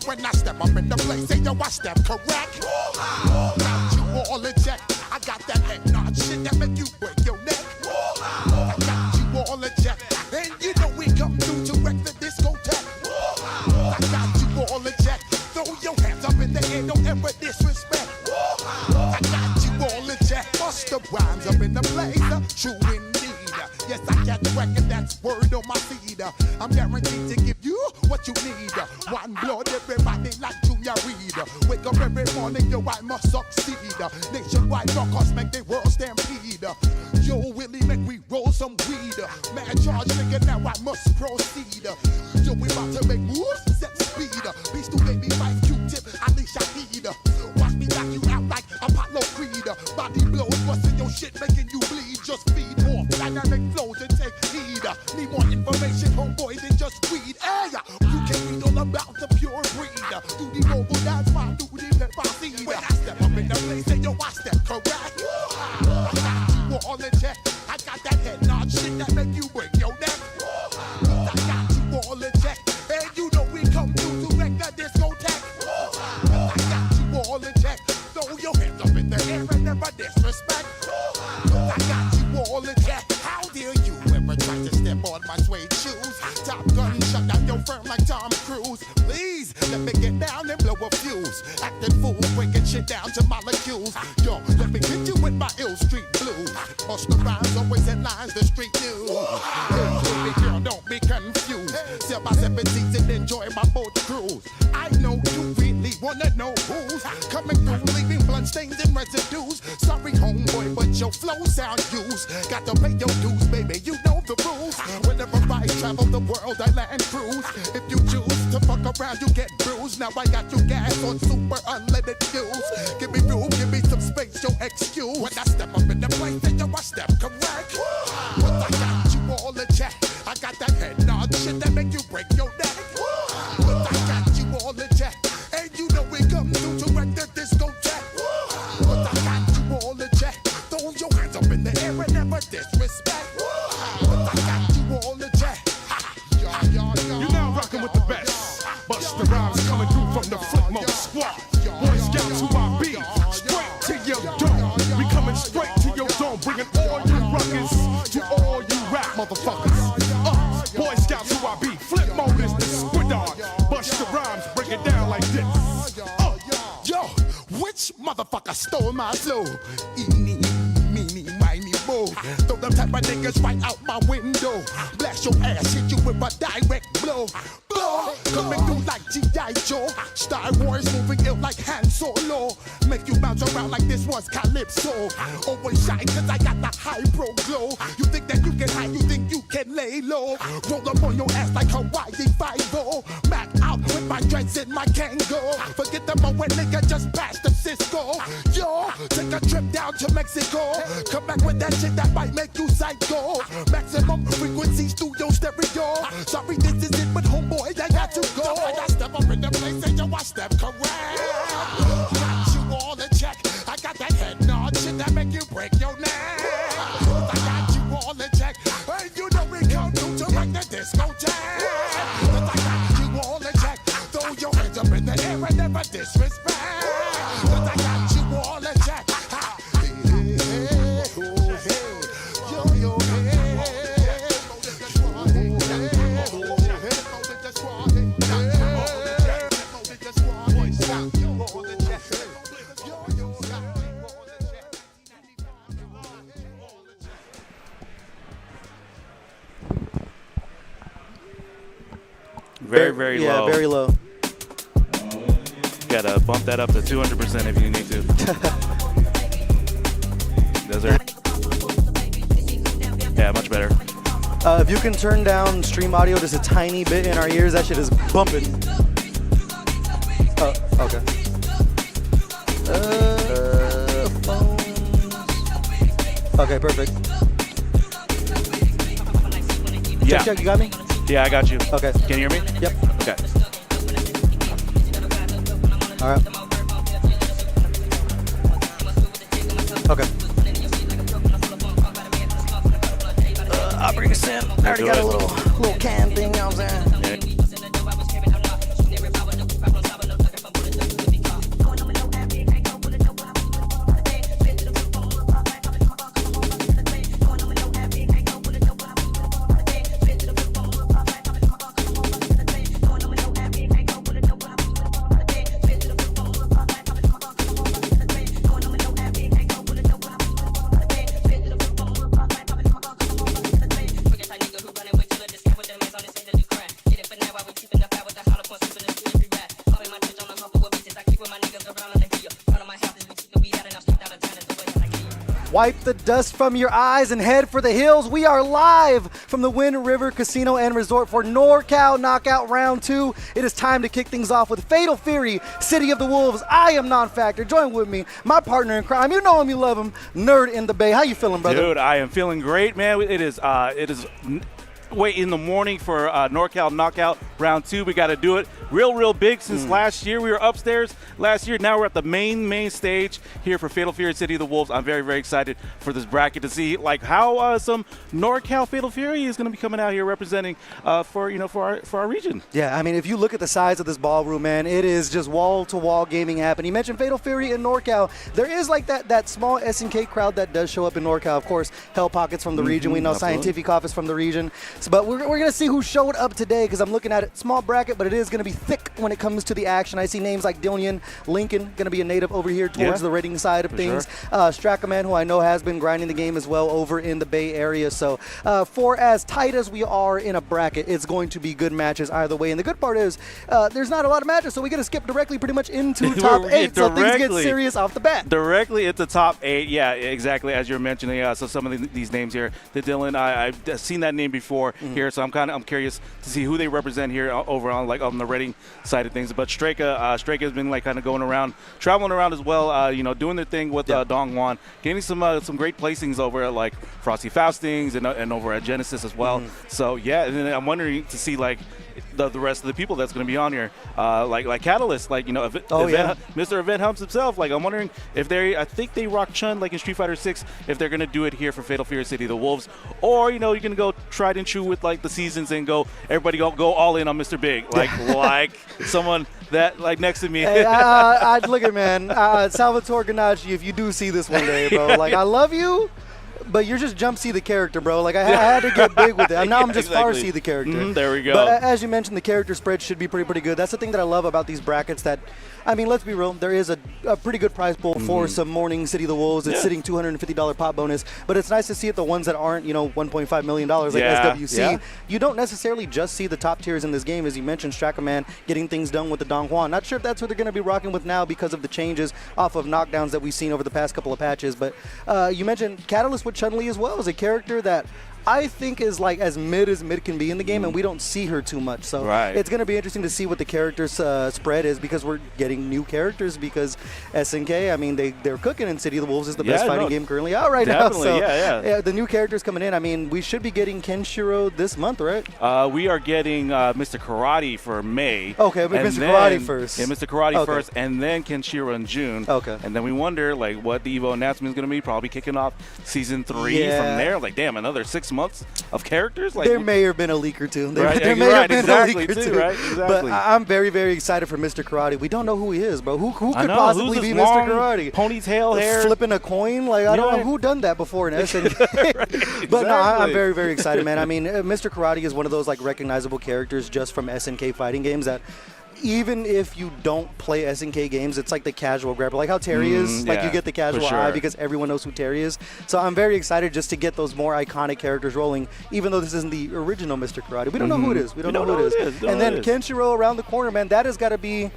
When I step up in the place, say yo, I step correct. Got you all in check. I got that head nod shit that make you break your neck. I got you all in check. And you know we come through to wreck the discotheque. I got you all in check. Throw your hands up in the air, don't ever disrespect. I got you all in check. Bust the rhymes up in the place, true indeed. Yes, I got the record, that's word on my feed. I'm guaranteed to give you what you need. One blood, everybody like Junior Reed. Wake up every morning, yo, I must succeed. Nationwide rockers make the world stampede. Yo, Willie, make we roll some weed. Man, charge, nigga, now I must proceed. Yo, we about to make moves, set speed. Beast to baby, my Q-tip, Ali Shaheed. Watch me knock you out like Apollo Creed. Body blows, busting your shit, making you bleed. Just feed off dynamic flows and take heed. Need more information, homeboy, than just weed. Hey, you can read all about the pure breed. Do the mobile dance, my do the pepper seed. When I step up in the place, say yo, I step correct. I got you all in check. I got that head nod shit that make you break your neck. I got you all in check. And you know we come through to wreck the discotheque. I got you all in check. Throw your hands up in the air and never disrespect. I got you all in check. How dare you ever try to step on my suede shoes? Top Gun shut down your firm like Tom Cruise. Please let me get down and blow a fuse. Acting fool, breaking shit down to molecules. Yo, let me hit you with my ill street blues. Bust the rhymes, always in lines, the street news. Hey, baby girl, don't be confused. Sail by 7 seats and enjoy my boat cruise. I know you really wanna know who's coming through, leaving blood stains and residues. Sorry, homeboy, but your flow sound used. Got to pay your dues, baby, you know the rules. Whenever I travel the world, I land cruise. If you choose to fuck around, you get bruised. Now I got you gas on super unleaded fuels. Give me room, give me some space, your excuse. When I step up in the place, then yo, I step correct. But I got you all in check. I got that head nod shit that make you break your neck. But I got you all in check. And you know we come through to wreck the discotheque. But I got you all in check. Throw your hands up in the air and never disrespect. But I got you all in check. You're now rocking with the best. Bust the rhymes coming through from the Flipmode squad. Boy Scouts who I be. Straight to your dome. We coming straight to your dome. Bringing all you rockers to all you rap motherfuckers. Boy Scouts who I be. Flipmode is the squid dog. Bust the rhymes, break it down like this. Yo, which motherfucker stole my flow? Eeny, meeny, miny, mo. Throw them type of niggas right out my window. Blast your ass, hit you with a direct blow. Blow, coming through like G.I. Joe. Star Wars moving ill like Han Solo. Make you bounce around like this was Calypso. Always shine cause I got the high pro glow. You think that you can hide, you think you can lay low. Roll up on your ass like Hawaii 5-0. Mac out with my dreads in my Kango. Forget the moment nigga just passed the Cisco. Yo, take a trip down to Mexico. Come back with that shit that might make you psycho. Maximum frequency studio stereo. Sorry this is it but homeboy I got to go. I step up in the place and yo I step correct. Got you all in check. I got that head nod shit that make you break your neck. I got you all in check. And you know we come through to wreck the discotheque. I got you all in check. Throw your hands up in the air and never disrespect. I got you all in check. Very, very low. Yeah, very low. Gotta bump that up to 200% if you need to. Those are... Yeah, much better. If you can turn down stream audio just a tiny bit in our ears, that shit is bumping. Okay. Phones. Okay, perfect. Yeah. Check, you got me? Yeah, I got you. Okay. Can you hear me? Yep. Okay. All right. Okay. I'll bring us in. I already got a little can thing, you know what I'm saying? Yeah. Wipe the dust from your eyes and head for the hills. We are live from the Wind River Casino and Resort for NorCal Knockout Round 2. It is time to kick things off with Fatal Fury, City of the Wolves. I am Non-Factor. Join with me, my partner in crime. You know him, you love him, Nerd in the Bay. How you feeling, brother? Dude, I am feeling great, man. It is wait in the morning for NorCal Knockout Round 2. We got to do it real big since last year. We were upstairs last year. Now we're at the main stage here for Fatal Fury City of the Wolves. I'm very excited for this bracket to see like how some NorCal Fatal Fury is going to be coming out here representing for our region. Yeah, I mean, if you look at the size of this ballroom, man, it is just wall-to-wall gaming happening. You mentioned Fatal Fury in NorCal. There is like that small SNK crowd that does show up in NorCal. Of course, Hell Pocket's from the region. We know absolutely. Scientific Office from the region. So, but we're going to see who showed up today because I'm looking at it. Small bracket, but it is going to be thick when it comes to the action. I see names like Dillian Lincoln, going to be a native over here towards the rating side of things. Sure. Strakaman, who I know has been grinding the game as well over in the Bay Area. So for as tight as we are in a bracket, it's going to be good matches either way. And the good part is there's not a lot of matches, so we're going to skip directly pretty much into top 8. So things get serious off the bat. Directly at the top 8, yeah, exactly, as you're mentioning. So some of these names here, the Dylan, I've seen that name before here, so I'm curious to see who they represent here over on the rating side of things. But Straka has been like kind of going around, traveling around as well, doing their thing with Dong Juan, getting some great placings over at like Frosty Faustings and over at Genesis as well. So yeah, and then I'm wondering to see like the rest of the people that's going to be on here, like Catalyst, like Mr. Event Humps himself. Like I'm wondering if I think they rock Chun like in Street Fighter 6, if they're going to do it here for Fatal Fury City of the Wolves, or you're going to go tried and true with like the seasons and everybody go all in on Mr. Big, like someone that like next to me. Hey, look at man, Salvatore Ganacci. If you do see this one day, bro, like I love you. But you're just Jump C the character, bro. Like, I had to get big with it. Now I'm just Far C the character. There we go. But as you mentioned, the character spread should be pretty good. That's the thing that I love about these brackets that, I mean, let's be real. There is a pretty good prize pool for some morning City of the Wolves. It's sitting $250 pop bonus. But it's nice to see it, the ones that aren't, $1.5 million like SWC. Yeah. You don't necessarily just see the top tiers in this game. As you mentioned, Strakaman getting things done with the Dong Juan. Not sure if that's what they're going to be rocking with now because of the changes off of knockdowns that we've seen over the past couple of patches. But you mentioned Catalyst with Chun-Li as well as a character that I think is like as mid can be in the game, and we don't see her too much. So it's going to be interesting to see what the characters spread is because we're getting new characters because SNK, I mean, they're cooking, and City of the Wolves is the best fighting game currently out right now. So the new characters coming in, I mean, we should be getting Kenshiro this month, right? We are getting Mr. Karate for May. Okay, but Mr. Karate first. Yeah, Mr. Karate first, and then Kenshiro in June. Okay. And then we wonder, like, what the EVO announcement is going to be. Probably kicking off Season 3 from there. Like, damn, another 6 months of characters. Like, there may have been a leak or two. There may have been a leak or two. Right? Exactly. But I'm very excited for Mr. Karate. We don't know who he is, bro. Who could possibly be long, Mr. Karate? Ponytail hair. Flipping a coin? Like, I don't know who done that before in SNK. But no, I'm very excited, man. I mean, Mr. Karate is one of those, like, recognizable characters just from SNK fighting games that even if you don't play SNK games, it's like the casual grabber. Like how Terry is. Like you get the casual eye because everyone knows who Terry is. So I'm very excited just to get those more iconic characters rolling, even though this isn't the original Mr. Karate. We don't know who it is. We don't know who it is. And then Kenshiro around the corner, man, that has got to be,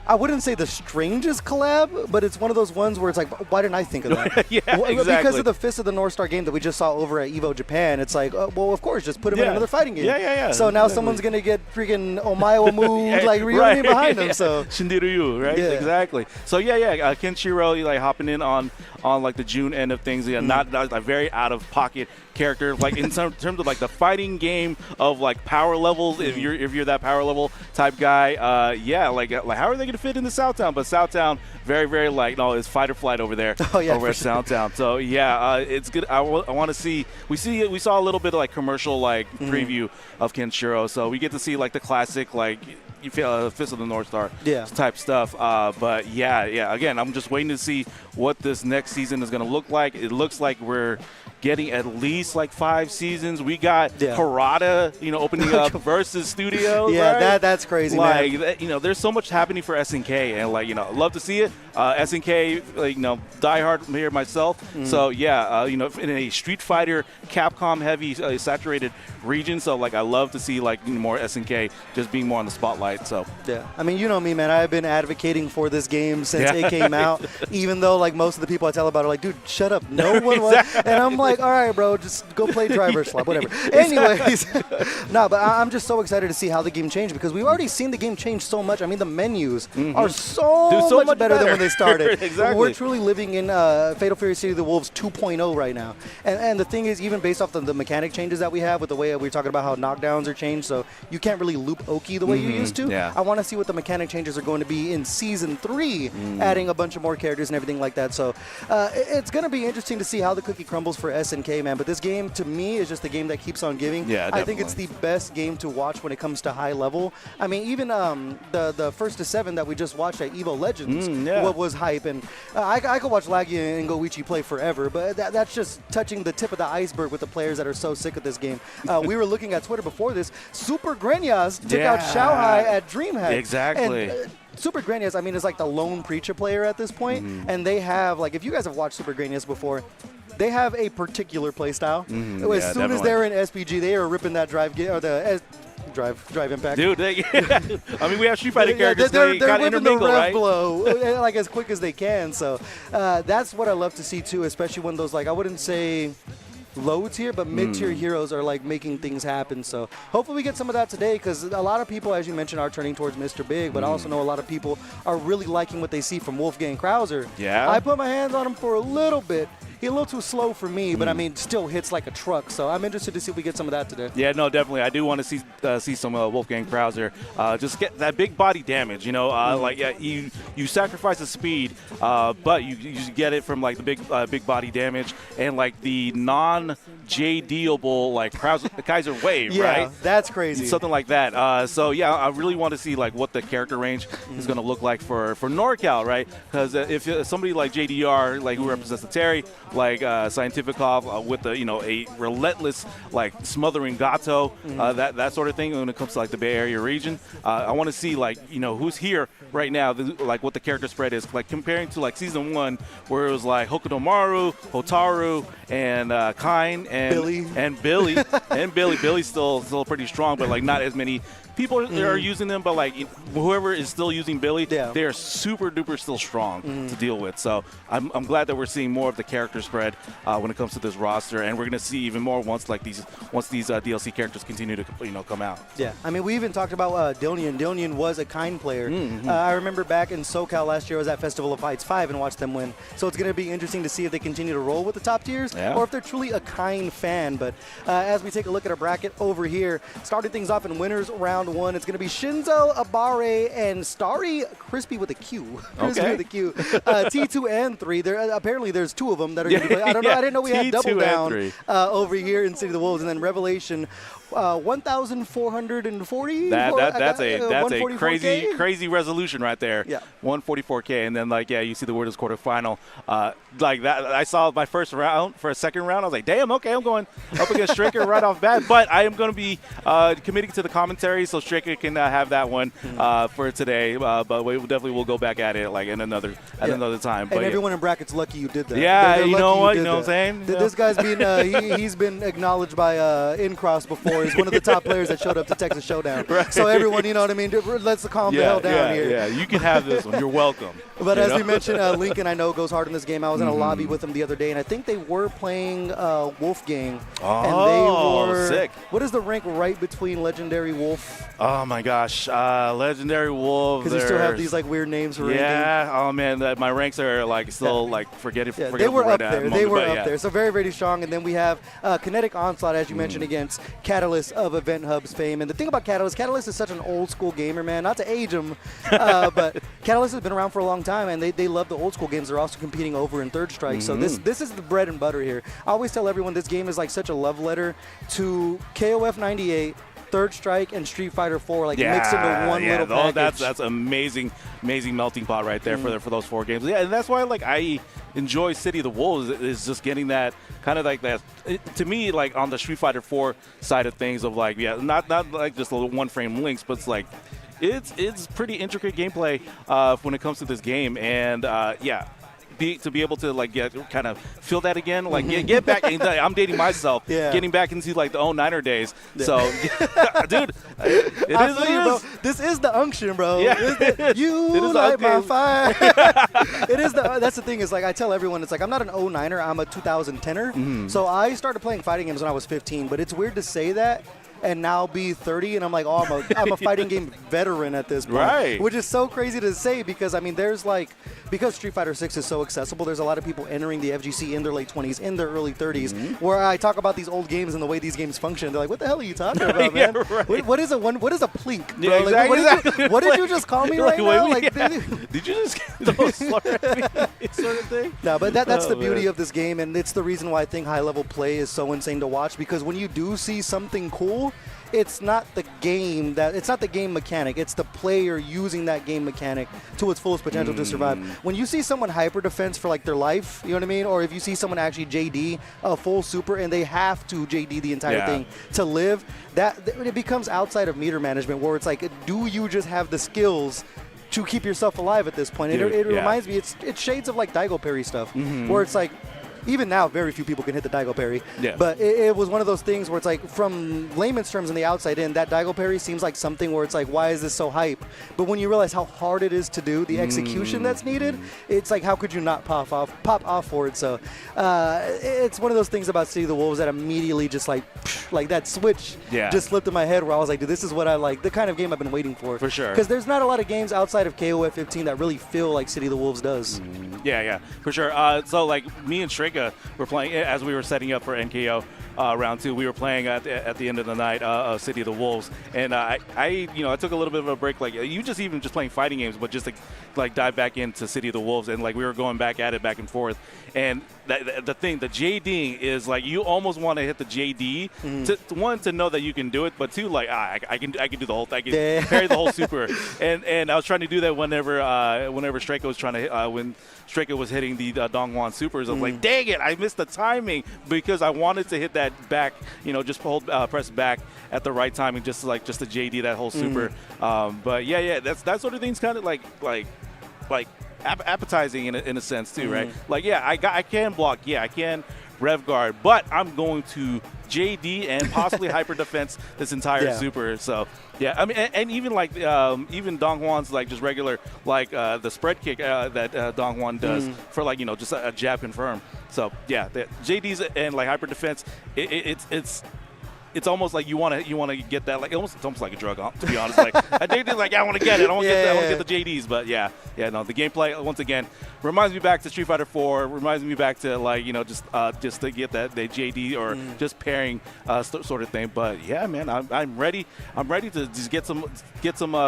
I wouldn't say the strangest collab, but it's one of those ones where it's like, why didn't I think of that? Exactly. Because of the Fist of the North Star game that we just saw over at EVO Japan, it's like, well, of course, just put him in another fighting game. Yeah. So now someone's going to get freaking Omayo moves, like Ryunin behind him. So Shindiryu, right? Yeah. Exactly. So Kenshiro, like hopping in on on like the June end of things. Yeah, not a very out of pocket character, like in terms of like the fighting game of like power levels. If you're that power level type guy, yeah, like how are they gonna fit into Southtown? But Southtown, very very like no, it's fight or flight over there. Oh yeah, over at Southtown. So yeah, it's good. I want to see. We saw a little bit of like commercial like preview of Kenshiro, so we get to see like the classic like. You feel Fist of the North Star type stuff. But yeah. Again, I'm just waiting to see what this next season is going to look like. It looks like we're getting at least like 5 seasons. We got Harada, opening up versus Studios. Yeah, right? that's crazy, like, man. There's so much happening for SNK, and like, love to see it. SNK, like, diehard here myself. So yeah, in a Street Fighter, Capcom heavy, saturated region. So like, I love to see like more SNK just being more on the spotlight. So yeah, I mean, you know me, man. I've been advocating for this game since it came out. Even though like most of the people I tell about are like, dude, shut up, no one was. And I'm like, all right, bro, just go play Driver Slap, whatever. Anyways, no, but I'm just so excited to see how the game changed because we've already seen the game change so much. I mean, the menus are so much better than when they started. Exactly. We're truly living in Fatal Fury City of the Wolves 2.0 right now. And the thing is, even based off the mechanic changes that we have with the way we're talking about how knockdowns are changed, so you can't really loop Oki the way you used to. Yeah. I want to see what the mechanic changes are going to be in Season 3, adding a bunch of more characters and everything like that. So it's going to be interesting to see how the cookie crumbles for SNK, man. But this game, to me, is just the game that keeps on giving. Yeah, definitely. I think it's the best game to watch when it comes to high level. I mean, even the first to 7 that we just watched at Evo Legends, what was hype. And I could watch Laggy and Goichi play forever, but that's just touching the tip of the iceberg with the players that are so sick of this game. We were looking at Twitter before this. Super Grenyas took out Xiaohai at DreamHack. Exactly. And, Super Grenyas, I mean, is like the lone preacher player at this point, and they have, like, if you guys have watched Super Grenyas before, they have a particular play style. As soon as they're in SPG, they are ripping that drive drive impact. Dude, I mean, we have Street Fighter characters. They're kind of whipping the intermingle, rev right? blow like as quick as they can. So that's what I love to see too, especially when those, like, I wouldn't say low tier, but mid-tier heroes are like making things happen. So hopefully we get some of that today, because a lot of people, as you mentioned, are turning towards Mr. Big, but I also know a lot of people are really liking what they see from Wolfgang Krauser. Yeah. I put my hands on him for a little bit. He's a little too slow for me, but I mean, still hits like a truck. So I'm interested to see if we get some of that today. Yeah, no, definitely. I do want to see some Wolfgang Krauser just get that big body damage. Like you sacrifice the speed, but you get it from like the big body damage and like the non-JD-able like Kaiser wave, right? Yeah, that's crazy. Something like that. So yeah, I really want to see like what the character range is going to look like for NorCal, right? Because if somebody like JDR, like who represents the Terry, like Scientificov with a relentless like smothering Gato, that sort of thing when it comes to like the Bay Area region. I want to see like who's here right now, like what the character spread is, like comparing to like season 1 where it was like Hokudomaru, Hotaru, and Kain and Billy and Billy's still pretty strong, but like not as many people are using them, but like whoever is still using Billy, they are super duper still strong to deal with. So I'm glad that we're seeing more of the character spread when it comes to this roster, and we're gonna see even more once these DLC characters continue to come out. Yeah, I mean, we even talked about Dillion. Dillion was a kind player. I remember back in SoCal last year, I was at Festival of Fights 5 and watched them win. So it's gonna be interesting to see if they continue to roll with the top tiers or if they're truly a kind fan. But as we take a look at our bracket over here, starting things off in winners round 1, it's going to be Shinzo, Abare, and Starry Crispy with a Q. Crispy with a Q. T2 and 3. Apparently there's 2 of them that are going to play. I don't know. I didn't know we had double down over here in City of the Wolves. And then Revelation, 1,440. That's a crazy resolution right there. Yeah. 144K, and then you see the word is quarterfinal. Like that, I saw my first round for a second round. I was like, damn, okay, I'm going up against Stricker right off bat. But I am going to be committing to the commentary, so Stricker can have that one for today. But we definitely will go back at it like in another time. And everyone in brackets lucky you did that. Yeah, you know what? You know what I'm saying? This guy's been he's been acknowledged by Incross before. He's one of the top players that showed up to Texas Showdown. Right. So everyone, you know what I mean? Let's calm the hell down here. Yeah, you can have this one. You're welcome. But as we mentioned, Lincoln, I know, goes hard in this game. I was in a lobby with him the other day, and I think they were playing Wolfgang. Oh, and they were sick. What is the rank right between Legendary Wolf? Oh my gosh, Legendary Wolf. Because you still have these like weird names for ranking. Yeah. Oh man, my ranks are like still like forgetting. Yeah, they were up there. They were up there. So very, very strong. And then we have Kinetic Onslaught, as you mentioned, against Catalyst of Event Hub's fame. And the thing about Catalyst is such an old school gamer, man. Not to age him, but Catalyst has been around for a long time, and they love the old school games. They're also competing over in Third Strike. So this is the bread and butter here. I always tell everyone this game is like such a love letter to KOF 98, Third Strike, and Street Fighter 4, like mixed into one little package. That's amazing melting pot right there for those 4 games. Yeah, and that's why like I enjoy City of the Wolves is just getting that kind of like that. To me, like on the Street Fighter 4 side of things, of like not like just little one frame links, but it's like it's pretty intricate gameplay when it comes to this game, and to be able to like kind of feel that again, like get back. I'm dating myself, getting back into like the 09er days. So, dude, it is what it is. This is the unction, bro. Yeah. You light my fire. It is that's the thing is like I tell everyone it's like I'm not an 09er, I'm a 2010er. So I started playing fighting games when I was 15, but it's weird to say that and now be 30, and I'm like, oh, I'm a fighting game veteran at this point. Right. Which is so crazy to say because, I mean, there's like, because Street Fighter 6 is so accessible, there's a lot of people entering the FGC in their late 20s, in their early 30s, where I talk about these old games and the way these games function. They're like, what the hell are you talking about, man? Right. What is a plink, bro? Yeah, exactly. What did you just call me right now? Did you just throw a slur at me sort of thing? No, but that's the beauty of this game, and it's the reason why I think high-level play is so insane to watch, because when you do see something cool, it's not the game mechanic. It's the player using that game mechanic to its fullest potential to survive. When you see someone hyper defense for like their life, you know what I mean? Or if you see someone actually JD a full super and they have to JD the entire thing to live, that it becomes outside of meter management, where it's like, do you just have the skills to keep yourself alive at this point? It reminds me, it's shades of like Daigo Parry stuff, where it's like, even now, very few people can hit the Daigo Parry. Yeah. But it was one of those things where it's like, from layman's terms on the outside in, that Daigo Parry seems like something where it's like, why is this so hype? But when you realize how hard it is to do, the execution that's needed, it's like, how could you not pop off for it? So it's one of those things about City of the Wolves that immediately just like that switch just slipped in my head, where I was like, dude, this is what I like, the kind of game I've been waiting for. For sure. Because there's not a lot of games outside of KOF 15 that really feel like City of the Wolves does. Yeah, for sure. So like me and Shrika were playing as we were setting up for NKO round 2. We were playing at the end of the night City of the Wolves, and I took a little bit of a break. Like you just playing fighting games, but just to like dive back into City of the Wolves, and like we were going back at it back and forth. And the JDing is like you almost want to hit the JD to know that you can do it, but two, like I can do the whole thing. I can parry the whole super. And I was trying to do that whenever Streka was trying to when Streka was hitting the Dongwon supers. I was like, dang it, I missed the timing because I wanted to hit that back, just press back at the right timing, just to JD that whole super. But that sort of thing's kind of like appetizing in a sense too, right? Like, I can block, I can rev guard, but I'm going to JD and possibly hyper defense this entire super. So I mean, and even like even Dongwon's like just regular like the spread kick that Dongwon does for like just a jab confirm. So the JDs and like hyper defense, it's almost like you want to get that, like it's almost like a drug, to be honest. Like I want to get it. I want to get the JDs. But the gameplay once again reminds me back to Street Fighter 4. Reminds me back to like just to get that the JD or just pairing sort of thing. But man, I'm ready. I'm ready to just get some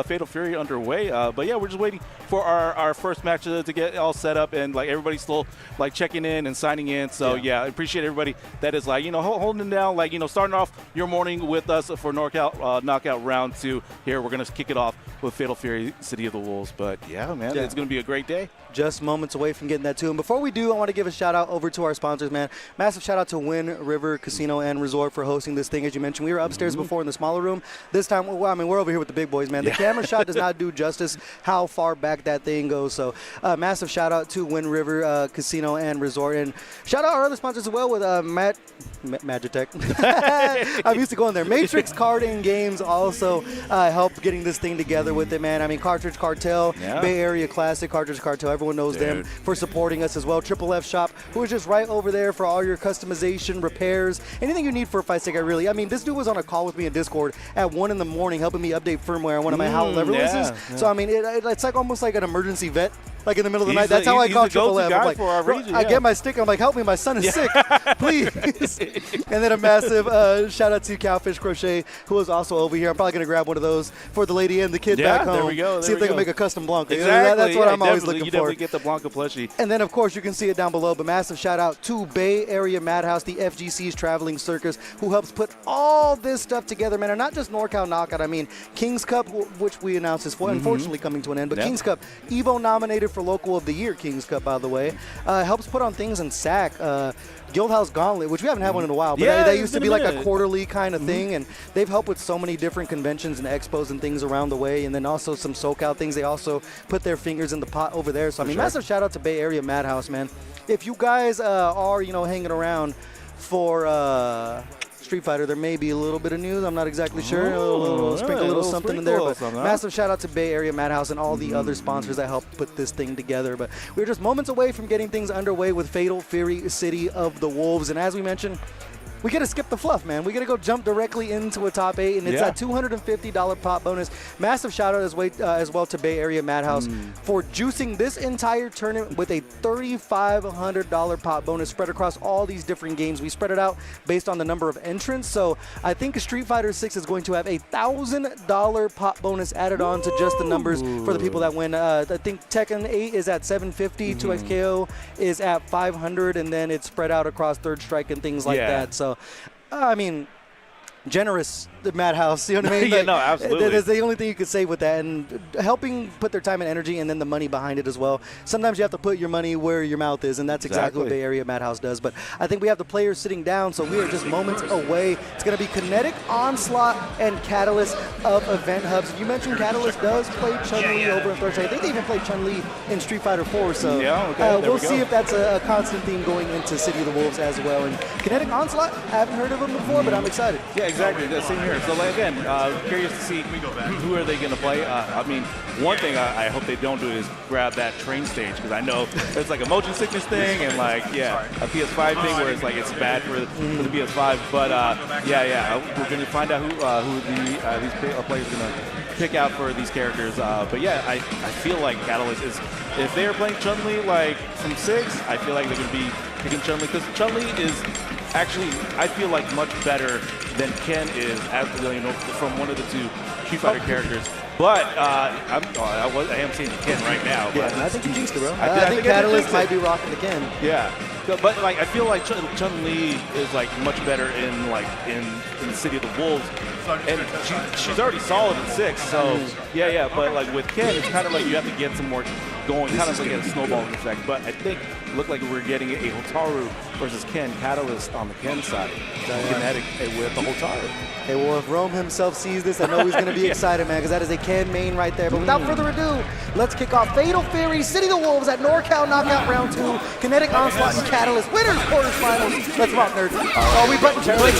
Fatal Fury underway. But we're just waiting for our first match to get all set up, and like everybody's still like checking in and signing in. So I appreciate everybody that is like holding down, like starting off your morning with us for NorCal Knockout Round 2. Here we're gonna kick it off with Fatal Fury City of the Wolves. But man, it's gonna be a great day. Just moments away from getting that too. And before we do, I want to give a shout out over to our sponsors, man. Massive shout out to Wind River Casino and Resort for hosting this thing. As you mentioned, we were upstairs before in the smaller room. This time, we're over here with the big boys, man. The camera shot does not do justice how far back that thing goes. So massive shout out to Wind River Casino and Resort. And shout out our other sponsors as well with Magitech. I'm used to going there. Matrix Card and Games also helped getting this thing together together with it, man. I mean, Cartridge Cartel, Bay Area Classic, Cartridge Cartel, everyone knows them for supporting us as well. Triple F Shop, who is just right over there for all your customization, repairs, anything you need for a fight stick, really. I mean, this dude was on a call with me in Discord at 1 in the morning helping me update firmware on one of my Howl lever releases. So, I mean, it's like almost like an emergency vet. Like in the middle of the night. That's how I call Triple F. I'm like, I get my stick. I'm like, help me, my son is sick, please. And then a massive shout out to Cowfish Crochet, who is also over here. I'm probably gonna grab one of those for the lady and the kid back home. There we go. See if they can make a custom Blanca. Exactly. That's what I'm always looking for. You definitely get the Blanca plushie. And then of course you can see it down below. But massive shout out to Bay Area Madhouse, the FGC's traveling circus, who helps put all this stuff together, man. And not just NorCal Knockout. I mean, King's Cup, which we announced is unfortunately coming to an end. But King's Cup, Evo nominated for Local of the Year. King's Cup, by the way, helps put on things in SAC. Guildhouse Gauntlet, which we haven't had one in a while, but that used to be like a quarterly kind of thing, and they've helped with so many different conventions and expos and things around the way, and then also some SoCal things. They also put their fingers in the pot over there. So, I mean, massive shout out to Bay Area Madhouse, man. If you guys are, hanging around for Street Fighter, there may be a little bit of news. I'm not exactly sure. Sprinkle a little something in there. But massive shout out to Bay Area Madhouse and all the other sponsors that helped put this thing together. But we're just moments away from getting things underway with Fatal Fury City of the Wolves. And as we mentioned, we got to skip the fluff, man. We got to go jump directly into a top 8, and it's that $250 pop bonus. Massive shout out as well to Bay Area Madhouse for juicing this entire tournament with a $3,500 pop bonus spread across all these different games. We spread it out based on the number of entrants. So I think Street Fighter 6 is going to have a $1,000 pop bonus added on to just the numbers for the people that win. I think Tekken 8 is at $750, 2XKO is at $500, and then it's spread out across Third Strike and things like that. So, I mean, generous, the Madhouse, you know what I mean? No, absolutely. That's the only thing you could say with that, and helping put their time and energy and then the money behind it as well. Sometimes you have to put your money where your mouth is, and that's exactly what Bay Area Madhouse does. But I think we have the players sitting down, so we are just moments away. It's going to be Kinetic, Onslaught, and Catalyst of Event Hubs. You mentioned Catalyst does play Chun-Li over in Third Strike. I think they even played Chun-Li in Street Fighter 4, so we'll see if that's a constant theme going into City of the Wolves as well. And Kinetic, Onslaught, I haven't heard of them before, but I'm excited. Yeah, exactly. Same here. So, again, curious to see who are they going to play. I mean, one thing I hope they don't do is grab that train stage, because I know it's like a motion sickness thing and a PS5 thing where it's like it's bad for the PS5. But we're going to find out who these players are going to pick out for these characters. But yeah, I feel like Catalyst is, if they are playing Chun-Li like from 6, I feel like they're going to be picking Chun-Li, because Chun-Li is actually, I feel like, much better than Ken is, from one of the two Street Fighter characters. But I am seeing Ken right now. But I think you jinxed it, bro. I think Catalyst might be rocking the Ken. Yeah, but like I feel like Chun-Li is like much better in the City of the Wolves, and she's already solid in 6. So but like with Ken, it's kind of like you have to get some more going, kind of like a snowballing effect. But I think it looked like we're getting a Hotaru versus Ken, Catalyst on the Ken side, Kinetic with the Hotaru. Hey, well, if Rome himself sees this, I know he's going to be excited, man, because that is a Ken main right there. But without further ado, let's kick off Fatal Fury City of the Wolves at NorCal Knockout Round 2. Kinetic, Onslaught, and Catalyst. Winners, quarterfinals. Let's rock, nerds. Oh, we button check. I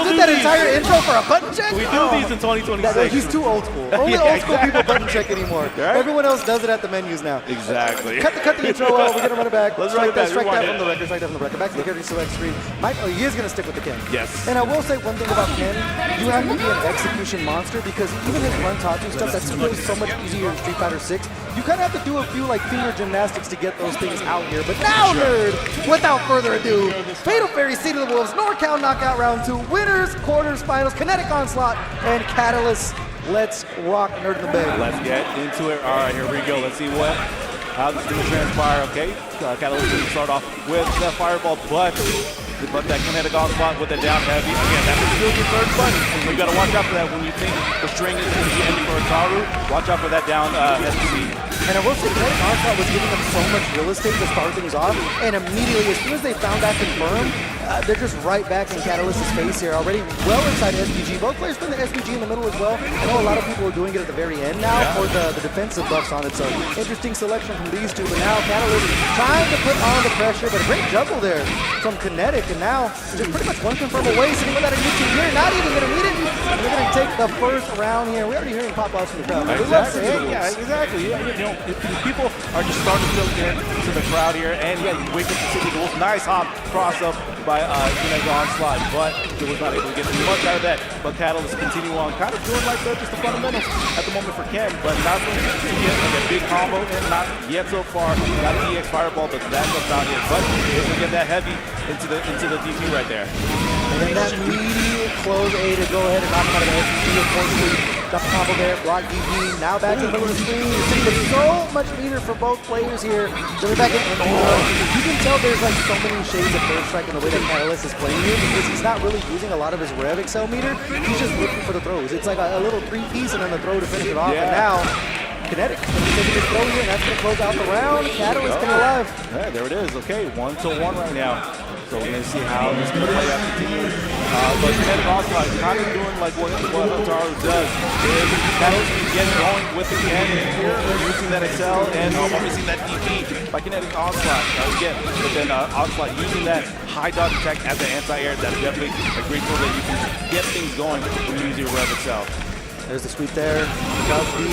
did that entire intro for a button check? We do these in 2026. He's too old school. Only old school people button check anymore. Right? Everyone else does it at the menus now. Exactly. Cut the intro. We're going to run it back. Let's strike that from the record. Strike that from the record. Back to the character select screen. He is going to stick with the Ken. Yes. And I will say one thing about Ken. You have to be an execution monster, because even his run Tatsu stuff that's so much easier in Street Fighter 6, you kind of have to do a few like finger gymnastics to get those things out here. But now, nerd, without further ado, Fatal Fury City of the Wolves, NorCal Knockout Round 2, winners, quarters, finals, Kinetic, Onslaught, and Catalyst. Let's rock, nerd in the bed. Let's get into it. All right, here we go. Let's see how this is going to transpire. Okay, Catalyst is going to start off with the fireball, but that Kinetic Onslaught with the down heavy. Again, that's still your third button. So you got to watch out for that when you think the string is going to be ending for Hotaru. Watch out for that down heavy. And I will say, Kinetic Onslaught was giving them so much real estate to start things off, and immediately, as soon as they found that confirmed, they're just right back in Catalyst's face here, already well inside SPG. Both players put the SPG in the middle as well. I know a lot of people are doing it at the very end now for the defensive buffs on it, so interesting selection from these two. But now Catalyst trying to put on the pressure, but a great juggle there from Kinetic, and now just pretty much one confirm away, sitting without a YouTube here, not even going to need it. And they're going to take the first round here. We're already hearing pop-offs from the crowd. Exactly. Yeah, exactly. Yeah, you know, people are just starting to filter into the crowd here, and yeah, you wake up to see the goals. Nice hop cross up by Kinetics Onslaught, but it was not able to get too much out of that. But Catalyst continue on, kind of doing like just the fundamentals at the moment for Ken, but not to get like a big combo, and not yet so far. Got an EX Fireball, but that's not yet. But able to get that heavy into the DP right there. And then that meaty close A to go ahead and knock him out of the SPG. Unfortunately, got the combo there, block DP. Now back in the middle of the screen. There's so much meter for both players here. They're back in. You can tell there's like so many shades of Third Strike in the way that Catalyst is playing here, because he's not really using a lot of his Rev Excel meter. He's just looking for the throws. It's like a little three-piece and then the throw to finish it off. Yeah. And now, Kinetic taking his throw here, and that's going to close out the round. Catalyst coming alive. Yeah, there it is. Okay, 1-1 right now. So we're going to see how this is going to play out continuing. But Kinetic Onslaught is kind of doing like what Hotaru does. Is Catalyst can get going with the end here, using that Excel, and missing that DP by Kinetic Onslaught. Again, but then Onslaught using that high dodge attack as an anti-air. That's definitely a great tool that you can get things going when you use your Rev Excel. There's the sweep there. Does the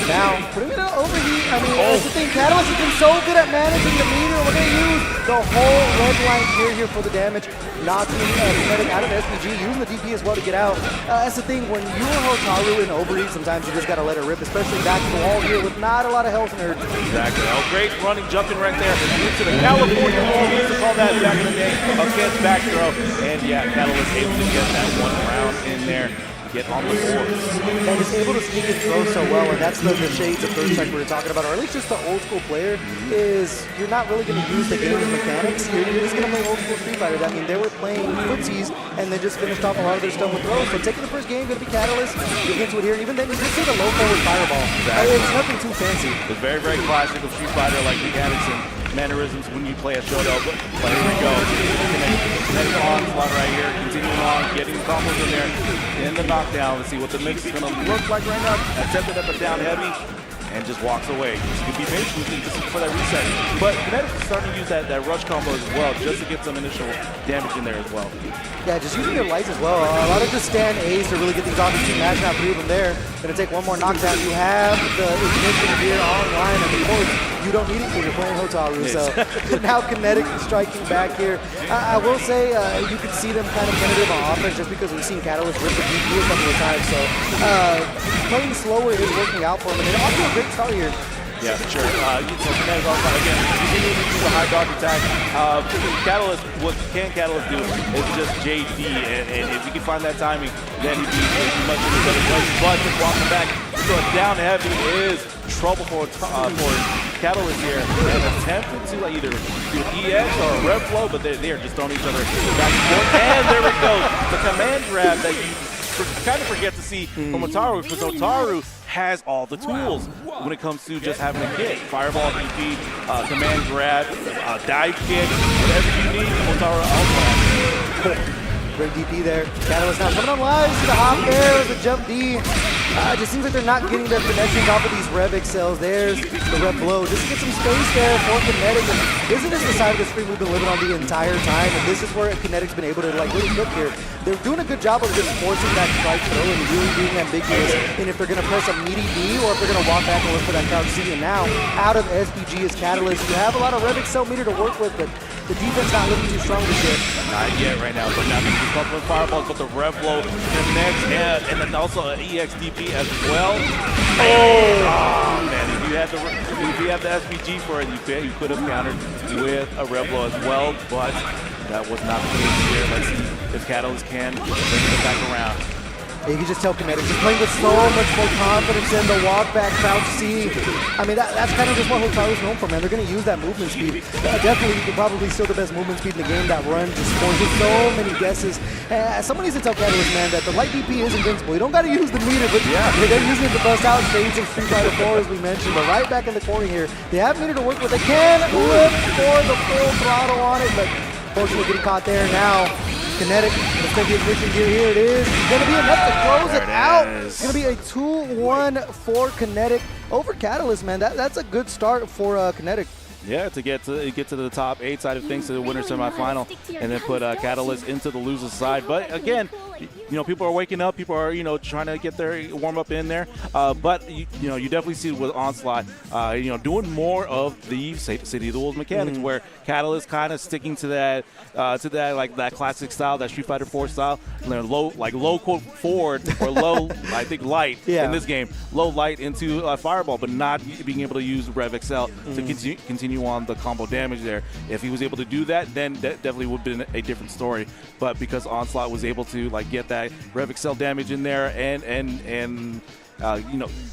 now putting it in an overheat. I mean, that's the thing. Catalyst has been so good at managing the meter. We're gonna use the whole red line gear here for the damage. Knocking Kinetic out of SPG, using the DP as well to get out. That's the thing. When you're Hotaru in overheat, sometimes you just gotta let it rip, especially back to the wall here with not a lot of health in her. Exactly. Oh, great running, jumping right there into the California wall. We used to call that back in the day. Against back throw, and yeah, Catalyst able to get that one round in there. Get on the board. And is able to sneak and throw so well, and that's the shades of Third Strike we were talking about, or at least just the old school player, is you're not really going to use the game's mechanics. You're just going to play old school Street Fighter. I mean, they were playing footsies, and they just finished off a lot of their stuff with throws. So taking the first game, going to be Catalyst. You'll get to it here, and even then, you just see the low forward Fireball. Exactly. It's nothing too fancy. It's very, very classic of Street Fighter, like mechanics and mannerisms when you play a showdown. But here we go. Kinetic Onslaught right here, continuing on, getting combos in there in the knockdown. Let's see what the mix is going to look like right now. Attempted at the down heavy and just walks away. You can be patient just for that reset. But Kinetic is starting to use that rush combo as well, just to get some initial damage in there as well. Yeah, just using their lights as well. A lot of just stand A's to really get things off. You match out 3 of them there. Gonna take one more knockdown. You have the ignition gear online, and of course, you don't need it when you're playing Hotaru. So now Kinetic striking back here. I will say you can see them kind of tentative on offense just because we've seen Catalyst rip the DP a couple of times. So playing slower is working out for him, and they're off to a great start here. Yeah, for sure. So Kinetic Onslaught, again, continuing to use the high dodge attack. Catalyst, what can Catalyst do is just JD, and if you can find that timing, then he'd be much in a better place. But just walking back, so down heavy is trouble for Catalyst here, and attempting to either do EX or a Rev Flow, but they are just throwing each other back and forth. And there we go, the command grab that you kind of forget to see from Hotaru, because Hotaru has all the tools when it comes to just having a kick. Fireball, DP, command grab, dive kick, whatever you need, Hotaru also. Great DP there. Catalyst now coming on live. See the hop there, the jump D. It just seems like they're not getting their connections off of these Rev Excels. There's the Rev Blow. Just to get some space there for Kinetic. And this is just the side of the screen we've been living on the entire time. And this is where Kinetic's been able to really cook here. They're doing a good job of just forcing that strike throw and really being ambiguous. And if they're going to press a meaty D or if they're going to walk back and look for that crouch C. And now, out of SPG is Catalyst. You have a lot of Rev Excel meter to work with, but the defense not looking too strong this year. Not yet right now, but now there's a couple of fireballs, but the Rev Blow connects, and then also an EX DP as well. Oh man, if you had the SPG for it, you could have countered with a Rev Blow as well, but that was not the case here. Let's see if Catalyst can bring it back around. You can just tell Kinetic just playing with so much more confidence in the walk back, crouch C. I mean, that's kind of just what Hotaru's known for, man. They're going to use that movement speed. Definitely, probably still the best movement speed in the game. That run just forces so many guesses. Someone needs to tell Catalyst, man, that the light DP is invincible. You don't got to use the meter, but yeah, they're using it to bust out shades of Street Fighter 4, as we mentioned. But right back in the corner here, they have meter to work with. They can lift for the full throttle on it, but fortunately getting caught there now. Kinetic, let's take the ignition gear. Here it is. It's going to be enough to close it out. It's going to be a 2-1 for Kinetic over Catalyst, man. That's a good start for Kinetic. Yeah, to get to the top 8 side of things, to the winner semifinal, and then put Catalyst into the loser side. But again, people are waking up. People are trying to get their warm up in there. But you definitely see with Onslaught, doing more of the City of the Wolves mechanics, where Catalyst kind of sticking to that like that classic style, that Street Fighter 4 style. And they're low quote forward or low, I think light in this game, low light into Fireball, but not being able to use Rev XL to continue on the combo damage there. If he was able to do that, then that definitely would have been a different story. But because Onslaught was able to get that Rev XL damage in there and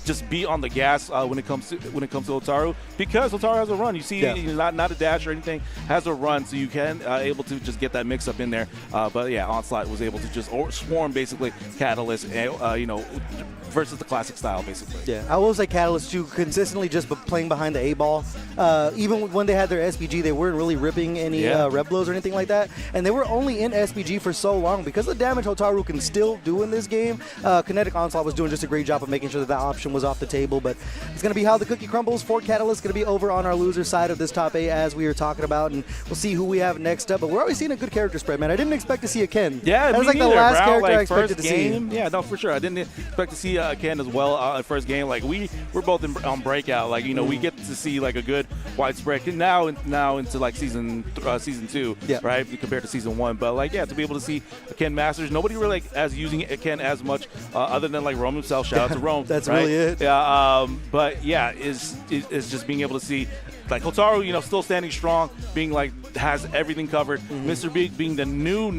just be on the gas when it comes to Hotaru, because Hotaru has a run. You see, not a dash or anything, has a run, so you can able to just get that mix up in there. But yeah, Onslaught was able to just swarm basically Catalyst, versus the classic style basically. Yeah, I will say Catalyst too, consistently just playing behind the A-ball. Even when they had their SPG, they weren't really ripping any rev blows or anything like that, and they were only in SPG for so long because of the damage Hotaru can still do in this game. Kinetic Onslaught was doing just a great job of making sure that option was off the table, but it's going to be how the cookie crumbles for Catalyst. Going to be over on our loser side of this top 8 as we were talking about, and we'll see who we have next up. But we're always seeing a good character spread, man. I didn't expect to see a Ken. Yeah, that was like the last character I expected to see. Yeah, no, for sure. I didn't expect to see Ken as well at first game. Like we're both on breakout. Like we get to see like a good widespread now into like season 2, right? Compared to season 1. But to be able to see a Ken Masters, nobody really as using Ken as much other than like Rome himself. Shout out to Rome. That's right? really it. Yeah, but yeah, is just being able to see like Hotaru, still standing strong, being has everything covered. Mr. Big being the new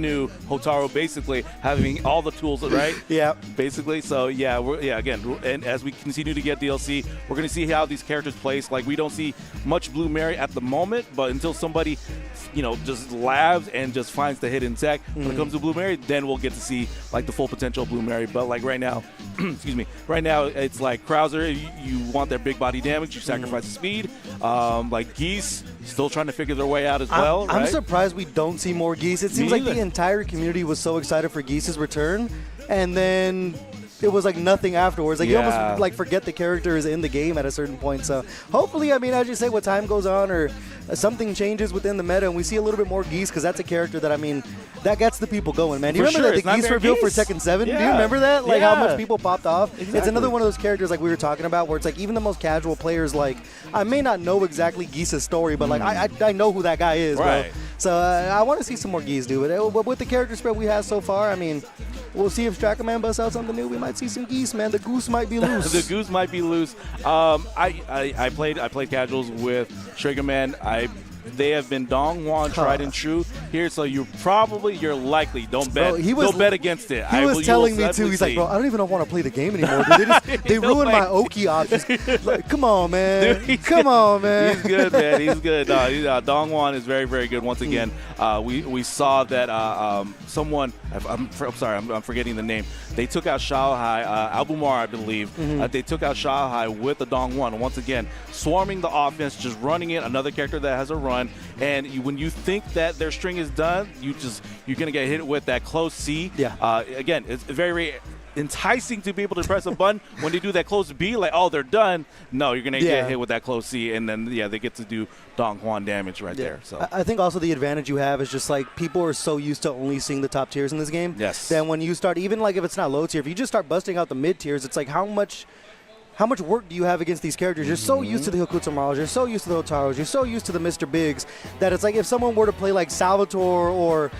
Hotaru, basically having all the tools, right? Yeah. Basically, so again, and as we continue to get DLC, we're going to see how these characters place. Like we don't see much Blue Mary at the moment, but until somebody, just labs and just finds the hidden tech when it comes to Blue Mary, then we'll get to see like the full potential of Blue Mary. But like right now, excuse me, right now it's like Krauser, you want their big body damage, you sacrifice the speed. Like Geese, still trying to figure their way out as well. I'm right? surprised we don't see more Geese. It seems like the entire community was so excited for Geese's return, and then it was like nothing afterwards. Like you almost like forget the character is in the game at a certain point. So hopefully, I mean, as you say, with time goes on or something changes within the meta and we see a little bit more Geese, because that's a character that, I mean, that gets the people going, man. Do you remember that the Geese reveal for Tekken 7? Do you remember that? Like how much people popped off? Exactly. It's another one of those characters like we were talking about where it's like even the most casual players, like I may not know exactly Geese's story, but like I know who that guy is, bro. So I want to see some more Geese do it. But with the character spread we have so far, I mean, we'll see if Strakaman busts out something new. We might see some Geese, man. The goose might be loose. The goose might be loose. I played casuals with Strakaman. They have been Dong Juan tried and true here, so you're likely don't bet. Don't bet against it. He was telling me too. He's like, bro, I don't even want to play the game anymore. They ruined my Oki options. Like, come on, man. Dude, come on, man. He's good, man. He's good. Dong Juan is very, very good. Once again, we saw that someone. I'm forgetting the name. They took out Shanghai, Albumar, I believe. They took out Shanghai with the Dong Juan. Once again, swarming the offense, just running it. Another character that has a run. And when you think that their string is done, you're gonna get hit with that close C. Again, it's very, very enticing to be able to press a button when they do that close B, like, oh, they're done. No, you're gonna get hit with that close C, and then they get to do Dong Juan damage right there. So I think also the advantage you have is just like people are so used to only seeing the top tiers in this game. Yes. Then when you start, even like if it's not low tier, if you just start busting out the mid tiers, it's like how much work do you have against these characters? You're so used to the Hokutsumara's, you're so used to the Hotaros, you're so used to the Mr. Bigs that it's like if someone were to play like Salvatore or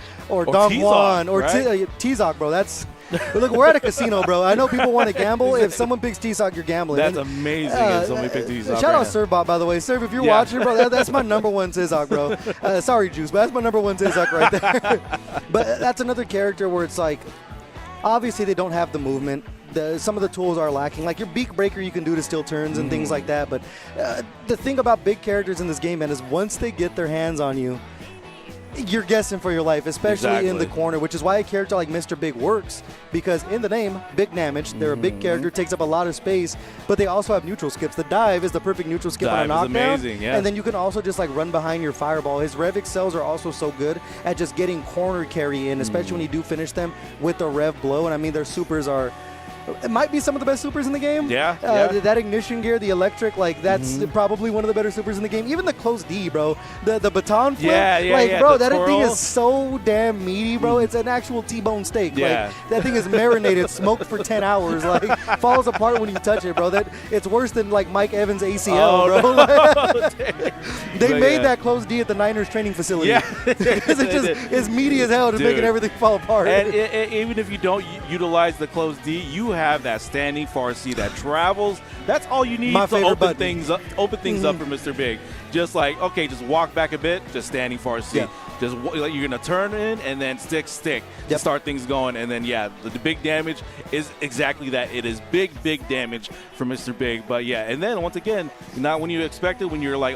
Dong Juan or T-Zok, bro, that's... Look, we're at a casino, bro. I know people want to gamble. If someone picks T-Zok, you're gambling. That's amazing if somebody picks T-Zok. Shout out Servbot, by the way. Serv, if you're watching, bro, that's my number one T-Zok, bro. Sorry, Juice, but that's my number one T-Zok right there. But that's another character where it's like, obviously they don't have the movement. Some of the tools are lacking. Like your beak breaker you can do to steal turns and things like that. But the thing about big characters in this game, man, is once they get their hands on you, you're guessing for your life, especially in the corner, which is why a character like Mr. Big works, because in the name, big damage, they're a big character, takes up a lot of space, but they also have neutral skips. The dive is the perfect neutral skip on a knockdown. Amazing, and then you can also just like run behind your fireball. His Rev excels are also so good at just getting corner carry in, especially when you do finish them with the Rev blow. And I mean, their supers are it might be some of the best supers in the game. Yeah, That ignition gear, the electric, like that's probably one of the better supers in the game. Even the closed D, bro. The baton flip. Bro, that thing is so damn meaty, bro. It's an actual T-bone steak. Yeah. Like, that thing is marinated, smoked for 10 hours. Like, falls apart when you touch it, bro. It's worse than like Mike Evans' ACL, bro. No. They made that closed D at the Niners training facility. Yeah. Because it's meaty as hell to making everything fall apart. And even if you don't utilize the closed D, you have that standing far C that travels. That's all you need to open things up for Mr. Big. Just like, okay, just walk back a bit, just standing far C. Yeah. Just you're going to turn in and then stick to start things going. And then, the big damage is exactly that. It is big damage for Mr. Big. But, and then once again, not when you expect it, when you're like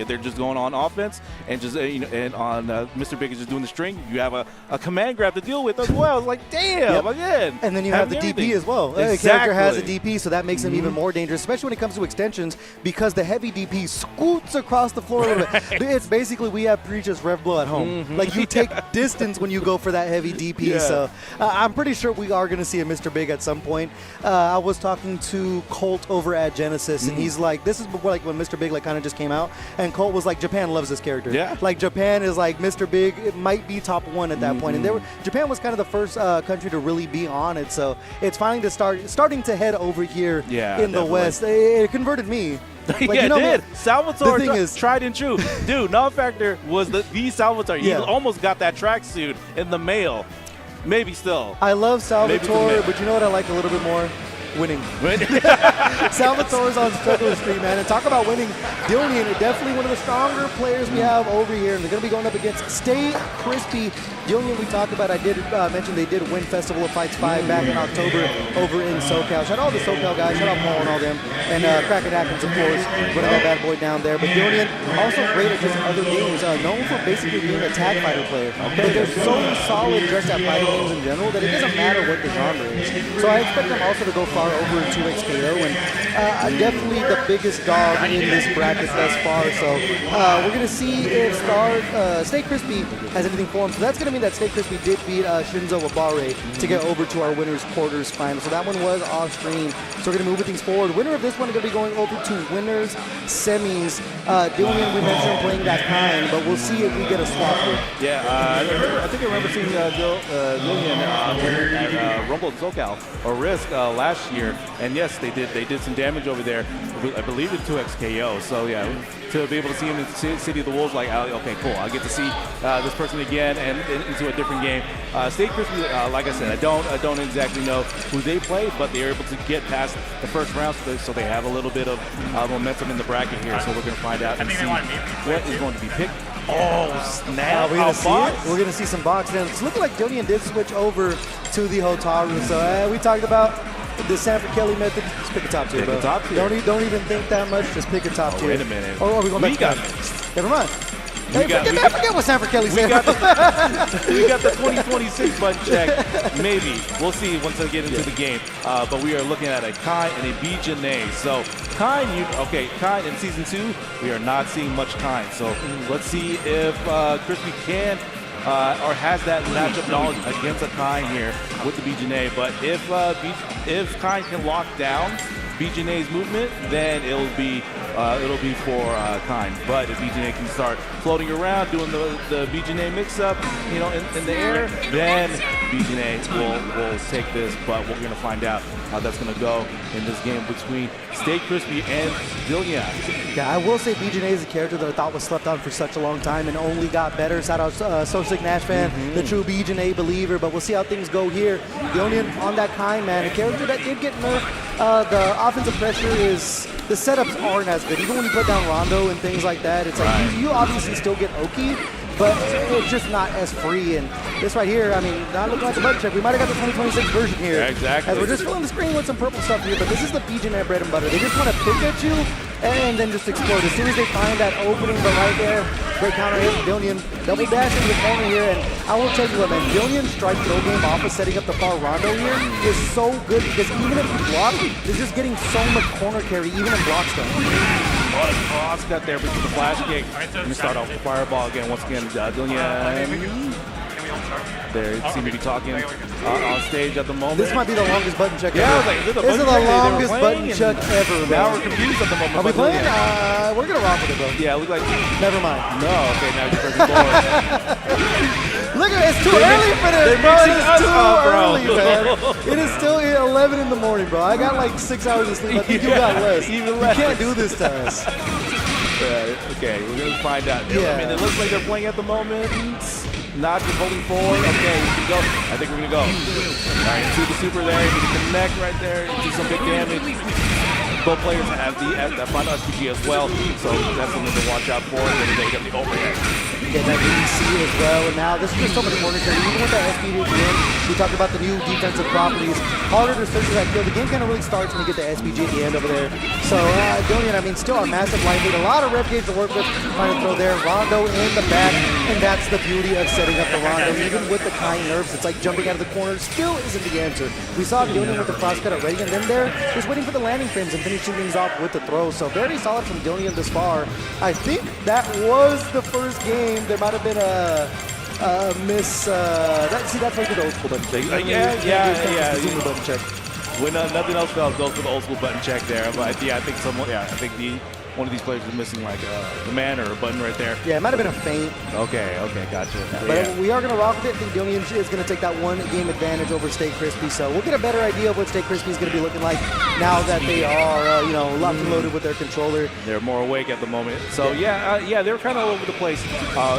they're just going on offense and just, and on Mr. Big is just doing the string, you have a command grab to deal with as well. It's like, damn, again. And then you have the DP as well. Exactly. The character has a DP, so that makes him even more dangerous, especially when it comes to extensions, because the heavy DP scoots across the floor a little bit. It's basically we have Preach's Rev Blow at home. Like, you take distance when you go for that heavy DP. So I'm pretty sure we are going to see a Mr. Big at some point. I was talking to Colt over at Genesis, and he's like, this is before, like, when Mr. Big kind of just came out, and Colt was like, Japan loves this character. Yeah. Like, Japan is like, Mr. Big, it might be top 1 at that point. And Japan was kind of the first country to really be on it. So it's finally starting to head over here in the West. It converted me. Like, it did. Man, Salvatore tried and true. Dude, Null Factor was the Salvatore. He almost got that tracksuit in the mail. Maybe still. I love Salvatore, but you know what I like a little bit more? Winning. Salvatore's on Struggle Street, man. And talk about winning. Dillian is definitely one of the stronger players we have over here. And they're going to be going up against Stay Crispy. Dillian, we talked about, I did mention they did win Festival of Fights 5 back in October over in SoCal. Shout out all the SoCal guys. Shout out Paul and all them. And Kraken Atkins, of course, running that bad boy down there. But Dillian, also great at just other games. Known for basically being a tag fighter player. But they're so solid just at fighting games in general that it doesn't matter what the genre is. So I expect them also to go far over in 2XKO, and definitely the biggest dog in this bracket thus far. So we're going to see if Stay Crispy has anything for him. So that's going to mean that Stay Crispy did beat Shinzo Wabare to get over to our winner's quarters final. So that one was off stream. So we're going to move things forward. Winner of this one is going to be going over to winners semis. Dillian, we mentioned playing that kind, but we'll see if we get a swap here. Yeah, I think I remember seeing Dillian at Rumble in SoCal or Risk last year, and yes, they did some damage over there. I believe in 2XKO. So to be able to see him in City of the Wolves, like, okay, cool. I get to see this person again and into a different game. Stay Crispy, like I said, I don't exactly know who they play, but they're able to get past the first round, so they have a little bit of momentum in the bracket here. So we're going to find out and see what is going to be picked. Oh, snap. We're going to see it. We're going to see some box. Now, it's looking like Dillian did switch over to the Hotaru. So we talked about the Sanford Kelly method. Just pick a top tier, bro. Top tier. Don't even think that much. Just pick a top tier. Wait a minute. Or are we going back to Never mind. Forget what Sanford Kelly said. We got the 2026 button check. Maybe. We'll see once I get into the game. But we are looking at a Kai and a Bijane. So Kai in Season 2, we are not seeing much Kai. So let's see if Crispy can or has that matchup knowledge against a Kai here with the Bijane. But if Kai can lock down Bijane's movement, then it'll be for Kind. But if Bijane can start floating around, doing the Bijane mix-up, in the air, then Bijane will take this. But we're gonna find out how that's gonna go in this game between Stay Crispy and Dillian. Yeah, I will say Bijane is a character that I thought was slept on for such a long time and only got better. Shout out So Sick Nash fan, the true Bijane believer. But we'll see how things go here. Dillian on that Kind, man, a character that did get nerfed. The offensive pressure is, the setups aren't as good. Even when you put down Rondo and things like that, it's like you obviously still get Oki, but it's just not as free. And this right here, I mean, not looking like a button check. We might have got the 2026 version here. Yeah, exactly. As we're just filling the screen with some purple stuff here, but this is the Bijane bread and butter. They just want to pick at you and then just explode. As soon as they find that opening, but right there, great counter hit. Dillian double dash into the corner here, and I will tell you what, man, Dillian's strike throw game off of setting up the far Rondo here is so good because even if you block, they're just getting so much corner carry, even in block stuff. What a cross cut there with the flash kick. Let me start off with the fireball again. Once again, Dillian They seem to be talking on stage at the moment. This might be the longest button check Yeah, I was ever. like, is it the This is button the check they were longest playing? button check ever, Now man. we're confused at the moment. Are we but playing? yeah. We're going to rock with it, bro. Yeah, it looked like. Never mind. No, okay, now you're perfect board. Look at it. It's too early for this, they're bro. It mixing is us too up, bro. early, man. It is still 11 in the morning, bro. I got like 6 hours of sleep. I think you got less. Even less. You can't do this to us. Okay, we're going to find out. Yeah. I mean, it looks like they're playing at the moment. Not just holding forward. Okay, we can go. I think we're going to go. All right, see the super there. You can connect right there. Do some big damage. Both players have that final SPG as well, so that's something to watch out for. And then they got the overhead. Get that VDC as well, and now this is just so much more necessary. Even with that SPG at the end, we talked about the new defensive properties. Harder to search for that kill. The game kind of really starts when you get the SPG at the end over there. So, Dillian, I mean, still a massive line lead. A lot of rev gauge to work with, trying to throw there. Rondo in the back, and that's the beauty of setting up the Rondo. Even with the kind nerfs, it's like jumping out of the corner still isn't the answer. We saw Dillian with the crosscut already, and then there, just waiting for the landing frames and finishing things off with the throw. So very solid from Dillian this far. I think that was the first game. There might have been a miss. That's like the old school button check. Yeah. Zoomer button check. When nothing else fails, goes for the old school button check there. But yeah, I think one of these players is missing like a command or a button right there. Yeah, it might have been a feint. Okay, gotcha. But we are going to rock with it. I think Dillian is going to take that one game advantage over Stay Crispy. So we'll get a better idea of what Stay Crispy is going to be looking like now that they are, locked and loaded with their controller. They're more awake at the moment. So yeah, they were kind of all over the place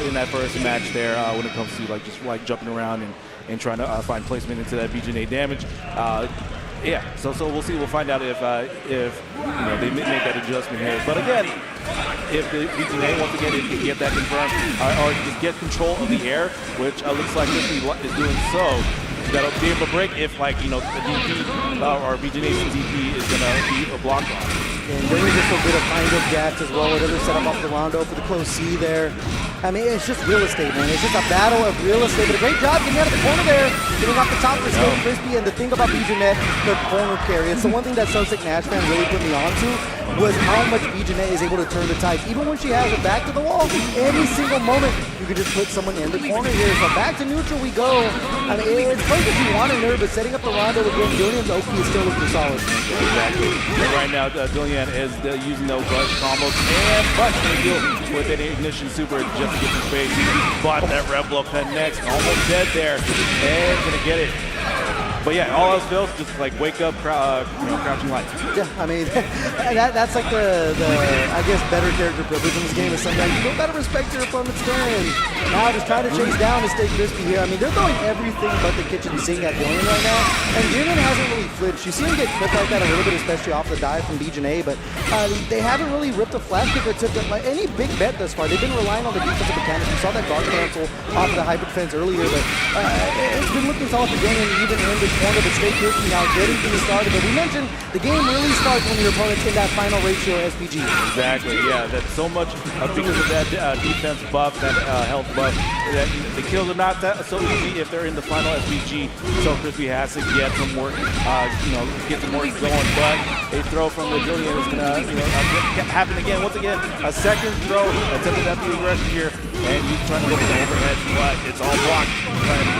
in that first match there when it comes to like just like jumping around and trying to find placement into that BGNA damage. Yeah, so we'll see. We'll find out if they make that adjustment here. But again, if the BGNA once again if you can get that confirmed or just get control of the air, which looks like this is doing so, that'll be able to break if the DP or BGNA's DP is gonna be a block on. And there is just a bit of kind of gaps as well. Whatever set up off the Rondo for the close C there. I mean, it's just real estate, man. It's just a battle of real estate. But a great job getting out of the corner there, getting off the top for Stay Crispy. And the thing about BGNet, the corner carry, it's the one thing that Sosic Nash fan really put me onto was how much BGNet is able to turn the tides. Even when she has it back to the wall, any single moment, you can just put someone in the corner here. So back to neutral we go. I mean, it's fun that you want to nerve, but setting up the Rondo again, Dillian's OP is still looking solid. Exactly. And right now, Dillian is using those rush combos and but deal with an ignition super just to get some space. But that Red Blow connects, almost dead there, and gonna get it. But yeah, all else fails, just like wake up, crouching light. Yeah, I mean, that's like the I guess better character privilege in this game is sometimes you don't gotta respect your opponent's turn. Now just trying to chase down and Stay Crispy here. I mean, they're throwing everything but the kitchen sink at Dillian right now, and Dillian hasn't really flinched. You see him get clipped like that a little bit, especially off the dive from BGNA, but they haven't really ripped a flash kick or tipped like any big bet thus far. They've been relying on the defensive mechanics. We saw that guard cancel off of the hybrid fence earlier, but it's been looking solid for Dillian even in the corner, but Stay Crispy now getting things started. But we mentioned the game really starts when your opponent's in that final ratio SPG. Exactly, yeah. That's so much because of that defense buff, that health buff. That the kills are not that so easy if they're in the final SPG. So Crispy has to get some work, get some work going. But a throw from the Dillian is gonna, happen again. Once again, a second throw attempted at the aggression here, and he's trying to go for the overhead, but it's all blocked.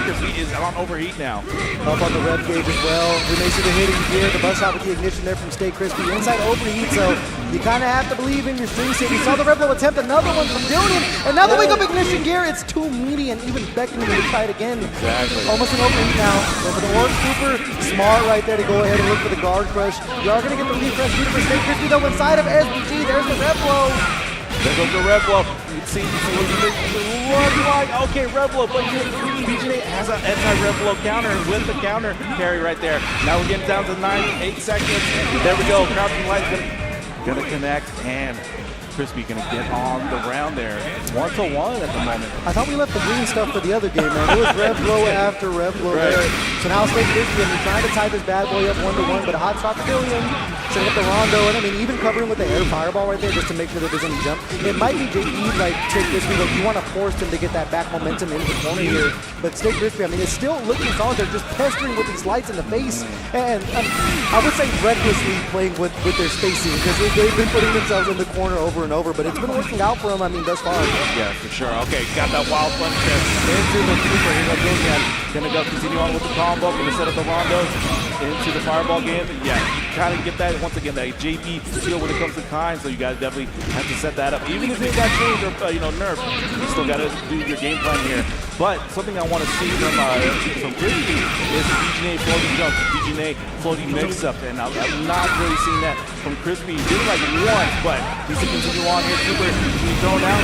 Crispy is on overheat now. Up on the rev gauge as well. We may see the hitting gear, the bust out with the ignition there from Stay Crispy. Inside overheat, so you kind of have to believe in your string state. We saw the Reblo attempt another one from Dillian, and now the wake up ignition gear. It's too meaty and even beckoning him to try it again. Exactly. Almost an overheat now. Go for the Orb Scooper. Smart right there to go ahead and look for the guard crush. You are going to get the refresh meter for Stay Crispy though inside of SPG. There's the Reblo. There goes the Red Blow. You see, run like, okay, Red Blow, but BGNA has an anti-Red Blow counter with the counter carry right there. Now we're getting down to 8 seconds. There we go. Crouching Light gonna connect, and Crispy gonna get on the round there. 1-1 at the moment. I thought we left the green stuff for the other game, man. It was Rev Blow after Rev Blow there. So now Stay Crispy, and we're trying to tie this bad boy up 1-1, but a hot shot to Dillian. Setting up the Rondo, and I mean, even covering with the air fireball right there just to make sure that there's any jump. It might be JP, like, Stay Crispy, like, you want to force him to get that back momentum into the corner here. But Stay Crispy, I mean, it's still looking solid. They're just pestering with these lights in the face. And I would say recklessly playing with their spacing because they've been putting themselves in the corner over over and over, but it's been working out for him, I mean, thus far. Yeah, for sure. Okay, got that wild punch there into the super. Here goes Dillian. Gonna go continue on with the combo, gonna set up the rondos into the fireball game. Yeah, you kind of get that, once again, that JP feel when it comes to Kind, so you guys definitely have to set that up. Even if it got changed or, nerfed, you still gotta do your game plan here. But something I want to see from Crispy is the BGNA floating jump, BGNA floating mix-up, and I'm not really seeing that from Crispy. He did it like once, but he's to continue on here. Super being thrown out.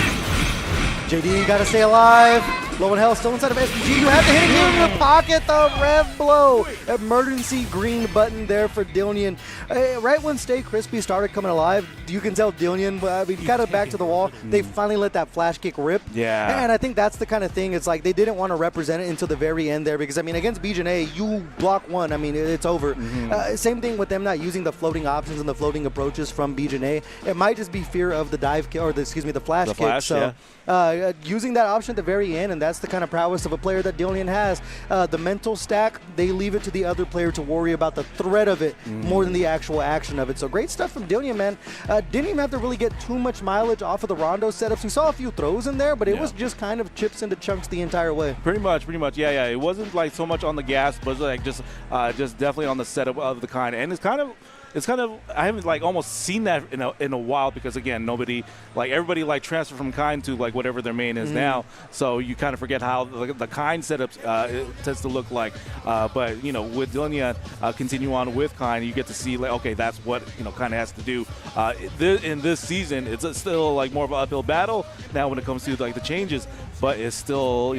JD, you gotta stay alive. Low in health, still inside of SPG. You have to hit it here in the pocket. The rev blow. Emergency green button there for Dillian. Right when Stay Crispy started coming alive, you can tell Dillian, kind of back to the wall. They finally let that flash kick rip. Yeah. And I think that's the kind of thing. It's like they didn't want to represent it until the very end there because, I mean, against BJNA, you block one. I mean, it's over. Same thing with them not using the floating options and the floating approaches from BJNA. It might just be fear of the dive kick, or the flash kick. So using that option at the very end, and that's the kind of prowess of a player that Dillian has. The mental stack, they leave it to the other player to worry about the threat of it more than the actual action of it. So great stuff from Dillian, man. Didn't even have to really get too much mileage off of the Rondo setups. We saw a few throws in there, but it was just kind of chips into chunks the entire way. Pretty much. Yeah. It wasn't like so much on the gas, but like just definitely on the setup of the Kind. And it's kind of I haven't like almost seen that in a while because again everybody like transferred from Kind to like whatever their main is now, so you kind of forget how the Kind setups it tends to look like. But with Dillian continue on with Kind, you get to see like okay, that's what kind of has to do. In this season, it's still like more of an uphill battle now when it comes to like the changes. But it's still,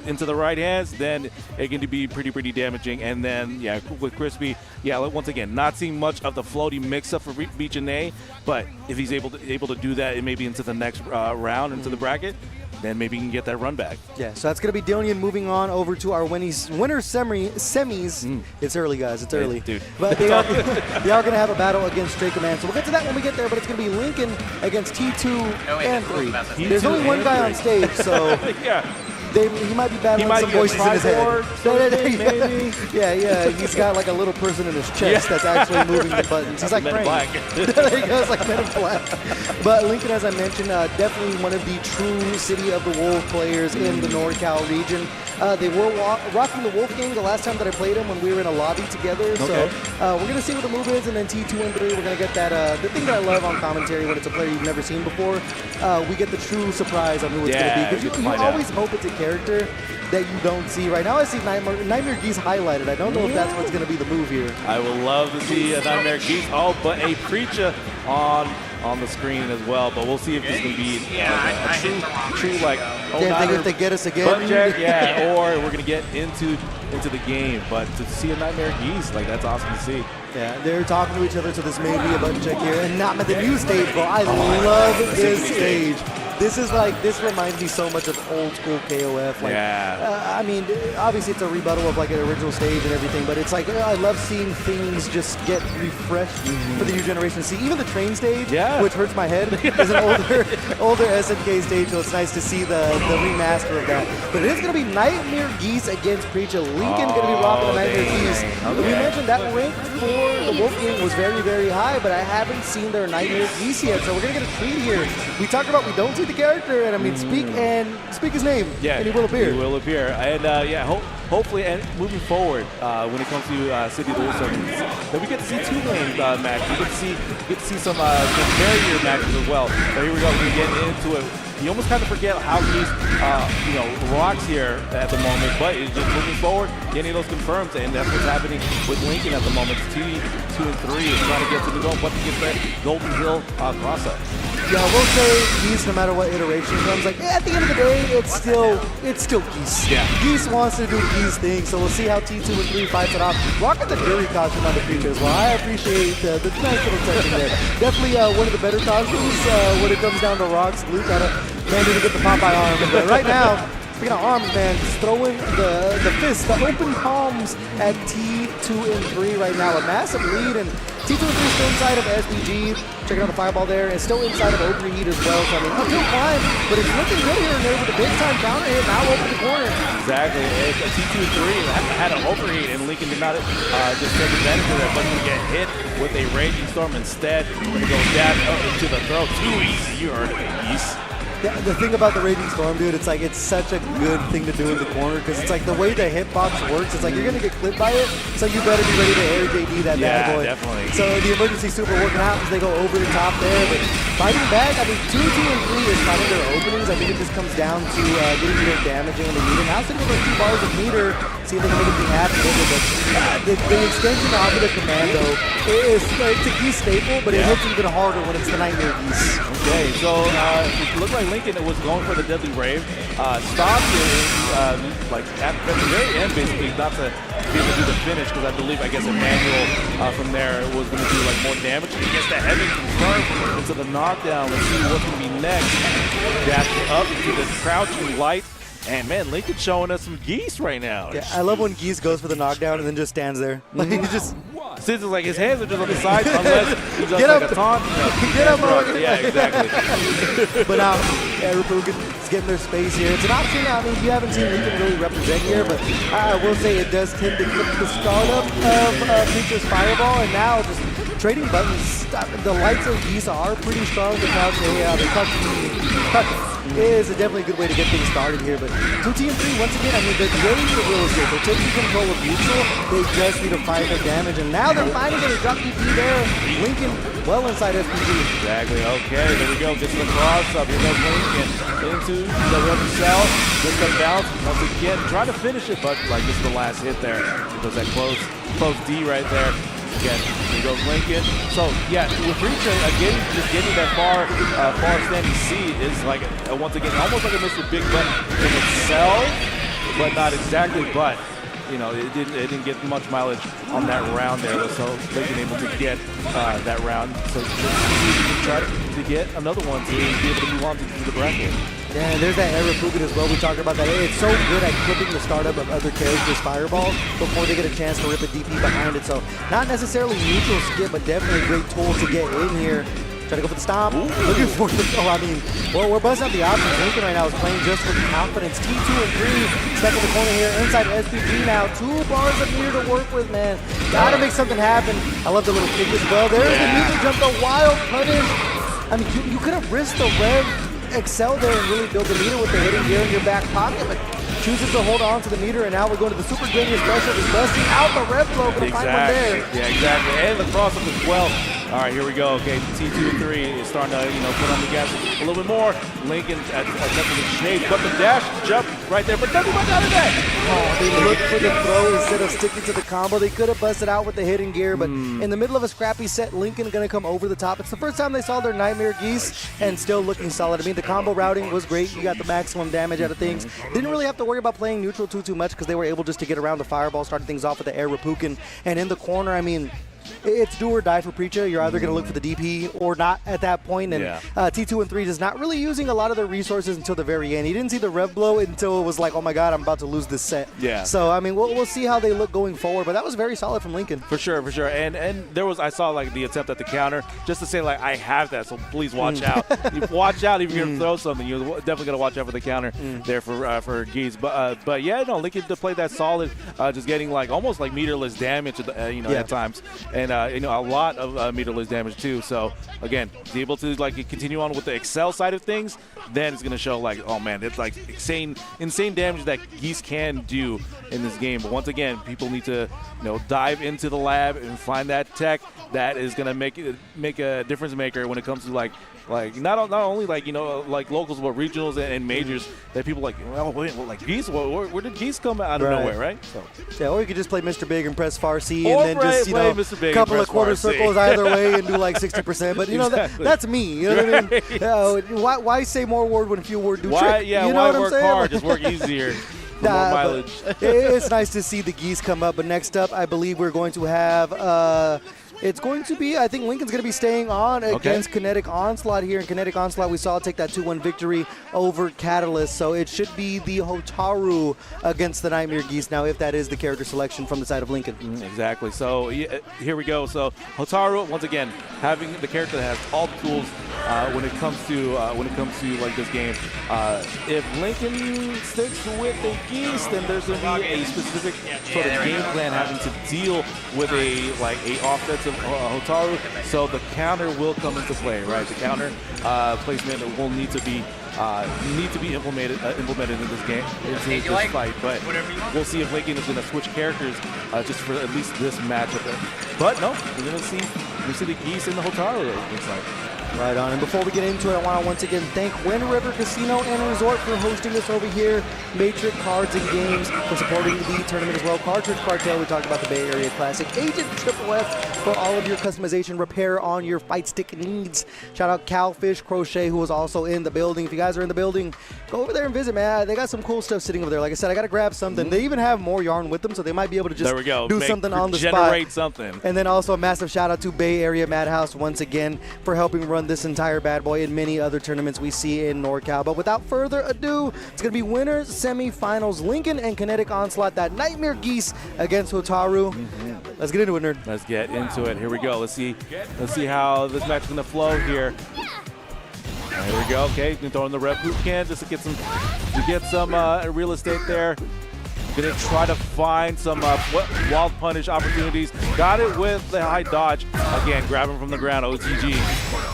into the right hands, then it can be pretty damaging. And then, with Crispy, once again, not seeing much of the floaty mix-up for BJNA, but if he's able to do that, maybe into the next round, into the bracket, then maybe he can get that run back. Yeah, so that's going to be Dillian moving on over to our winner semis. It's early, guys. It's early. Dude. But they are going to have a battle against Drake Man. So we'll get to that when we get there, but it's going to be Lincoln against T2 and 3. There's only one guy on stage, so he might be battling some voices in his head. Yeah. He's got like a little person in his chest that's actually moving the buttons. He's like Frank. There he goes, like Men in Black. But Lincoln, as I mentioned, definitely one of the true City of the Wolf players in the NorCal region. They were rocking the Wolf game the last time that I played him when we were in a lobby together. Okay. So we're going to see what the move is, and then T2 and 3, we're going to get that. The thing that I love on commentary when it's a player you've never seen before, we get the true surprise on who it's going to be. Because you always hope it's a character that you don't see. Right now I see Nightmare Geese highlighted. I don't know if that's what's going to be the move here. I would love to see a Nightmare Geese. Oh, but a Preacher on the screen as well, but we'll see if this can be a true like if they get us again, or we're gonna get into the game. But to see a Nightmare Geese, like that's awesome to see. Yeah, they're talking to each other, so this may be a button check here, and not at the new stage, bro. I love this stage. This reminds me so much of old school KOF. Like, I mean, obviously it's a rebuttal of like an original stage and everything, but it's like I love seeing things just get refreshed for the new generation to see. Even the train stage, which hurts my head, is an older SNK stage, so it's nice to see the remaster of that. But it is going to be Nightmare Geese against Preacher. Lincoln going to be rocking the Nightmare Geese. We mentioned that rank for the Wolf game was very, very high, but I haven't seen their Nightmare Geese yet, so we're going to get a treat here. We talked about we don't see the character, and I mean speak his name, and he will appear. He will appear, and hopefully, and moving forward, when it comes to City of the Wolves, then we get to see two-lane matches. We get to see some barrier matches as well. So here we go. We get into it. You almost kind of forget how he's, rocks here at the moment, but it's just moving forward, getting those confirmed, and that's what's happening with Lincoln at the moment. It's 2 and 3, and trying to get to the goal, but to get that Golden Hill cross-up. Yeah, I will say Geese, no matter what iteration comes, like at the end of the day, it's still Geese. Yeah. Geese wants to do Geese things, so we'll see how T2 and 3 fights it off. Rocking the Fury costume on the Preacher as well. I appreciate the nice little touch in there. Definitely one of the better costumes when it comes down to rocks. Luke got to manage to get the Popeye arm. But right now, speaking of arms, man, just throwing the fists, the open palms at T2 T2 and 3 right now. A massive lead, and T2 and 3 still inside of SBG. Checking out the fireball there, and still inside of Overheat as well. So, I mean, uphill climb, but it's looking good here and there with a big-time counter hit now over the corner. Exactly. It's a T2 and 3 had an Overheat, and Lincoln did not just take advantage of that, but he get hit with a Raging Storm instead. When he goes down into the throw. Too easy. You heard it, Geese. The thing about the Raging Storm, dude, it's like it's such a good thing to do in the corner because it's like the way the hitbox works, it's like you're going to get clipped by it, so you better be ready to air JD that bad boy. Yeah, definitely. So the emergency super working out as they go over the top there, but fighting back, I mean, 2, 2, and 3 is finding their openings. I think it just comes down to getting their damaging in the meter. Now sitting over 2 bars of meter, see if they can make anything happen with it, but the extension off of the Commando is it's a Geese staple, but it hits even harder when it's the Nightmare Geese. Okay, so it looked like Lincoln was going for the Deadly Rave. Stopped it, like at the very end, basically, not to be able to do the finish, because I guess Emmanuel from there was going to do like more damage. He gets the heavy confirmed into the knockdown. Let's see what's going to be next. Dash up to the crouching light. And man, Lincoln showing us some Geese right now. Yeah, I love when Geese goes for the knockdown and then just stands there. Like he just since it's like his hands are just on the side, unless he does get like up, a taunt. Get up, bro. Yeah, exactly. But now, Rupukin is getting their space here. It's an option. I mean, you haven't seen Lincoln really represent here, but I will say it does tend to clip the startup of Preacher's Fireball, and now just trading buttons. The lights of Geese are pretty strong. The crouching is definitely a good way to get things started here. But 2T and 3, once again, I mean, they're getting the real estate. They're taking control of neutral. They just need to find the damage, and now they're finally going to drop DP there. Lincoln well inside SPG. Exactly. Okay, there we go. Gets the cross up. Here goes Lincoln into the rubber cell. Gets the bounce once again. Trying to finish it, but like this is the last hit there. Because that close D right there. Again, here goes Lincoln. So yeah, with Preacher just getting that far standing C is like once again almost like a Mr. Big Butt in itself, but not exactly. But you know, it didn't get much mileage on that round there. So Lincoln able to get that round. So just try to get another one to be able to move on to the bracket. Yeah, and there's that Rupukin as well. We talked about that. It's so good at clipping the startup of other characters' fireballs before they get a chance to rip a DP behind it. So not necessarily neutral skip, but definitely a great tool to get in here. Try to go for the stomp. Looking for the, well, we're buzzing out the options. Lincoln right now is playing just with confidence. T2 and 3, stuck in the corner here. Inside SPG now. 2 bars of meter to work with, man. Gotta make something happen. I love the little kick as well. There's the neutral jump, the wild punish. I mean, you could have risked the rev excel there and really build the meter with the hitting gear in your back pocket, but chooses to hold on to the meter, and now we're going to the Super Genius special. Just busting out the rev flow, gonna find one there. Yeah, exactly. And the cross up as well. All right, here we go. Okay, T2 and 3 is starting to, put on the gas a little bit more. Lincoln attempting to shade, but the dash jump right there, but doesn't run out of that. Oh, they looked for the throw instead of sticking to the combo. They could have busted out with the hidden gear, but in the middle of a scrappy set, Lincoln gonna come over the top. It's the first time they saw their Nightmare Geese, and still looking solid. I mean, the combo routing was great. You got the maximum damage out of things. Didn't really have to worry about playing neutral too much because they were able just to get around the fireball, starting things off with the air Rupukin. And in the corner, I mean, it's do or die for Preacher. You're either going to look for the DP or not at that point. And T2 and 3 is not really using a lot of their resources until the very end. He didn't see the rev blow until it was like, oh my God, I'm about to lose this set. Yeah. So, I mean, we'll see how they look going forward. But that was very solid from Lincoln. For sure, for sure. And there was, I saw like the attempt at the counter just to say like, I have that, so please watch out. You watch out if you're going to throw something. You're definitely going to watch out for the counter there for Geese. But yeah, no, Lincoln to play that solid, just getting like almost like meterless damage, at times. And, a lot of meterless damage too. So again, be able to like continue on with the Excel side of things, then it's gonna show like, oh man, it's like insane damage that Geese can do in this game. But once again, people need to dive into the lab and find that tech that is gonna make a difference maker when it comes to like not only like like locals but regionals and majors that people like, well, wait, like Geese, where did Geese come out of nowhere, right? So yeah, or you could just play Mr. Big and press far C and then just Mr. Big couple of quarter circles either way and do like 60%. But exactly. that's me. You know what I mean? Why say more word when few word do trick? Yeah, you know why what work I'm saying? hard? Just work easier. More mileage. It's nice to see the Geese come up. But next up, I believe we're going to have It's going to be, I think Lincoln's going to be staying on against Kinetic Onslaught here. And Kinetic Onslaught, we saw take that 2-1 victory over Catalyst. So it should be the Hotaru against the Nightmare Geese now, if that is the character selection from the side of Lincoln. Exactly. So here we go. So Hotaru, once again, having the character that has all the tools when it comes to like this game. If Lincoln sticks with the Geese, then there's going to be a specific sort of game plan having to deal with a offensive Hotaru. So the counter will come into play, right? The counter placement will need to be implemented in this game, into this fight. But we'll see if Lincoln is going to switch characters just for at least this matchup. But no, we're going to see the Geese and the Hotaru, it looks like. Right on. And before we get into it, I want to once again thank Wind River Casino and Resort for hosting us over here. Matrix Cards and Games for supporting the tournament as well. Cartridge Cartel, we talked about the Bay Area Classic. Agent Triple F for all of your customization repair on your fight stick needs. Shout out Calfish Crochet, who was also in the building. If you guys are in the building, go over there and visit, man. They got some cool stuff sitting over there. Like I said, I got to grab something. They even have more yarn with them, so they might be able to just do something on the spot. Generate something. And then also a massive shout out to Bay Area Madhouse once again for helping run this entire bad boy and many other tournaments we see in NorCal. But without further ado, it's going to be winners semifinals, Lincoln and Kinetic Onslaught, that Nightmare Geese against Hotaru. Let's get into it, nerd. Let's get into it. Here we go. Let's see how this match is going to flow here. Here we go. Okay, throwing the rep hoop can just to get some real estate there. Gonna try to find some wild punish opportunities. Got it with the high dodge. Again, grab him from the ground, OTG.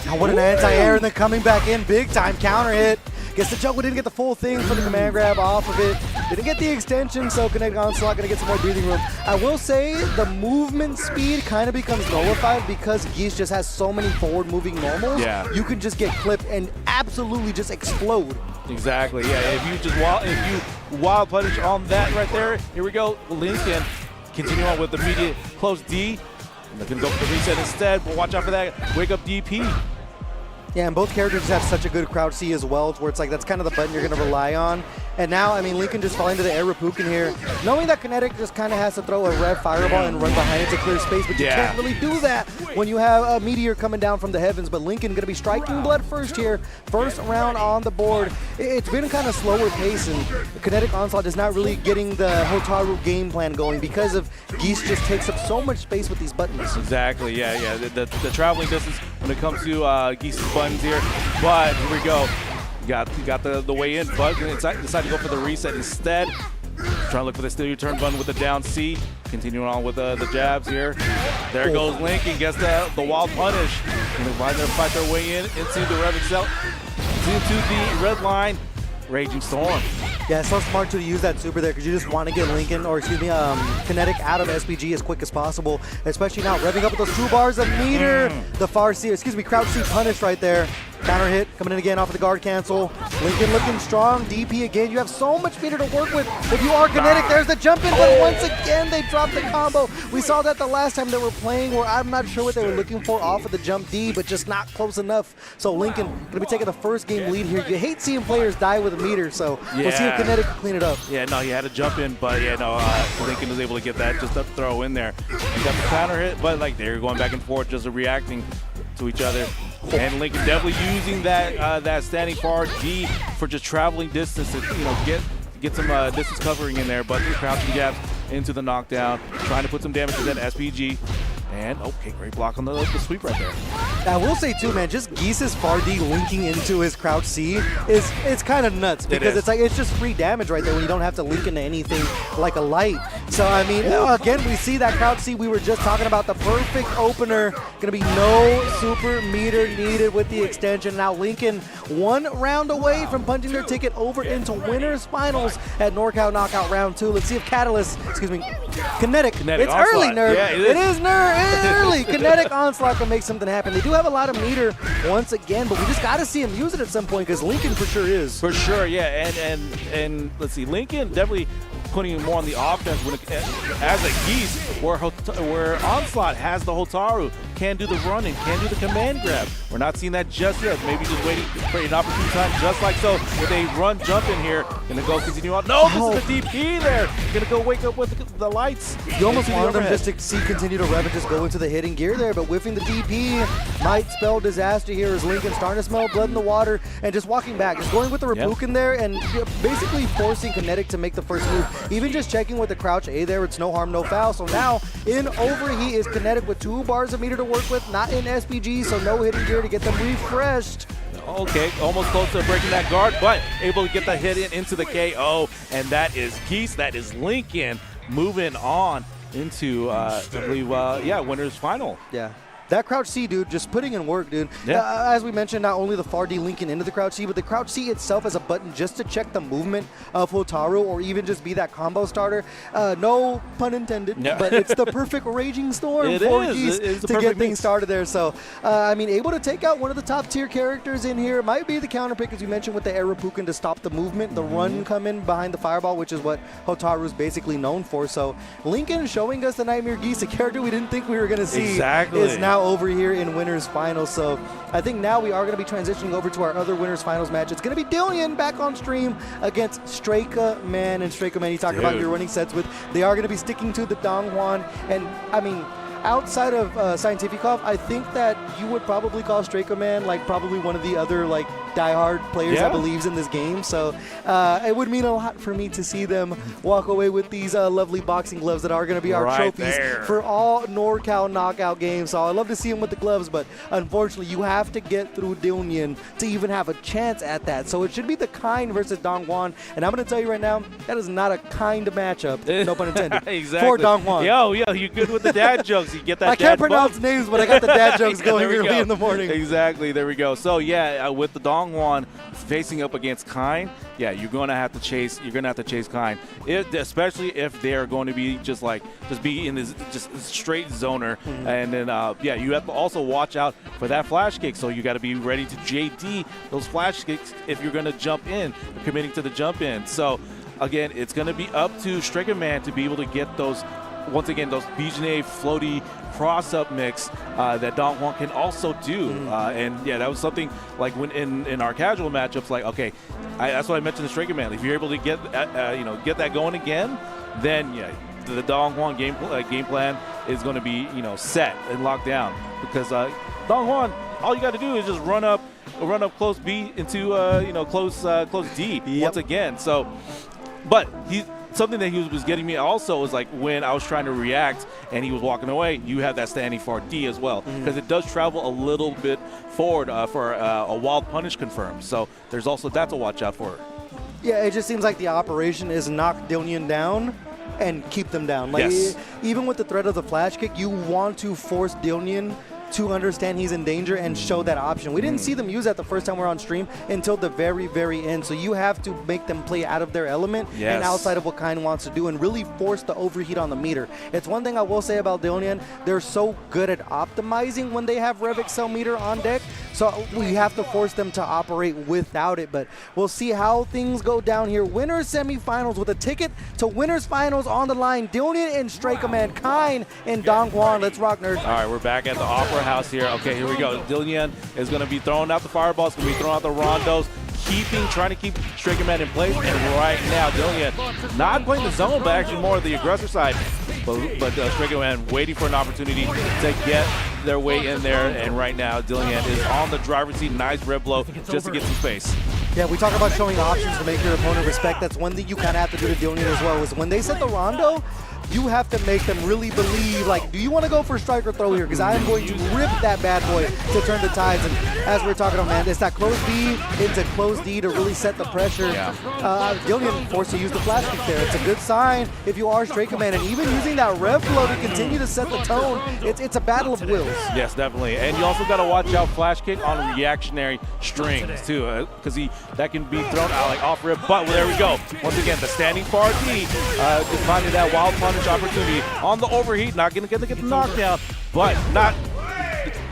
Oh, what an anti-air, and then coming back in big time counter hit. Gets the juggle, didn't get the full thing for the command grab off of it. Didn't get the extension, so Kinetic Onslaught gonna get some more breathing room. I will say the movement speed kind of becomes nullified because Geese just has so many forward moving normals. Yeah. You can just get clipped and absolutely just explode. Exactly, yeah. If you wild punish on that right there, here we go. Lincoln continue on with immediate close D. They're gonna go for the reset instead, but watch out for that wake up DP. Yeah, and both characters have such a good crouch C as well, where it's like that's kind of the button you're going to rely on. And now, I mean, Lincoln just falling into the air Rapukin here, knowing that Kinetic just kind of has to throw a red fireball and run behind it to clear space, but you can't really do that when you have a meteor coming down from the heavens. But Lincoln going to be striking blood first here, first round on the board. It's been kind of slower pace, and Kinetic Onslaught is not really getting the Hotaru game plan going because of Geese just takes up so much space with these buttons. Exactly, yeah. The traveling distance when it comes to Geese's buttons here, but here we go. You got the way in, but decided to go for the reset instead. Trying to look for the steal your turn button with the down C. Continuing on with the jabs here. There goes Lincoln, gets the wild punish. And they'll fight their way into the rev itself, into the red line. Raging Storm. Yeah, it's so smart to use that super there because you just want to get Lincoln, or excuse me, Kinetic out of SPG as quick as possible, especially now revving up with those 2 bars of meter. The far C, excuse me, crouch C punish right there. Counter hit coming in again off of the guard cancel. Lincoln looking strong. DP again. You have so much meter to work with. If you are Kinetic, there's the jump in, but once again they dropped the combo. We saw that the last time they were playing, where I'm not sure what they were looking for off of the jump D, but just not close enough. So Lincoln going to be taking the first game lead here. You hate seeing players die with a meter, so we'll see if Kinetic can clean it up. Yeah, no, he had to jump in, but Lincoln was able to get that just up throw in there. He got the counter hit, but like they're going back and forth, just reacting to each other. And Lincoln definitely using that standing forward D for just traveling distance to get some distance covering in there, but the crouching jabs into the knockdown, trying to put some damage to that SPG. And, okay, great block on the sweep right there. I will say, too, man, just Geese's far D linking into his crouch C it's kind of nuts because it's just free damage right there when you don't have to link into anything like a light. So, I mean, again, we see that crouch C we were just talking about, the perfect opener. Going to be no super meter needed with the extension. Now, Lincoln 1 round away from punching their ticket over into winners finals at NorCal Knockout Round 2. Let's see if Kinetic. It's early, nerd. Yeah, it is nerd. Early. Kinetic Onslaught can make something happen. They do have a lot of meter once again, but we just got to see him use it at some point because Lincoln for sure is. For sure, yeah. And let's see, Lincoln definitely putting him more on the offense as a Geese, where Onslaught has the Hotaru, can do the running, can do the command grab. We're not seeing that just yet. Maybe just waiting for an opportune time, just like so. With a run jump in here, gonna go continue on. No, this is the DP there. Gonna go wake up with the lights. You almost wanted them just to see continue to rev and just go into the hitting gear there, but whiffing the DP might spell disaster here as Lincoln starting to smell blood in the water and just walking back. Just going with the Rabuken there and basically forcing Kinetic to make the first move. Even just checking with the crouch A there, it's no harm, no foul. So now in overheat is Kinetic with 2 bars of meter to work with, not in SPG, so no hitting gear to get them refreshed. Okay, almost close to breaking that guard, but able to get the hit into the KO, and that is Geese, that is Lincoln moving on into, I believe, winners final. Yeah. That crouch C, dude, just putting in work, dude. Yeah. As we mentioned, not only the far D linking into the crouch C, but the crouch C itself as a button just to check the movement of Hotaru or even just be that combo starter. No pun intended, but it's the perfect Raging Storm for Geese to get things started there. So, I mean, able to take out one of the top tier characters in here. Might be the counter pick, as we mentioned, with the Arapuken to stop the movement, the run coming behind the Fireball, which is what Hotaru is basically known for. So, Lincoln showing us the Nightmare Geese, a character we didn't think we were going to see, is now over here in winners finals. So I think now we are going to be transitioning over to our other winners finals match. It's going to be Dillian back on stream against Straka Man. And Straka Man, you talked about your running sets with. They are going to be sticking to the Donghuan. And I mean, outside of Scientificov, I think that you would probably call Straka Man like probably one of the other like diehard players that believes in this game. So it would mean a lot for me to see them walk away with these lovely boxing gloves that are going to be our trophies for all NorCal knockout games. So I'd love to see them with the gloves, but unfortunately you have to get through Dillian to even have a chance at that. So it should be the Kind versus Donghuan, and I'm going to tell you right now, that is not a kind matchup, no pun intended, for Donghuan. Yo, you're good with the dad jokes. You get that. I can't pronounce names, but I got the dad jokes going early in the morning. Exactly, there we go. So yeah, with the Donghuan facing up against Kind, you're gonna have to chase. You're gonna have to chase Kind, especially if they're going to be just be in this just straight zoner, and then you have to also watch out for that flash kick. So you got to be ready to JD those flash kicks if you're gonna jump in, committing to the jump in. So again, it's gonna be up to Stricken Man to be able to get those. Once again, those Bijane floaty cross-up mix that Donghuan can also do. And that was something like when in our casual matchups, like, okay, that's what I mentioned to Stricken Man. If you're able to get get that going again, then the Donghuan game plan is going to be set and locked down, because Donghuan, all you got to do is just run up close B into close D once again. So, but something that he was getting me also was like when I was trying to react and he was walking away, you have that standing far D as well, because it does travel a little bit forward for a wild punish confirmed. So there's also that to watch out for. Yeah, it just seems like the operation is knock Dillian down and keep them down. Like even with the threat of the flash kick, you want to force Dillian to understand he's in danger and show that option. We didn't see them use that the first time we were on stream until the very, very end. So you have to make them play out of their element and outside of what Kind wants to do and really force the overheat on the meter. It's one thing I will say about Dillian, they're so good at optimizing when they have Rev Excel meter on deck. So we have to force them to operate without it. But we'll see how things go down here. Winners semifinals with a ticket to winners finals on the line. Dillian and Straka Man, Kind and Donghuan. Let's rock, nerds. All right, we're back at the Opera House here. Okay, here we go. Dillian is going to be throwing out the fireballs, going to be throwing out the rondos, trying to keep Stricken Man in place. And right now, Dillian not playing the zone, but actually more of the aggressor side. But Stricken Man waiting for an opportunity to get their way in there. And right now, Dillian is on the driver's seat. Nice red blow just to get some space. Yeah, we talk about showing options to make your opponent respect. That's one thing you kind of have to do to Dillian as well, is when they set the rondo, you have to make them really believe, like, do you want to go for strike or throw here? Because I am going to rip that bad boy to turn the tides. And as we're talking about, man, it's that close B into close D to really set the pressure. Dillian forced to use the flash kick there. It's a good sign if you are Straka Man. And even using that rev flow to continue to set the tone, it's a battle of wills. Yes, definitely. And you also got to watch out flash kick on reactionary strings, too, because that can be thrown out like off rip. But there we go. Once again, the standing far D, just finding that wild punish opportunity on the overheat, not going to get the knockdown, but not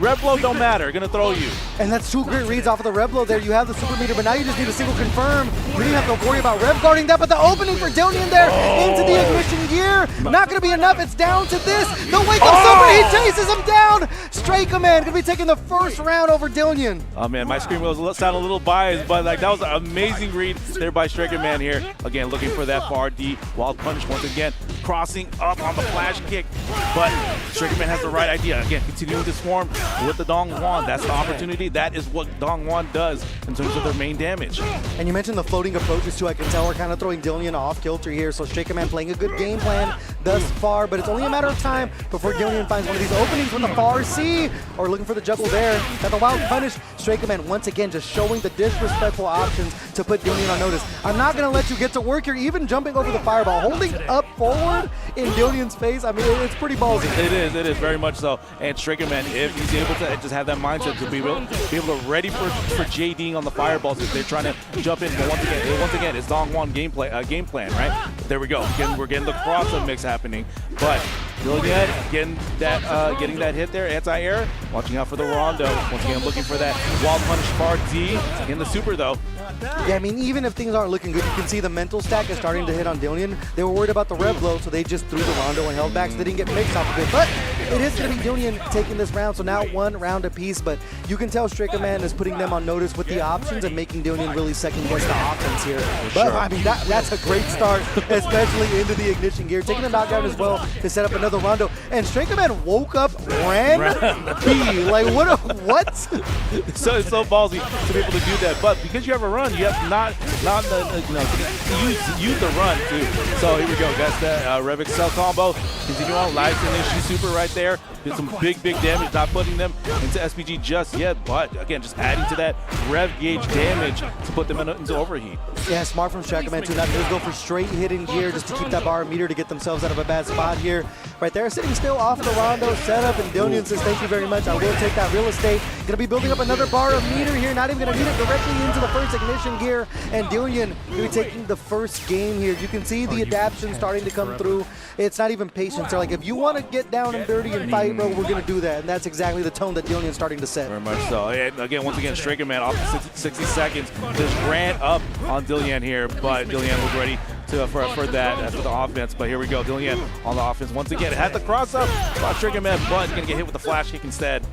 Red blow don't matter. Gonna throw you. And that's 2 great reads off of the Rev Blow there. You have the super meter, but now you just need a single confirm. You don't even have to worry about Rev guarding that, but the opening for Dillion there into the ignition gear. Not going to be enough. It's down to this. The wake up super. He chases him down. Stray Command going to be taking the first round over Dillion. Oh man, my screen was sound a little biased, but like that was an amazing read there by Striker Man here. Again, looking for that far D. Wild Punish once again, crossing up on the flash kick. But Striker Man has the right idea. Again, continuing to swarm with the Dong Juan. That's the opportunity. That is what Dong Juan does in terms of their main damage. And you mentioned the floating approaches too. I can tell we're kind of throwing Dillion off kilter here. So Striker Man playing a good game plan thus far, but it's only a matter of time before Dillion finds one of these openings with the far C, or looking for the juggle there. Got the Wild Punish. Striker Man once again just showing the disrespectful options to put Dillion on notice. I'm not going to let you get to work here, even jumping over the fireball, holding up forward in Dillion's face. I mean, it's pretty ballsy. It is very much so. And Striker Man, if he's able to just have that mindset to be able to ready for JDing on the fireballs if they're trying to jump in. But once again, it's Dong Juan game plan, right? There we go. Again, we're getting the cross-up mix happening, but Dillion getting that hit there, anti-air, watching out for the Rondo. Once again, looking for that Wild Punish far D in the super though. Yeah, I mean, even if things aren't looking good, you can see the mental stack is starting to hit on Dillion. They were worried about the Rev Blow, so they just threw the Rondo and held back, so they didn't get mixed off of it. But it is going to be Dillion taking this round, so now 1 round apiece. But you can tell Striker Man is putting them on notice with the options and making Dillion really second-guess the offense here. But, I mean, that's a great start, especially into the ignition gear. Taking the knockdown as well to set up another Rondo. And Striker Man woke up, ran B. Like, what? So it's so ballsy to be able to do that. But because you have a run, you have not use the run too. So here we go. That's that Rev Excel combo. Continue on. Live Issue Super right there. Did some big damage. Not putting them into SPG just yet, but again, just adding to that Rev gauge damage to put them into overheat. Yeah, smart from Striker Man too. Not just go for straight hitting gear just to keep that bar meter to get themselves out of a bad spot here. Right there, sitting still off the Rondo setup, and Dillion says, thank you very much. I will take that real estate. Gonna be building up another bar of meter here. Not even gonna need it directly into the first ignition gear. And Dillion gonna be taking the first game here. You can see the adaptation starting to come through. It's not even patience. They're like, if you want to get down and dirty and fight, bro, we're gonna do that. And that's exactly the tone that Dillion's starting to set. Very much so. And again, once again, Striker Man off the 60 seconds just ran up on Dillion here, but Dillion was ready for the offense. But here we go, Dillion on the offense once again. Had the cross up by Striker Man, but he's gonna get hit with the flash kick instead.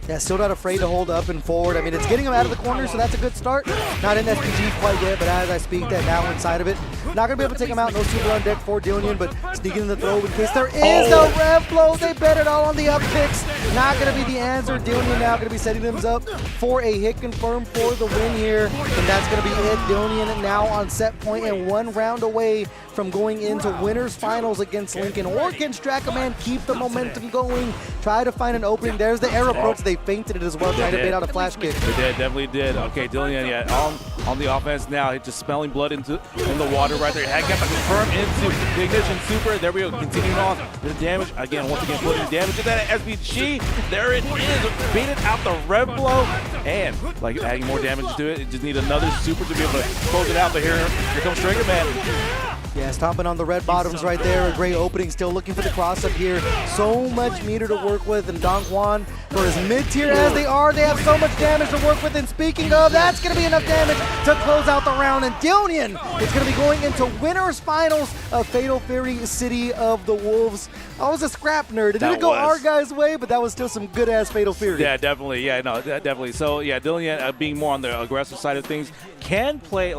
Yeah, still not afraid to hold up and forward. I mean, it's getting him out of the corner, so that's a good start. Not in SPG quite yet, but as I speak, that now inside of it. Not going to be able to take him out. No super on deck for Dillion, but sneaking in the throw in case there is a Rev Blow. They bet it all on the up kicks. Not going to be the answer. Dillion now going to be setting them up for a hit confirm for the win here. And that's going to be it. Dillion now on set point and 1 round away from going into winners finals against Lincoln. Or can Striker Man keep the momentum going? Try to find an opening. There's the air approach. They feinted it as well, trying to bait out a flash kick. They did, definitely did. Okay, Dillion, yeah, on the offense now. Just smelling blood in the water right there. Had got the confirm into the ignition super. There we go. Continuing on the damage. Again, once again, putting damage to that SBG. There it is. Baited out the Rev Blow. And like adding more damage to it. It just need another super to be able to close it out. But here comes Striker Man. Yeah, stomping on the red bottoms right there. A great opening. Still looking for the cross up here. So much meter to work with. And Dong Juan, for as mid-tier as they are, they have so much damage to work with. And speaking of, that's going to be enough damage to close out the round. And Dillion is going to be going into winners finals of Fatal Fury City of the Wolves. I was a scrap nerd. It didn't go our guy's way, but that was still some good-ass Fatal Fury. Yeah, definitely. Yeah, no, definitely. So, yeah, Dillion being more on the aggressive side of things can play,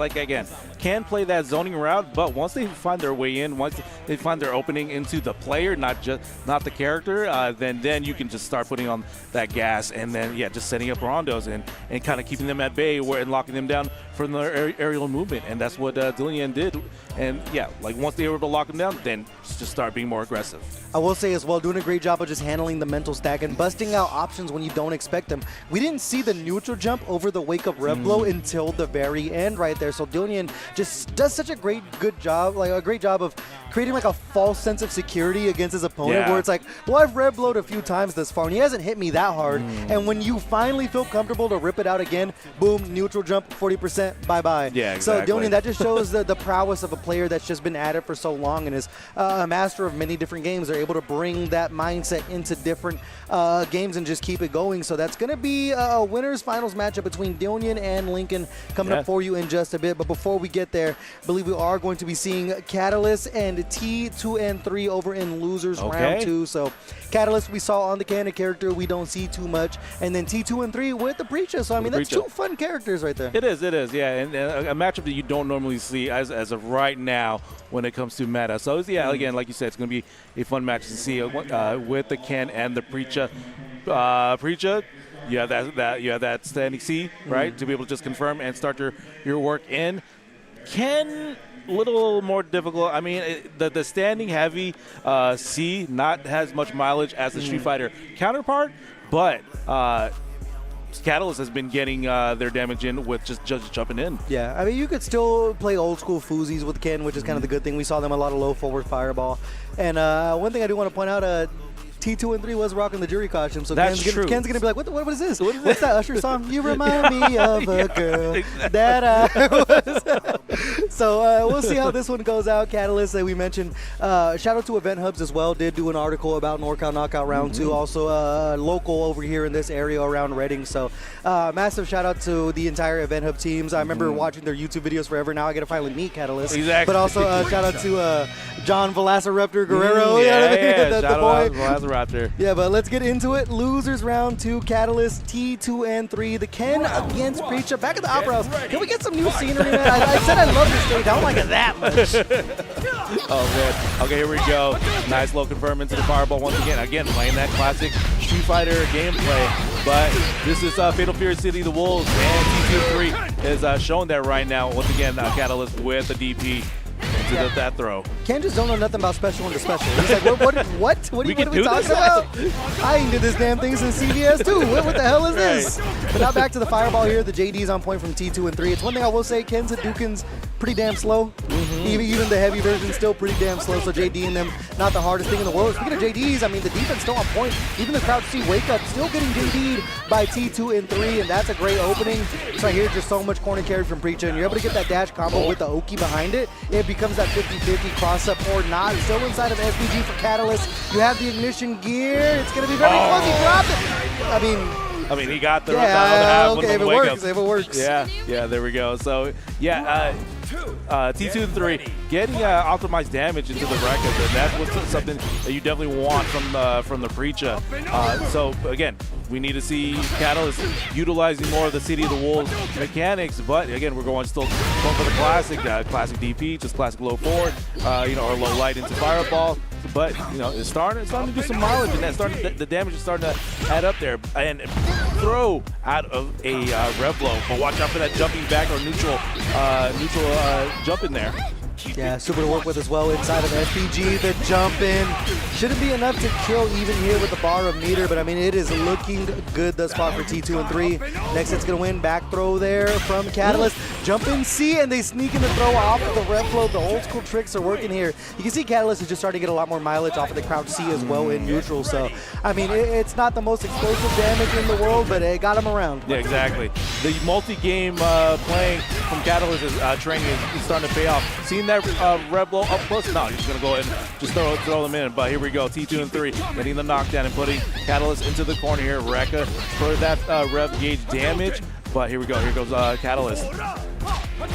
can play that zoning route, but once they find their way in, once they find their opening into the player, not the character, then you can just start putting on that gas and then, yeah, just setting up rondos and kind of keeping them at bay and locking them down from their aerial movement. And that's what Dillion did. And, yeah, like once they were able to lock them down, then just start being more aggressive. I will say as well, doing a great job of just handling the mental stack and busting out options when you don't expect them. We didn't see the neutral jump over the wake-up Rev Blow until the very end right there. So Dillion just does such a great job of creating like a false sense of security against his opponent, where it's like, well, I've red blowed a few times this far, and he hasn't hit me that hard. And when you finally feel comfortable to rip it out again, boom, neutral jump, 40%, bye-bye. Yeah, exactly. So, Donian, that just shows the prowess of a player that's just been at it for so long and is a master of many different games. They're able to bring that mindset into different games and just keep it going. So that's going to be a winners finals matchup between Donian and Lincoln coming up for you in just a bit. But before we get there, I believe we are going to be seeing Catalyst and T2 and 3 over in losers round 2. So Catalyst we saw on the canon character, we don't see too much, and then T2 and 3 with the Preacher. So I mean, that's two fun characters right there. It is, yeah, and a matchup that you don't normally see as of right now when it comes to meta. So again, like you said, it's going to be a fun match to see with the Ken and the Preacher. Preacher, you have that standing C, right, to be able to just confirm and start your work in. Ken, little more difficult. I mean, the standing heavy C not as much mileage as the Street Fighter counterpart, but Catalyst has been getting their damage in with just jumping in. Yeah, I mean, you could still play old school Foozies with Ken, which is kind of the good thing. We saw them a lot of low forward fireball. And one thing I do want to point out, T2 and 3 was rocking the jury costume, so Ken's going to be like, what is this? What's that Usher song? You remind me of a girl that I was. So we'll see how this one goes out. Catalyst, that we mentioned. Shout out to Event Hubs as well. Did do an article about NorCal Knockout Round 2. Also local over here in this area around Reading. So massive shout out to the entire Event Hub teams. I remember watching their YouTube videos forever. Now I get to finally meet Catalyst. Exactly. But also shout out to John Velociraptor Guerrero. Shout out boy. Velociraptor. Yeah, but let's get into it. Losers round 2, Catalyst, T2 and 3. The Ken against Preacher. Back at the Opera House. Can we get some new scenery, man? I said I love this stage. I don't like it that much. Oh, man. Okay, here we go. Nice low confirm into the fireball once again. Again, playing that classic Street Fighter gameplay. But this is Fatal Fury City, the Wolves, and T2-3 is showing that right now. Once again, Catalyst with the DP. Into that throw. Ken just don't know nothing about special into special. He's like, what are we talking about? I ain't did this damn thing since CVS too. What the hell is this? But now back to the fireball here. The JD's on point from T2 and 3. It's one thing I will say, Ken's Hadouken's pretty damn slow. Even the heavy version still pretty damn slow. So JD and them, not the hardest thing in the world. Speaking of JDs, I mean, the defense still on point. Even the Crouch C wake up still getting JD'd by T2 and 3, and that's a great opening. So here, just so much corner carry from Preacher, and you're able to get that dash combo with the Oki behind it. It becomes that 50-50 cross-up or not. Still inside of SPG for Catalyst. You have the ignition gear. It's going to be very close. He dropped it. I mean, he got the half okay, if it works. Yeah, there we go. So, T2 and 3 getting optimized damage into the record, and that's something that you definitely want from the Preacher. So again, we need to see Catalyst utilizing more of the City of the Wolves mechanics, but again, we're going for the classic DP, just classic low forward, or low light into fireball. But it's starting to do some mileage, and the damage is starting to add up there. And throw out of a rev blow, but watch out for that jumping back or neutral jump in there. Yeah, super to work with as well inside of SPG. The jump in shouldn't be enough to kill even here with the bar of meter, but I mean, it is looking good thus far for T2 and 3. Next it's going to win. Back throw there from Catalyst. Jump in C, and they sneak in the throw off of the rev flow. The old school tricks are working here. You can see Catalyst is just starting to get a lot more mileage off of the Crouch C as well in neutral. So, I mean, it's not the most explosive damage in the world, but it got him around. Yeah, exactly. The multi-game playing from Catalyst training is starting to pay off. Seeing that rev blow up close? No, you're just going to go ahead and just throw them in. But here we go. T2 and 3 getting the knockdown and putting Catalyst into the corner here. Rekka for that rev gauge damage. But here we go. Here goes Catalyst.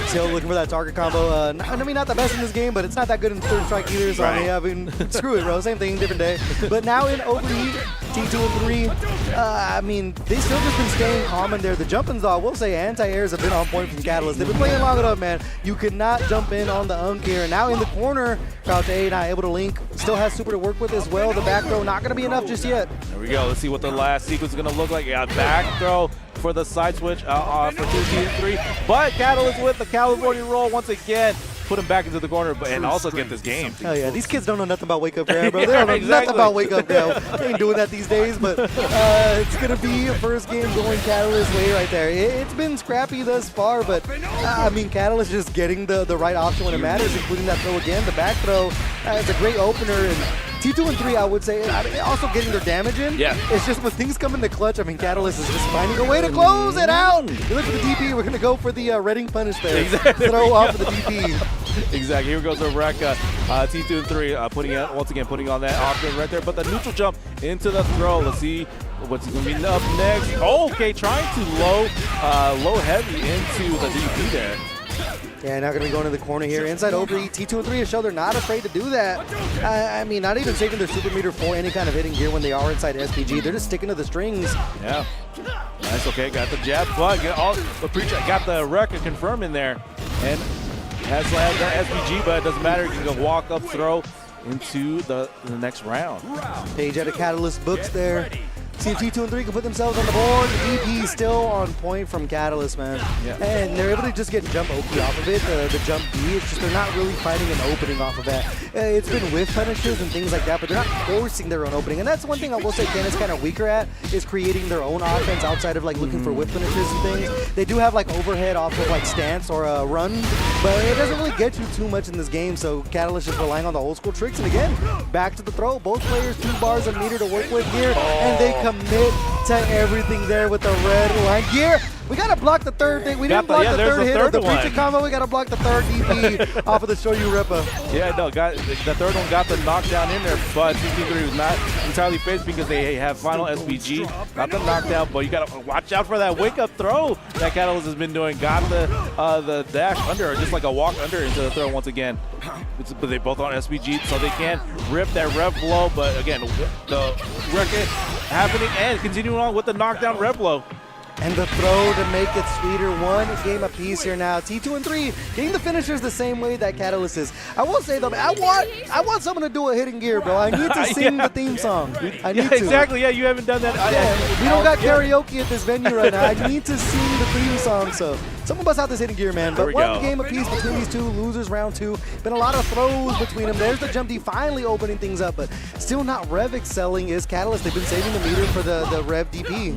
Still looking for that target combo. Not the best in this game, but it's not that good in third strike either. So I mean, screw it, bro. Same thing, different day. But now in overheat, T2 and 3. I mean, they still just been staying calm in there. The jump-ins, though, I will say, anti-airs have been on point from Catalyst. They've been playing long enough, man. You cannot jump in on the unk here. And now in the corner, Crouch A not able to link. Still has super to work with as well. The back throw not going to be enough just yet. There we go. Let's see what the last sequence is going to look like. Yeah, back throw for the side switch for T2 and 3. But Catalyst with the California roll once again. put him back into the corner, and also get this game. Oh yeah, these kids don't know nothing about wake up grab, bro. They don't know nothing about wake up grab. They ain't doing that these days, but it's gonna be a first game going Catalyst way right there. It's been scrappy thus far, but I mean, Catalyst just getting the right option when it matters, including that throw again. The back throw is a great opener, and T2 and 3, I would say, also getting their damage in. Yeah. It's just when things come in the clutch, I mean, Catalyst is just finding a way to close it out. You look at the DP, we're going to go for the Redding punish there. Exactly. Throw off of the DP. Exactly. Here goes the Rekka. T2 and 3 putting on that option right there. But the neutral jump into the throw. Let's see what's going to be up next. Oh, okay, trying to low heavy into the DP there. Yeah, now going to be going to the corner here. Inside overheat, T2 and 3 has shown they're not afraid to do that. I mean, not even saving their super meter for any kind of hitting gear when they are inside SPG. They're just sticking to the strings. Yeah. Nice, okay, got the jab, but got the Rekka confirmed in there. And has that SPG, but it doesn't matter. You can go walk up, throw into the next round. Page out of Catalyst books there. See if T2 and 3 can put themselves on the board. DP still on point from Catalyst, man. Yeah. And they're able to just get jump OP off of it, the jump B. It's just they're not really fighting an opening off of that. It's been whiff punishes and things like that, but they're not forcing their own opening. And that's one thing I will say Ken is kind of weaker at, is creating their own offense outside of like looking for whiff punishes and things. They do have like overhead off of like stance or a run, but it doesn't really get you too much in this game. So Catalyst is relying on the old school tricks. And again, back to the throw. Both players 2 bars a meter to work with here, and they commit to everything there with the red line gear. We got to block the third thing. We didn't block the third hit of the preacher combo. We got to block the third DP off of the Shoyu Rippa. Yeah, no, the third one got the knockdown in there, but T3 was not entirely phased because they have final SPG. Got the knockdown, but you got to watch out for that wake-up throw that Catalyst has been doing. Got the dash under, or just like a walk under into the throw once again. But they both on SPG, so they can rip that rev blow. But again, the record happening and continuing on with the knockdown rev blow. And the throw to make it sweeter. 1 game apiece here now. T2 and 3 getting the finishers the same way that Catalyst is. I will say though, I want someone to do a hidden gear, bro. I need to sing the theme song. I need to. Exactly. Yeah, you haven't done that. We don't got karaoke at this venue right now. I need to sing the theme song. So someone bust out this hidden gear, man. But 1 game apiece between these two. Losers round 2. Been a lot of throws between them. There's the jump D finally opening things up, but still not rev excelling is Catalyst. They've been saving the meter for the rev DP.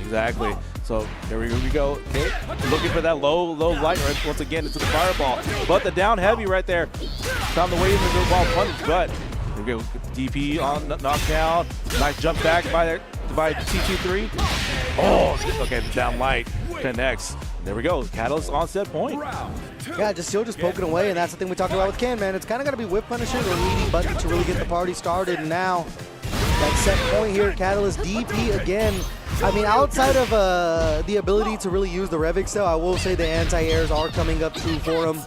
Exactly. So there we go. Okay. Looking for that low light once again into the fireball. But the down heavy right there. Found the way into the ball punish. But here we go. DP on knockdown. Nice jump back by T23. Oh, okay. The down light connects. There we go. Catalyst on set point. Yeah, still poking away, and that's the thing we talked about with Ken, man. It's kind of got to be whip punishes or leading button to really get the party started. And now that set point here, Catalyst DP again. I mean, outside of the ability to really use the rev excel, I will say the anti-airs are coming up true for him.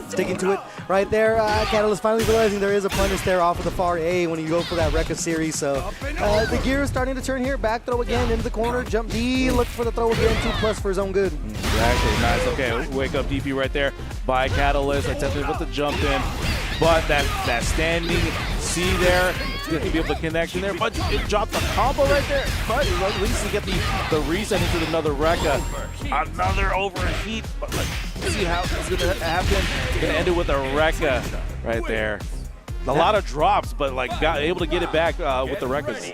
Sticking to it right there. Catalyst finally realizing there is a punish there off of the far A when you go for that Rekka series. So the gear is starting to turn here. Back throw again into the corner. Jump D. Look for the throw again. 2+ for his own good. Exactly. Nice. Okay. Wake up DP right there by Catalyst. Attempting to put the jump in. But that standing C there, it's going to be able to connect in there. But it dropped the combo right there. But at least you get the reset into another Rekka. Another overheat. But let's see how it's going to happen. Going to end it with a Rekka right there. A lot of drops, but got able to get it back with the Rekkas.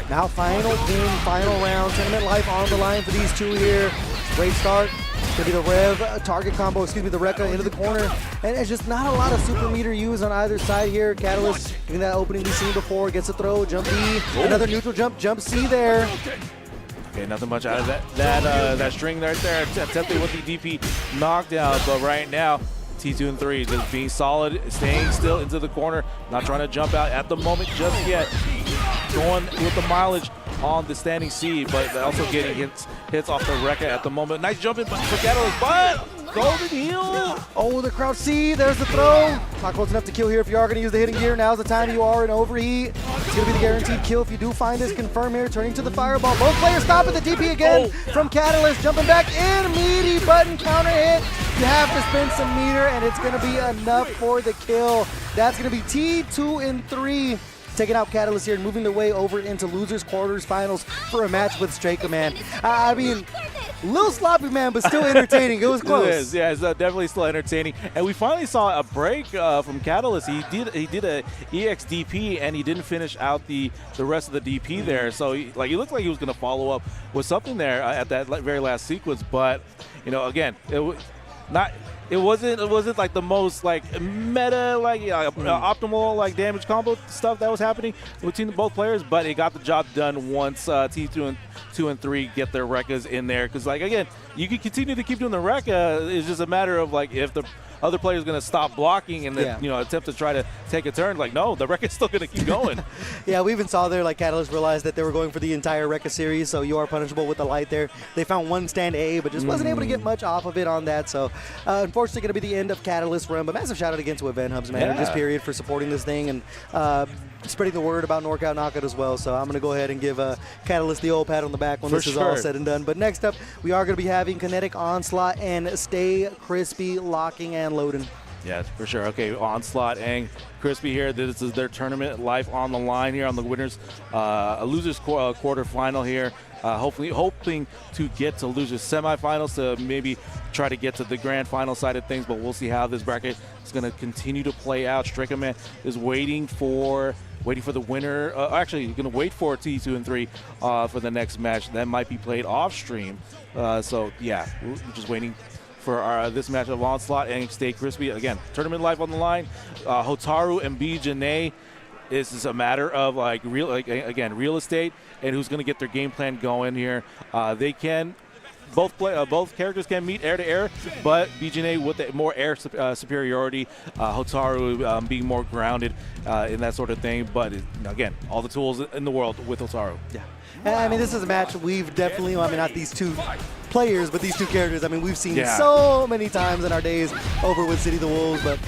Now final game, final round. Tournament life on the line for these two here. Great start. It's going to be the rev target combo, the Rekka into the corner. And it's just not a lot of super meter used on either side here. Catalyst getting that opening we've seen before. Gets a throw, jump B, another neutral jump C there. Okay, nothing much out of that string right there. Attempting with the DP knockdown, but right now, T2 and 3 just being solid, staying still into the corner, not trying to jump out at the moment just yet. Going with the mileage on the standing C, but also getting hits off the Rekka at the moment. Nice jumping for Catalyst, but golden heel. Oh, the crouch C, there's the throw. Not close enough to kill here if you are going to use the hidden gear. Now's the time you are in overheat. It's going to be the guaranteed kill if you do find this. Confirm here, turning to the fireball. Both players stop at the DP again from Catalyst. Jumping back in, meaty button counter hit. You have to spend some meter, and it's going to be enough for the kill. That's going to be T2 and 3. Taking out Catalyst here and moving their way over into losers quarters finals for a match with Straker, man. I mean, Little sloppy, man, but still entertaining. It was close. It is, yeah, it's definitely still entertaining. And we finally saw a break from Catalyst. He did a EX-DP, and he didn't finish out the rest of the DP there. So he looked like he was going to follow up with something there at that very last sequence. But, again, it wasn't like the most meta optimal damage combo stuff that was happening between both players, but it got the job done once T2 and 3 get their Rekkas in there. Because again, you can continue to keep doing the Rekka. It's just a matter of if the other player is going to stop blocking and then attempt to try to take a turn. No, the Rekka's still going to keep going. Yeah, we even saw there Catalyst realized that they were going for the entire Rekka series, so you are punishable with the light there. They found one stand A, but just wasn't able to get much off of it on that. So unfortunately, going to be the end of Catalyst run. But massive shout out again to Event Hubs, man, just period, for supporting this thing and spreading the word about NorCal Knockout as well. So I'm going to go ahead and give Catalyst the old pat on the back when this is all said and done. But next up, we are going to be having Kinetic Onslaught and Stay Crispy locking and loading. Yeah, for sure. Okay, Onslaught and Crispy here. This is their tournament life on the line here on the winners, a losers quarterfinal here. Hoping to get to losers semifinals to maybe try to get to the grand final side of things, but we'll see how this bracket is going to continue to play out. Striker Man is waiting for the winner. Actually, you're going to wait for T2 and 3 for the next match. That might be played off stream. So yeah, we're just waiting for this match of Onslaught and Stay Crispy. Again, tournament life on the line. Hotaru and B. Janae. This is a matter of real estate and who's going to get their game plan going here. They can both characters can meet air to air, but BJNA with the more air superiority, Hotaru being more grounded in that sort of thing. But again, all the tools in the world with Hotaru. Yeah. I mean, this is a match we've definitely, not these two players, but these two characters, we've seen so many times in our days over with City of the Wolves. But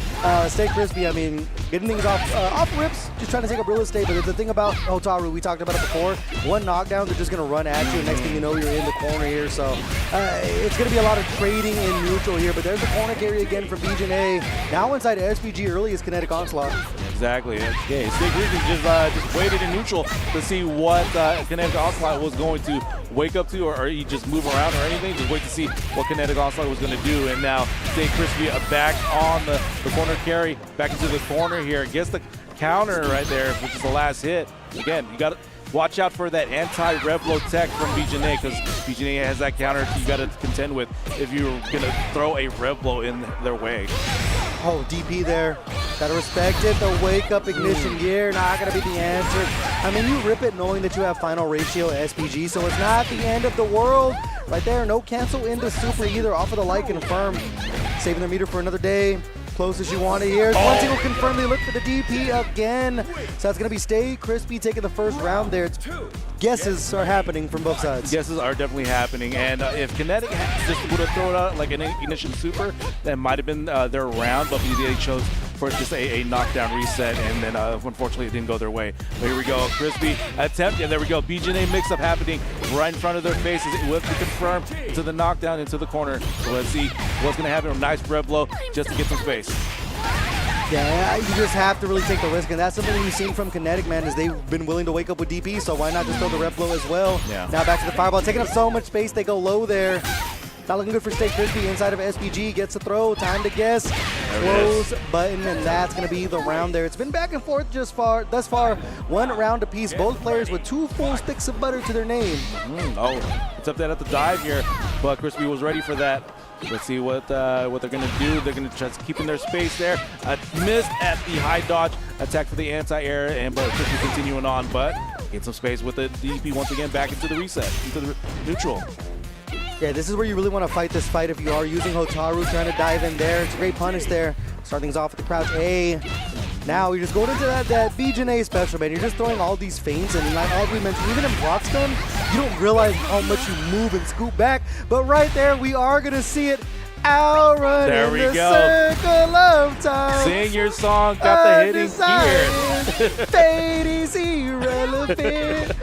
Stay Crispy, getting things off rips, just trying to take up real estate. But the thing about Hotaru, we talked about it before, one knockdown, they're just going to run at you, and next thing you know, you're in the corner here. So it's going to be a lot of trading in neutral here. But there's the corner carry again from BJNA. Now inside SPG early is Kinetic Onslaught. Exactly. Okay, Stay Crispy just waited in neutral to see what Kinetic Onslaught was going to wake up to, or he just move around or anything. Just wait to see what Kinetic Onslaught was going to do. And now Stay Crispy back on the corner carry, back into the corner here. Gets the counter right there, which is the last hit. Again, you got to watch out for that anti-Revlo tech from BJNA, because BJNA has that counter you got to contend with if you're going to throw a Revlo in their way. Oh, DP there. Gotta respect it. The wake-up ignition gear, not gonna be the answer. You rip it knowing that you have final ratio SPG, so it's not the end of the world. Right there, no cancel into super either off of the light confirm. Saving their meter for another day. Close as you want it here. One single confirm, they look for the DP again. So that's going to be Stay Crispy taking the first round there. Guesses are happening from both sides. Guesses are definitely happening. And if Kinetic just would have thrown out like an Ignition Super, that might have been their round, but they chose for just a knockdown reset, and then unfortunately it didn't go their way. But here we go, Crispy attempt, and there we go. BJNA mix-up happening right in front of their faces with the confirm into the knockdown into the corner. So let's see what's going to happen. A nice rev blow just to get some space. Yeah, you just have to really take the risk, and that's something we've seen from Kinetic, man, is they've been willing to wake up with DP, so why not just throw the rev blow as well? Yeah. Now back to the fireball, taking up so much space, they go low there. Not looking good for Stay Crispy inside of SPG. Gets a throw, time to guess. Close button, and that's going to be the round there. It's been back and forth thus far. One round apiece. Both players with 2 full sticks of butter to their name. Oh, it's up there at the dive here, but Crispy was ready for that. Let's see what they're going to do. They're going to just keep in their space there. Missed at the high dodge attack for the anti-air, but Crispy continuing on, but get some space with the DP once again back into the reset, into the neutral. Yeah, this is where you really want to fight this fight if you are using Hotaru, trying to dive in there. It's a great punish there. Start things off with the crouch A. Now you're just going into that BJNA special, man. You're just throwing all these feints, and like we mentioned, even in block stun, you don't realize how much you move and scoop back. But right there, we are going to see it. Outrun in the circle of time. Sing your song, got the hitting here. Fate is irrelevant.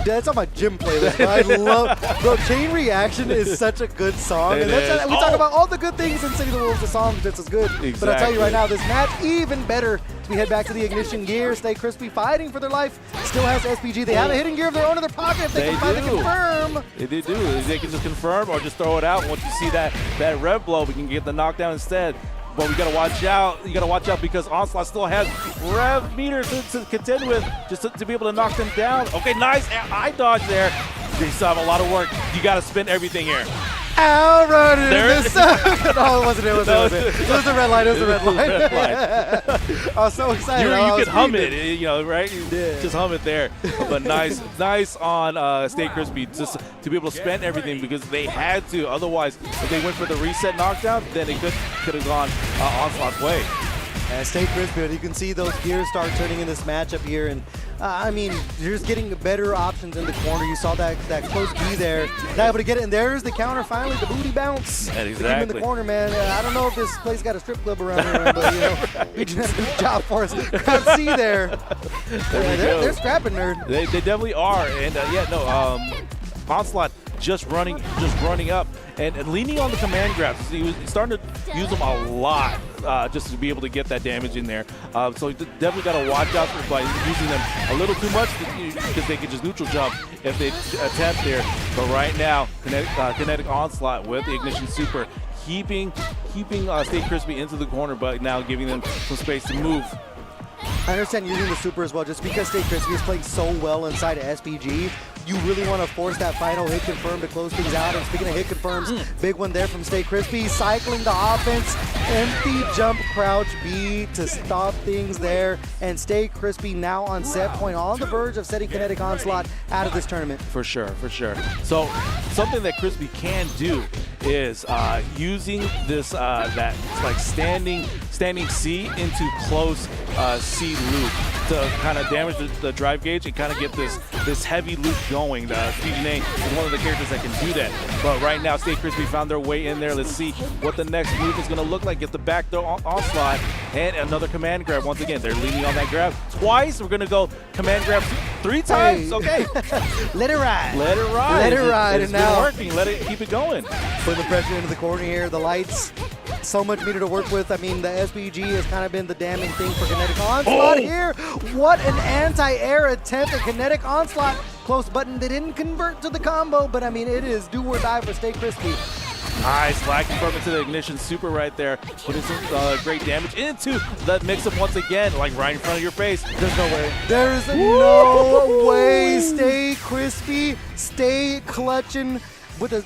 That's on my gym playlist. I love, bro. Chain Reaction is such a good song. And we talk about all the good things in City of the Wolves. The song just as good. Exactly. But I'll tell you right now, this match even better As we head back to the ignition gear, Stay Crispy fighting for their life. Still has SPG. They have a hitting gear of their own in their pocket if they can find the confirm. They do. They can just confirm or just throw it out. Once you see that rev blow, we can get the knockdown instead. But we got to watch out. You got to watch out because Onslaught still has rev meters to contend with just to be able to knock them down. Okay, nice eye dodge there. They still have a lot of work. You got to spin everything here. Outrunner! No, it wasn't. It was the red light. It was the red light. I was so excited. You could hum it, right? Just hum it there. But nice on Stay Crispy just to be able to spend everything because they had to. Otherwise, if they went for the reset knockdown, then it could have gone Onslaught's way. And Stay Crispy, you can see those gears start turning in this matchup here, and I mean, you're just getting better options in the corner. You saw that close B there, not able to get it, and there's the counter finally, the booty bounce. Yeah, exactly. In the corner, man. I don't know if this place got a strip club around here, but BJ has a good job for us. Crowd C there. They're scrapping, nerd. They definitely are, and Onslaught just running up and leaning on the command grabs. He was starting to use them a lot just to be able to get that damage in there. So you definitely got to watch out by using them a little too much because they can just neutral jump if they attempt there. But right now, Kinetic Onslaught with the Ignition Super keeping Stay Crispy into the corner, but now giving them some space to move. I understand using the super as well, just because Stay Crispy is playing so well inside of SPG. You really want to force that final hit confirm to close things out. And speaking of hit confirms, big one there from Stay Crispy, cycling the offense, empty jump crouch B to stop things there. And Stay Crispy now on set point, on the verge of setting Kinetic Onslaught out of this tournament. For sure. So something that Crispy can do is using this that like standing C into close C loop to kind of damage the drive gauge and kind of get this heavy loop going. PGNA is one of the characters that can do that. But right now, Stay Crispy found their way in there. Let's see what the next move is going to look like. Get the back throw Onslaught and another command grab. Once again, they're leaning on that grab twice. We're going to go command grab 3 times. Hey. Okay. Let it ride. Let it ride. It's been now working. Let it keep it going. Putting the pressure into the corner here. The lights. So much meter to work with. I mean, the SPG has kind of been the damning thing for Kinetic Onslaught here. What an anti-air attempt at Kinetic Onslaught. Close button. They didn't convert to the combo, but I mean, it is do or die for Stay Crispy. Nice lag confirm into the Ignition Super right there. Putting some great damage into that mix-up once again, like right in front of your face. There's no way. There's no way. Stay Crispy. Stay clutching.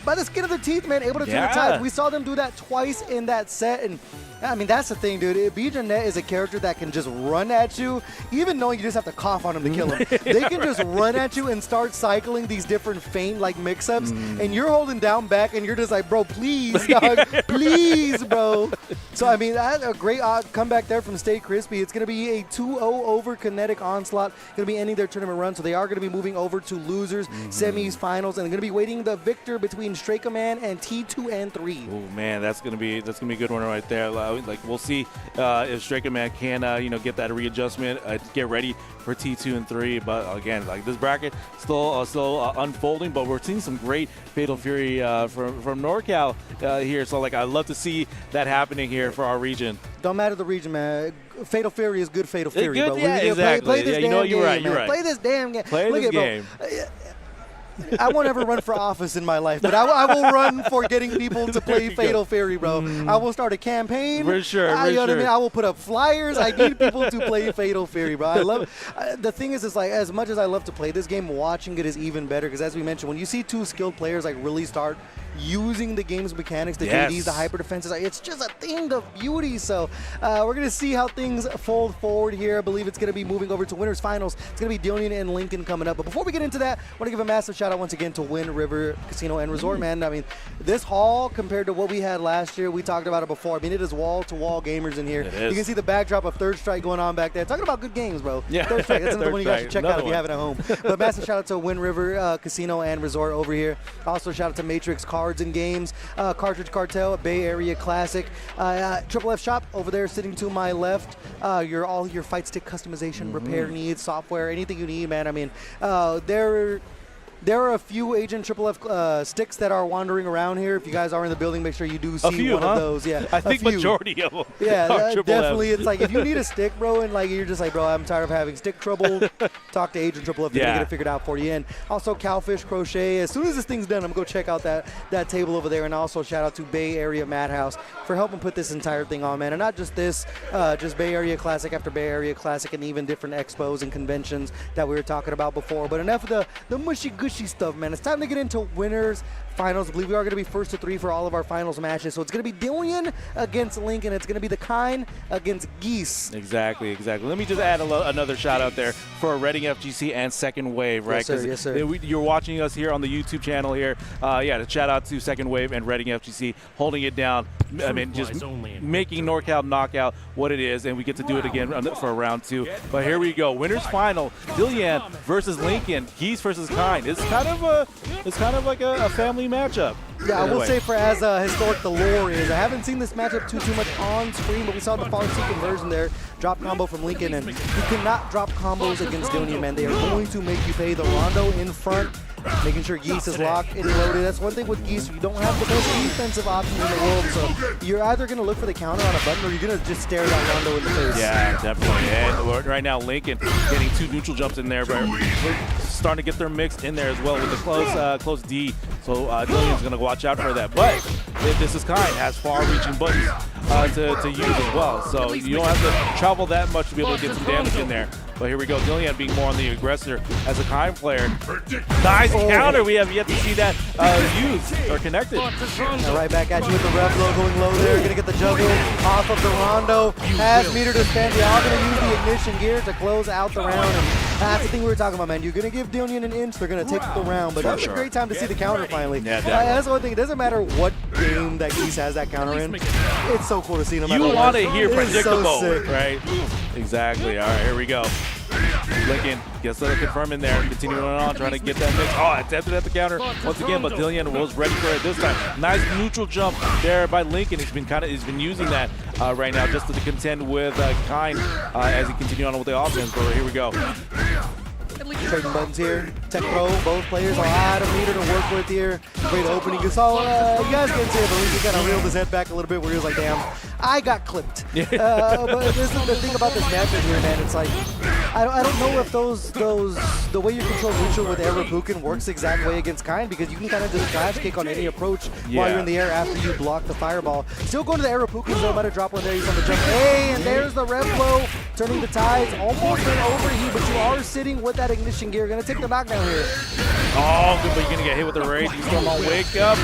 By the skin of their teeth, man, able to turn the tide. We saw them do that twice in that set, and I mean, that's the thing, dude. BJ is a character that can just run at you, even knowing you just have to cough on him to kill him. They can just run at you and start cycling these different feint like mix-ups, and you're holding down back, and you're just like, bro, please, dog, please, bro. So, I mean, that's a great comeback there from Stay Crispy. It's going to be a 2-0 over Kinetic Onslaught. Going to be ending their tournament run, so they are going to be moving over to losers, semis, finals, and they're going to be waiting the victor between Stray Command and T2 and 3. Oh man, that's gonna be a good one right there. Like we'll see if Stray Command can get that readjustment, get ready for T2 and 3. But again, like this bracket still unfolding, but we're seeing some great Fatal Fury from NorCal here. So like I love to see that happening here for our region. Don't matter the region, man. Fatal Fury is good Fatal Fury, bro. Yeah, exactly. Play this damn game, you're right. Play this damn game. Play this game. I won't ever run for office in my life, but I will run for getting people to play Fatal Fury, bro. I will start a campaign. For sure, you know what I mean? I will put up flyers. I need people to play Fatal Fury, bro. I love it. The thing is, it's like, as much as I love to play this game, watching it is even better, because as we mentioned, when you see two skilled players like really start using the game's mechanics, the JDs, the hyper defenses, it's just a thing of beauty. So we're going to see how things fold forward here. I believe it's going to be moving over to winners finals. It's going to be Dillian and Lincoln coming up. But before we get into that, I want to give a massive shout out once again to Wind River Casino and Resort, man. I mean, this hall compared to what we had last year, we talked about it before. I mean, it is wall-to-wall gamers in here. You can see the backdrop of Third Strike going on back there. Talking about good games, bro. Yeah. Third Strike, that's another one you guys should check out if you have it at home. But massive shout out to Wind River Casino and Resort over here. Also shout out to Matrix Cards and Games. Cartridge Cartel, Bay Area Classic, Triple F Shop over there sitting to my left. All your fight stick customization, repair needs, software, anything you need, man. I mean, they're There are a few Agent Triple F sticks that are wandering around here. If you guys are in the building, make sure you do see one of those. Yeah, I think majority of them. Yeah, definitely. It's like if you need a stick, bro, and like you're just like, bro, I'm tired of having stick trouble. Talk to Agent Triple F. They're gonna get it figured out for you. And also Cowfish Crochet. As soon as this thing's done, I'm gonna go check out that table over there. And also shout out to Bay Area Madhouse for helping put this entire thing on, man. And not just this, just Bay Area Classic after Bay Area Classic, and even different expos and conventions that we were talking about before. But enough of the mushy gushy stuff, man. It's time to get into winners finals. I believe we are going to be first to 3 for all of our finals matches. So it's going to be Dillian against Lincoln. It's going to be the Kind against Geese. Exactly. Let me just add another shout out there for Reading FGC and Second Wave, right? Yes, sir. You're watching us here on the YouTube channel here. To shout out to Second Wave and Reading FGC holding it down. I mean, just making NorCal Knockout what it is, and we get to do it again for round 2. But here we go, winners final: Dillian versus Lincoln, Geese versus Kind. It's kind of like a family matchup. Yeah, I will say, for as historic the lore is, I haven't seen this matchup too much on screen, but we saw the Farsi conversion there, drop combo from Lincoln, and you cannot drop combos against Dillian, man. They are going to make you pay the rondo in front, making sure Geese is locked and loaded. That's one thing with Geese, you don't have the best defensive options in the world, so you're either going to look for the counter on a button or you're going to just stare that rondo in the face. Yeah, definitely. And right now, Lincoln getting 2 neutral jumps in there, but we're starting to get their mix in there as well with the close D. So Dillian's going to watch out for that. But this is Kind, has far-reaching buttons to use as well. So you don't have to travel that much to be able to get some damage in there. But here we go, Dillian being more on the aggressor as a Kind player. Nice counter. We have yet to see that used or connected. Now right back at you with the rev low going low there. Going to get the juggle off of the rondo. Has meter to spend. They are going to use the ignition gear to close out the round. And that's the thing we were talking about, man. You're going to give Dillian an inch. They're going to take the round. But that's a great time to see the counter finally. Yeah, that's the one thing. It doesn't matter what game that Geese has that counter in. It's so cool to see them. You want to hear predictable, so right? Exactly. All right, here we go. Lincoln gets the confirm in there, continuing on, trying to get that mix. Oh, attempted at the counter once again, but Dillian was ready for it this time. Nice neutral jump there by Lincoln. He's been using that right now just to contend with Kind as he continues on with the offense. But here we go. Trading buttons here. Tech Pro, both players a lot of meter to work with here. Great opening. You saw, you guys can't see it, but Lincoln kind of reeled his head back a little bit where he was like, damn, I got clipped. But this is the thing about this matchup here, man. It's like, I don't know if the way you control neutral with Air Rapukin works the exact way against Kind, because you can kind of just flash kick on any approach while you're in the air after you block the fireball. Still going to the Air Rapukin, so might have dropped one there. He's on the jump. Hey, and there's the rev flow, turning the tides. Almost an overheat, but you are sitting with that ignition gear. Gonna take the knockdown here. Oh, good, but you're gonna get hit with the raging storm on wake up.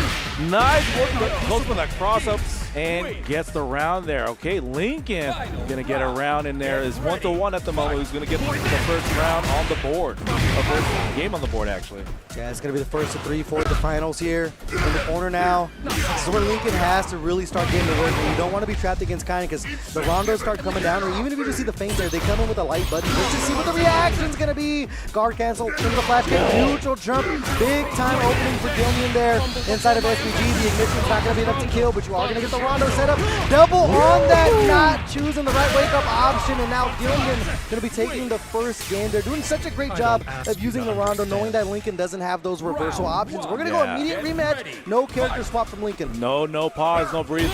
Nice work, but close with that cross up and gets the round there. Okay, Lincoln gonna get a round in there. Is 1-1 at the moment. Who's gonna get the first round on the board? First game on the board, actually. Yeah, it's gonna be the first of 3 for the finals here in the corner now. This is where Lincoln has to really start getting to work. And you don't want to be trapped against Kind, because the rondos start coming down, or even if you just see the feint there, they come in with a light button just to see what the reaction's gonna be. Guard cancel into the flash kick, neutral jump, big time opening for Dillian there inside of SPG. The ignition's not gonna be enough to kill, but you are gonna get the rondo set up. Double on that, not choosing the right wake up option, and now Dillian gonna be taking the first game. They're doing such a great job of using the rondo, knowing that Lincoln doesn't have those reversal options. We're gonna go immediate rematch. No character swap from Lincoln. No pause, no breathe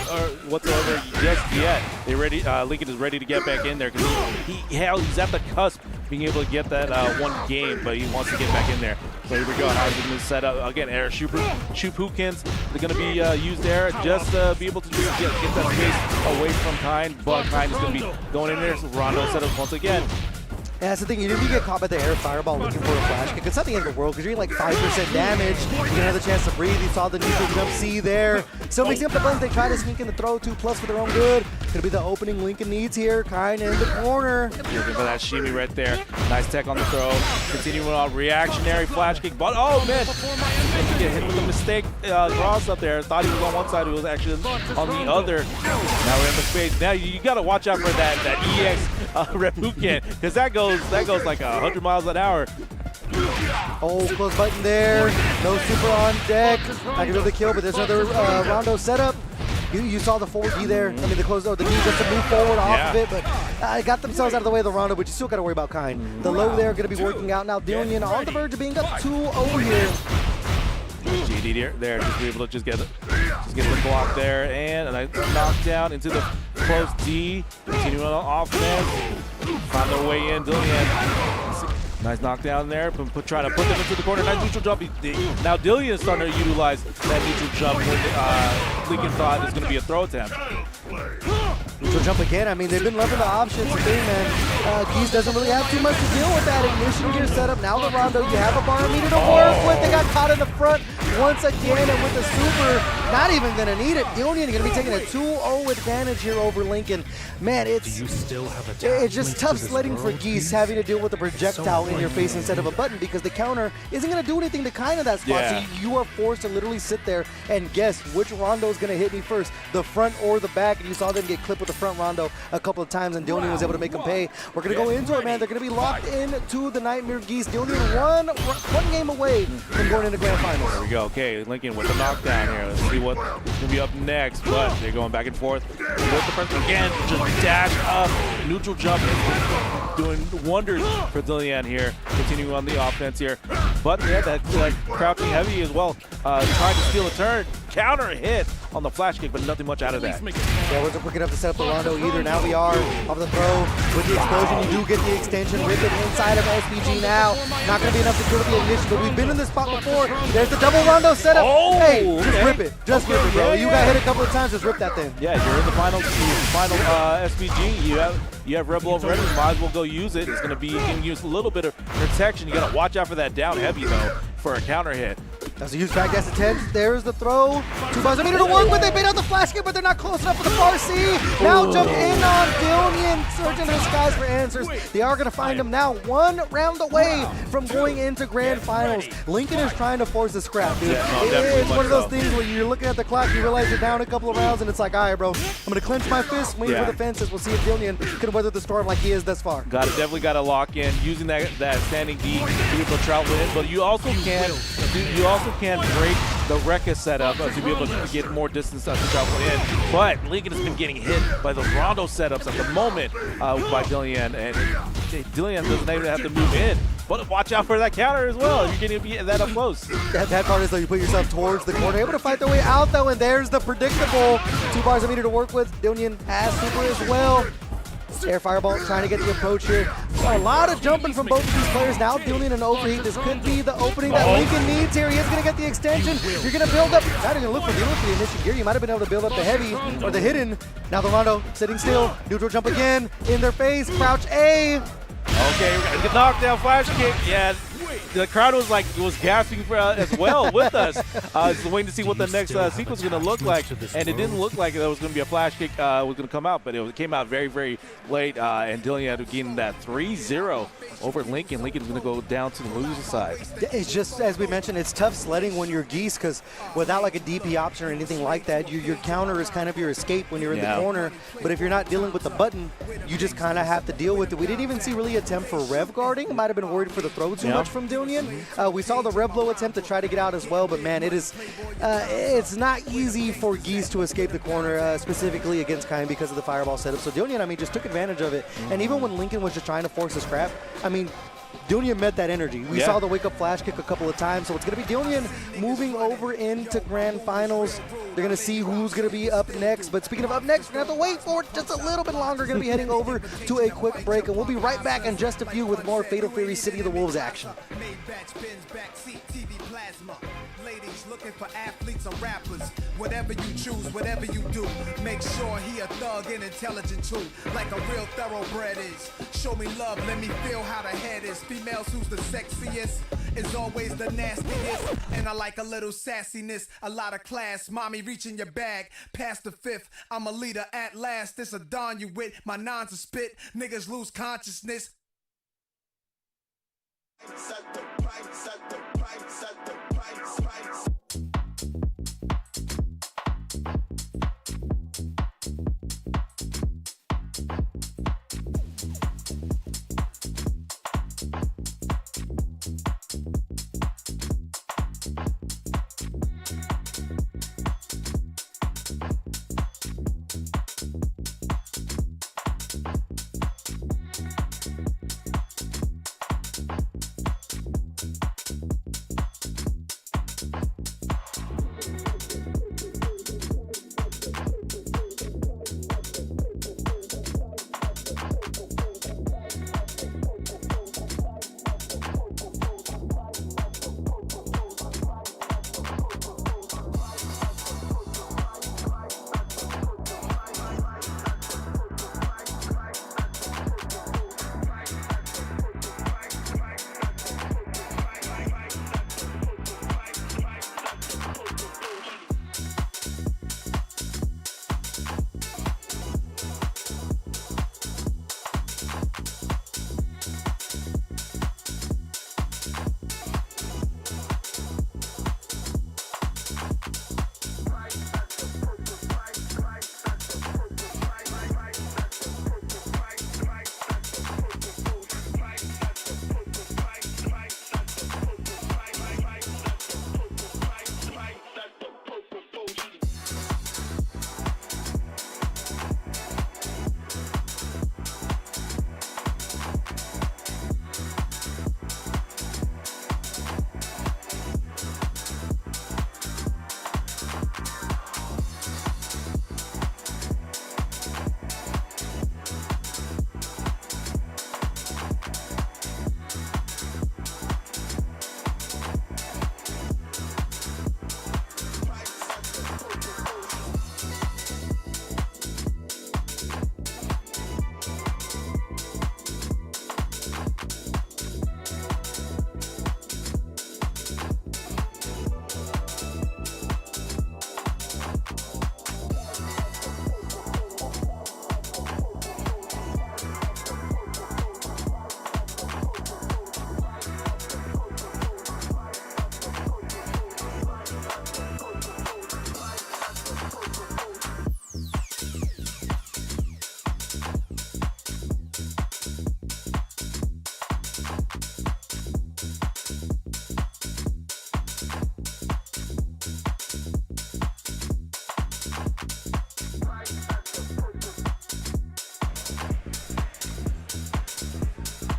whatsoever just yet. They ready. Lincoln is ready to get back in there because he's at the cusp being able to get that one game, but he wants to get back in there. So here we go. How's it set up again? Air Shupukins. They're going to be used there just to be able to just get that space away from Kind. But Kind is going to be going in there. So Rondo set up once again. Yeah, that's the thing. If you get caught by the air fireball looking for a flash kick, it's not the end of the world, because you're getting like 5% damage. You get another chance to breathe. You saw the neutral jump C there. Still mixing up the buttons. They try to sneak in the throw 2+ for their own good. Gonna be the opening Lincoln needs here. Kind in the corner. Looking for that shimmy right there. Nice tech on the throw. Continuing on reactionary flash kick. But oh man, he get hit with a mistake cross up there. Thought he was on one side, he was actually on the other. Now we're in the space. Now you got to watch out for that EX Rapukin, because that goes like 100 miles an hour. Oh, close button there. No super on deck. Not gonna be able to kill, but there's another rondo setup. You saw the forward D there. I mean, the D just to move forward off of it, but got themselves out of the way of the Rondo, but you still got to worry about Kind. The low there going to be working out now. Dillion on the verge of being up 2-0 here. GD there, just be able to just get the block there, and a nice knockdown into the close D. Continuing on offense, find their way in. Dillion, nice knockdown there. Trying to put them into the corner. Nice neutral jump. Now Dillion is starting to utilize that neutral jump when Lincoln thought it was going to be a throw attempt. Neutral jump again. I mean, they've been loving the options. The thing, man, Geese doesn't really have too much to deal with that ignition gear setup. Now the Rondo, you have a bar meter to work with. They got caught in the front once again, and with the super, not even going to need it. Dillion going to be taking a 2-0 advantage here over Lincoln. Man, it's just tough sledding for Geese, having to deal with a projectile in your face instead of a button, because the counter isn't going to do anything to Kind of that spot. Yeah. So you are forced to literally sit there and guess which Rondo is going to hit me first, the front or the back. And you saw them get clipped with the front Rondo a couple of times, and Dillion was able to make them pay. We're going to go into it, man. They're going to be locked into the Nightmare Geese. Dillion one game away from going into Grand Finals. There we go. Okay, Lincoln with the knockdown here. Let's see what's going to be up next, but they're going back and forth with the press again. Just dash up, neutral jump, doing wonders for Dillion here. Continuing on the offense here, but yeah, that crouching heavy as well. Trying to steal a turn, counter hit on the flash kick, but nothing much out of that. Yeah, wasn't quick enough to set up the Rondo either. Now we are off the throw with the explosion. You do get the extension. Rip it inside of SBG now. Not going to be enough to kill the ignition, but we've been in this spot before. There's the double Rondo setup. Oh, hey, just okay. rip it. Just rip it, bro. You got hit a couple of times. Just rip that thing. Yeah, you're in the final SBG. You have Rebel over ready. Might as well go use it. It's going to be, you can use a little bit of protection. You got to watch out for that down heavy though for a counter hit. That's a huge back dash attempt. There's the throw. 2 bars a meter to work with. They bait out the flash kick, but they're not close enough for the far C. Now jump in on Dillion, searching the skies for answers. They are going to find him now 1 round away from going into Grand Finals. Lincoln is trying to force a scrap, dude. It's one of those things where you're looking at the clock, you realize you're down a couple of rounds, and it's like, all right, bro, I'm going to clench my fist, swing for the fences. We'll see if Dillion can weather the storm like he is thus far. Definitely got to lock in using that standing D to be able to travel in, but you also can break the Rekka setup to be able to get more distance to travel in. But Lincoln has been getting hit by those Rondo setups at the moment by Dillion, and Dillion doesn't even have to move in. But watch out for that counter as well if you're going to be that up close. That part is though, you put yourself towards the corner, able to fight their way out though, and there's the predictable 2 bars a meter to work with. Dillion has super as well. Air Fireball trying to get the approach here. A lot of jumping from both of these players. Now Dillion and overheat. This could be the opening that Lincoln needs here. He is going to get the extension. You're going to build up. Not even look for the initial gear. You might have been able to build up the heavy or the hidden. Now the Rondo sitting still. Neutral jump again. In their face. Crouch A. Okay, the knockdown flash kick. Yeah. The crowd was gasping for as well with us. Just waiting to see what the next sequence is going to look like, and it didn't look like there was going to be a flash kick was going to come out, but it came out very, very late, and Dillion ended up getting that 3-0 over Lincoln. Lincoln's going to go down to the loser side. It's just, as we mentioned, it's tough sledding when you're Geese, because without like a DP option or anything like that, your counter is kind of your escape when you're in the corner. But if you're not dealing with the button, you just kind of have to deal with it. We didn't even see really attempt for rev guarding. Might have been worried for the throw too much from Dillion. We saw the rev blow attempt to try to get out as well, but man, it's not easy for Geese to escape the corner, specifically against Kind because of the fireball setup. So Dillion, I mean, just took advantage of it. And even when Lincoln was just trying to force a scrap, I mean, Dillion met that energy. We saw the wake-up flash kick a couple of times, so it's going to be Dillion moving over into Grand Finals. They're going to see who's going to be up next. But speaking of up next, we're going to have to wait for it just a little bit longer. Going to be heading over to a quick break, and we'll be right back in just a few with more Fatal Fury City of the Wolves action. Ladies looking for athletes or rappers. Whatever you choose, whatever you do, make sure he a thug and intelligent too, like a real thoroughbred is. Show me love, let me feel how the head is. Females who's the sexiest is always the nastiest, and I like a little sassiness, a lot of class. Mommy reaching your bag past the 5th. I'm a leader at last. This a don you with. My nons a spit. Niggas lose consciousness. Set the price, set the price, set the price, price.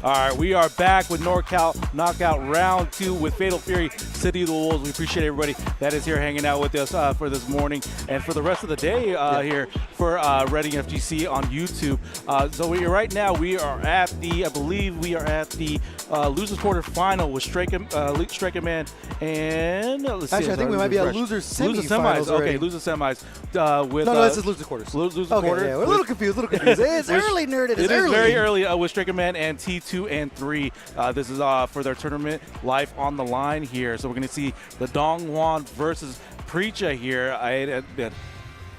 All right, we are back with NorCal Knockout Round 2 with Fatal Fury, City of the Wolves. We appreciate everybody that is here hanging out with us for this morning and for the rest of the day here for Reading FGC on YouTube. So right now we are at the, I believe we are at the losers quarterfinal with Striker Man and Actually, I think we might be at losers semifinals. Okay, losers semis. With no, this is losers quarters. Losers okay, quarters. Yeah, we're a little confused. It's early, nerd. It is early. Very early with Striker Man and T2 and 3. This is for their tournament life on the line here. So we're going to see the Dongwon versus Preacha here.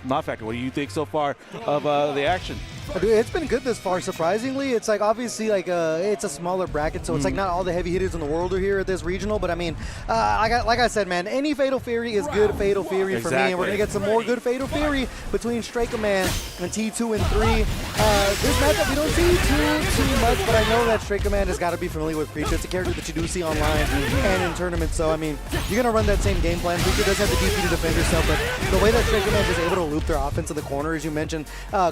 Not Factor, what do you think so far of the action? Dude, it's been good this far, surprisingly. It's like obviously like it's a smaller bracket, so it's like not all the heavy hitters in the world are here at this regional. But I mean, like I said, man, any Fatal Fury is good Fatal Fury for me, and we're gonna get some more good Fatal Fury between Striker Man and T2 and 3. This matchup we don't see too much, but I know that Striker Man has got to be familiar with Preacher. It's a character that you do see online and in tournaments. So I mean, you're gonna run that same game plan. Preacher does have the DP to defend herself, but the way that Striker Man is able to loop their offense in the corner, as you mentioned,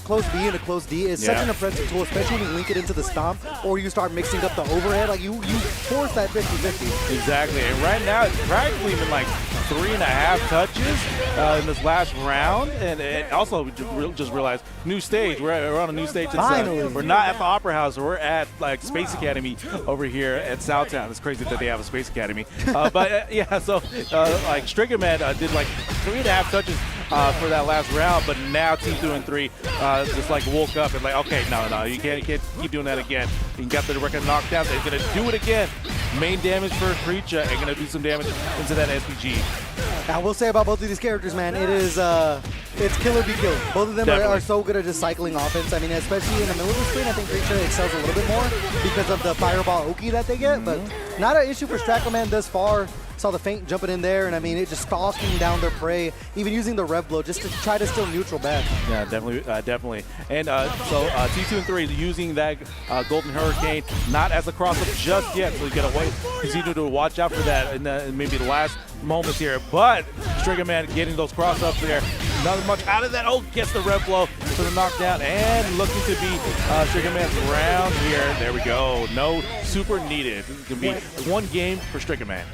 close B into close D is such an impressive tool, especially when you link it into the stomp or you start mixing up the overhead. Like you force that 50-50. Exactly, and right now it's practically been like 3.5 touches in this last round, and also we just realized new stage. We're on a new stage. Finally, we're not at the Opera House. We're at like Space Academy over here at Southtown. It's crazy that they have a Space Academy, but yeah. So like Striker Man did like 3.5 touches for that last round, but now T2 and 3 just like woke up and like, okay, no, you can't keep doing that again. You got the record knocked down. They're gonna do it again. Main damage for Preacha and gonna do some damage into that SPG. I will say about both of these characters, man, it is it's killer be killed. Both of them are so good at just cycling offense. I mean, especially in the middle of the screen, I think Preacha excels a little bit more because of the fireball Oki that they get, but not an issue for Striker Man thus far. Saw the feint jumping in there, and I mean, it just stalking down their prey, even using the rev blow just to try to steal neutral back. Yeah, definitely. And so T2 and 3 using that Golden Hurricane, not as a crossup just yet, so you gotta continue to watch out for that in maybe the last moments here. But Striker Man getting those cross-ups there, not much out of that. Oh, gets the rev blow for the knockdown, and looking to be Striker Man's round here. There we go. No super needed. It can be one game for Striker Man.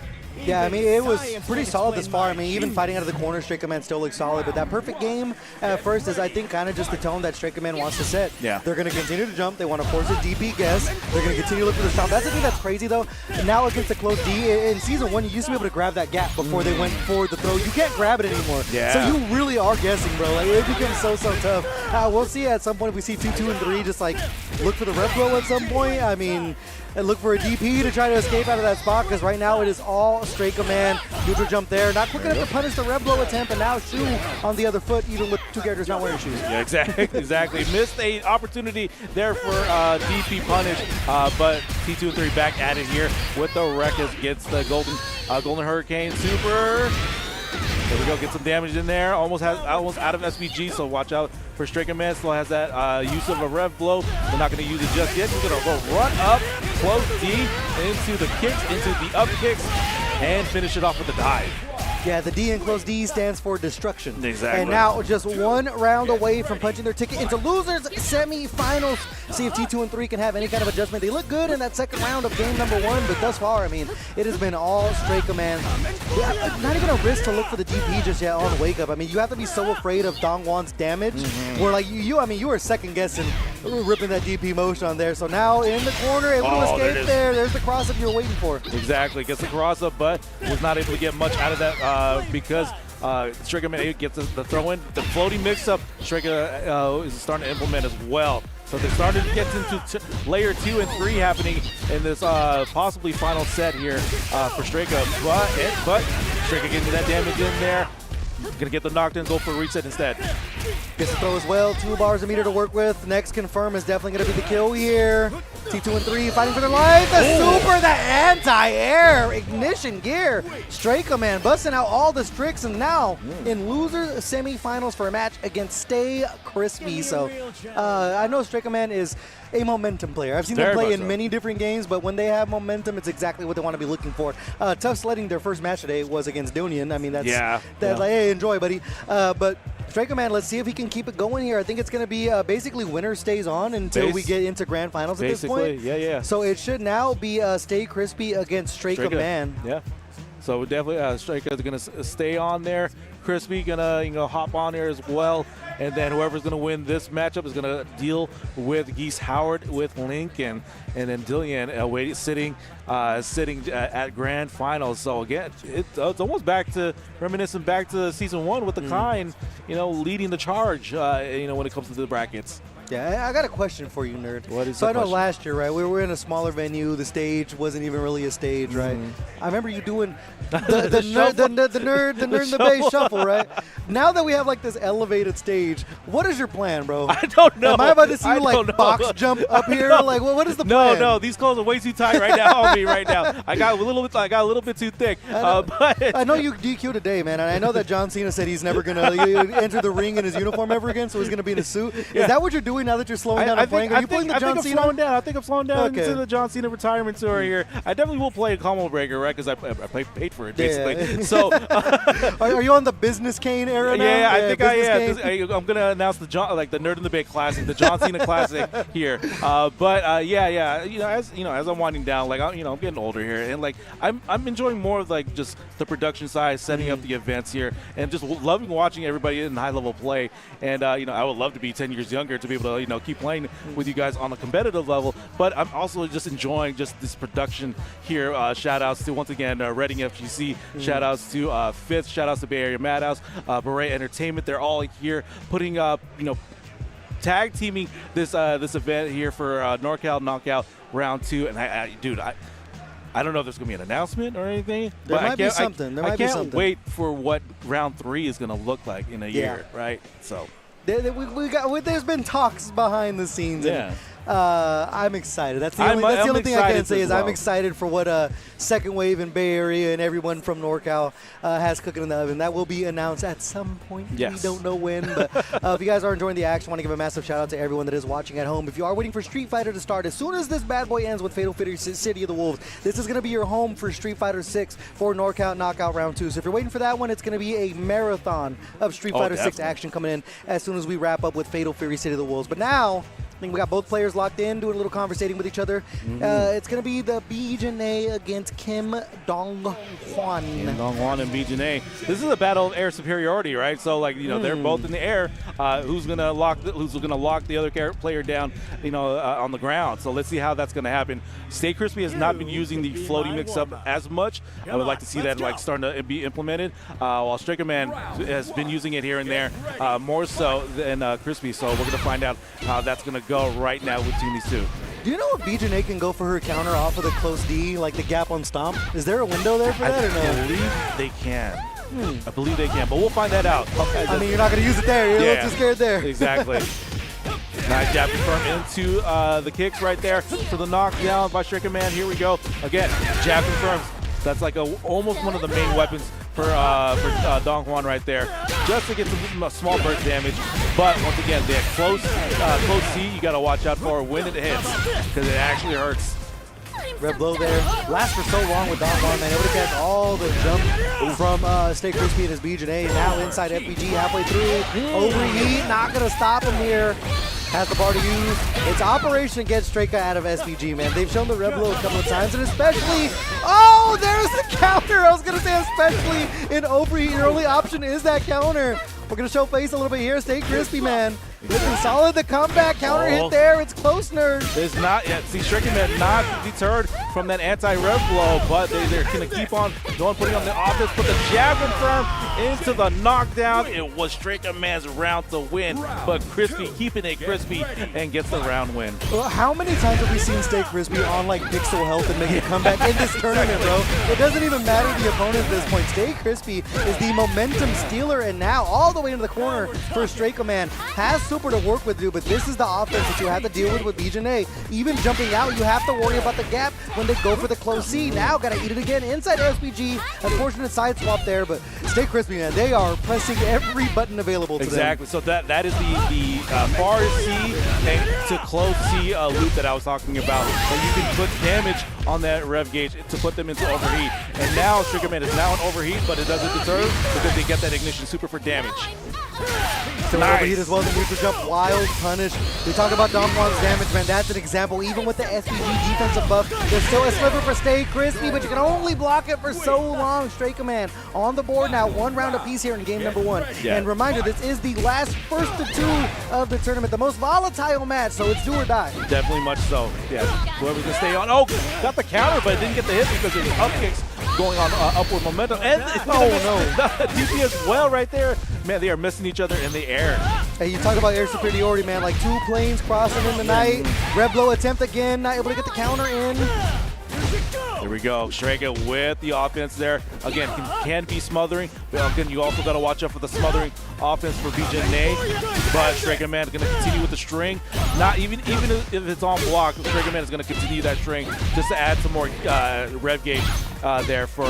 Yeah, I mean, it was pretty solid this far. I mean, even fighting out of the corner, Striker Man still looks solid. But that perfect game at first is, I think, kind of just the tone that Striker Man wants to set. Yeah. They're going to continue to jump. They want to force a DP guess. They're going to continue to look for the stomp. That's the thing that's crazy, though. Now against the close D, in Season 1, you used to be able to grab that gap before they went for the throw. You can't grab it anymore. Yeah. So you really are guessing, bro. Like, it becomes so tough. We'll see at some point if we see 2, 2, and 3 just, like, look for the rev blow at some point. I mean, and look for a DP to try to escape out of that spot, because right now it is all Striker Man. Neutral jump there. Not quick enough to punish the rev blow attempt, and now Shu on the other foot, even with two characters not wearing shoes. Yeah, exactly. Missed a opportunity there for DP punish, but T2 and 3 back at it here with the Ruckus. Gets the Golden Hurricane Super. There we go, get some damage in there. Almost out of SVG, so watch out for Striker Man. Still has that use of a rev blow. They're not going to use it just yet. He's going to go run up, close D, into the kicks, into the up kicks, and finish it off with a dive. Yeah, the D in close D stands for destruction. Exactly. And now just one round away from punching their ticket into losers semi-finals. See if T2 and 3 can have any kind of adjustment. They look good in that second round of game number 1, but thus far, I mean, it has been all Striker Man. Not even a risk to look for the DP just yet on wake up. I mean, you have to be so afraid of Dongwon's damage, where like you were second guessing, ripping that DP motion on there. So now in the corner, able to escape there. There's the cross up you're waiting for. Exactly, gets the cross up, but was not able to get much out of that because Striker Man gets the throw in. The floating mix up, Striker is starting to implement as well. So they started to get into layer 2 and 3 happening in this possibly final set here for Striker. But Striker getting that damage in there. Gonna get the knockdown, go for a reset instead. Gets the throw as well. 2 bars a meter to work with. Next confirm is definitely gonna be the kill here. T2 and 3 fighting for their life. The super, the anti-air ignition gear. Striker Man busting out all the tricks, and now in losers semifinals for a match against Stay Crispy. So I know Striker Man is a momentum player. I've seen them play in many different games, but when they have momentum, it's exactly what they want to be looking for. Tough sledding their first match today was against Dunian. I mean, that's like, hey, enjoy, buddy. But Straker Man, let's see if he can keep it going here. I think it's going to be basically winner stays on until we get into grand finals at this point. Yeah. So it should now be Stay Crispy against Straker Man. Yeah. So definitely Straker is going to stay on there. Crispy going to hop on there as well. And then whoever's going to win this matchup is going to deal with Geese Howard with Link and then Dillian sitting at grand finals. So again, it's almost reminiscent back to season 1 with the Kind, leading the charge, when it comes to the brackets. Yeah, I got a question for you, nerd. What is so the I know question? last year, right? We were in a smaller venue. The stage wasn't even really a stage, right? I remember you doing the nerd in the bass shuffle, right? Now that we have like this elevated stage, what is your plan, bro? I don't know. Am I about to see you like box jump up here? Like, what is the plan? No, these clothes are way too tight right now on me right now. I got a little bit too thick. But I know you DQ today, man, and I know that John Cena said he's never gonna enter the ring in his uniform ever again, so he's gonna be in a suit. Yeah. Is that what you're doing now that you're slowing down and playing? Are you pulling the John Cena? I think I'm slowing down into the John Cena retirement tour here. I definitely will play a combo breaker, right? Because I paid for it basically. Yeah. So are you on the business cane era now? Yeah, I think I am. Cane? I'm gonna announce the Nerd in the Bay Classic, the John Cena Classic here. As I'm winding down, like I'm getting older here, and like I'm enjoying more of like just the production side, setting up the events here, and just loving watching everybody in high level play. And I would love to be 10 years younger to be able to keep playing with you guys on a competitive level. But I'm also just enjoying just this production here. Shout outs to once again Reading FGC. Shout outs to Fifth. Shout outs to Bay Area Madhouse, Beret Entertainment. They're all here putting up tag teaming this event here for NorCal Knockout Round 2. And I don't know if there's going to be an announcement or anything. There might be something. I can't wait for what Round 3 is going to look like in a year, right? So there's been talks behind the scenes. Yeah. I'm excited. That's the only thing I can say is I'm excited for what Second Wave in Bay Area and everyone from NorCal has cooking in the oven. That will be announced at some point. Yes. We don't know when. But if you guys are enjoying the action, I want to give a massive shout out to everyone that is watching at home. If you are waiting for Street Fighter to start, as soon as this bad boy ends with Fatal Fury City of the Wolves, this is going to be your home for Street Fighter 6 for NorCal Knockout Round 2. So if you're waiting for that one, it's going to be a marathon of Street Fighter 6 action coming in as soon as we wrap up with Fatal Fury City of the Wolves. But now, I think we got both players locked in, doing a little conversating with each other. It's going to be the Bijane against Kim Dong-hwan. Kim Dong-hwan and Bijane. This is a battle of air superiority, right? So, they're both in the air. Who's going to lock the other player down, on the ground? So let's see how that's going to happen. Stay Crispy has not been using the floating mix-up as much. I would like to see that starting to be implemented. While Striker Man has been using it here and there, more so than Crispy. So we're going to find out how that's going to go right now between these two. Do you know if Bijane can go for her counter off of the close D, like the gap on stomp? Is there a window there for that or no? I believe they can. I believe they can, but we'll find that out. Okay, I mean, you're not going to use it there. You're a little too scared there. Exactly. Nice jab confirm into the kicks right there for the knockdown by Striker Man. Here we go. Again, jab confirms. That's like almost one of the main weapons for Dong-hwan right there, just to get some small burst damage. But once again, the close C you got to watch out for when it hits, because it actually hurts. Red blow there. Lasts for so long with Dong-hwan, man. It would have got all the jump from Stay Crispy and his Bijane. Now inside FBG halfway through. Overheat, not going to stop him here. Has the bar to use. It's Operation Get Streka out of SPG, man. They've shown the red blow a couple of times, and especially, oh, there's the counter. I was going to say especially in overheat, your only option is that counter. We're going to show face a little bit here. Stay Crispy, man. Looking solid. The comeback counter hit there. It's close, nerd. There's not yet. See, Striker Man not deterred from that anti-rev blow, but they're going to keep on going, putting on the offense, put the jab confirm into the knockdown. It was Striker Man's round to win, but Crispy keeping it crispy and gets the round win. Well, how many times have we seen Stay Crispy on like pixel health and making a comeback in this tournament, bro? It doesn't even matter the opponent at this point. Stay Crispy is the momentum stealer, and now all the way into the corner for Striker Man. Has super to work with, dude, but this is the offense that you have to deal with Bijane. Even jumping out, you have to worry about the gap when they go for the close C. Now gotta eat it again inside SPG. Unfortunate side swap there, but Stay Crispy, man, they are pressing every button available to them. Exactly. So that is the far C and to close C loop that I was talking about. And you can put damage on that rev gauge to put them into overheat. And now Triggerman is now in overheat, but it doesn't deter because they get that ignition super for damage. So overheat as well, the neutral jump, wild punish. We talk about Don Juan's damage, man. That's an example. Even with the SPG defensive buff, there's still a sliver for Stay Crispy, but you can only block it for so long. Stray Command on the board now, 1 round apiece here in game number 1. Yeah. And reminder, this is the last first to 2 of the tournament, the most volatile match, so it's do or die. Definitely much so. Yeah, whoever's gonna stay on. Oh, got the counter, but it didn't get the hit because of the up kicks going on upward momentum. And the DP as well right there. Man, they are missing each other in the air. Hey, you talk about air superiority, man. Like 2 planes crossing in the night. Red blow attempt again, not able to get the counter in. Here we go. Strega with the offense there. Again, can be smothering. But again, you also got to watch out for the smothering offense for BJ Nay. But Strega Man is going to continue with the string. Not even if it's on block, Strega Man is going to continue that string just to add some more rev gauge there for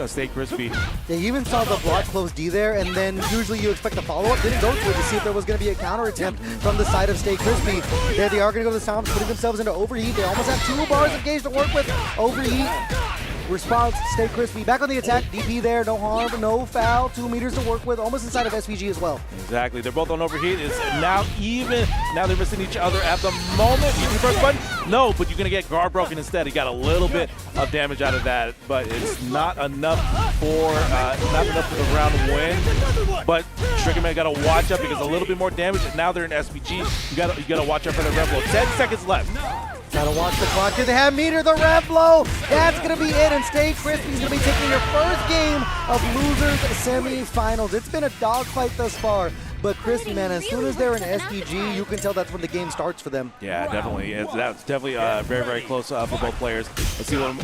Stay Crispy. Yeah, you even saw the block close D there, and then usually you expect a follow-up. Didn't go to it to see if there was going to be a counter attempt from the side of Stay Crispy. There they are going to go to the Stomps, putting themselves into overheat. They almost have 2 bars of gauge to work with. Overheat. Response, Stay Crispy. Back on the attack. DP there, no harm, no foul. 2 meters to work with, almost inside of SPG as well. Exactly. They're both on overheat. It's now even. Now they're missing each other at the moment. You can press button. No, but you're going to get guard broken instead. He got a little bit of damage out of that, but it's not enough for the round win. But Triggerman got to watch out because a little bit more damage. And now they're in SPG. You got to watch out for the rev blow. 10 seconds left. Gotta watch the clock. Here they have meter the rev blow. That's gonna be it, and Stay Crispy's gonna be taking your first game of losers semifinals. It's been a dogfight thus far, but Crispy, man, as soon as they're in SPG, you can tell that's when the game starts for them. Yeah, definitely. That's definitely very, very close for both players. Let's see what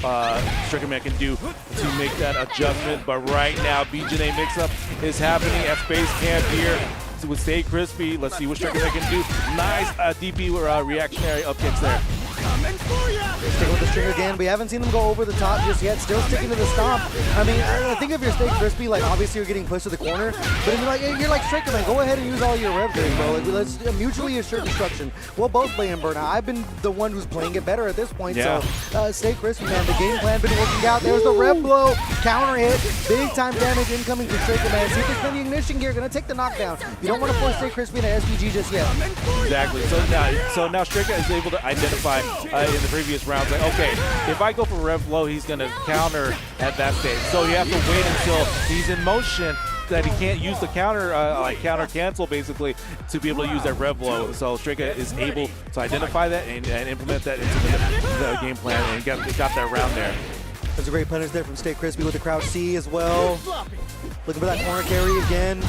Triggerman can do to make that adjustment. But right now, BJ mix-up is happening at Space Camp here with Stay Crispy. Let's see what Triggerman can do. Nice DP reactionary up kicks there. Stick with the string again. We haven't seen them go over the top just yet. Still sticking to the stomp. I mean, I think if you're Stay Crispy, like obviously you're getting pushed to the corner, but if you're like Striker, man, go ahead and use all your rev there, bro. Like, let's mutually assured destruction. We'll both play in burnout. I've been the one who's playing it better at this point. Yeah. So Stay Crispy, man. The game plan been working out. There's the rev blow, counter hit, big time damage incoming to Striker, man. See if they spend the ignition gear, gonna take the knockdown. You don't want to force Stay Crispy into SPG just yet. Exactly. So now Striker is able to identify in the previous rounds, like, okay, if I go for rev low, he's going to counter at that stage. So you have to wait until he's in motion that he can't use the counter, counter cancel basically, to be able to use that rev low. So Strega is able to identify that and implement that into the game plan and got that round there. There's a great punish there from Stay Crispy with the crouch C as well. Looking for that corner carry again.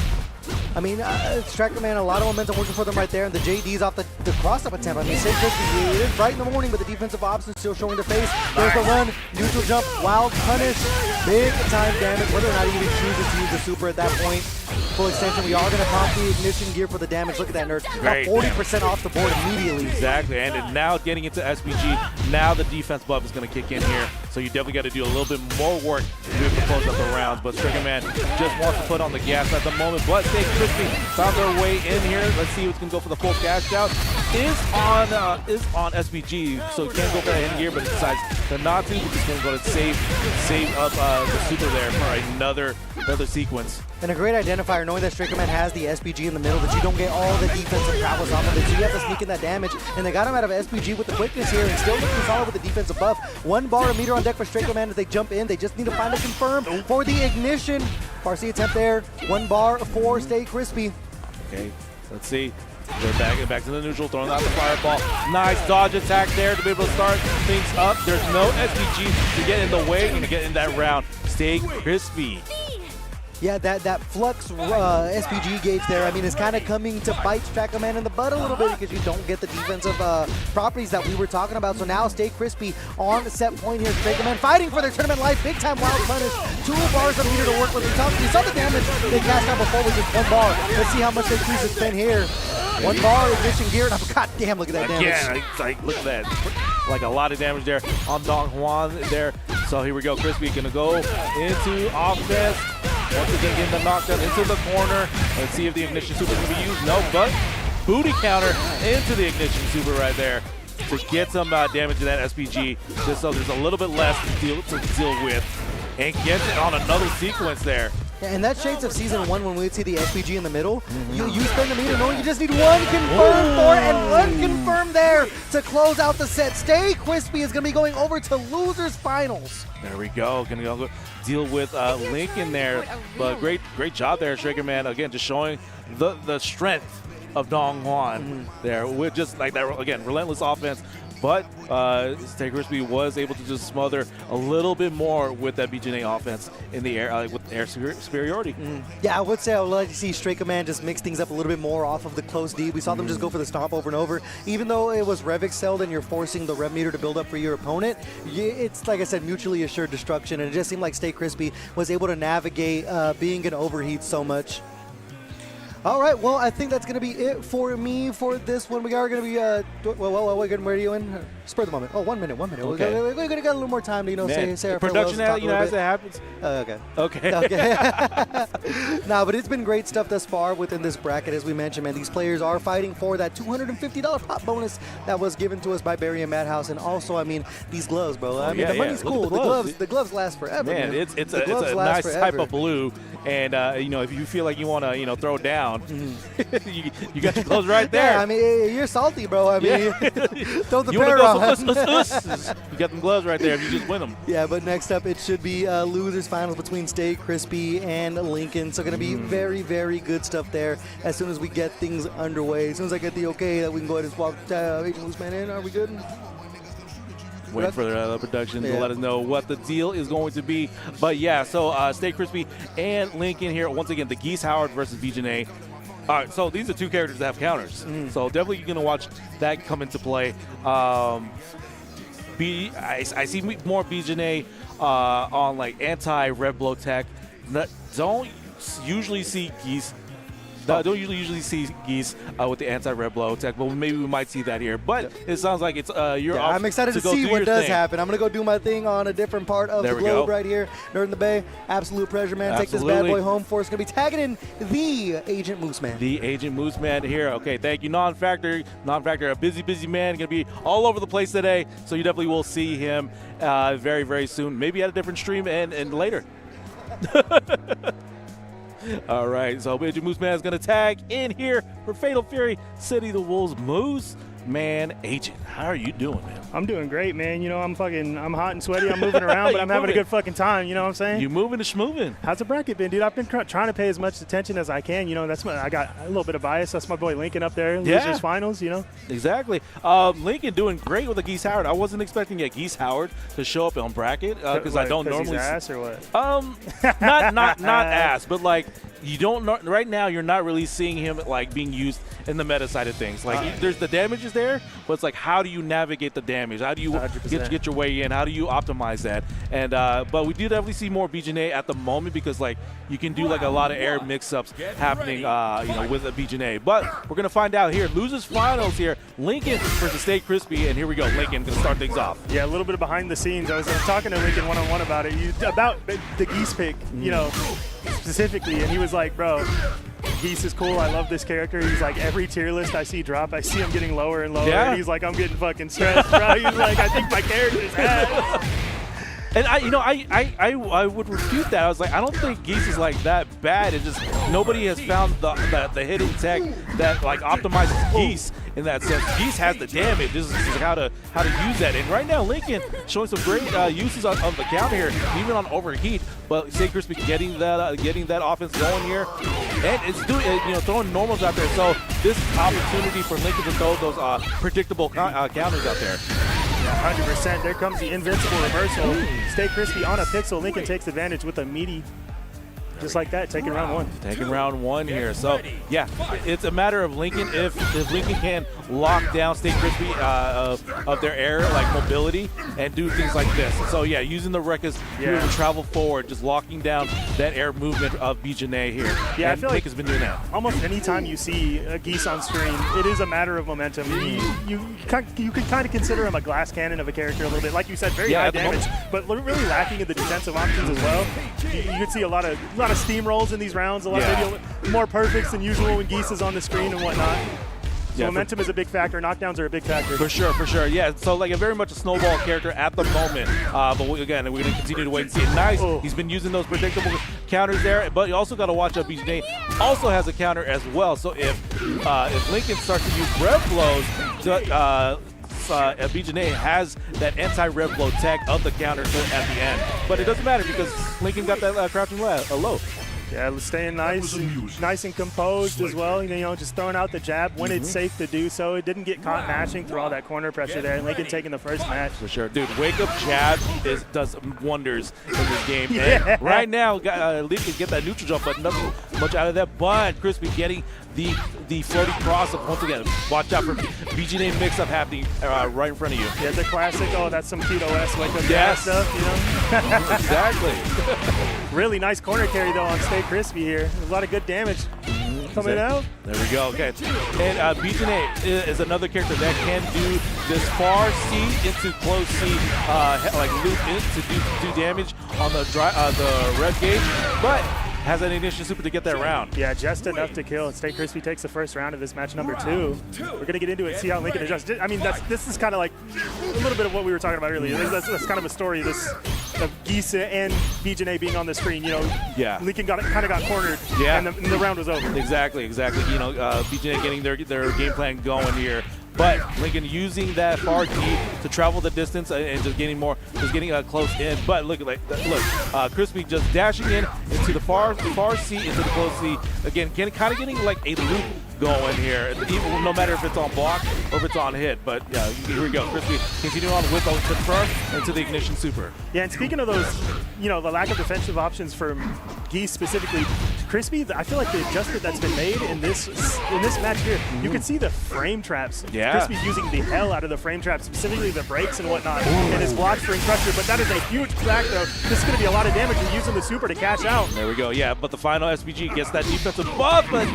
I mean, Striker, man, a lot of momentum working for them right there, and the JD's off the cross-up attempt. I mean, Stay Crispy, it is bright in the morning, but the defensive options still showing their face. There's the run, neutral jump, wild punish, big time damage. Whether or not he even chooses to use the super at that point. Full extension, we are going to pump the ignition gear for the damage. Look at that, nerd. Now 40% off the board immediately. Exactly, and now getting into SPG, now the defense buff is going to kick in here. So you definitely got to do a little bit more work to be able to close up the rounds. But Striker Man just wants to put on the gas at the moment. But Stay Crispy found their way in here. Let's see who's going to go for the full cash out. Is on SPG, so he can't go for that in gear, but decides to not to. He's going to go to save up the super there for another sequence. And a great identifier, knowing that Striker Man has the SPG in the middle, that you don't get all the defensive prowess off of it, so you have to sneak in that damage. And they got him out of SPG with the quickness here, and still looking solid with the defensive buff. 1 bar a meter on deck for Striker Man as they jump in. They just need to find a confirm for the ignition. Farsi attempt there. 1 bar for Stay Crispy. Okay, let's see. They're back to the neutral, throwing out the fireball. Nice dodge attack there to be able to start things up. There's no SPG to get in the way and to get in that round. Stay Crispy. Yeah, that flux SPG gauge there, I mean, is kind of coming to bite Striker Man in the butt a little bit because you don't get the defensive properties that we were talking about. So now Stay Crispy on the set point here. Striker Man fighting for their tournament life. Big time wild punish. 2 bars of meter to work with. You saw the damage they cast out before with just 1 bar. Let's see how much they choose to spend here. 1 bar, ignition gear, and god damn, look at that damage. Again, look at that. Like a lot of damage there on Don Juan there. So here we go. Crispy gonna go into offense. Once again, getting the knockdown into the corner. Let's see if the ignition super can be used. No, but booty counter into the ignition super right there. to get some damage in that SPG, just so there's a little bit less to deal with, and gets it on another sequence there. And that Shades of Season 1 when we would see the SPG in the middle, you spend the meter knowing you just need one confirm for and one confirm there to close out the set. Stay Crispy is going to be going over to Losers Finals. There we go. Going to go deal with Lincoln there. But great job there, Shaker Man. Again, just showing the strength of Dong Hwan there with just like that, again, relentless offense. But Stay Crispy was able to just smother a little bit more with that BGNA offense in the air, with air superiority. Yeah, I would say I would like to see Stray Command just mix things up a little bit more off of the close D. We saw them just go for the stomp over and over. Even though it was Rev excelled and you're forcing the Rev meter to build up for your opponent, it's, like I said, mutually assured destruction. And it just seemed like Stay Crispy was able to navigate being an overheat so much. All right, well, I think that's going to be it for me for this one. We are going to be, we're going to ready you in. Spur the moment. Oh, 1 minute. Okay. We're going to get a little more time to, say our production farewells, as it happens. Okay. Nah, but it's been great stuff thus far within this bracket, as we mentioned, man. These players are fighting for that $250 pop bonus that was given to us by Barry and Madhouse, and also, I mean, these gloves, bro. I mean, the money's cool. The gloves last forever. Man, it's a nice type of blue, and if you feel like you want to, throw down, you got your gloves right there. Yeah, I mean, you're salty, bro. I mean, throw the pair on. You got them gloves right there if you just win them. Yeah, but next up, it should be Losers Finals between Stay Crispy and Lincoln. So going to be very, very good stuff there as soon as we get things underway. As soon as I get the okay that we can go ahead and swap Agent Looseman in. Are we good? Wait for the production to let us know what the deal is going to be. But yeah, so Stay Crispy and Lincoln here. Once again, the Geese Howard versus BGNA. All right, so these are two characters that have counters. So definitely you're going to watch that come into play. I see more BGNA on like anti-red blow tech. Don't usually see Geese. Don't usually see Geese with the anti-red blow tech, but maybe we might see that here. But it sounds like it's you're off. I'm excited to see what does happen. I'm going to go do my thing on a different part of the globe right here. Nerd in the Bay, absolute pleasure, man. Take this bad boy home for us. Going to be tagging in the Agent Moose Man. The Agent Moose Man here. Okay, thank you, Non-Factor. Non-Factor, a busy man. Going to be all over the place today, so you definitely will see him very, very soon. Maybe at a different stream and later. All right, so Agent Moose Man is going to tag in here for Fatal Fury City of the Wolves. Moose Man Agent, how are you doing, man? I'm doing great, man. I'm hot and sweaty. I'm moving around, but I'm having a good fucking time. You know what I'm saying? You moving and schmoving. How's the bracket been, dude? I've been trying to pay as much attention as I can. I got a little bit of bias. That's my boy Lincoln up there. Losers Finals, Exactly. Lincoln doing great with the Geese Howard. I wasn't expecting Geese Howard to show up on bracket because I don't normally. He's ass or what? Not ass, but like. You don't right now. You're not really seeing him like being used in the meta side of things. Like there's the damage is there, but it's like how do you navigate the damage? How do you get your way in? How do you optimize that? And but we do definitely see more BGNA at the moment because like you can do like a lot of air mix-ups happening, with a BGNA. But we're gonna find out here. Losers Finals here. Lincoln versus Stay Crispy, and here we go. Lincoln gonna start things off. Yeah, a little bit of behind the scenes. I was talking to Lincoln one-on-one about it. About the Geese pick, specifically, and he was like, bro, Geese is cool. I love this character. He's like, every tier list I see drop, I see him getting lower and lower. Yeah. And he's like, I'm getting fucking stressed, bro. He's like, I think my character's ass. And I would refute that. I was like, I don't think Geese is like that bad. It's just nobody has found the hidden tech that like optimizes Geese in that sense. Geese has the damage. This is how to use that. And right now, Lincoln showing some great uses on the counter here, even on overheat. But Stay Crispy getting that offense going here, and it's doing throwing normals out there. So this opportunity for Lincoln to throw those predictable counters out there. 100%. There comes the invincible reversal. Stay Crispy on a pixel. Lincoln takes advantage with a meaty. Just like that, taking round one. Taking round one here. So, yeah, it's a matter of Lincoln. If Lincoln can lock down Stay Crispy of their air, like mobility, and do things like this. So, yeah, using the Rekkas to travel forward, just locking down that air movement of BGNA here. Yeah, and I feel like has been doing that. Almost any time you see a Geese on screen, it is a matter of momentum. You can kind of consider him a glass cannon of a character a little bit. Like you said, very high damage, but really lacking in the defensive options as well. You could see a lot of steamrolls in these rounds, maybe more perfects than usual when Geese is on the screen and whatnot. So momentum is a big factor. Knockdowns are a big factor. For sure. Yeah, so like a very much a snowball character at the moment. But again, we're going to continue to wait and see. Nice. Oh. He's been using those predictable counters there, but you also got to watch out. BJ also has a counter as well. So if Lincoln starts to use rev blows, BJ has that anti-rev blow tag of the counter at the end. But it doesn't matter because Lincoln got that crouching low. Yeah, staying nice and composed as well. You know, just throwing out the jab when it's safe to do so. It didn't get caught mashing through all that corner pressure there. Lincoln taking the first match. For sure. Dude, wake-up jab does wonders in this game. Yeah. And right now, Lincoln get that neutral jump, but nothing much out of that. But Crispy getting the floating cross-up once again. Watch out for BGA mix-up happening right in front of you. Yeah, it's a classic. Oh, that's some KetoS wake-up jab stuff, you know? Exactly. Really nice corner carry, though, on Stay Crispy here. A lot of good damage coming out. There we go. Okay. And BJ is another character that can do this far C into close C, like loop in to do damage on the red gauge, but has an ignition super to get that round. Yeah, just enough to kill. Stay Crispy takes the first round of this match number 2. We're going to get into it, see how Lincoln adjusts. I mean, this is kind of like a little bit of what we were talking about earlier. That's kind of a story, this of Gisa and BJ being on the screen. You know, yeah. Lincoln kind of got cornered, and the round was over. Exactly. You know, BJ getting their game plan going here. But Lincoln using that far D to travel the distance and just getting close in. But look, Crispy just dashing into the far C into the close C. Again, kind of getting like a loop going here, even no matter if it's on block or if it's on hit. But yeah, here we go. Crispy continuing on with the front into the ignition super. Yeah, and speaking of those, you know, the lack of defensive options for Geese specifically, Crispy, I feel like the adjustment that's been made in this match here, you can see the frame traps. Yeah. Crispy's using the hell out of the frame traps, specifically the brakes and whatnot, and his block spring pressure, but that is a huge crack though. This is going to be a lot of damage and using the super to cash out. There we go, yeah, but the final SPG gets that defensive buff, but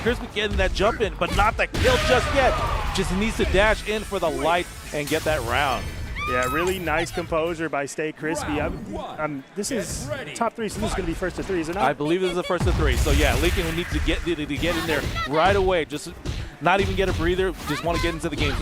Crispy getting that jump in, but not the kill just yet. Just needs to dash in for the light and get that round. Yeah, really nice composure by Stay Crispy. This is top 3, so this is going to be first to 3, is it not? I believe this is the first to 3. So yeah, Lincoln will need to get in there right away. Just not even get a breather. Just want to get into the game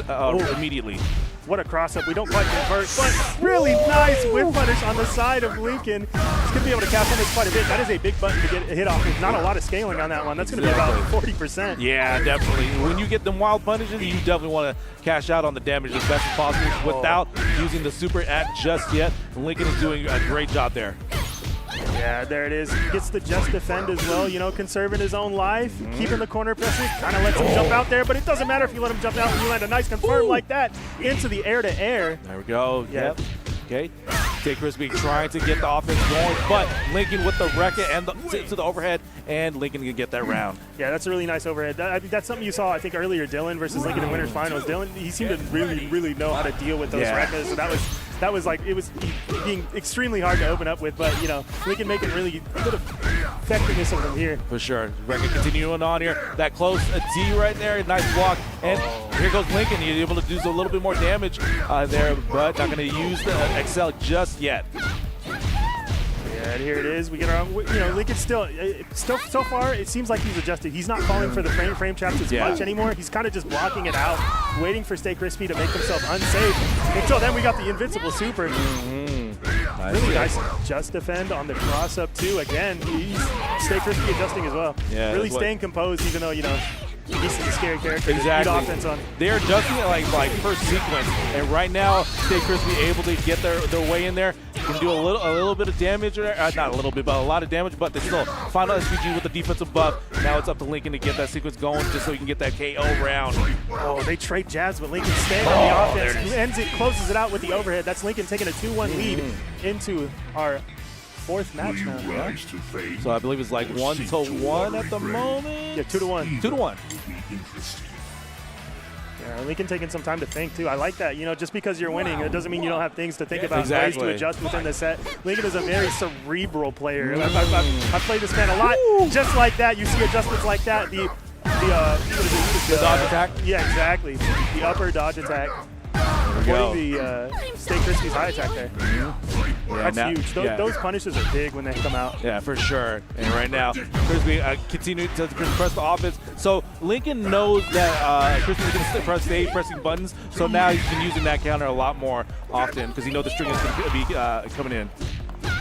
immediately. What a cross-up. We don't quite convert, but really nice whip punish on the side of Lincoln. He's going to be able to cast on this quite a bit. That is a big button to get a hit off. There's not a lot of scaling on that one. That's going to be about 40%. Yeah, definitely. When you get them wild punishes, you definitely want to cash out on the damage as best as possible without using the super at just yet. Lincoln is doing a great job there. Yeah, there it is. Gets the just defend as well, you know, conserving his own life, keeping the corner pressure, kind of lets him jump out there, but it doesn't matter if you let him jump out and you land a nice confirm like that into the air-to-air. There we go. Yep. Okay. Stay Crispy trying to get the offense going, but Lincoln with the Rekka and to the overhead, and Lincoln can get that round. Yeah, that's a really nice overhead. That's something you saw, I think, earlier, Dylan versus Lincoln in Winners Finals. Dylan, he seemed to really know how to deal with those Rekkas, so that was like, it was being extremely hard to open up with, but, you know, Lincoln making really good effectiveness of them here. For sure. Rekka continuing on here. That close D right there, nice block, and here goes Lincoln. He's able to do a little bit more damage there, but not going to use the Excel just yet. Yeah, and here it is. We get our, you know, Lincoln still so far it seems like he's adjusted. He's not falling for the frame traps as much anymore. He's kind of just blocking it out, waiting for Stay Crispy to make himself unsafe. Until then, we got the invincible super. Really nice just defend on the cross up too. Again, he's Stay Crispy adjusting as well. Yeah, really staying composed, even though, you know, he's a scary character. Exactly. Good offense on. They're adjusting it like first sequence, and right now Stay Crispy able to get their way in there. Can do a little bit of damage, not a little bit, but a lot of damage. But they still final SPG with the defensive buff. Now it's up to Lincoln to get that sequence going, just so he can get that KO round. Oh, they trade jabs, but Lincoln staying on the offense. Closes it out with the overhead. That's Lincoln taking a 2-1 lead into our 4th match now. So I believe it's like 1-1 at the moment. Yeah, 2-1. 2-1. Yeah, Lincoln taking some time to think too. I like that. You know, just because you're winning, it doesn't mean you don't have things to think about, ways to adjust within the set. Lincoln is a very cerebral player. I've played this man a lot. Just like that, you see adjustments like that. The dodge attack. Yeah, exactly. The upper dodge attack. There we go. The Stay Crispy's high attack there. Yeah, That's now- huge. yeah. Those punishes are big when they come out. Yeah, for sure. And right now, Crispy continue to press the offense. So Lincoln knows that Crispy is going to stay pressing buttons. So now he's been using that counter a lot more often because he knows the string is going to be coming in.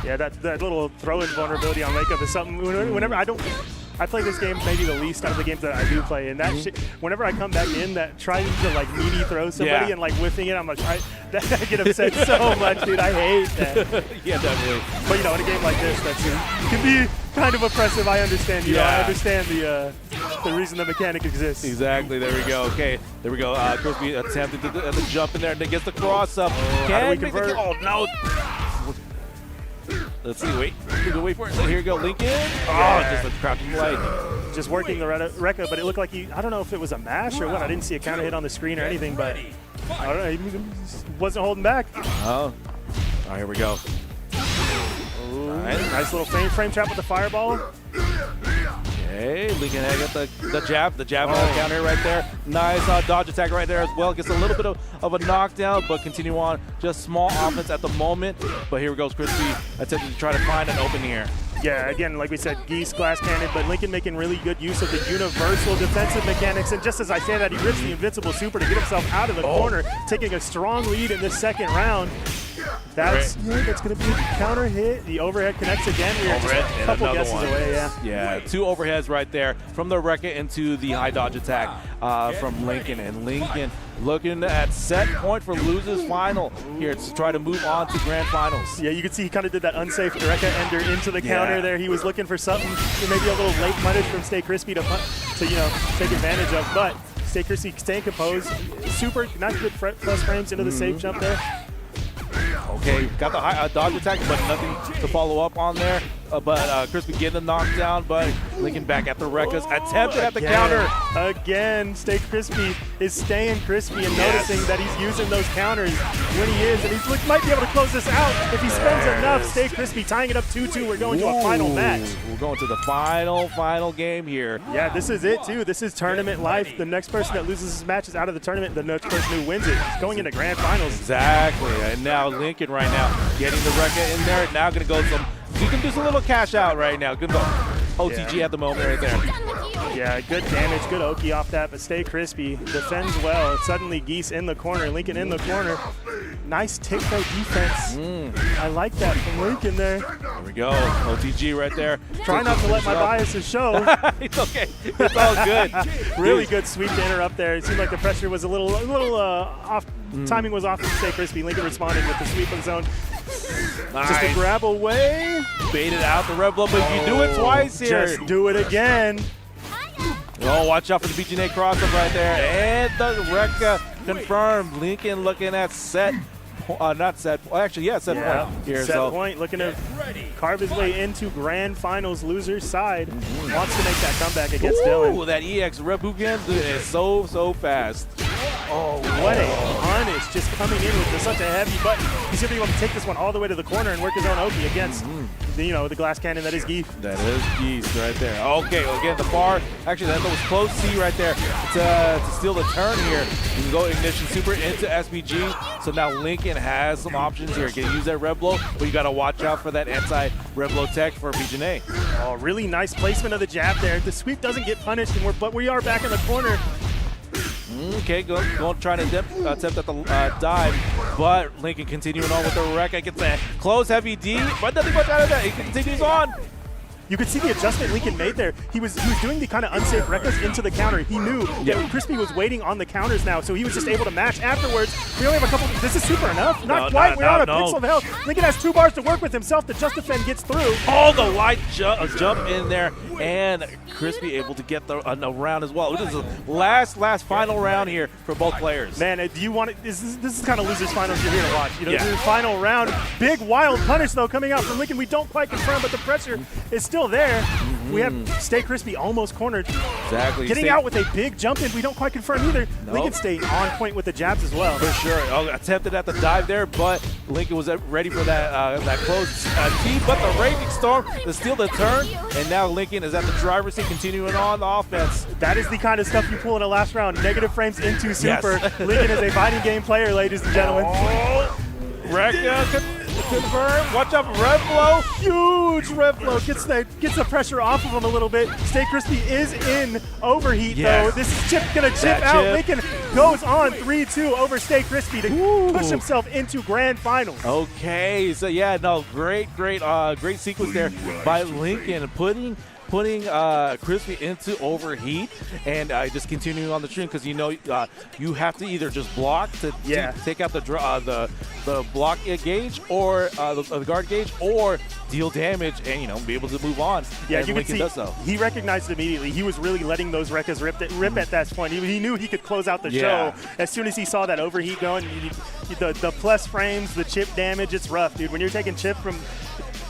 Yeah, that little throw-in vulnerability on wake up is something. Whenever I play this game maybe the least out of the games that I do play, and that shit, whenever I come back in, that trying to like meaty throw somebody Yeah. and like whiffing it, I'm like, I get upset so much, dude. I hate that. Yeah, definitely. But in a game like this, that can be kind of oppressive. I understand. You know, I understand the reason the mechanic exists. Exactly. There we go. Okay. There we go. Crispy attempted the jump in there and then gets the cross up. how do we Make the convert? oh no. Let's see. Wait. Wait for it. So here you go, Lincoln. Oh, just a crouching light. Just working the Rekka, but it looked like I don't know if it was a mash or what. I didn't see a counter hit on the screen or anything, but I don't know. He wasn't holding back. Oh. All right, here we go. Ooh, nice little frame trap with the fireball. Okay, Lincoln had got the jab counter right there. Nice dodge attack right there as well. Gets a little bit of a knockdown, but continue on. Just small offense at the moment. But here goes Crispy attempting to try to find an open here. Yeah, again, like we said, Geese, glass cannon, but Lincoln making really good use of the universal defensive mechanics. And just as I say that, he rips the invincible super to get himself out of the corner, taking a strong lead in this second round. That's going to be a counter hit. The overhead connects again. We are just a couple guesses away, Yeah, two overheads right there from the Rekka into the high dodge attack from Lincoln. And Lincoln looking at set point for losers final here to try to move on to grand finals. Yeah, you can see he kind of did that unsafe Rekka ender into the counter there. He was looking for something, maybe a little late punish from Stay Crispy to take advantage of. But Stay Crispy staying composed. Super nice good plus frames into the safe jump there. Okay, got the high dodge attack, but nothing to follow up on there. But Crispy getting the knockdown, but Lincoln back at the Rekkas, attempted at the counter. Again, Stay Crispy is staying crispy and noticing that he's using those counters when he is, and he might be able to close this out if he spends enough. Stay Crispy tying it up 2-2. We're going to a final match. We're going to the final game here. Yeah, this is it too. This is tournament life. The next person that loses this match is out of the tournament. The next person who wins it is going into grand finals. Exactly, and now Lincoln right now getting the Rekka in there. Now going to go some. You can do some little cash out right now. Good OTG at the moment right there. Yeah, good damage, good Oki off that, but Stay Crispy defends well. Suddenly Geese in the corner, Lincoln in the corner. Nice tick throw defense. I like that from Lincoln there. There we go, OTG right there. Try not to let my biases show. It's okay, it's all good. Really good sweep to interrupt there. It seemed like the pressure was a little off. Timing was off from Stay Crispy. Lincoln responding with the sweep of his own. Nice. Just a grab away. Baited out the red blow, but if you do it twice here. Just do it again. Oh, watch out for the BGNA crossover right there. And the Rekka confirmed. Lincoln looking at set. Not set. Well, actually, yeah, set point here. Set point, looking to carve his way into grand finals loser's side. Wants to make that comeback against Dylan. That EX Rebugan is so fast. Oh, what a punish just coming in with such a heavy button. He's going to be able to take this one all the way to the corner and work his own Oki against the glass cannon that is Geese. That is Geese right there. Okay, well, again, the bar, actually, that was close C right there to steal the turn here. You can go Ignition Super into SBG. So now Lincoln has some options here. Can use that red blow, but you got to watch out for that anti-red blow tech for BGNA. Oh, really nice placement of the jab there. The sweep doesn't get punished, but we are back in the corner. Okay, go trying to attempt at the dive, but Lincoln continuing on with the Rekka. Gets a close heavy D, but nothing much out of that. He continues on. You could see the adjustment Lincoln made there. He was doing the kind of unsafe Rekkas into the counter. He knew that Crispy was waiting on the counters now, so he was just able to match afterwards. We only have a couple. This is super enough. Not quite. We're on a pixel of health. Lincoln has 2 bars to work with himself. The Just Defend gets through. Oh, the light jump in there, and Crispy able to get the round as well. This is the last final round here for both players. Man, do you want it? This is the kind of losers finals you're here to watch. This is the final round. Big wild punish though coming out from Lincoln. We don't quite confirm, but the pressure is still there. We have Stay Crispy almost cornered. Exactly. Getting out with a big jump in. We don't quite confirm either. Nope. Lincoln stayed on point with the jabs as well. For sure. Oh, attempted at the dive there, but Lincoln was ready for that close T. But the Raging Storm to steal the turn, and now Lincoln is at the driver's seat, continuing on the offense. That is the kind of stuff you pull in the last round. Negative frames into super. Yes. Lincoln is a fighting game player, ladies and gentlemen. Rekka confirmed. Watch out for Red Blow. Huge rev flow gets the pressure off of him a little bit. Stay Crispy is in overheat though. This is Chip gonna chip out. Lincoln goes on 3-2 over Stay Crispy to push himself into grand finals. Okay, so yeah, no, great sequence there by Lincoln, putting Crispy into overheat and just continuing on the stream because you have to either just block to take out the block gauge or the guard gauge or deal damage and be able to move on. Yeah, and you Lincoln can does see so. he recognized immediately. He was really letting those Rekkas rip at that point. He knew he could close out the show as soon as he saw that overheat going. The plus frames, the chip damage, it's rough, dude. When you're taking chip from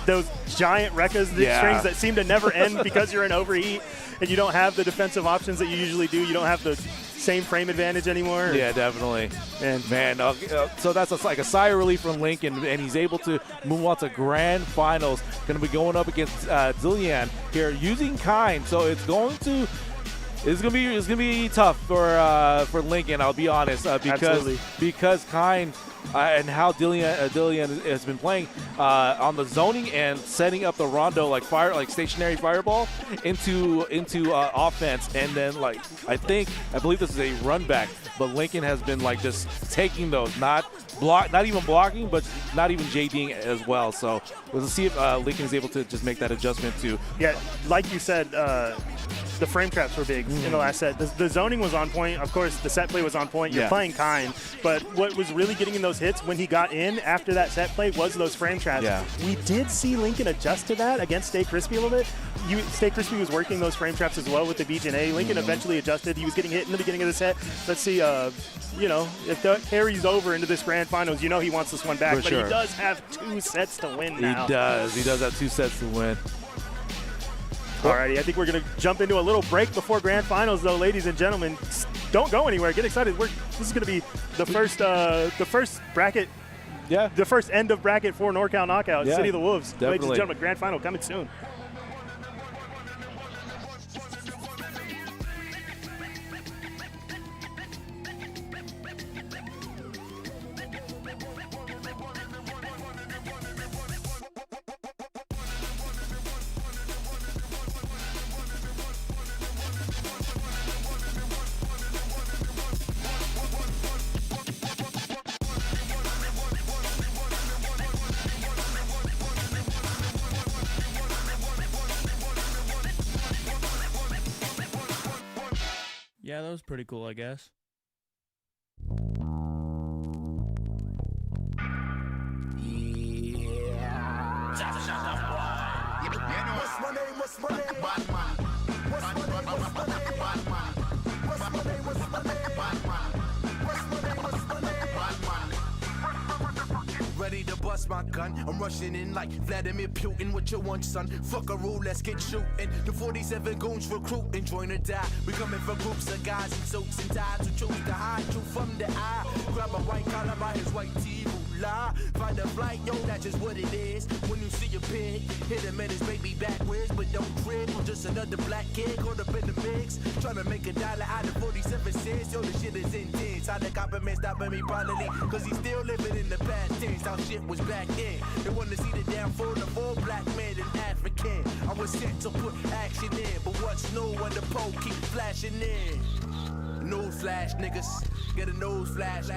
those giant Rekkas, the strings that seem to never end because you're in overheat and you don't have the defensive options that you usually do. You don't have the same frame advantage anymore. Yeah, definitely. And man, so that's like a sigh of relief from Lincoln, and he's able to move on to grand finals. Going to be going up against Zillian here using Kind. So it's going to be tough for Lincoln. I'll be honest, because Kind. And how Dillian has been playing on the zoning and setting up the rondo like stationary fireball into offense, and then I believe this is a run back, but Lincoln has been just taking those, not even blocking, but not even JDing as well. So we'll see if Lincoln is able to just make that adjustment too. Yeah, like you said. The frame traps were big in the last set. The zoning was on point. Of course, the set play was on point. You're playing Kind. But what was really getting in those hits when he got in after that set play was those frame traps. Yeah. We did see Lincoln adjust to that against Stay Crispy a little bit. Stay Crispy was working those frame traps as well with the BJ&A. Lincoln eventually adjusted. He was getting hit in the beginning of the set. Let's see, if that carries over into this grand finals, he wants this one back. But he does have 2 sets to win now. He does. He does have 2 sets to win. Alrighty, I think we're going to jump into a little break before grand finals, though, ladies and gentlemen. Don't go anywhere. Get excited. This is going to be the first bracket. Yeah. The first end of bracket for NorCal Knockout. City of the Wolves. Definitely. Ladies and gentlemen, grand final coming soon. Yeah, that was pretty cool, I guess. Ready to bust my gun. I'm rushing in like Vladimir Putin with your one son. Fuck a rule, let's get shooting. The 47 goons recruiting, join or die. We coming for groups of guys in suits and ties who choose to hide you from the eye. Grab a white collar by his white tee, who lie. Find a flight, yo, that's just what it is. When you see a pig, hit him in his baby backwards, but don't crib. I'm just another black kid caught up in the mix. Trying to make $1 out of 47 cents. Yo, the shit is intense. How the compliment stopping me probably, cause he's still living in the past tense. How shit was back then. They wanna see the downfall of all black men and African. I was sent to put action in, but what's new when the pole keep flashing in? Nose flash, niggas. Get a nose flash.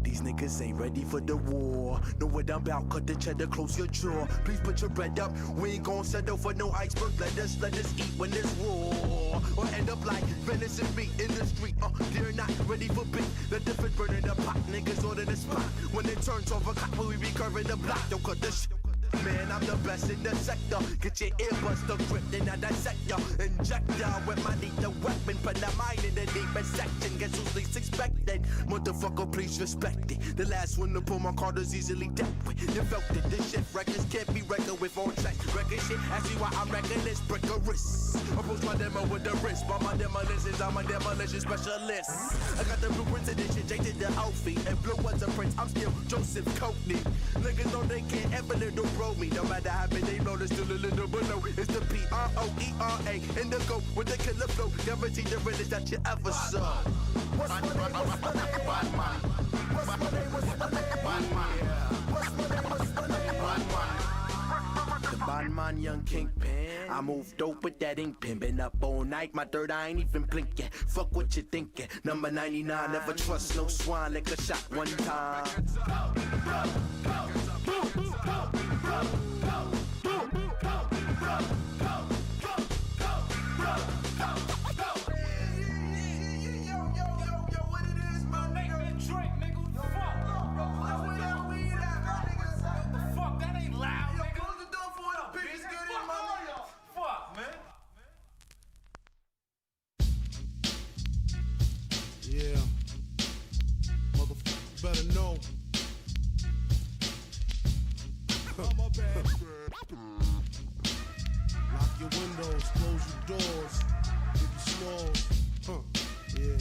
These niggas ain't ready for the war. Know what I'm about, cut the cheddar, close your jaw. Please put your bread up, we ain't gon' settle for no iceberg. Let us eat when it's raw. Or end up like venison meat in the street. They're not ready for beef. The difference burning the pot, niggas order the spot. When it turns over clock, we be curving the block. Don't cut the shit. Man, I'm the best in the sector. Get your earbuds to grip, then I dissect ya. Inject ya with my lethal weapon. Put the mind in the deepest section. Guess who's least expected? Motherfucker, please respect it. The last one to pull my card is easily dealt with. You felt it, this shit records can't be reckoned with on track. Record shit, ask you why I'm wrecking this. Break a wrist. Approach my demo with the wrist. By my demolitions, I'm a demolition specialist. I got the blueprints of this shit, Jake did the outfit. And blue was a prince, I'm still Joseph Coatney. Niggas know they can't ever live the roll me. No matter how many they roll, it's still a little below. It's the P-R-O-E-R-A, indigo with the killer flow. Guaranteed the realest that you ever saw. The Bondman, young kingpin. I move dope with that ink pen. Been up all night, my third eye ain't even blinking. Fuck what you thinking. Number 99, never trust no swine. Like a shot one time. Yeah, motherfucker better know. Lock your windows, close your doors, if you snores. Yeah.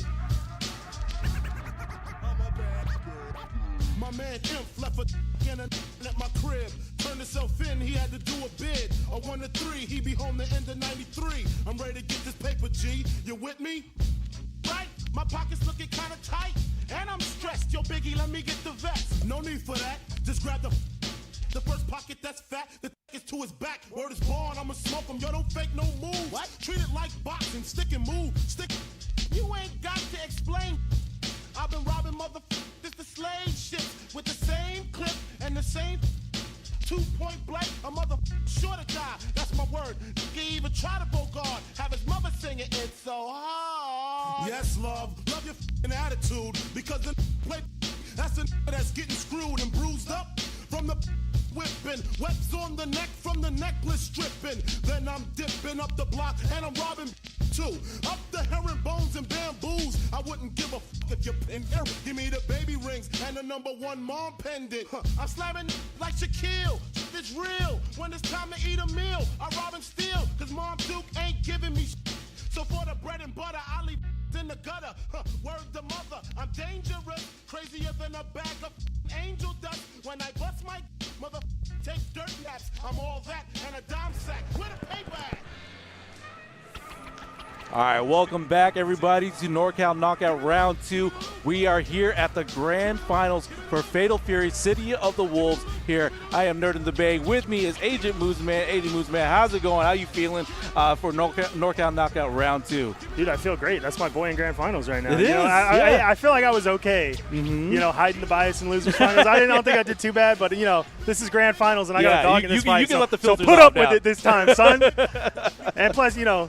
My man Imp left a in at my crib. Turned himself in, he had to do a bid. A 1 to 3, he be home the end of 93. I'm ready to get this paper, G. You with me? Right? My pockets looking kinda tight, and I'm stressed. Yo, Biggie, let me get the vest. No need for that. Just grab the first pocket that's fat. The is to his back. Word is born, I'ma smoke him. Yo, don't fake no moves. What? Treat it like boxing. Stick and move. Stick. You ain't got to explain. I've been robbing motherfuckers the slave shit with the same clip and the same 2-point blank. A motherfucker sure to die. That's my word. He even try to bogart. Have his mother singing It's So Hard. Yes, love your f***ing attitude. Because the play, that's the that's getting screwed and bruised up from the whipping. Webs on the neck from the necklace stripping. Then I'm dipping up the block and I'm robbing too. Up the herringbones and bamboos. I wouldn't give a fuck if you're in here. Give me the baby rings and the #1 mom pendant. I'm slamming like Shaquille. It's real. When it's time to eat a meal, I rob and steal. Cause Mom Duke ain't giving me so for the bread and butter, I leave in the gutter. Word to mother, I'm dangerous. Crazier than a bag of angel dust. When I bust my mother, take dirt naps. I'm all that and a dime sack. Where the paper at? All right, welcome back, everybody, to NorCal Knockout Round 2. We are here at the grand finals for Fatal Fury City of the Wolves here. I am Nerd in the Bay. With me is Agent Mooseman. Agent Mooseman, how's it going? How you feeling for NorCal Knockout Round 2? Dude, I feel great. That's my boy in grand finals right now. It is, I feel like I was okay. You know, hiding the bias in losers finals. I don't think I did too bad, but, you know, this is grand finals, and I got a dog in this fight. You can let the so filters put out up now. with it this time, son. And plus, you know,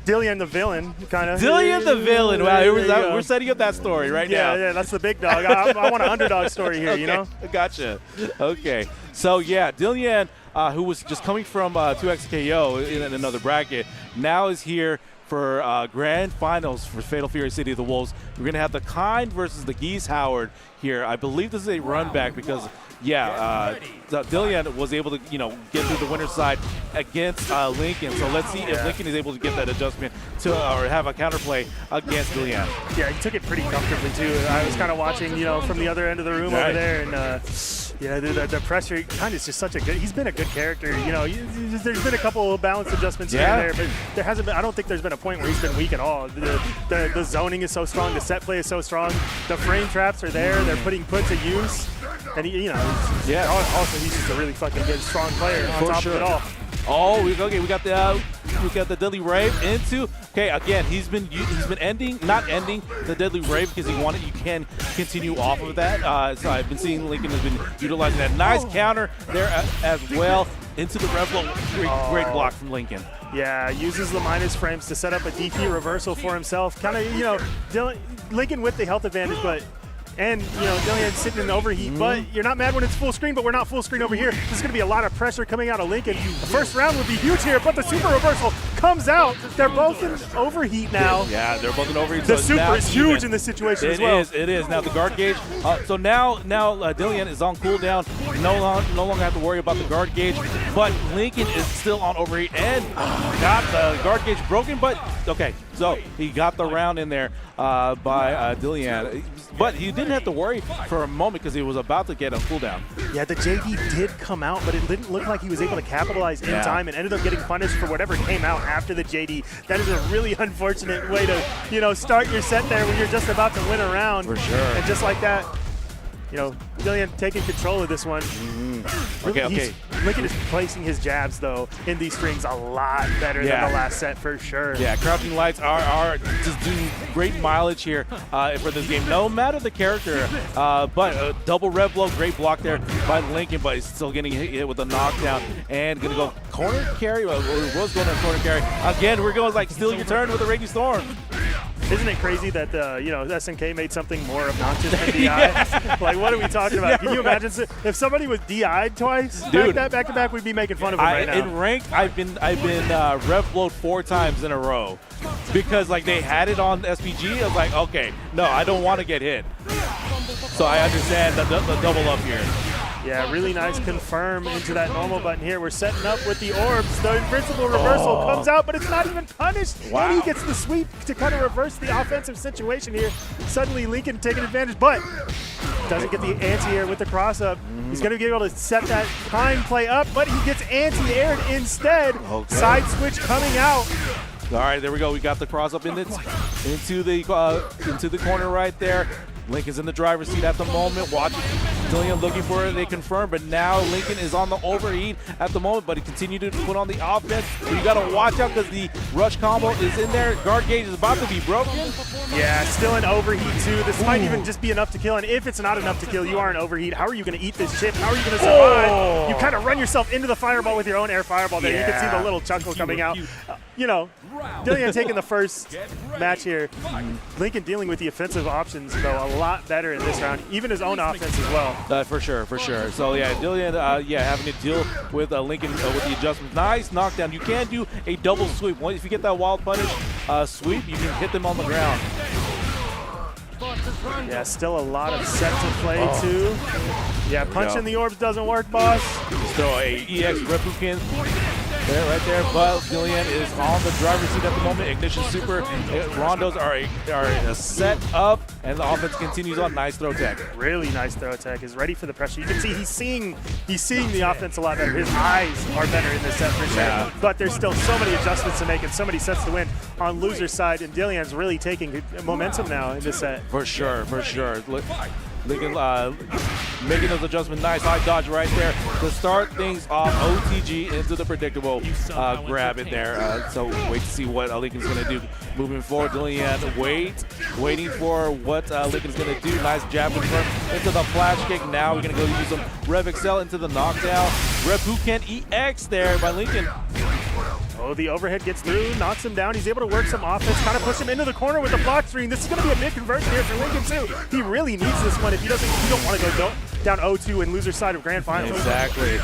Dillian the villain, kind of. Dillian the villain. Wow, we're setting up that story right now. Yeah, that's the big dog. I want an underdog story here, okay, you know? Gotcha. Okay. So, yeah, Dillian, who was just coming from 2XKO in another bracket, now is here for grand finals for Fatal Fury City of the Wolves. We're going to have the Kind versus the Geese Howard here. I believe this is a run back because Dillian was able to, get through the winner's side against Lincoln. So let's see if Lincoln is able to get that adjustment or have a counterplay against Dillian. Yeah, he took it pretty comfortably too. I was kind of watching, from the other end of the room over there, and the pressure. Kind of just such a good. He's been a good character. There's been a couple of balance adjustments here and there, but there hasn't been. I don't think there's been a point where he's been weak at all. The zoning is so strong. The set play is so strong. The frame traps are there. They're putting to use. And also he's just a really fucking good, strong player on top of it all. Oh, we got the Deadly Rave into. Okay, again, he's been not ending the Deadly Rave because he wanted. You can continue off of that. So I've been seeing Lincoln has been utilizing that nice counter there as well into the Rev Blow. Great block from Lincoln. Yeah, uses the minus frames to set up a DP reversal for himself. Kind of, Lincoln with the health advantage, but. And, Dillian sitting in the overheat, but you're not mad when it's full screen, but we're not full screen over here. There's going to be a lot of pressure coming out of Lincoln. The first round would be huge here, but the super reversal comes out. They're both in overheat now. Yeah, they're both in overheat. The so now super is huge even. in this situation as well. It is. Now the guard gauge. So now Dillian is on cooldown. No longer have to worry about the guard gauge. But Lincoln is still on overheat and got the guard gauge broken. But okay, so he got the round in there by Dillian. But he didn't have to worry for a moment because he was about to get a cooldown. Yeah, the JD did come out, but it didn't look like he was able to capitalize in time and ended up getting punished for whatever came out after the JD. That is a really unfortunate way to, start your set there when you're just about to win a round. For sure. And just like that, Dillian taking control of this one. Okay. Lincoln is placing his jabs, though, in these strings a lot better than the last set, for sure. Yeah, crouching lights are just doing great mileage here for this game, no matter the character. But a double rev blow, great block there by Lincoln, but he's still getting hit with a knockdown. And going to go corner carry. Well, was going to corner carry. Again, we're going like steal your turn with a Raging Storm. Isn't it crazy that SNK made something more obnoxious than DI? Like, what are we talking about? Can you imagine if somebody was DI'd twice back to back, we'd be making fun of him right now. In rank, I've been rev blowed 4 times in a row because like they had it on SPG. I was like, okay, no, I don't want to get hit. So I understand the double up here. Yeah, really nice confirm into that normal button here. We're setting up with the orbs. The invincible reversal comes out, but it's not even punished. Wow. And he gets the sweep to kind of reverse the offensive situation here. Suddenly Lincoln taking advantage, but doesn't get the anti-air with the cross-up. He's going to be able to set that time play up, but he gets anti-aired instead. Okay. Side switch coming out. All right, there we go. We got the cross up into the corner right there. Lincoln's in the driver's seat at the moment. Watching Dillian looking for it. They confirm, but now Lincoln is on the overheat at the moment, but he continued to put on the offense. So you got to watch out because the rush combo is in there. Guard gauge is about to be broken. Yeah, still in overheat too. This might even just be enough to kill, and if it's not enough to kill, you are in overheat. How are you going to eat this chip? How are you going to survive? You kind of run yourself into the fireball with your own air fireball there. You can see the little chuckle coming out. Dillian taking the first match here. Lincoln dealing with the offensive options, though, a lot better in this round, even his own offense as well. For sure. So, yeah, Dillian, having to deal with Lincoln with the adjustments. Nice knockdown. You can do a double sweep. If you get that wild punish sweep, you can hit them on the ground. Yeah, still a lot of set to play, too. Yeah, punching the orbs doesn't work, boss. Just throw a EX Repukin there, right there. But Dillian is on the driver's seat at the moment. Ignition Super. Rondos are set up, and the offense continues on. Nice throw tech. Really nice throw tech. Is ready for the pressure. You can see he's seeing the offense a lot better. His eyes are better in this set for sure. Yeah. But there's still so many adjustments to make and so many sets to win on loser's side, and Dillian's really taking momentum now in this set. For sure. Lincoln making those adjustments. Nice high dodge right there to start things off. OTG into the predictable grab in there. So wait to see what Lincoln's going to do moving forward. Dillian waiting for what Lincoln's going to do. Nice jab confirm into the flash kick. Now we're going to go use some Rev Excel into the knockdown. Repuken EX there by Lincoln. Oh, the overhead gets through, knocks him down. He's able to work some offense, kind of push him into the corner with the block screen. This is going to be a big conversion here for Lincoln, too. He really needs this one if he don't want to go down 0-2 and loser side of grand finals. Exactly.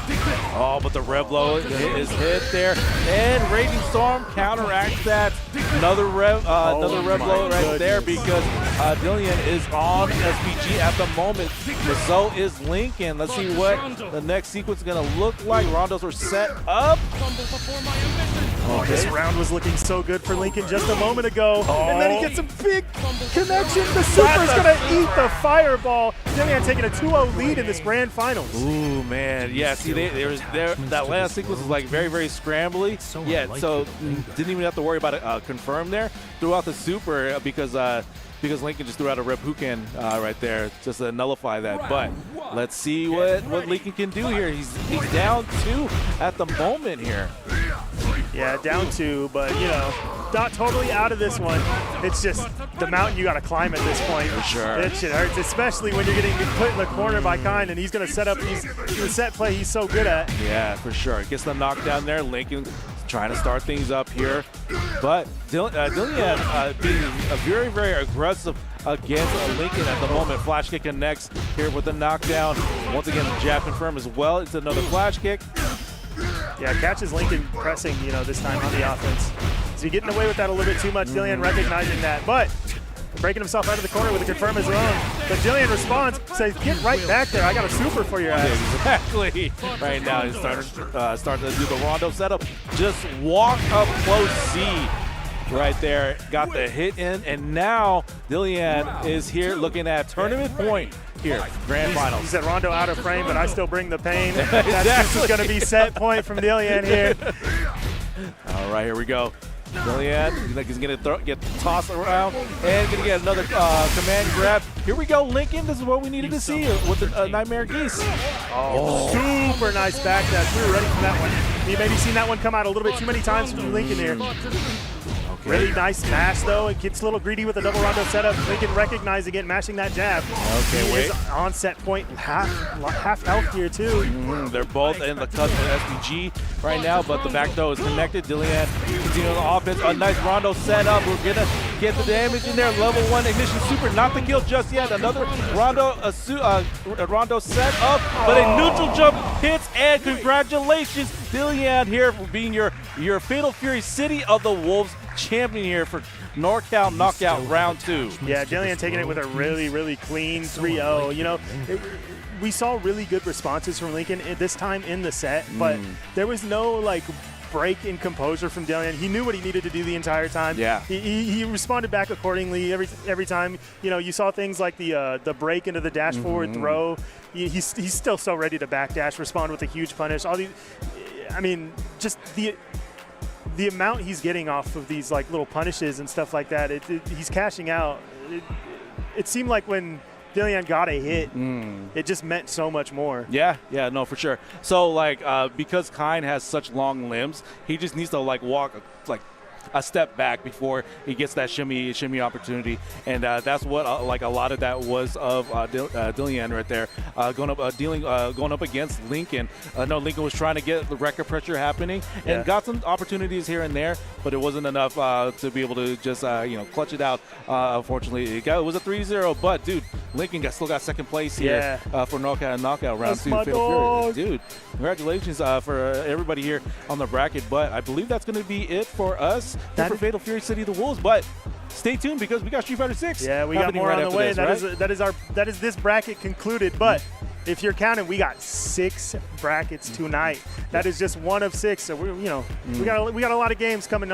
Oh, but the rev blow is hit there. And Raging Storm counteracts that. Another rev blow right there because Dillian is on SPG at the moment. But so is Lincoln. Let's see what the next sequence is going to look like. Rondos were set up. Oh, this round was looking so good for Lincoln just a moment ago. And then he gets a big connection. The Super's going to eat the fireball. Dillian taking a 2-0 lead in this grand finals. Ooh, man. Yeah, see, that last sequence was like very, very scrambly. Yeah, so didn't even have to worry about it confirmed there. Threw out the Super because Lincoln just threw out a Repuken right there just to nullify that. But let's see what Lincoln can do here. He's down 2 at the moment here. Yeah, down 2, but, not totally out of this one. It's just the mountain you got to climb at this point. For sure. It shit hurts, especially when you're getting put in the corner by Kind, and he's going to set up the set play he's so good at. Yeah, for sure. Gets the knockdown there. Lincoln trying to start things up here. But Dillian being very, very aggressive against Lincoln at the moment. Flash kick connects here with the knockdown. Once again, the jab confirm as well. It's another flash kick. Yeah, catches Lincoln pressing, this time on the offense. So getting away with that a little bit too much. Dillian recognizing that, but breaking himself out of the corner with a confirm his own. But Dillian responds, says, "Get right back there. I got a super for your ass." Exactly. Right now, he's starting to do the Rondo setup. Just walk up close C. Right there, got the hit in, and now Dillian is here looking at tournament point here, grand finals. He said Rondo out of frame, but I still bring the pain. This is going to be set point from Dillian here. All right, here we go. Dillian, he's going to get tossed around and going to get another command grab. Here we go, Lincoln. This is what we needed to see with the Nightmare Geese. Super nice backdash. We were ready for that one. You maybe seen that one come out a little bit too many times from Lincoln here. Really nice smash, though. It gets a little greedy with the double Rondo setup. Lincoln recognizing it, mashing that jab. Okay, he is on set point, half health here, too. They're both in the cusp of SDG right now, but the back throw is connected. Dillian continuing the offense. A nice Rondo setup. We're going to get the damage in there. Level 1 ignition super. Not the kill just yet. Another Rondo, Rondo set up, but a neutral jump hits, and congratulations, Dillian, here for being your Fatal Fury City of the Wolves champion here for NorCal Knockout Round 2. Yeah, Dillian taking it with a really, really clean 3-0. We saw really good responses from Lincoln at this time in the set, but there was no break in composure from Dillian. He knew what he needed to do the entire time. Yeah. He responded back accordingly every time. You saw things like the break into the dash forward throw. He's still so ready to backdash, respond with a huge punish. All these, just the amount he's getting off of these little punishes and stuff like that, he's cashing out. It seemed like when Dillian got a hit, it just meant so much more. Yeah, no, for sure. So because Kine has such long limbs, he just needs to walk a step back before he gets that shimmy opportunity, and that's what a lot of that was of Dillian right there, going up against Lincoln. No, Lincoln was trying to get the record pressure happening and got some opportunities here and there, but it wasn't enough to be able to just clutch it out. Unfortunately, it was a 3-0, but dude, Lincoln still got second place here for Knockout Round 2. Fatal Fury. Dude, congratulations for everybody here on the bracket, but I believe that's going to be it for us for Fatal Fury City of the Wolves. But stay tuned because we got Street Fighter 6. Yeah, we got more on the way. That is this bracket concluded, but if you're counting, we got 6 brackets tonight. That is just one of 6. So we got a lot of games coming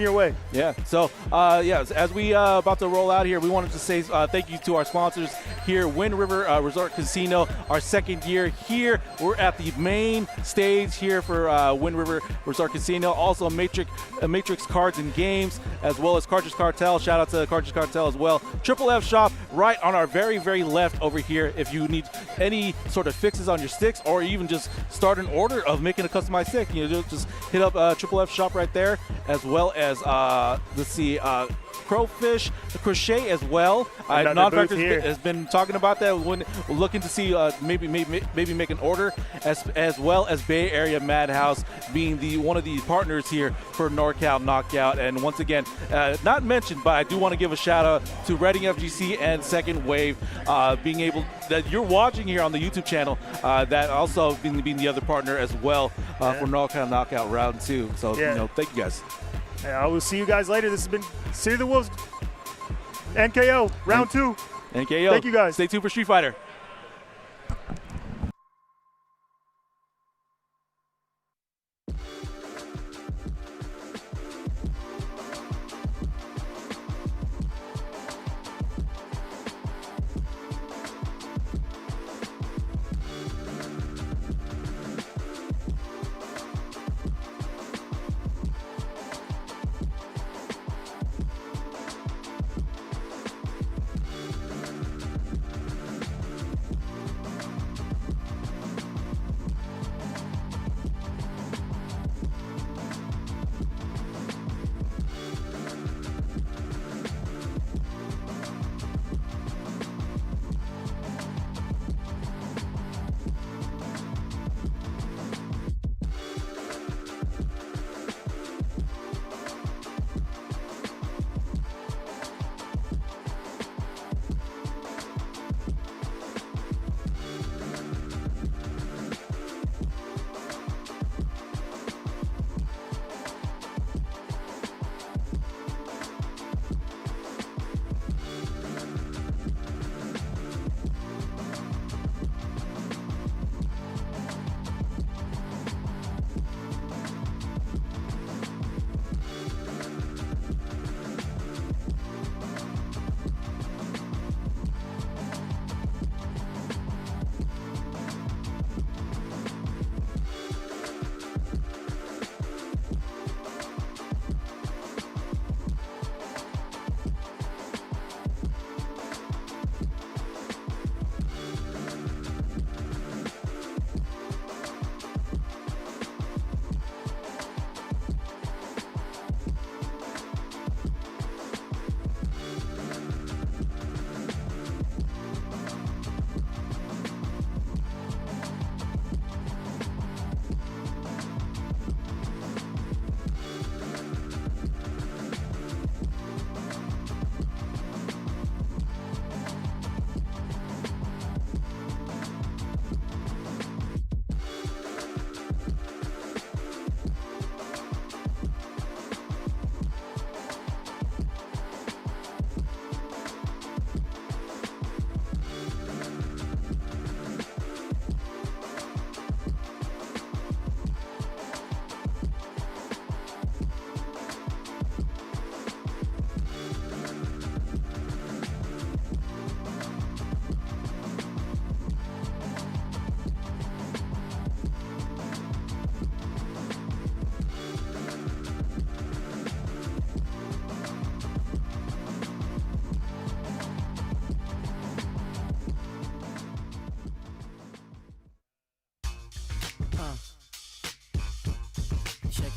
your way. Yeah. So as we about to roll out here, we wanted to say thank you to our sponsors here, Wind River Resort Casino. Our second year here, we're at the main stage here for Wind River Resort Casino. Also Matrix Cards and Games, as well as Cartridge Cartel. Shout out to Cartridge Cartel as well. Triple F Shop right on our very, very left over here. If you need any sort of fixes on your sticks, or even just start an order of making a customized stick, just hit up Triple F Shop right there, as well as let's see, Crowfish Crochet as well. Non-Factor has been talking about that when we're looking to see maybe make an order, as well as Bay Area Madhouse being one of the partners here for NorCal Knockout. And once again, not mentioned, but I do want to give a shout out to Reading FGC and Second Wave being able that you're watching here on the YouTube channel, that also being the other partner as well for NorCal Knockout Round 2. So thank you guys. I will see you guys later. This has been City of the Wolves NKO Round 2. NKO. Thank you guys. Stay tuned for Street Fighter.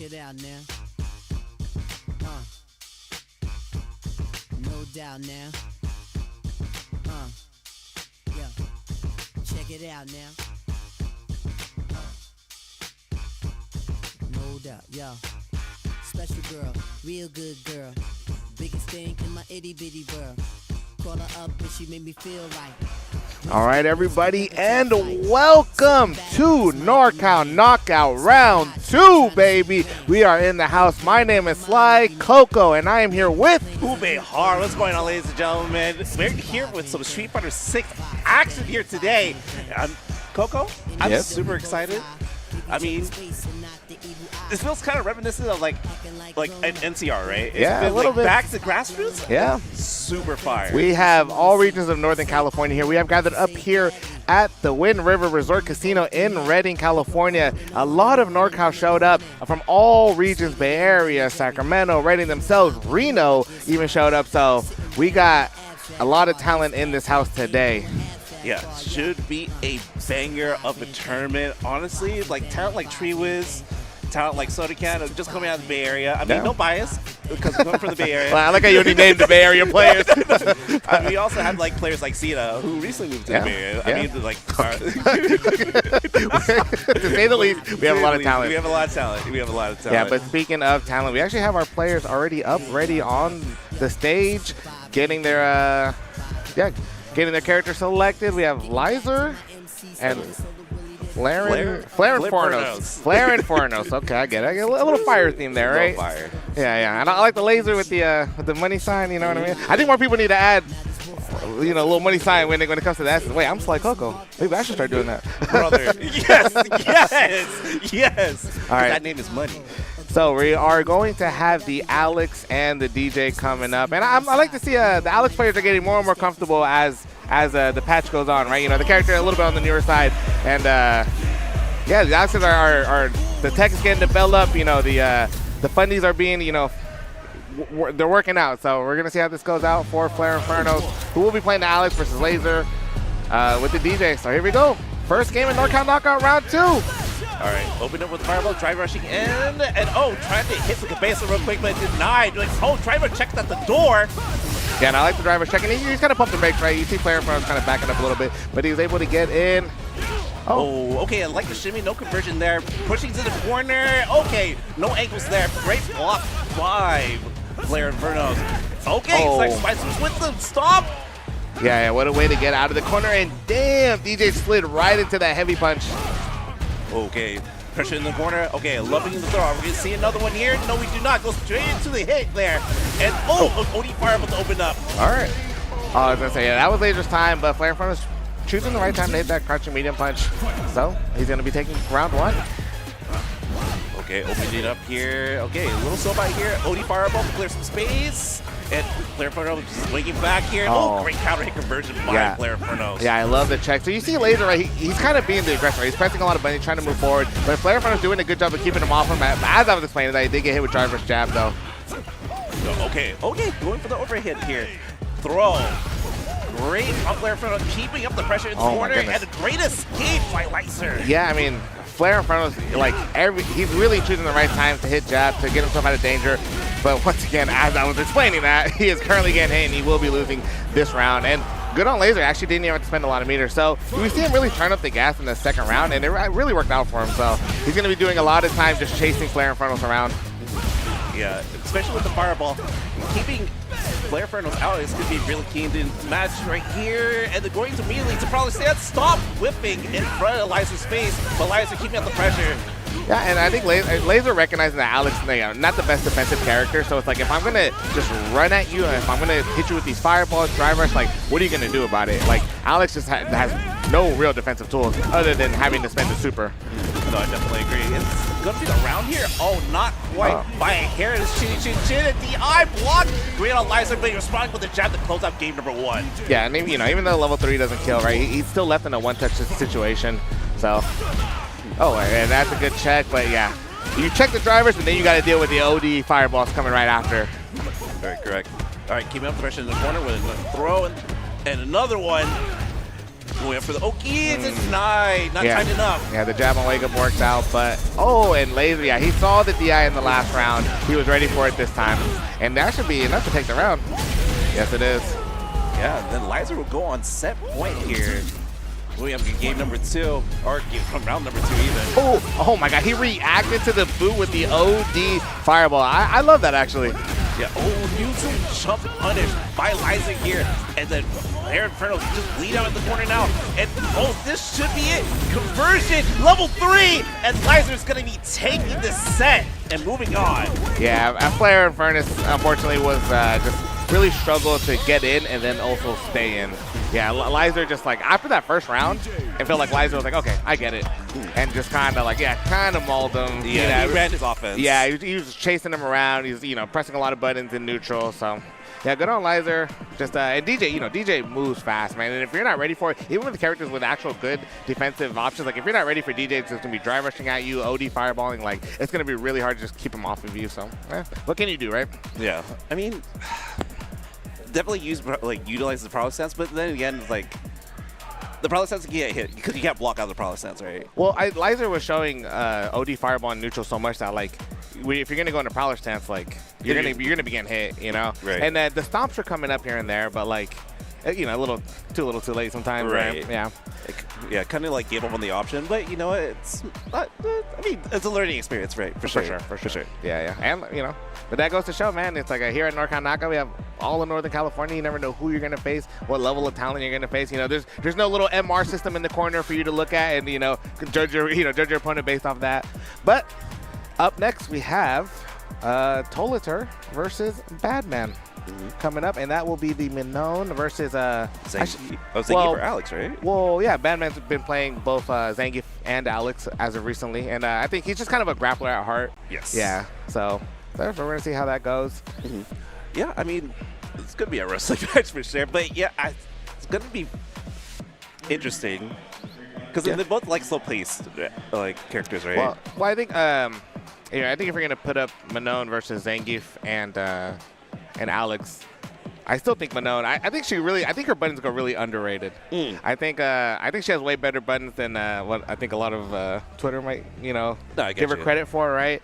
it out now. No doubt now. Yeah. Check it out now. No doubt, yo. Special girl, real good girl. Biggest thing in my itty bitty world. Call her up and she made me feel right. All right, everybody, and welcome to NorCal Knockout Round 2, baby. We are in the house. My name is Sly Coco, and I am here with Ube Har. What's going on, ladies and gentlemen? We're here with some Street Fighter 6 action here today. Coco, I'm super excited. I mean, this feels kind of reminiscent of like an NCR, right? Yeah, a little bit. Back to grassroots. Yeah. Super fire. We have all regions of Northern California here. We have gathered up here at the Wind River Resort Casino in Redding, California. A lot of NorCal showed up from all regions, Bay Area, Sacramento, Redding themselves, Reno even showed up. So we got a lot of talent in this house today. Yeah, should be a banger of a tournament. Honestly, like talent like Tree Wiz, talent like Soda Can, just coming out of the Bay Area. I mean, no bias, because we're coming from the Bay Area. Well, I like how you only named the Bay Area players. I mean, we also have like players like Cena, who recently moved to the Bay Area. I mean, like, to say the least, we have a lot of talent. We have a lot of talent. We have a lot of talent. Yeah, but speaking of talent, we actually have our players already up, ready on the stage, getting their getting their character selected. We have Lizer and Flaren Fornos. Okay, I get it. A little fire theme there, right? Fire. Yeah. And I like the laser with the money sign. You know what I mean? I think more people need to add, a little money sign when it comes to the S's. Wait, I'm Sly Coco. Maybe I should start doing that. Brother. Yes. All right. That name is money. So we are going to have the Alex and the DJ coming up, and I like to see the Alex players are getting more and more comfortable as the patch goes on, right? The character a little bit on the newer side, and the Alexes are the tech is getting developed. The fundies are being they're working out. So we're gonna see how this goes out for Flare Infernos, who will be playing the Alex versus Laser with the DJ. So here we go, first game in NorCal Knockout Round 2. All right, open up with Fireball, drive rushing in, and trying to hit the cabeza real quick, but denied. Driver checked at the door. Yeah, and I like the driver checking. He's kind of pumped the brakes, right? You see Flare Inferno's kind of backing up a little bit, but he was able to get in. Oh, okay, I like the shimmy, no conversion there. Pushing to the corner. Okay, no ankles there. Great block by Flare Infernos. Okay, it's like Spicer's with them. Stop. Yeah, what a way to get out of the corner, and damn, DJ slid right into that heavy punch. Okay, pressure in the corner. Okay, loving the throw. Are we going to see another one here? No, we do not. Go straight into the hit there. And OD Fireball to open up. All right. I was going to say, that was Laser's time, but Flare Inferno's choosing the right time to hit that crouching medium punch. So he's going to be taking round 1. Okay, opening it up here. Okay, a little slow by here. OD Fireball to clear some space. And Flare Inferno just swinging back here. Great counter hit conversion by Flare Inferno. Yeah, I love the check. So you see Laser, right? He's kind of being the aggressor. He's pressing a lot of buttons, trying to move forward. But Flare Inferno's doing a good job of keeping him off him. As I was explaining, that he did get hit with driver's jab, though. Okay, going for the overhit here. Throw. Great on Flare Inferno, keeping up the pressure in the corner. And a great escape by Lizer. Yeah, I mean, Flare Inferno's he's really choosing the right time to hit jab to get himself out of danger. But once again, as I was explaining that, he is currently getting hit and he will be losing this round. And good on Laser, actually didn't even have to spend a lot of meters. So we see him really turn up the gas in the second round, and it really worked out for him. So he's going to be doing a lot of time just chasing Flare Infernos around. Yeah, especially with the Fireball. Keeping Flare Infernos out is going to be really keen to match right here. And they're going to immediately to probably stop whipping in front of Lizer's face, but Lizer keeping up the pressure. Yeah, and I think Laser recognizing that Alex is not the best defensive character, so it's like, if I'm going to just run at you, and if I'm going to hit you with these fireballs, drive rush, like, what are you going to do about it? Like, Alex just has no real defensive tools other than having to spend the super. No, I definitely agree. It's going to be the round here. Oh, not quite by a hair. It's chin. DI block. Great on Lizer, but he responding with the jab to close out game number 1. Yeah, and even though level 3 doesn't kill, right, he's still left in a one-touch situation, so... and that's a good check, but yeah. You check the drivers, and then you got to deal with the OD fireballs coming right after. Very correct. All right, keeping up the pressure in the corner with a throw and another one. going up for the Oki. It's denied. Not timed enough. Yeah, the jab on wake up worked out, but and Laser, yeah, he saw the DI in the last round. He was ready for it this time, and that should be enough to take the round. Yes, it is. Yeah, and then Lizer will go on set point here. We have game number 2, or from round number 2 even. Oh my God, he reacted to the boot with the OD fireball. I love that actually. Yeah, neutral jump punish by Liza here. And then Air Inferno just lead out in the corner now. And this should be it. Conversion, level 3. And Lizer's going to be taking the set and moving on. Yeah, Flare Infernus unfortunately was just really struggled to get in and then also stay in. Yeah, Lizer just like, after that first round, it felt like Lizer was like, okay, I get it. And just kind of like, kind of mauled him. Yeah, he ran his offense. Yeah, he was chasing him around. He's, pressing a lot of buttons in neutral. So, yeah, good on Lizer. Just, and DJ, DJ moves fast, man. And if you're not ready for it, even with the characters with actual good defensive options, like if you're not ready for DJ, it's going to be drive rushing at you, OD fireballing, like it's going to be really hard to just keep him off of you. So, what can you do, right? Yeah, I mean, definitely utilize the prowess stance, but then again, like the prowess stance can get hit because you can't block out the prowess stance, right? Well, Lizer was showing OD fireball and neutral so much that like if you're gonna go into prowess stance, like you're gonna be getting hit, Right. And the stomps are coming up here and there, but like a little too late sometimes, right? Yeah. Yeah, kind of like gave up on the option, but it's not. I mean, it's a learning experience, right? For sure. Yeah. And but that goes to show, man. It's like here at NorCal Knockout, we have all in Northern California. You never know who you're gonna face, what level of talent you're gonna face. There's no little MR system in the corner for you to look at and judge your opponent based off that. But up next we have Tolator versus Badman. Coming up, and that will be the Minone versus Zangief for Alex, right? Well, yeah, Badman's been playing both Zangief and Alex as of recently, and I think he's just kind of a grappler at heart. Yes. Yeah. So we're gonna see how that goes. Yeah, I mean, it's gonna be a wrestling match for sure, but yeah, it's gonna be interesting because they're both like slow-paced characters, right? Well, I think I think if we're gonna put up Minone versus Zangief and Alex, I still think Minone. I think her buttons go really underrated. I think she has way better buttons than what I think a lot of Twitter might give her credit for, right?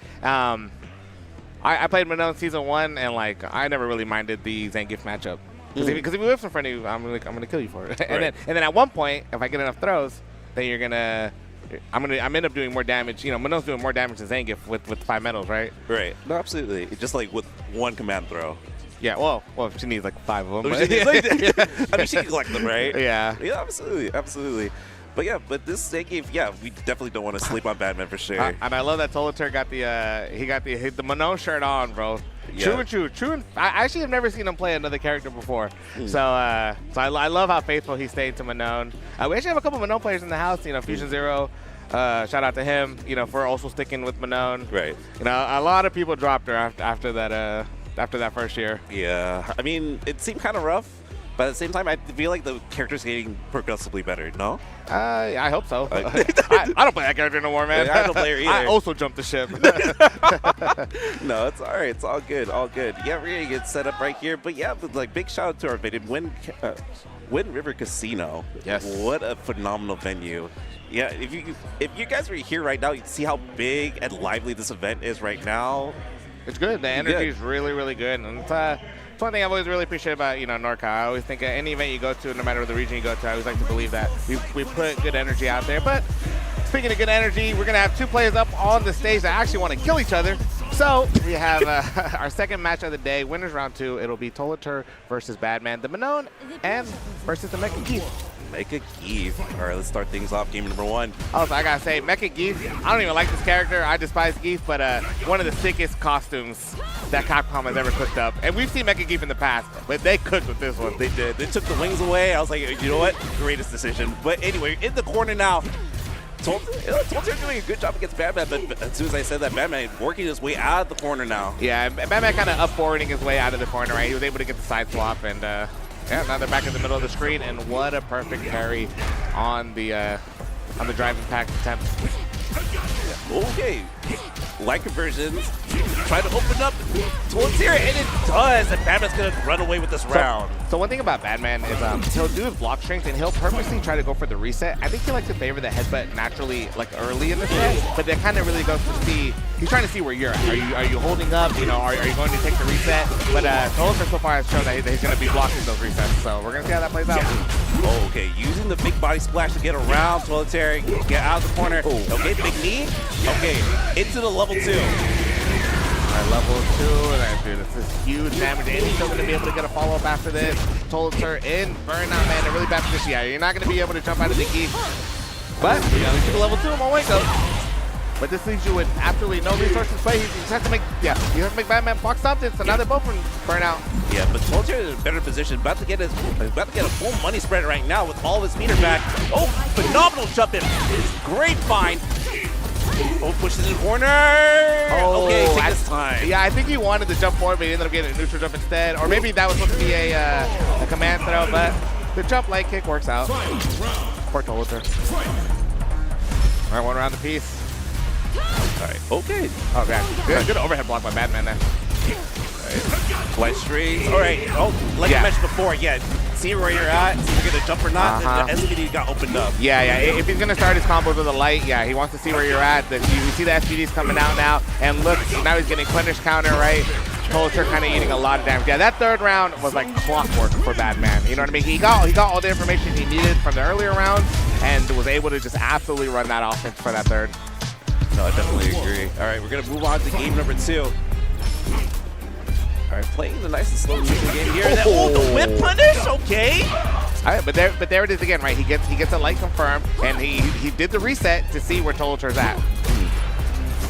I played Minone season 1 and like I never really minded the Zangief matchup because if he whips in front of you, I'm gonna kill you for it. and then at one point, if I get enough throws, then I'm end up doing more damage. Minone's doing more damage than Zangief with 5 medals, right? Right. No, absolutely. Just like with one command throw. Yeah, well, she needs like 5 of them. I mean, she can collect them, right? Yeah. Yeah, absolutely. But yeah, this Zangief, we definitely don't want to sleep on Badman for sure. And I love that Tolator got the Minone shirt on, bro. Yeah. True. I actually have never seen him play another character before. So I love how faithful he stayed to Minone. We actually have a couple Minone players in the house. Fusion Zero. Shout out to him. For also sticking with Minone. Right. A lot of people dropped her after that first year. Yeah. I mean, it seemed kind of rough. But at the same time, I feel like the character's getting progressively better, no? I hope so. I don't play that character no more, man. I don't play her either. I also jumped the ship. No, it's all right. It's all good. Yeah, we're going to get set up right here. But yeah, big shout out to our venue, Wind River Casino. Yes. What a phenomenal venue. Yeah, if you guys were here right now, you'd see how big and lively this event is right now. It's good. The energy is really, really good. And it's one thing I've always really appreciated about NorCal. I always think at any event you go to, no matter the region you go to, I always like to believe that we put good energy out there. But speaking of good energy, we're going to have 2 players up on the stage that actually want to kill each other. So we have our second match of the day, winners round 2. It'll be Tolator versus Badman, the Minone, and versus the Mecha Geef. Mecha Geef. All right, let's start things off. Game number 1. Also, I gotta say, Mecha Geef, I don't even like this character. I despise Geef, but one of the sickest costumes that Capcom has ever cooked up. And we've seen Mecha Geef in the past, but they cooked with this one. They did. They took the wings away. I was like, you know what? Greatest decision. But anyway, in the corner now. Tolator doing a good job against Batman, but as soon as I said that, Batman working his way out of the corner now. Yeah, Batman kind of up-forwarding his way out of the corner, right? He was able to get the side swap, and now they're back in the middle of the screen, and what a perfect parry on the drive impact attempt. Okay, light conversions. try to open up towards here, and it does. And Batman's going to run away with this round. So one thing about Batman is he'll do his block strength, and he'll purposely try to go for the reset. I think he likes to favor the headbutt naturally, like early in the set, but that kind of really goes to see. He's trying to see where you're at. Are you holding up? You know, are you going to take the reset? But Tolter so far has shown that he's going to be blocking those resets. So we're going to see how that plays out. Oh, okay, using the big body splash to get around Solitary, get out of the corner. Okay, big knee. Okay, into the level 2. Level 2, and dude, this is huge damage, and he's still going to be able to get a follow-up after this. Tolter in burnout, man, in a really bad position. Yeah, you're not going to be able to jump out of the key. But, you know, he's to level 2 on wake up. But this leaves you with absolutely no resources to play. He just has to make, you have to make Batman block something, so now they're both in burnout. Yeah, but Soldier is in a better position. About to get a full money spread right now with all of his meter back. Oh, phenomenal jump in. Great find. Oh, pushes in the corner. Oh, okay, take this time. Yeah, I think he wanted to jump forward, but he ended up getting a neutral jump instead. Or maybe that was supposed to be a command throw, but the jump light kick works out. Poor Tolter. All right, one round apiece. All right, okay. Oh, man. Good overhead block by Batman then. Flight straight. All right. Oh, like I mentioned before, see where you're at, see if you're gonna jump or not. The SPD got opened up. Yeah. If he's gonna start his combos with a light, he wants to see where you're at. You see the SPDs coming out now, and look, now he's getting punish counter, right? Tolter kind of eating a lot of damage. Yeah, that third round was like clockwork for Batman. You know what I mean? He got all the information he needed from the earlier rounds, and was able to just absolutely run that offense for that third. No, I definitely agree. All right, we're gonna move on to game number 2. All right, playing the nice and slow neutral game here. The whip punish, okay. All right, but there it is again, right? He gets a light confirmed, and he did the reset to see where Tolter's at.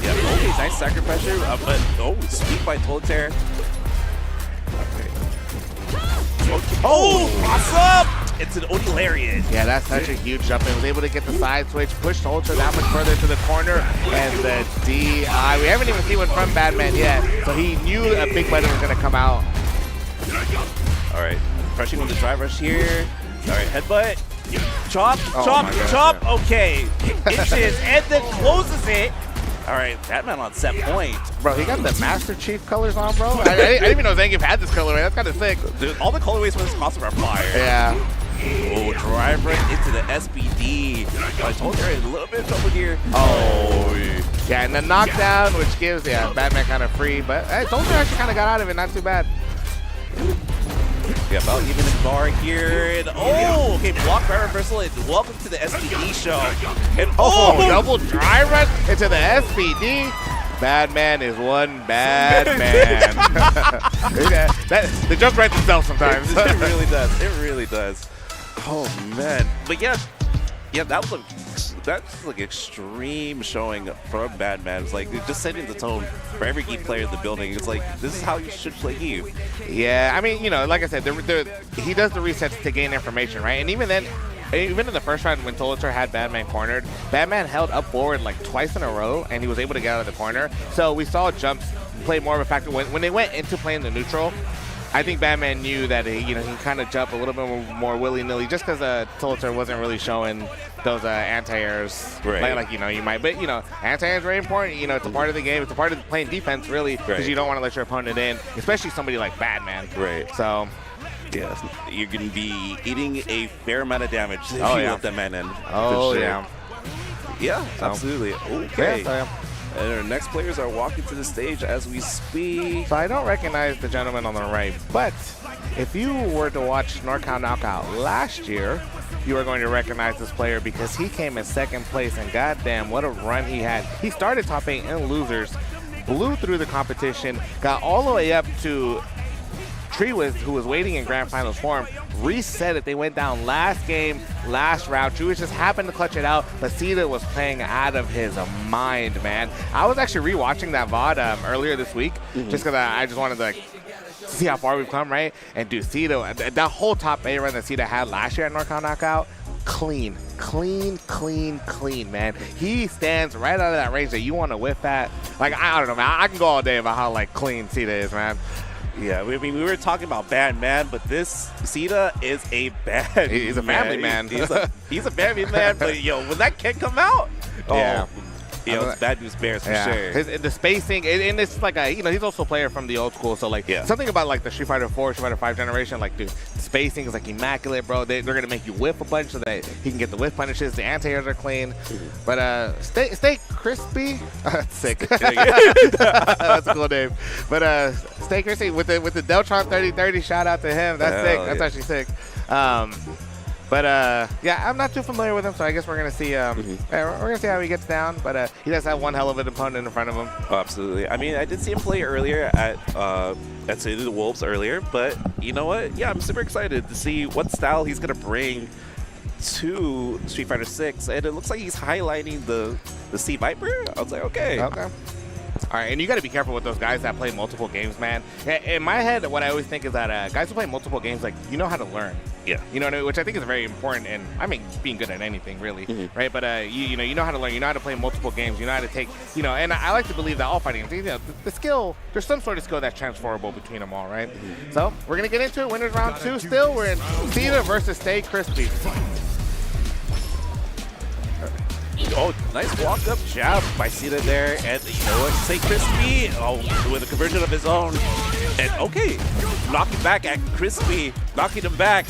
Yeah, okay, nice sacrifice pressure, but sweep by Tolter. Okay. Oh, cross up! It's an Odie Lariat. Yeah, that's such a huge jump. He was able to get the side switch, push Tolter that much further to the corner, and the DI. We haven't even seen one from Batman yet, so he knew a big button was going to come out. All right, crushing on the drive rush here. All right, headbutt. Chop, chop. Okay, inches, and then closes it. All right, Batman on set point. Bro, he got the Master Chief colors on, bro. I didn't even know Zangief had this colorway. That's kind of sick. Dude, all the colorways for this costume are fire. Yeah. Oh, drive right into the SPD. I told her a little bit of trouble here. Oh, yeah, and the knockdown, which gives, Batman kind of free. But I told her actually kind of got out of it. Not too bad. Yeah, about even in bar here. And okay, block by reversal. And welcome to the SPD show. And double dry run into the SPD. Batman is one bad man. The jumps right themselves sometimes. It really does. It really does. Oh man. But yeah, that's like extreme showing from Batman. It's like just setting the tone for every Eve player in the building. It's like this is how you should play Eve. Yeah, I mean, like I said, he does the resets to gain information, right? And even then, even in the first round when Tolter had Batman cornered, Batman held up forward like twice in a row, and he was able to get out of the corner. So we saw jumps play more of a factor when they went into playing the neutral. I think Batman knew that he kind of jumped a little bit more willy-nilly just because Tolter wasn't really showing those anti-airs like you might. But anti-air is very important. It's a part of the game. It's a part of playing defense really because you don't want to let your opponent in, especially somebody like Batman. Right. So. Yeah, you're going to be eating a fair amount of damage if you let that man in. Oh, yeah. Yeah, absolutely. Okay. Yeah, and our next players are walking to the stage as we speak. So I don't recognize the gentleman on the right, but if you were to watch NorCal Knockout last year, you are going to recognize this player because he came in second place, and goddamn, what a run he had. He started top 8 in losers, blew through the competition, got all the way up to Treewiz, who was waiting in grand finals form, reset it. They went down last game, last round. Treewiz just happened to clutch it out, but Cita was playing out of his mind, man. I was actually rewatching that VOD earlier this week, just because I just wanted to see how far we've come, right? And dude, Cita, that whole top 8 run that Cita had last year at NorCal Knockout, clean, man. He stands right out of that range that you want to whip at. Like, I don't know, man. I can go all day about how, clean Cita is, man. Yeah, I mean, we were talking about bad man, but this Cita is a bad He's a family man. He's a family man, but when that kick come out, yeah. It's bad news bears for sure. The spacing, and it's like he's also a player from the old school, so like something about like the Street Fighter 4, Street Fighter 5 generation, like dude, spacing is like immaculate, bro. They're gonna make you whiff a bunch so that he can get the whiff punishes. The anti-airs are clean, but stay crispy. That's sick. That's a cool name. But stay crispy with the Deltron 3030. Shout out to him. That's sick. That's actually sick. But yeah, I'm not too familiar with him, so I guess we're gonna see. We're gonna see how he gets down. But he does have one hell of an opponent in front of him. Oh, absolutely. I mean, I did see him play earlier at City of the Wolves earlier, but you know what? Yeah, I'm super excited to see what style he's gonna bring to Street Fighter 6, and it looks like he's highlighting the Sea Viper. I was like, okay. All right, and you got to be careful with those guys that play multiple games, man. In my head, what I always think is that guys who play multiple games, like, you know how to learn. Yeah. You know what I mean? Which I think is very important, and I mean, being good at anything, really, right? But, you know how to learn. You know how to play multiple games. You know how to take, and I like to believe that all fighting games, the skill, there's some sort of skill that's transferable between them all, right? So, we're going to get into it. Winners round 2 still. We're in Cena versus Stay Crispy. Oh, nice walk-up jab by Cena there, and you know what? Stay Crispy, with a conversion of his own, and okay, knocking back at Crispy, knocking him back.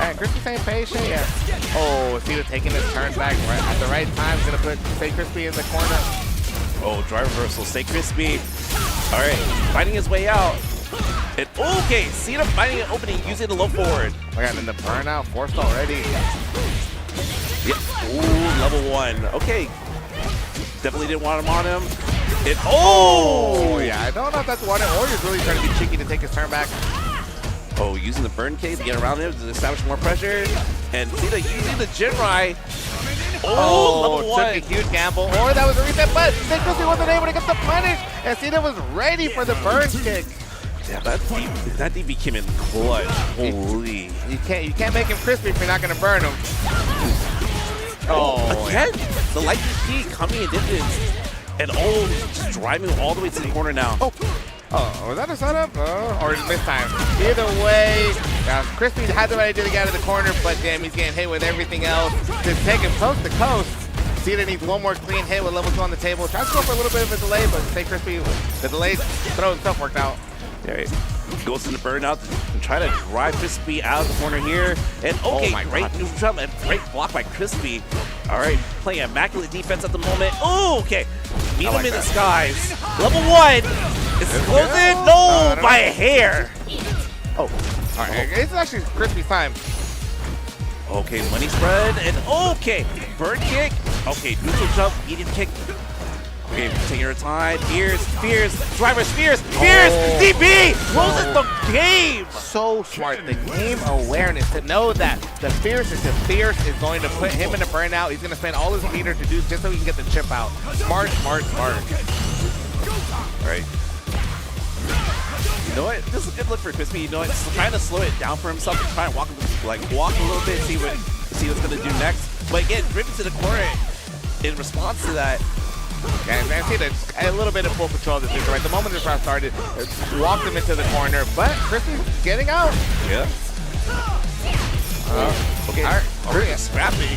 And Crispy ain't patient yet. Oh, Cena taking his turn back right at the right time. Gonna put Stay Crispy in the corner. Oh, drive reversal, Stay Crispy. All right, finding his way out. And okay, Cena finding an opening using the low forward. I got in the burnout, forced already. Yeah. Ooh, level 1. Okay. Definitely didn't want him on him. Yeah, I don't know if that's what Warrior's really trying to be cheeky to take his turn back. Oh, using the burn cave to get around him to establish more pressure. And Cena using the Jinrai. Level 1. Took a huge gamble. Or that was a reset, but Stay Crispy wasn't able to get the punish. And Cena was ready for the burn kick. Yeah, that DB came in clutch. Holy. You can't make him crispy if you're not gonna burn him. Again, the light DP coming in distance, and just driving all the way to the corner now. Was that a setup? Or this time? Either way, Crispy had the right idea to get out of the corner, but damn, he's getting hit with everything else. To take him coast to coast. Cena needs one more clean hit with level 2 on the table. Tries to go for a little bit of a delay, but Stay Crispy, the delayed throw and stuff worked out. Right. Goes into burnout and try to drive Crispy out of the corner here. And okay, great neutral jump and great block by Crispy. All right, playing immaculate defense at the moment. Oh, okay. Meet him in the skies. Level 1. It's closing. No, by a hair. All right. It's actually Crispy's time. Okay, money spread. And okay, bird kick. Okay, neutral jump, medium kick. Okay, taking her time. Fierce, driver, Fierce, DB closes the game. So smart, the game awareness to know that the Fierce is going to put him in a burnout. He's going to spend all his meter to do just so he can get the chip out. Smart. All right. You know what? This is a good look for Crispy. You know what? Just trying to slow it down for himself. Trying to walk a little bit, see what's going to do next. But again, driven to the corner in response to that. And I see that a little bit of full control of the situation. Right, the moment this round started, walked him into the corner, but Crispy's getting out. Yeah. Okay, scrappy.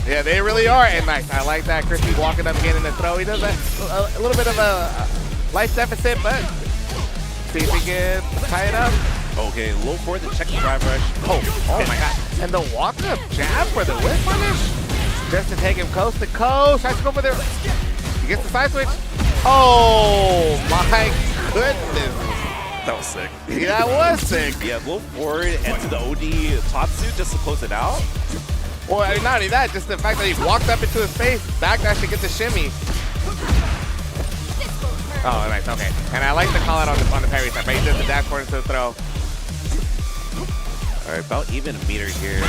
Yeah, they really are. And nice, I like that. Crispy walking up again in the throw. He does a little bit of a life deficit, but see if he can tie it up. Okay, low forward to check the drive rush. Oh my god. And the walk-up jab for the whip punish. Just to take him coast to coast. Tries to go for the... He gets the side switch. Oh my goodness. That was sick. Yeah, that was sick. Yeah, low forward and to the OD top suit just to close it out. Well, I mean, not only that, just the fact that he walked up into his face, backdash to get the shimmy. Oh, nice, okay. And I like the call out on the parry side, but he does the dash forward into the throw. All right, about even a meter here.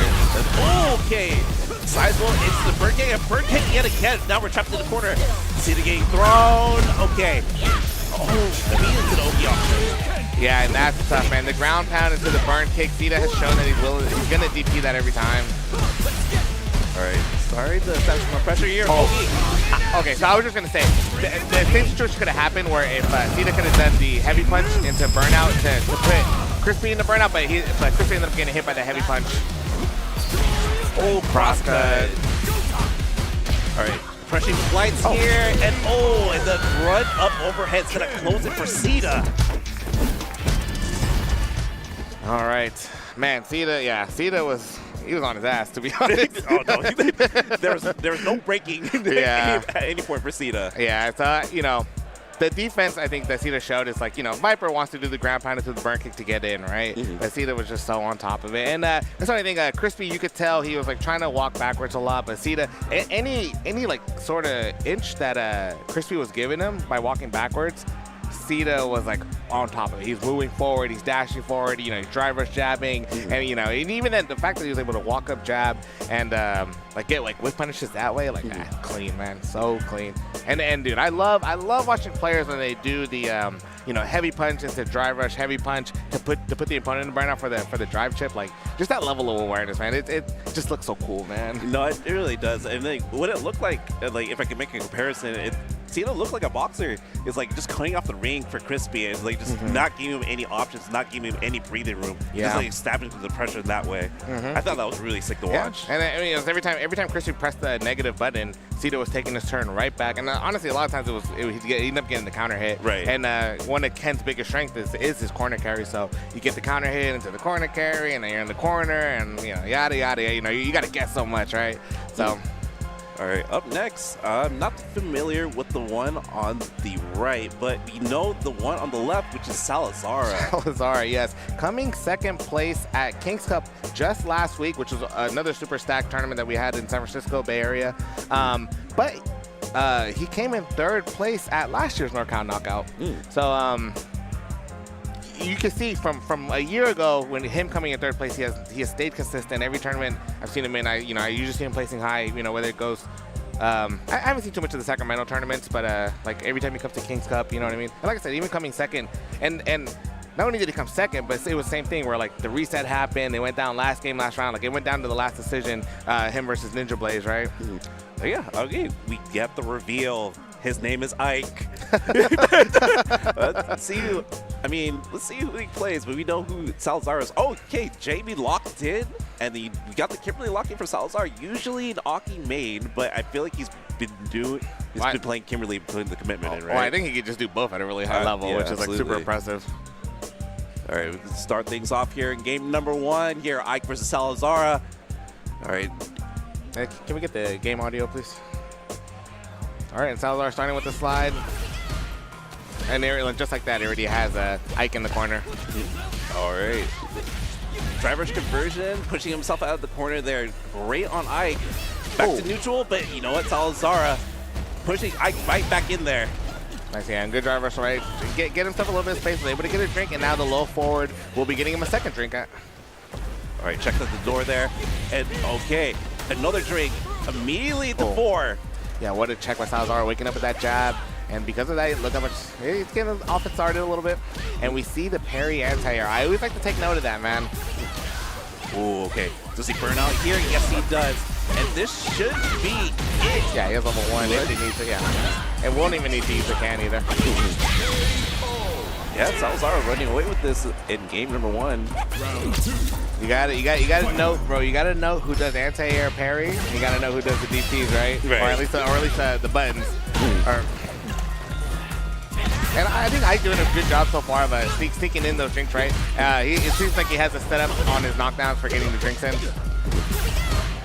Okay, sizable into the bird kick, and bird kick yet again. Now we're trapped in the corner. See the getting thrown. Okay. The beat into the OP option. Yeah, and that's tough, man. The ground pound into the burn kick. Cena has shown that he's gonna DP that every time. All right, sorry to establish more pressure here. Okay, so I was just gonna say, the same situation could have happened where if Cena could have done the heavy punch into burnout to put Crispy in the burnout, but Crispy ended up getting hit by the heavy punch. Oh, cross cut. All right, Crushing flights here, and the run up overhead's gonna close it for Sita. All right, man, Sita was on his ass, to be honest. Oh no, there was no breaking at any point for Sita. Yeah, it's the defense I think that Sita showed is like, Viper wants to do the ground pound into the burn kick to get in, right? But Sita was just so on top of it. And that's what I think, Crispy, you could tell he was like trying to walk backwards a lot, but Sita, any like sort of inch that Crispy was giving him by walking backwards, Sita was like on top of it. He's moving forward, he's dashing forward, he's drive rush jabbing, and and even then the fact that he was able to walk up jab and get like whip punishes that way, clean, man, so clean. And dude, I love watching players when they do the heavy punch into drive rush, heavy punch to put the opponent in burnout for the drive chip, like just that level of awareness, man. It just looks so cool, man. No, it really does. And like what it looked like if I could make a comparison, Sita looked like a boxer. It's like just cutting off the ring for Crispy and like just not giving him any options, not giving him any breathing room. Yeah. Just like stabbing through the pressure that way. I thought that was really sick to watch. And I mean, it was every time Crispy pressed the negative button, Sita was taking his turn right back. And honestly, a lot of times he'd end up getting the counter hit. Right. And one of Ken's biggest strength is his corner carry. So you get the counter hit into the corner carry, and then you're in the corner, and yada yada. You got to guess so much, right? So. All right, up next, I'm not familiar with the one on the right, but we know the one on the left, which is Salazar. Salazar, yes. Coming second place at Kings Cup just last week, which was another super stacked tournament that we had in San Francisco Bay Area. But he came in third place at last year's NorCal Knockout. So you can see from a year ago when him coming in third place, he has stayed consistent. Every tournament I've seen him in, I usually see him placing high. Whether it goes, I haven't seen too much of the Sacramento tournaments, but like every time he comes to Kings Cup, you know what I mean. And like I said, even coming second, and not only did he come second, but it was the same thing where like the reset happened. They went down last round. Like it went down to the last decision, him versus Ninja Blaze, right? So yeah, okay, we get the reveal. His name is Ike. Let's see who he plays, but we know who Salazar is. Oh, okay, Jamie locked in, and we got the Kimberly locked in for Salazar. Usually an Aki main, but I feel like he's been playing Kimberly, putting the commitment in, right? Well, I think he could just do both at a really high level, which is like super impressive. All right, we can start things off here in game number 1. Here, Ike versus Salazar. All right. Hey, can we get the game audio, please? All right, and Salazar starting with the slide. And just like that, he already has Ike in the corner. All right. Driver's conversion, pushing himself out of the corner there. Great on Ike. Back to neutral, but you know what? Salazar pushing Ike right back in there. Nice hand. Good driver, right? Get himself a little bit of space, able to get a drink, and now the low forward will be getting him a second drink. All right, check out the door there. And okay, another drink immediately at the 4. Yeah, what a check by Salazar, waking up with that jab. And because of that, look how much, he's getting off and started a little bit. And we see the parry anti-air. I always like to take note of that, man. Oh, okay. Does he burn out here? Yes, he does. And this should be it. Yeah, he has level 1. If he needs to, yeah. And won't even need to use the can either. Yeah, Salazar running away with this in game number 1. You gotta know, bro. You gotta know who does anti-air parry. You gotta know who does the DPs, right? Or at least the buttons. And I think Ike's doing a good job so far of sneaking in those drinks, right? It seems like he has a setup on his knockdowns for getting the drinks in.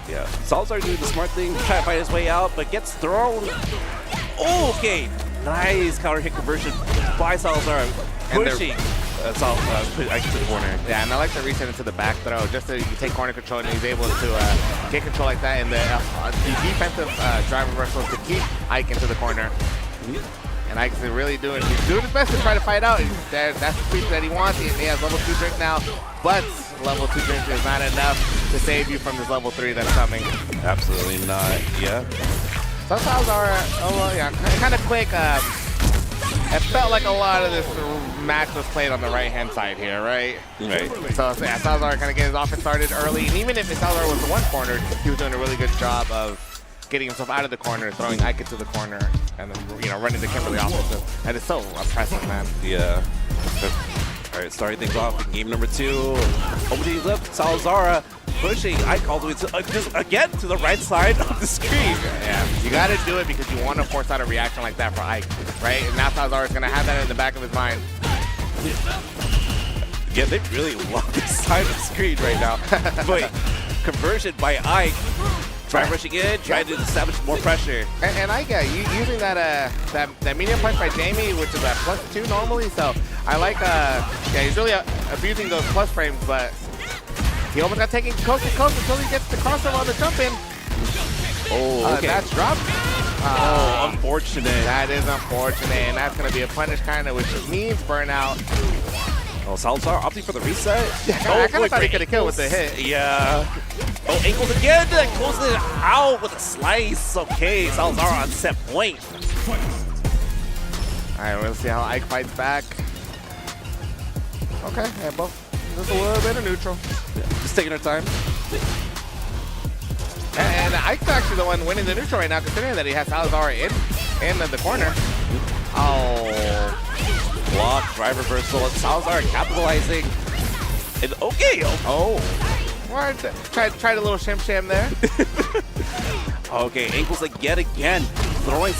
Yeah, Salazar doing the smart thing, trying to fight his way out, but gets thrown. Oh, okay. Nice counter hit conversion by Salazar, pushing Ike to the corner. Yeah, and I like the reset into the back throw, just so you take corner control, and he's able to get control like that. And the defensive drive reversals to keep Ike into the corner. And Ike's really doing his best to try to fight out. That's the sweep that he wants. He has level 2 drink now, but level 2 drink is not enough to save you from this level 3 that's coming. Absolutely not. Yeah. So Salazar, kind of quick. It felt like a lot of this match was played on the right-hand side here, right? Right. So yeah, Salazar kind of getting his offense started early, and even if Salazar was the one cornered, he was doing a really good job of getting himself out of the corner, throwing Ike into the corner, and then running the Kimberly offensive. That is so impressive, man. Yeah. All right, starting things off in game number 2. Opening left, Salazar pushing Ike all the way to, just again to the right side of the screen. Yeah, you got to do it because you want to force out a reaction like that for Ike, right? And now Salazar is going to have that in the back of his mind. Yeah, they really love this side of the screen right now. But conversion by Ike. Try rushing in, trying to establish more pressure. And I get using that medium punch by Jamie, which is a +2 normally. So I like, yeah, he's really abusing those plus frames, but he almost got taken coast to coast until he gets the crossover on the jump in. Oh, okay. That's dropped. Oh, unfortunate. That is unfortunate, and that's going to be a punish kind of, which means burnout. Oh, Salazar opting for the reset. Yeah, I kind of thought he could have killed with the hit. Yeah. Oh, ankles again, closing it out with a slice. Okay, Salazar on set point. All right, we'll see how Ike fights back. Okay, yeah, both just a little bit of neutral. Yeah, just taking our time. And Ike's actually the one winning the neutral right now, considering that he has Salazar in the corner. Oh. Block, drive reversal, and Salazar capitalizing. And okay. Oh. Tried a little shim there. Okay, ankles again. Throwing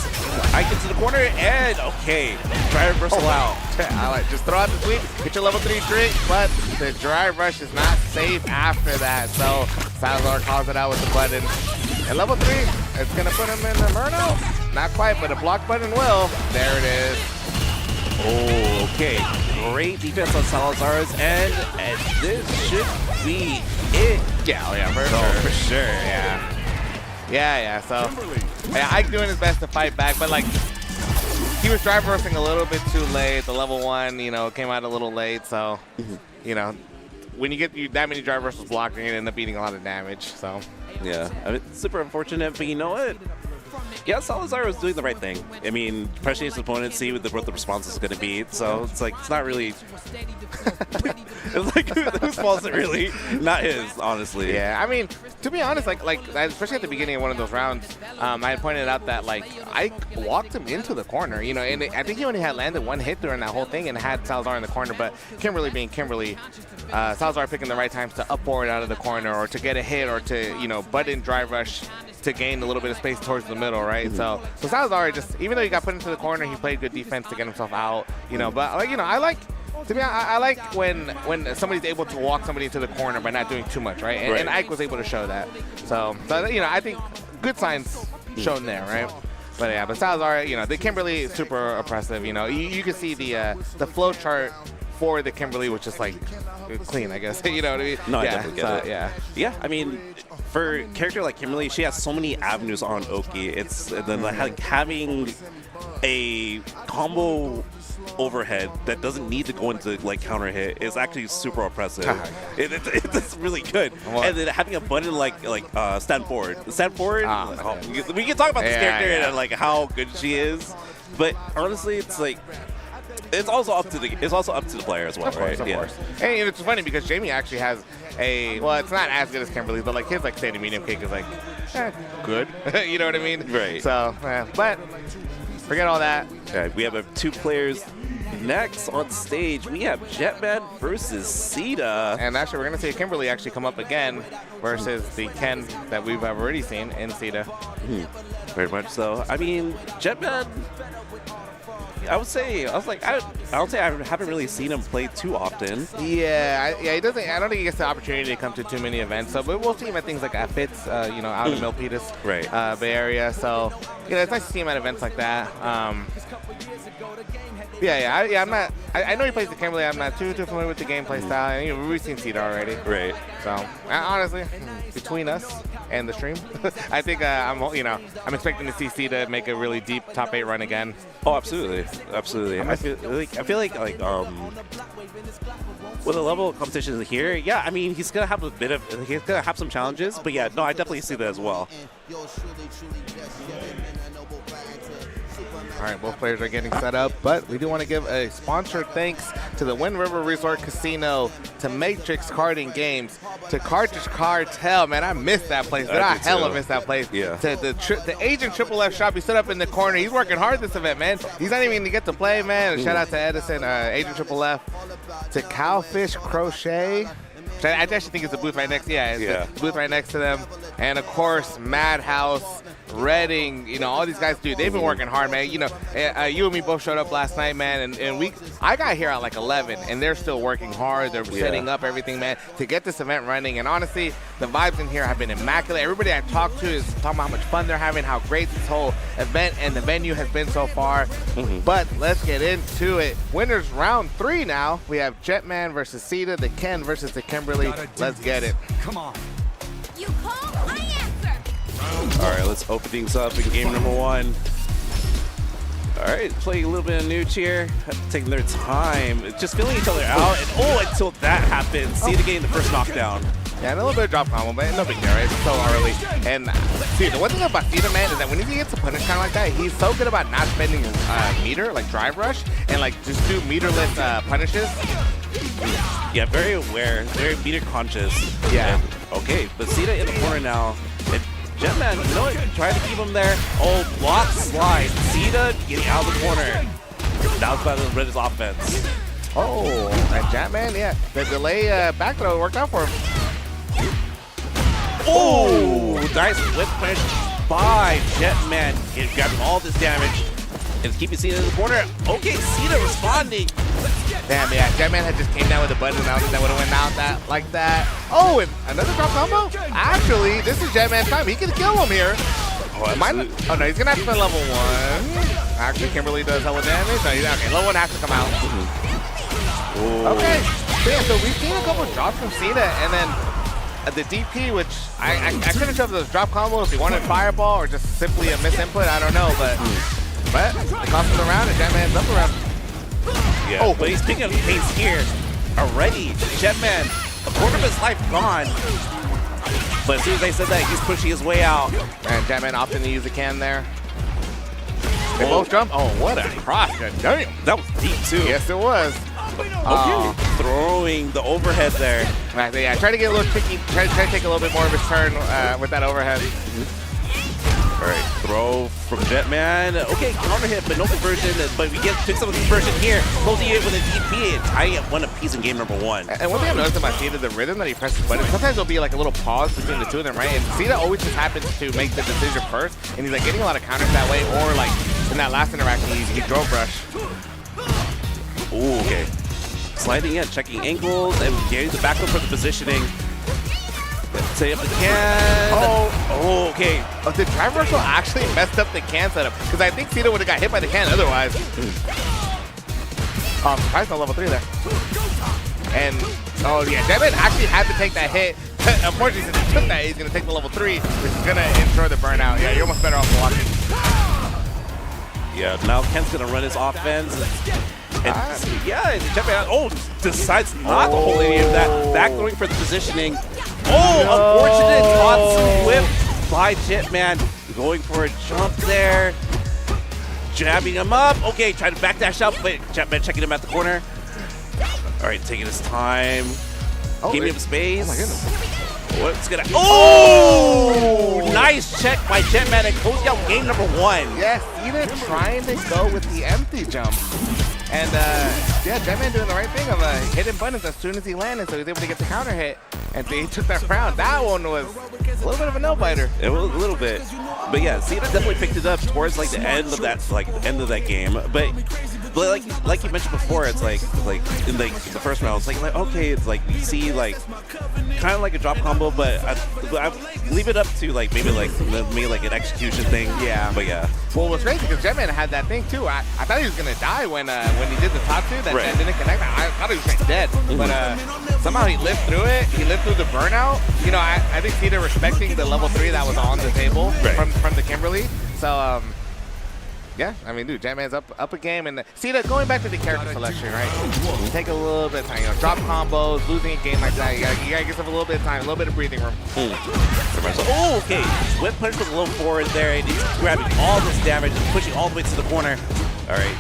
Ike into the corner, and okay. Drive reversal out. I like just throw out the sweep, get your level 3 trick, but the drive rush is not safe after that. So Salazar calls it out with the button. And level 3, it's gonna put him in the burnout. Not quite, but a block button will. There it is. Oh, okay. Great defense on Salazar's end, and this should be it. Yeah, for sure. Yeah. So, yeah, Ike doing his best to fight back, but like he was drive reversing a little bit too late. The level 1, came out a little late. So, when you get that many drive reversals blocked, you're gonna end up eating a lot of damage. So, yeah, I mean, super unfortunate, but you know what? Yeah, Salazar was doing the right thing. I mean, pressuring his opponent, see what the response is going to be. So it's like, it's not really. It's like, whose fault is it really? Not his, honestly. Yeah, I mean, to be honest, like especially at the beginning of one of those rounds, I had pointed out that like Ike walked him into the corner, and I think he only had landed 1 hit during that whole thing and had Salazar in the corner. But Kimberly being Kimberly, Salazar picking the right times to up forward out of the corner or to get a hit or to button drive rush to gain a little bit of space towards the middle, right? So Salazar just, even though he got put into the corner, he played good defense to get himself out, But I like, to me, I like when somebody's able to walk somebody into the corner by not doing too much, right? And Ike was able to show that. So I think good signs shown there, right? But yeah, but Salazar, the Kimberly is super oppressive. You can see the flow chart for the Kimberly, which is like clean, I guess. You know what I mean? No, I definitely get it. Yeah, I mean, for a character like Kimberly, she has so many avenues on Oki. It's like having a combo overhead that doesn't need to go into like counter hit is actually super oppressive. It's really good. And then having a button like stand forward. We can talk about this character and like how good she is, but honestly, it's like. It's also up to the player as well, right? Of course. And it's funny because Jamie actually has it's not as good as Kimberly's, but like his like standing medium kick is like good. You know what I mean? Right. So, but forget all that. Okay, we have 2 players next on stage. We have Jetman versus Sita. And actually, we're gonna see Kimberly actually come up again versus the Ken that we've already seen in Sita. Very much so. I mean, Jetman. I don't say I haven't really seen him play too often. Yeah, he doesn't. I don't think he gets the opportunity to come to too many events. So, but we'll see him at things like at FITS, out in Milpitas, Bay Area. So, it's nice to see him at events like that. I'm not. I know he plays the Kimberly. I'm not too familiar with the gameplay style. We've seen Sita already. Right. So, honestly, between us and the stream, I think I'm expecting to see Sita make a really deep top 8 run again. Oh, absolutely. I feel like with the level of competition here, yeah, I mean, he's gonna have some challenges, but yeah, no, I definitely see that as well. All right, both players are getting set up, but we do want to give a sponsored thanks to the Wind River Resort Casino, to Matrix Carding Games, to Cartridge Cartel. Man, I missed that place. I hella missed that place. Yeah. To the Agent Triple F shop. He stood up in the corner. He's working hard this event, man. He's not even going to get to play, man. Shout out to Edison, Agent Triple F. To Cowfish Crochet. I actually think it's the booth right next. Yeah, it's the booth right next to them. And of course, Madhouse, Redding, you know, all these guys, dude, they've been working hard, man. You know, you and me both showed up last night, man, and I got here at like 11, and they're still working hard. They're setting up everything, man, to get this event running. And honestly, the vibes in here have been immaculate. Everybody I talked to is talking about how much fun they're having, how great this whole event and the venue has been so far. But let's get into it. Winners round 3 now. We have Jetman versus Sita, the Ken versus the Kimberly. Let's get it. Come on. You call, I answer. All right, let's open things up in game number 1. All right, playing a little bit of Nooch here, taking their time, just feeling each other out, and until that happens, Sita getting the first knockdown. Yeah, and a little bit of drop combo, but no big deal, right? It's so early. And see, the one thing about Sita, man, is that when he gets a punish kind of like that, he's so good about not spending meter, like drive rush, and like just do meterless punishes. Yeah, very aware, very meter conscious. Yeah. And, okay, but Sita in the corner now. And Jetman, you know what? Try to keep him there. Oh, block slide. Sita getting out of the corner. That was about to rid his offense. Oh, and Jetman, yeah. The delay back throw worked out for him. Oh, nice whip punch by Jetman. He's grabbing all this damage. And keeping Sita in the corner. Okay, Sita responding. Damn, yeah, Jetman had just came down with a button, and I don't think that would have went out like that. Oh, and another drop combo? Actually, this is Jetman's time. He can kill him here. Oh, no, he's gonna have to spend level 1. Actually, Kimberly does hella damage. No, okay, level 1 has to come out. Okay, so yeah, so we've seen a couple of drops from Sita, and then the DP, which I couldn't tell if it was drop combo, if he wanted fireball, or just simply a misinput, I don't know, but it costs him around, and Jetman's up around. Yeah, oh, but he's picking up the pace here already. Jetman, a quarter of his life gone. But as soon as they said that, he's pushing his way out. And Jetman opting to use the can there. They both jump. Oh, what a cross. Damn. That was deep, too. Yes, it was. Throwing the overhead there. Right, yeah, try to get a little tricky. Try to take a little bit more of his turn with that overhead. All right, throw from Jetman. Okay, counter hit, but no conversion. But we pick some of the conversion here. Closing it with a DP and tying it 1 apiece in game number 1. And one thing I've noticed about Sita, the rhythm that he presses buttons, sometimes there'll be like a little pause between the two of them, right? And Sita always just happens to make the decision first, and he's like getting a lot of counters that way, or like in that last interaction, he drove rush. Ooh, okay. Sliding in, checking angles, and getting the back up for the positioning. Say if the can. Oh, okay. Oh, the drive reversal actually messed up the can setup, because I think Sita would have got hit by the can otherwise. Surprised on level 3 there. And, oh yeah, Jetman actually had to take that hit. Unfortunately, since he took that, he's going to take the level 3, which is going to ensure the burnout. Yeah, you're almost better off blocking. Yeah, now Ken's going to run his offense. And yeah, Jetman, decides not to hold any of that. Backdoing for the positioning. Unfortunate Tatsu whip by Jetman. Going for a jump there. Jabbing him up. Okay, trying to backdash up, but Jetman checking him at the corner. All right, taking his time. Giving him space. Oh my goodness. What's gonna... Oh! Nice check by Jetman and closing out game number 1. Yes, Sita trying to go with the empty jump. And yeah, Jetman doing the right thing of hitting buttons as soon as he landed, so he was able to get the counter hit. And he took that round. That one was a little bit of a no-biter. It was a little bit. But yeah, Sita definitely picked it up towards like the end of that game. But like you mentioned before, it's like in the first round, it's like okay, it's like you see like kind of like a drop combo, but I leave it up to like maybe like an execution thing. Yeah. But yeah. Well, what's crazy because Jetman had that thing too. I thought he was gonna die when he did the top 2 that didn't connect. I thought he was like dead, but somehow he lived through it. He lived through the burnout. You know, I think Sita respecting the level 3 that was on the table from the Kimberly. So yeah, I mean, dude, Jetman's up a game, and Sita going back to the character selection, right? You take a little bit of time, drop combos, losing a game like that. You gotta give yourself a little bit of time, a little bit of breathing room. Oh, okay. Whip punch with a little forward there, and he's grabbing all this damage and pushing all the way to the corner. All right.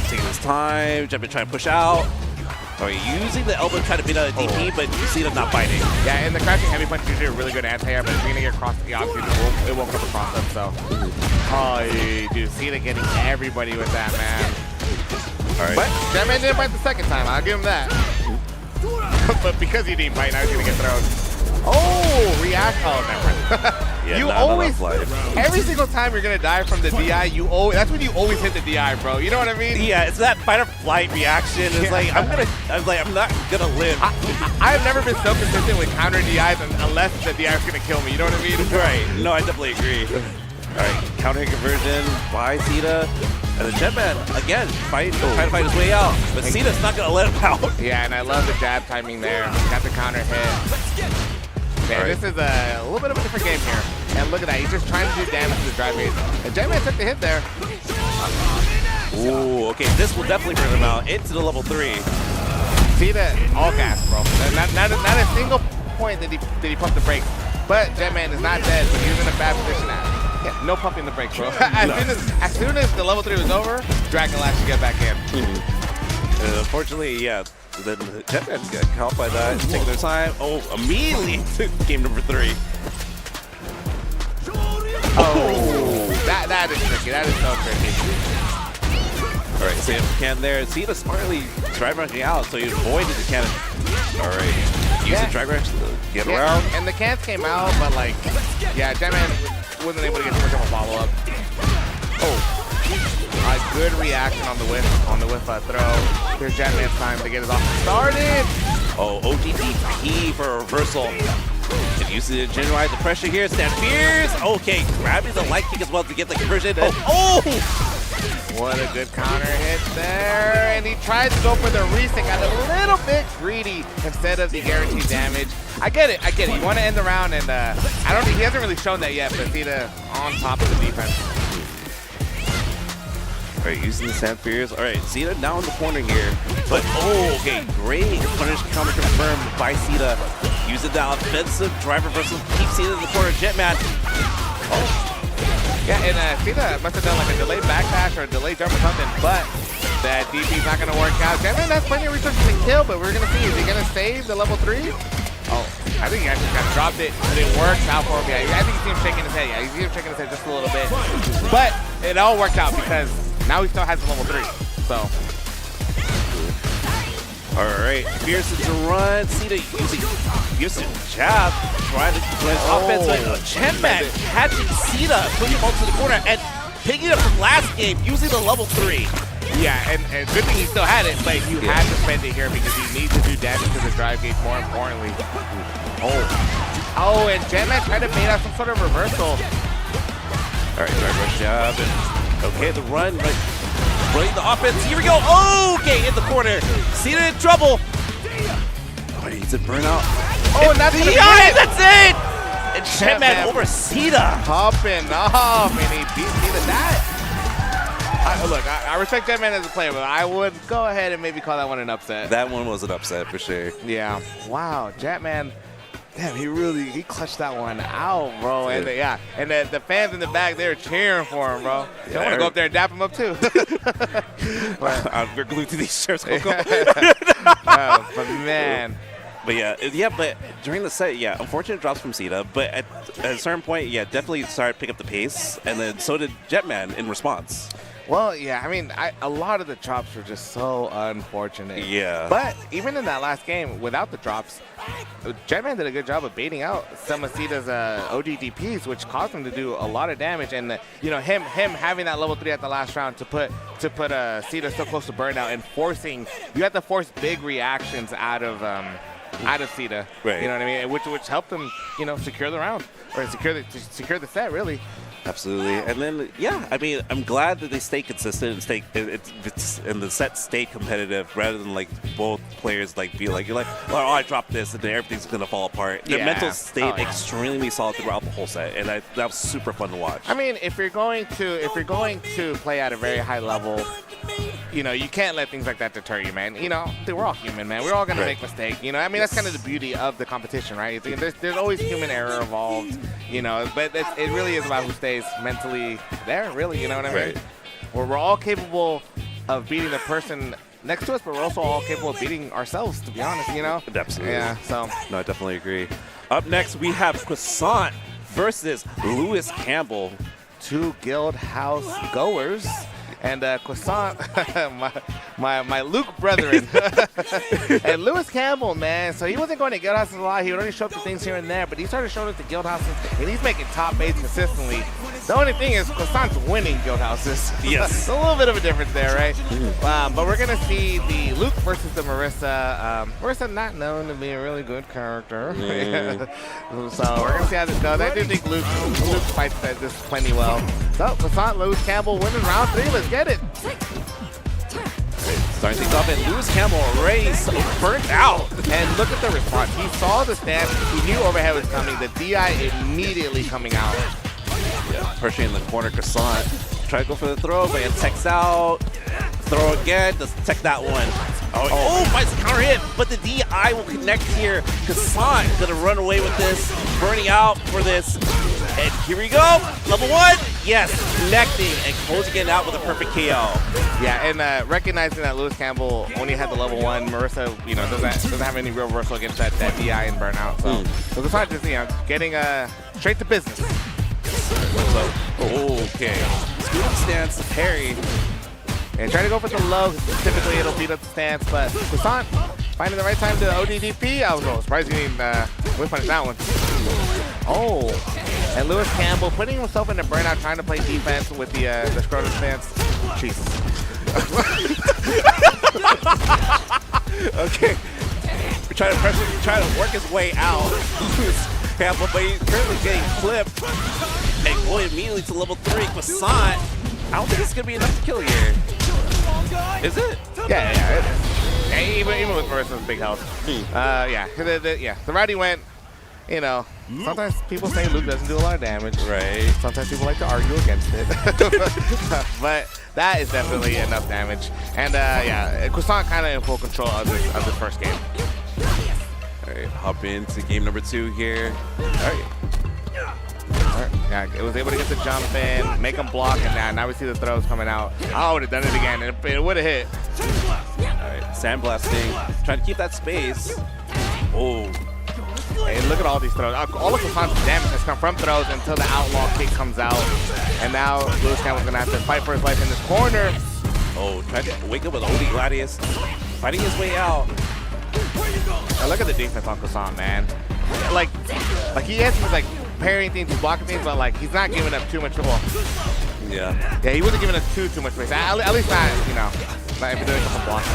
Taking his time, Jetman trying to push out. Oh, using the elbow trying to beat out a DP, but you see them not biting. Yeah, and the crouching heavy punch is usually a really good anti-air, but if you're going to get across the obviously it won't come across them, so. Oh, dude, Sita getting everybody with that, man. All right. But Jetman didn't bite the second time, I'll give him that. but because you didn't bite, now he's gonna get thrown. Oh, react. Oh, never. Yeah, you not always, enough life. every single time you're gonna die from the DI, that's when you always hit the DI, bro. You know what I mean? Yeah, it's that fight or flight reaction. It's like I'm not gonna live. I have never been so consistent with counter DIs unless the DI is gonna kill me. You know what I mean? Right. No, I definitely agree. All right, counter conversion by Zeta. And the Jetman, again, trying to fight his way out. But Zeta's not going to let him out. Yeah, and I love the jab timing there. Got the counter hit. Man, this is a little bit of a different game here. And look at that. He's just trying to do damage to the drive base. And Jetman took the hit there. Ooh, okay. This will definitely bring him out into the level 3. Zeta, all gas, bro. Not a single point did he pump the brakes. But Jetman is not dead, but he's in a bad position now. Yeah, no pumping the brakes, bro. As soon as the level 3 was over, Dragon Lash should get back in. Unfortunately, yeah, the Jetman got caught by that, taking their time. Oh, immediately to game number 3. Oh, that is tricky. That is so tricky. All right, so if can there, Zeta smartly drive rushing out, so he avoided the cannon. All right, use the drive rush to get around. And the cans came out, but like, yeah, Jetman wasn't able to get too much of a follow-up. Oh, a good reaction on the whiff throw. Here's Jetman's time to get his offense started. Oh, OGDP for a reversal. And using it to generate the pressure here. Stand fierce. Okay, grabbing the light kick as well to get the conversion. Oh! What a good counter hit there. And he tried to go for the reset, got a little bit greedy instead of the guaranteed damage. I get it. You want to end the round, and I don't think he hasn't really shown that yet, but Zeta on top of the defense. All right, using the Sand Fears. All right, Zeta now in the corner here. But, okay, great punish counter confirmed by Zeta. Using the offensive drive reversal. Keep Zeta in the corner. Jetman. Oh. Yeah, and Zeta must have done like a delayed backdash or a delayed jump or something, but that DP's not going to work out. Jetman has plenty of resources to kill, but we're going to see, is he going to save the level 3? Oh, I think he actually kind of dropped it, but it worked out for him. Yeah, I think you see him shaking his head. Yeah, you see him shaking his head just a little bit. But it all worked out because now he still has the level 3. So. All right, Pearson to run. Zeta using jab, trying to play offense. Jetman catching Zeta, putting him onto the corner, and picking it up from last game, using the level 3. Yeah, and good thing he still had it, but you had to spend it here because you need to do damage to the drive gate more importantly. Oh, and Jetman tried to bait out some sort of reversal. All right, drive rush jab. Okay, the run, but running the offense. Here we go. Okay, in the corner. Zeta in trouble. Oh, he needs a burnout. Oh, and that's gonna be it. That's it. And Jetman over Zeta. Popping off, and he beat Zeta that. Look, I respect Jetman as a player, but I would go ahead and maybe call that one an upset. That one was an upset for sure. Yeah. Wow, Jetman. Damn, he clutched that one out, bro. And the fans in the back, they're cheering for him, bro. I want to go up there and dap him up too. We're glued to these shirts, Coco. But man. But during the set, unfortunate drops from Zeta, but at a certain point, definitely started to pick up the pace, and then so did Jetman in response. Well, yeah, I mean, a lot of the drops were just so unfortunate. Yeah. But even in that last game, without the drops, Jetman did a good job of baiting out some of Zeta's OGDPs, which caused him to do a lot of damage. And him having that level 3 at the last round to put Zeta so close to burnout and you have to force big reactions out of Zeta. Right. You know what I mean? Which helped him, secure the round or secure the set really. Absolutely, and then I mean, I'm glad that they stay consistent and the set stay competitive rather than like both players be like you're like, oh, I dropped this and then everything's gonna fall apart. Their mental stayed extremely solid throughout the whole set, and that was super fun to watch. I mean, if you're going to play at a very high level, you can't let things like that deter you, man. We're all human, man. We're all gonna make mistakes. I mean, that's kind of the beauty of the competition, right? There's always human error involved, but it really is about who stays mentally there, really, you know what I mean? Right. We're all capable of beating the person next to us, but we're also all capable of beating ourselves, to be honest, Absolutely. Yeah, so. No, I definitely agree. Up next, we have Croissant versus Lewis Campbell. 2 guild house goers. And Croissant, my Luke brethren. And Lewis Campbell, man, so he wasn't going to guild houses a lot. He would only show up to things here and there, but he started showing up to guild houses, and he's making top 8s consistently. The only thing is Croissant's winning guild houses. Yes. A little bit of a difference there, right? But we're going to see the Luke versus the Marissa. Marissa not known to be a really good character. So we're going to see how this goes. I do think Luke fights this plenty well. So Croissant, Lewis Campbell winning round 3. Let's get it. Starting things off, and Lewis Campbell already burnt out. And look at the response. He saw the stance. He knew overhead was coming. The DI immediately coming out. Yeah, pressure in the corner. Croissant try to go for the throw, but it techs out. Throw again. Does tech that one. Oh, finds the counter hit, but the DI will connect here. Croissant gonna run away with this, burning out for this. And here we go. Level 1. Yes, connecting and closing it out with a perfect KO. Yeah, and recognizing that Lewis Campbell only had the level 1, Marissa, doesn't have any real reversal against that DI and burnout. So Croissant just, getting straight to business. Okay. Scoop stance to parry. And try to go for the low. Typically, it'll beat up the stance, but Croissant finding the right time to ODDP. I was surprised he didn't whip punish that one. Oh, and Lewis Campbell putting himself in the burnout, trying to play defense with the scrotum stance. Jesus. Okay. We're trying to work his way out. Lewis Campbell, but he's currently getting clipped. And going immediately to level 3. Croissant. I don't think it's going to be enough to kill here. Is it? Yeah, it is. Yeah, even with Marissa's big health. The route he went, sometimes people say Luke doesn't do a lot of damage. Right. Sometimes people like to argue against it. But that is definitely enough damage. And Croissant kind of in full control of this first game. All right, hop into game number 2 here. All right. Yeah, it was able to get the jump in, make him block, and now we see the throws coming out. I would have done it again, and it would have hit. All right, sandblasting, trying to keep that space. Oh. Hey, look at all these throws. All of Croissant's damage has come from throws until the outlaw kick comes out. And now Lewis Campbell's going to have to fight for his life in this corner. Oh, trying to wake up with OD Gladius, fighting his way out. Now look at the defense on Croissant, man. Like he's parrying things, he's blocking things, but he's not giving up too much trouble. Yeah, he wasn't giving us too much space. At least not if doing a couple blocks.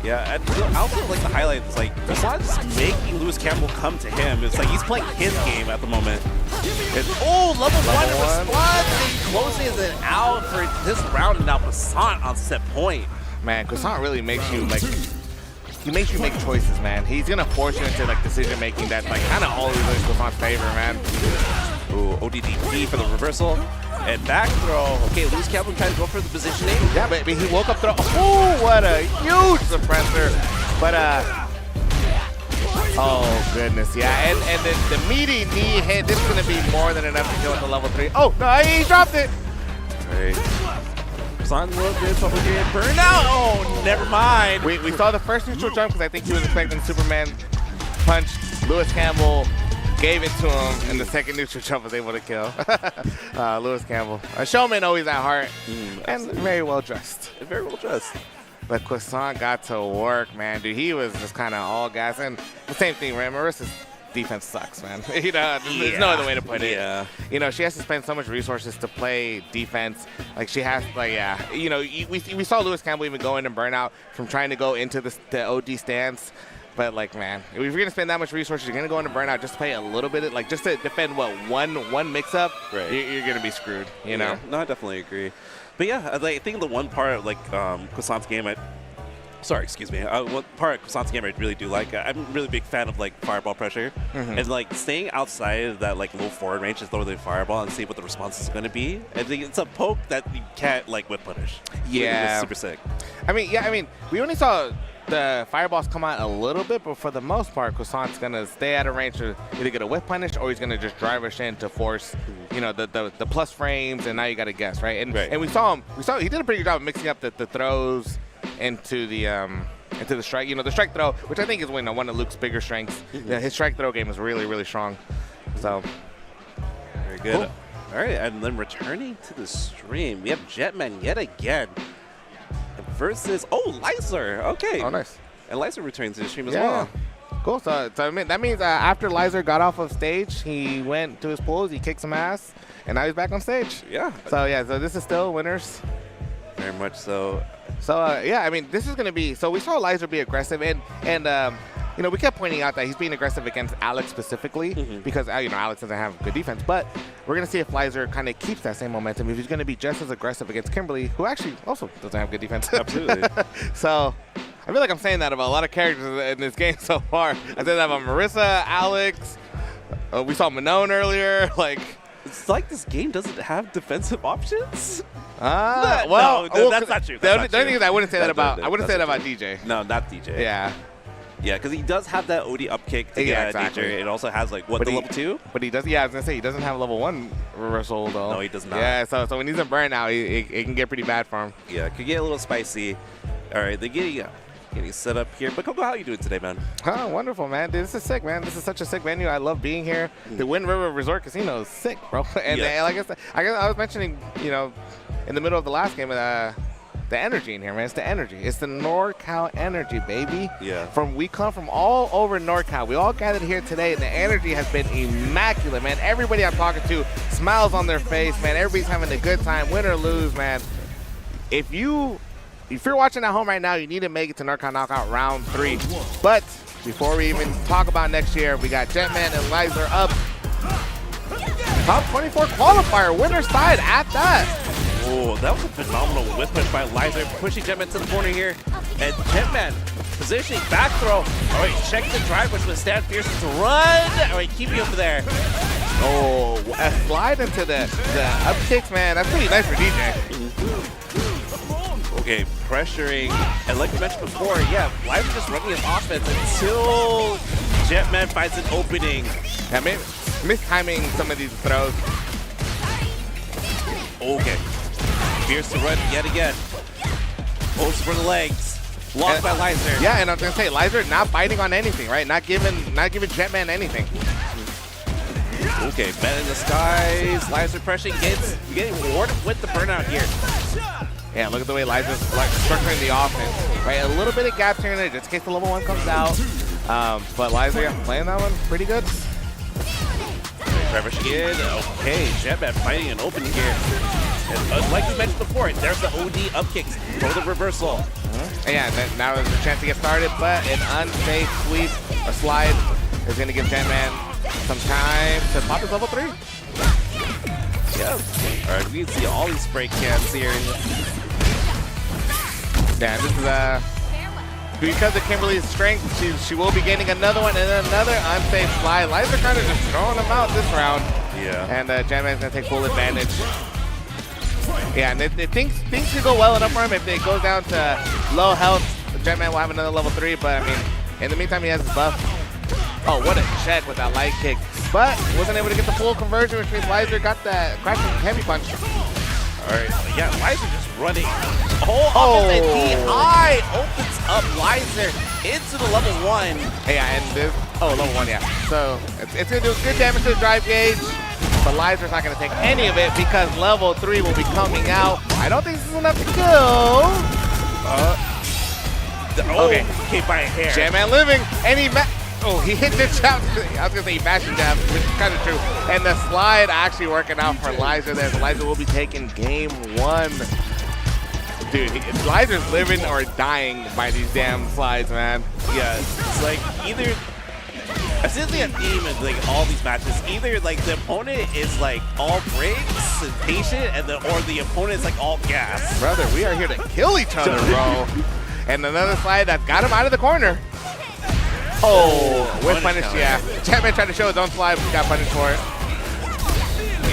Yeah, I also like the highlight. It's like Croissant's making Lewis Campbell come to him. It's like he's playing his game at the moment. Level 1 response, and he closes it out for this round, and now Croissant on set point. Man, Croissant really makes you he makes you make choices, man. He's gonna force you into decision making that kind of always in Croissant's favor, man. Ooh, ODDP for the reversal. And back throw. Okay, Lewis Campbell trying to go for the positioning. Yeah, but he woke up throw. Oh, what a huge suppressor. But oh goodness, yeah. And the meaty knee hit, this is gonna be more than enough to kill at the level 3. Oh no, he dropped it. Right. Croissant a little bit trouble here. Burnout. Oh, never mind. We saw the first neutral jump because I think he was expecting Superman punch. Lewis Campbell gave it to him, and the second neutral jump was able to kill. Lewis Campbell, a showman always at heart, and very well dressed. Very well dressed. But Croissant got to work, man. Dude, he was just kind of all gas. And the same thing, right? Marissa's defense sucks, man. There's no other way to put it. Yeah. She has to spend so much resources to play defense. She has, we saw Lewis Campbell even go in and burn out from trying to go into the OD stance. But man, if you're gonna spend that much resources, you're gonna go into burnout just to play a little bit, just to defend one mix-up. Right. You're gonna be screwed. You know. No, I definitely agree. But yeah, I think the one part of Croissant's game, one part of Croissant's game I really do like. I'm a really big fan of fireball pressure, and staying outside of that low forward range, just throw the fireball and see what the response is going to be. I think it's a poke that you can't whip punish. Yeah, it's super sick. I mean, we only saw the fireballs come out a little bit, but for the most part, Croissant's gonna stay out of range to either get a whip punish or he's gonna just drive rush in to force, the plus frames, and now you gotta guess, right? And we saw he did a pretty good job of mixing up the throws into the strike, the strike throw, which I think is one of Luke's bigger strengths. Yeah, his strike throw game is really, really strong. So very good. Cool. All right, and then returning to the stream, we have Jetman yet again. versus Lizer. Okay. Oh, nice. And Lizer returns to the stream as well. Cool. So I mean, that means after Lizer got off of stage, he went to his pools, he kicked some ass, and now he's back on stage. Yeah. So so this is still winners. Very much so. So I mean, this is gonna be. So we saw Lizer be aggressive, and you know, we kept pointing out that he's being aggressive against Alex specifically because you know, Alex doesn't have good defense. But we're gonna see if Lizer kind of keeps that same momentum. If he's gonna be just as aggressive against Kimberly, who actually also doesn't have good defense. Absolutely. So I feel like I'm saying that about a lot of characters in this game so far. I said that about Marissa, Alex. We saw Minone earlier. Like, it's like this game doesn't have defensive options. Well, that's not true. The only thing is I wouldn't say that about DJ. No, not DJ. Yeah. Yeah, because he does have that OD up kick to get exactly. DJ. It also has the level 2? But he does. Yeah, I was gonna say he doesn't have level 1 reversal though. No, he does not. Yeah, so when he's in burnout, it can get pretty bad for him. Yeah, it could get a little spicy. All right, they're getting set up here. But Coco, how you doing today, man? Oh, wonderful, man. Dude, this is sick, man. This is such a sick venue. I love being here. The Wind River Resort Casino is sick, bro. And like I was mentioning, you know, in the middle of the last game, the energy in here, man. It's the energy. It's the NorCal energy, baby. Yeah. We come from all over NorCal. We all gathered here today, and the energy has been immaculate, man. Everybody I'm talking to, smiles on their face, man. Everybody's having a good time, win or lose, man. If you're watching at home right now, you need to make it to NorCal Knockout Round 3. But before we even talk about next year, we got Jetman and Lizer up. Top 24 qualifier, winner side at that. Oh, that was a phenomenal whip push by Lizer, pushing Jetman to the corner here. And Jetman positioning back throw. All right, check the drive, which was Stan Pearson to run. All right, keep you over there. Oh, a slide into the up kicks, man. That's pretty nice for DJ. Okay, pressuring. And like we mentioned before, yeah, Lizer just running his offense until Jetman finds an opening. Yeah, maybe mistiming some of these throws. Okay. Fierce to run yet again. Holds for the legs. Blocked by Lizer. Yeah, and I was gonna say Lizer not biting on anything, right? Not giving Jetman anything. Okay, man in the skies. Lizer pressuring getting rewarded with the burnout here. Yeah, look at the way Lizer's like structuring the offense. Right, a little bit of gaps here and there just in case the level 1 comes out. But Lizer, yeah, playing that one pretty good. Trevor again. Okay, Jetman fighting an open here. And, like we mentioned before, there's the OD up kicks for the reversal. Yeah, and now there's a chance to get started, but an unsafe sweep or slide is going to give Jetman some time to pop his level 3. Yeah. All right, we can see all these spray cans here. Yeah, this is because of Kimberly's strength, she will be getting another one and then another unsafe slide. Lizer kind of just throwing them out this round. Yeah. And Jetman's going to take full advantage. Yeah, and things could go well enough for him if it goes down to low health. Jetman will have another level 3, but I mean, in the meantime, he has his buff. Oh, what a check with that light kick. But wasn't able to get the full conversion, which means Lizer got that crashing heavy punch. All right, yeah, Lizer just running. And DI opens up Lizer into the level 1. Yeah, and this, level 1, yeah. So it's going to do good damage to the drive gauge, but Lizer's not going to take any of it because level 3 will be coming out. I don't think this is enough to kill. Okay, by a hair. Jetman living, and he hit the jab. I was going to say he mashed the jab, which is kind of true. And the slide actually working out for Lizer there. So Lizer will be taking game 1. Dude, Lizer's living or dying by these damn slides, man. Yeah, it's like either, it's usually a theme in like all these matches. Either like the opponent is like all breaks and patient, or the opponent is like all gas. Brother, we are here to kill each other, bro. And another slide that got him out of the corner. With punish, yeah. Jetman tried to show his own slide, but he got punished for it.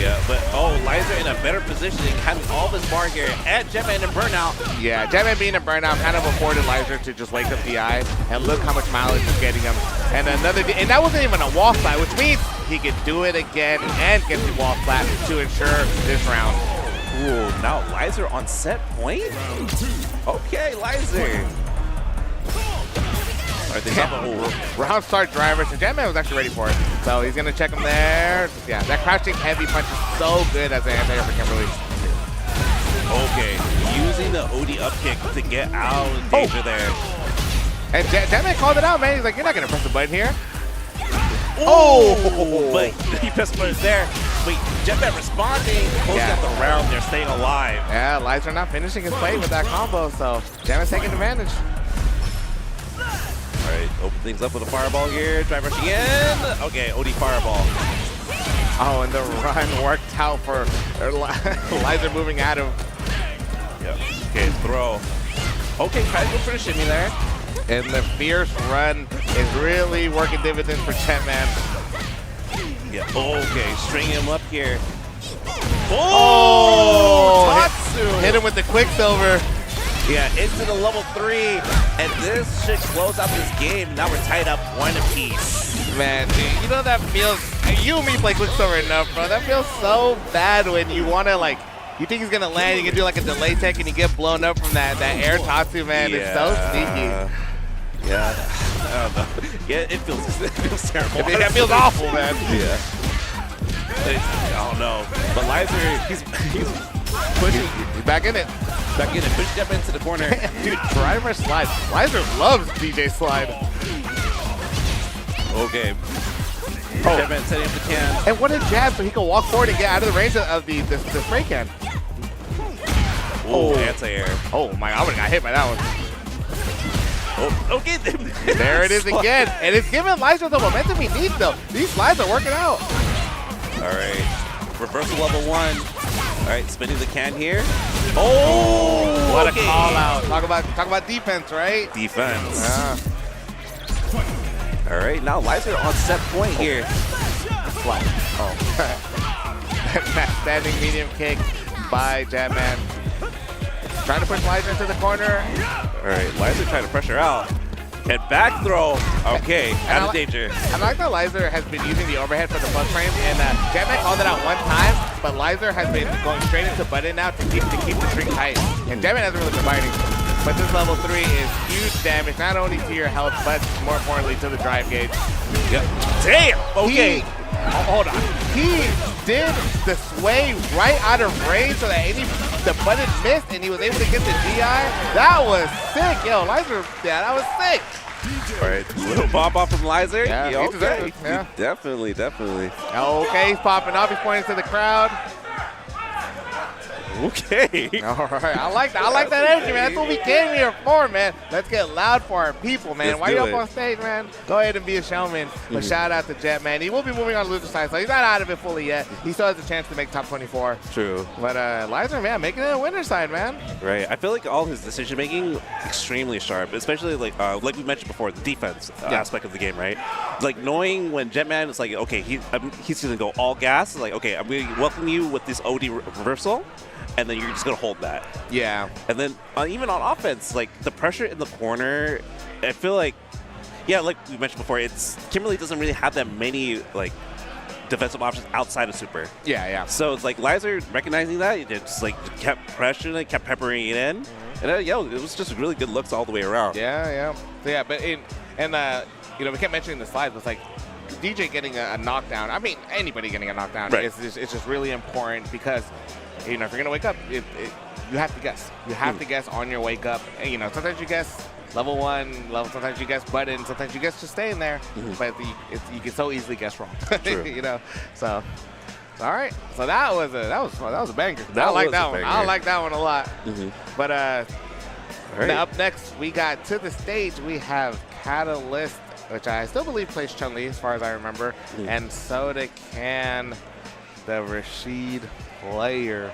Yeah, but Lizer in a better positioning, having all this bar here, and Jetman in burnout. Yeah, Jetman being in burnout kind of afforded Lizer to just wake up DI, and look how much mileage is getting him. And and that wasn't even a wall slide, which means he could do it again and get the wall flat to ensure this round. Ooh, now Lizer on set point? Okay, Lizer. Round start driver, so Jetman was actually ready for it. So he's going to check him there. Yeah, that crouching heavy punch is so good as an anti-air for Kimberly. Okay, using the OD up kick to get out of danger there. And Jetman called it out, man. He's like, you're not going to press the button here. Oh! But he pressed the button there. Wait, Jetman responding, closing out the round. They're staying alive. Yeah, Lizer not finishing his play with that combo, so Jetman's taking advantage. All right, open things up with a fireball here. Try rushing in. Okay, OD fireball. Oh, and the run worked out for Lizer moving at him. Yep. Okay, throw. Okay, try to go for the shimmy there. And the fierce run is really working dividends for Jetman. Yeah. Okay, string him up here. Oh! Tatsu! Hit him with the Quicksilver. Yeah, into the level 3, and this should close out this game. Now we're tied up 1 apiece. Man, dude, you know that feels. You and me play Quicksilver enough, bro. That feels so bad when you want to like. You think he's gonna land, you can do like a delay tech, and you get blown up from that air Tatsu, man. Yeah. It's so sneaky. Yeah, I don't know. Yeah, it feels terrible. That feels awful, man. Yeah. I don't know. But Lizer, he's pushing. He's back in it. Back in it. Push Jetman into the corner. Dude, driver slide. Lizer loves DJ slide. Okay. Jetman setting up the can. And what a jab so he can walk forward and get out of the range of the spray can. Oh, anti-air. Oh my, I would have got hit by that one. Oh, okay. There it is again. And it's giving Lizer the momentum he needs, though. These slides are working out. All right. Reversal level 1. All right, spinning the can here. Oh, what okay. a call out. Talk about defense, right? Defense. Yeah. All right, now Lizer on set point here. Slide. Oh. Standing medium kick by Jetman. Trying to push Lizer into the corner. All right, Lizer trying to pressure out. And back throw. Okay, out of danger. I like that Lizer has been using the overhead for the plus frame, and Jetman called it out one time, but Lizer has been going straight into button now to keep the string tight. And Jetman hasn't really been biting. But this level 3 is huge damage, not only to your health, but more importantly to the drive gauge. Yep. Damn! Okay. Hold on. He did the sway right out of range so that the button missed and he was able to get the DI. That was sick. Yo, Lizer, yeah, that was sick. All right, little pop off from Lizer. Yeah, yeah, he deserved it. Yeah. Definitely. Okay, he's popping off. He's pointing to the crowd. Okay. All right, I like that energy, man. That's what we came here for, man. Let's get loud for our people, man. Let's Why are you do up it. on stage, man? Go ahead and be a showman. But shout out to Jetman. He will be moving on to loser side, so he's not out of it fully yet. He still has a chance to make top 24. True. But Lizer, man, making it a winner side, man. Right. I feel like all his decision making extremely sharp, especially like we mentioned before, the defense aspect of the game, right? Like knowing when Jetman is like, okay, he's gonna go all gas. Like, okay, I'm gonna welcome you with this OD reversal. And then you're just going to hold that. Yeah. And then even on offense, like the pressure in the corner, I feel like, yeah, like we mentioned before, Kimberly doesn't really have that many like defensive options outside of super. Yeah. So it's like Lizer recognizing that, it just like kept pressuring it, kept peppering it in. And it was just really good looks all the way around. Yeah. So yeah, but we kept mentioning the slides, but it's like DJ getting a knockdown. I mean, anybody getting a knockdown Right. is just really important because, if you're going to wake up, you have to guess. You have to guess on your wake up. And, sometimes you guess level 1, sometimes you guess button, sometimes you guess just staying there. But you can so easily guess wrong. So, all right. So that was a banger. I like that one. I like that one a lot. But right. Now up next, we got to the stage. We have Catalyst, which I still believe plays Chun-Li as far as I remember, and Soda Can, the Rashid player.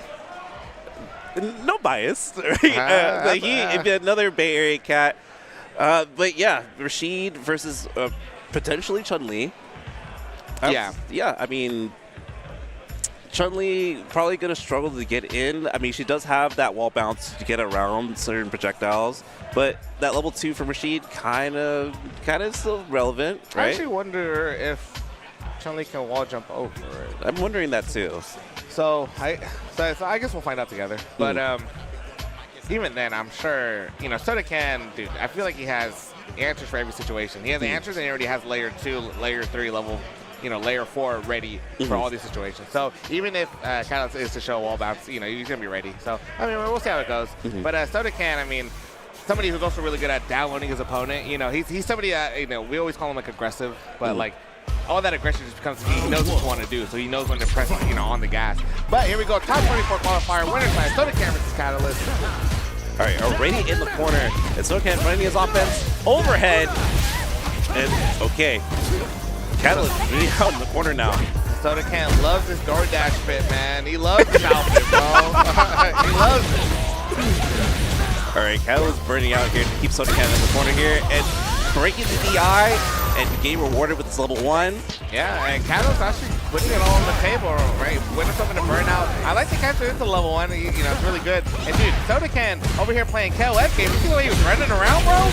No bias, right? He'd be another Bay Area cat. But yeah, Rashid versus potentially Chun-Li. Yeah, I mean, Chun-Li probably going to struggle to get in. I mean, she does have that wall bounce to get around certain projectiles, but that level 2 from Rashid kind of still relevant, right? I actually wonder if Chun-Li can wall jump over it. I'm wondering that too. So I guess we'll find out together. But even then, I'm sure, Soda Can, dude, I feel like he has answers for every situation. He has answers, and he already has layer 2, layer 3 level layer 4 ready for all these situations. So even if Catalyst is to show wall bounce, he's going to be ready. So, I mean, we'll see how it goes. But Sodacan, I mean, somebody who's also really good at downloading his opponent. He's somebody that, we always call him like aggressive, but like all that aggression just becomes, he knows what to want to do, so he knows when to press, on the gas. But here we go, top 24 qualifier, winner's side, Sodacan versus Catalyst. All right, already in the corner, and Sodacan running his offense overhead, and okay, Catalyst really out in the corner now. Sodacan loves this DoorDash fit, man. He loves this outfit, bro. He loves it. All right, Catalyst burning out here to keep Sodacan in the corner here, and breaking the DI, and getting rewarded with this level 1. Yeah, and Catalyst actually putting it all on the table, right? Winning something to burn out. I like to capture into level 1. It's really good. And dude, Sodacan over here playing KOF game. You see the way he was running around, bro?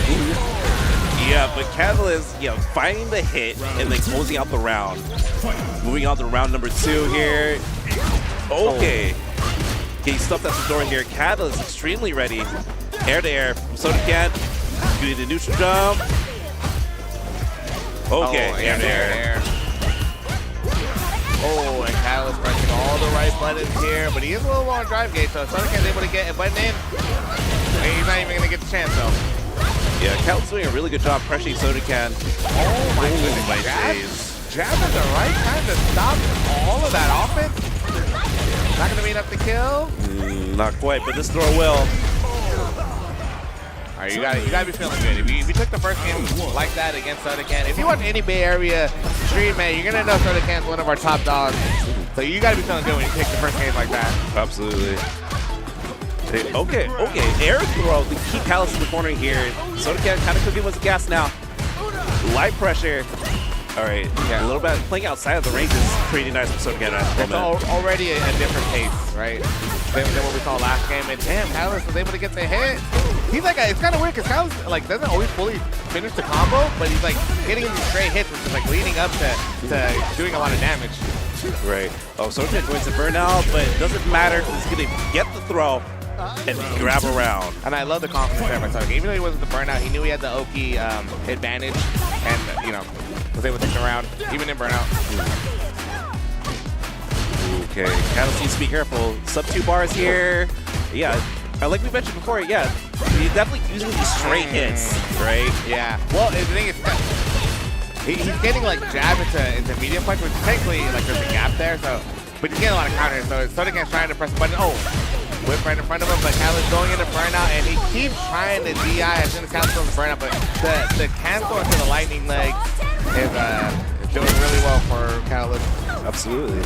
Yeah, but Catalyst, finding the hit and then closing out the round. Moving on to round number 2 here. Okay. Getting stuffed at the door here. Catalyst extremely ready. Air to air from Sodacan. Doing the neutral jump. Okay, air to air. Oh, and Catalyst pressing all the right buttons here, but he is a little low on drive gauge, so Sodacan's able to get a button in. And he's not even going to get the chance, though. Yeah, Catalyst doing a really good job pressuring Sodacan. Oh my goodness, jab is the right time to stop all of that offense. Not going to be enough to kill. Not quite, but this throw will. All right, you gotta be feeling good. If you took the first game like that against Sodacan, if you watch any Bay Area stream, man, you're gonna know Sodacan's one of our top dogs. So you gotta be feeling good when you take the first game like that. Absolutely. Okay, air throw to keep Catalyst in the corner here. Sodacan kind of cooking with the gas now. Light pressure. All right, a little bit playing outside of the range is pretty nice for Sodacan at the moment. It's already a different pace, right? Than what we saw last game, and damn, Catalyst was able to get the hit. He's like, it's kind of weird because Catalyst doesn't always fully finish the combo, but he's like getting these straight hits, which is like leading up to doing a lot of damage. Right. Oh, Sodacan going to burn out, but it doesn't matter because he's going to get the throw and grab around. And I love the confidence there by Sodacan. Even though he wasn't the burnout, he knew he had the Oki advantage, and was able to stick around even in burnout. Okay, Catalyst needs to be careful. Sub 2 bars here. Yeah, like we mentioned before, he's definitely using these straight hits, right? Yeah. Well, the thing is, he's getting like jab into medium punch, which technically like there's a gap there. So, but he's getting a lot of counters. So Sodacan's trying to press the button. Oh, whip right in front of him, but Catalyst going into burnout, and he keeps trying to DI as soon as Catalyst goes to burnout. But the cancel into the lightning leg is doing really well for Catalyst. Absolutely.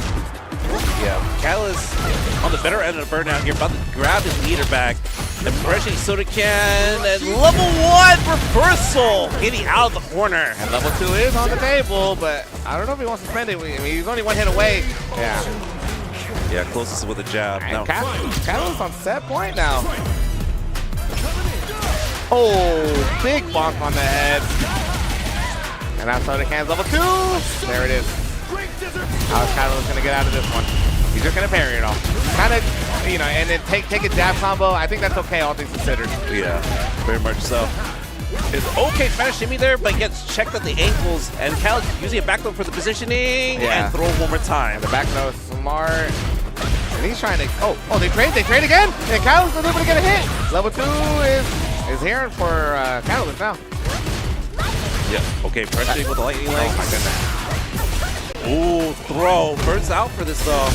Yeah, Catalyst on the better end of the burnout here, about to grab his leader back. And pressuring Sodacan, and level 1 reversal getting out of the corner. And level 2 is on the table, but I don't know if he wants to spend it. I mean, he's only one hit away. Yeah, closest with a jab. And Catalyst on set point now. Oh, big bonk on the head. And now Sodacan's level 2. There it is. How's Catalyst going to get out of this one? He's just going to parry it all. Kind of, and then take a jab combo. I think that's okay, all things considered. Yeah, very much so. It's okay trying to shimmy there, but gets checked at the ankles. And Catalyst using a back throw for the positioning and throw one more time. And the back throw is smart. And he's trying to, oh, they trade again. And Catalyst is able to get a hit. Level 2 is here for Catalyst now. Yeah, okay, pressuring with the lightning leg. Oh my goodness. Ooh, throw. Burns out for this though.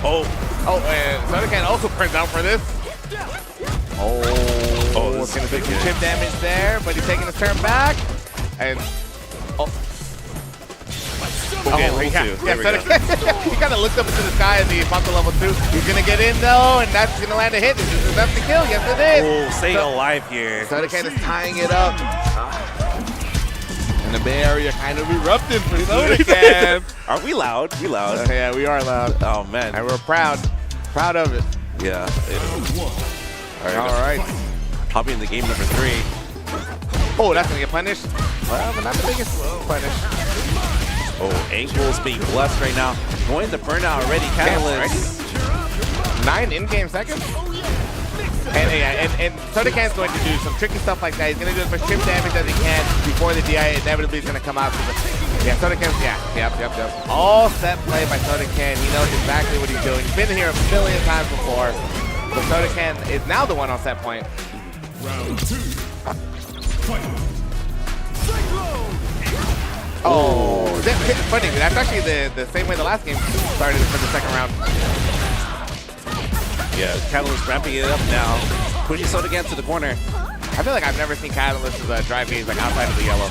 Oh, and Sodacan also burns out for this. Oh, this is going to be some chip damage there, but he's taking his turn back. And, okay, level 2. Yeah, he kind of looked up into the sky and he popped to level 2. He's going to get in though, and that's going to land a hit. This is enough to kill. Yes, it is. Oh, staying alive here. Sodacan is tying it up. And the Bay Area kind of erupted for Sodacan. Are we loud? We loud. Yeah, we are loud. Oh, man. And we're proud of it. Yeah. All right. Hopping into game number 3. Oh, that's going to get punished. Well, but not the biggest punish. Oh, ankles being blessed right now. Going to burnout already. Catalyst. 9 in-game seconds. And Sodacan's going to do some tricky stuff like that. He's going to do as much chip damage as he can before the DI inevitably is going to come out. Yeah, Sodaken, yep. All set play by Sodaken. He knows exactly what he's doing. He's been here a million times before. So Sodaken is now the one on set point. Round 2. Fight. Oh, it's funny. That's actually the same way the last game started for the second round. Yeah, Catalyst ramping it up now. Pushing Sodaken to the corner. I feel like I've never seen Catalyst as a drive gaze like outside of the yellow.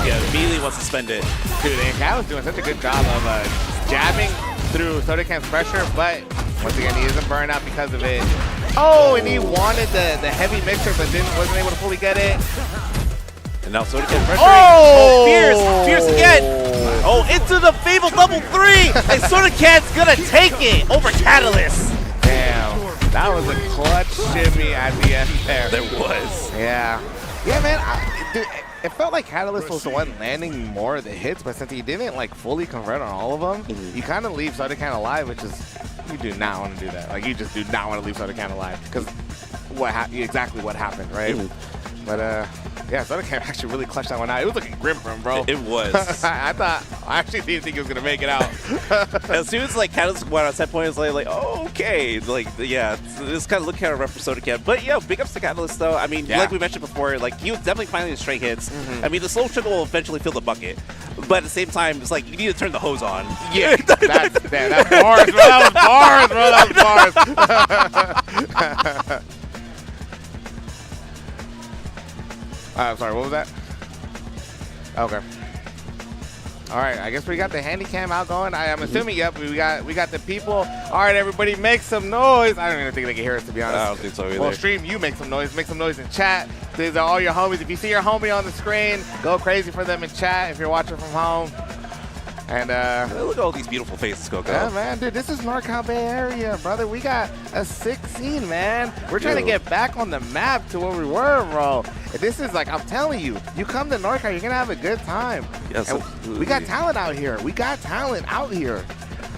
Yeah, immediately wants to spend it. Dude, and Catalyst doing such a good job of jabbing through Sodaken's pressure, but once again, he isn't burned out because of it. Oh, and he wanted the heavy mixer, but wasn't able to fully get it. And now Sodaken pressuring. Fierce again. Oh, into the fabled level 3. And Sodaken's gonna take it over Catalyst. Damn, that was a clutch shimmy at the end there. There was. Yeah, man. Dude, it felt like Catalyst was the one landing more of the hits, but since he didn't like fully convert on all of them, you kind of leave Sodaken alive, which is you do not want to do that. Like you just do not want to leave Sodaken alive because exactly what happened, right? But yeah, Sodaken actually really clutched that one out. It was looking grim for him, bro. It was. I actually didn't think he was gonna make it out. As soon as like Catalyst went on set point, it's like oh, okay, like yeah, it's kind of looking kind of rough for Sodaken. But yeah, big ups to Catalyst though. I mean, like we mentioned before, like he was definitely finding the straight hits. I mean, the slow trickle will eventually fill the bucket, but at the same time, it's like you need to turn the hose on. Yeah, that's bars, bro. That was bars. I'm sorry, what was that? Okay. All right, I guess we got the handy cam out going. I'm assuming, yep, we got the people. All right, everybody, make some noise. I don't even think they can hear us, to be honest. I don't think so either. Well, stream, you make some noise. Make some noise in chat. These are all your homies. If you see your homie on the screen, go crazy for them in chat if you're watching from home. And look at all these beautiful faces, Coco. Yeah, man, dude, this is NorCal Bay Area, brother. We got a sick scene, man. We're trying to get back on the map to where we were, bro. This is like, I'm telling you, you come to NorCal, you're gonna have a good time. Yes, we got talent out here.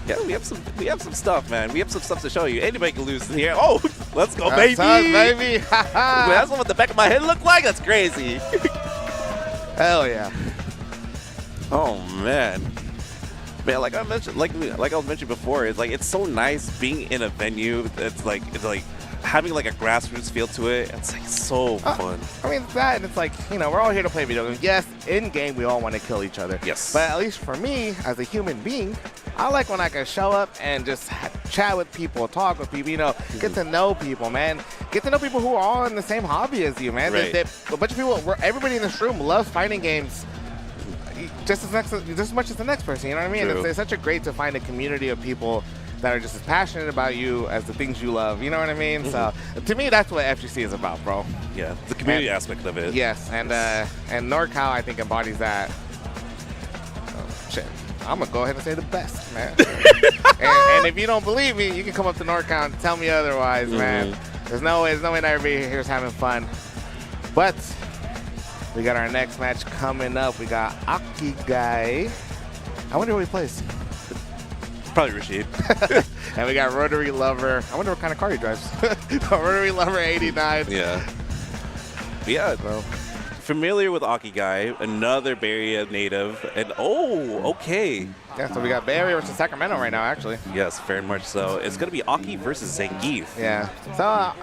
Yeah, we have some stuff, man. We have some stuff to show you. Anybody can lose here. Oh, let's go, That's baby. us, baby. That's what the back of my head looked like. That's crazy. Hell yeah. Oh man. Man, like I mentioned, like I was mentioning before, it's like it's so nice being in a venue. It's like having like a grassroots feel to it. It's like so fun. I mean, it's that, and it's like, you know, we're all here to play video games. Yes, in game we all want to kill each other. Yes. But at least for me, as a human being, I like when I can show up and just chat with people, talk with people, you know, get to know people, man. Get to know people who are all in the same hobby as you, man. Right. A bunch of people, everybody in this room loves fighting games. Just as much as the next person, you know what I mean? It's such a great to find a community of people that are just as passionate about you as the things you love, you know what I mean? So to me, that's what FGC is about, bro. Yeah, the community aspect of it. Yes, and NorCal, I think, embodies that. Oh, shit. I'm gonna go ahead and say the best, man. and if you don't believe me, you can come up to NorCal and tell me otherwise, man. There's no way not everybody here is having fun. But we got our next match coming up. We got Aki Guy. I wonder who he plays. Probably Rashid. And we got Rotary Lover. I wonder what kind of car he drives. Rotary Lover 89. Yeah. Yeah, bro. Familiar with Aki Guy, another Bay Area native, and okay. Yeah, so we got Bay Area versus Sacramento right now, actually. Yes, very much so. It's gonna be Aki versus Zangief. Yeah. So I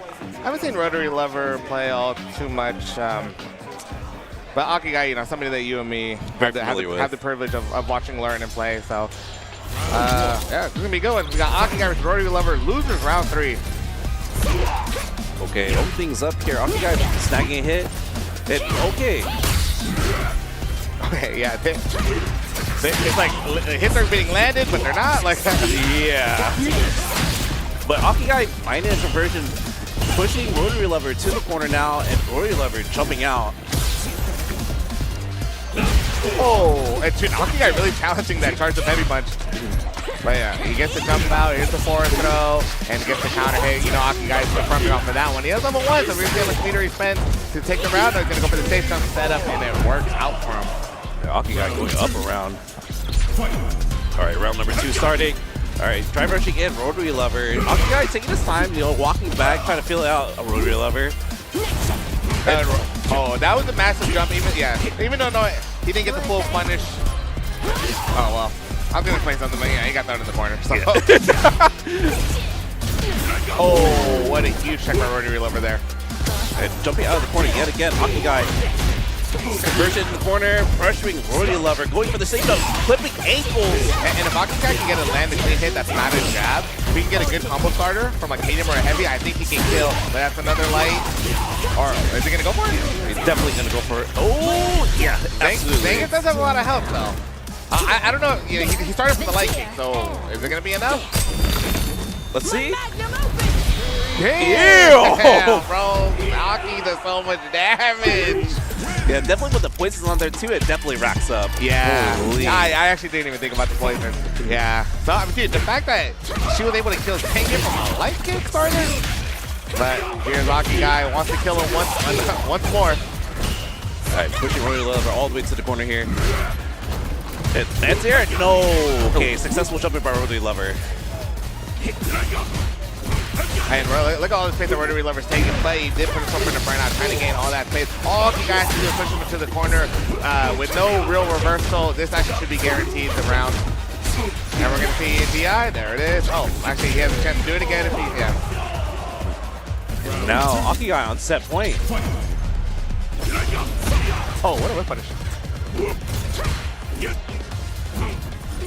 haven't seen Rotary Lover play all too much. But Aki Guy, you know, somebody that you and me have the privilege of watching, learn, and play. So, yeah, it's going to be good. We got Aki Guy versus Rotary Lover, losers round 3. Okay, open things up here. Aki Guy snagging a hit. Okay, yeah. It's like hits are being landed, but they're not. Like, yeah. But Aki Guy finding a conversion, pushing Rotary Lover to the corner now, and Rotary Lover jumping out. Oh, and Aki Guy really challenging that charge of heavy punch. But yeah, he gets the jump out, here's the forward throw, and gets the counter hit. You know, Aki Guy's confirming off of that one. He has level 1, so we're going to see how much meter he spends to take the round. Or he's going to go for the safe jump setup, and it works out for him. Yeah, Aki Guy going up around. All right, round number 2 starting. All right, drive rushing in, Rotary Lover. Aki Guy taking his time, you know, walking back, trying to feel out a Rotary Lover. Oh, that was a massive jump. Even though He didn't get the full punish. Oh, well. I was going to explain something, but yeah, he got thrown in the corner. So. Oh, what a huge check by Rotary Lover there. And jumping out of the corner yet again, Aki Guy. Conversion in the corner, pressuring Rotary Lover, going for the same note, clipping ankles. And if Aki Guy can get a land a clean hit that's not a jab, if he can get a good combo starter from like medium or a heavy, I think he can kill. But that's another light. Or is he going to go for it? He's definitely going to go for it. Oh, yeah, absolutely. Zangus does have a lot of health, though. I don't know. You know, he started from the light kick, so is it going to be enough? Let's see. Damn, bro. Aki does so much damage. Yeah, definitely with the poisons on there, too, it definitely racks up. Yeah. Holy. I actually didn't even think about the poison. Yeah. So, I mean, dude, the fact that she was able to kill Tengen from a light kick starter. But here's Aki Guy, wants to kill him once more. All right, pushing Rotary Lover all the way to the corner here. That's here. No. Okay, successful jumping by Rotary Lover. And bro, look at all the space that Rotary Lover's taking play. He did put himself in the burnout, trying to gain all that space. All you guys do is push him into the corner with no real reversal. This actually should be guaranteed the round. And we're going to see DI. There it is. Oh, actually, he has a chance to do it again if he, yeah. Now, Aki Guy on set point. Oh, what a whip punish.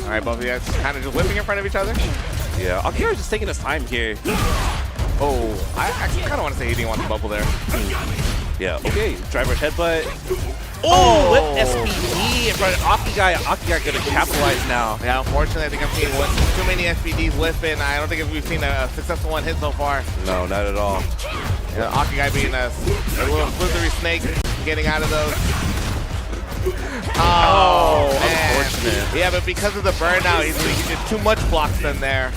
All right, both of you guys kind of just whipping in front of each other. Yeah, Aki Guy is just taking his time here. Oh, I actually kind of want to say he didn't want the bubble there. Yeah, okay, driver's headbutt. Oh, with SPD in front of Aki Guy. Aki Guy gonna capitalize now. Yeah, unfortunately, I think I'm seeing too many SPDs whipping. I don't think we've seen a successful one hit so far. No, not at all. Yeah, Aki Guy being a little slithery snake, getting out of those. Oh, unfortunate. Yeah, but because of the burnout, he did too much blocks in there.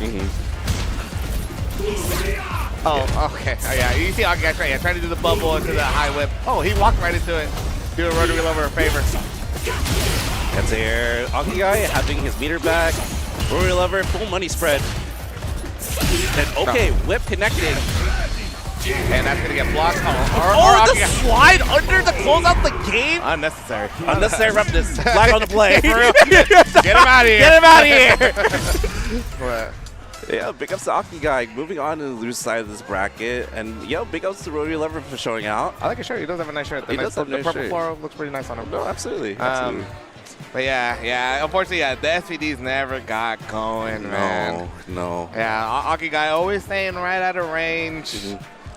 Oh, okay. Oh, yeah, you see Aki Guy trying to do the bubble into the high whip. Oh, he walked right into it. Doing Rotary Lover a favor. That's here. Aki Guy having his meter back. Rotary Lover, full money spread. And okay, whip connected. And that's going to get blocked. Oh, the slide under the close out the game? Unnecessary. Unnecessary roughness. Flag on the play. For real. Get him out of here. Get him out of here. What? Yeah, big ups to Aki Guy moving on to the loose side of this bracket. And, yo, big ups to Rotary Lover for showing out. I like his shirt. He does have a nice shirt. He does have a nice purple shirt. floral looks pretty nice on him. No, absolutely. Absolutely. But yeah. Unfortunately, yeah, the SPDs never got going, man. No. Yeah, Aki Guy always staying right out of range.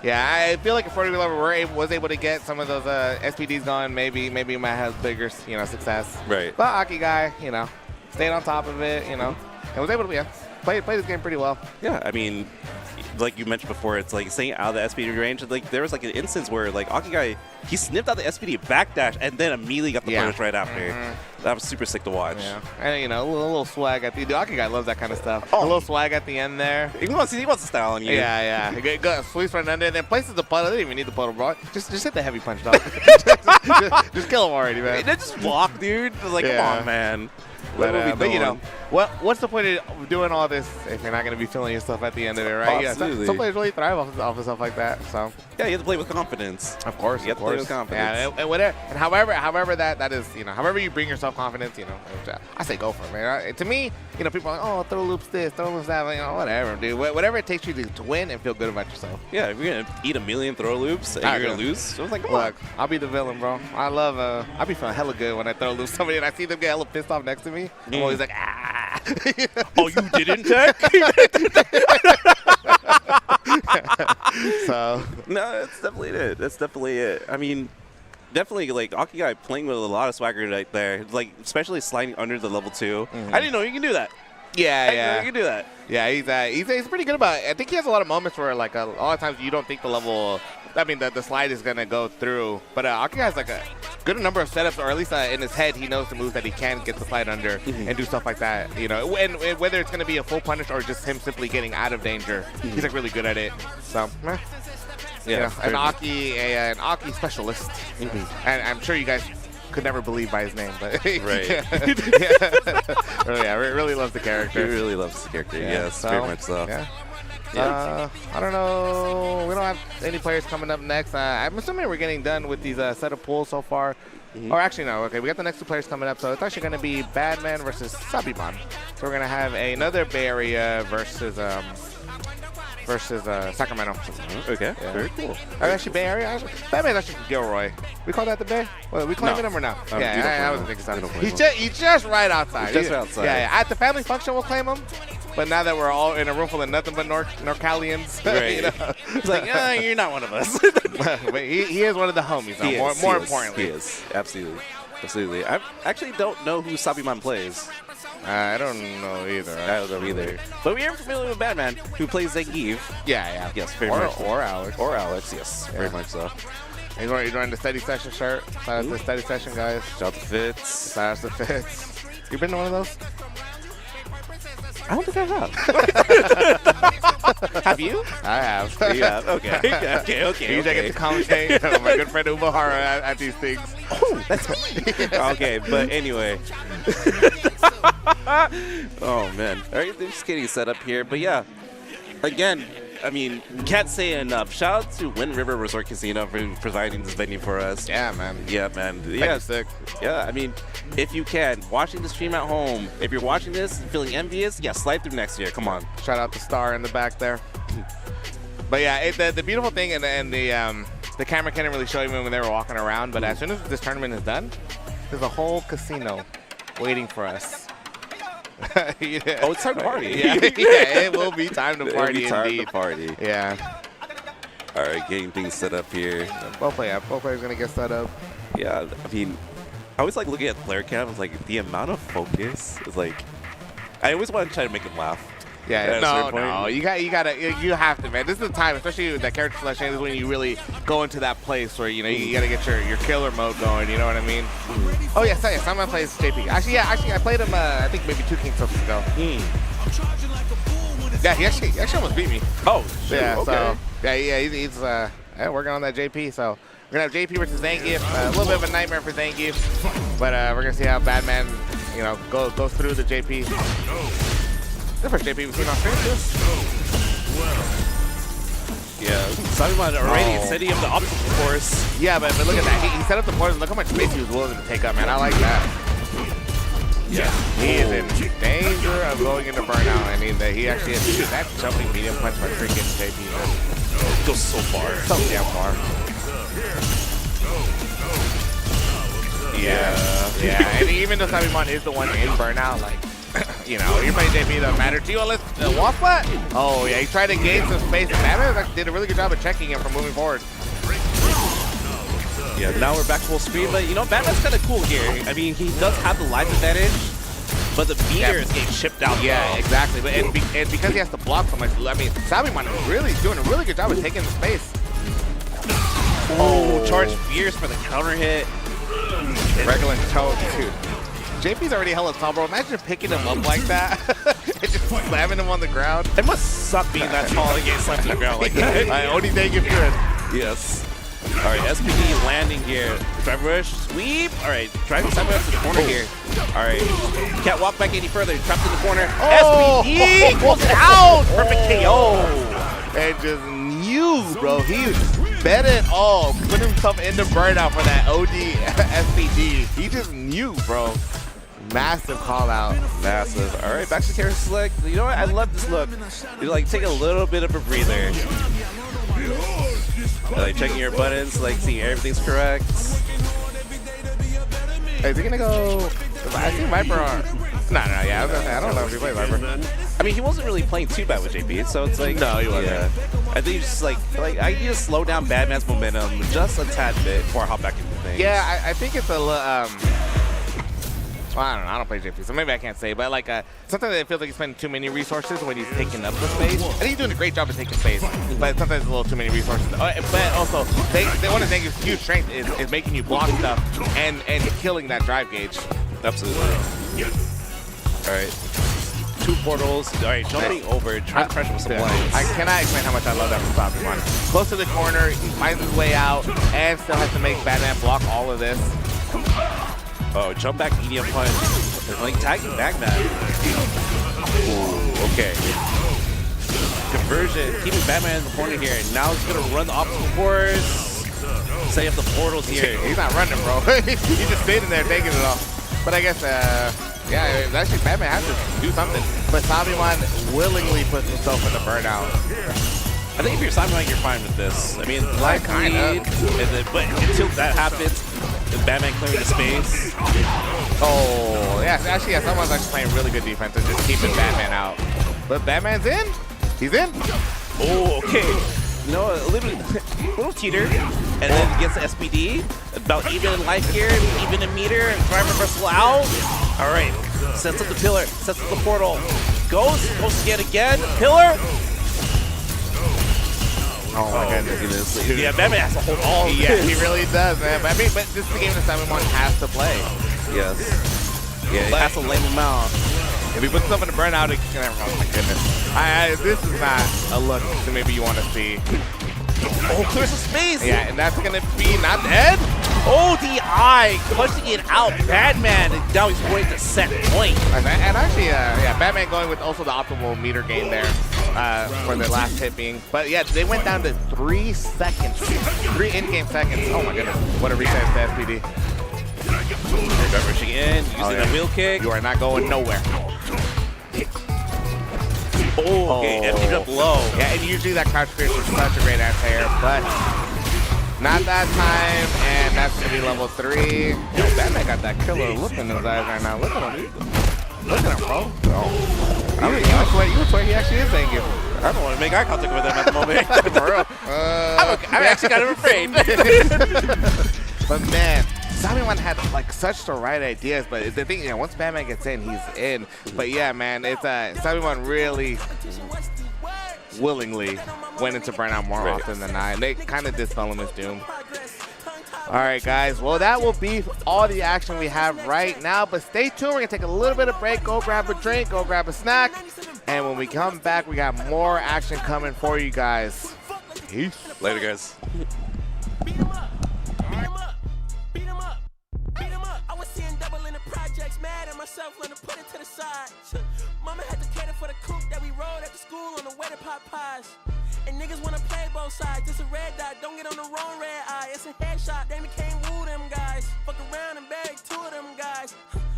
Yeah, I feel like if Rotary Lover was able to get some of those SPDs going, maybe we might have bigger, success. Right. But Aki Guy, stayed on top of it, and was able to, play this game pretty well. Yeah, I mean, like you mentioned before, it's like staying out of the SPD range. Like there was like an instance where like Aki Guy, he snipped out the SPD backdash and then immediately got the punish right after. That was super sick to watch. Yeah, and a little swag at the end. Aki Guy loves that kind of stuff. A little swag at the end there. He wants to style on you. Yeah. He got sweeps right under, and then places the puddle. They didn't even need the puddle, bro. Just hit the heavy punch, dog. just kill him already, man. They just block, dude. Like, come on, man. But what's the point of doing all this if you're not going to be feeling yourself at the end of it, right? Absolutely. Some players really thrive off of stuff like that. So yeah, you have to play with confidence. Of course, you have to play with confidence. Yeah, and whatever, and however that is, however you bring yourself confidence, I say go for it, man. To me, people are like, oh, throw loops this, throw loops that, whatever, dude. Whatever it takes you to win and feel good about yourself. Yeah, if you're gonna eat a million throw loops and you're gonna lose, so it's like, look, I'll be the villain, bro. I'll be feeling hella good when I throw loops somebody and I see them get hella pissed off next to me. I'm always like, ah. Oh, you didn't check? So no, that's definitely it. That's definitely it. I mean, definitely like Aki Guy playing with a lot of swagger right there. Like especially sliding under the level 2. I didn't know you can do that. Yeah. You can do that. Yeah, he's pretty good about it. I think he has a lot of moments where like a lot of times you don't think the level. I mean, the slide is going to go through. But Aki has like a good number of setups, or at least in his head, he knows the moves that he can get the slide under and do stuff like that. And whether it's going to be a full punish or just him simply getting out of danger, he's like really good at it. So, yeah, an Aki specialist. And I'm sure you guys could never believe by his name, but right. Really loves the character. He really loves the character. Yes, very much so. Yeah. I don't know. We don't have any players coming up next. I'm assuming we're getting done with these set of pools so far. Or actually, no. Okay, we got the next 2 players coming up, so it's actually going to be Badman versus Sabimon. So we're going to have another Bay Area versus Sacramento. Okay, Yeah. very cool. Actually, Bay Area. Batman's actually from Gilroy. We call that the Bay? Well, we claiming him or not? Yeah, I was thinking so. He's just right outside. He's just right outside. Yeah, at the family function, we'll claim him. But now that we're all in a room full of nothing but NorCalians, Right. you know, It's like, you're not one of us. but he is one of the homies. Though, more importantly, he is. Absolutely. I actually don't know who Sabimon plays. I don't know either. I don't know either. But we are familiar with Batman, who plays Zangief. Yeah. Yes, very or, much. Or Alex. Or Alex, yes, very much so. He's wearing the Steady Session shirt. Shout out to the Steady Session guys. Shout out to Fitz. Shout out to Fitz. You been to one of those? I don't think I have. Have you? I have. Yeah. Okay. Okay. Usually I get to commentate. My good friend Umahara at these things. Oh, that's okay. But anyway. Oh man. All right, they're just getting set up here. But yeah, again, I mean, can't say enough. Shout out to Wind River Resort Casino for providing this venue for us. Yeah, man. Yeah, man. Yeah, sick. Yeah, I mean, if you can, watching the stream at home, if you're watching this and feeling envious, yeah, slide through next year. Come on. Shout out to Star in the back there. But yeah, the beautiful thing, and the camera couldn't really show you when they were walking around, but as soon as this tournament is done, there's a whole casino waiting for us. Yeah. Oh, it's time to party. Yeah, it will be time to party. It'll be time indeed. to party. Yeah. All right, getting things set up here. Both players gonna get set up. Yeah, I mean, I always like looking at player cam. It's like the amount of focus is like. I always want to try to make them laugh. Yeah, no, you have to, man. This is the time, especially with that character selection, this is when you really go into that place where you gotta get your killer mode going. You know what I mean? Oh yeah, someone plays JP. Actually, I played him. I think maybe 2 King Tilts ago. Yeah, he actually almost beat me. Oh, shit. Yeah. Okay. So he's working on that JP. So we're gonna have JP versus Zangief. A little bit of a nightmare for Zangief, but we're gonna see how Batman, goes through the JP. The first JP we've seen on stream, too. Yeah, Sabimon already setting up the obstacle course. Yeah, but look at that. He set up the course. Look how much space he was willing to take up, man. I like that. Yeah, he is in danger of going into burnout. I mean, he actually has that jumping medium punch by freaking JP. It goes so far. So damn far. Yeah. And even though Sabimon is the one in burnout, like, you're playing JP, doesn't matter to you unless the wall splat. Oh yeah, he tried to gain some space. Batman did a really good job of checking him from moving forward. Yeah, now we're back full speed, but Batman's kind of cool here. I mean, he does have the life advantage, but the meter is getting shipped out. Yeah, exactly. But and because he has to block so much, I mean, Sabimon is really doing a really good job of taking the space. Oh, charge fierce for the counter hit. Regular toe, dude. JP's already hella tall, bro. Imagine picking him up like that and just slamming him on the ground. It must suck being that tall and getting slammed to the ground like that. Only thing you could. Yes. All right, SPD landing here. Drive rush, sweep. All right, driving sideways up to the corner here. All right, can't walk back any further. Trapped in the corner. SPD pulls it out. Perfect KO. And just knew, bro. He bet it all. Put himself into burnout for that OD SPD. He just knew, bro. Massive call out. Massive. All right, back to Terror Select. You know what? I love this look. You like take a little bit of a breather. Like checking your buttons, like seeing everything's correct. Hey, is he gonna go? I see Viper on. No, yeah. I don't know if he plays Viper. I mean, he wasn't really playing too bad with JP, so it's like. No, he wasn't. Yeah. I think just like I need to slow down Batman's momentum just a tad bit before I hop back into things. Yeah, I think it's a little. Well, I don't know. I don't play JP, so maybe I can't say. But like, sometimes it feels like he's spending too many resources when he's taking up the space. I think he's doing a great job of taking space, but sometimes it's a little too many resources. But also, one of the things huge strength is making you block stuff and killing that drive gauge. Absolutely. All right. 2 portals. All right, jumping over, trying to pressure with some blinds. I cannot explain how much I love that from Sabimon. Close to the corner, he finds his way out, and still has to make Batman block all of this. Oh, jump back medium punch. They're like tagging Batman. Ooh, okay. Conversion, keeping Batman in the corner here. Now he's gonna run the obstacle course. setting up the portals here. He's not running, bro. He's just sitting there taking it all. But I guess, yeah, actually Batman has to do something. But Sabimon willingly puts himself in the burnout. I think if you're Simon, you're fine with this. I mean, life lead, but until that happens, the Batman clearing the space. Oh, yeah, actually, yeah, someone's actually playing really good defense and just keeping Batman out. But Batman's in. He's in. Oh, okay. You know, a little teeter, and then gets the SPD. About even in life here, even in meter, and drive reversal out. All right, sets up the pillar, sets up the portal. Goes to get again. Pillar. Oh my goodness. Yeah, Batman has to hold all of Yeah, this. he really does, man. But I mean, but this is the game that Simon has to play. Yes. Yeah, he has to lay him out. If he puts himself in the burnout, oh my goodness. This is not a look that maybe you want to see. Oh, clears the space. Yeah, and that's going to be not dead. Oh, DI pushing it out. Batman, and now he's going to set point. And actually, yeah, Batman going with also the optimal meter gain there for the last hit being. But yeah, they went down to 3 seconds. 3 in-game seconds. Oh my goodness. What a reset to SPD. Rushing in, using a wheel kick. You are not going nowhere. Oh, okay, emptied up low. Yeah, and usually that crouch pierce is such a great anti-air, but not that time, and that's going to be level 3. Yo, Batman got that killer look in his eyes right now. Look at him. Look at him, bro. Oh. I mean, you swear he actually is thank you. I don't want to make eye contact with him at the moment. For real. I'm actually kind of afraid. But man, Sabimon had like such the right ideas, but the thing, you know, once Batman gets in, he's in. But yeah, man, it's Sabimon really willingly went into burnout more often than not, and they kind of dispel him his doom. All right, guys. Well, that will be all the action we have right now. But stay tuned. We're going to take a little bit of break. Go grab a drink. Go grab a snack. And when we come back, we got more action coming for you guys. Peace. Later, guys. Beat him up. Beat him up. Beat him up. Beat him up. I was seeing double in the projects. Mad at myself. Learn to put it to the side. Mama had to cater for the coupe that we rode at the school on the way to pop pies. And niggas wanna play both sides. Just a red dot, don't get on the wrong red eye. It's a headshot, they can't woo them guys. Fuck around and bag 2 of them guys.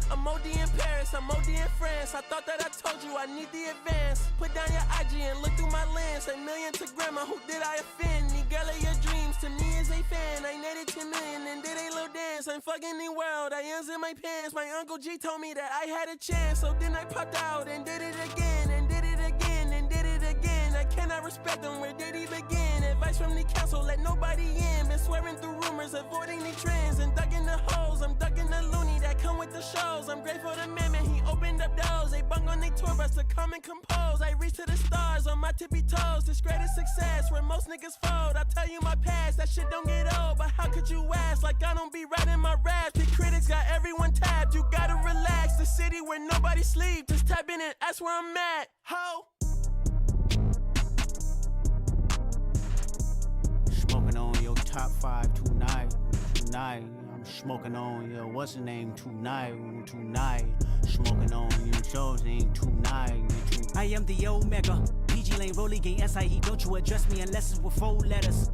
I'm OD in Paris, I'm OD in France. I thought that I told you I need the advance. Put down your IG and look through my lens. A million to grandma, who did I offend? The girl of your dreams, to me is a fan. I netted 10 million and did a little dance. I'm fucking the world, I ends in my pants. My Uncle G told me that I had a chance. So then I popped out and did it again, and did it again, and did it again. I cannot respect them, where did he begin? Advice from the council, let nobody in. Been swearing through rumors, avoiding the trends. And ducking the holes, I'm ducking the loony that come with the shows. I'm grateful to man, he opened up doors. They bung on their tour bus to come and compose. I reach to the stars on my tippy toes. This greatest success where most niggas fold. I tell you my past, that shit don't get old. But how could you ask? Like I don't be writing my raps. The critics got everyone tapped. You gotta relax. The city where nobody sleep. Just tap in and ask where I'm at. Ho! Smoking on your top 5 tonight. I'm smoking on your what's the name tonight. Smoking on your shows name tonight. I am the Omega. PG Lane Rolly Gang SIE. Don't you address me unless it's with 4 letters.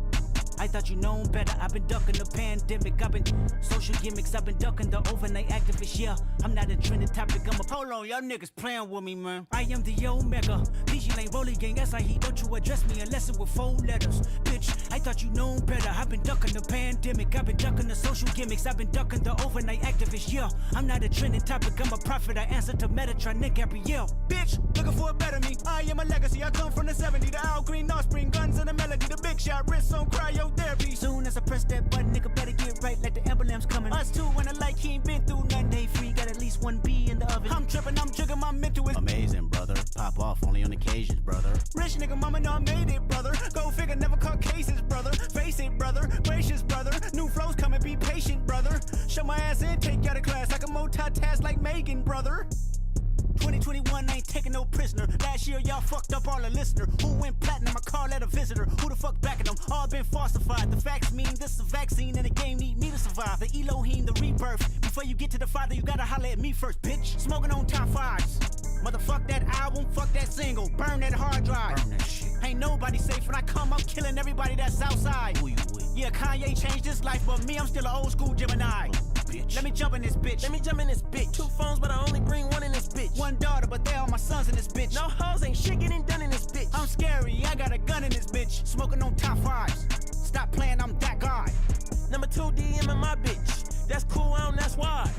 I thought you known better. I've been ducking the pandemic. I've been social gimmicks. I've been ducking the overnight activists. Yeah, I'm not a trending topic. I'm a hold on, y'all niggas playing with me, man. I am the Omega. PG Lane Rolly Gang SIE. Don't you address me unless it with 4 letters. Bitch, I thought you known better. I've been ducking the pandemic. I've been ducking the social gimmicks. I've been ducking the overnight activists. Yeah, I'm not a trending topic. I'm a prophet. I answer to Metatron, Nick Gabrielle. Bitch, looking for a better me. I am a legacy. I come from the 70s. The Al Green, Offspring, guns and the melody. The big shot, wrists on cryotherapy. Soon as I press that button, nigga better get right like the emblem's coming. Us two when I like he ain't been through nothing. Day free, got at least 1 B in the oven. I'm tripping, I'm jigging, my mental is amazing, brother. Pop off only on occasions, brother. Rich nigga, mama know I made it, brother. Go figure, never caught cases, brother. Face it, brother. Gracious, brother. New flows coming, be patient, brother. Show my ass in, take you out of class. I can multitask like Megan, brother. 2021 ain't taking no prisoner. Last year y'all fucked up all the listener. Who went platinum? I call that a visitor. Who the fuck backing them? All been falsified. The facts mean this is a vaccine and the game need me to survive. The Elohim, the rebirth. Before you get to the Father, you gotta holler at me first, bitch. Smoking on top 5s. Motherfuck that album, fuck that single, burn that hard drive. Burn that shit. Ain't nobody safe when I come, I'm killing everybody that's outside. Who you with? Yeah, Kanye changed his life, but me, I'm still an old school Gemini. Bitch. Let me jump in this bitch. Let me jump in this bitch. 2 phones, but I only bring 1 in this bitch. 1 daughter, but they all my sons in this bitch. No hoes, ain't shit getting done in this bitch. I'm scary, I got a gun in this bitch. Smoking on top 5s. Stop playing, I'm that guy. Number 2 DM in my bitch. That's cool, I don't, that's why.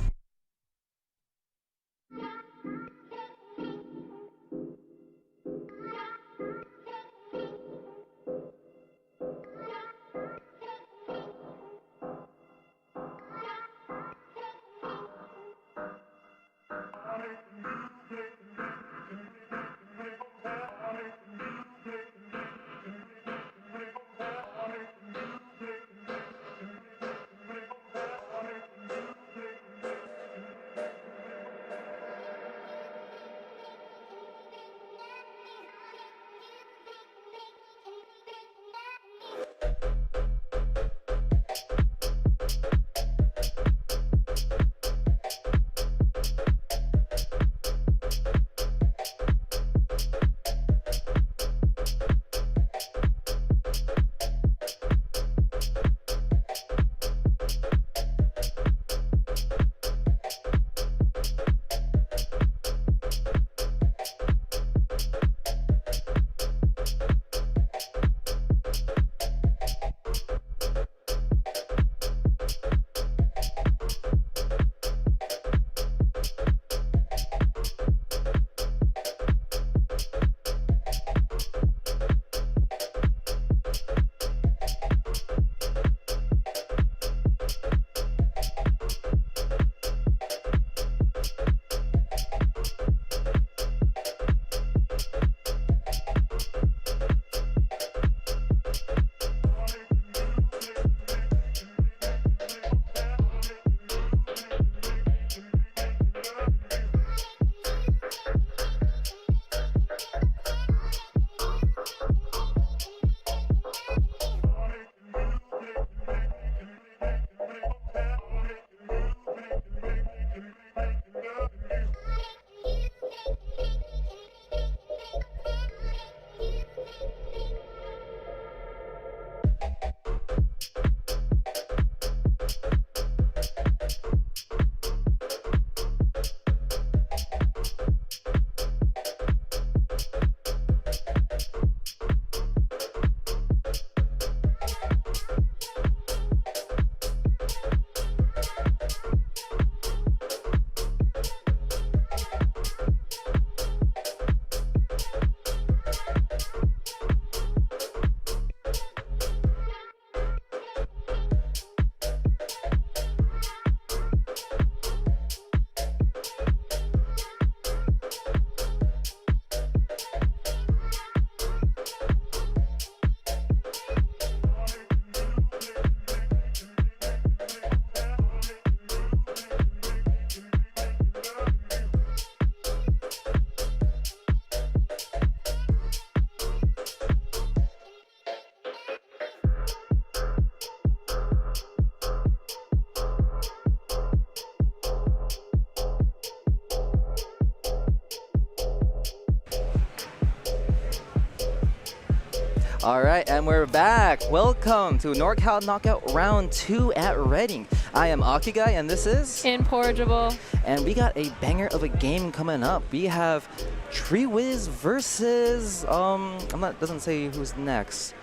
All right, and we're back. Welcome to NorCal Knockout Round 2 at Reading. I am Akigai, and this is Incorrigible. And we got a banger of a game coming up. We have Treewiz versus doesn't say who's next.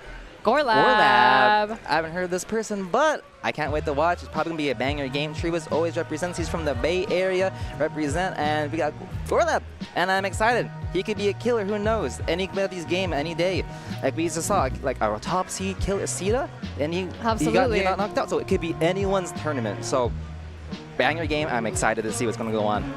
Gorlab. I haven't heard of this person, but I can't wait to watch. It's probably gonna be a banger game. Treewiz always represents. He's from the Bay Area, and we got Gorlab, and I'm excited. He could be a killer. Who knows? Any these game any day. Like we just saw, like our top seed killer Sita, and he got knocked out. So it could be anyone's tournament. So banger game. I'm excited to see what's gonna go on.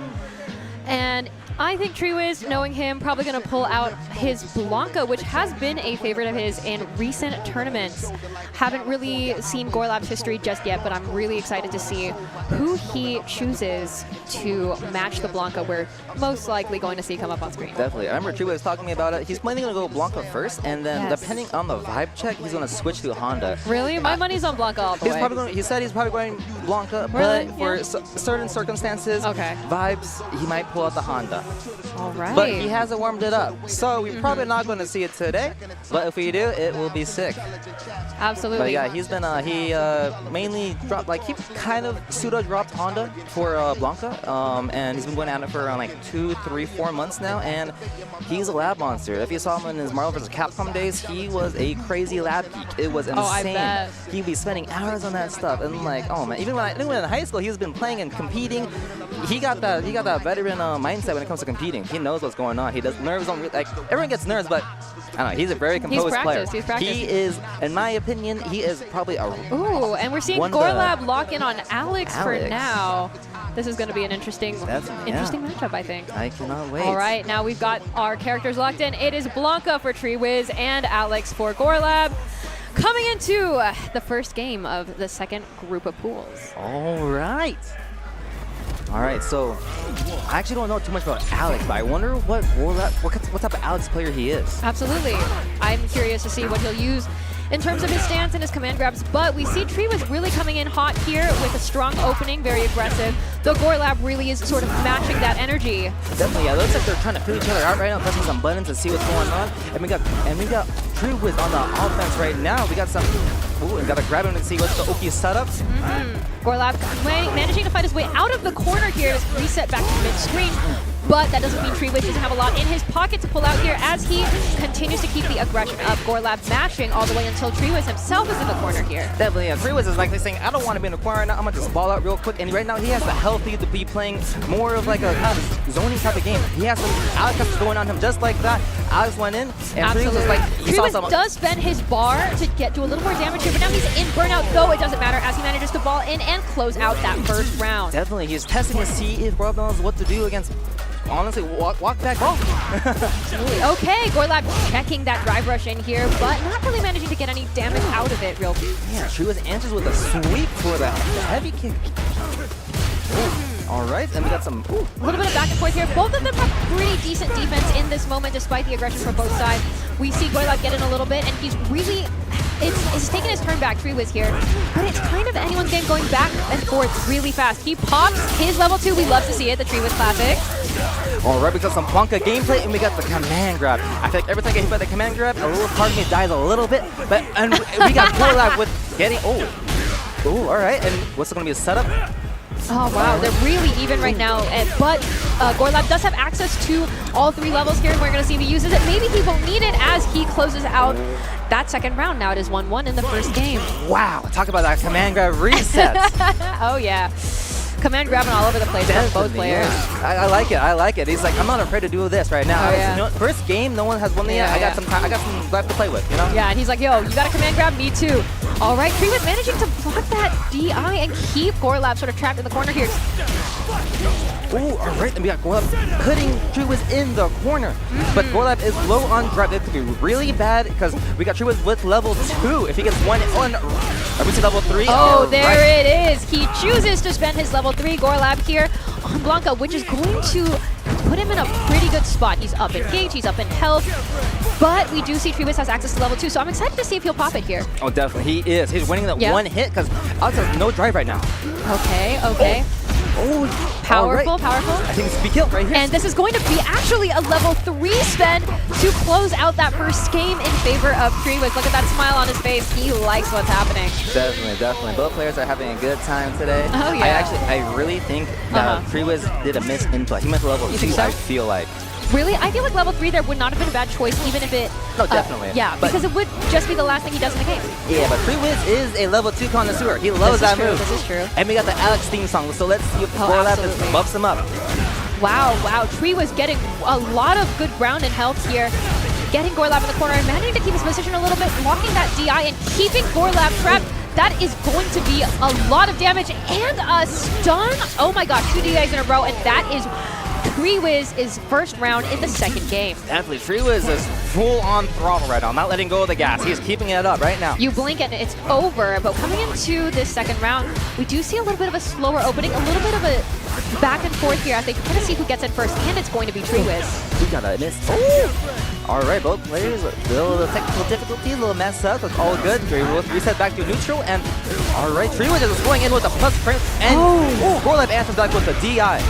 And I think Treewiz, knowing him, probably going to pull out his Blanca, which has been a favorite of his in recent tournaments. Haven't really seen Gorlab's history just yet, but I'm really excited to see who he chooses to match the Blanca we're most likely going to see come up on screen. Definitely. I remember Treewiz talking about it. He's planning to go Blanca first, and then depending on the vibe check, he's going to switch to Honda. Really? My money's on Blanca all the way. He said he's probably going Blanca, really? But for certain circumstances, vibes, he might pull out the Honda. All right. But he hasn't warmed it up. So we're probably not going to see it today. But if we do, it will be sick. Absolutely. But yeah, he's been, he mainly dropped, like, he kind of pseudo-dropped Honda for Blanca. And he's been going at it for around like 2, 3, 4 months now. And he's a lab monster. If you saw him in his Marvel vs. Capcom days, he was a crazy lab geek. It was insane. I bet. He'd be spending hours on that stuff. And like, oh man, even when in high school, he's been playing and competing. He got that veteran mindset when it comes to competing. He knows what's going on. He does nerves on, like, everyone gets nerves, but I don't know, he's a very composed player. He's practiced. He is, in my opinion, he is probably a... Ooh, and we're seeing Gorlab lock in on Alex for now. This is going to be an interesting matchup, I think. I cannot wait. All right, now we've got our characters locked in. It is Blanca for Treewiz and Alex for Gorlab. Coming into the first game of the second group of pools. All right. All right, so I actually don't know too much about Alex, but I wonder what type of Alex player he is. Absolutely. I'm curious to see what he'll use in terms of his stance and his command grabs, but we see Treewiz really coming in hot here with a strong opening, very aggressive. The Gorlab really is sort of matching that energy. Definitely, yeah. It looks like they're trying to feel each other out right now, pressing some buttons to see what's going on. And we got Treewiz on the offense right now. We got some. Ooh, and got to grab him and see what's the Oki setup. Gorlab managing to fight his way out of the corner here to reset back to mid-screen. But that doesn't mean Treewiz doesn't have a lot in his pocket to pull out here as he continues to keep the aggression up. Gorlab mashing all the way until Treewiz himself is in the corner here. Definitely, yeah. Treewiz is likely saying, I don't want to be in the corner now. I'm going to just ball out real quick. And right now, he has the health to be playing more of like a kind of zoning type of game. He has some Alex is going on him just like that. Alex went in, and Treewiz is like, Treewiz does spend his bar to do a little more damage here, but now he's in burnout, though it doesn't matter as he manages to ball in and close out that first round. Definitely, he's testing to see if Gorlab knows what to do against. Honestly, walk back ball. Okay, Gorlab checking that drive rush in here, but not really managing to get any damage out of it real quick. Yeah, Treewiz answers with a sweep for the heavy kick. All right, and we got some... A little bit of back and forth here. Both of them have pretty decent defense in this moment, despite the aggression from both sides. We see Gorlab get in a little bit, and he's really... It's taking his turn back, Treewiz here, but it's kind of anyone's game going back and forth really fast. He pops his level 2. We love to see it, the Treewiz Classic. All right, we got some Blanca gameplay, and we got the command grab. I feel like every time I get hit by the command grab, a little part of me dies a little bit, but and we got Gorlab with getting... Oh, all right, and what's going to be a setup? Oh, wow, they're really even right now, but Gorlab does have access to all 3 levels here, and we're going to see if he uses it. Maybe he won't need it as he closes out that second round. Now it is 1-1 in the first game. Wow, talk about that command grab reset. Oh, yeah. Command grabbing all over the place from both players. Yeah. I like it. He's like, I'm not afraid to do this right now. Oh, yeah. You know, first game, no one has won the yet. I got some time. I got some left to play with, you know? Yeah, and he's like, yo, you got a command grab? Me too. All right, Treewiz managing to block that DI and keep Gorlab sort of trapped in the corner here. Ooh, all right, and we got Gorlab putting Treewiz in the corner. But Gorlab is low on drive. It could be really bad because we got Treewiz with level 2. If he gets one on, we see level 3. Oh, there it is. He chooses to spend his level 3 Gorlab here on Blanca, which is going to put him in a pretty good spot. He's up in gauge, he's up in health, but we do see Treewiz has access to level 2, so I'm excited to see if he'll pop it here. Oh, definitely. He is. He's winning that one hit because Alex has no drive right now. Okay. Oh, powerful. I think it's be killed right here. And this is going to be actually a level 3 spend to close out that first game in favor of Treewiz. Look at that smile on his face. He likes what's happening. Definitely. Both players are having a good time today. Oh, yeah. I really think that Treewiz did a miss input. He went to level 2, so? I feel like. Really? I feel like level 3 there would not have been a bad choice, even if it... No, definitely. Yeah, because it would just be the last thing he does in the game. Yeah, but Treewiz is a level 2 connoisseur. He loves that move. This is true. And we got the Alex theme song, so let's see if Gorlab buffs him up. Wow. Treewiz getting a lot of good ground and health here. Getting Gorlab in the corner and managing to keep his position a little bit, blocking that DI and keeping Gorlab trapped. That is going to be a lot of damage and a stun. Oh my gosh, 2 DIs in a row, and that is... Treewiz is first round in the second game. Definitely, Treewiz is full on throttle right now, not letting go of the gas. He's keeping it up right now. You blink and it's over, but coming into this second round, we do see a little bit of a slower opening, a little bit of a back and forth here as they try to see who gets it first, and it's going to be Treewiz. We got a miss. Oh! All right, both players, a little technical difficulty, a little mess up. It's all good. Treewiz reset back to neutral, and all right, Treewiz is going in with a plus print, and Gorlab answers back with a DI.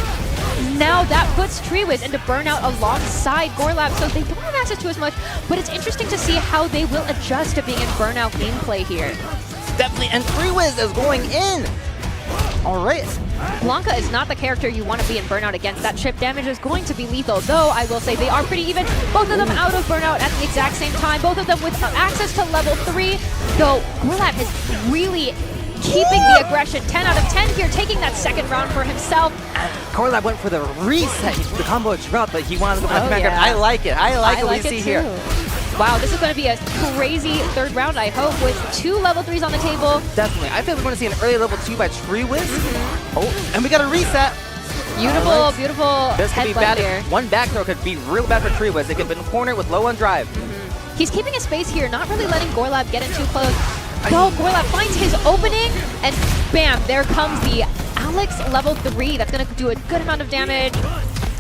Now that puts Treewiz into burnout alongside Gorlab, so they don't have access to as much, but it's interesting to see how they will adjust to being in burnout gameplay here. Definitely, and Treewiz is going in. All right. Blanca is not the character you want to be in burnout against. That chip damage is going to be lethal, though I will say they are pretty even. Both of them out of burnout at the exact same time. Both of them with access to level 3, though Gorlab is really keeping the aggression. 10 out of 10 here, taking that second round for himself. And Gorlab went for the reset. The combo dropped, but he wanted to go for the command grab. I like it. I like what we see here. Wow, this is going to be a crazy third round, I hope, with 2 level 3s on the table. Definitely. I think we're going to see an early level 2 by Treewiz. Oh, and we got a reset. Beautiful, beautiful This could be headbutt bad. here. One back throw could be real bad for Treewiz. They could have been cornered with low on drive. He's keeping his space here, not really letting Gorlab get in too close. Though Gorlab finds his opening, and bam, there comes the Alex level 3. That's going to do a good amount of damage.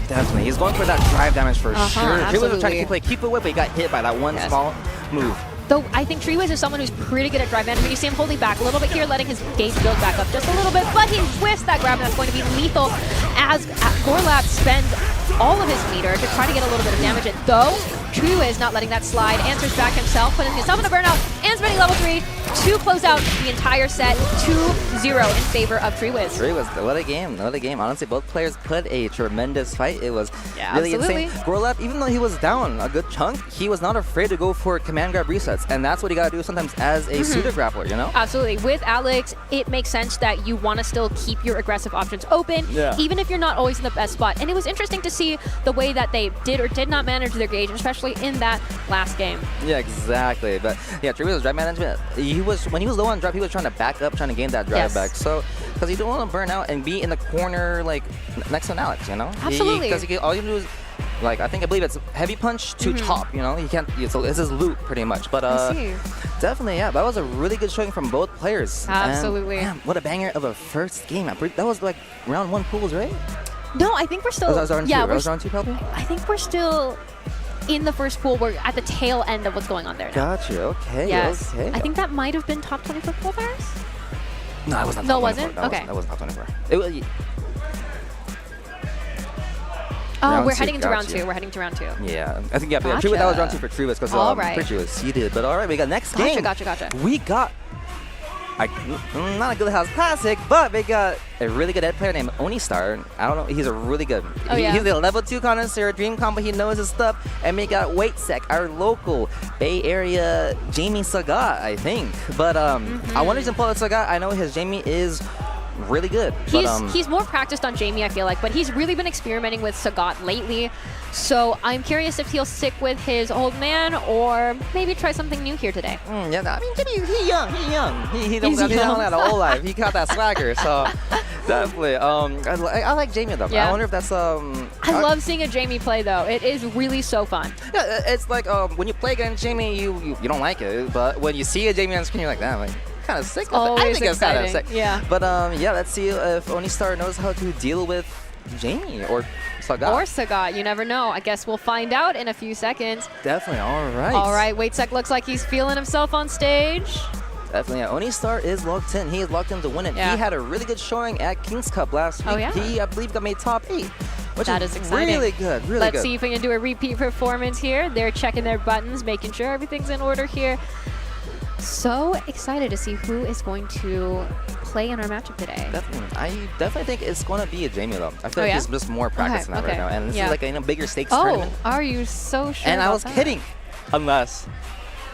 Definitely. He's going for that drive damage for sure. Treewiz was trying to keep it away, but he got hit by that one small move. Though I think Treewiz is someone who's pretty good at drive management. You see him holding back a little bit here, letting his gauge build back up just a little bit, but he whiffs that grab, and that's going to be lethal as Gorlab spends all of his meter to try to get a little bit of damage in. Though Treewiz not letting that slide, answers back himself, putting himself in a burnout, and spending level 3 to close out the entire set 2-0 in favor of Treewiz. Treewiz, what a game, what a game. Honestly, both players put a tremendous fight. It was really absolutely insane. Gorlab, even though he was down a good chunk, he was not afraid to go for command grab resets, and that's what you gotta do sometimes as a pseudo grappler, you know? Absolutely. With Alex, it makes sense that you want to still keep your aggressive options open, even if you're not always in the best spot. And it was interesting to see the way that they did or did not manage their gauge, especially in that last game. Yeah, exactly. But yeah, Treewiz's drive management, when he was low on drive, he was trying to back up, trying to gain that drive back. So, because you don't want to burn out and be in the corner, like, next to Alex, you know? Absolutely. Because all you do is, like, I believe it's heavy punch to chop, you know? He can't, it's his loop pretty much. But definitely, yeah, that was a really good showing from both players. Absolutely. And, man, what a banger of a first game. That was like round 1 pools, right? No, I think we're still. That was round 2. That was round 2 probably? I think we're still in the first pool. We're at the tail end of what's going on there now. Gotcha, okay, yes. okay. I think that might have been top 24 qualifiers? No, it was not top 24. No, it wasn't? That wasn't top 24. It was, we're heading into round 2. We're heading to round 2. Yeah, I think, that was round 2 for Treewiz because pretty sure it was seeded. But all right, we got next game. Gotcha. We got, not a good house classic, but we got a really good ed player named Onistar. I don't know, he's a really good. He's a level 2 connoisseur, dream combo, he knows his stuff. And we got Waitsec, our local Bay Area Jamie Sagat, I think. But I wonder if he's pull out Sagat. I know his Jamie is really good. He's more practiced on Jamie, I feel like, but he's really been experimenting with Sagat lately. So I'm curious if he'll stick with his old man or maybe try something new here today. Yeah, I mean, Jamie, he's young. He don't have a whole life. He got that swagger, so definitely. I like Jamie though. Yeah. I wonder if that's I love seeing a Jamie play though. It is really so fun. Yeah, it's like when you play against Jamie, you don't like it, but when you see a Jamie on screen, you're like, damn, like, kind of sick. I think it's kind of sick. Yeah. But yeah, let's see if Onistar knows how to deal with Jamie or Sagat. You never know. I guess we'll find out in a few seconds. Definitely. All right. All right. Waitsec looks like he's feeling himself on stage. Definitely. Yeah. Onistar is locked in. He is locked in to win it. Yeah. He had a really good showing at King's Cup last week. He, I believe, got made top 8. Which is exciting. Really good. Really Let's good. see if we can do a repeat performance here. They're checking their buttons, making sure everything's in order here. So excited to see who is going to play in our matchup today. Definitely. I definitely think it's going to be a Jamie though. I feel like he's just more practice in that right now. And this is like in a bigger stakes tournament. Are you so sure? And I was kidding. Unless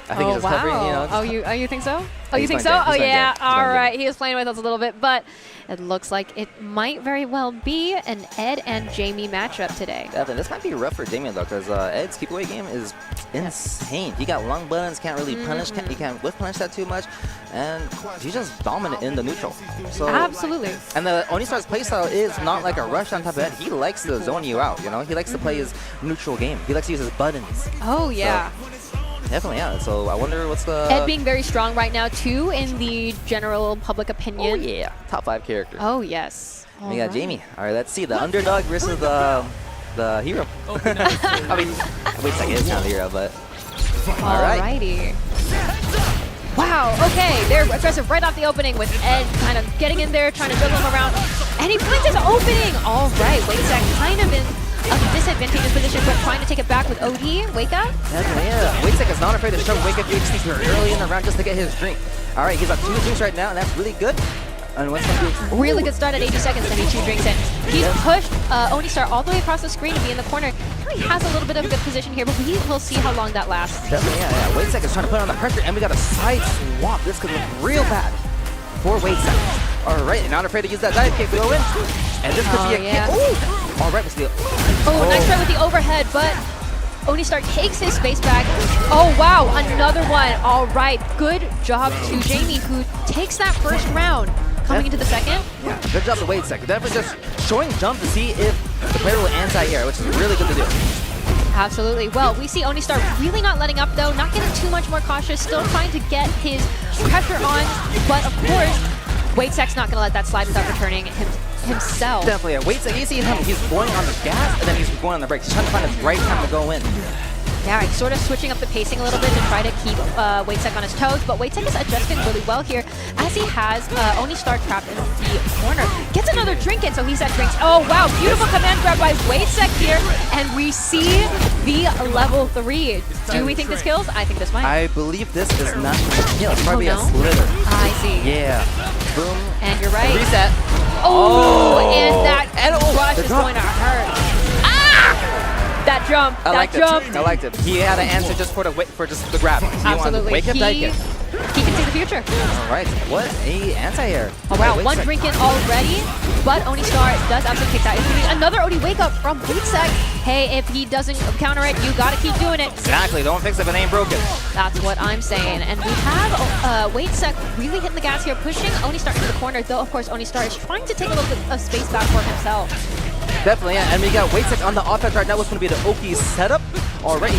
I think he's just hovering, you know. You think so? You think so? Yeah. All right. He was playing with us a little bit, but it looks like it might very well be an Ed and Jamie matchup today. Definitely. This might be rough for Jamie though, because Ed's keep away game is insane. He got long buttons, can't really punish, he can't whiff punish that too much, and he's just dominant in the neutral. So absolutely. And the Onistar's playstyle is not like a rush on top of Ed. He likes to zone you out. You know, he likes to play his neutral game. He likes to use his buttons. Oh yeah. So, definitely, yeah. So I wonder what's the... Ed being very strong right now, too, in the general public opinion. Oh, yeah. Top 5 character. Oh, yes. We got Jamie. All right, let's see. The underdog versus the hero. I mean, Waitsec is kind of the hero, but... All right. Alrighty. Wow, okay. They're aggressive right off the opening with Ed kind of getting in there, trying to juggle him around. And he finds his opening. All right, Waitsack kind of in a disadvantageous position, but trying to take it back with OD. Wake up. Yeah, Waitsack is not afraid to show Wake Up EXT early in the round just to get his drink. All right, he's got 2 drinks right now, and that's really good. And what's going to do? Really good start at 80 seconds, then he 2 drinks in. He's pushed Onistar all the way across the screen to be in the corner. He has a little bit of a good position here, but we will see how long that lasts. Definitely, yeah. Waitsack is trying to put on the pressure, and we got a side swap. This could look real bad for Waitsack. All right, not afraid to use that dive kick to go in. And this could be a kick. Ooh. All right, we'll see. Nice try with the overhead, but Onistar takes his space back. Oh, wow, another one. All right, good job to Jamie, who takes that first round. Coming into the second. Yeah, good job to Waitsack. Definitely just showing jump to see if the player will anti-air, which is really good to do. Absolutely. Well, we see Onistar really not letting up, though, not getting too much more cautious, still trying to get his pressure on, but of course, Waitsack's not going to let that slide without returning himself. Definitely, yeah. Waitsack, you see him, he's going on the gas, and then he's going on the brakes. He's trying to find his right time to go in. Yeah, he's sort of switching up the pacing a little bit to try to keep Waitsack on his toes, but Waitsack is adjusting really well here as he has Onistar trapped in the corner. Gets another drink in, so he's at drinks. Oh, wow, beautiful command grab by Waitsack here, and we see the level 3. Do we think this kills? I think this might. I believe this is not a kill. It's probably a slither. I see. Yeah. Boom. And you're right. Reset. Oh, and that rush is going to hurt. That jump, I liked it. He had an answer just for the grab. Absolutely. Wake up, he can see the future. All right. What a anti-air. Oh, wow. 1 drink in already, but Onistar does absolutely kick that. It's going to be another OD wake up from Waitsack. Hey, if he doesn't counter it, you got to keep doing it. Exactly. Don't fix it if it ain't broken. That's what I'm saying. And we have Waitsack really hitting the gas here, pushing Onistar into the corner, though, of course, Onistar is trying to take a little bit of space back for himself. Definitely, yeah. And we got Waitsack on the offense right now. What's going to be the Oki setup already.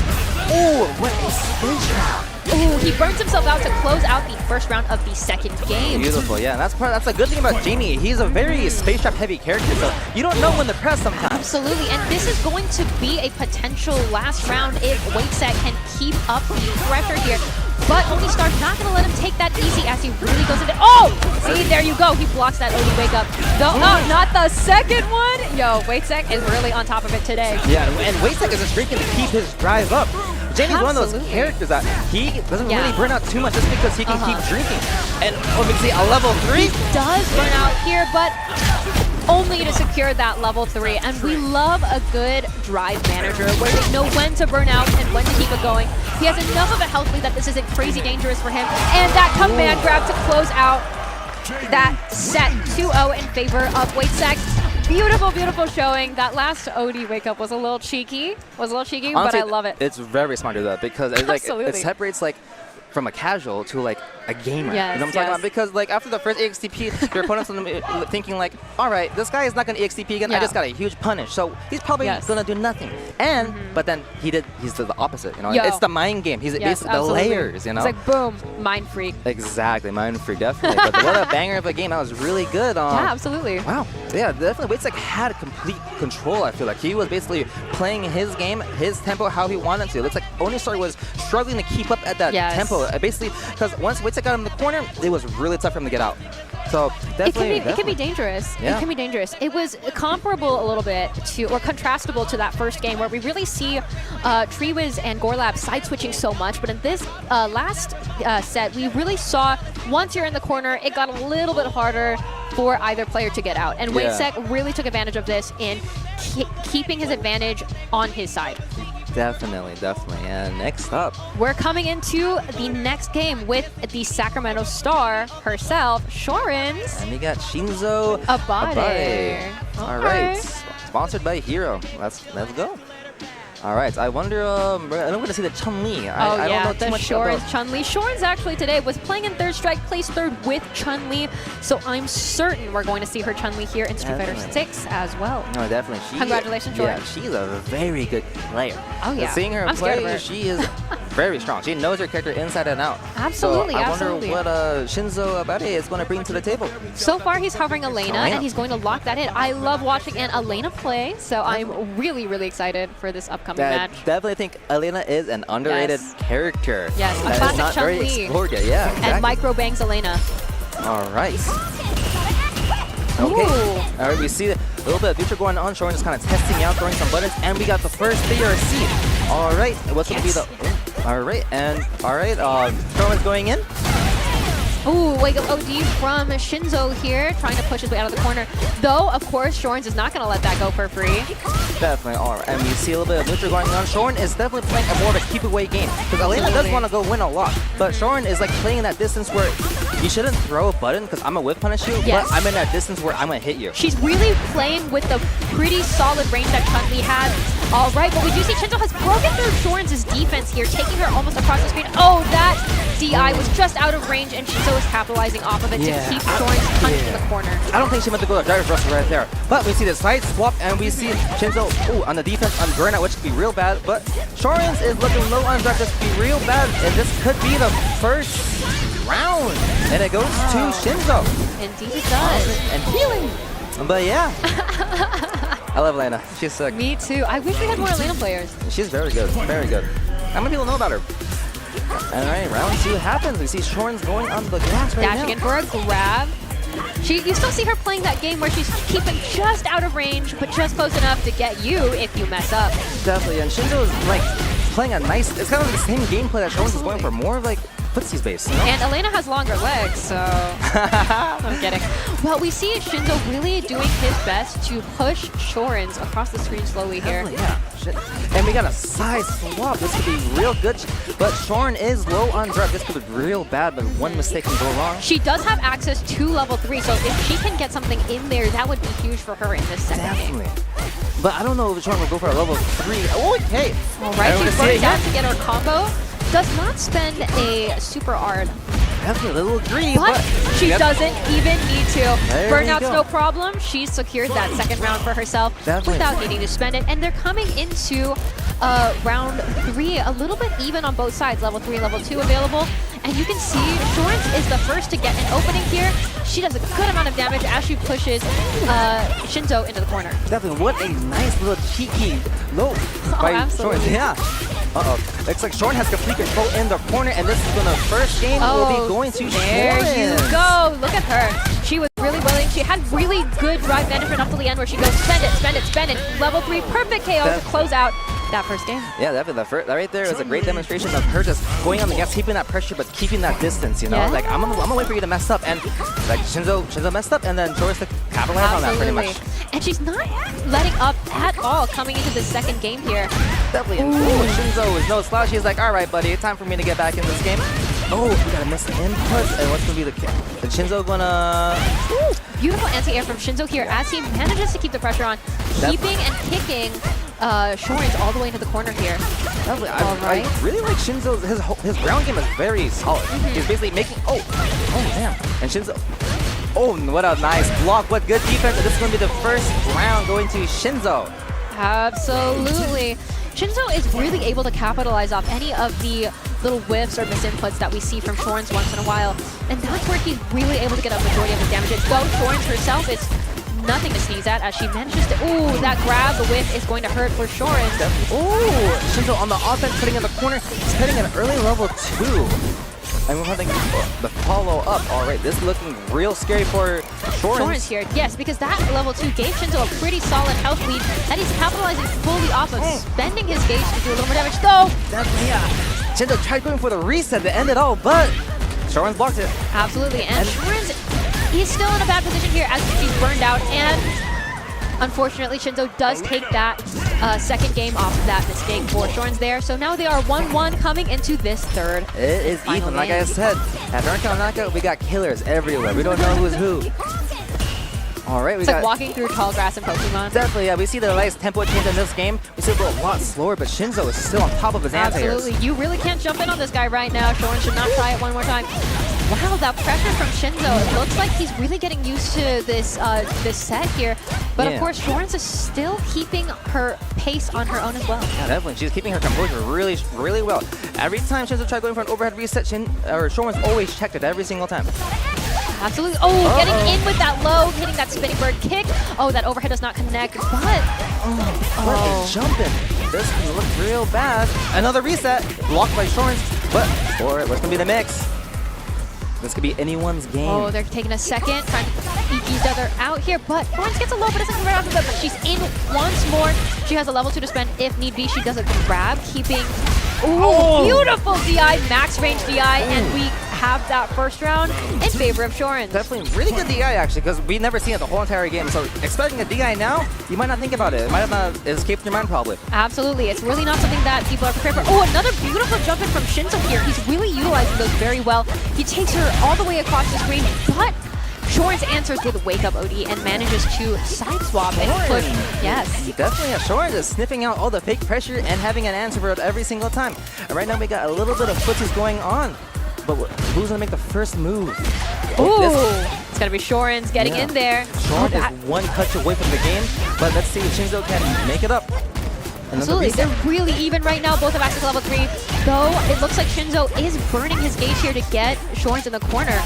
Oh, what a space trap. Ooh, he burns himself out to close out the first round of the second game. Beautiful, yeah. That's a good thing about Jamie. He's a very space trap heavy character, so you don't know when to press sometimes. Absolutely, and this is going to be a potential last round if Waitsack can keep up the pressure here. But Onistar's not going to let him take that easy as he really goes into... Oh! See, there you go. He blocks that OD wake up. No, not the second one. Yo, Waitsack is really on top of it today. Yeah, and Waitsack is just drinking to keep his drive up. Jamie's one of those characters that he doesn't really burn out too much just because he can keep drinking. And we can see a level 3. He does burn out here, but only to secure that level 3. And we love a good drive manager where they know when to burn out and when to keep it going. He has enough of a health lead that this isn't crazy dangerous for him. And that command grab to close out that set 2-0 in favor of Waitsack. Beautiful, beautiful showing. That last OD wake up was a little cheeky. Honestly, but I love it. It's very smart to do that because it separates from a casual to a gamer. Yes, you know what I'm talking about? Because after the first EXTP, your opponent's thinking all right, this guy is not gonna EXTP again. I just got a huge punish, so he's probably gonna do nothing. And but then he's the opposite. You know, it's the mind game. He's basically the layers. You know, it's like boom, mind freak. Exactly, mind freak, definitely. But what a banger of a game. That was really good. Yeah, absolutely. Wow. Yeah, definitely. Waitsack had complete control. I feel like he was basically playing his game, his tempo, how he wanted to. It looks like Onistar was struggling to keep up at that tempo. Basically, because once Waitsack got him in the corner, it was really tough for him to get out. So definitely, it can be dangerous. Yeah. It can be dangerous. It was comparable a little bit to, or contrastable to that first game where we really see Treewiz and Gorlab side switching so much. But in this last set, we really saw once you're in the corner, it got a little bit harder for either player to get out. And Waitsack really took advantage of this in keeping his advantage on his side. Definitely. And next up, we're coming into the next game with the Sacramento Star herself, Shorins. And we got Shinzo Abade. All right, sponsored by Hero. Let's go. All right, I wonder, I'm going to see the Chun-Li. I don't know too much about Chun-Li. Shorins actually today was playing in third strike, placed third with Chun-Li, so I'm certain we're going to see her Chun-Li here in Street Fighter 6 as well. No, definitely. Congratulations, Shorins. Yeah, she's a very good player. Oh, yeah. Seeing her play, she is very strong. She knows her character inside and out. Absolutely, so I wonder what Shinzo Abade is going to bring to the table. So far, he's hovering Elena, and he's going to lock that in. I love watching an Elena play, so I'm really, really excited for this upcoming match. Definitely think Elena is an underrated character. Yes, a that classic is not very explored yet. Yeah, exactly. And micro bangs Elena. All right. Okay. All right, we see a little bit of future going on. Shorin is kind of testing me out, throwing some buttons, and we got the first BRC. All right, what's going to be the... All right, Shorin's going in. Ooh, wake up OD from Shinzo here, trying to push his way out of the corner. Though, of course, Shorin's is not going to let that go for free. Definitely, all right. And we see a little bit of neutral going on. Shorin is definitely playing a more of a keep-away game. Because Elena does want to go win a lot. But Shorin is like playing that distance where you shouldn't throw a button because I'm going to whip punish you. Yes. But I'm in that distance where I'm going to hit you. She's really playing with the pretty solid range that Chun-Li has. All right, but we do see Shinzo has broken through Shorin's defense here, taking her almost across the screen. Oh, that DI was just out of range, and Shinzo is capitalizing off of it to keep Shorin's punch in the corner. I don't think she meant to go to driver's wrestle right there. But we see the side swap, and we see Shinzo on the defense on burnout, which could be real bad. But Shorin's is looking low on drive. This could be real bad, and this could be the first round. And it goes to Shinzo. Indeed it does. And healing. But yeah. I love Elena. She's sick. Me too. I wish we had more Elena players. She's very good. Very good. How many people know about her? All right, round 2 happens. We see Shorin's going on the gas right now. Dashing in for a grab. You still see her playing that game where she's keeping just out of range, but just close enough to get you if you mess up. Definitely, and Shinzo is like playing a nice, it's kind of the same gameplay that Shorin's is going for, more of like footsies base. You know? And Elena has longer legs, so I'm kidding. Well, we see Shinzo really doing his best to push Shorin's across the screen slowly here. Yeah, shit. And we got a side swap. This could be real good, but Shorin is low on drive. This could be real bad, but one mistake can go wrong. She does have access to level 3, so if she can get something in there, that would be huge for her in this second game. But I don't know if Shorin will go for a level 3. Okay. All right, she's going down to get her combo. Does not spend a super art. Definitely a little greedy, but she doesn't even need to. Burnout's go. no problem. She's secured that second round for herself without needing to spend it. And they're coming into round 3 a little bit even on both sides. Level 3 and level 2 available. And you can see Shorin is the first to get an opening here. She does a good amount of damage as she pushes Shinzo into the corner. Definitely. What a nice little cheeky low by absolutely. Shorin. Yeah. Looks like Shorin has complete control in the corner, and this is going to first game will be going to there Shorin. You go. Look at her. She was really willing. She had really good drive management up to the end where she goes spend it, spend it, spend it. Level 3 perfect KO to close out that first game. Yeah, definitely. That right there is a great demonstration of her just going on the gas, keeping that pressure, but keeping that distance, you know? Yeah. Like, I'm gonna wait for you to mess up. And like Shinzo messed up, and then Shorin's to capitalize on that pretty much. And she's not letting up at all coming into the second game here. Definitely. Ooh, Shinzo is no slouch. He's like, all right, buddy, it's time for me to get back in this game. Oh, we gotta miss the inputs. And what's gonna be the Shinzo gonna... Ooh, beautiful anti-air from Shinzo here as he manages to keep the pressure on, keeping and kicking Shorin's all the way into the corner here. I really like Shinzo's, his ground game is very solid. He's basically making, oh damn. And Shinzo, oh, what a nice block, what good defense. And this is gonna be the first round going to Shinzo. Absolutely. Shinzo is really able to capitalize off any of the little whiffs or misinputs that we see from Shorin's once in a while. And that's where he's really able to get a majority of his damage. Though Shorin's herself is nothing to sneeze at as she manages to, ooh, that grab, the whiff is going to hurt for Shorin. Ooh, Shinzo on the offense, putting in the corner. He's hitting an early level 2. And we're having the follow up. All right, this is looking real scary for Shorin's here. Yes, because that level 2 gave Shinzo a pretty solid health lead that he's capitalizing fully off of, spending his gauge to do a little more damage. Though, Shinzo tried going for the reset to end it all, but Shorin's blocked it. Absolutely, and Shorin's, he's still in a bad position here as he's burned out, and unfortunately, Shinzo does take that second game off of that mistake for Shorin's there. So now they are 1-1 coming into this third. It is even. Like I said, at NorCal Knockout, we got killers everywhere. We don't know who's who. All right, it's like walking through tall grass in Pokemon. Definitely, yeah. We see the nice tempo change in this game. We see it a lot slower, but Shinzo is still on top of his anti-airs. Absolutely. You really can't jump in on this guy right now. Shorin should not try it one more time. Wow, that pressure from Shinzo. It looks like he's really getting used to this this set here. But of course, Shorin's is still keeping her pace on her own as well. Yeah, definitely. She's keeping her composure really, really well. Every time Shinzo tried going for an overhead reset, Shorin's always checked it every single time. Absolutely. Oh, getting in with that low, hitting that spinning bird kick. Oh, that overhead does not connect, but... What a jumping. This can look real bad. Another reset, blocked by Shorin's, but what's going to be the mix? This could be anyone's game. Oh, they're taking a second, trying to eke each other out here, but Florence gets a low, but doesn't come right off of it, but she's in once more. She has a level 2 to spend if need be. She does a grab, keeping, beautiful DI, max range DI, and we have that first round in favor of Shorin. Definitely really good DI, actually, because we've never seen it the whole entire game. So expecting a DI now, you might not think about it. It might have not escaped your mind, probably. Absolutely. It's really not something that people are prepared for. Oh, another beautiful jump in from Shinzo here. He's really utilizing those very well. He takes her all the way across the screen, but Shorin's answers with Wake Up OD and manages to side swap and push. Yes. Definitely, Shorin is sniffing out all the fake pressure and having an answer for it every single time. And right now we got a little bit of footsies going on. But who's going to make the first move? Ooh, it's going to be Shorin's getting in there. Shorin is one touch away from the game, but let's see if Shinzo can make it up. Absolutely, they're really even right now, both have access to level 3, though it looks like Shinzo is burning his gauge here to get Shorin's in the corner.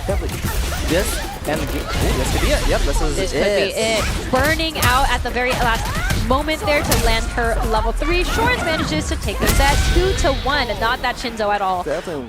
Definitely. This and this could be it. Yep, this could be it. Burning out at the very last moment there to land her level 3. Shorin's manages to take the set 2-1. Not that Shinzo at all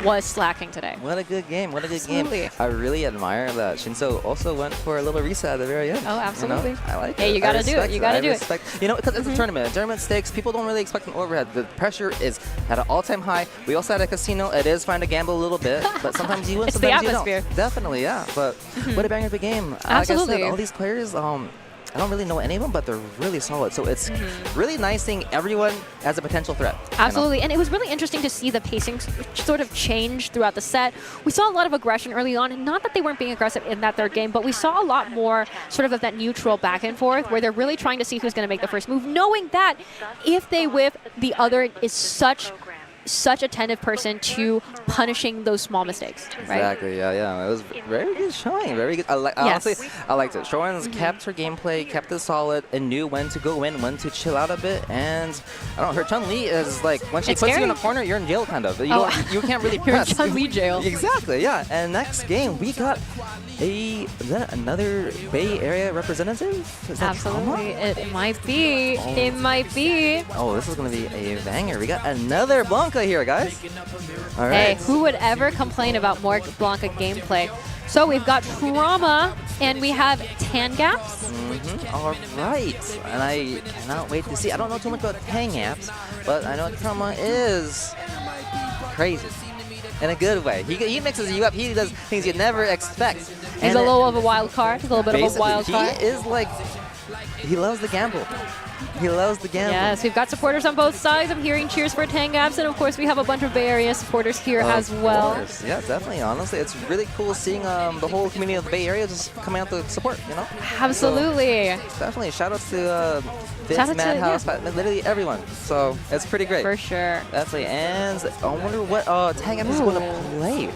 was slacking today. What a good game. What a good game. I really admire that Shinzo also went for a little reset at the very end. Oh, absolutely. You know, I like it. Hey, you gotta do it. You gotta do it. You know, because it's a tournament. Tournament stakes, people don't really expect an overhead. The pressure is at an all-time high. We also had a casino. It is fun to gamble a little bit, but sometimes you win, It's sometimes the atmosphere. you don't. Definitely, yeah. But what a banger of a game. Absolutely. Like I said, all these players, I don't really know any of them, but they're really solid. So it's really nice seeing everyone as a potential threat. Absolutely, and it was really interesting to see the pacing sort of change throughout the set. We saw a lot of aggression early on, and not that they weren't being aggressive in that third game, but we saw a lot more sort of that neutral back and forth where they're really trying to see who's going to make the first move, knowing that if they whiff, the other is such attentive person to punishing those small mistakes, right? Exactly, yeah. It was very good showing, very good. Honestly, I liked it. Shorin's kept her gameplay, kept it solid, and knew when to go in, when to chill out a bit. And I don't know, her Chun-Li is like, when she puts you in a corner, you're in jail, kind of. You can't really press. You're in Chun-Li jail. Exactly, yeah. And next game, we got another Bay Area representative? Is that Absolutely, it might be. It might be. Oh, this is going to be a banger. We got another Blanca here, guys. All right. Hey, who would ever complain about more Blanca gameplay? So we've got Trauma, and we have Tangaps. All right. And I cannot wait to see. I don't know too much about Tangaps, but I know Trauma is crazy. In a good way. He mixes you up. He does things you'd never expect. He's a little of a wild card. He's a little bit of a wild card. He is like, he loves the gamble. He loves the gamble. Yes, we've got supporters on both sides. I'm hearing cheers for Tangaps, and of course we have a bunch of Bay Area supporters here as well. Course. Yeah, definitely. Honestly, it's really cool seeing the whole community of the Bay Area just coming out to support, you know? Absolutely. So, definitely. Shout out to Vince, Madhouse, literally everyone. So it's pretty great. For sure. Definitely. And I wonder what Tangaps is going to play.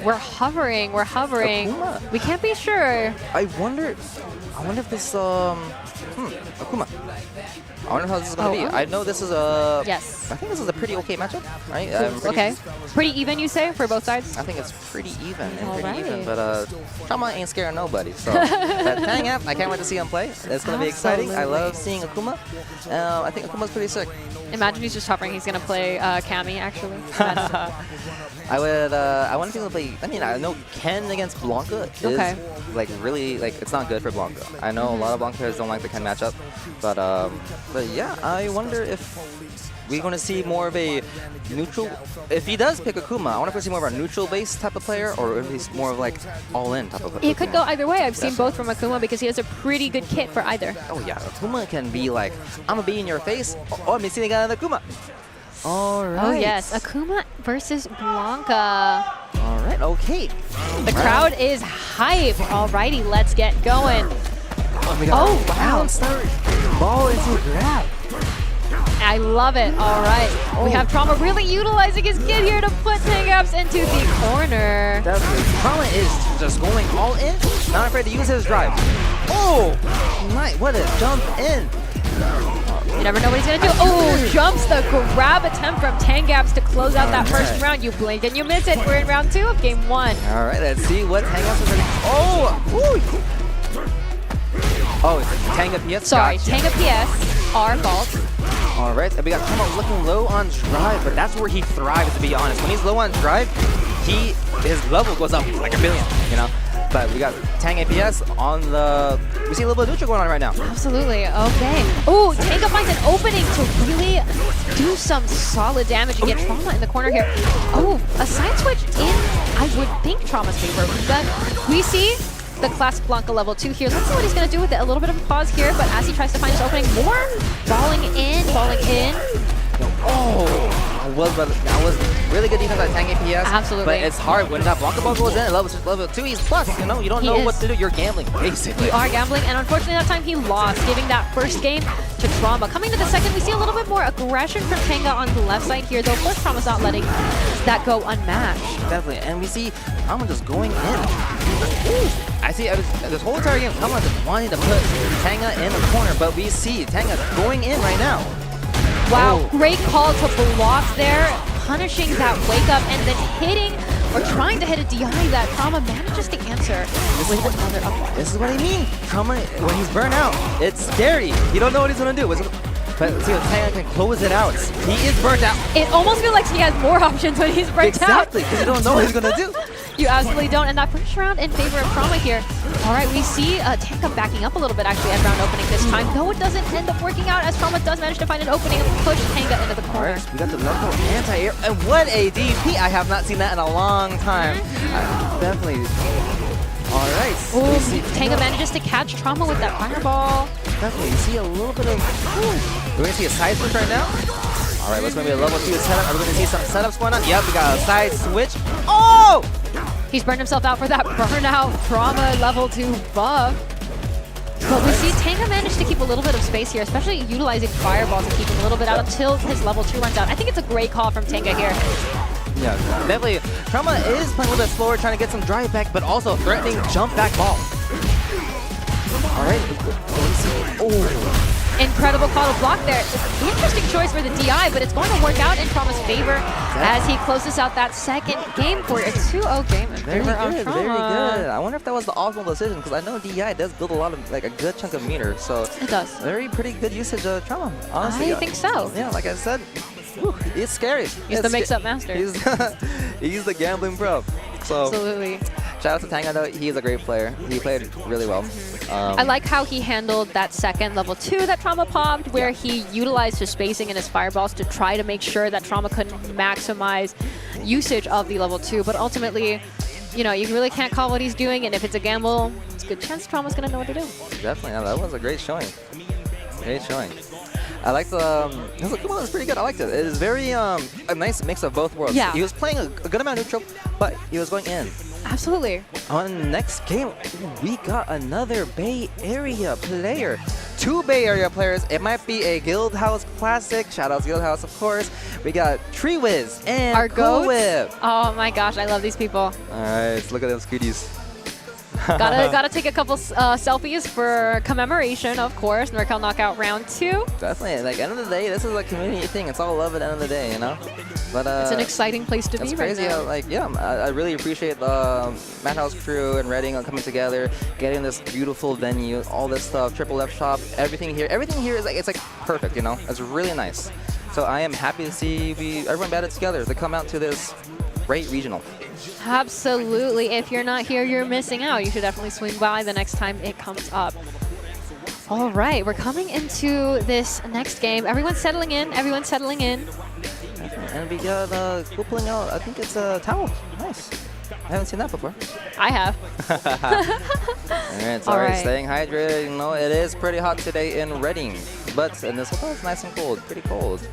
We're hovering. We're hovering. Akuma. We can't be sure. I wonder if this Akuma. I wonder how this is going to be. I know this is a... Yes. I think this is a pretty okay matchup, right? Okay. Pretty even, you say, for both sides? I think it's pretty even. But Trauma ain't scaring nobody. So that Tangaps, I can't wait to see him play. It's going to be exciting. I love seeing Akuma. I think Akuma's pretty sick. Imagine he's just hovering. He's going to play Cammy, actually. I want to see him play. I mean, I know Ken against Blanca is like really it's not good for Blanca. I know a lot of Blanca players don't like the Ken matchup, but yeah, I wonder if we're going to see more of a neutral. If he does pick Akuma, I wonder if we see more of a neutral-based type of player, or if he's more of like all-in type of player. It could go either way. I've seen both from Akuma because he has a pretty good kit for either. Oh yeah, Akuma can be like, I'm gonna be in your face. Oh, I'm missing another Akuma. All right. Oh yes, Akuma versus Blanca. All right, okay. The crowd is hype. Alrighty, let's get going. Oh wow! Start ball into grab. I love it. All right. We have Trauma really utilizing his kit here to put Tangaps into the corner. Definitely. Trauma is just going all in, not afraid to use his drive. Oh, nice. What a jump in. You never know what he's going to do. Oh, jumps the grab attempt from Tangaps to close out that first round. You blink and you miss it. We're in round 2 of game 1. All right, let's see what Tangaps is going to... Oh! Oh, Tanga PS. Sorry, gotcha. Tanga PS, our fault. All right, and we got Trauma looking low on drive, but that's where he thrives, to be honest. When he's low on drive, his level goes up like a billion, you know. But we got Tang APS on the. We see a little bit of neutral going on right now. Absolutely. Okay. Ooh, Tanga finds an opening to really do some solid damage and get Trauma in the corner here. Oh, a side switch in, I would think, Trauma's favor. But we see the classic Blanca level 2 here. Let's see what he's going to do with it. A little bit of a pause here, but as he tries to find his opening, more balling in. Oh, that was really good defense by Tang APS. Absolutely. But it's hard when that Blanca ball goes in level 2. He's plus, you know, you don't know what to do. You're gambling, basically. You are gambling, and unfortunately that time he lost, giving that first game to Trauma. Coming to the second, we see a little bit more aggression from Tanga on the left side here, though of course Trauma's not letting that go unmatched. Definitely, and we see Trauma just going in. I see this whole entire game, Trauma just wanting to put Tanga in the corner, but we see Tanga going in right now. Wow, great call to block there, punishing that wake up and then hitting or trying to hit a DI that Trauma manages to answer with another up. This is what I mean. Trauma, when he's burnt out, it's scary. You don't know what he's going to do. But see if Tanga can close it out. He is burnt out. It almost feels like he has more options when he's burnt out. Exactly, because you don't know what he's going to do. You absolutely don't, and that first round in favor of Trauma here. All right, we see Tanga backing up a little bit actually at round opening this time, though it doesn't end up working out as Trauma does manage to find an opening and push Tanga into the corner. Right, we got the level anti-air, and what a DP! I have not seen that in a long time. Definitely. All right. Ooh, Tanga manages to catch Trauma with that fireball. Definitely, you see a little bit of... We're going to see a side switch right now. All right, let's maybe a level 2 setup. Are we going to see some setups going on? Yep, we got a side switch. Oh! He's burned himself out for that burnout Trauma level 2 buff. But we see Tanga manage to keep a little bit of space here, especially utilizing Fireball to keep him a little bit out until his level 2 runs out. I think it's a great call from Tanga here. Yeah, definitely. Trauma is playing a little bit slower, trying to get some drive back, but also threatening jump back ball. All right. Oh. Incredible call to block there. Interesting choice for the DI, but it's going to work out in Trauma's favor as he closes out that second game for a 2-0 game in favor of Trauma. Very good. I wonder if that was the optimal decision, because I know DI does build a lot of, like, a good chunk of meter. So it does. Pretty good usage of Trauma, honestly. I think so. Yeah, like I said, it's scary. He's the mix-up master. He's the gambling pro. So absolutely. Shout out to Tanga, though. He's a great player. He played really well. I like how he handled that second level 2 that Trauma popped, where he utilized his spacing and his fireballs to try to make sure that Trauma couldn't maximize usage of the level 2. But ultimately, you know, you really can't call what he's doing, and if it's a gamble, it's a good chance Trauma's going to know what to do. Definitely. Yeah, that was a great showing. Great showing. I like the, come on, it's pretty good. I liked it. It is very, a nice mix of both worlds. Yeah. He was playing a good amount of neutral, but he was going in. Absolutely. On the next game, we got another Bay Area player. 2 Bay Area players. It might be a Guild House classic. Shout out to Guild House, of course. We got TreeWiz and our CotW. Oh my gosh, I love these people. All right, look at those cuties. Gotta take a couple selfies for commemoration, of course. NorCal Knockout Round 2. Definitely. Like, end of the day, this is a community thing. It's all love at the end of the day, you know? But it's an exciting place to be right now. Like, yeah, I really appreciate the Madhouse crew and Reading coming together, getting this beautiful venue, all this stuff, Triple F shop, everything here. Everything here is like, it's like perfect, you know? It's really nice. So I am happy to see everyone batted together to come out to this great regional. Absolutely. If you're not here, you're missing out. You should definitely swing by the next time it comes up. All right, we're coming into this next game. Everyone's settling in. Everyone's settling in. And we got we're pulling out, I think it's a towel. Nice. I haven't seen that before. I have. All right, staying hydrated. You know, it is pretty hot today in Reading, but in this hotel it's nice and cold, pretty cold.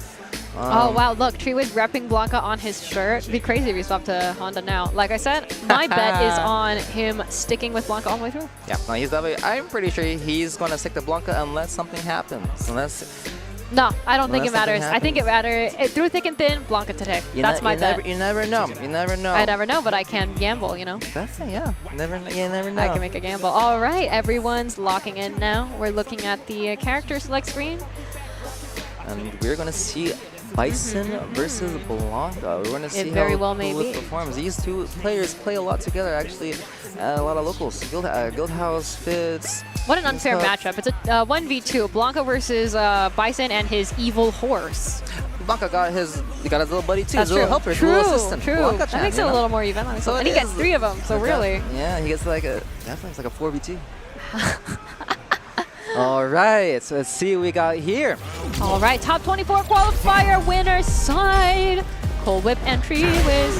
Oh, wow, look, TreeWiz repping Blanca on his shirt. It'd be crazy if he swapped to Honda now. Like I said, my bet is on him sticking with Blanca all the way through. Yeah, no, he's definitely, I'm pretty sure he's going to stick to Blanca unless something happens. No, I don't think it matters. I think it matters. Through thick and thin, Blanca today. That's my bet. You never know. You never know. I never know, but I can gamble, you know? Definitely, yeah. You never know. I can make a gamble. All right, everyone's locking in now. We're looking at the character select screen. And we're going to see Bison versus Blanca. We're going to see how it performs. These two players play a lot together, actually. A lot of locals. Guild House, Fitz. What an unfair matchup. It's a 1v2. Blanca versus Bison and his evil horse. Blanca got his little buddy too, That's his little true. helper, his True. little assistant. True. Blanca That makes it a little more even. Honestly. So And he gets 3 of them. So really. Yeah, he gets definitely it's like a 4v2. All right, so let's see what we got here. All right, top 24 qualifier winner side. Cool Whip and Tree Wiz.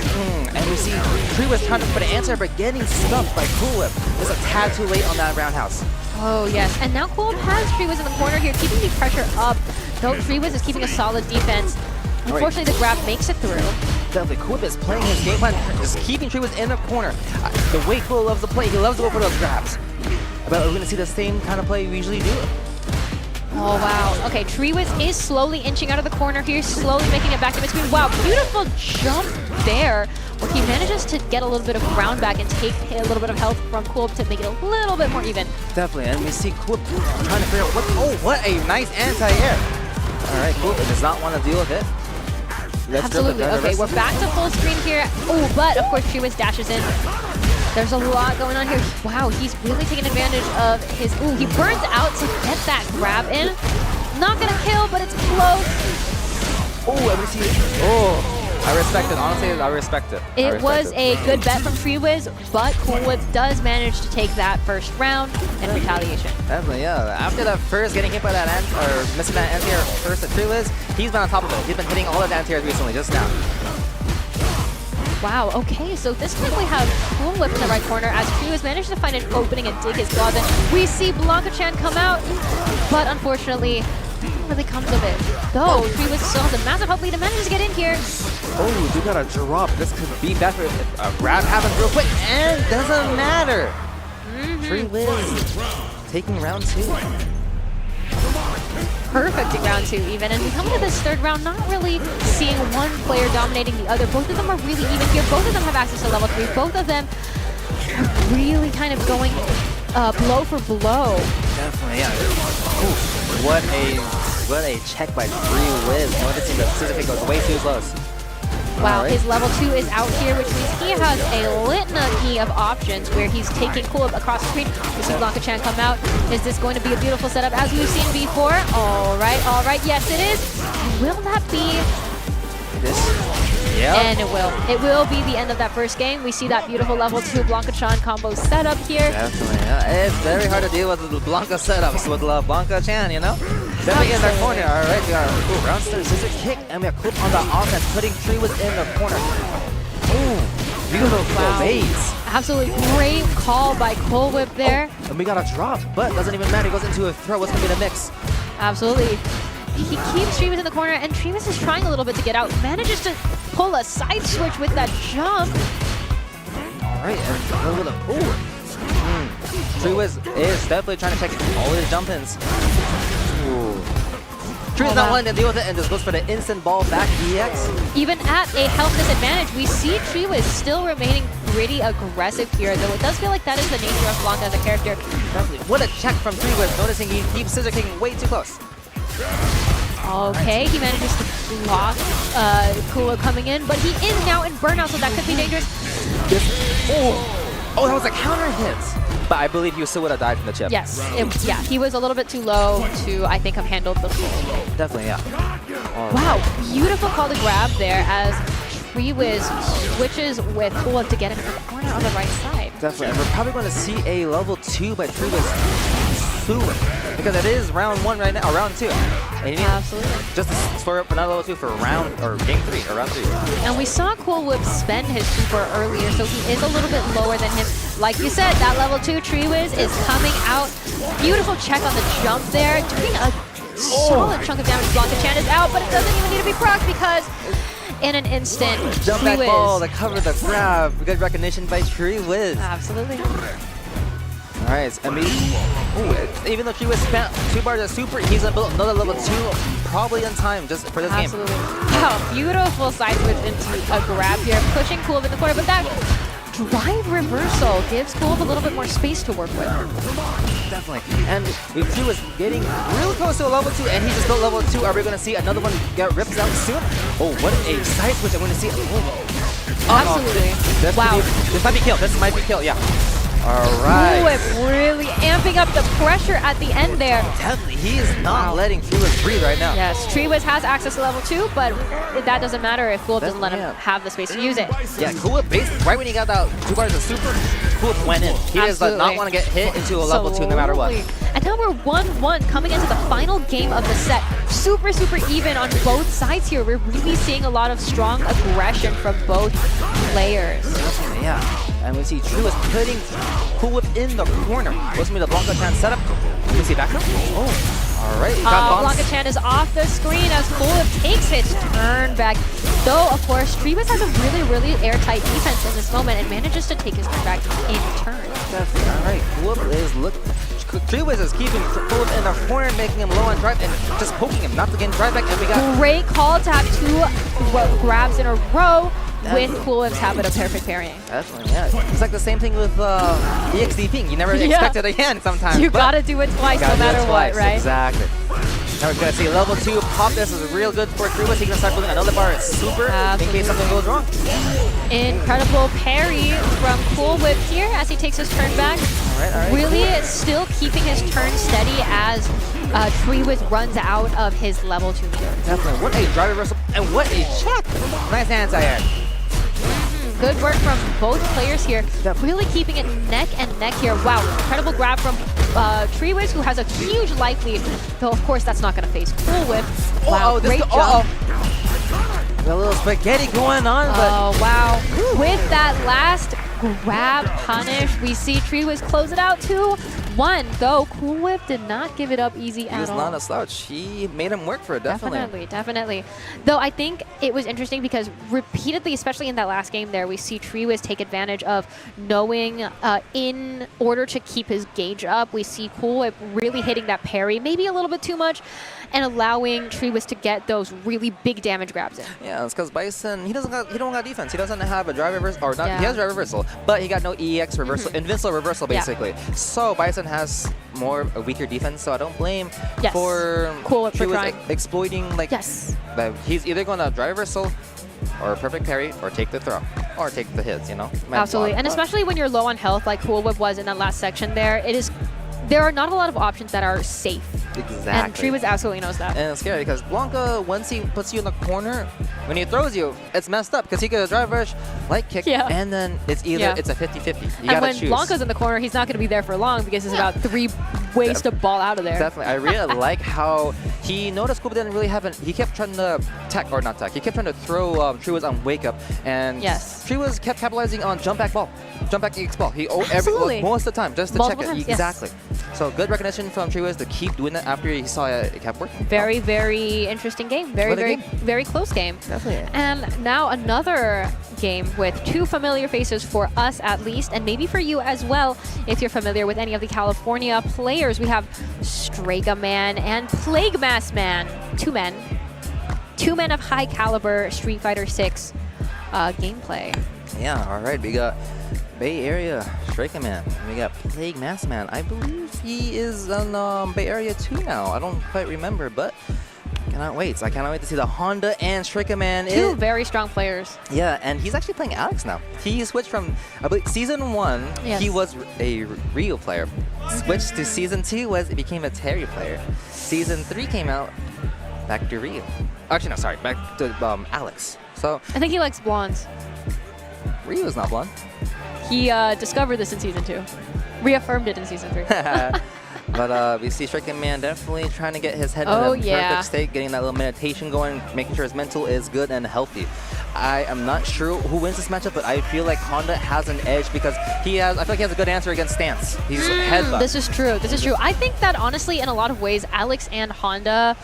And we see Tree Wiz trying to put an answer, but getting stumped by Cool Whip. It's a tad too late on that roundhouse. Oh, yes. And now Cool Whip has Tree Wiz in the corner here, keeping the pressure up. Though Tree Wiz is keeping a solid defense. Unfortunately, the grab makes it through. Definitely, Cool Whip is playing his game plan, just keeping Tree Wiz in the corner. The way Cool loves to play, he loves to go for those grabs. But we're going to see the same kind of play we usually do. Oh, wow. Okay, Tree Wiz is slowly inching out of the corner here, slowly making it back in between. Wow, beautiful jump there, where he manages to get a little bit of ground back and take a little bit of health from Cool to make it a little bit more even. Definitely, and we see Cool trying to figure out what a nice anti-air. All right, Cool does not want to deal with it. Absolutely. Okay, we're back to full screen here. Oh, but of course Tree Wiz dashes in. There's a lot going on here. Wow, he's really taking advantage of his... Ooh, he burns out to get that grab in. Not gonna kill, but it's close. Oh, and we see... Oh, I respect it. Honestly, I respect it. It was a good bet from Tree Wiz, but Cool Whip does manage to take that first round in retaliation. Definitely, yeah. After that first getting hit by that or missing that anti-air first at Tree Wiz, he's been on top of it. He's been hitting all of the anti-airs recently, just now. Wow, okay, so this time we have Cool Whip in the right corner as Tree Wiz managed to find an opening and dig his claws in. We see Blanca Chan come out, but unfortunately, nothing really comes of it. Though, Tree Wiz still has a massive help lead and manages to get in here. Oh, we got a drop. This could be bad for a grab happens real quick, and doesn't matter. Tree Wiz taking round 2. Perfect in round 2 even, and we come into this third round not really seeing one player dominating the other. Both of them are really even here. Both of them have access to level 3. Both of them are really kind of going blow for blow. Definitely, yeah. Ooh, what a check by Tree Wiz. Noticing the scissor kick goes way too close. Wow, his level 2 is out here, which means he has a litany of options where he's taking Cool Whip across the screen. We see Blanca Chan come out. Is this going to be a beautiful setup as we've seen before? All right, yes it is. Will that be this? Yeah. And it will. It will be the end of that first game. We see that beautiful level 2 Blanca Chan combo setup here. Definitely, yeah. It's very hard to deal with the Blanca setups with Blanca Chan, you know? Definitely in their corner. All right, we got a round start scissor kick, and we have Cool on the offense, putting Tree Wiz in the corner. Ooh, beautiful waves. Absolutely great call by Cool Whip there. Oh, and we got a drop, but doesn't even matter. He goes into a throw. What's going to be the mix? Absolutely. He keeps Tree Wiz in the corner, and Tree Wiz is trying a little bit to get out. Manages to pull a side switch with that jump. All right, and a little Tree Wiz is definitely trying to check all his jump-ins. Tree Wiz not wanting to deal with it and just goes for the instant ball back EX. Even at a health disadvantage, we see Tree Wiz still remaining pretty aggressive here, though it does feel like that is the nature of Blanca as a character. Definitely. What a check from Tree Wiz, noticing he keeps scissor kicking way too close. Okay, he manages to block Cool Whip coming in, but he is now in burnout, so that could be dangerous. Oh, that was a counter hit. But I believe he still would have died from the chip. Yes, yeah, he was a little bit too low to, I think, have handled the full. Definitely, yeah. Wow, beautiful call to grab there as Tree Wiz switches with Cool Whip to get him in the corner on the right side. Definitely, and we're probably going to see a level 2 by Tree Wiz soon, because it is round 1 right now, or round 2. And absolutely. Just for another level 2 for round, or game 3, or round 3. And we saw Cool Whip spend his super earlier, so he is a little bit lower than him. Like you said, that level 2 Tree Wiz is coming out. Beautiful check on the jump there, doing a solid chunk of damage. Blanca Chan is out, but it doesn't even need to be procced because in an instant, jump Tree back Wiz. ball to cover the grab. Good recognition by Tree Wiz. Absolutely. All right, I mean, even though Tree Wiz spent 2 bars of super, he's gonna build another level 2 probably in time just for this game. Absolutely. Wow, beautiful side switch into a grab here, pushing Cool Whip in the corner, but that drive reversal gives Cool Whip a little bit more space to work with. Definitely. And with Tree Wiz getting real close to a level 2, and he just built level 2, are we going to see another one get ripped out soon? Oh, what a side switch. I'm going to see. Absolutely. This might be kill. This might be kill, yeah. All right. Whip really amping up the pressure at the end there. Definitely, he is not letting Treewiz breathe right now. Yes, Treewiz has access to level 2, but that doesn't matter if Cool doesn't let him have the space to use it. Yeah, Cool Whip, right when he got that 2 bars of super, Cool Whip went in. He does not want to get hit into a level 2 no matter what. And now we're 1-1 coming into the final game of the set. Super, super even on both sides here. We're really seeing a lot of strong aggression from both players. Yeah, and we see Treewiz putting Cool Whip in the corner. What's me the Blanca Chan setup? Let me see back up. Oh, all right. Blanca Chan is off the screen as Cool Whip takes his turn back. Though, of course, Treewiz has a really, really airtight defense in this moment and manages to take his turn back in turn. Definitely. All right, Cool Whip is Treewiz is keeping Cool Whip in the corner, making him low on drive and just poking him not to get drive back. And we got great call to have 2 grabs in a row. With Cool Whip's habit of perfect parrying. Definitely, yeah. It's like the same thing with EXD Ping. You never expect it again sometimes. You gotta do it twice no matter what, right? Exactly. Now we're gonna see level 2 pop. This is real good for Treewiz. He can start building another bar. It's super in case something goes wrong. Incredible parry from Cool Whip here as he takes his turn back. All right, really still keeping his turn steady as Treewiz runs out of his level 2 meter. Definitely. What a drive reversal and what a check. Nice anti-air. Good work from both players here. Really keeping it neck and neck here. Wow, incredible grab from Treewiz, who has a huge life lead. Though, of course, that's not going to face Cool Whip. Wow, great jump. Got a little spaghetti going on. Oh, wow. With that last grab punish, we see Treewiz close it out 2-1. Though Cool Whip did not give it up easy at all. He was not a slouch. He made him work for it, definitely. Definitely. Though I think it was interesting because repeatedly, especially in that last game there, we see Treewiz take advantage of knowing in order to keep his gauge up, we see Cool Whip really hitting that parry, maybe a little bit too much, and allowing Treewiz to get those really big damage grabs in. Yeah, it's because Bison, he don't got defense. He doesn't have a drive reversal, or not, he has drive reversal, but he got no EX reversal, invincible reversal basically. So Bison has a weaker defense, so I don't blame for Cool Whip exploiting that he's either going to drive reversal or perfect parry or take the throw or take the hits, you know? Absolutely, and especially when you're low on health like Cool Whip was in that last section there are not a lot of options that are safe. Exactly. And Treewiz absolutely knows that. And it's scary because Blanca, once he puts you in the corner, when he throws you, it's messed up because he could drive rush, light kick, and then it's either it's a 50-50. You gotta choose. When Blanca's in the corner, he's not going to be there for long because there's about 3 ways to ball out of there. Definitely. I really like how he noticed Kuba didn't really have he kept trying to he kept trying to throw Treewiz on wake up, and Treewiz kept capitalizing on jump back ball, jump back EX ball. Most of the time, just to check it. Exactly. So good recognition from Treewiz to keep doing that after he saw it kept working. Very, very interesting game. Very close game. Definitely. And now another game with 2 familiar faces for us at least, and maybe for you as well if you're familiar with any of the California players. We have Strega Man and Plague Mask Man. 2 men. 2 men of high caliber Street Fighter 6 gameplay. Yeah, all right. We got Bay Area Strega Man. We got Plague Mask Man. I believe he is on Bay Area 2 now. I don't quite remember, but cannot wait. I cannot wait to see the Honda and Strega Man. 2 very strong players. Yeah, and he's actually playing Alex now. He switched from, I believe, Season 1, he was a Ryu player. Switched to Season 2, he became a Terry player. Season 3 came out, back to Ryu. Actually, no, sorry, back to Alex. So I think he likes blondes. Ryu is not blonde. He discovered this in Season 2. Reaffirmed it in Season 3. But we see Strega Man definitely trying to get his head in a perfect state, getting that little meditation going, making sure his mental is good and healthy. I am not sure who wins this matchup, but I feel like Honda has an edge because I feel like he has a good answer against Stance. He's headbutt. This is true. This is true. I think that honestly, in a lot of ways, Alex and Honda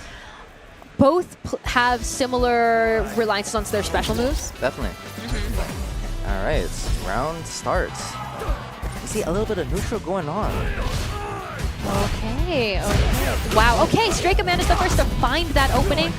both have similar reliances on their special moves. Definitely. All right, round starts. You see a little bit of neutral going on. Okay. Wow. Okay, Strega Man is the first to find that opening.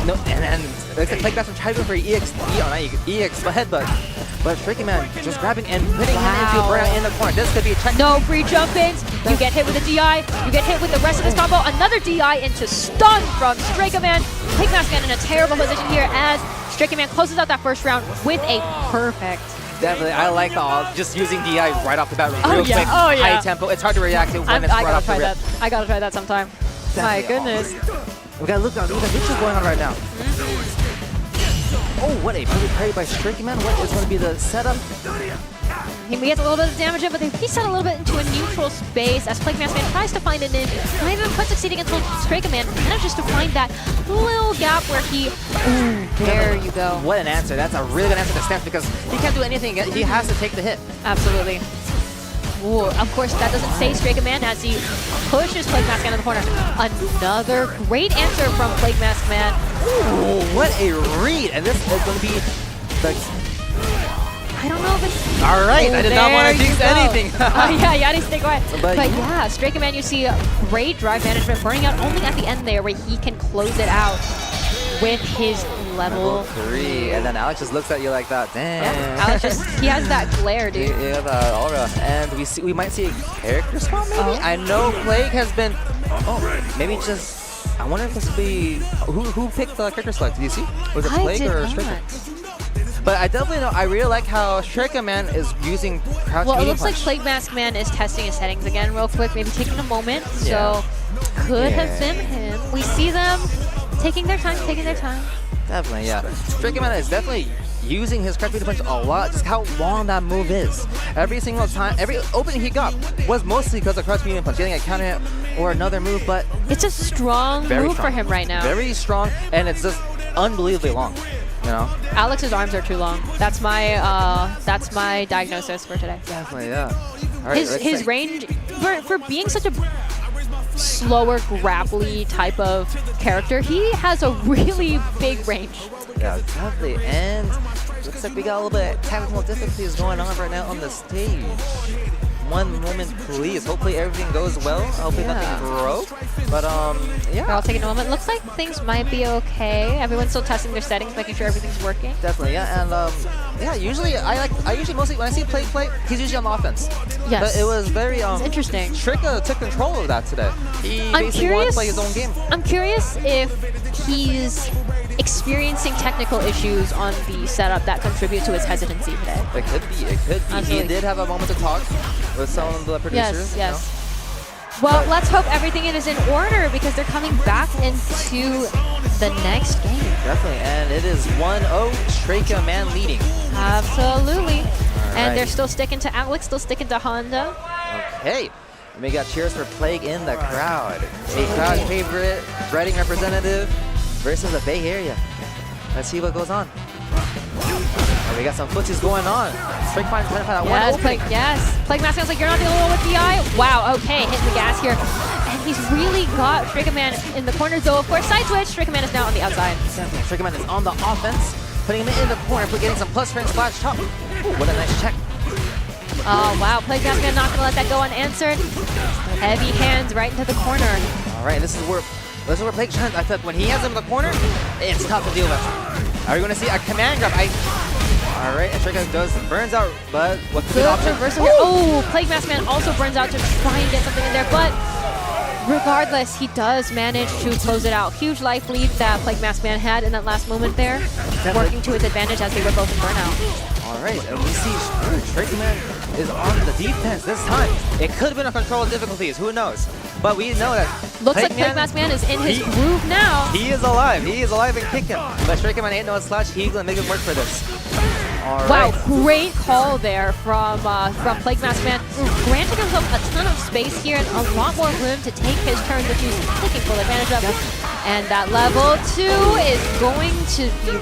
No, and looks like Plague Mask trying to go for EX, but headbutt. But Strega Man just grabbing and putting him into a burnout in the corner. This could be a check. No free jump-ins. You get hit with a DI. You get hit with the rest of this combo. Another DI into stun from Strega Man. Plague Mask Man in a terrible position here as Strega Man closes out that first round with a perfect. Definitely, I like just using DI right off the bat, real quick, high tempo. It's hard to react to when it's right off the rip. I gotta try that sometime. My goodness. We gotta look at what's going on right now. Oh, what a perfect parry by Stricky Man. What is going to be the setup? He gets a little bit of damage in, but they reset a little bit into a neutral space as Plague Mask Man tries to find an in. Not even quite succeeding until Striker Man manages to find that little gap where he... Ooh, there you go. What an answer. That's a really good answer to Steph because he can't do anything. He has to take the hit. Absolutely. Ooh, of course, that doesn't say Striker Man as he pushes Plague Mask Man in the corner. Another great answer from Plague Mask Man. Ooh, what a read. And this is going to be the... I don't know if it's... All right, I did not want to jinx anything. Yeah, you gotta stay quiet. But yeah, Striker Man, you see great drive management, burning out only at the end there where he can close it out with his level 3. And then Alex just looks at you like that. Damn. Yeah, Alex he has that glare, dude. Yeah, the aura. And we might see a character spot maybe? I know Plague has been... Oh, maybe just... I wonder if this will be... Who picked the character select? Did you see? Was it Plague or Striker? But I definitely know, I really like how Striker Man is using crouch. Well, it looks like Plague Mask Man is testing his settings again real quick, maybe taking a moment. So, could have been him. We see them taking their time, Definitely, yeah. Striker Man is definitely using his crouch punch a lot, just how long that move is. Every single time, every opening he got was mostly because of crouch medium punch, getting a counter hit or another move, but... It's a strong move for him right now. Very strong, and it's just unbelievably long. You know? Alex's arms are too long. That's my diagnosis for today. Definitely, yeah. All right, his range for being such a slower, grapply type of character, he has a really big range. Yeah, definitely. And looks like we got a little bit of technical difficulties going on right now on the stage. One moment, please. Hopefully everything goes well. Hopefully nothing broke. But yeah. I'll take a moment. Looks like things might be okay. Everyone's still testing their settings, making sure everything's working. Definitely, yeah. And yeah. Usually, I usually mostly when I see Plague play, he's usually on the offense. Yes. But it was very it's interesting. Striker took control of that today. He basically wanted to play his own game. I'm curious if he's experiencing technical issues on the setup that contribute to his hesitancy today. It could be. Absolutely. He did have a moment to talk with some of the producers. Yes. Well, let's hope everything is in order because they're coming back into the next game. Definitely, and it is 1-0, Striker Man leading. Absolutely. And they're still sticking to Alex, still sticking to Honda. Okay. And we got cheers for Plague in the crowd. A crowd favorite, writing representative versus the Bay Area. Let's see what goes on. We got some footsies going on. Striker Man trying to find that one opening. Plague Mask Man's like, you're not the only one with DI. Wow, okay, hitting the gas here. And he's really got Striker Man in the corner, though, of course, side switch. Striker Man is now on the outside. Striker Man is on the offense, putting him in the corner, getting some plus frame splash top. Ooh, what a nice check. Oh, wow, Plague Mask Man not going to let that go unanswered. Heavy hands right into the corner. All right, this is where Plague shines. I feel like when he has him in the corner, it's tough to deal with. Are we going to see a command grab? All right, and Striker burns out, but what could be the option? Reversal here. Oh, Plague Mask Man also burns out to try and get something in there, but regardless, he does manage to close it out. Huge life lead that Plague Mask Man had in that last moment there, working to his advantage as they were both in burnout. All right, and we see Striker Man is on the defense this time. It could have been a control of difficulties, who knows? But we know that looks like Plague Mask Man is in his groove now. He is alive. He is alive and kicking. But Striker Man ain't no slouch. He's gonna make it work for this. All wow, right. Great call there from Plague Mask Man, granting himself a ton of space here and a lot more room to take his turns, which he's taking full advantage of. And that level 2 is going to be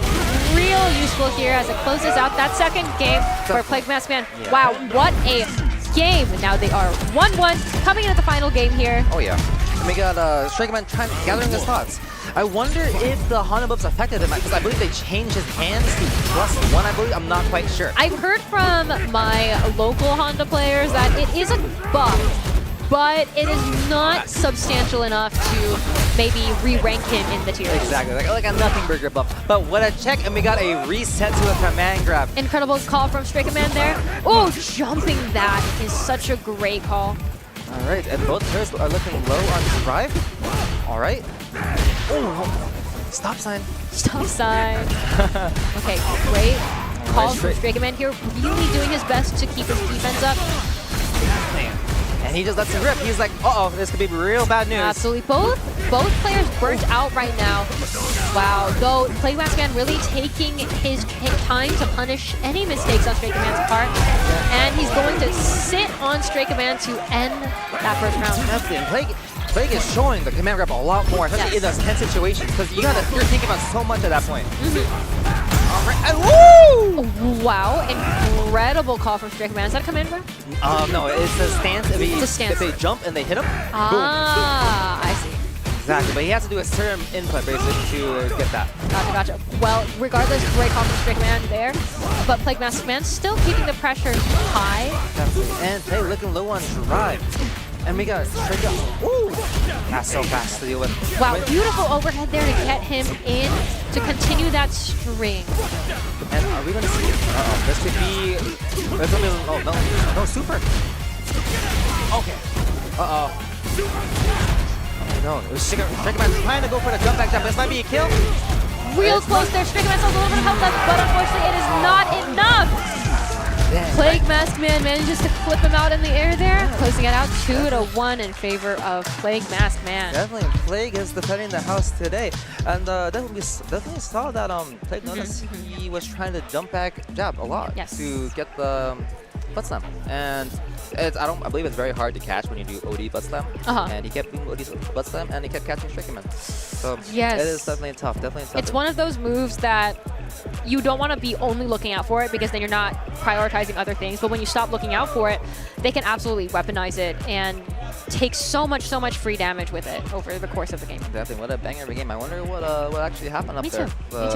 real useful here as it closes out that second game for Plague Mask Man. Wow, what a game! Now they are 1-1, coming into the final game here. Oh yeah. And we got Striker Man gathering his thoughts. I wonder if the Honda buffs affected him, because I believe they changed his hands to +1, I believe. I'm not quite sure. I've heard from my local Honda players that it is a buff, but it is not substantial enough to maybe re-rank him in the tier. Exactly, like a nothing burger buff. But what a check, and we got a reset to a command grab. Incredible call from Striker Man there. Oh, jumping that is such a great call. All right, and both players are looking low on drive. All right. Oh, stop sign. Stop sign. Okay, great. calls from Striker Man here, really doing his best to keep his defense up. And he just lets it rip. He's like, uh-oh, this could be real bad news. Absolutely. Both players burnt out right now. Wow. Though Plague Mask Man really taking his time to punish any mistakes on Striker Man's part. And he's going to sit on Striker Man to end that first round. Definitely. Plague is showing the command grab a lot more, especially in those tense situations, because you're thinking about so much at that point. Woo! Wow, incredible call from Striker Man. Is that a command grab? No, it's a stance. If they jump and they hit him, ah, boom. I see. Exactly, but he has to do a certain input basically to get that. Gotcha. Well, regardless, great call from Striker Man there, but Plague Mask Man still keeping the pressure high. Definitely. And Plague looking low on drive. And we got Striker. Ooh! That's so fast to deal with. Wow, beautiful overhead there to get him in to continue that string. And are we going to see? This could be. Oh no, super. Okay. No, it was Striker Man trying to go for the jump back jump. This might be a kill. Real close there. Striker Man still a little bit of health left, but unfortunately it is not enough. Plague Mask Man manages to flip him out in the air there, closing it out 2-1 in favor of Plague Mask Man. Definitely, Plague is defending the house today, and definitely saw that Plague noticed he was trying to jump back jab a lot to get the butt slam, and I believe it's very hard to catch when you do OD butt slam, and he kept doing OD butt slam, and he kept catching Striker Man. So yes, it is definitely tough. It's one of those moves that you don't want to be only looking out for it, because then you're not prioritizing other things. But when you stop looking out for it, they can absolutely weaponize it and take so much free damage with it over the course of the game. Definitely, what a banger of a game. I wonder what actually happened up there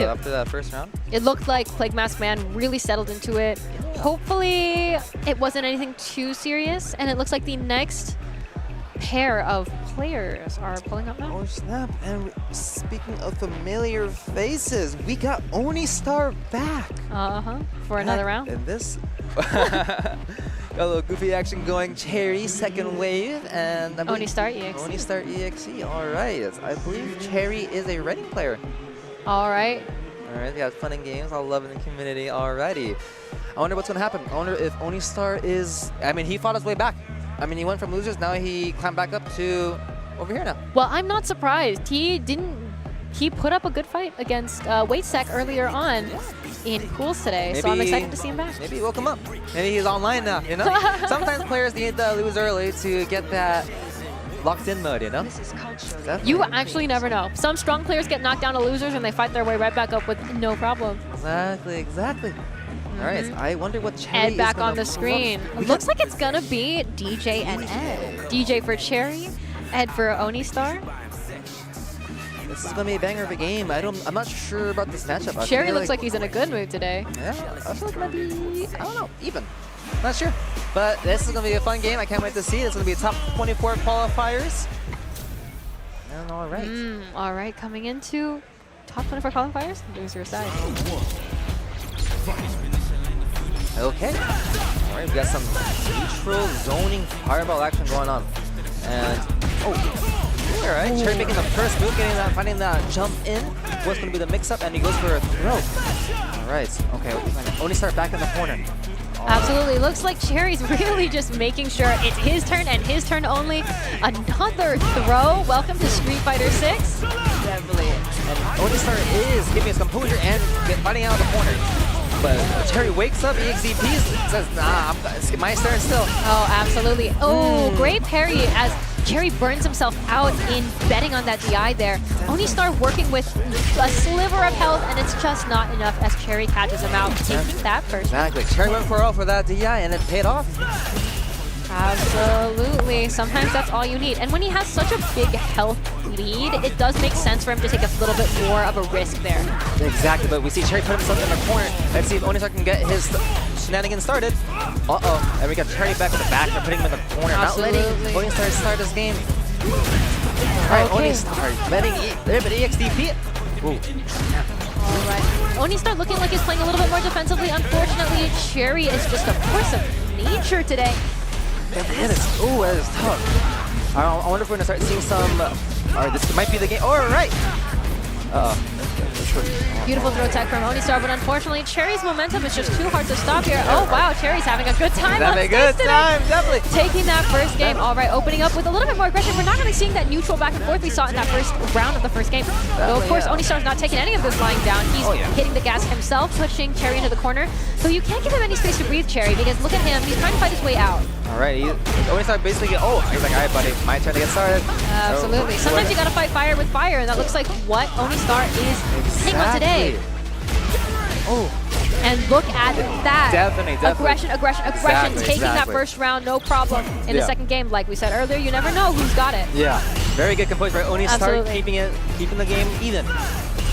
after that first round. It looked like Plague Mask Man really settled into it. Hopefully it wasn't anything too serious, and it looks like the next pair of players are pulling up now. Oh snap, and speaking of familiar faces, we got Onistar back. For another round. And this got a little goofy action going. Cherry second wave, and Onistar EXE. Onistar EXE, alright. I believe Cherry is a Reading player. Alright, we got fun and games, all love in the community, alrighty. I wonder what's gonna happen. I wonder if Onistar is, he fought his way back. He went from losers, now he climbed back up to over here now. Well, I'm not surprised. He put up a good fight against Waitsec earlier on in Pools today, so I'm excited to see him back. Maybe he woke him up. Maybe he's online now, you know? Sometimes players need to lose early to get that locked in mode, you know? You actually never know. Some strong players get knocked down to losers and they fight their way right back up with no problem. Exactly. All right, I wonder what Cherry Ed back on the screen. Looks like it's gonna be DJ and Ed. DJ for Cherry, Ed for Onistar. This is gonna be a banger of a game. I'm not sure about this matchup. Cherry looks like he's in a good mood today. Yeah, I feel like it might be, I don't know, even. Not sure. But this is gonna be a fun game. I can't wait to see it. It's gonna be top 24 qualifiers. And all right. All right, coming into top 24 qualifiers. Loser side. Okay. All right, we got some neutral zoning fireball action going on. And, all right, Cherry making the first move, finding that jump in. What's going to be the mix-up, and he goes for a throw. All right, okay, Onistar back in the corner. Absolutely. Looks like Cherry's really just making sure it's his turn and his turn only. Another throw. Welcome to Street Fighter 6. Definitely. And Onistar is keeping his composure and fighting out of the corner. But Cherry wakes up, EXDP says, nah, it's my turn still. Oh, absolutely. Oh, great parry as Cherry burns himself out in betting on that DI there. Onistar working with a sliver of health, and it's just not enough as Cherry catches him out, taking that first. Exactly. Cherry went for that DI, and it paid off. Absolutely. Sometimes that's all you need. And when he has such a big health lead, it does make sense for him to take a little bit more of a risk there. Exactly, but we see Cherry put himself in the corner. Let's see if Onistar can get his shenanigans started. And we got Cherry back in the back and putting him in the corner. Absolutely. Not letting Onistar start this game. Alright, Onistar letting EXDP. Ooh. Alright. Onistar looking like he's playing a little bit more defensively. Unfortunately, Cherry is just a force of nature today. That is tough. I wonder if we're going to start seeing some... Alright, this might be the game. Alright. Beautiful throw tech from Onistar, but unfortunately, Cherry's momentum is just too hard to stop here. Oh, wow, Cherry's having a good time on stage today. Definitely. Taking that first game. All right, opening up with a little bit more aggression. We're not going to be seeing that neutral back and forth we saw in that first round of the first game. Though, of course, Onistar's not taking any of this lying down. He's hitting the gas himself, pushing Cherry into the corner. So you can't give him any space to breathe, Cherry, because look at him. He's trying to fight his way out. All right, Onistar basically he's like, all right, buddy, my turn to get started. Absolutely. Sometimes you got to fight fire with fire, and that looks like what Onistar is hitting on today. Oh. And look at that. Definitely. Aggression, taking that first round, no problem. In the second game, like we said earlier, you never know who's got it. Yeah, very good composure for Onistar, keeping the game even.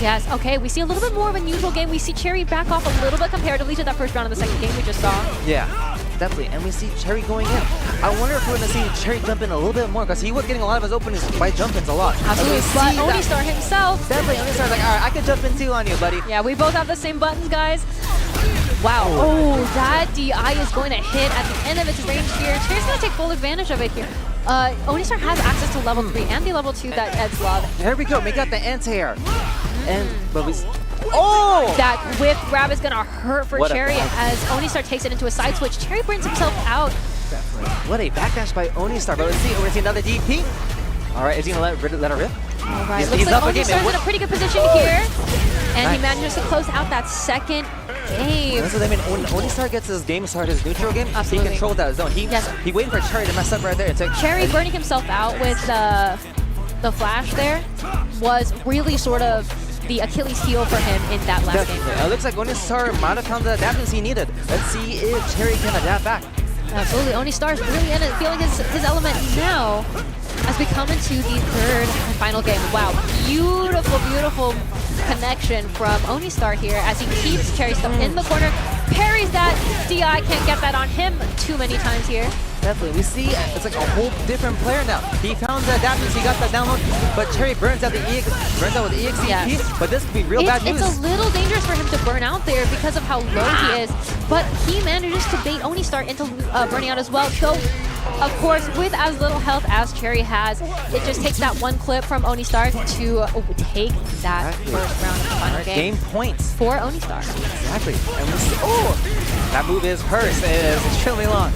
Yes, okay, we see a little bit more of a neutral game. We see Cherry back off a little bit comparatively to that first round of the second game we just saw. Yeah, definitely, and we see Cherry going in. I wonder if we're going to see Cherry jump in a little bit more, because he was getting a lot of his openings by jump-ins a lot. Absolutely, but Onistar himself. Definitely, Onistar's like, all right, I can jump in too on you, buddy. Yeah, we both have the same buttons, guys. Wow, oh, that DI is going to hit at the end of its range here. Cherry's going to take full advantage of it here. Onistar has access to level 3 and the level 2 that Ed's love. There we go, we got the anti-air. But we... That whip grab is going to hurt for Cherry as Onistar takes it into a side switch. Cherry burns himself out. Definitely. What a backdash by Onistar, but let's see, we're going to see another DP. All right, is he going to let her rip? All right, looks like Onistar's in a pretty good position here. And he manages to close out that second game. That's what I mean. When Onistar gets his game started, his neutral game, he controlled that zone. He waited for Cherry to mess up right there. Cherry burning himself out with the flash there was really sort of the Achilles heel for him in that last game. It looks like Onistar might have found the adaptance he needed. Let's see if Cherry can adapt back. Absolutely. Onistar's really in it, feeling his element now as we come into the third and final game. Wow, beautiful connection from Onistar here as he keeps Cherry stuck in the corner, parries that. DI can't get that on him too many times here. Definitely, we see it's like a whole different player now. He found the adaptance, he got that download, but Cherry burns out with the EXCP, but this could be real bad news. It's a little dangerous for him to burn out there because of how low he is, but he manages to bait Onistar into burning out as well. So, of course, with as little health as Cherry has, it just takes that one clip from Onistar to take that first round of the final game. Game points for Onistar. Exactly. And we see, that move is hers. It is extremely long.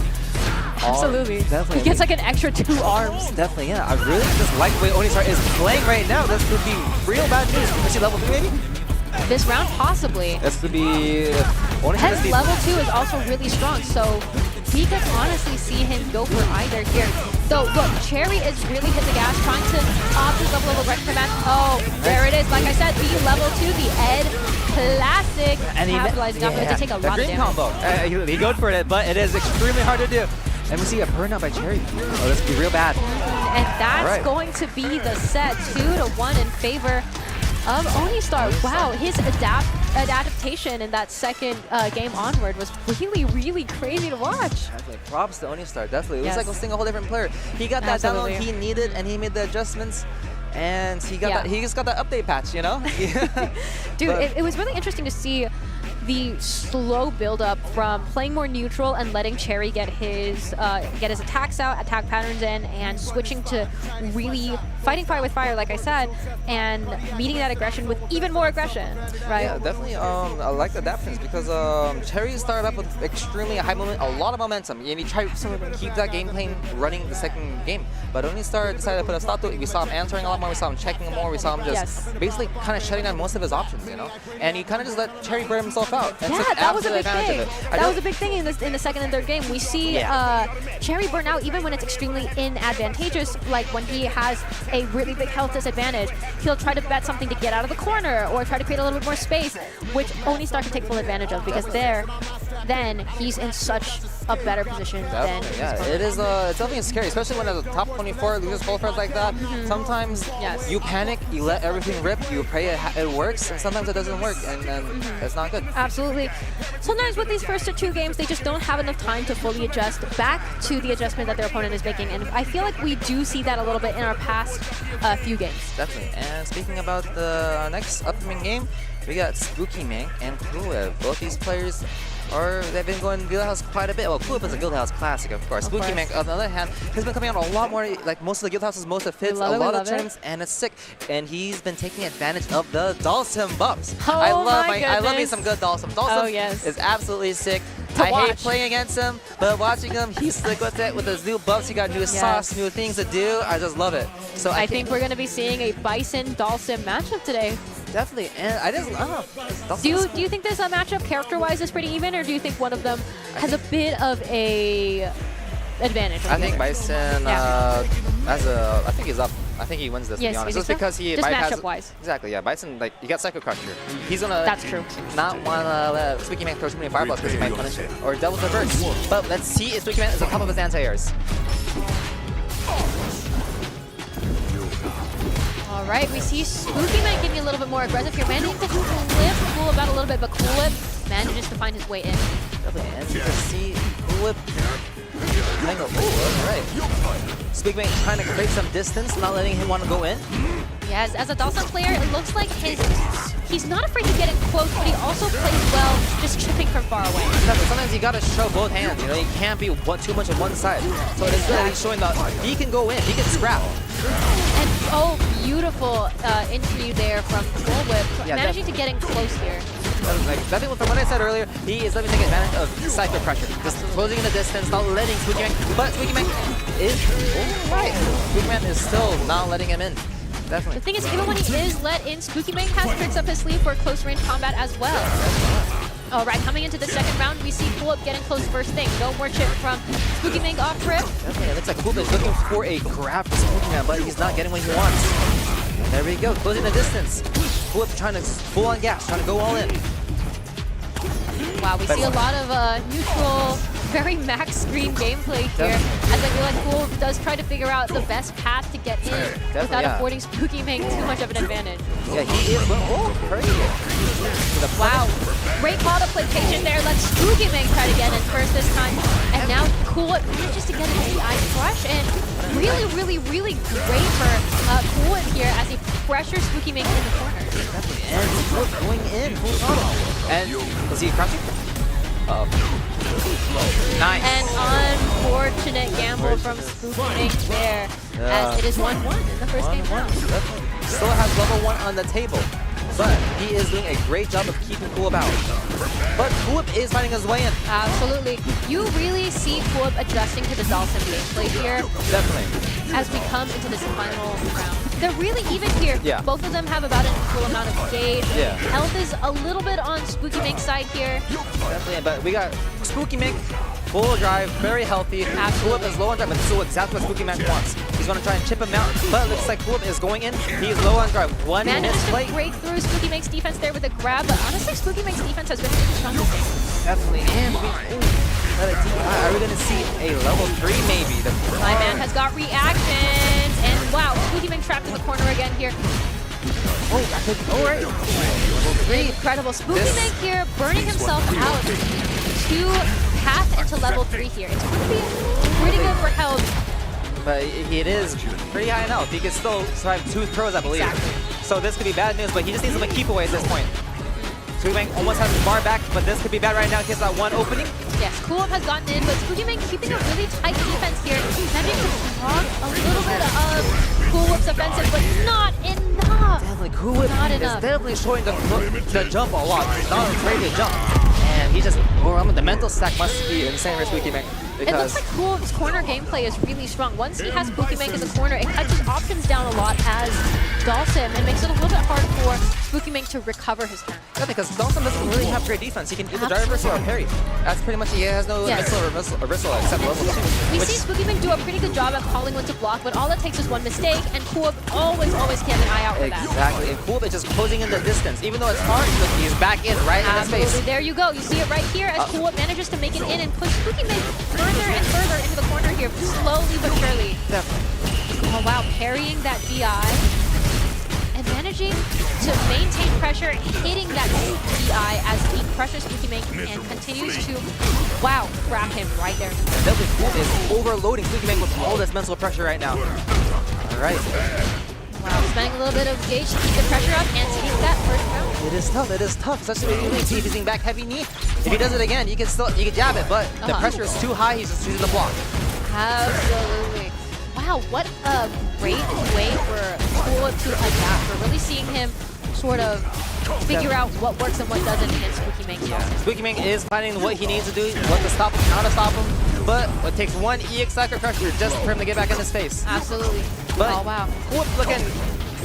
Absolutely. Definitely. He gets like an extra 2 arms. Definitely, yeah. I really just like the way Onistar is playing right now. This could be real bad news. Let's see level 3 maybe? This round, possibly. This could be... His level 2 is also really strong, so we could honestly see him go for either here. So look, Cherry is really hitting the gas, trying to opt his level of aggression for match. Oh, there it is. Like I said, the level 2, the Ed classic, capitalizing off of it to take a lot of damage. Combo. He goes for it, but it is extremely hard to do. And we see a burn out by Cherry. Oh, this could be real bad. And that's going to be the set, 2-1 in favor of Onistar. Wow, his adaptation in that second game onward was really crazy to watch. Definitely. Props to Onistar, definitely. It looks like we're seeing a whole different player. He got that download he needed, and he made the adjustments. And he got that. He just got that update patch, you know? Dude, it was really interesting to see the slow build-up from playing more neutral and letting Cherry get his attacks out, attack patterns in, and switching to really fighting fire with fire, like I said, and meeting that aggression with even more aggression, right? Yeah, definitely. I like the adaptations because Cherry started up with extremely high moment, a lot of momentum, and he tried to keep that game plan running the second game. But Onistar decided to put a stop to it. We saw him answering a lot more, we saw him checking more, we saw him just basically kind of shutting down most of his options, you know? And he kind of just let Cherry burn himself out. And yeah, that was a big thing. That was a big thing in the second and third game. We see Cherry burn out even when it's extremely inadvantageous, like when he has a really big health disadvantage. He'll try to bet something to get out of the corner or try to create a little bit more space, which Onistar can take full advantage of because then he's in such a better position than it is. It's definitely scary, especially when as a top 24 loses qualifiers like that. Sometimes you panic, you let everything rip, you pray it works, and sometimes it doesn't work, and then it's not good. Absolutely. Sometimes with these first 2 games, they just don't have enough time to fully adjust back to the adjustment that their opponent is making, and I feel like we do see that a little bit in our past few games. Definitely. And speaking about the next upcoming game, we got Spooky Mank and CotW. Both these players or they've been going Guildhouse quite a bit. Well, Cool Whip is a Guildhouse classic, of course. Spooky Mank, on the other hand, has been coming out a lot more, like most of the Guildhouses, most of fits, a lot of tournaments, and it's sick. And he's been taking advantage of the Dhalsim buffs. I love me some good Dhalsim. Dhalsim is absolutely sick. I hate playing against him, but watching him, he's slick with it. With his new buffs, he got new sauce, new things to do. I just love it. So I think we're going to be seeing a Bison Dhalsim matchup today. Definitely, and I don't know. Do you think this matchup character-wise is pretty even, or do you think one of them has a bit of a advantage? I think Bison has a. I think he's up. I think he wins this, to be honest. Just because he matchup-wise. Exactly, yeah. Bison, like, you got Psycho Crusher. He's gonna. That's true. Not want to let Spooky Man throw too many fireballs because he might punish it. Or Devil's Reverse. But let's see if Spooky Man is on top of his anti-airs. All right, we see Spooky Man getting a little bit more aggressive here. Managing to flip Cool Whip out a little bit, but Cool Whip manages to find his way in. Definitely, and you can see Cool Whip. Alright. Spooky Man trying to create some distance, not letting him want to go in. Yes, as a Dhalsim player, it looks like he's not afraid to get in close, but he also plays well just chipping from far away. Sometimes you gotta show both hands, you know, you can't be too much on one side. So it is really showing that he can go in, he can scrap. And beautiful entry there from Cool Whip, managing to get in close here. Nothing from what I said earlier, he is letting take advantage of Psycho Crusher. Just closing in the distance, not letting Spooky Man, but Spooky Man is alright. Spooky Man is still not letting him in. Definitely. The thing is, even when he is let in, Spooky Man has tricks up his sleeve for close range combat as well. All right, coming into the second round, we see Cool Whip getting close first thing. No more chip from Spooky Man off rip. Definitely, it looks like Cool Whip is looking for a grab for Spooky Man, but he's not getting what he wants. There we go, closing the distance. Cool Whip trying to full on gas, trying to go all in. Wow, we see a lot of neutral, very max screen gameplay here. As I feel like Cool Whip does try to figure out the best path to get in without affording Spooky Man too much of an advantage. Yeah, he is. Wow, great call to play patient there. Let Spooky Man try to get in first this time. And now Cool Whip manages to get an DI crush. And really, really, really great for Cool Whip here as he pressures Spooky Man in the corner. Definitely. And Cool Whip going in full throttle. And was he crouching? Nice. An unfortunate gamble from Spooky Man there, as it is 1-1 in the first game now. Still has level 1 on the table, but he is doing a great job of keeping Cool Whip out. But Cool Whip is finding his way in. Absolutely. You really see Cool Whip adjusting to the Dhalsim gameplay here. Definitely. As we come into this final round. They're really even here. Yeah. Both of them have about an equal amount of gauge. Yeah. Health is a little bit on Spooky Mank's side here. Definitely, but we got Spooky Mank, full drive, very healthy. Cool Whip is low on drive, but this is exactly what Spooky Mank wants. He's going to try and chip him out, but it looks like Cool Whip is going in. He's low on drive. One misplay. To break through Spooky Mank's defense there with a grab, but honestly, Spooky Mank's defense has been really strong. Definitely, and are we going to see a level 3 maybe? My man has got reactions, and wow, Spooky Mank trapped in the corner again here. Oh, that could be alright. Incredible. Spooky Mank here burning himself out to path into level 3 here. It's going to be pretty good for health. But it is pretty high in health. He can still survive 2 throws, I believe. Exactly. So this could be bad news, but he just needs to keep away at this point. Spooky Mank almost has his bar back, but this could be bad right now. He has that one opening. Yes, Cool Whip has gotten in, but Spooky Mank keeping a really tight defense here. Managing to block a little bit of Cool Whip's offensive, but not enough. Definitely, Cool Whip is definitely showing the jump a lot. He's not afraid to jump. And he just, the mental stack must be insane for Spooky Mank. It looks like Cool Whip's corner gameplay is really strong. Once he has Spooky Mank in the corner, it cuts his options down a lot as Dhalsim and makes it a little bit hard for Spooky Mank to recover his turn. Yeah, because Dhalsim doesn't really have great defense. He can either drive reversal or parry. That's pretty much, he has no missile or reversal except level 2. We see Spooky Mank do a pretty good job at calling when to block, but all it takes is one mistake, and Cool Whip always keep an eye out for that. Exactly, and Cool Whip is just closing in the distance. Even though it's hard, he's back in right in his face. There you go. You see it right here as Cool Whip manages to make it in and push Spooky Mank further and further into the corner here, slowly but surely. Definitely. Oh wow, parrying that DI and managing to maintain pressure, hitting that DI as he crushes Spooky Mank and continues to, grab him right there. Definitely Cool is overloading Spooky Mank with all this mental pressure right now. All right. Spending a little bit of gauge to keep the pressure up and take that first round. It is tough, especially if he's using back heavy knee. If he does it again, you can jab it, but the pressure is too high, he's just choosing the block. Absolutely. Wow, what a great way for Cool to adapt. We're really seeing him sort of figure out what works and what doesn't against Spooky Ming. Spooky Ming is finding what he needs to do, what to stop him, how to stop him, but it takes one EX Cycle pressure just for him to get back in his face. Absolutely. But oh, wow. Cool looking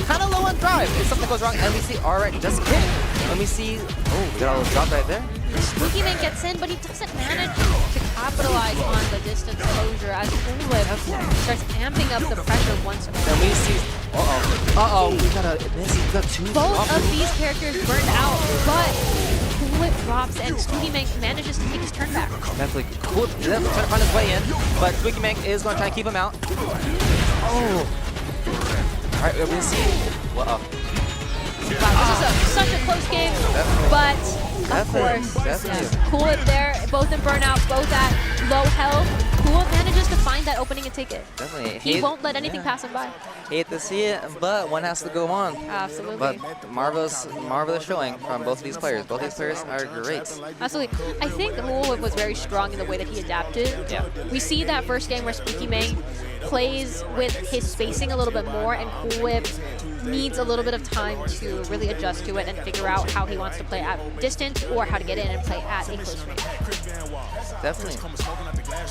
kind of low on drive. If something goes wrong, and we see, all right, just kidding. And we see, oh, good old drop right there. Spooky Ming gets in, but he doesn't manage to capitalize on the distance closure as Coolwhip starts amping up the pressure once more. And we see, we got a miss. We got 2. Both of these characters burned out, but Coolwhip drops and Spooky Ming manages to take his turn back. Definitely cool. He's trying to find his way in, but Spooky Ming is going to try to keep him out. Oh. All right, we see. Wow, this is such a close game, but of course, Coolwhip there, both in burnout, both at low health. Coolwhip manages to find that opening and take it. Definitely. He won't let anything pass him by. Hate to see it, but one has to go on. Absolutely. But marvelous showing from both of these players. Both these players are great. Absolutely. I think Coolwhip was very strong in the way that he adapted. Yeah. We see that first game where Spooky Ming plays with his spacing a little bit more, and Coolwhip needs a little bit of time to really adjust to it and figure out how he wants to play at distance or how to get in and play at a close range. Definitely.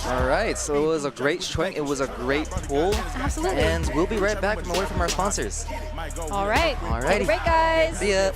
All right, so it was a great showing. It was a great pull. Absolutely. And we'll be right back from away from our sponsors. All right. Alrighty. Take a break, guys. See ya.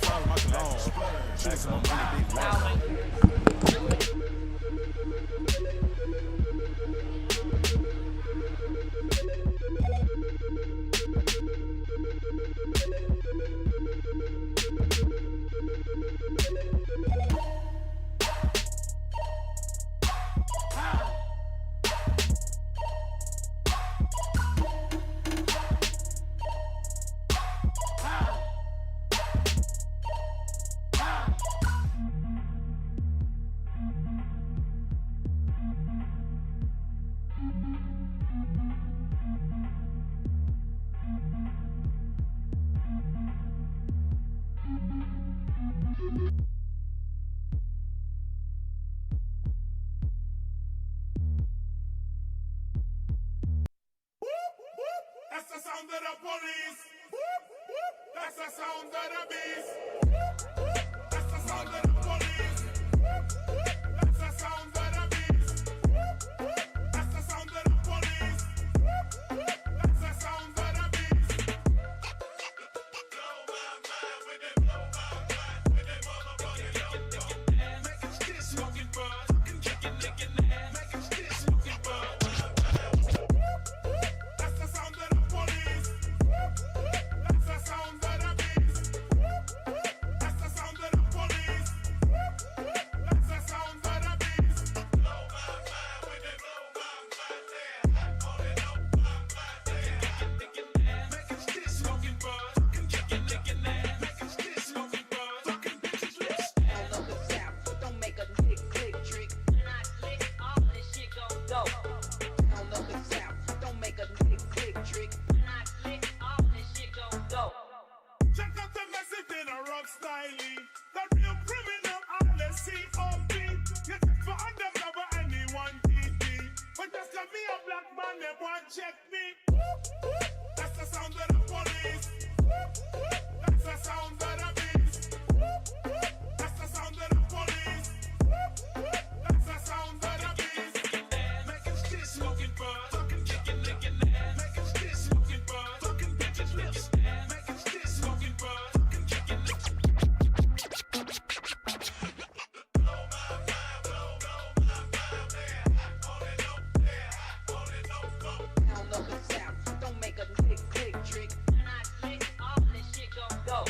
That's the sound of the police. That's the sound of the beast. That's the sound of the police. That's the sound of the beast. That's the sound of the police. That's the sound of the beast. Blow my mind with it, blow my mind with it, motherfucker. Make us get smoking buzz. Licking that. Make us get smoking buzz. That's the sound of the police. That's the sound of the beast. That's the sound of the police. That's the sound of the beast. Blow my mind with it, blow my mind there. Hold it up, my mind there. Make us get smoking buzz. Licking that. Make us get smoking buzz. Fucking bitches lips. All of the south, don't make a click trick. Not click, all this shit gon' go. All of the south, don't make a click trick. Not click, all this shit gon' go. Check out the message in a rock styling. The real criminal on the COP. You check for undercover anyone TD. But just let me a black man, they won't check me. That's the sound of the police. That's the sound of the beast. That's the sound of the police. That's the sound of the beast. Make us get smoking buzz. Fucking licking that. Make us get smoking buzz. Fucking bitches lips. Make us get smoking buzz. Fucking licking that. Blow my mind, blow my mind there. Hold it up there. Hold it up, go. All of the south, don't make a click trick. Not click, all this shit gon' go.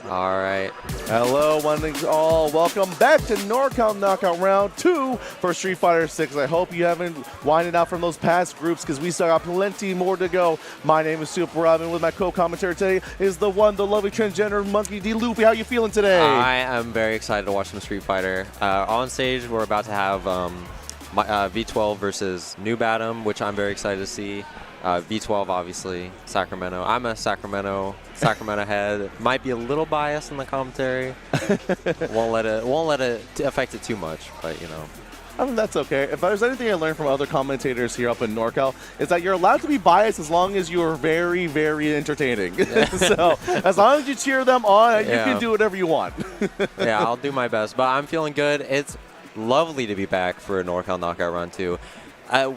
All right. Hello, one and all. Welcome back to NorCal Knockout Round 2 for Street Fighter 6. I hope you haven't winded out from those past groups because we still got plenty more to go. My name is Super Robin. With my co-commentator today is the one, the lovely transgender Monkey D. Loopy. How you feeling today? I am very excited to watch some Street Fighter. On stage, we're about to have V12 versus Noob Adam, which I'm very excited to see. V12, obviously, Sacramento. I'm a Sacramento head. Might be a little biased in the commentary. won't let it affect it too much, but you know. I mean, that's okay. If there's anything I learned from other commentators here up in NorCal, is that you're allowed to be biased as long as you're very, very entertaining. So as long as you cheer them on, you can do whatever you want. Yeah, I'll do my best. But I'm feeling good. It's lovely to be back for a NorCal Knockout Run 2.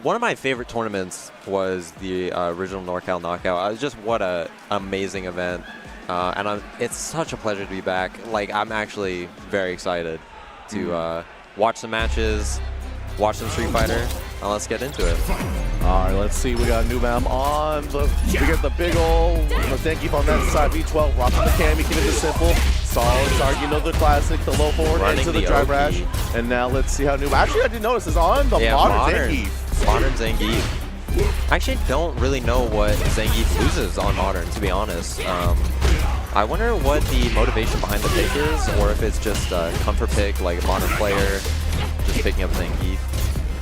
One of my favorite tournaments was the original NorCal Knockout. Just what a amazing event. And it's such a pleasure to be back. Like, I'm actually very excited to watch some matches, watch some Street Fighter, and let's get into it. All right, let's see. We got Nubam on. We get the big ol' thank you on that side. V12 rocking the cam, keeping it simple. Solid start, you know the classic, the low forward into the drive rash. And now let's see how Nubam. Actually, I did notice is on the modern Zangief. Modern Zangief. I actually don't really know what Zangief loses on modern, to be honest. I wonder what the motivation behind the pick is, or if it's just a comfort pick, like a modern player just picking up Zangief.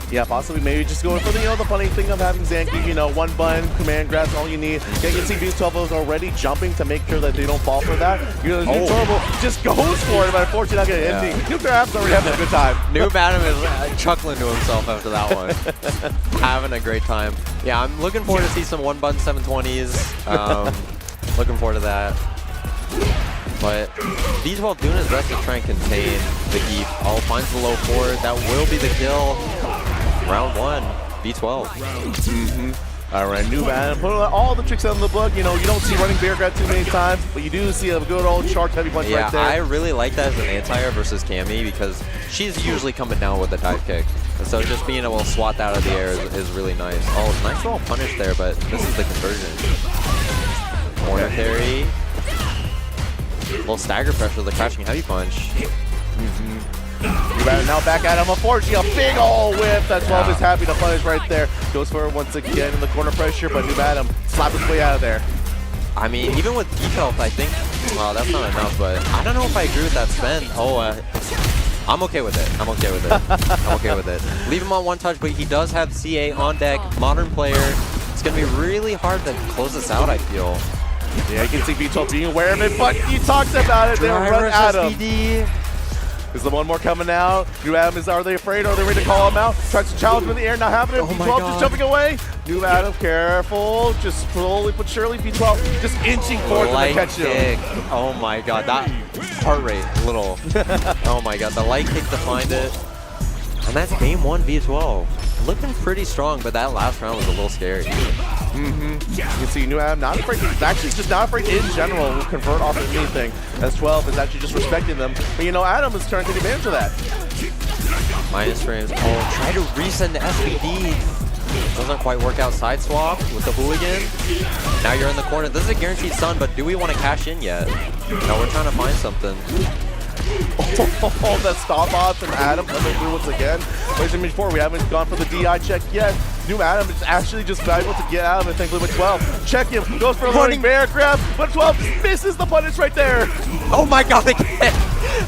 Yeah, possibly maybe just going for the funny thing of having Zangief, one button, command grabs, all you need. Yeah, you can see V12 is already jumping to make sure that they don't fall for that. Turbo just goes for it, but unfortunately not getting anything. New Grab's already having a good time. Noob Adam is chuckling to himself after that one. Having a great time. Yeah, I'm looking forward to see some one-button 720s. Looking forward to that. But V12 doing his best to try and contain the Geef. Oh, finds the low forward. That will be the kill. Round 1, V12. All right, Noob Adam, put all the tricks out in the book. You don't see running bear grab too many times, but you do see a good old charge heavy punch right there. Yeah, I really like that as an anti-air versus Cammy because she's usually coming down with a dive kick. And so just being able to swat that out of the air is really nice. Oh, nice little punish there, but this is the conversion. Corner carry. A little stagger pressure with the crashing heavy punch. Now back at him. Unfortunately, a big ol' whip. That 12 is happy to punish right there. Goes for it once again in the corner pressure, but Noob Adam slap his way out of there. I mean, even with deep health, I think, well, that's not enough, but I don't know if I agree with that spin. Oh, I'm okay with it. I'm okay with it. I'm okay with it. Leave him on one touch, but he does have CA on deck. Modern player. It's going to be really hard to close this out, I feel. Yeah, you can see V12 being aware of it, but he talks about it. They'll run at him. Is the one more coming out? Noob Adam are they afraid? Are they ready to call him out? Tries to challenge him in the air, not having it. V12 just jumping away. Noob Adam, careful. Just slowly but surely. V12 just inching forward to catch him. Oh my god, that heart rate, little. Oh my god, the light kick to find it. And that's game 1 V12. Looking pretty strong, but that last round was a little scary. You can see Noob Adam not afraid. He's actually just not afraid in general to convert off of anything. As 12 is actually just respecting them. But Adam is trying to take advantage of that. Minus frames. Oh, try to resend the SVD. Doesn't quite work out. Side swap with the hooligan. Now you're in the corner. This is a guaranteed stun, but do we want to cash in yet? No, we're trying to find something. Oh, that stop odds from Adam coming through once again. Wait a minute, before we haven't gone for the DI check yet. Noob Adam is actually just able to get out of it, thankfully with 12. Check him, goes for a running bear grab, but 12 misses the punish right there. Oh my god, again.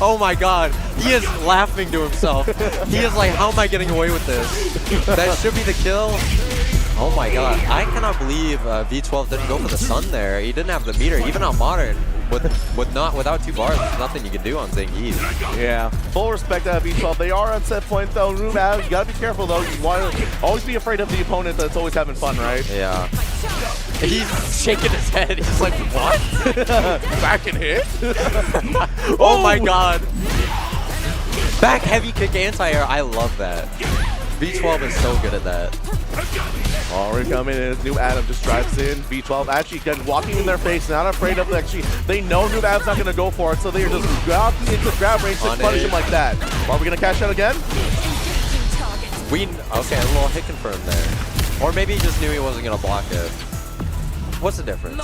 Oh my god. He is laughing to himself. He is like, how am I getting away with this? That should be the kill. Oh my god. I cannot believe V12 didn't go for the stun there. He didn't have the meter, even on modern. Without 2 bars, there's nothing you can do on Zangief. Yeah, full respect out of V12. They are on set point though. Noob Adam, you gotta be careful though. You want to always be afraid of the opponent that's always having fun, right? Yeah. He's shaking his head. He's like, what? Back and hit? Oh my god. Back heavy kick anti-air. I love that. V12 is so good at that. Already coming in, Noob Adam just drives in. V12 actually walking in their face, not afraid of it. Actually, they know Noob Adam's not going to go for it, so they're just walking into grab range to punish him like that. Are we going to cash out again? Okay, a little hit confirm there. Or maybe he just knew he wasn't going to block it. What's the difference?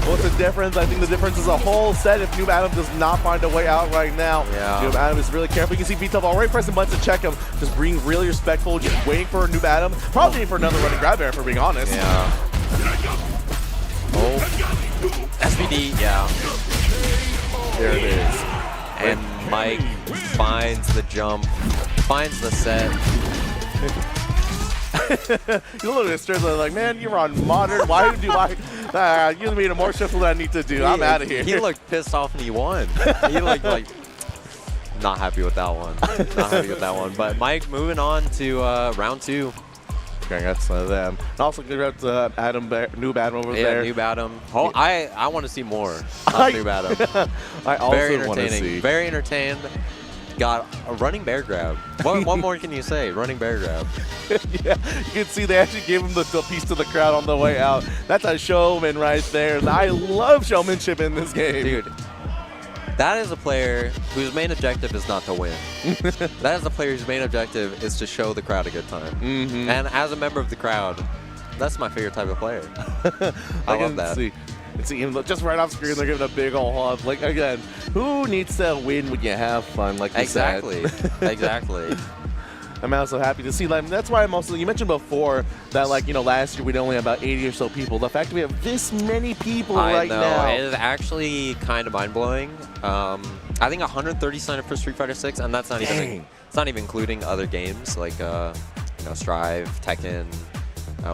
What's the difference? I think the difference is a whole set if Noob Adam does not find a way out right now. Yeah. Noob Adam is really careful. You can see B-Top already pressing buttons to check him, just being really respectful, just waiting for Noob Adam. Probably waiting for another running grab there, for being honest. Yeah. Oh. SVD, yeah. There it is. And Mike finds the jump, finds the set. He's a little bit stressed, like, man, you're on modern. Why do I? You made it more stressful than I need to do. I'm out of here. He looked pissed off and he won. He looked like not happy with that one. Not happy with that one. But Mike moving on to round 2. Congrats to them. And also congrats to Noob Adam over there. Yeah, Noob Adam. Oh, I want to see more of Noob Adam. I also Very want to entertaining. see. Very entertained. Got a running bear grab. What more can you say? Running bear grab. Yeah, you can see they actually gave him the piece to the crowd on the way out. That's a showman right there. And I love showmanship in this game. Dude, that is a player whose main objective is not to win. That is a player whose main objective is to show the crowd a good time. And as a member of the crowd, that's my favorite type of player. I love that. See him just right off screen. They're giving a big old hug. Like, again, who needs to win when you have fun? Like you said. Exactly. I'm also happy to see that. That's why I'm also, you mentioned before that, like, you know, last year we'd only have about 80 or so people. The fact that we have this many people right now. It is actually kind of mind-blowing. I think 130 signed up for Street Fighter 6, and that's not even including other games like you know, Strive, Tekken.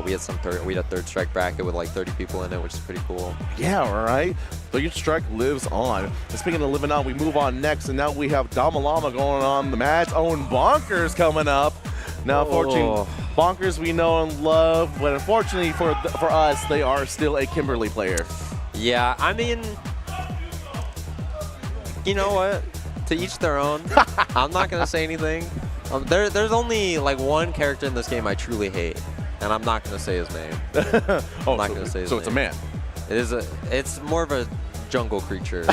We had a third strike bracket with like 30 people in it, which is pretty cool. Yeah, all right. Third strike lives on. And speaking of living on, we move on next, and now we have Damalama going on. The Mad's own Bonkers coming up. Now, unfortunately, Bonkers we know and love, but unfortunately for us, they are still a Kimberly player. Yeah, I mean, you know what? To each their own. I'm not gonna say anything. There's only like one character in this game I truly hate. And I'm not going to say his name. I'm not going to say his name. So it's a man. It's more of a jungle creature.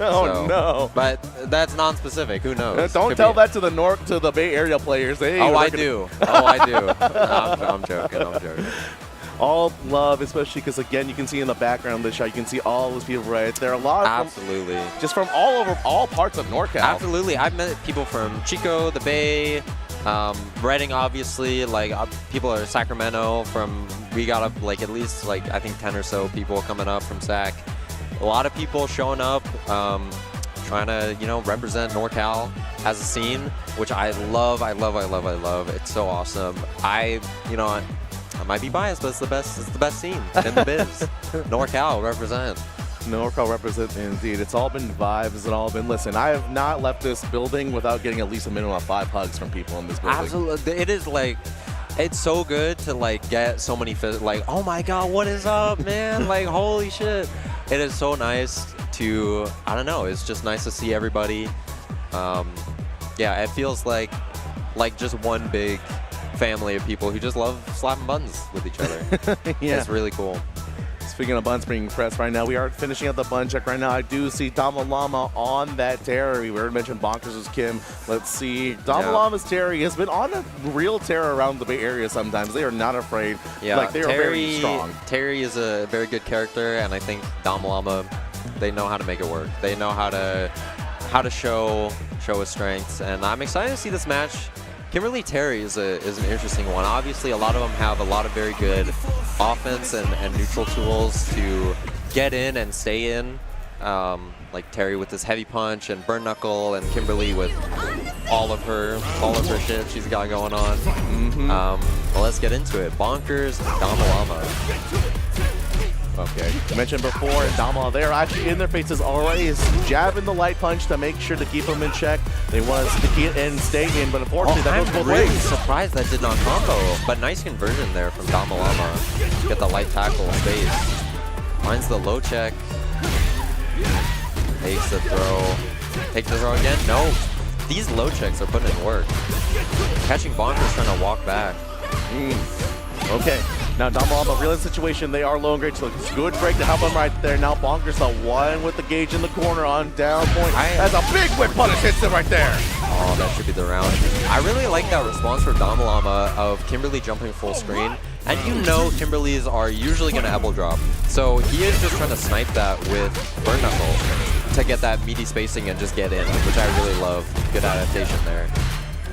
Oh, no. But that's non-specific. Who knows? Don't tell that to the Bay Area players. I do. No, I'm joking. All love, especially because, again, you can see in the background of the shot, you can see all those people right there. A lot of Absolutely. Just from all parts of NorCal. Absolutely. I've met people from Chico, the Bay, Reading, obviously, like people are Sacramento we got up like at least like I think 10 or so people coming up from Sac. A lot of people showing up, trying to, you know, represent NorCal as a scene, which I love. It's so awesome. I might be biased, but it's the best scene in the biz. NorCal represent. NorCal represent indeed. It's all been vibes. It's all been, listen, I have not left this building without getting at least a minimum of 5 hugs from people in this building. Absolutely. It is like, it's so good to like get so many, like, oh my God, what is up, man? Like, holy shit. It is so nice to, I don't know, it's just nice to see everybody. Yeah, it feels like just one big family of people who just love slapping buns with each other. Yeah. It's really cool. Speaking of buns being pressed right now, we are finishing up the bun check right now. I do see Damalama on that Terry. We already mentioned Bonkers is Kim. Let's see. Damalama's Terry has been on a real tear around the Bay Area sometimes. They are not afraid. Yeah, like, they are very strong. Terry is a very good character, and I think Damalama, they know how to make it work. They know how to show his strengths, and I'm excited to see this match. Kimberly Terry is an interesting one. Obviously, a lot of them have a lot of very good offense and neutral tools to get in and stay in. Like Terry with this heavy punch and burn knuckle, and Kimberly with all of her shit she's got going on. Well, let's get into it. Bonkers, Damalama. Okay, I mentioned before, Damalama, they're actually in their faces already, jabbing the light punch to make sure to keep them in check. They want us to get in and stay in, but unfortunately that goes both ways. I'm really surprised that did not combo, but nice conversion there from Damalama. Get the light tackle space. Finds the low check. Takes the throw. Takes the throw again. No. These low checks are putting in work. Catching Bonkers trying to walk back. Okay. Now Damalama realized the situation. They are low and great, so it's a good break to help them right there. Now Bonkers the one with the gauge in the corner on down point. That's a big whip punish, hits it right there. Oh, that should be the round. I really like that response for Damalama of Kimberly jumping full screen. And you know Kimberly's are usually going to elbow drop. So he is just trying to snipe that with Burn Knuckle to get that meaty spacing and just get in, which I really love. Good adaptation there.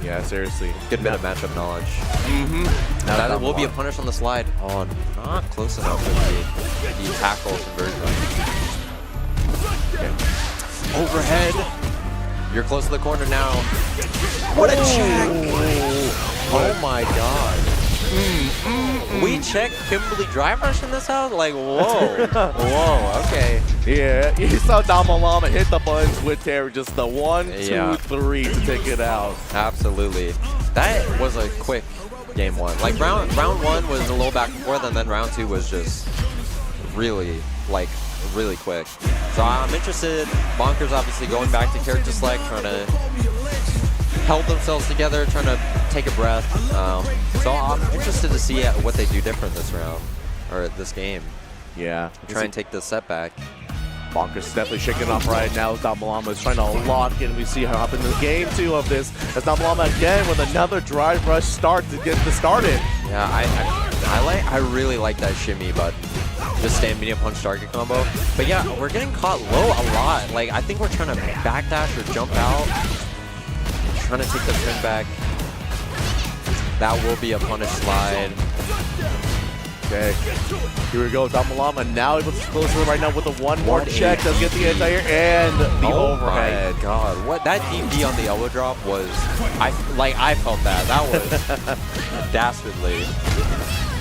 Yeah, seriously. Good bit of matchup knowledge. Now that will be a punish on the slide. Oh, not close enough with the tackle conversion. Okay. Overhead. You're close to the corner now. What a check! Oh my god. We check Kimberly drive rush in this house? Like, whoa. Whoa, okay. Yeah, you saw Damalama hit the buttons with Terry, just the 1, 2, 3 to take it out. Absolutely. That was a quick game one. Like, round one was a little back and forth, and then round two was just really quick. So I'm interested. Bonkers obviously going back to character select, trying to held themselves together, trying to take a breath. So I'm interested to see what they do different this round, or this game. Yeah. Try and take the setback. Bonkers is definitely shaking off right now. Damalama is trying to lock in. We see how happen in game 2 of this. As Damalama again with another drive rush start to get this started. Yeah, I really like that shimmy button. Just stand medium punch target combo. But yeah, we're getting caught low a lot. Like, I think we're trying to backdash or jump out. Trying to take the turn back. That will be a punish slide. Okay, here we go. Damalama now able to close it right now with a one more check. Does get the anti-air and the overhead. My god, what that DP on the elbow drop was, I felt that. That was dastardly.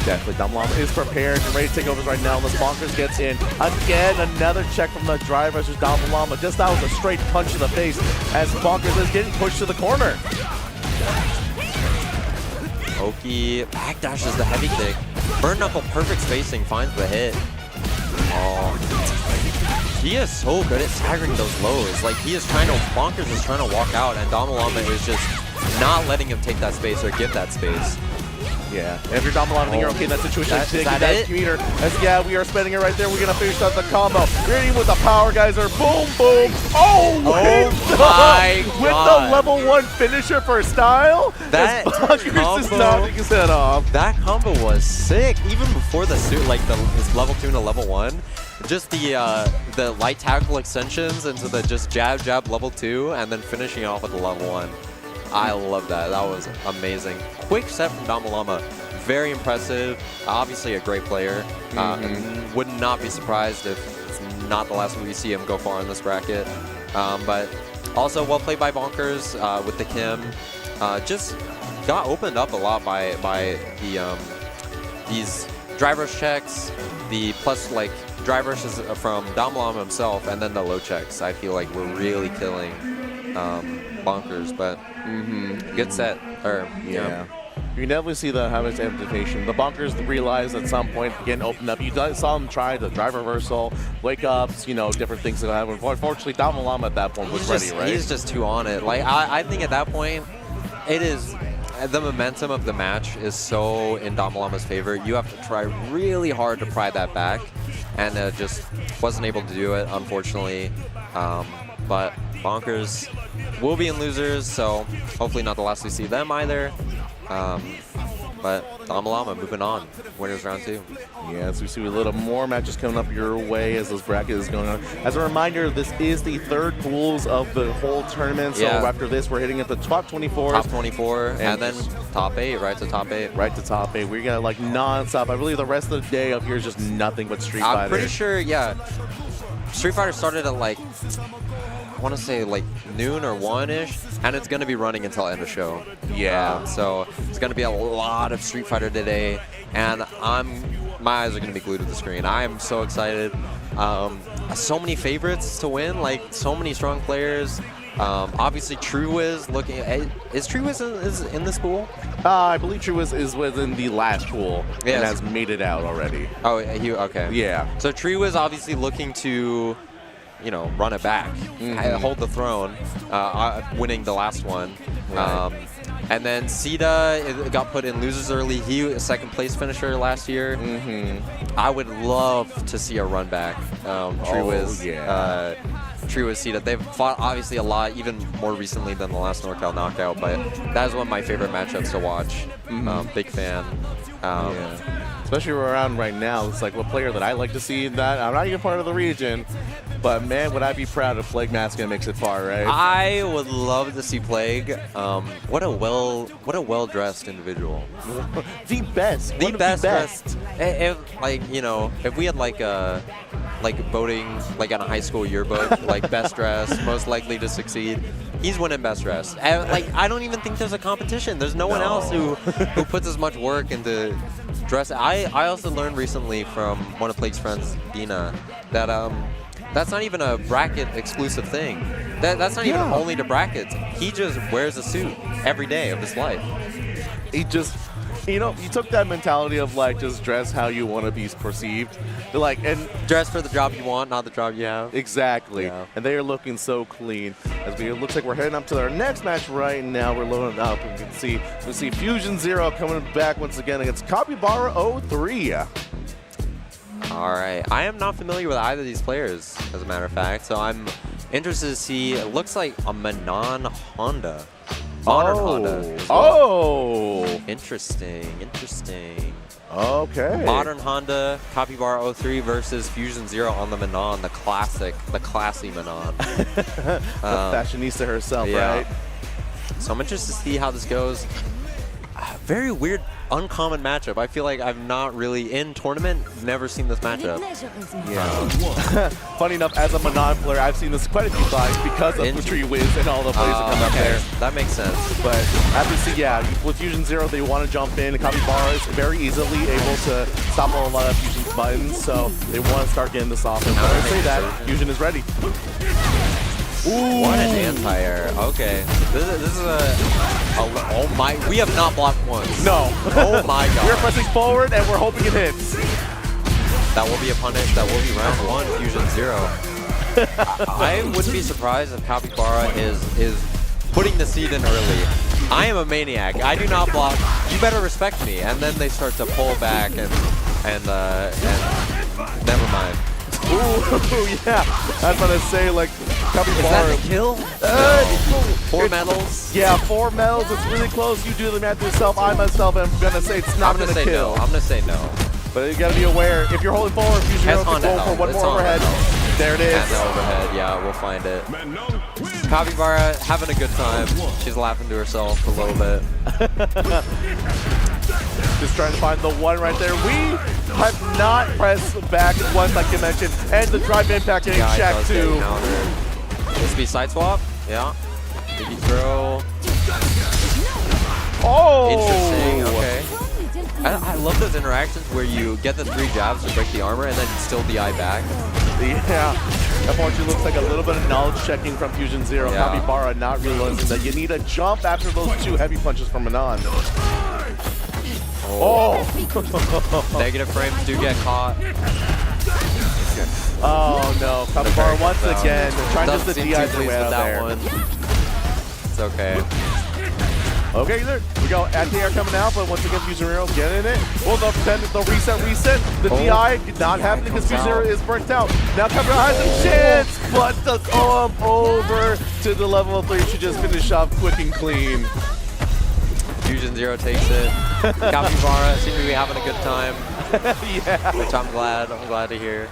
Definitely, Damalama is prepared and ready to take over right now. Unless Bonkers gets in. Again, another check from the drive versus Damalama. Just that was a straight punch to the face as Bonkers is getting pushed to the corner. Oki backdashes the heavy kick. Burn Knuckle, perfect spacing, finds the hit. Oh, he is so good at staggering those lows. Like, he is trying to, Bonkers is trying to walk out, and Damalama is just not letting him take that space or give that space. Yeah, if you're Damalama, you're okay in that situation. Is that commuter. As, yeah, we are spending it right there. We're going to finish out the combo. Ready with the power geyser. Boom, boom. Oh my God. With the level 1 finisher for style. That Bonkers is knocking his head off. That combo was sick. Even before the suit, like his level 2 to level 1. Just the light tackle extensions into the just jab, jab level 2, and then finishing off with the level 1. I love that. That was amazing. Quick set from Damalama. Very impressive. Obviously a great player. Would not be surprised if it's not the last time we see him go far in this bracket. But also well played by Bonkers with the Kim. Just got opened up a lot by these drive rush checks, the plus like drive rushes from Damalama himself, and then the low checks. I feel like we're really killing Bonkers, but good set. Yeah. You can definitely see the habits amplification. The Bonkers realized at some point getting opened up. You saw him try the drive reversal, wake ups, you know, different things that happen. Unfortunately, Damalama at that point was ready, right? He's just too on it. Like, I think at that point, it is the momentum of the match is so in Damalama's favor. You have to try really hard to pry that back, and just wasn't able to do it, unfortunately. But Bonkers will be in losers, so hopefully not the last we see them either. But Damalama moving on. Winners round 2. Yeah, so we see a little more matches coming up your way as this bracket is going on. As a reminder, this is the third pools of the whole tournament. So after this, we're hitting at the top 24. Top 24, and then top 8, right to top 8. Right to top 8. We're gonna like non-stop. I believe the rest of the day up here is just nothing but Street Fighter. I'm pretty sure, yeah. Street Fighter started at like, I want to say like noon or 1-ish, and it's going to be running until end of show. Yeah. So it's going to be a lot of Street Fighter today, and my eyes are going to be glued to the screen. I am so excited. So many favorites to win, like so many strong players. Obviously, TrueWiz looking. Is TrueWiz in this pool? I believe TrueWiz is within the last pool and has made it out already. Oh, okay. Yeah. So TrueWiz obviously looking to you know, run it back, hold the throne, winning the last one. Right. And then Sita got put in losers early. He was a second place finisher last year. I would love to see a run back. Triwiz, Sita. They've fought obviously a lot, even more recently than the last NorCal knockout, but that is one of my favorite matchups to watch. Big fan. Especially around right now, it's like what player that I like to see in that. I'm not even part of the region, but man, would I be proud if Plague Maskin makes it far, right? I would love to see Plague. What a well-dressed individual. The best. The best dressed. If we had like voting like on a high school yearbook, like best dressed, most likely to succeed, he's winning best dressed. And, like, I don't even think there's a competition. There's no one else who puts as much work into dress. I also learned recently from one of Plague's friends, Dina, that that's not even a bracket exclusive thing. That's not even only to brackets. He just wears a suit every day of his life. He just, you took that mentality of like just dress how you want to be perceived, like, and dress for the job you want, not the job you have. Exactly. Yeah. And they are looking so clean. It looks like we're heading up to our next match right now. We're loading up. We can see Fusion Zero coming back once again against Capybara 03. All right. I am not familiar with either of these players, as a matter of fact, so I'm interested to see. It looks like a Manon Honda. Modern Honda as well. Oh! Interesting. Okay. Modern Honda, Capybara 03 versus Fusion Zero on the Manon, the classy Manon. The fashionista herself, right? So I'm interested to see how this goes. Very weird, uncommon matchup. I feel like I've not really, in tournament, never seen this matchup. Yeah. Funny enough, as a Manon player, I've seen this quite a few times because of Triwiz and all the plays that come up there. That makes sense. But obviously, with Fusion Zero, they want to jump in. Capybara is very easily able to stop a lot of Fusion's buttons, so they want to start getting this off. And when I say that, Fusion is ready. Ooh. What an anti-air. Okay. This is oh my, we have not blocked once. No. Oh my god. We're pressing forward and we're hoping it hits. That will be a punish. That will be round 1, Fusion Zero. I wouldn't be surprised if Capybara is putting the seed in early. I am a maniac. I do not block. You better respect me. And then they start to pull back and never mind. Ooh, yeah. I was going to say, like, Capybara. Is that the kill? 4 medals? Yeah, 4 medals. It's really close. You do the math yourself. I myself am going to say it's not going to kill. I'm going to say no. But you got to be aware. If you're holding forward, Fusion Zero can go for one more overhead. There it is. And the overhead. Yeah, we'll find it. Capybara having a good time. She's laughing to herself a little bit. Just trying to find the one right there. We have not pressed back once, like you mentioned, and the drive impact getting checked too. This be side swap. Yeah. Maybe throw. Oh! Interesting. Okay. I love those interactions where you get the 3 jabs to break the armor and then still DI back. Yeah. Unfortunately, looks like a little bit of knowledge checking from Fusion Zero. Yeah. Capybara not realizing that you need a jump after those 2 heavy punches from Manon. Oh! Negative frames do get caught. Oh no, Capybara once again trying just to DI the way out there. It's okay. Okay, there we go. Anti-air coming out, but once again, Fusion Zero getting it. Well, the reset. The DI did not happen because Fusion Zero is burnt out. Now Capybara has a chance, but the come over to the level 3 should just finish off quick and clean. Fusion Zero takes it. Capybara seems to be having a good time. Yeah. Which I'm glad to hear.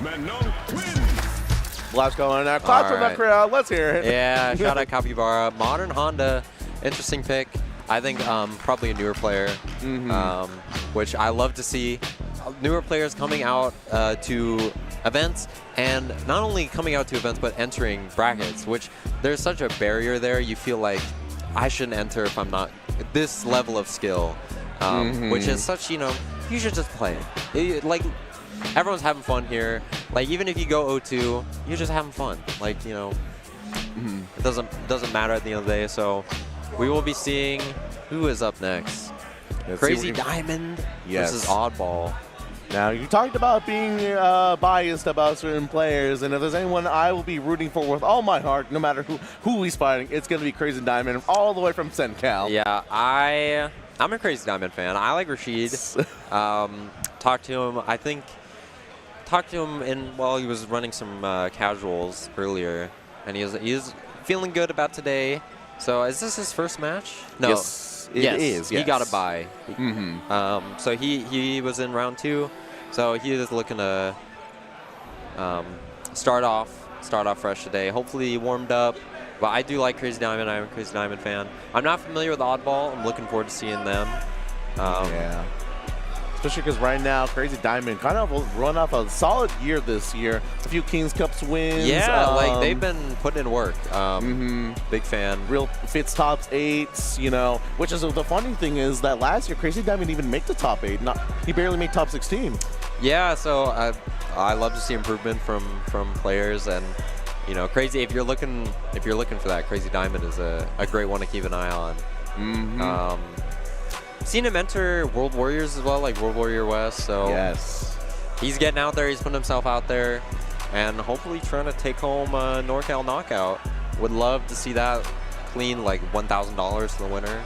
Blast going on there. Claps from that crowd. Let's hear it. Yeah, shout out Capybara. Modern Honda, interesting pick. I think probably a newer player, which I love to see. Newer players coming out to events, and not only coming out to events, but entering brackets, which there's such a barrier there. You feel like I shouldn't enter if I'm not this level of skill, which is such, you should just play. Like, everyone's having fun here. Like, even if you go 0-2, you're just having fun. Like, it doesn't matter at the end of the day. So we will be seeing who is up next. Crazy Diamond versus Oddball. Now, you talked about being biased about certain players, and if there's anyone I will be rooting for with all my heart, no matter who he's fighting, it's going to be Crazy Diamond, all the way from NorCal. Yeah, I'm a Crazy Diamond fan. I like Rashid. Talked to him while he was running some casuals earlier, and he was feeling good about today. So is this his first match? No. Yes, it is. He got a bye. So he was in round 2. So he is looking to start off fresh today. Hopefully he warmed up. But I do like Crazy Diamond. I'm a Crazy Diamond fan. I'm not familiar with Oddball. I'm looking forward to seeing them. Yeah. Especially because right now, Crazy Diamond kind of run off a solid year this year. A few Kings Cups wins. Yeah, like they've been putting in work. Big fan. Real fits tops 8s, you know. Which is the funny thing is that last year, Crazy Diamond even make the top 8. He barely made top 16. Yeah, so I love to see improvement from players, and you know, Crazy. If you're looking for that, Crazy Diamond is a great one to keep an eye on. Seen him enter World Warriors as well, like World Warrior West. So yes, he's getting out there. He's putting himself out there, and hopefully trying to take home a NorCal knockout. Would love to see that clean, like $1,000 to the winner.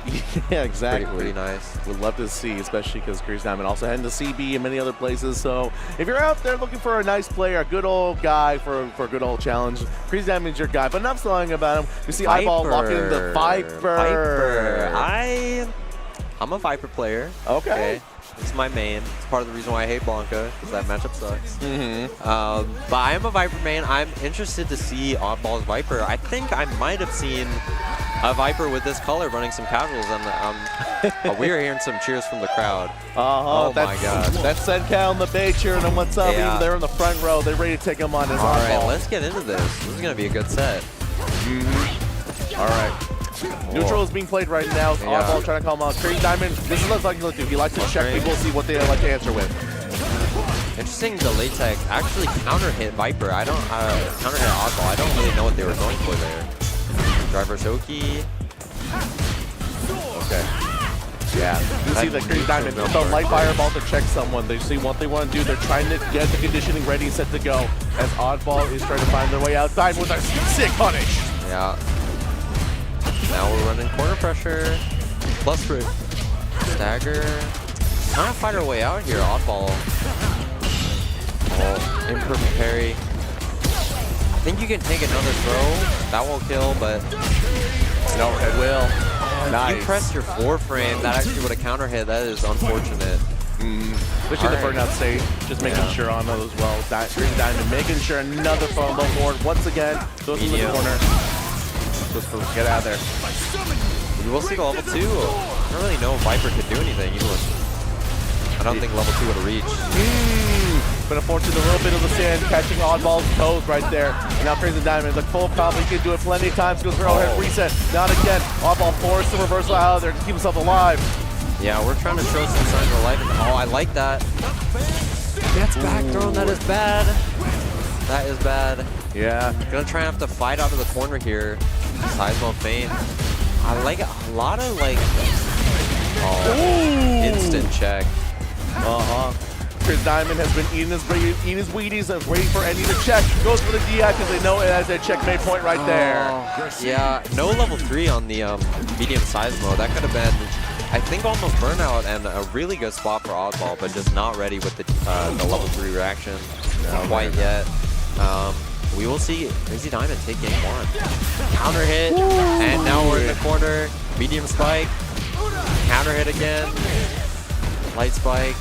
Yeah, exactly. Pretty nice. Would love to see, especially because Crazy Diamond also heading to CB and many other places. So if you're out there looking for a nice player, a good old guy for a good old challenge, Crazy Diamond's your guy. But enough saying about him. We see Eyeball locking in the Viper. I'm a Viper player. Okay. This is my main. It's part of the reason why I hate Blanca, because that matchup sucks. But I am a Viper main. I'm interested to see Oddball's Viper. I think I might have seen a Viper with this color running some casuals, and we are hearing some cheers from the crowd. Oh my God. That's NorCal in the bay cheering him what's up. Yeah. Even they're in the front row. They're ready to take him on his All right, Oddball. let's get into this. This is going to be a good set. All right. Neutral is being played right now. Oddball trying to call him out. Crazy Diamond, this is what he likes to do. He likes to check people, see what they like to answer with. Interesting, the latex actually counter hit Viper. I don't counter hit Oddball. I don't really know what they were going for there. Driver Shoki. Okay. Yeah. You see the Crazy Diamond, the light fireball to check someone. They see what they want to do. They're trying to get the conditioning ready and set to go. As Oddball is trying to find their way out. Diamond with a sick punish. Yeah. Now we're running corner pressure. Plus for stagger. Trying to fight our way out here. Oddball. Oh, imperfect parry. I think you can take another throw. That won't kill, but no, it will. If you press your 4-frame, that actually would have counter hit. That is unfortunate. Especially the burnout state, just making sure on those as well. Crazy Diamond making sure another phone low forward once again. Goes in the corner. Just get out of there. We will see the level 2. I don't really know if Viper could do anything. I don't think level 2 would have reached. But unfortunately, a little bit of the sand catching Oddball's toes right there. And now Crazy Diamond, the full combo, he can do it plenty of times. Goes for overhead reset. Not again. Oddball forced the reversal out of there to keep himself alive. Yeah, we're trying to show some signs of life. Oh, I like that. That's back thrown. That is bad. That is bad. Yeah. Gonna try and have to fight out of the corner here. Seismo feint. I like a lot of like instant check. Crazy Diamond has been eating his Wheaties and waiting for Andy to check. Goes for the DI because they know it has a checkmate point right there. Yeah, no level 3 on the medium Seismo. That could have been, I think, almost burnout and a really good spot for Oddball, but just not ready with the level 3 reaction quite yet. We will see Crazy Diamond take game 1. Counter hit, and now we're in the corner. Medium spike, counter hit again. Light spike.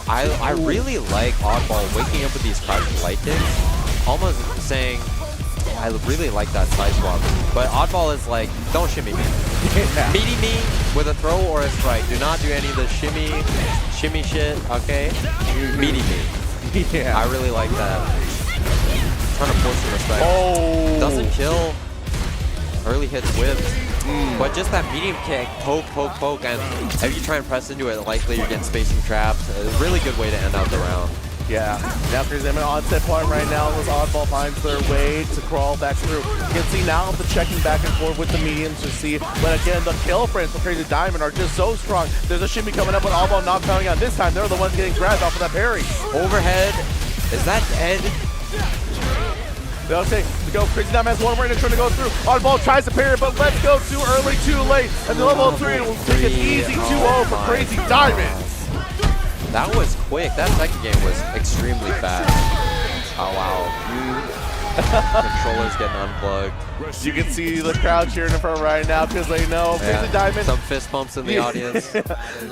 I really like Oddball waking up with these crouching light kicks, almost saying, I really like that side swap. But Oddball is like, don't shimmy me. Meaty me with a throw or a strike. Do not do any of the shimmy shit, okay? Meaty me. Yeah. I really like that. Trying to force some respect. Doesn't kill. Early hits whipped. But just that medium kick, poke, and if you try and press into it, likely you're getting spacing trapped. A really good way to end out the round. Yeah. Now Crazy Diamond on set point right now. Those oddball finds their way to crawl back through. You can see now the checking back and forth with the mediums to see. But again, the kill frames for Crazy Diamond are just so strong. There's a shimmy coming up with oddball not coming out. This time they're the ones getting grabbed off of that parry. Overhead. Is that dead? They'll say to go. Crazy Diamond has one right trying to go through. Oddball tries to parry, but let's go too early, too late. And the level 3 will take an easy 2-0 for Crazy Diamond. That was quick. That second game was extremely fast. Oh, wow. Controllers getting unplugged. You can see the crowd cheering in front right now because they know Crazy Diamond. Some fist bumps in the audience.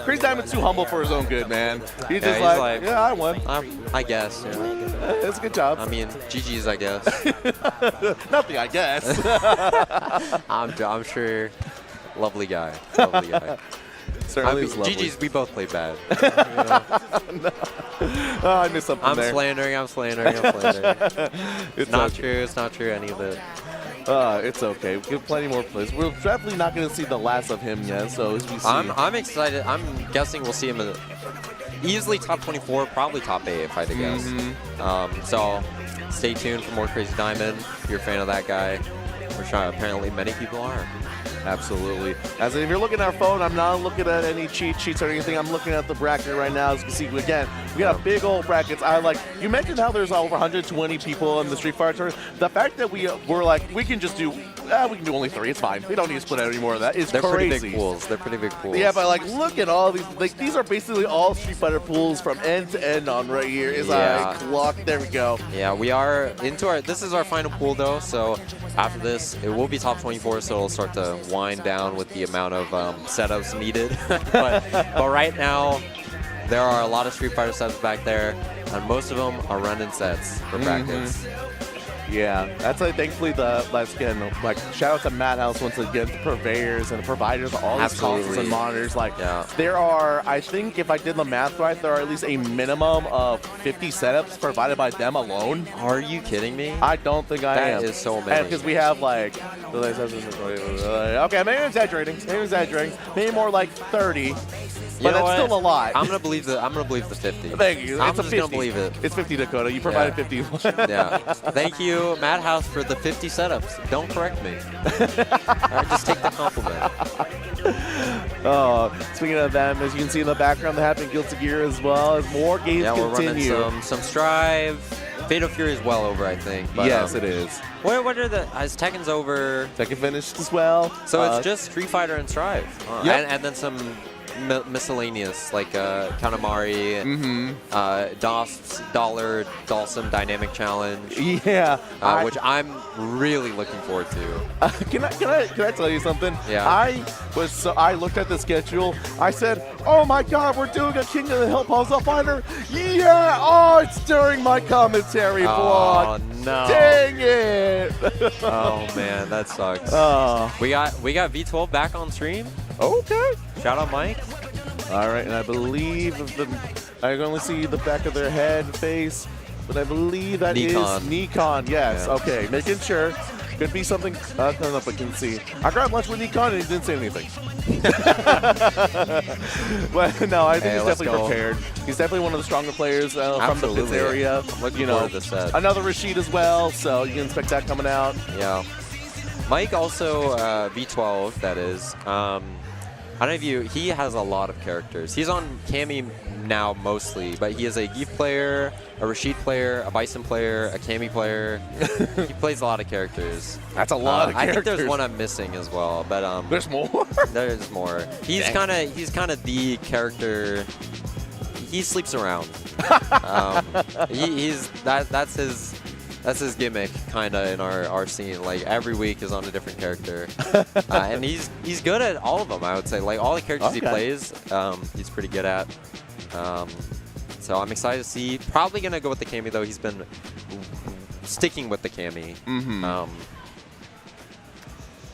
Crazy Diamond's too humble for his own good, man. He's just he's like, yeah, I won. I guess. Yeah. It's a good job. I mean, GG's, I guess. Nothing, I guess. I'm sure. Lovely guy. Lovely guy. Certainly is lovely. GG's, we both played bad. No. Oh, I missed something there. I'm slandering. It's not true. It's not true, any of it. It's okay. We have plenty more plays. We're definitely not going to see the last of him yet, so as we see. I'm excited. I'm guessing we'll see him in easily top 24, probably top 8 if I had to guess. So stay tuned for more Crazy Diamond. If you're a fan of that guy, which apparently many people are. Absolutely. As if you're looking at our phone, I'm not looking at any cheat sheets or anything. I'm looking at the bracket right now. As you can see, again, we got a big old brackets. You mentioned how there's over 120 people in the Street Fighter tournament. The fact that we were like, we can do only 3. It's fine. We don't need to split out any more of that. It's They're crazy. Pretty big pools. They're pretty big pools. Yeah, but look at all these. These are basically all Street Fighter pools from end to end on right here. There we go. Yeah, we are into this is our final pool though. So after this, it will be top 24. So it'll start to wind down with the amount of setups needed. but right now, there are a lot of Street Fighter setups back there, and most of them are run-in sets for brackets. Yeah, that's thankfully shout out to Madhouse once again, the purveyors and the providers of all these consoles and monitors. There are, I think if I did the math right, there are at least a minimum of 50 setups provided by them alone. Are you kidding me? I don't think I am. That is so many. Because we have okay, maybe I'm exaggerating. Maybe more like 30. But that's still a lot. I'm gonna believe the 50. Thank you. I'm it's just 50. gonna believe it. It's 50, Dakota. You provided 50. Yeah. Thank you, Madhouse, for the 50 setups. Don't correct me. I just take the compliment. Speaking of them, as you can see in the background, they have been Guilty Gear as well as more games continue. We're running some Strive. Fatal Fury is well over, I think. But, yes, it is. What are is Tekken's over? Tekken finished as well. So it's just Street Fighter and Strive. And then some miscellaneous like Katamari, DOS Dollar Dalsum Dynamic Challenge. Yeah, which I'm really looking forward to. Can I tell you something? Yeah. I looked at the schedule. I said, "Oh my God, we're doing a King of the Hill puzzle fighter!" Yeah. Oh, it's during my commentary blog. Oh no! Dang it! Oh man, that sucks. We got V12 back on stream. Okay. Shout out Mike. All right, and I believe I can only see the back of their head, face, but I believe that is Nikon. Yes. Yeah. Okay, making sure. Could be something. I don't know if I can see. I grabbed lunch with Nikon and he didn't say anything. But no, I think he's definitely prepared. He's definitely one of the stronger players from the Blitz area. I'm looking forward to this set. Another Rashid as well, so you can expect that coming out. Yeah. Mike also V12, that is. I don't know if he has a lot of characters. He's on Cammy now mostly, but he is a Geef player, a Rashid player, a Bison player, a Cammy player. He plays a lot of characters. That's a lot of characters. I think there's one I'm missing as well, but there's more. There's more. He's kind of the character. He sleeps around. That's his gimmick, kind of, in our scene. Like, every week is on a different character. And he's good at all of them, I would say. Like, all the characters he plays, he's pretty good at. So I'm excited to see. Probably going to go with the Cammy, though. He's been sticking with the Cammy.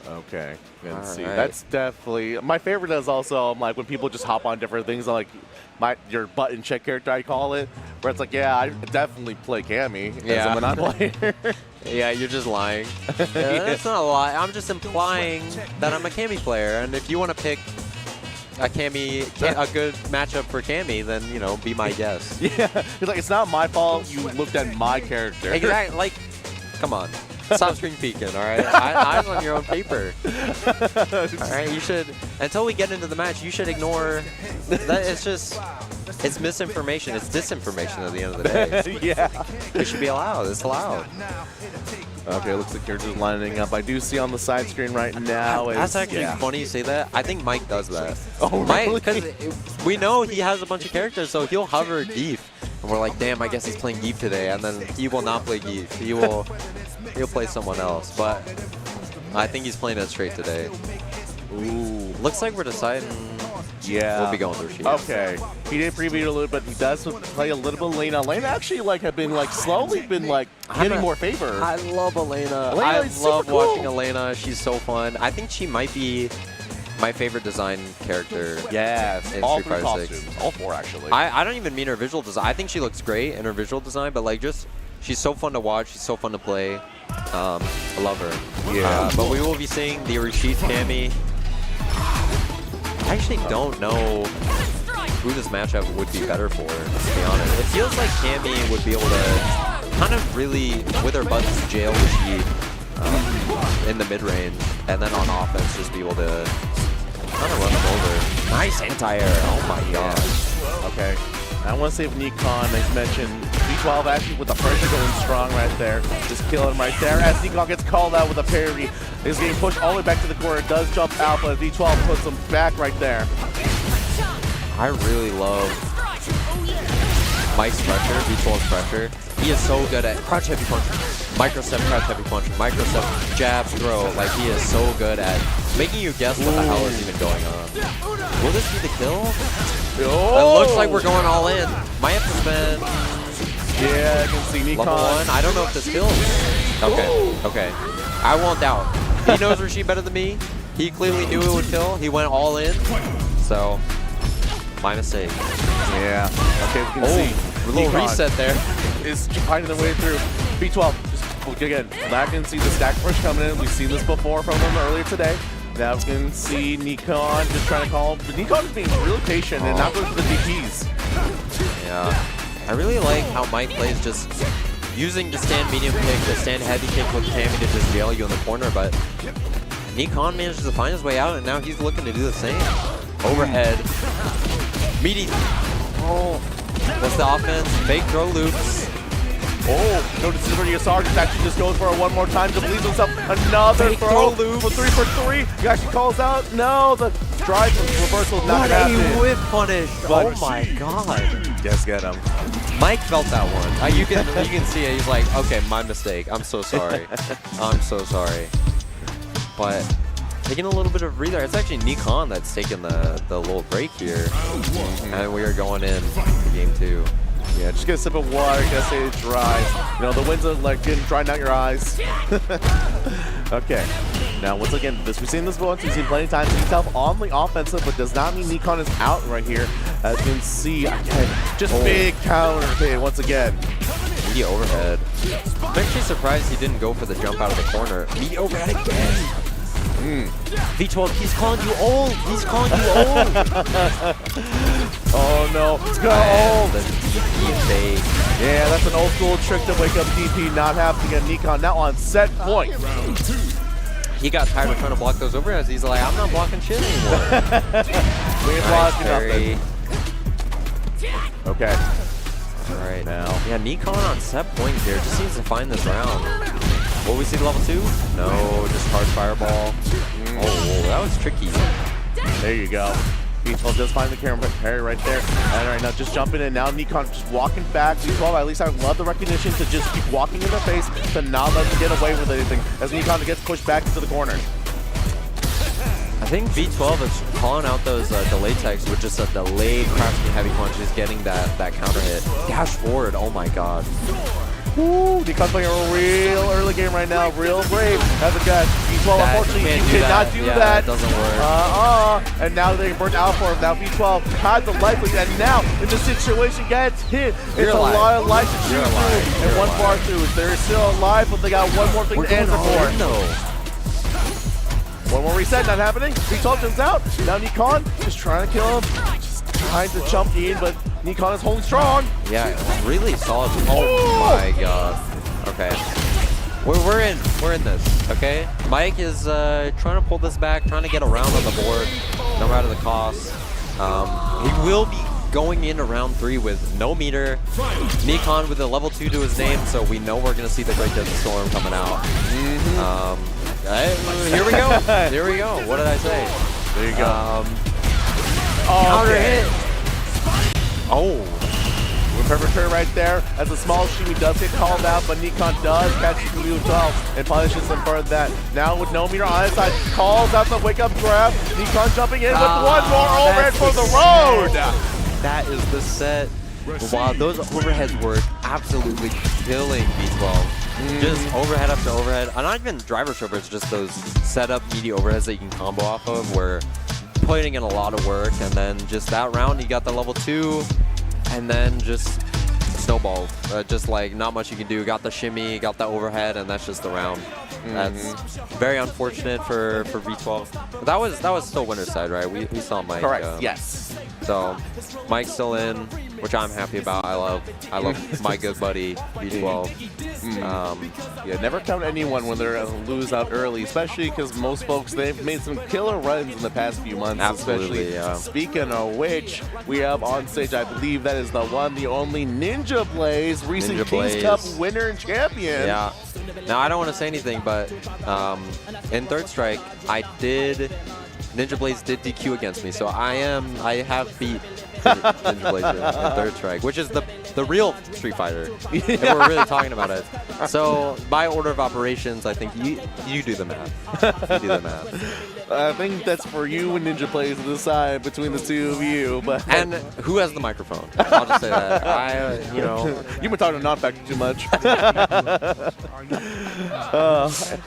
Okay, let's see. Right. That's definitely my favorite. Is also like when people just hop on different things, like your button check character, I call it, where it's like, yeah, I definitely play Cammy as a non-player. Yeah, you're just lying. That's not a lie. I'm just implying that I'm a Cammy player, and if you want to pick a good matchup for Cammy, then be my guest. Yeah, he's like, it's not my fault. You looked at my character. Exactly. Like, come on. Stop screen peeking, all right? Eyes on your own paper. All right, you should, until we get into the match, you should ignore that. It's misinformation. It's disinformation at the end of the day. Yeah. It should be allowed. It's allowed. Okay, looks like you're just lining up. I do see on the side screen right now. That's actually funny you say that. I think Mike does that. Oh, really? Because we know he has a bunch of characters, so he'll hover Geef. And we're like, damn, I guess he's playing Geef today. And then he will not play Geef. He'll play someone else. But I think he's playing it straight today. Ooh. Looks like we're deciding. Yeah. We'll be going through sheets. Okay. He did preview it a little bit. He does play a little bit of Elena. Elena actually have been slowly been getting more favor. I love Elena. I love watching Elena. She's so fun. I think she might be my favorite design character. Yes. In all Street Fighter costumes. 6. All four actually. I don't even mean her visual design. I think she looks great in her visual design, but she's so fun to watch. She's so fun to play. I love her. Yeah. But we will be seeing the Rashid Cammy. I actually don't know who this matchup would be better for, to be honest. It feels like Cammy would be able to kind of really, with her buttons, jail Rashid in the mid-range, and then on offense just be able to kind of run him over. Nice anti-air. Oh my gosh. Okay. I want to save Nikon, as mentioned. V12 actually with the pressure going strong right there. Just killing him right there. As Nikon gets called out with a parry, he's getting pushed all the way back to the corner. Does jump out, but V12 puts him back right there. I really love Mike's pressure, V12's pressure. He is so good at crouch heavy punch, micro-step crouch heavy punch, micro-step jab throw. Like, he is so good at making you guess what the hell is even going on. Will this be the kill? Oh. It looks like we're going all in. Might have to spend. Yeah, I can see Nikon. Level 1. I don't know if this kills. Okay. I won't doubt. He knows Rashid better than me. He clearly knew it would kill. He went all in. So, my mistake. Yeah. Okay, we can see. A little Nikon reset there. Is finding their way through. V12, again, back and see the stack push coming in. We've seen this before from him earlier today. Now we can see Nikon just trying to call him. But Nikon is being really patient and not going for the DPs. Yeah. I really like how Mike plays, just using the stand medium kick, the stand heavy kick with Cammy to just jail you in the corner, but Nikon manages to find his way out, and now he's looking to do the same. Overhead. Meaty. Oh. What's the offense? Fake throw loops. Oh, notices where Sargent actually just goes for it one more time to believes himself. Another throw loop for 3 for 3. He actually calls out. No, the drive reversal is not happening. What a whip punish. Oh my god. Just get him. Mike felt that one. You can see it. He's like, okay, my mistake. I'm so sorry. I'm so sorry. But taking a little bit of breather. It's actually Nikon that's taking the little break here. And we are going in to game 2. Yeah, just get a sip of water, gotta stay dry. You know, the winds are getting drying out your eyes. Okay. Now, once again, we've seen this once, we've seen plenty of times. V12 on the offensive, but does not mean Nikon is out right here. As you can see, again, just big counter hit once again. Media overhead. I'm actually surprised he didn't go for the jump out of the corner. Media overhead again. V12, he's calling you old. He's calling you old. Oh no, it's got old. The DP fake. Yeah, that's an old school trick to wake up DP, not happening at Nikon. Now on set point. He got tired of trying to block those overheads. He's like, I'm not blocking shit anymore. We ain't blocking nothing. Okay. All right. Now. Yeah, Nikon on set point here just seems to find this round. Will we see the level 2? No, just hard fireball. Oh, that was tricky. There you go. V12 does find the camera parry right there. And right now just jumping in. Now Nikon just walking back. V12, at least I love the recognition to just keep walking in their face to not let them get away with anything as Nikon gets pushed back into the corner. I think V12 is calling out those delay techs with just a delayed crouching heavy punches, getting that counter hit. Dash forward, oh my god. Woo! Nikon's playing a real early game right now, real brave. That's a guy. V12, unfortunately, you cannot do that. It doesn't work. And now they burnt out for him. Now V12 had the life lead, and now in the situation gets hit. It's a lot of life to shoot through, and one bar through. They're still alive, but they got one more thing to answer for. One No more reset, not happening. V12 jumps out. Now Nikon just trying to kill him. Just trying to jump in, but Nikon is holding strong. Yeah, really solid. Oh my god. Okay. We're in this, okay? Mike is trying to pull this back, trying to get around on the board, no matter the cost. He will be going into round 3 with no meter. Nikon with a level 2 to his name, so we know we're going to see the Great Desert Storm coming out. Here we go. Here we go. What did I say? There you go. Counter hit. Oh. With perfect turn right there, as a small shimmy does get called out, but Nikon does catch V12 and punishes him for that. Now with no meter on his side, calls out the wake-up grab. Nikon jumping in with one more overhead for the road. That is the set. Wow, those overheads were absolutely killing V12. Just overhead after overhead. Not even driver strippers, just those setup meaty overheads that you can combo off of, where putting in a lot of work, and then just that round, you got the level 2, and then just snowballed. Just like not much you can do. Got the shimmy, got the overhead, and that's just the round. That's very unfortunate for V12. But that was still winner's side, right? We saw Mike. Correct. Yes. So Mike's still in, which I'm happy about. I love my good buddy V12. Yeah, never count anyone when they're lose out early, especially because most folks, they've made some killer runs in the past few months. Absolutely, yeah. Speaking of which, we have on stage, I believe that is the one, the only Ninja Blaze, recent Ninja Kings Blaze. Cup winner and champion. Yeah. Now I don't want to say anything, but in Third Strike, Ninja Blaze did DQ against me, so I have beat Ninja Blaze in Third Strike, which is the real Street Fighter, if we're really talking about it. So by order of operations, I think you do the math. You do the math. I think that's for you and Ninja Blaze to decide between the two of you. But and who has the microphone? I'll just say that. You've been talking to Non-Factor too much.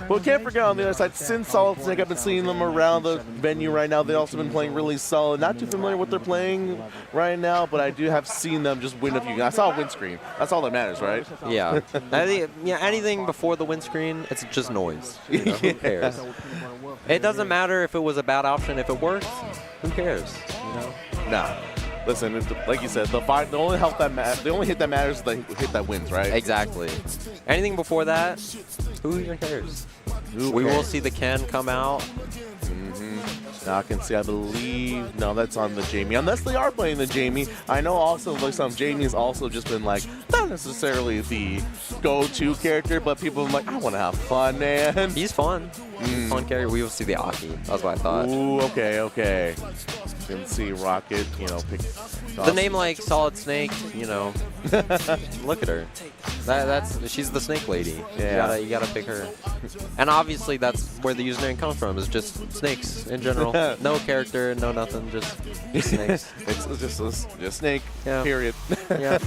Well, can't forget on the other side, since Solid Snake, I've been seeing them around the venue right now. They've also been playing really solid. Not too familiar with what they're playing right now, but I do have seen them just win a few. I saw a windscreen. That's all that matters, right? Yeah. Anything before the windscreen, it's just noise. Who cares? It doesn't matter if it was a bad option. If it works, who cares? Nah. Listen, like you said, the only hit that matters is the hit that wins, right? Exactly. Anything before that, who even cares? We will see the Ken come out. Now I can see, I believe, no, that's on the Jamie. Unless they are playing the Jamie. I know also, like, some Jamie's also just been like, not necessarily the go-to character, but people are like, I want to have fun, man. He's fun. He's a fun character. We will see the Aki. That's what I thought. Ooh, okay. You can see Rocket, pick the name like Solid Snake, look at her. She's the Snake Lady. Yeah. You gotta pick her. And obviously that's where the username comes from, is just snakes in general. No character, no nothing, just snakes. It's just Snake, period. Yeah.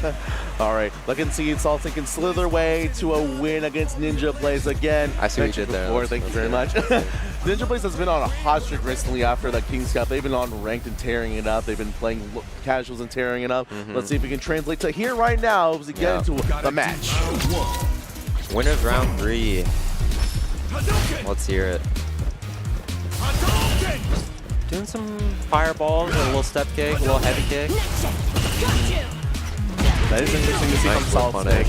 All right, look and see, Solid Snake can slither their way to a win against Ninja Blaze again. I see what you did there. Thank you very much. Ninja Blaze has been on a hot streak recently after the Kings Cup. They've been on ranked and tearing it up. They've been playing casuals and tearing it up. Let's see if we can translate to here right now as we get into the match. Winners round 3. Let's hear it. Doing some fireballs, a little step kick, a little heavy kick. That is interesting to see from Solid Snake.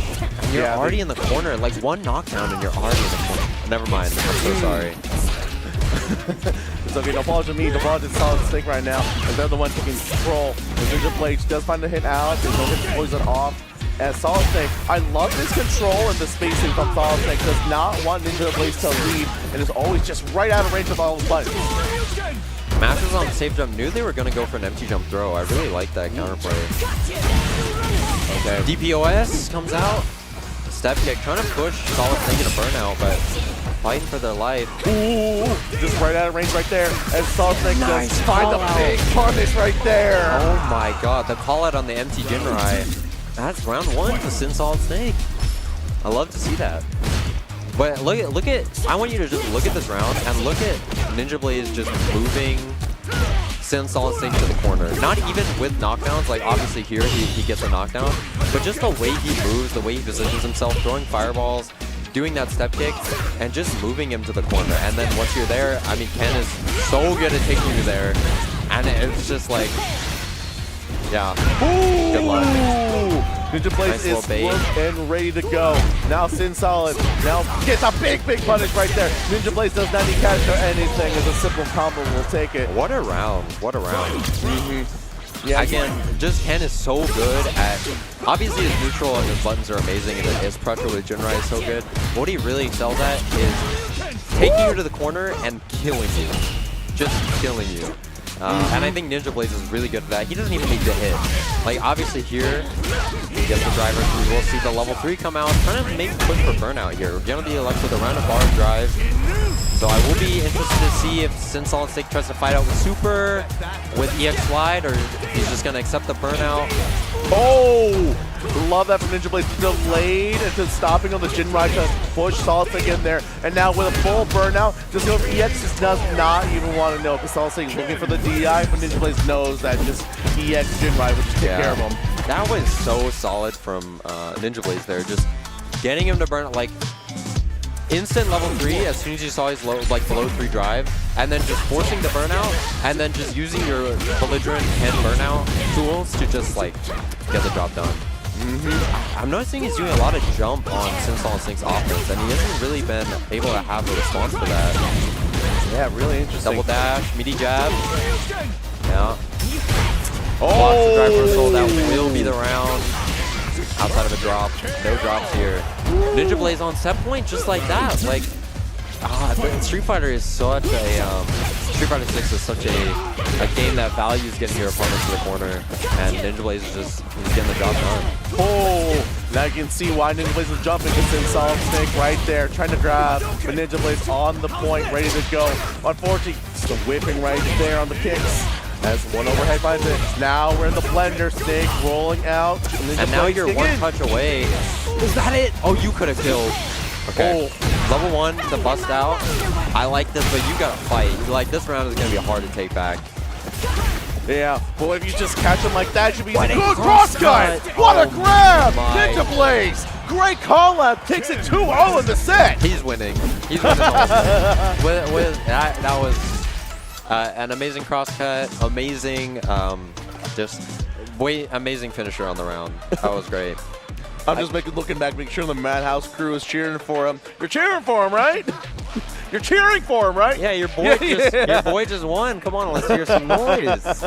You're already in the corner, like one knockdown and you're already in the corner. Never mind, I'm so sorry. It's okay, don't apologize to me, don't apologize to Solid Snake right now, as they're the one taking control. The Ninja Blaze does find the hit out, and don't get the poison off. As Solid Snake, I love this control and the spacing from Solid Snake. Does not want Ninja Blaze to lead, and is always just right out of range of all the buttons. Masters on safe jump knew they were going to go for an empty jump throw. I really like that counterplay. Okay. DPOS comes out. Step kick, trying to push Solid Snake into burnout, but fighting for their life. Ooh, just right out of range right there. And Solid Snake does find the big punish right there. Oh my god, the call out on the empty Jinrai. That's round 1 to Sin Solid Snake. I love to see that. But look at, I want you to just look at this round and look at Ninja Blaze just moving Sin Solid Snake to the corner. Not even with knockdowns, like obviously here he gets a knockdown, but just the way he moves, the way he positions himself, throwing fireballs, doing that step kick and just moving him to the corner. And then once you're there, I mean, Ken is so good at taking you there. And it's just like, yeah, good luck. Ninja Blaze is flipped and ready to go. Now Sin Solid. Now gets a big punish right there. Ninja Blaze does not need cash or anything. As a simple combo will take it. What a round. What a round. Yeah, again, just Ken is so good at, obviously his neutral and his buttons are amazing and his pressure with Jinrai is so good. What he really excels at is taking you to the corner and killing you. Just killing you. And I think Ninja Blaze is really good at that. He doesn't even need to hit. Like, obviously here, he gets the driver through. We'll see the level 3 come out. Trying to make a push for burnout here. We're going to be left with a round of bar drive. So I will be interested to see if Sin Solid Snake tries to fight out with Super, with EX Slide, or if he's just going to accept the burnout. Oh! Love that from Ninja Blaze. Delayed into stopping on the Jinrai to push Solid Snake in there. And now with a full burnout, just go for EX just does not even want to know. Because Solid Snake is looking for the DI, but Ninja Blaze knows that just EX Jinrai would just take care of him. That was so solid from Ninja Blaze there. Just getting him to burn out, like, instant level 3 as soon as you saw his low, like below 3 drive, and then just forcing the burnout, and then just using your belligerent and burnout tools to just like get the job done. I'm noticing he's doing a lot of jump on Sin Solid Snake's offense, and he hasn't really been able to have a response for that. Yeah, really interesting. Double dash, meaty jab. Yeah. Oh! Blocks the drive reversal, that will be the round. Outside of a drop, no drops here. Ninja Blaze on set point just like that. Like, Street Fighter is such a Street Fighter 6 is such a game that values getting your opponent to the corner, and Ninja Blaze is just getting the job done. Oh, now you can see why Ninja Blaze is jumping. It's in Solid Snake right there, trying to grab, but Ninja Blaze on the point, ready to go. Unfortunately, just the whipping right there on the kicks. As one overhead finds it. Now we're in the blender. Snake rolling out. And now you're one touch away. Is that it? Oh, you could have killed. Okay. Oh. Level 1 to bust out. I like this, but you gotta fight. Like, this round is gonna be hard to take back. Yeah, but if you just catch him like that, you should be good cross-cut. What a grab! Ninja Blaze! Great call-out. Takes it 2-0 in the set. He's winning. He's winning the whole set. That was an amazing cross-cut, amazing, amazing finisher on the round. That was great. I'm just looking back, making sure the Madhouse crew is cheering for him. You're cheering for him, right? You're cheering for him, right? Yeah, your boy just won. Come on, let's hear some noise.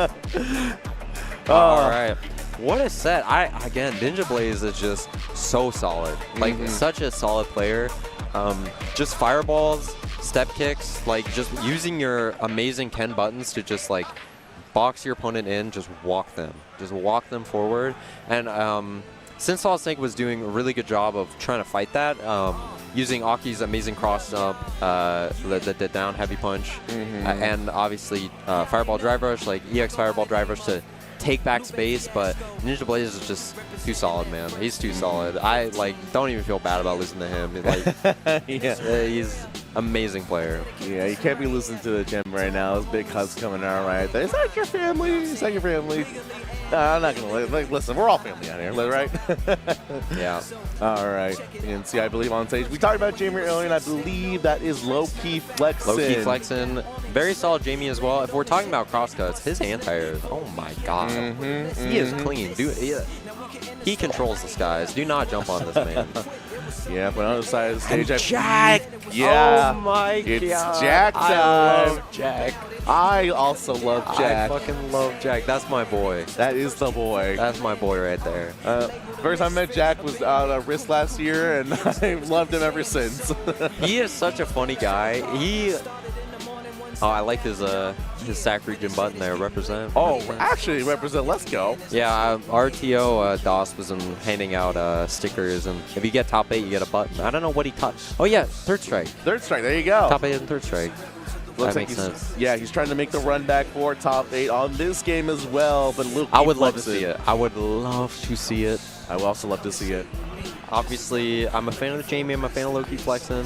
All right. What a set. Again, Ninja Blaze is just so solid. Like, such a solid player. Just fireballs, step kicks, like just using your amazing Ken buttons to just like box your opponent in, just walk them forward. And Sin Solid Snake was doing a really good job of trying to fight that, using Aki's amazing cross jump, the down heavy punch, and obviously Fireball Drive Rush, like EX Fireball Drive Rush to take back space, but Ninja Blaze is just too solid, man. He's too solid. I don't even feel bad about losing to him. Like, he's amazing player. Yeah, you can't be losing to the gym right now. Those big hugs coming out right there. Is that your family? Is that your family? I'm not gonna listen. We're all family out here, right? Yeah. All right. You can see, I believe on stage. We talked about Jamie earlier, and I believe that is low-key flexing. Low-key flexing. Very solid Jamie as well. If we're talking about crosscuts, his anti-airs, oh my god, he is clean. Dude, he controls the skies. Do not jump on this man. Yeah, but on the other side of the stage, Jack! Yeah. Oh my it's god. It's Jack time. I love Jack. I also love Jack. I fucking love Jack. That's my boy. That is the boy. That's my boy right there. First time I met Jack was out at Risk last year, and I've loved him ever since. He is such a funny guy. Oh, I like his SAC region button there. Represent. Oh, actually, represent. Let's go. Yeah, RTO DOS was handing out stickers, and if you get top 8, you get a button. I don't know what he taught. Oh yeah, third strike. Third strike. There you go. Top 8 and third strike. Looks that like makes sense. Yeah, he's trying to make the run back for top 8 on this game as well. But Luke, I would love to see it. I would love to see it. I would also love to see it. Obviously, I'm a fan of Jamie. I'm a fan of low-key flexing.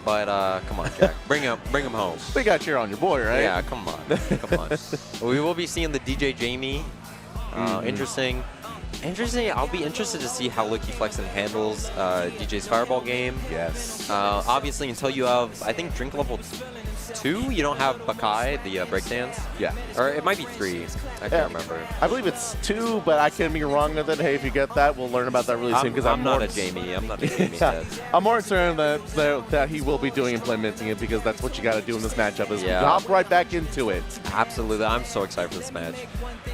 But come on, Jack, bring him home. We got cheer on your boy, right? Yeah, come on, come on. We will be seeing the DJ Jamie. Interesting. Interesting. I'll be interested to see how Lucky Flexen handles DJ's Fireball game. Yes. Obviously, until you have, I think, drink level 2, you don't have Bakai, the breakdance. Yeah. Or it might be 3. I can't remember. I believe it's 2, but I can be wrong with it. Hey, if you get that, we'll learn about that really soon. Because I'm not a Jamie. I'm not a Jamie head. I'm more concerned that he will be implementing it, because that's what you got to do in this matchup is hop right back into it. Absolutely. I'm so excited for this match.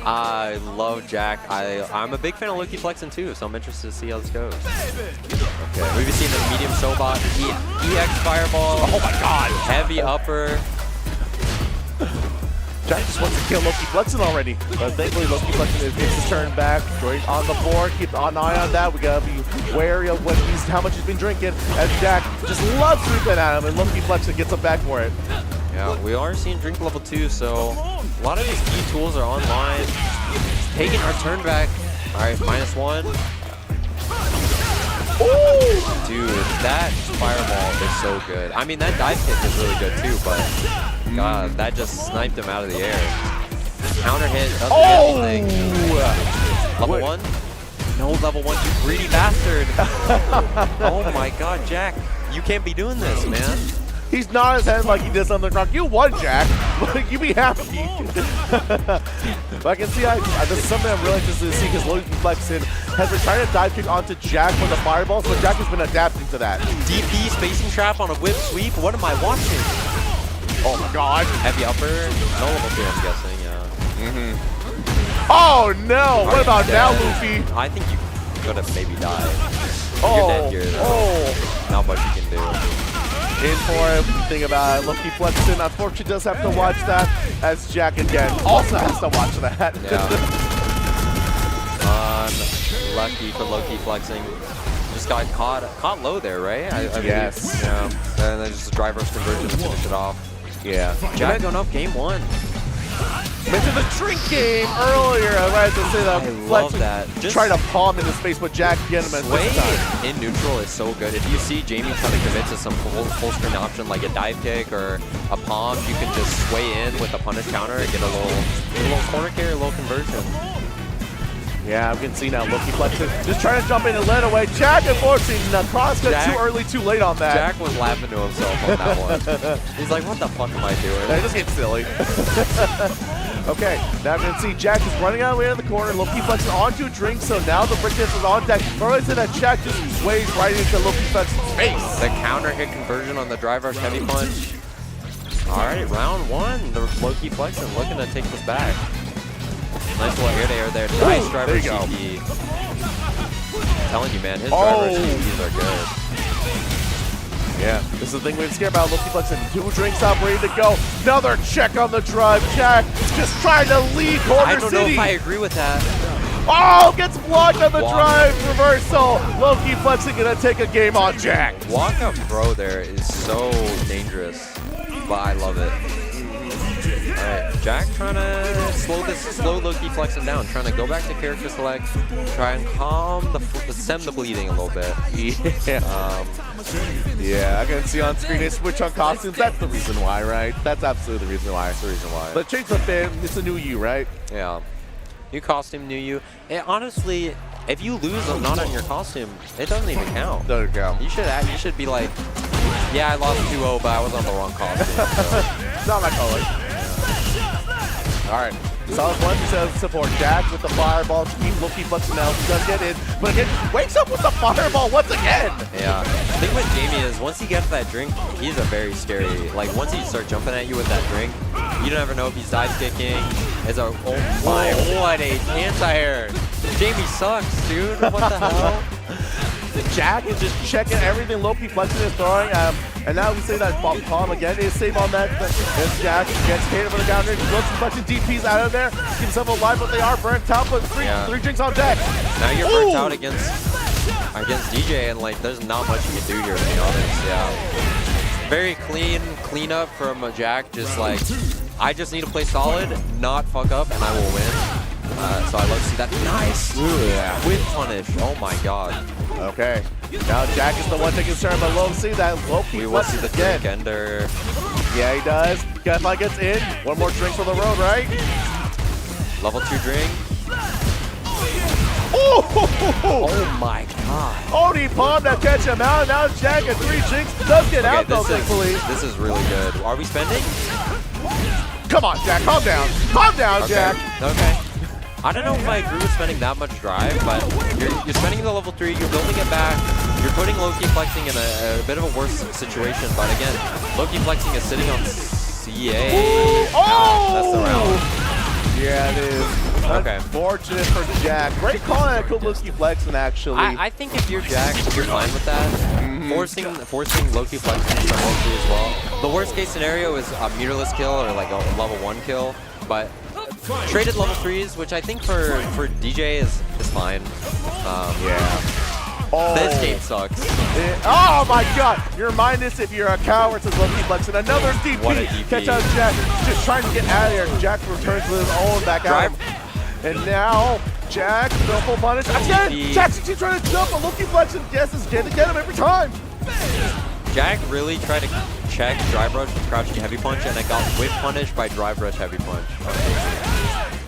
I love Jack. I'm a big fan of Lucky Flexen too, so I'm interested to see how this goes. Okay. We've seen the medium showbot, EX Fireball. Oh my god. Heavy upper. Jack just wants to kill Loki Flexen already, but thankfully Loki Flexen gets his turn back. Right on the board, keep an eye on that. We gotta be wary of how much he's been drinking, as Jack just loves sweeping at him, and Loki Flexen gets him back for it. Yeah, we are seeing drink level 2, so a lot of these key tools are online. Taking our turn back. All right, -1. Ooh! Dude, that fireball is so good. I mean, that dive kick is really good too, but God, that just sniped him out of the air. Counter hit doesn't do anything. Level 1? No, level 1, you greedy bastard. Oh my God, Jack, you can't be doing this, man. He's not his head like he did something wrong. You won, Jack. You be happy. But I can see, this is something I'm really interested to see, because Loki Flexen has been trying to dive kick onto Jack with the fireballs, but Jack has been adapting to that. DP spacing trap on a whip sweep. What am I watching? Oh my God. Heavy upper. No level 2, I'm guessing. Yeah. Oh no! What about now, Luffy? I think you could have maybe died. Oh. You're dead here, though. Not much you can do. In for it. Think about it. Loki Flexen, unfortunately, does have to watch that, as Jack again also has to watch that. Yeah. Unlucky for Loki Flexing. Just got caught low there, right? I Yes. Yeah. And then just a driver's conversion to finish it off. Yeah. Jack going up game 1. Mentioned the drink game earlier. Right to say that. I love that. Just try to palm in his face, but Jack get him at this time. In neutral is so good. If you see Jamie trying to commit to some full screen option like a dive kick or a palm, you can just sway in with a punish counter and get a little corner carry, a little conversion. Yeah, we can see now Loki Flexen just trying to jump in and let away. Jack, unfortunately, cross got too early, too late on that. Jack was laughing to himself on that one. He's like, what the fuck am I doing? That just gets silly. Okay, now we can see Jack is running out of the way in the corner. Loki Flexen onto a drink, so now the breakdance is on deck. Early to that Jack just sways right into Loki Flexen's face. The counter hit conversion on the drive rush heavy punch. All right, round 1. The Loki Flexen looking to take this back. Nice little air there. Nice driver CP. I'm telling you, man, his driver CPs are good. Yeah, this is the thing we've been scared about. Loki Flexen, 2 drinks up, ready to go. Another check on the drive. Jack just trying to lead Corner City. I don't know if I agree with that. Oh, gets blocked on the drive reversal. Loki Flexen gonna take a game on Jack. Walk up throw there is so dangerous, but I love it. All right, Jack trying to slow Loki Flexen down, trying to go back to character select, try and stem the bleeding a little bit. Yeah. Yeah, I can see on screen they switch on costumes. That's the reason why, right? That's absolutely the reason why. That's the reason why. But change the fit. It's a new you, right? Yeah. New costume, new you. Honestly, if you lose not on your costume, it doesn't even count. Doesn't count. You should be like, yeah, I lost 2-0, but I was on the wrong costume. So. Not my color. All right. Solid one says support Jack with the fireball to keep Loki Flexen out. He does get in, but again, wakes up with the fireball once again. Yeah. The thing with Jamie is once he gets that drink, he's a very scary. Like once he starts jumping at you with that drink, you never know if he's dive kicking. Oh my, what a anti-air. Jamie sucks, dude. What the hell? Jack is just checking everything Loki Flexen is throwing at him. And now we say that palm again is safe on that. As Jack gets hit for the counter. Loki Flexen DPs out of there. Keep himself alive, but they are burnt out. But three drinks on deck. Now you're burnt out against DJ, and like there's not much you can do here, to be honest. Yeah. Very clean up from Jack. Just like, I just need to play solid, not fuck up, and I will win. So I love to see that. Nice! Yeah. With punish. Oh my god. Okay. Now Jack is the one taking turn, but we'll see that Loki. We will see the drink ender. Yeah, he does. Gadfly gets in. One more drink for the road, right? Level 2 drink. Ooh! Oh my god. Oni palm that catch him out. Now Jack at 3 Jinx does get out though, thankfully. This is really good. Are we spending? Come on, Jack. Calm down. Calm down, Okay. Jack. Okay. I don't know if I agree with spending that much drive, but you're spending the level 3, you're building it back, you're putting Loki flexing in a bit of a worse situation, but again, Loki flexing is sitting on CA. Oh! That's the round. Yeah, it is. Okay. Unfortunate for Jack. Great call on Loki flexing, actually. I think if you're Jack, you're fine with that. Forcing Loki flexing from Loki as well. The worst case scenario is a meterless kill or like a level 1 kill, but traded level 3s, which I think for DJ is fine. Yeah. Oh. This game sucks. Oh my god! You're minus if you're a coward, says Loki flexing. Another DP. What a DP. Catch out Jack. Just trying to get out of there. Jack returns with his own back out. And now, Jack, no full punish. Again! Jack's trying to jump, but Loki flexing guesses get him every time. Jack really tried to check drive rush with crouching heavy punch, and it got whip punished by drive rush heavy punch.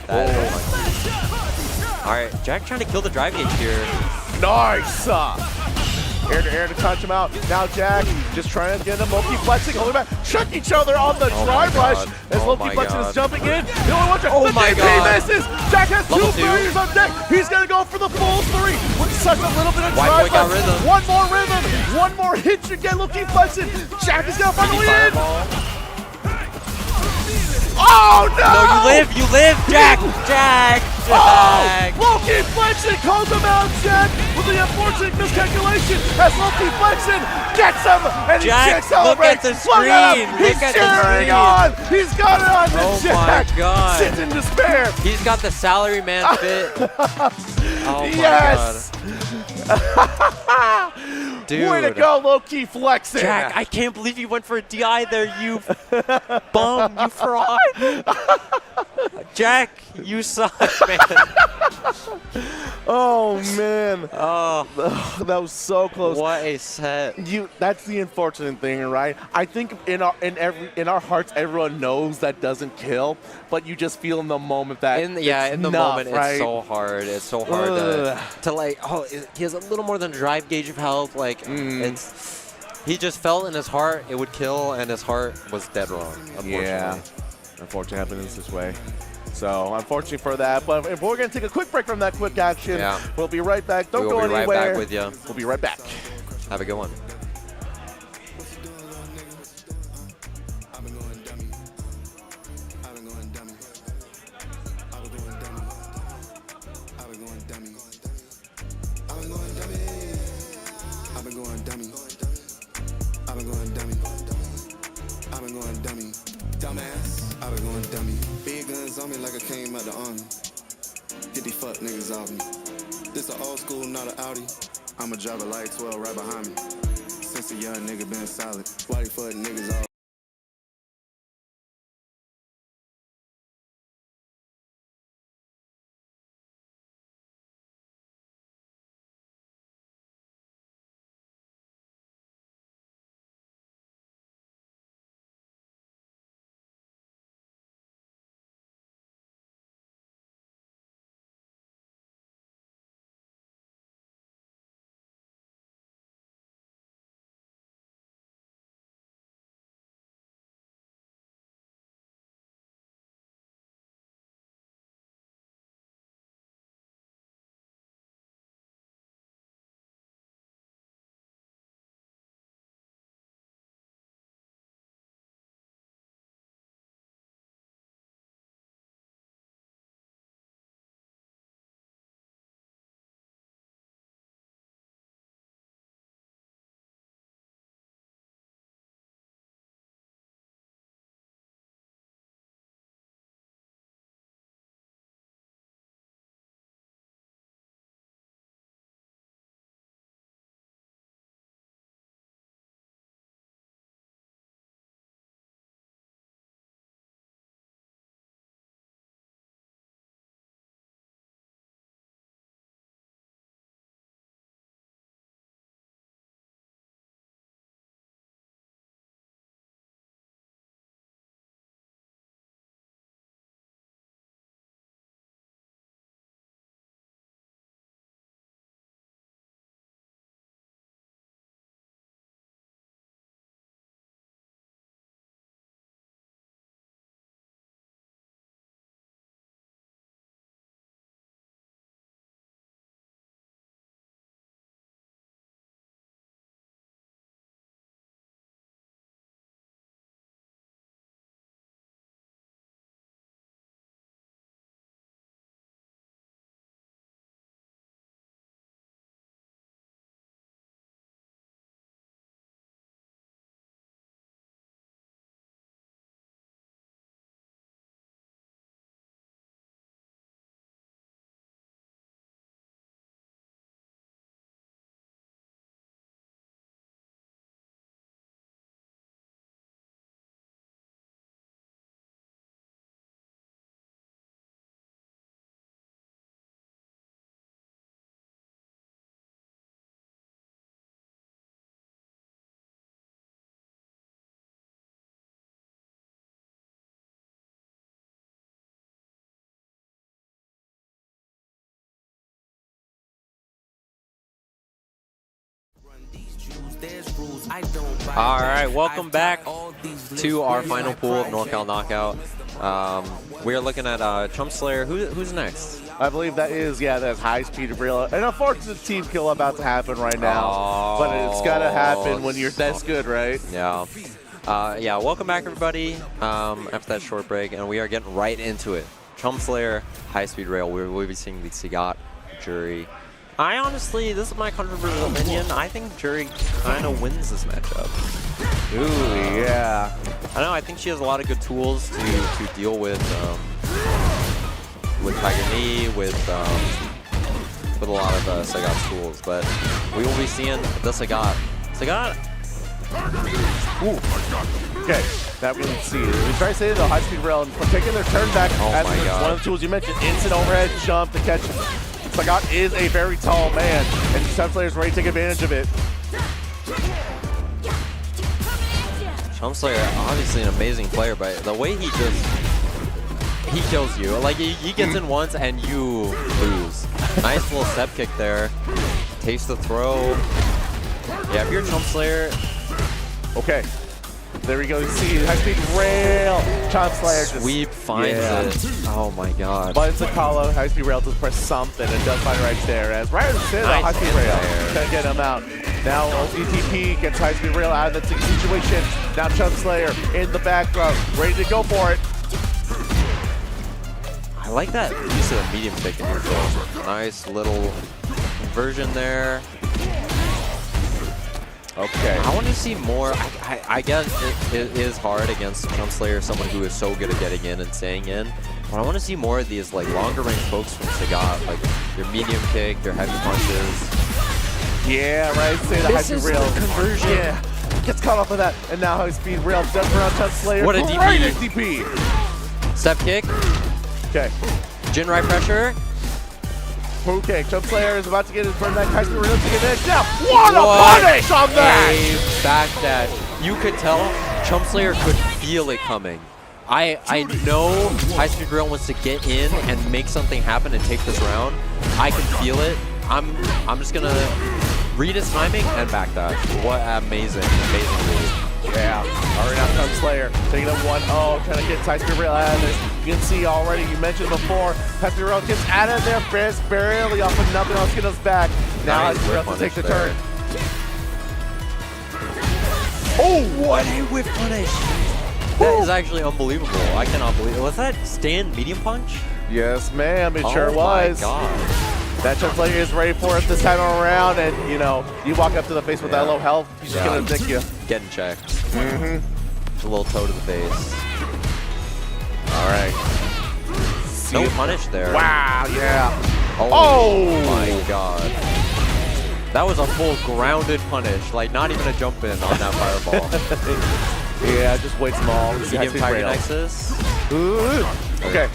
That is unlucky. Alright, Jack trying to kill the drive gauge here. Nice! Air to air to touch him out. Now Jack just trying to get him. Loki flexing, holding back. Check each other on the drive rush as Loki flexing is jumping in. The only one Oh my DP god. misses. Jack has Level 2 2. barriers on deck. He's going to go for the full 3 with such a little bit of White drive boy got rush. rhythm. One more rhythm. One more hit to get Loki flexing. Jack is going to finally in. Oh no! No, you live, Jack! Jack! Oh! Loki flexing calls him out, Jack, with the unfortunate miscalculation as Loki flexing gets him, and Jack, he celebrates. look at the Look at him. screen. He's Look at the cheering screen. on. He's got it on Oh the Jack. my god. Sits in despair. He's got the salaryman fit. Oh my Yes. god. Dude. Way to go, Loki flexing. Jack, I can't believe you went for a DI there, you bum, you fraud. Jack, you suck, man. Oh man. Oh, that was so close. What a set. That's the unfortunate thing, right? I think in our hearts everyone knows that doesn't kill, but you just feel in the moment that in the moment right? it's so hard. It's so hard to like he has a little more than a drive gauge of health. Like he just felt in his heart it would kill, and his heart was dead wrong. Unfortunately. Yeah. Unfortunately, happens this way. So, unfortunately for that, but if we're going to take a quick break from that quick action, we'll be right back. Don't go anywhere. We'll be right back with you. We'll be right back. Have a good one. I've been going dummy. Big guns on me like I came out the army. Get these fuck niggas off me. This a old school, not an Audi. I'ma drive a like 12 right behind me. Since a young nigga been solid. Why you fuck niggas off? All right, welcome back to our final pool of NorCal Knockout. We are looking at Chump Slayer. Who's next? I believe that is, that's High Speed Real. An unfortunate team kill about to happen right now. But it's got to happen when you're that's good, right? Yeah. Welcome back, everybody, after that short break. And we are getting right into it. Chump Slayer, High Speed Rail. We'll be seeing the Sagat jury. I honestly, this is my controversial opinion, I think Jury kind of wins this matchup. Ooh, yeah. I know, I think she has a lot of good tools to deal with Tiger Knee, with a lot of Sagat's tools, but we will be seeing the Sagat. Ooh. Okay, that we can see. We try to say the High Speed Rail and taking their turn back as one of the tools you mentioned, instant overhead jump to catch. Sagat is a very tall man, and Chump Slayer is ready to take advantage of it. Chump Slayer, obviously an amazing player, but the way he kills you. Like, he gets in once and you lose. Nice little step kick there. Takes the throw. Yeah, if you're Chump Slayer. Okay. There we go. You see High Speed Rail. Chump Slayer sweep finds it. Oh my god. But it's a call out. High Speed Rail does press something and does find it right there. As right as it, High Speed Rail can get him out. Now OCTP gets High Speed Rail out of the situation. Now Chump Slayer in the background, ready to go for it. I like that use of the medium kick in neutral. Nice little conversion there. Okay. I want to see more. I guess it is hard against Chump Slayer, someone who is so good at getting in and staying in. But I want to see more of these like longer range pokes from Sagat, like your medium kick, your heavy punches. Yeah, right. Say the High Speed Rail conversion. Yeah, gets caught off of that, and now High Speed Rail jumps around Chump Slayer. What a Great DP. DP. Step kick. Okay. Jin right pressure. Okay, Chump Slayer is about to get his burn back. High Speed Rail to get in. Now, what a punish on that! A backdash. You could tell Chump Slayer could feel it coming. I know High Speed Rail wants to get in and make something happen and take this round. I can feel it. I'm just gonna read his timing and backdash. What amazing move. Yeah. All right, now Chump Slayer taking a 1-0, trying to get High Speed Rail out of this. You can see already, you mentioned before, High Speed Rail gets out of there, barely off of nothing else, get us back. Now High Speed Rail to take the turn. Oh, what a whip punish! That is actually unbelievable. I cannot believe it. Was that stand medium punch? Yes, ma'am, it sure was. Oh my god. That Chump Slayer is ready for it this time around, and you know, you walk up to the face with that low health, he's just gonna nick you. Getting checked. Mm-hmm. A little toe to the face. All right. No punish there. Wow, yeah. Oh my god. That was a full grounded punish, like not even a jump in on that fireball. Yeah, just way small. Medium Tiger Nexus. Ooh. Okay.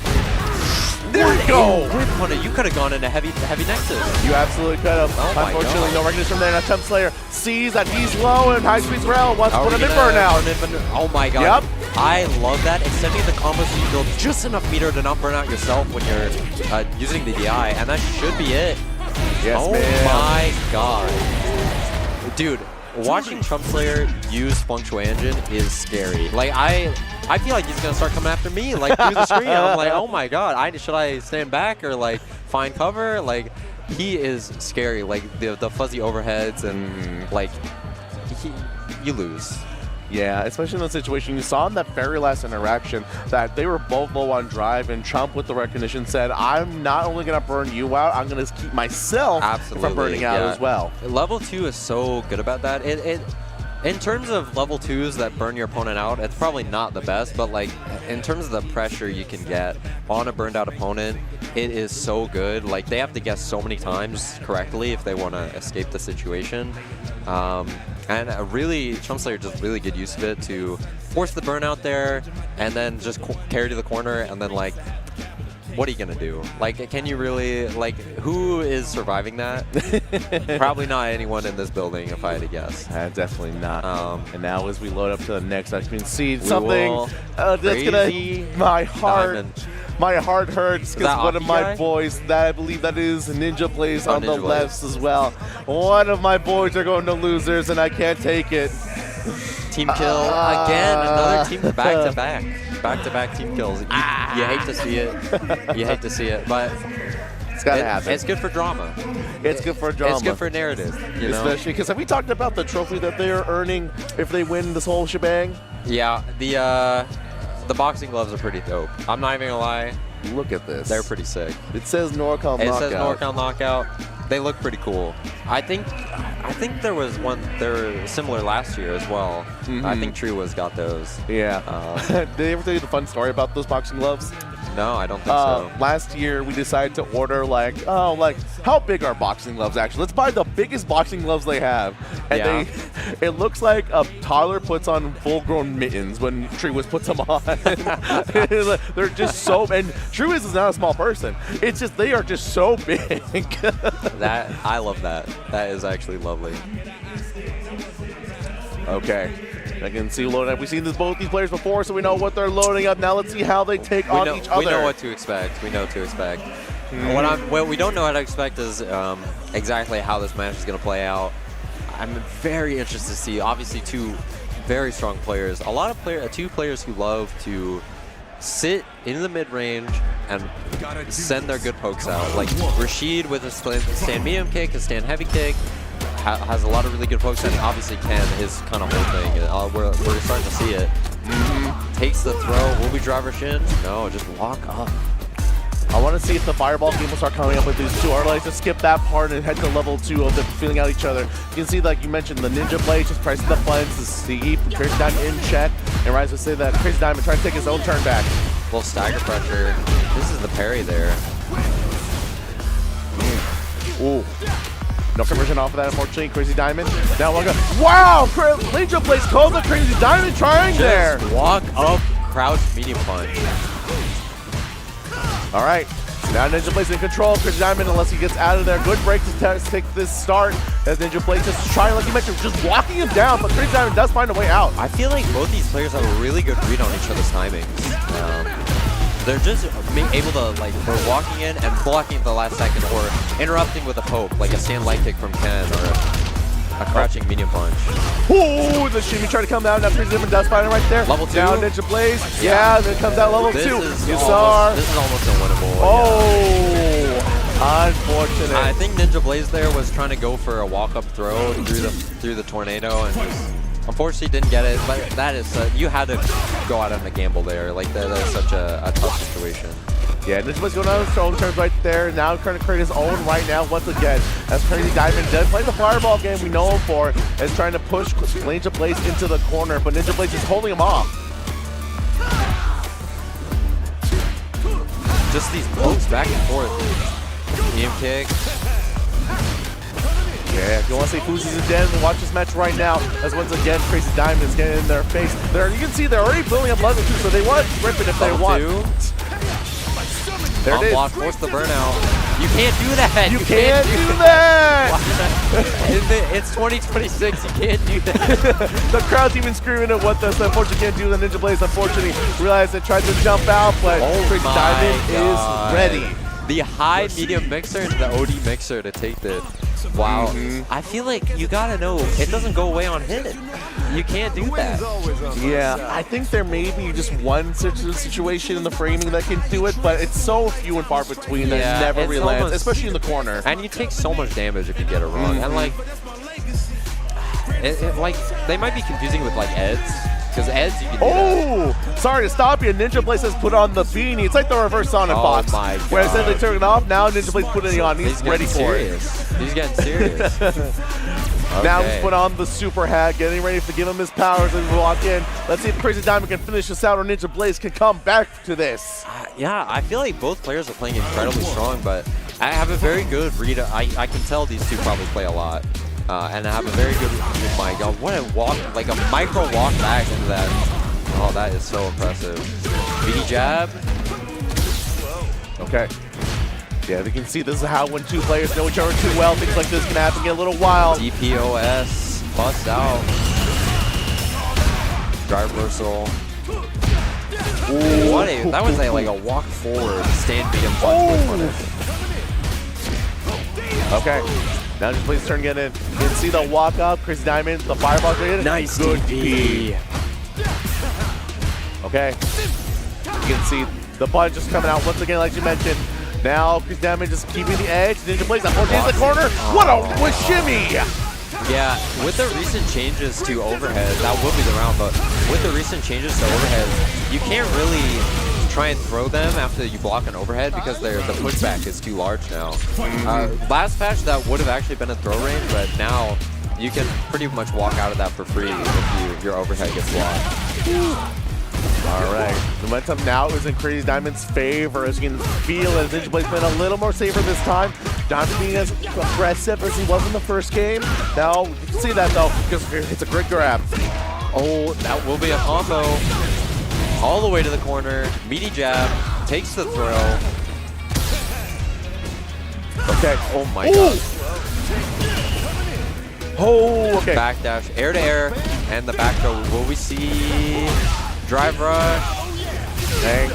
There we go! Whip punish. You could have gone into heavy Nexus. You absolutely could have. Oh Unfortunately, no recognition from there. Now Chump Slayer sees that he's low and High Speed Rail wants to put him in burnout. Oh my god. Yep. I love that. Extending the combo so you build just enough meter to not burn out yourself when you're using the DI, and that should be it. Yes, oh my god. Dude, watching Chump Slayer use Feng Shui Engine is scary. Like, I feel like he's going to start coming after me, like, through the screen. I'm like, oh my god, should I stand back or, like, find cover? Like, he is scary. Like, the fuzzy overheads and, like, you lose. Yeah, especially in the situation you saw in that very last interaction that they were both low on drive, and Chump with the recognition said, I'm not only going to burn you out, I'm going to keep myself from burning out as well. Level 2 is so good about that. In terms of level 2s that burn your opponent out, it's probably not the best, but like in terms of the pressure you can get on a burned out opponent, it is so good. Like they have to guess so many times correctly if they want to escape the situation. And really, Chump Slayer just really good use of it to force the burnout there and then just carry to the corner and then like, what are you going to do? Like, can you really, like, who is surviving that? Probably not anyone in this building, if I had to guess. Definitely not. And now as we load up to the next, I can see something that's going to my heart. My heart hurts because one of my boys, that I believe that is Ninja Blaze on the lefts as well. One of my boys are going to losers, and I can't take it. Team kill again. Another team back-to-back. Back-to-back team kills. You hate to see it. You hate to see it, but it's gotta happen. It's good for drama. It's good for drama. It's good for narrative. You know? Especially because have we talked about the trophy that they are earning if they win this whole shebang? Yeah, the boxing gloves are pretty dope. I'm not even gonna lie. Look at this. They're pretty sick. It says NorCal Knockout. It says NorCal Knockout. They look pretty cool. I think there was one. They were similar last year as well. I think True's got those. Yeah. Did they ever tell you the fun story about those boxing gloves? No, I don't think so. Last year, we decided to order how big are boxing gloves actually? Let's buy the biggest boxing gloves they have. And it looks like a toddler puts on full-grown mittens when True's puts them on. They're just so, and True's is not a small person. It's just, they are just so big. I love that. That is actually lovely. Okay. I can see loading up. We've seen both these players before, so we know what they're loading up. Now let's see how they take on each other. We know what to expect. We know what to expect. What we don't know how to expect is exactly how this match is going to play out. I'm very interested to see. Obviously, two very strong players. Two players who love to sit in the mid-range and send their good pokes out. Like Rashid with a stand medium kick, a stand heavy kick. Has a lot of really good pokes, and obviously Ken, his kind of whole thing. We're starting to see it. Takes the throw. Will we driver shin? No, just walk up. I want to see if the fireball game will start coming up with these two. Or like to skip that part and head to level 2 of them feeling out each other. You can see, like you mentioned, the Ninja Blade just pressing the buttons to see Crazy Diamond in check. And Rise will say that Crazy Diamond trying to take his own turn back. Little stagger pressure. This is the parry there. Ooh. No conversion off of that, unfortunately. Crazy Diamond. Now one go. Wow! Ninja Blaze calls the Crazy Diamond trying Just there. Walk up, crouch, medium punch. All right. Now Ninja Blaze in control of Crazy Diamond unless he gets out of there. Good break to take this start as Ninja Blaze just trying, like you mentioned, just walking him down, but Crazy Diamond does find a way out. I feel like both these players have a really good read on each other's timings. They're just able to, like, we're walking in and blocking at the last second or interrupting with a poke, like a stand light kick from Ken or a crouching medium punch. Ooh, the shimmy trying to come down. That Crazy Diamond does find it right there. Level 2. Now Ninja Blaze. Yeah, then comes out level 2. This is almost unwinnable. Oh, unfortunate. I think Ninja Blaze there was trying to go for a walk-up throw through the tornado and just unfortunately didn't get it. But that is you had to go out on a gamble there. Like that is such a tough situation. Yeah, Ninja Blaze going on his own turns right there. Now trying to create his own right now once again. As Crazy Diamond does play the fireball game we know him for, is trying to push Ninja Blaze into the corner, but Ninja Blaze is holding him off. Just these pokes back and forth. Medium kick. Yeah, if you want to see who's in den, then watch this match right now. As once again, Crazy Diamond is getting in their face. You can see they're already building up level 2, so they want to rip it if they want. There it is. Force the burnout. You can't do that. You can't do that. It's 2026. You can't do that. The crowd's even screaming at what this unfortunately can't do. The Ninja Blaze unfortunately realized it, tried to jump out, but Crazy Diamond is ready. The high medium mixer and the OD mixer to take the. Wow. I feel like you gotta know it doesn't go away on hit. You can't do that. Yeah, I think there may be just one situation in the framing that can do it, but it's so few and far between that it never relands, especially in the corner. And you take so much damage if you get it wrong. And like, like they might be confusing with like Eds. Because Eds, you can do that. Sorry to stop you. Ninja Blaze has put on the beanie. It's like the reverse Sonic box. My God. Where instead they took it off, now Ninja Blaze put it on. He's ready for it. He's getting serious. Now he's put on the super hat, getting ready to give him his powers as we walk in. Let's see if Crazy Diamond can finish this out or Ninja Blaze can come back to this. Yeah, I feel like both players are playing incredibly strong, but I have a very good read. I can tell these two probably play a lot. And I have a very good, oh my God, what a walk, like a micro walk back into that. Oh, that is so impressive. BD jab. Okay. Yeah, you can see this is how when two players know each other too well, things like this can happen, get a little wild. DPOS, bust out. Drive reversal. Ooh, what like a walk forward, stand medium punch with punish. Okay. Now just Blaze's turn getting in. You can see the walk up, Crazy Diamond, the fireball created. Nice Good DP. Okay. You can see the punch just coming out once again, like you mentioned. Now Crazy Diamond just keeping the edge. Ninja Blaze at 14 in the corner. What a shimmy! Yeah, with the recent changes to overhead, that will be the round, but with the recent changes to overhead, you can't really try and throw them after you block an overhead because the pushback is too large now. Last patch, that would have actually been a throw range, but now you can pretty much walk out of that for free if your overhead gets blocked. All right, momentum now is in Crazy Diamond's favor, as you can feel as Ninja Blaze been a little more safer this time. Diamond being as aggressive as he was in the first game. Now, you can see that though, because it's a great grab. Oh, that will be a combo. All the way to the corner, meaty jab, takes the throw. Okay. Oh my god. Oh, okay. Backdash, air to air, and the back throw. Will we see drive rush? Dang.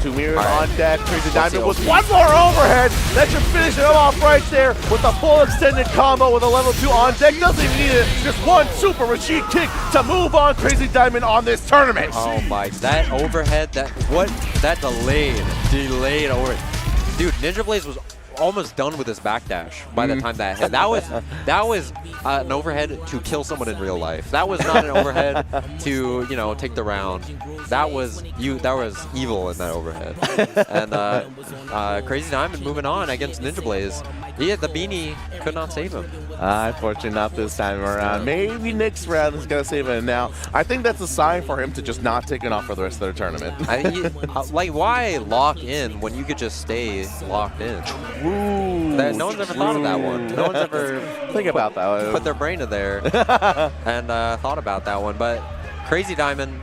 Two mirrors on deck. Crazy Diamond with one more overhead. That should finish it off right there with a full extended combo with a level 2 on deck. Doesn't even need it. Just one super machine kick to move on Crazy Diamond on this tournament. Oh my, that overhead, that delayed over. Dude, Ninja Blaze was almost done with his backdash by the time that hit. That was an overhead to kill someone in real life. That was not an overhead to, you know, take the round. That was evil in that overhead. And Crazy Diamond moving on against Ninja Blaze. Yeah, the beanie could not save him. Unfortunately, not this time around. Maybe next round is going to save him. Now, I think that's a sign for him to just not take it off for the rest of the tournament. Like, why lock in when you could just stay locked in? Ooh, no one's ever thought of that one. No one's ever about that one. Put their brain in there and thought about that one. But Crazy Diamond,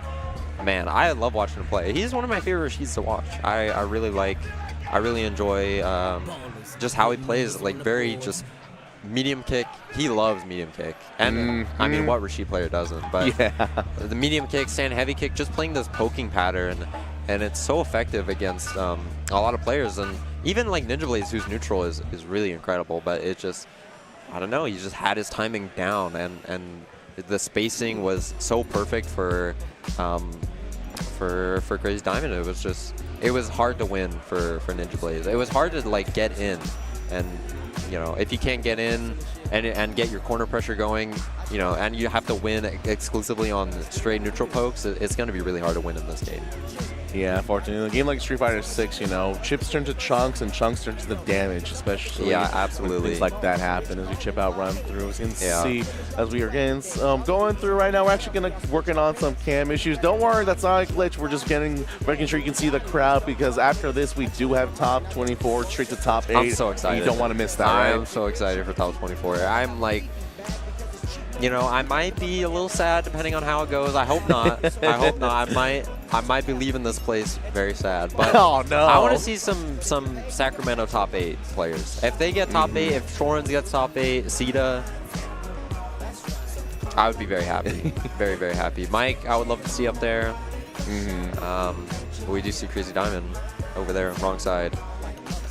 man, I love watching him play. He's one of my favorite Rashis to watch. I really enjoy just how he plays. Like, very just medium kick. He loves medium kick. And I mean, what Rashi player doesn't? But yeah. The medium kick, stand heavy kick, just playing this poking pattern. And it's so effective against a lot of players. And even like Ninja Blaze, who's neutral, is really incredible. But it just, I don't know, he just had his timing down. And the spacing was so perfect for Crazy Diamond. It was hard to win for Ninja Blaze. It was hard to like get in, and you know, if you can't get in and get your corner pressure going, you know, and you have to win exclusively on straight neutral pokes, it's going to be really hard to win in this game. Yeah, unfortunately, in a game like Street Fighter 6, you know, chips turn to chunks and chunks turn to the damage, especially. Yeah, absolutely. When things like that happen as we chip out run through. As you can see, as we are getting going through right now, we're actually going to working on some cam issues. Don't worry, that's not a glitch. We're just making sure you can see the crowd, because after this, we do have top 24 straight to top 8. I'm so excited. You don't want to miss that. I'm so excited for top 24. I'm like, you know, I might be a little sad depending on how it goes. I hope not. I hope not. I might be leaving this place very sad. But oh no! I want to see some Sacramento top 8 players. If they get top 8, if Shorin's gets top 8, Sita, I would be very happy. Very, very happy. Mike, I would love to see up there. We do see Crazy Diamond over there, wrong side.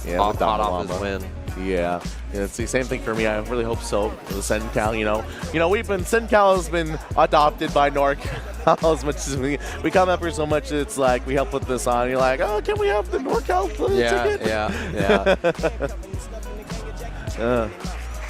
Yeah, hot off his win. Yeah, it's the same thing for me. I really hope so. For the SenCal, you know, SenCal has been adopted by NorCal as much as we come up here so much. It's like we help put this on. You're like, oh, can we have the NorCal ticket? Yeah.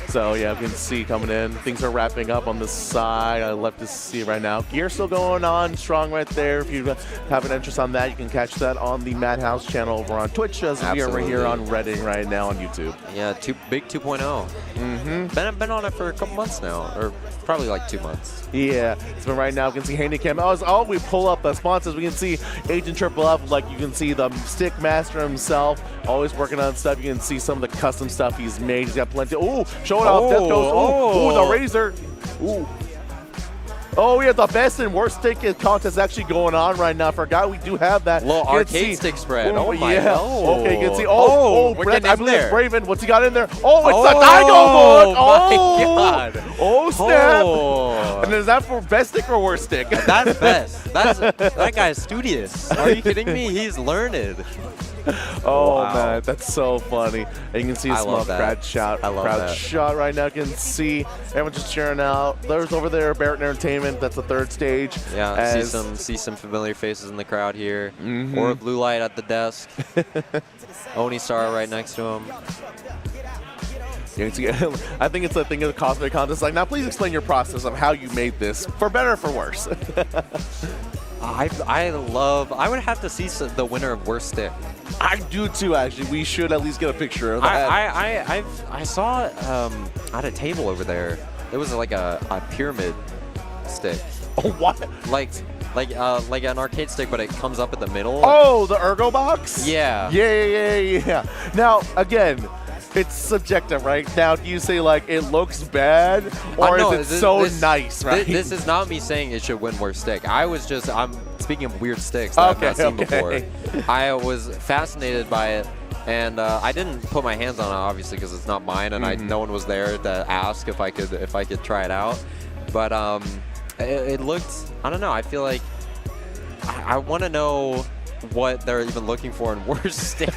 So yeah, you can see coming in. Things are wrapping up on the side. I love to see right now. Gear still going on strong right there. If you have an interest on that, you can catch that on the Madhouse channel over on Twitch, as we are right here on Reddit right now on YouTube. Yeah, big 2.0. Been on it for a couple months now, or probably like 2 months. Yeah, so right now we can see Handicam. We pull up sponsors. We can see Agent Triple F, like you can see the Stick Master himself, always working on stuff. You can see some of the custom stuff he's made. He's got plenty. Ooh, showing off Death Ghost. Ooh, the Razor. Ooh. Oh, yeah, the best and worst stick contest actually going on right now. Forgot we do have that. Little You can arcade see- stick spread. Oh, my yeah. God. Okay, you can see. We're Brett, getting I in believe it's there. Raven. What's he got in there? Oh, it's a Dino my book. God. Oh, snap. Oh. And is that for best stick or worst stick? That's best. That guy's studious. Are you kidding me? He's learned. Oh, Wow. man, that's so funny. And you can see a I small love that. crowd shot. I love crowd that. shot right now. You can see everyone just cheering out. There's over there Barrett Entertainment. That's the third stage. Yeah, see some familiar faces in the crowd here. Mhm. Or Blue Light at the desk. Oni Star right next to him. You can see, I think it's a thing of the cosplay contest. Like, now please explain your process of how you made this, for better or for worse. I would have to see the winner of worst stick. I do too, actually. We should at least get a picture of that. I saw at a table over there. It was like a pyramid stick. Oh, what? Like an arcade stick, but it comes up in the middle. Oh, the Ergo box? Yeah. Yeah. Now, again, it's subjective, right? Now, do you say, like, it looks bad, or No, is it nice, right? This is not me saying it should win worst stick. I'm speaking of weird sticks that I've not seen before. I was fascinated by it, and I didn't put my hands on it, obviously, because it's not mine, and no one was there to ask if I could try it out. But it looked, I don't know, I feel like I want to know what they're even looking for in worst stick.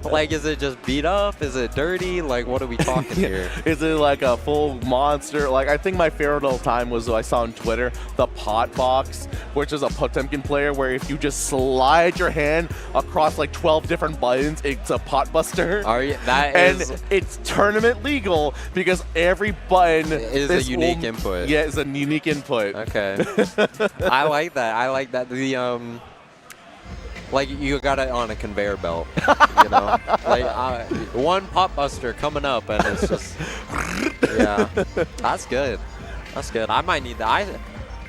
Like, is it just beat up? Is it dirty? Like, what are we talking here? Is it like a full monster? Like, I think my favorite of all time was I saw on Twitter the pot box, which is a Potemkin player where if you just slide your hand across like 12 different buttons, it's a pot buster. And it's tournament legal because every button is a unique input. Yeah, it's a unique input. Okay. I like that. I like that. Like, you got it on a conveyor belt, you know? Like, one pop buster coming up, and it's just, yeah. That's good. That's good. I might need that.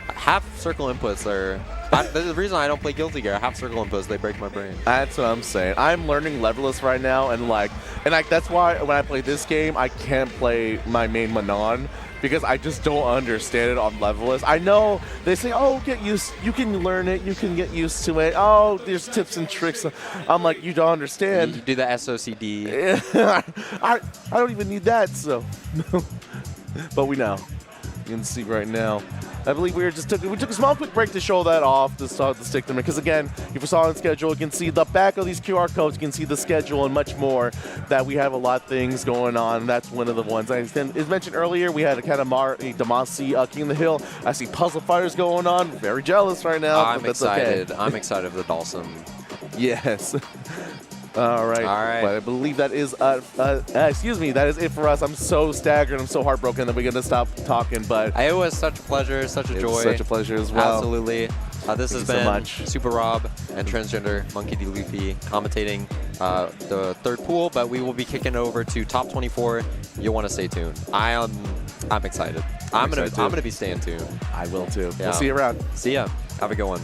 Half circle inputs are, the reason I don't play Guilty Gear, half circle inputs, they break my brain. That's what I'm saying. I'm learning leveless right now, and that's why when I play this game, I can't play my main Manon, because I just don't understand it on leveless. I know they say, oh, you can learn it, you can get used to it. Oh, there's tips and tricks. I'm like, you don't understand. You do the SOCD. I don't even need that, so. But we know. You can see right now. I believe we took a small quick break to show that off, to start the stick tournament. Because again, if you saw on the schedule, you can see the back of these QR codes. You can see the schedule and much more. That we have a lot of things going on. That's one of the ones. As mentioned earlier, we had a Katamari Damacy King of the Hill. I see Puzzle Fighters going on. Very jealous right now. I'm but that's excited. Okay. I'm excited for the Dalsum. Yes. All right. But I believe that is, excuse me, that is it for us. I'm so staggered. I'm so heartbroken that we're going to stop talking. But it was such a pleasure, such a joy. Such a pleasure as well. Absolutely. This has been so much. Super Rob and Transgender Monkey D. Luffy commentating the third pool, but we will be kicking over to top 24. You'll want to stay tuned. I'm excited. I'm gonna be staying tuned. I will too. Yeah. We'll see you around. See ya. Have a good one.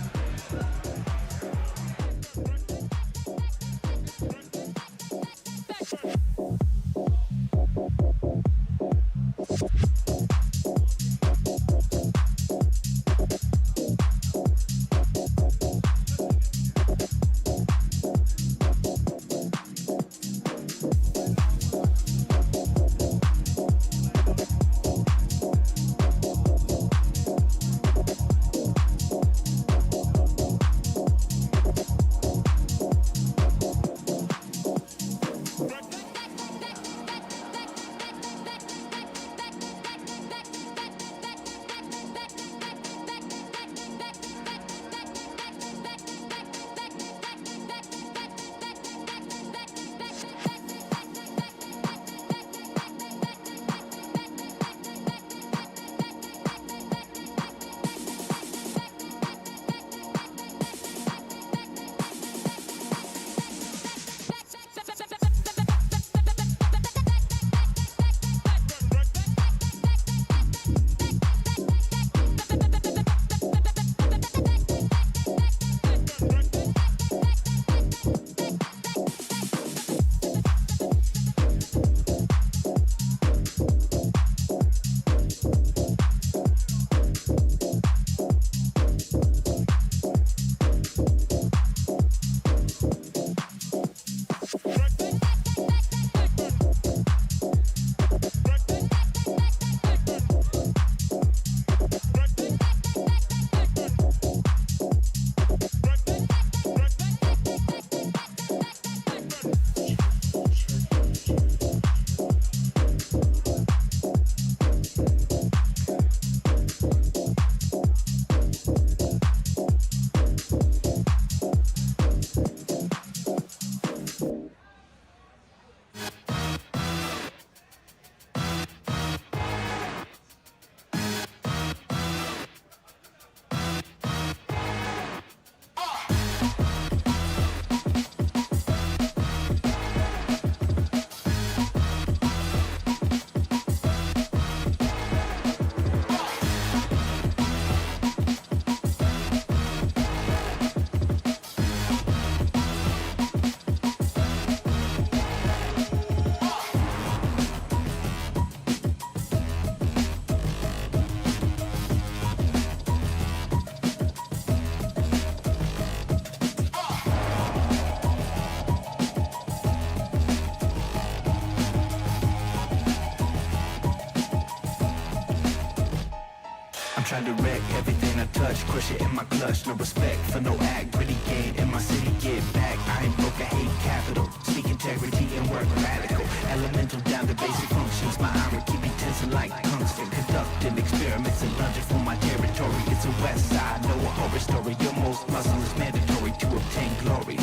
try to wreck everything I touch, crush it in my clutch. No respect for no act, pretty game in my city, get back. I ain't broke, I hate capital. Speak integrity and work radical. Elemental down to basic functions. My iron keep me tensing like tungsten. Conducting experiments and lunging for my territory. It's a west side, no a horror story. Your most muscle is mandatory to obtain glory.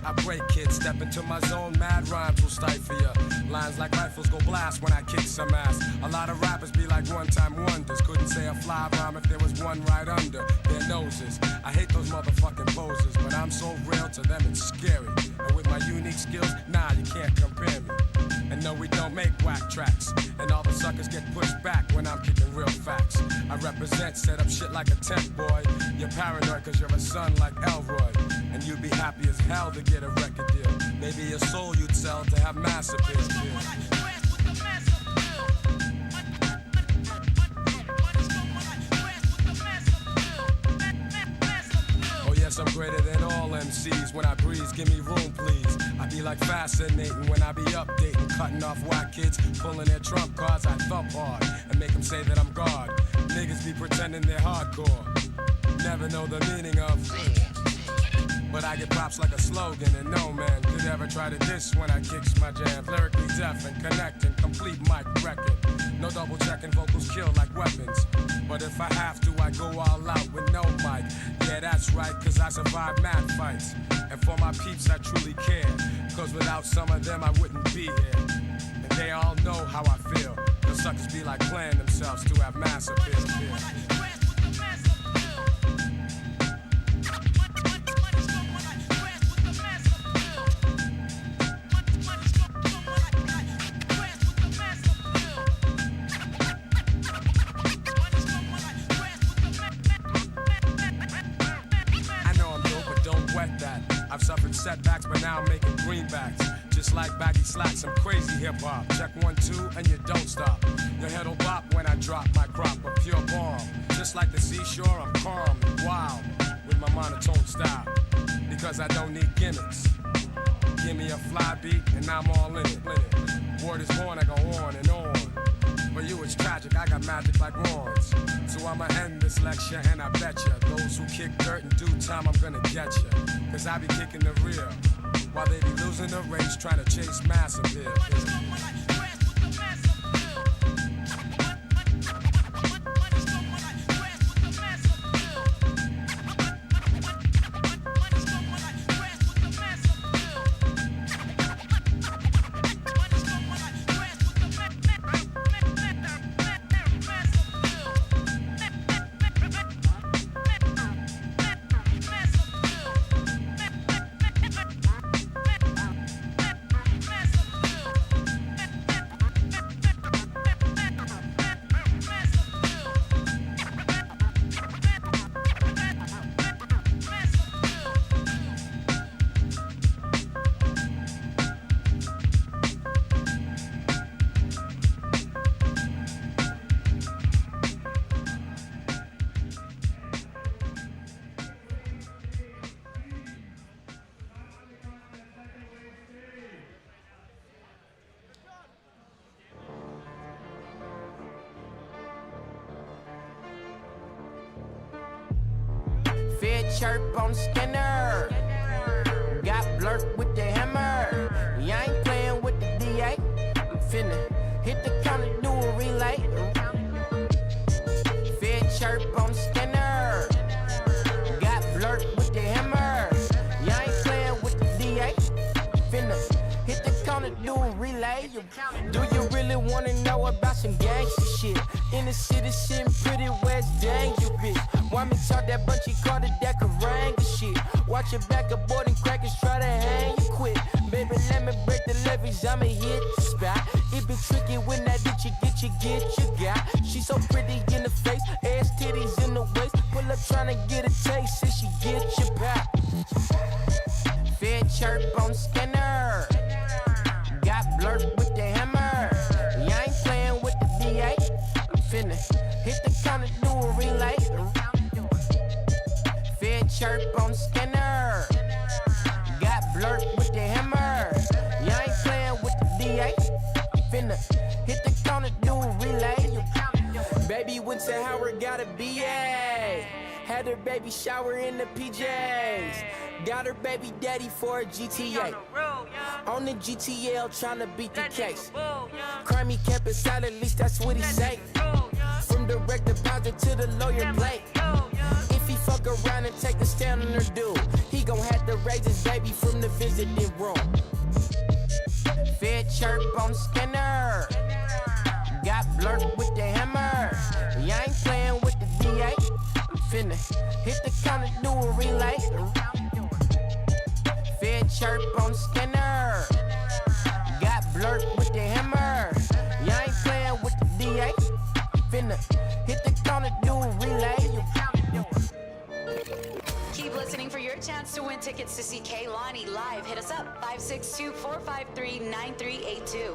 I break kids, step into my zone, mad rhymes will stifle ya. Lines like rifles go blast when I kick some ass. A lot of rappers be like one-time wonders. Couldn't say a fly rhyme if there was one right under their noses. I hate those motherfucking poses, but I'm so real to them it's scary. And with my unique skills, nah, you can't compare me. And no, we don't make whack tracks. And all the suckers get pushed back when I'm kicking real facts. I represent, set up shit like a tent boy. You're paranoid cause you're a son like Elroy. And you'd be happy as hell to get a record deal. Maybe your soul you'd sell to have mass appeal. Oh yes, I'm greater than all MCs. When I breeze, give me room please. I be like fascinating when I be updating, cutting off whack kids, pulling their trump cards. I thump hard and make them say that I'm God. Niggas be pretending they're hardcore, never know the meaning of. But I get props like a slogan, and no man could ever try to diss when I kicks my jam. Lyrically deaf and connecting, complete mic record. No double checking, vocals kill like weapons. But if I have to, I go all out with no mic. Yeah, that's right, cause I survive mad fights. And for my peeps, I truly care. Cause without some of them, I wouldn't be here. And they all know how I feel. The suckers be like playing themselves to have mass appeal. I've suffered setbacks, but now I'm making greenbacks. Just like baggy slacks, I'm crazy hip-hop. Check 1, 2, and you don't stop. Your head'll bop when I drop my crop of pure bomb. Just like the seashore, I'm calm and wild with my monotone style. Because I don't need gimmicks. Give me a fly beat, and I'm all in it. Word is born, I go on and on. For you it's tragic, I got magic like wands. So I'ma end this lecture and I bet ya those who kick dirt in due time I'm gonna get ya. Cause I be kicking the real while they be losing the race trying to chase mass appeal. Fed chirp on the scanner. Got blurred with the hammer. You ain't playing with the DA. I'm finna hit the counter, do a relay. Fed chirp on the scanner. Got blurred with the hammer. You ain't playing with the DA. Finna hit the counter, do a relay. Do you really wanna know about some gangsta shit? In the city, shit pretty West dangerous. Why me talk that bunch you call it that Karanga shit? Watch your back aboard and crackers try to hang you quick. Baby, let me break the leverage, I'ma hit the spot. It be tricky when that itch you get you got. She so pretty in the face, ass titties in the waist. Pull up tryna get a taste, since she get your back. Fed chirp on the scanner. Got blurred with the hammer. You ain't playing with the DA. I'm finna hit the counter, do a relay. Fed chirp on the scanner. Got blurred with the hammer. You ain't playing with the DA. I'm finna hit the counter, do a relay. Baby went to Howard, got a BA. Had her baby shower in the PJs. Got her baby daddy for a GTA. On the GTL tryna beat the case. Crimey kept it silent, at least that's what he say. From direct deposit to the lawyer plate. If he fuck around and take a stand on her dude, he gon' have to raise his baby from the visiting room. Fed chirp on the scanner. Got blurred with the hammer. You ain't playing with the DA. I'm finna hit the counter, do a relay. Fed chirp on the scanner. Got blurred with the hammer. You ain't playing with the DA. Finna hit the counter, do a relay. Keep listening for your chance to win tickets to see Kaylani live. Hit us up 562-453-9382.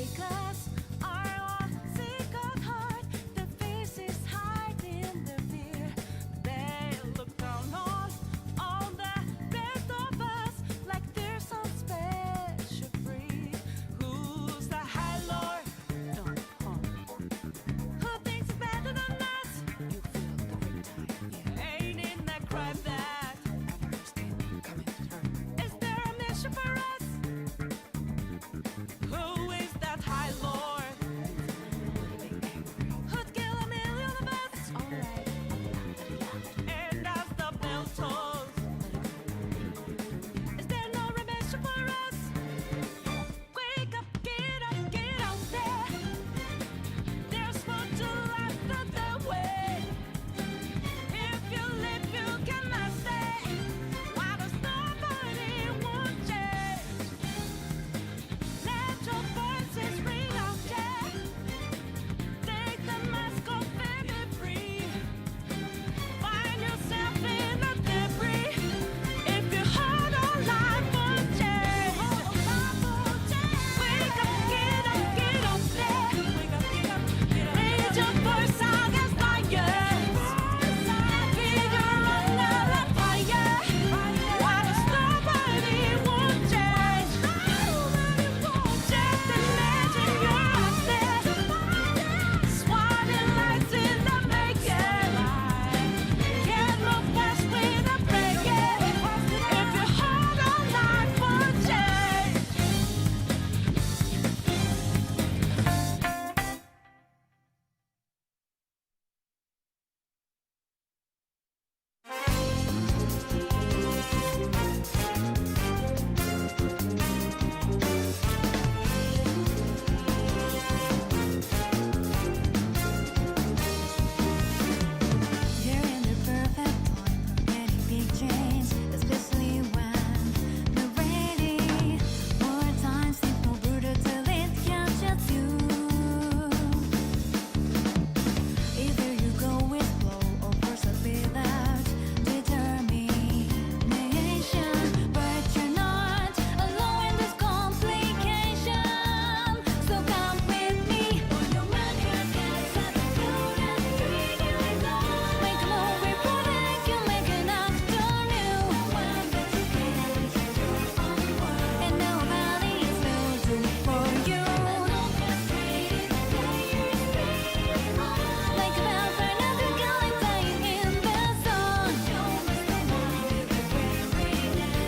Because our all sick of heart, the faces hiding their fear. They look down on all the rest of us like they're some special breed. Who's the high lord? Who thinks it's better than us? You feel the great time, yeah. Ain't in that crime that is there a mission for us? Who is that high lord? Who'd kill a million of us? Alright. And as the bell tolls, is there no redemption for us? Wake up, get out there. There's more to life than the way. If you live, you cannot stay. Why does nobody want change? Let your voices ring out, yeah. Take the mask off and be free. Find yourself in the debris. If you hold on life for change. Wake up, get up there. Raise your voice against liars. Figure under the fire. Why does nobody want change? Just imagine you're out there. Swatting lights in the making. Can't move fast without breaking. If you hold on life for change. You're in the perfect point for getting big change, especially when you're ready. More times it's more brutal till it catches you. Either you go with flow or persevere without determination. But you're not alone in this complication. So come with me. On your mark, get set, go and treat you alone. Make a move, we protect you, make an afternoon. One that you can change your own world. And nobody is will do it for you. Like a bell for another guy playing in the sun.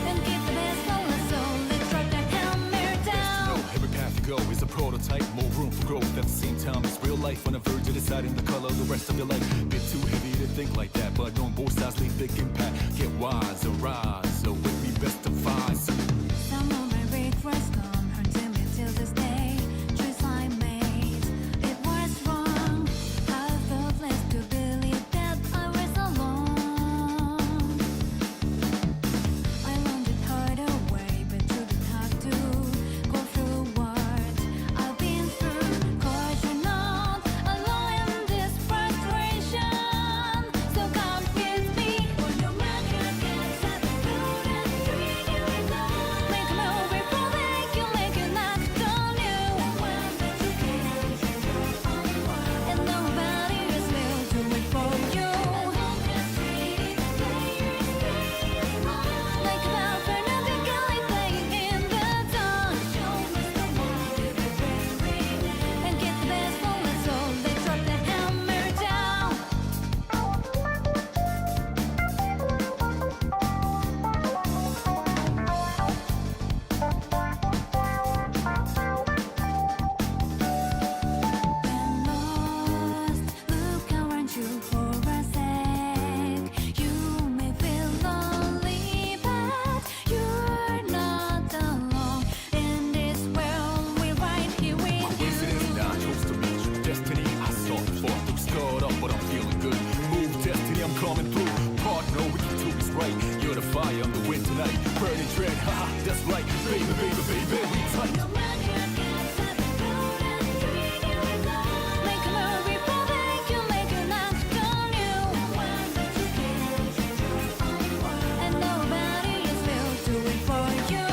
And keep the best on the soul. Let's rock that hammer down. Every path you go is a prototype, more room for growth. At the same time, it's real life on the verge of deciding the color of the rest of your life. Bit too heavy to think like that, but on both sides, leave big impact. Get wise and rise, so with me best to find. Some of my regrets come haunting me till this day. Choice I made, it was wrong. I felt less to believe that I was alone. I learned it harder way, but you did have to go through what I've been through. 'Cause you're not alone in this frustration. So come with me. On your mark, get set, go and treat you alone. Make a move, we protect you, make an afternoon. One that you can change your own world. And nobody else will do it for you. Like a bell for another guy playing in the sun. And get the best on the soul. Let's drop the hammer down. Look around you for a sec. You may feel lonely, but you're not alone. In this world, we're right here with you. Coincidence, now I chose to meet you. Destiny, I saw before. Look scarred up, but I'm feeling good. Move, destiny, I'm coming through. Partner, we can do this right. You're the fire, I'm the wind tonight. Burning dread, haha, that's right. Baby, baby, baby, we tight. Make a move, we protect you, make an afternoon. And nobody else will do it for you.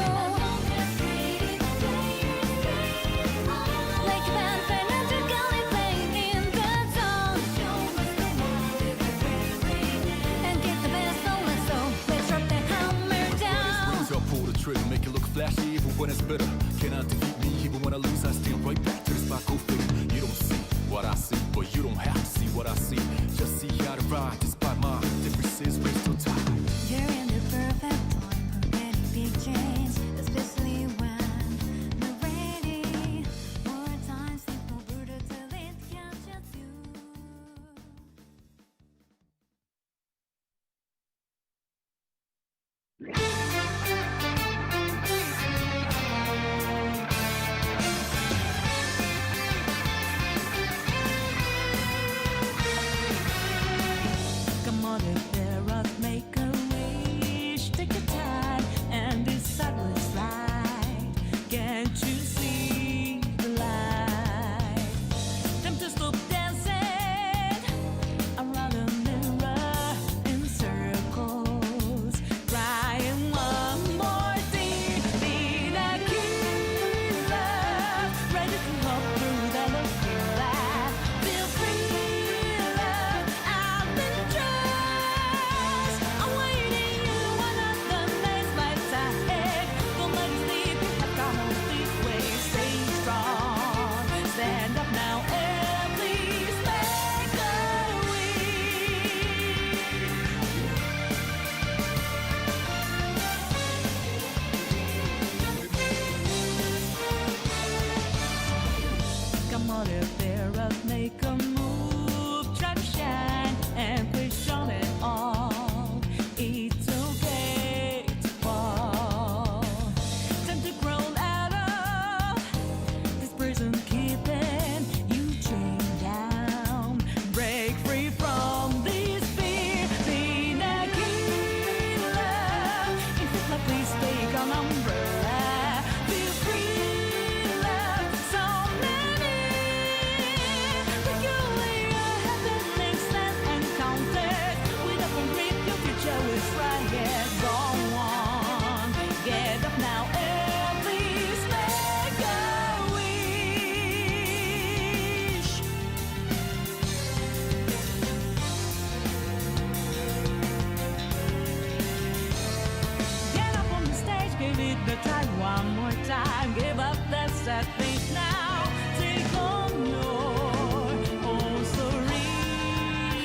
that face now. Take on your own story.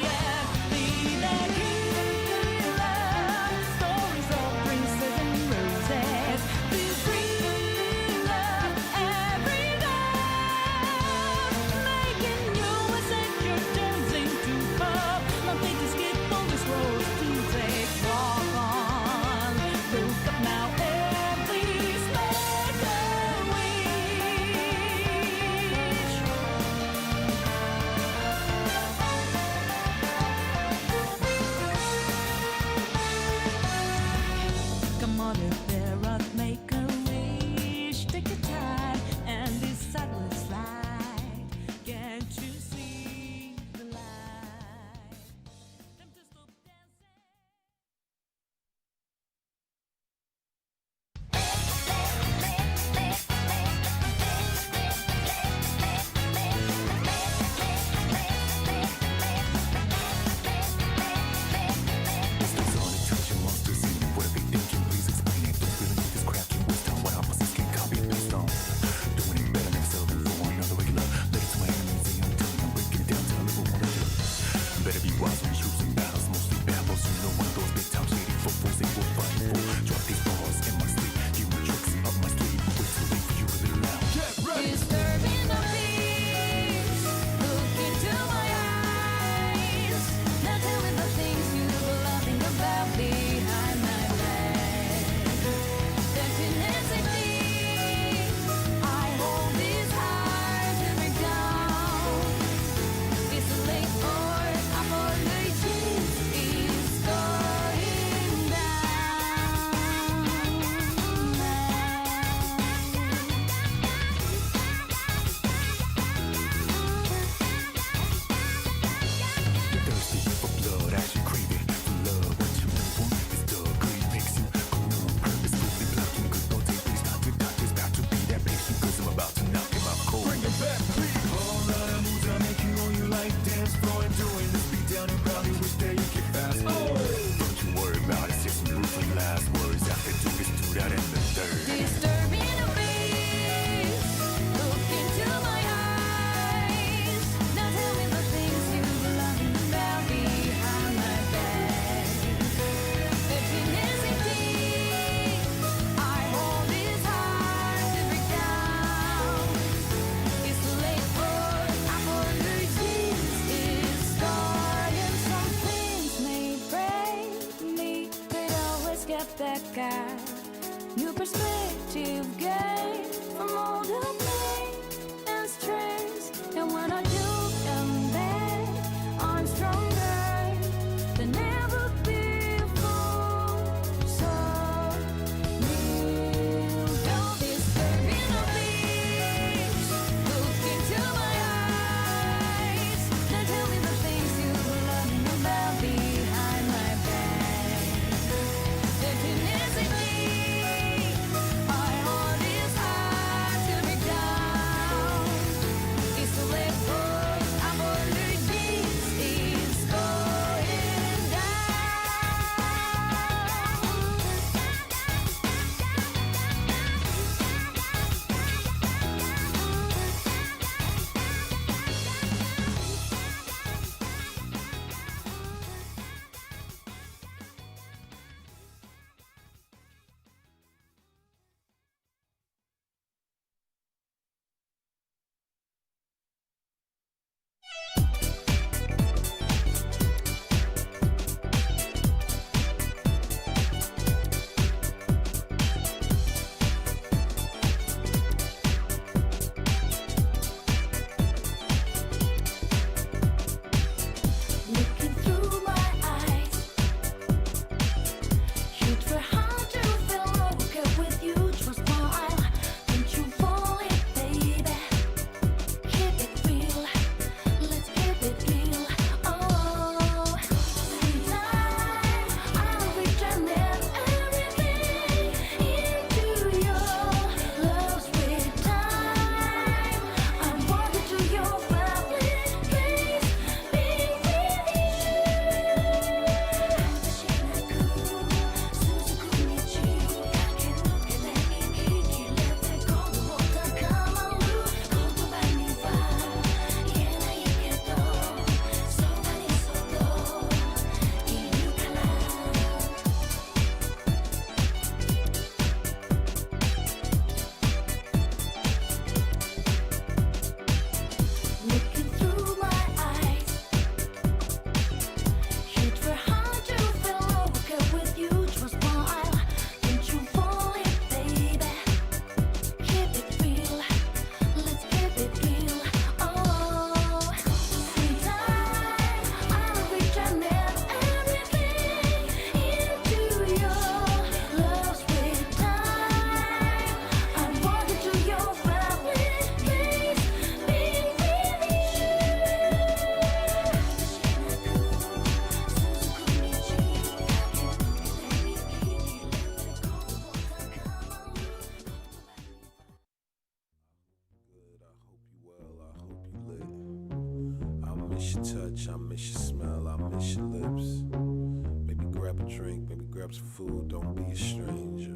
Yeah, be the hero. Stories of princes and roses. Be free, love every day. Making you a secure dancing to pop. Nothing to skip on this road to take. Walk on. Look up now and please make a wish. Come on, if there are, make a wish. Take your time and decide what's right. Can't you see the light? Time to stop dancing. Better be wise when you choosing battles. Mostly babbles, you know one of those big time shady footballs they will fight for. Drop these balls in my sleep, few tricks up my sleeve. Wait till wait for you to live loud. Get ready. Disturbing the peace. Look into my eyes. Now tell me the things you loving about behind my back. Emptiness and peace. I hold this heart to break down. It's late or apology is going down. You're thirsty for blood, as you crave it. For love, what you really want is the greed makes you go numb. Purposefully blocking good thoughts. They please not to doctors, about to be that patient, cause I'm about to knock him out cold. Bring it back, please. All of the moves I make you on your life dance floor and doing this beat down and probably wish that you could fast forward. Don't you worry about it, just some ruthless last words. After do this, do that, and the third. Disturbing the peace. Look into my eyes. Now tell me the things you loving about behind my back. Emptiness and peace. I hold this heart to break down. It's late for apologies. It's starting. Some things may break me, but always get back out. New perspective gain from all the pain and stress. And when I do come back, I'm stronger than ever before. So kneel down, disturbing the peace. Look into my eyes. Now tell me the things you love about behind my back. Emptiness and peace. miss your touch, I miss your smell, I miss your lips. Maybe grab a drink, maybe grab some food, don't be a stranger.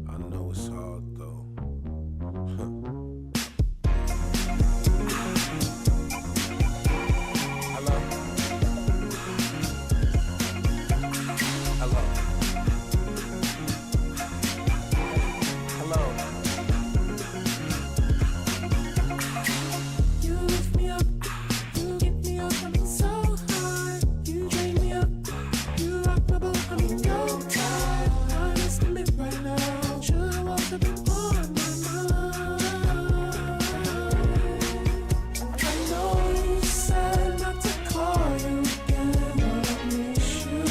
I know it's hard though. Hello? Hello? Hello? You lift me up, you get me up, I'm so high. You drain me up, you rock my boat, I'm in your tide. I just live right now, should I walk up and on my mind? I know you said not to call you again, but I miss you.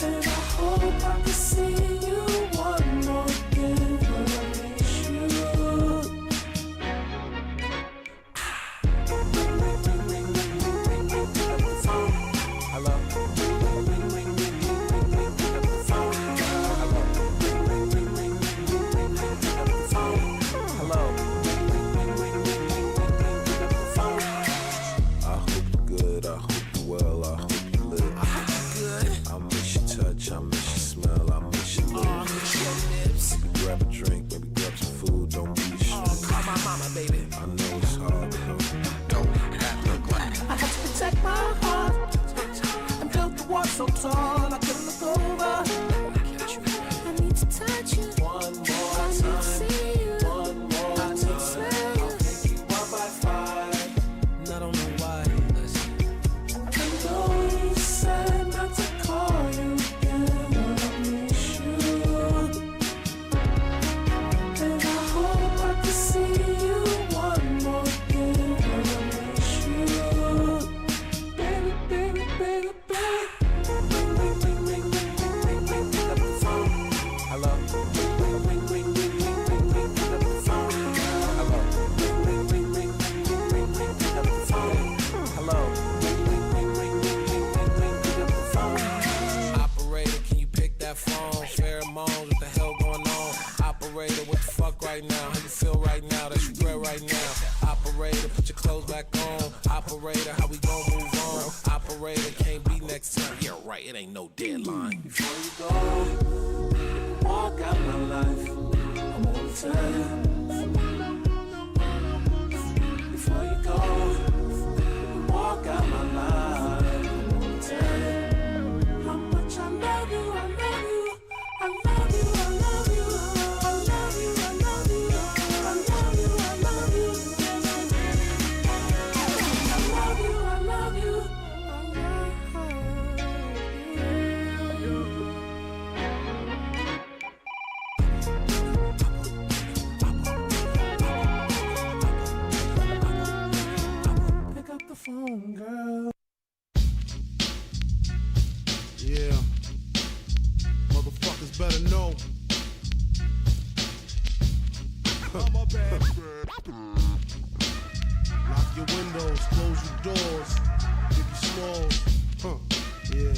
And I hope I can see you one more again, but I miss you. I hope you're good, I hope you're well, I hope you live. I miss your touch, I miss your smell, I miss your lips. Maybe grab a drink, maybe grab some food, don't be ashamed. Call my mama, baby. I know it's hard though. I had to protect my heart and built the wall so tall I couldn't look over. I need to touch you one more time. I need to see you one more time. I need to smell you. I'll pick you up by 5. And I don't know why. Listen. I know you said not to call you again, but I miss you. And I hope I can see you one more again, but I miss you. Baby, baby, baby, baby. Ring, ring, ring, ring, ring, ring, ring, ring, pick up the phone. Hello? Ring, ring, ring, ring, ring, ring, ring, pick up the phone. Hello? Ring, ring, ring, ring, ring, ring, ring, ring, pick up the phone. Hello? Ring, ring, ring, ring, ring, ring, ring, ring, pick up the phone. Operator, can you pick that phone? Pheromones, what the hell going on? Operator, what the fuck right now? How you feel right now? That's regret right now. Operator, put your clothes back on. Operator, how we gon' move on? Operator, can't be next time. Yeah, right, it ain't no deadline. Before you go, walk out my life. I won't tell you. Before you go, walk out my life. I won't tell you how much I love you. I love you. I love you. I love you. I love you. I love you. I love you. I love you. I love you. I love you. Pick up the phone, girl. Yeah. Motherfuckers better know. Lock your windows, close your doors, give you smalls. Yeah.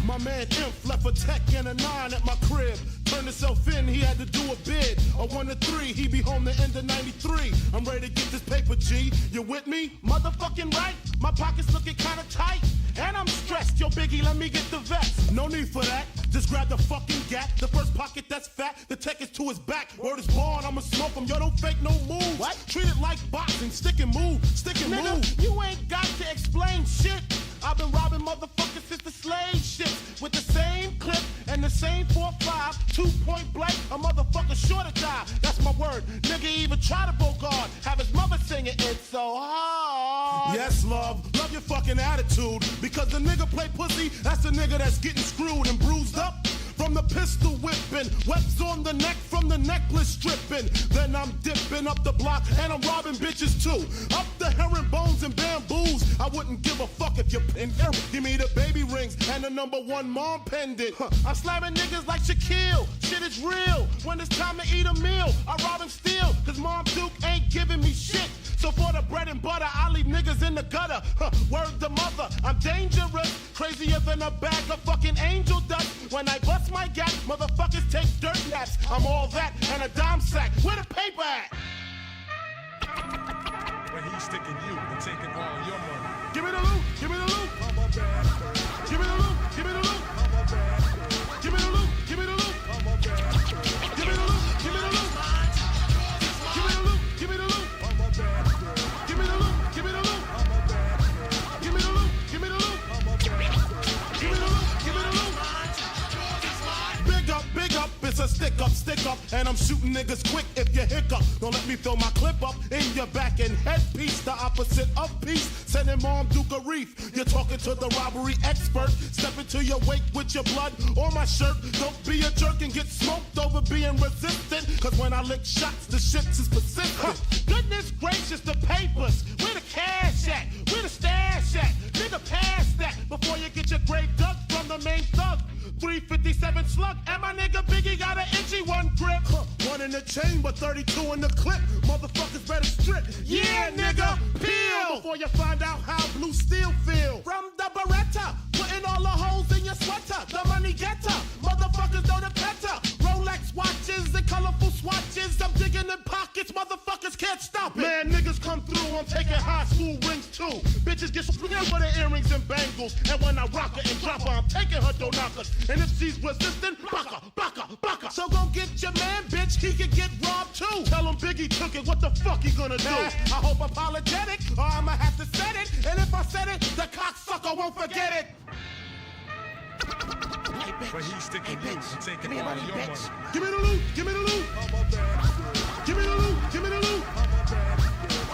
My man Imp left a tech and a 9 at my crib. Turned himself in, he had to do a bid. A 1 to 3, he be home the end of 93. I'm ready to get this paper, G. You with me? Motherfucking right. My pockets looking kinda tight. And I'm stressed. Yo, Biggie, let me get the vest. No need for that. Just grab the fucking gap. The first pocket that's fat. The tech is to his back. Word is born, I'ma smoke him. Yo, don't fake no move. What? Treat it like boxing. Stick and move. Stick and move. You ain't got to explain shit. I've been robbing motherfuckers since the slave shit. With the same clip and the same 4.5, 2-point blank, a motherfucker sure to die. That's my word. Nigga even try to bogart. Have his mother singing It's So Hard. Yes, love your fucking attitude. Because the nigga play pussy, that's the nigga that's getting screwed and bruised up. From the pistol whipping, webs on the neck from the necklace stripping. Then I'm dipping up the block and I'm robbing bitches too. Up the herringbones and bamboos. I wouldn't give a fuck if you pin. Give me the baby rings and the #1 mom pendant. I'm slamming niggas like Shaquille. Shit is real. When it's time to eat a meal, I rob and steal. Cause Mom Duke ain't giving me shit. So for the bread and butter, I leave niggas in the gutter. Word to mother, I'm dangerous. crazier than a bag of fucking angel dust. When I bust my gap, motherfuckers take dirt naps. I'm all that and a dime sack. Where the paper at? But he's sticking you and taking all your money. Give me the loot, give me the loot. Give me the loot, give me the loot. Give me the loot, give me the loot. Give me the loot, give me the loot. Give me the loot, give me the loot. Give me the loot, give me the loot. Give me the loot, give me the loot. Give me the loot, give me the loot. Big up, it's a stick up, and I'm shooting niggas quick if you hiccup. Don't let me throw my clip up in your back and headpiece, the opposite of peace. Sending Mom Duke a reef. You're talking to the robbery expert. Step into your wake with your blood on my shirt. Don't be a jerk and get smoked over being resistant. Cause when I lick shots, the shits is persistent. Goodness gracious, the papers. Where the cash at? Where the stash at? Nigga, pass that before you get your grave dug from the main thug. 357 slug, and my nigga Biggie got an itchy one grip. One in the chamber, 32 in the clip. Motherfuckers better strip. Yeah, nigga, peel before you find out how blue steel feel. From the Beretta, putting all the holes in your sweater. The money getter, motherfuckers know the better. Rolex watches and colorful swatches. I'm digging in pockets, motherfuckers can't stop it. Man, niggas come through, I'm taking high school rings too. Bitches get screwed with her earrings and bangles. And when I rock her and drop her, I'm taking her door knockers. And if she's resistant, baka, baka, baka. So go get your man, bitch, he could get robbed too. Tell him Biggie took it, what the fuck he gonna do? I hope apologetic, or I'ma have to set it. And if I said it, the cocksucker won't forget it. But he's sticking you and taking all your money. Give me the loot, give me the loot. Give me the loot, give me the loot.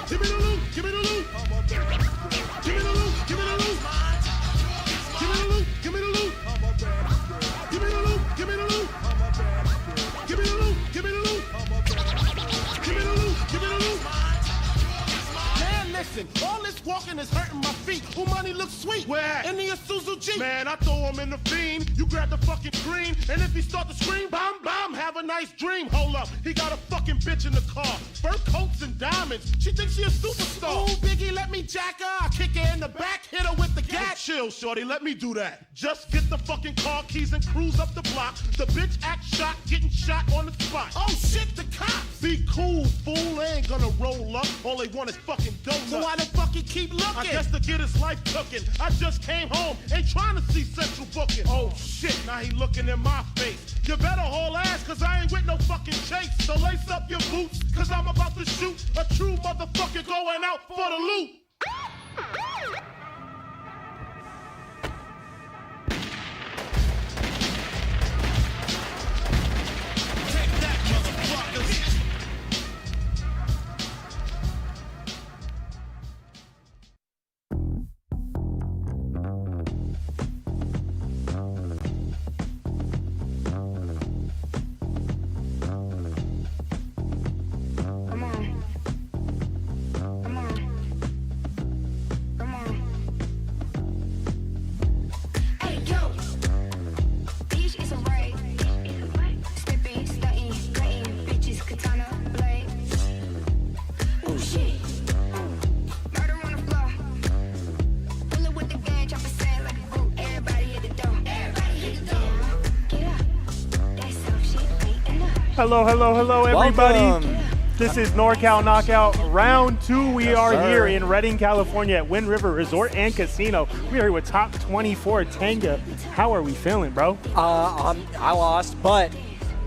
Give me the loot, give me the loot. Give me the loot, give me the loot. Give me the loot, give me the loot. Give me the loot, give me the loot. Give me the loot, give me the loot. Give me the loot, give me the loot. Man, listen, all this walking is hurting my feet. Who money looks sweet? Where? In the Isuzu Jeep. Man, I throw him in the fiend. You grab the fucking green, and if he start to scream, bomb, bomb, have a nice dream. Hold up, he got a fucking bitch in the car. Fur coats and diamonds. She thinks she a superstar. Ooh, Biggie, let me jack her. I kick her in the back, hit her with the gat. Chill, shorty, let me do that. Just get the fucking car keys and cruise up the block. The bitch act shot, getting shot on the spot. Oh shit, the cops. Be cool, fool. They ain't gonna roll up. All they want is fucking donuts. So why the fuck he keep looking? I guess to get his life cooking. I just came home, ain't trying to see Central booking. Oh shit, now he looking in my face. You better haul ass, cause I ain't with no fucking chase. So lace up your boots, cause I'm about to shoot a true motherfucker going out for the loot. Take that, motherfuckers. Hello, hello, hello, everybody. Welcome. This is NorCal Knockout Round 2. We Yes, are sir. here in Redding, California at Wind River Resort and Casino. We are here with Top 24 Tenga. How are we feeling, bro? I lost, but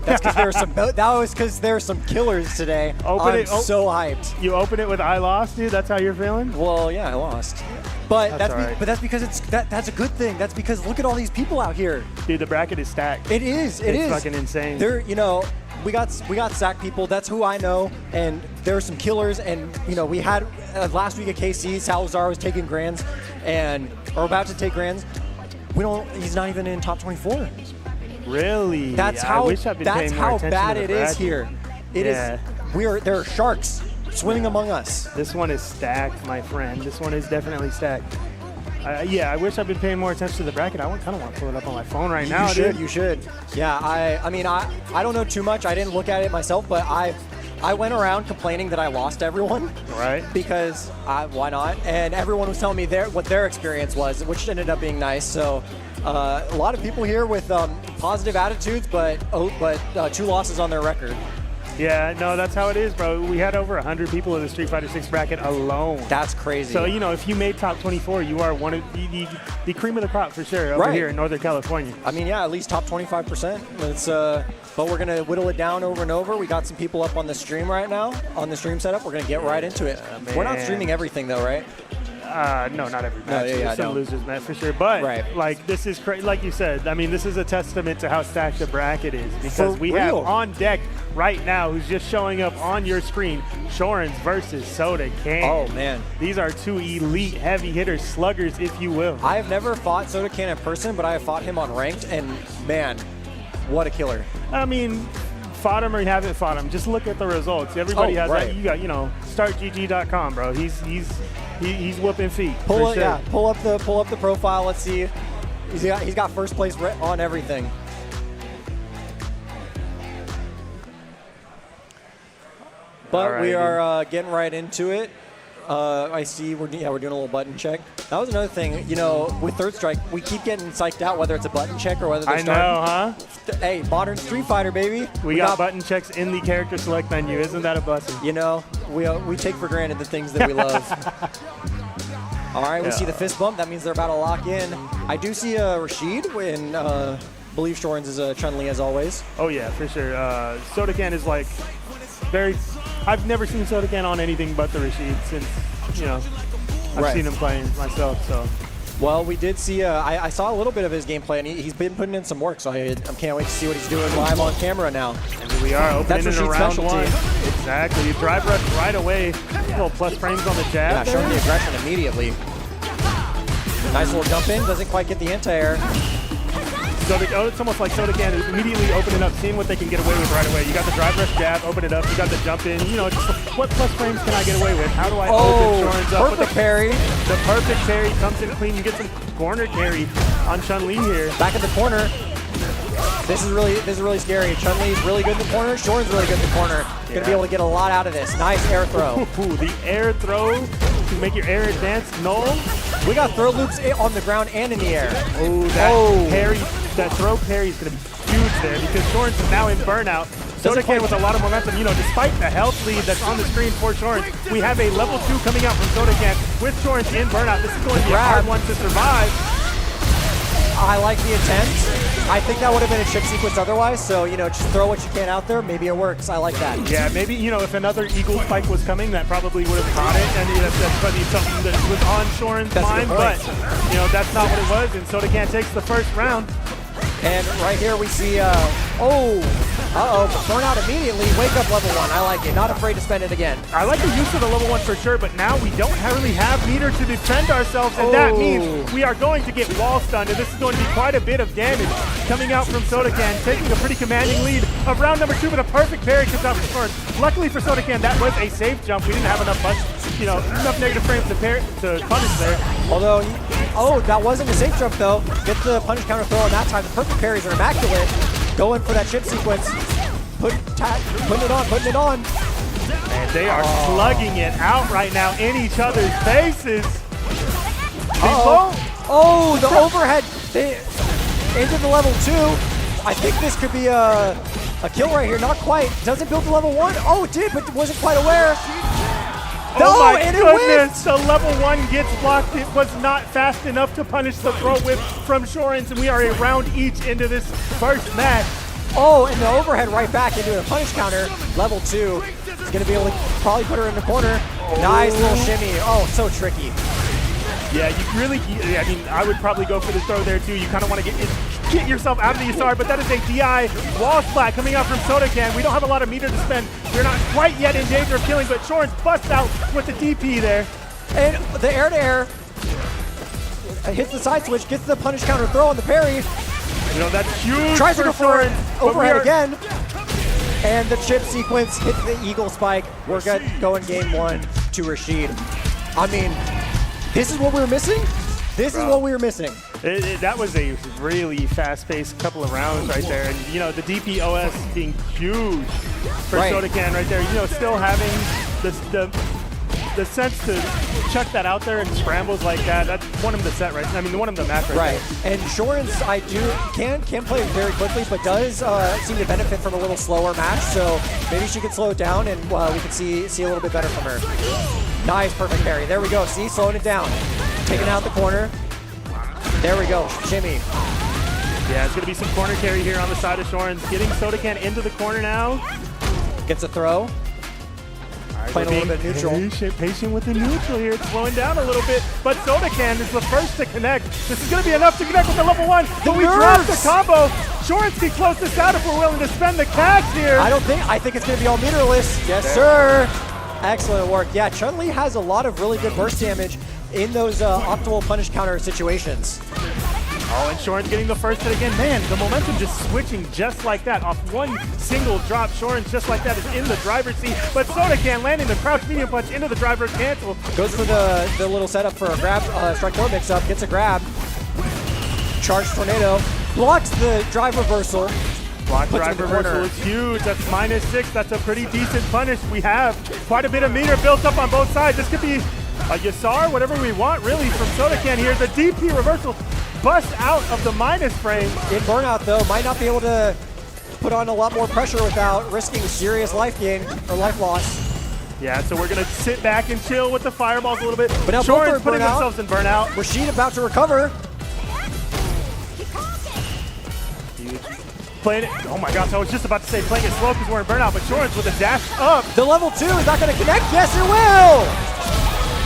that's because there's some. That was because there's some killers today. I'm so hyped. You open it with I lost, dude. That's how you're feeling? Well, yeah, I lost. But That's all right. but that's because that's a good thing. That's because look at all these people out here. Dude, the bracket is stacked. It is. It is It's fucking insane. There, we got sack people. That's who I know, and there are some killers. And we had last week at KC, Salazar was taking grands, or about to take grands. He's not even in top 24. Really? That's I how. wish I'd been That's paying more how attention bad to the it is bracket. here. It Yeah. is. There are sharks swimming among us. This one is stacked, my friend. This one is definitely stacked. Yeah, I wish I'd been paying more attention to the bracket. I kind of want to pull it up on my phone right now, dude. You should. Yeah, I mean, I don't know too much. I didn't look at it myself, but I went around complaining that I lost everyone. Right. Because why not? And everyone was telling me what their experience was, which ended up being nice. So a lot of people here with positive attitudes, but 2 losses on their record. Yeah, no, that's how it is, bro. We had over 100 people in the Street Fighter 6 bracket alone. That's crazy. So, you know, if you made top 24, you are one of the cream of the crop for sure over here in Northern California. I mean, yeah, at least top 25%. It's, but we're going to whittle it down over and over. We got some people up on the stream right now, on the stream setup. We're going to get right into it. We're not streaming everything, though, right? No, not every match. No, There's some losers, man, for sure. But, like, this is crazy. Like you said, I mean, this is a testament to how stacked the bracket is. Because we have on deck right now, who's just showing up on your screen, Shorens versus Soda Can. Oh, man. These are 2 elite heavy hitters, sluggers, if you will. I have never fought Soda Can in person, but I have fought him on ranked, and, man, what a killer. I mean, fought him or you haven't fought him, just look at the results. Everybody has that. You got, you know, startgg.com, bro. He's whooping feet. Pull up the profile. Let's see. He's got first place on everything. But we are getting right into it. I see we're doing a little button check. That was another thing, you know, with Third Strike, we keep getting psyched out whether it's a button check or whether they're know, huh? Hey, modern Street Fighter, baby. We got button checks in the character select menu. Isn't that a blessing? You know, we take for granted the things that we love. All right, we see the fist bump. That means they're about to lock in. I do see Rashid and believe Shorens is Chun-Li as always. Oh, yeah, for sure. Sodacan is like I've never seen Sodacan on anything but the Rashid since, you know, I've seen him playing myself, so. Well, we did see, I saw a little bit of his gameplay, and he's been putting in some work, so I can't wait to see what he's doing live on camera now. And we are opening in round specialty. 1. Exactly. You drive rush right away. Little plus frames on the jab. Yeah, showing the aggression immediately. Nice little jump in, doesn't quite get the anti-air. It's almost like Sodacan is immediately opening up, seeing what they can get away with right away. You got the drive rush jab, open it up. You got the jump in. You know, just what plus frames can I get away with? How do I open Shorens up? Perfect parry. The perfect parry comes in clean. You get some corner carry on Chun-Li here. Back in the corner. This is really scary. Chun-Li's really good in the corner. Shorens really good in the corner. Gonna be able to get a lot out of this. Nice air throw. The air throw to make your air advance null. We got throw loops on the ground and in the air. That throw parry is going to be huge there because Shorens is now in burnout. Sodacan with a lot of momentum. You know, despite the health lead that's on the screen for Shorens, we have a level 2 coming out from Sodacan with Shorens in burnout. This is going to be a hard one to survive. I like the attempt. I think that would have been a chip sequence otherwise, so, you know, just throw what you can out there. Maybe it works. I like that. Yeah, maybe, you know, if another Eagle spike was coming, that probably would have caught it, and that's probably something that was on Shorens' mind, but, you know, that's not what it was, and Sodacan takes the first round. And right here we see, burnout immediately, wake up level 1. I like it, not afraid to spend it again. I like the use of the level 1 for sure, but now we don't really have meter to defend ourselves, and that means we are going to get wall stunned, and this is going to be quite a bit of damage coming out from Sodacan, taking a pretty commanding lead of round number 2, but a perfect parry comes out from Shorens. Luckily for Sodacan, that was a safe jump. We didn't have enough negative frames to punish there. Although, that wasn't a safe jump though. Gets the punish counter throw on that time. The perfect parries are immaculate. Going for that chip sequence. Putting it on. And they are slugging it out right now in each other's faces. The overhead into the level 2. I think this could be a kill right here. Not quite. Doesn't build to level 1. Oh, it did, but wasn't quite aware. Oh my goodness, the level 1 gets blocked. It was not fast enough to punish the throw whip from Shorens, and we are a round each into this first match. Oh, and the overhead right back into a punish counter. Level 2. He's going to be able to probably put her in the corner. Nice little shimmy. Oh, so tricky. Yeah, you really, I mean, I would probably go for the throw there too. You kind of want to get yourself out of the SR, but that is a DI wall splat coming out from Sodacan. We don't have a lot of meter to spend. We're not quite yet in danger of killing, but Shorens busts out with the DP there. And the air-to-air hits the side switch, gets the punish counter throw on the parry. You know, that's huge. Tries to go for it. Overhead again. And the chip sequence hits the Eagle spike. We're going game 1 to Rashid. I mean, this is what we were missing? This is what we were missing. That was a really fast-paced couple of rounds right there. And, you know, the DPOS being huge for Sodacan right there. You know, still having the sense to chuck that out there and scrambles like that. That won him the set, right? I mean, won him the match right there. And Shorin's, can play very quickly, but does seem to benefit from a little slower match. So maybe she can slow it down, and we can see a little bit better from her. Nice, perfect parry. There we go. See, slowing it down. Taking out the corner. There we go, shimmy. Yeah, it's going to be some corner carry here on the side of Shorin's. Getting Sodacan into the corner now. Gets a throw. Playing a little bit neutral. Patient with the neutral here. It's slowing down a little bit, but Sodacan is the first to connect. This is going to be enough to connect with the level 1, but we dropped the combo. Shorin's can close this out if we're willing to spend the cash here. I think it's going to be all meterless. Yes, sir. Excellent work. Yeah, Chun-Li has a lot of really good burst damage in those optimal punish counter situations. Oh, and Shorin's getting the first hit again. Man, the momentum just switching just like that. Off one single drop, Shorin's just like that is in the driver's seat. But Sodacan landing the crouch medium punch into the driver's cancel. Goes for the little setup for a grab, strike throw mix-up, gets a grab. Charge tornado, blocks the drive reversal. Block drive reversal is huge. That's -6. That's a pretty decent punish. We have quite a bit of meter built up on both sides. This could be a Yasar, whatever we want, really, from Sodacan here. The DP reversal busts out of the minus frame. In burnout, though, might not be able to put on a lot more pressure without risking serious life gain or life loss. Yeah, so we're going to sit back and chill with the fireballs a little bit. But now Shorin's putting themselves in burnout. Rashid about to recover. Playing it. Oh my gosh, I was just about to say playing it slow because we're in burnout, but Shorin's with a dash up. The level 2 is not going to connect. Yes, it will!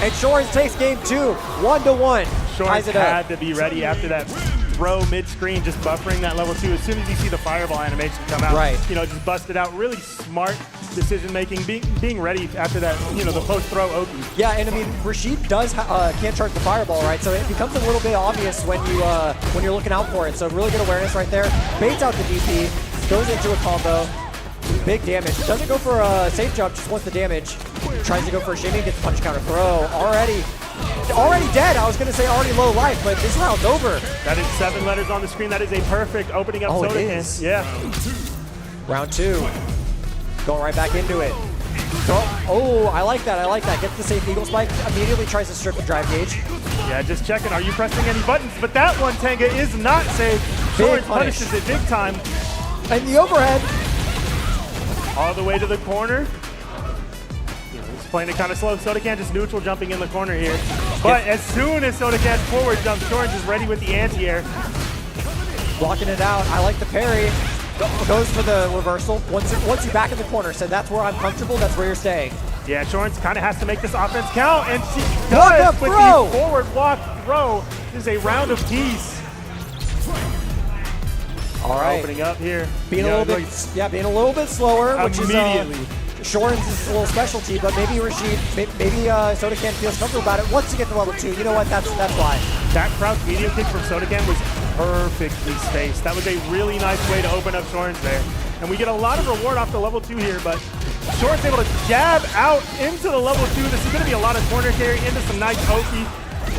And Shorin takes game 2, 1-1. Shorin had to be ready after that throw mid-screen, just buffering that level 2. As soon as you see the fireball animation come out, you know, just bust it out. Really smart decision-making, being ready after that, you know, the post-throw Oki. Yeah, and I mean, Rashid can't charge the fireball, right? So it becomes a little bit obvious when you're looking out for it. So really good awareness right there. Baits out the DP, goes into a combo. Big damage. Doesn't go for a safe jump, just wants the damage. Tries to go for a shimmy, gets punch counter throw. Already dead. I was going to say already low life, but this round's over. That is 7 letters on the screen. That is a perfect opening up Sodacan. Yeah. Round 2. Going right back into it. Oh, I like that. I like that. Gets the safe eagle spike. Immediately tries to strip the drive gauge. Yeah, just checking. Are you pressing any buttons? But that one, Tenga, is not safe. Shorin punishes it big time. And the overhead. All the way to the corner. He's playing it kind of slow. Sodacan just neutral jumping in the corner here. But as soon as Sodacan forward jumps, Shorin is ready with the anti-air. Blocking it out. I like the parry. Goes for the reversal. Once you're back in the corner, so that's where I'm comfortable, that's where you're staying. Yeah, Shorin kind of has to make this offense count, and she does with the forward walk throw. This is a round of peace. All right. Opening up here. Being a little bit slower, which is Shorin's little specialty, but maybe Rashid, maybe Sodacan feels comfortable about it. Once you get to level 2, you know what, that's why. That crouch medium kick from Sodacan was perfectly spaced. That was a really nice way to open up Shorin's there. And we get a lot of reward off the level 2 here, but Shorin's able to jab out into the level 2. This is going to be a lot of corner carry into some nice Oki.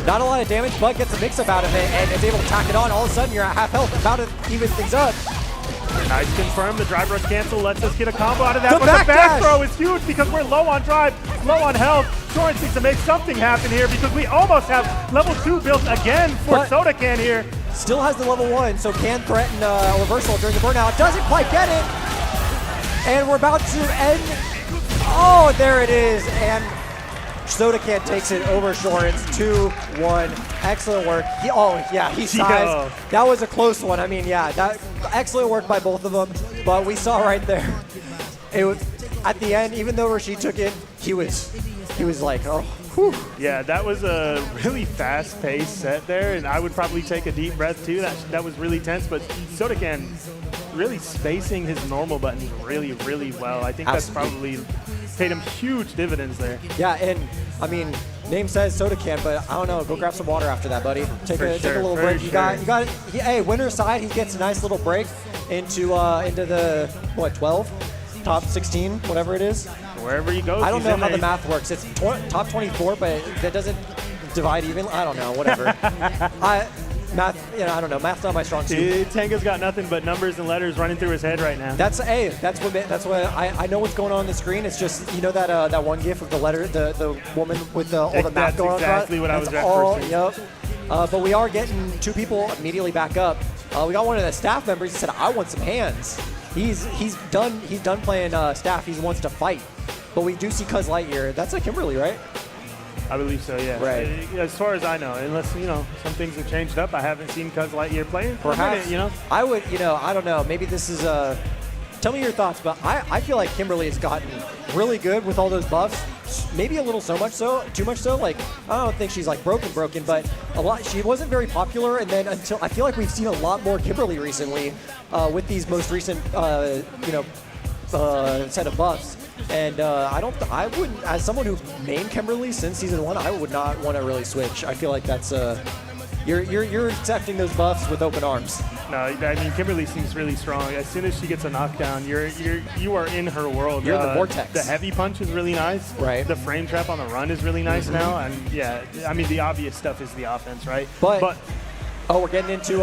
Not a lot of damage, but gets a mix-up out of it, and is able to tack it on. All of a sudden, you're at half health, about to even things up. Nice confirm. The drive rush cancel lets us get a combo out of that. But the back throw is huge because we're low on drive, low on health. Shorin needs to make something happen here because we almost have level 2 built again for Sodacan here. Still has the level 1, so can threaten a reversal during the burnout. Doesn't quite get it. And we're about to end. Oh, there it is. And Sodacan takes it over Shorin's 2-1. Excellent work. He sized. That was a close one. I mean, that excellent work by both of them. But we saw right there, it was at the end. Even though Rashid took it, he was like, oh. Whew. Yeah, that was a really fast-paced set there, and I would probably take a deep breath too. That was really tense, but Sodacan really spacing his normal buttons really, really well. I think that's probably paid him huge dividends there. Yeah, and I mean, name says Sodacan, but I don't know. Go grab some water after that, buddy. Take a little break. You got. Hey, winner's side. He gets a nice little break into the 12, top 16, whatever it is. Wherever he goes, I don't know how the math works. It's top 24, but that doesn't divide even. I don't know. Whatever. math, I don't know. Math's not my strong suit. Tanga's got nothing but numbers and letters running through his head right now. That's what I know what's going on the screen. It's just that one gif of the woman with all the math going on. That's exactly what I was referencing. Yep. But we are getting 2 people immediately back up. We got one of the staff members who said, "I want some hands." He's done playing staff. He wants to fight. But we do see Cuz Lightyear. That's a Kimberly, right? I believe so, yeah. Right. As far as I know, unless, some things have changed up. I haven't seen Cuz Lightyear playing. Perhaps, I would, I don't know. Maybe this is tell me your thoughts, but I feel like Kimberly has gotten really good with all those buffs. Maybe a little too much so. Like, I don't think she's like broken, but a lot. She wasn't very popular, and then I feel like we've seen a lot more Kimberly recently with these most recent, set of buffs. And I wouldn't, as someone who main Kimberly since season 1, I would not want to really switch. I feel like that's you're accepting those buffs with open arms. No, I mean Kimberly seems really strong. As soon as she gets a knockdown, you are in her world. You're in the vortex. The heavy punch is really nice. Right. The frame trap on the run is really nice now. And yeah, I mean the obvious stuff is the offense, right? But we're getting into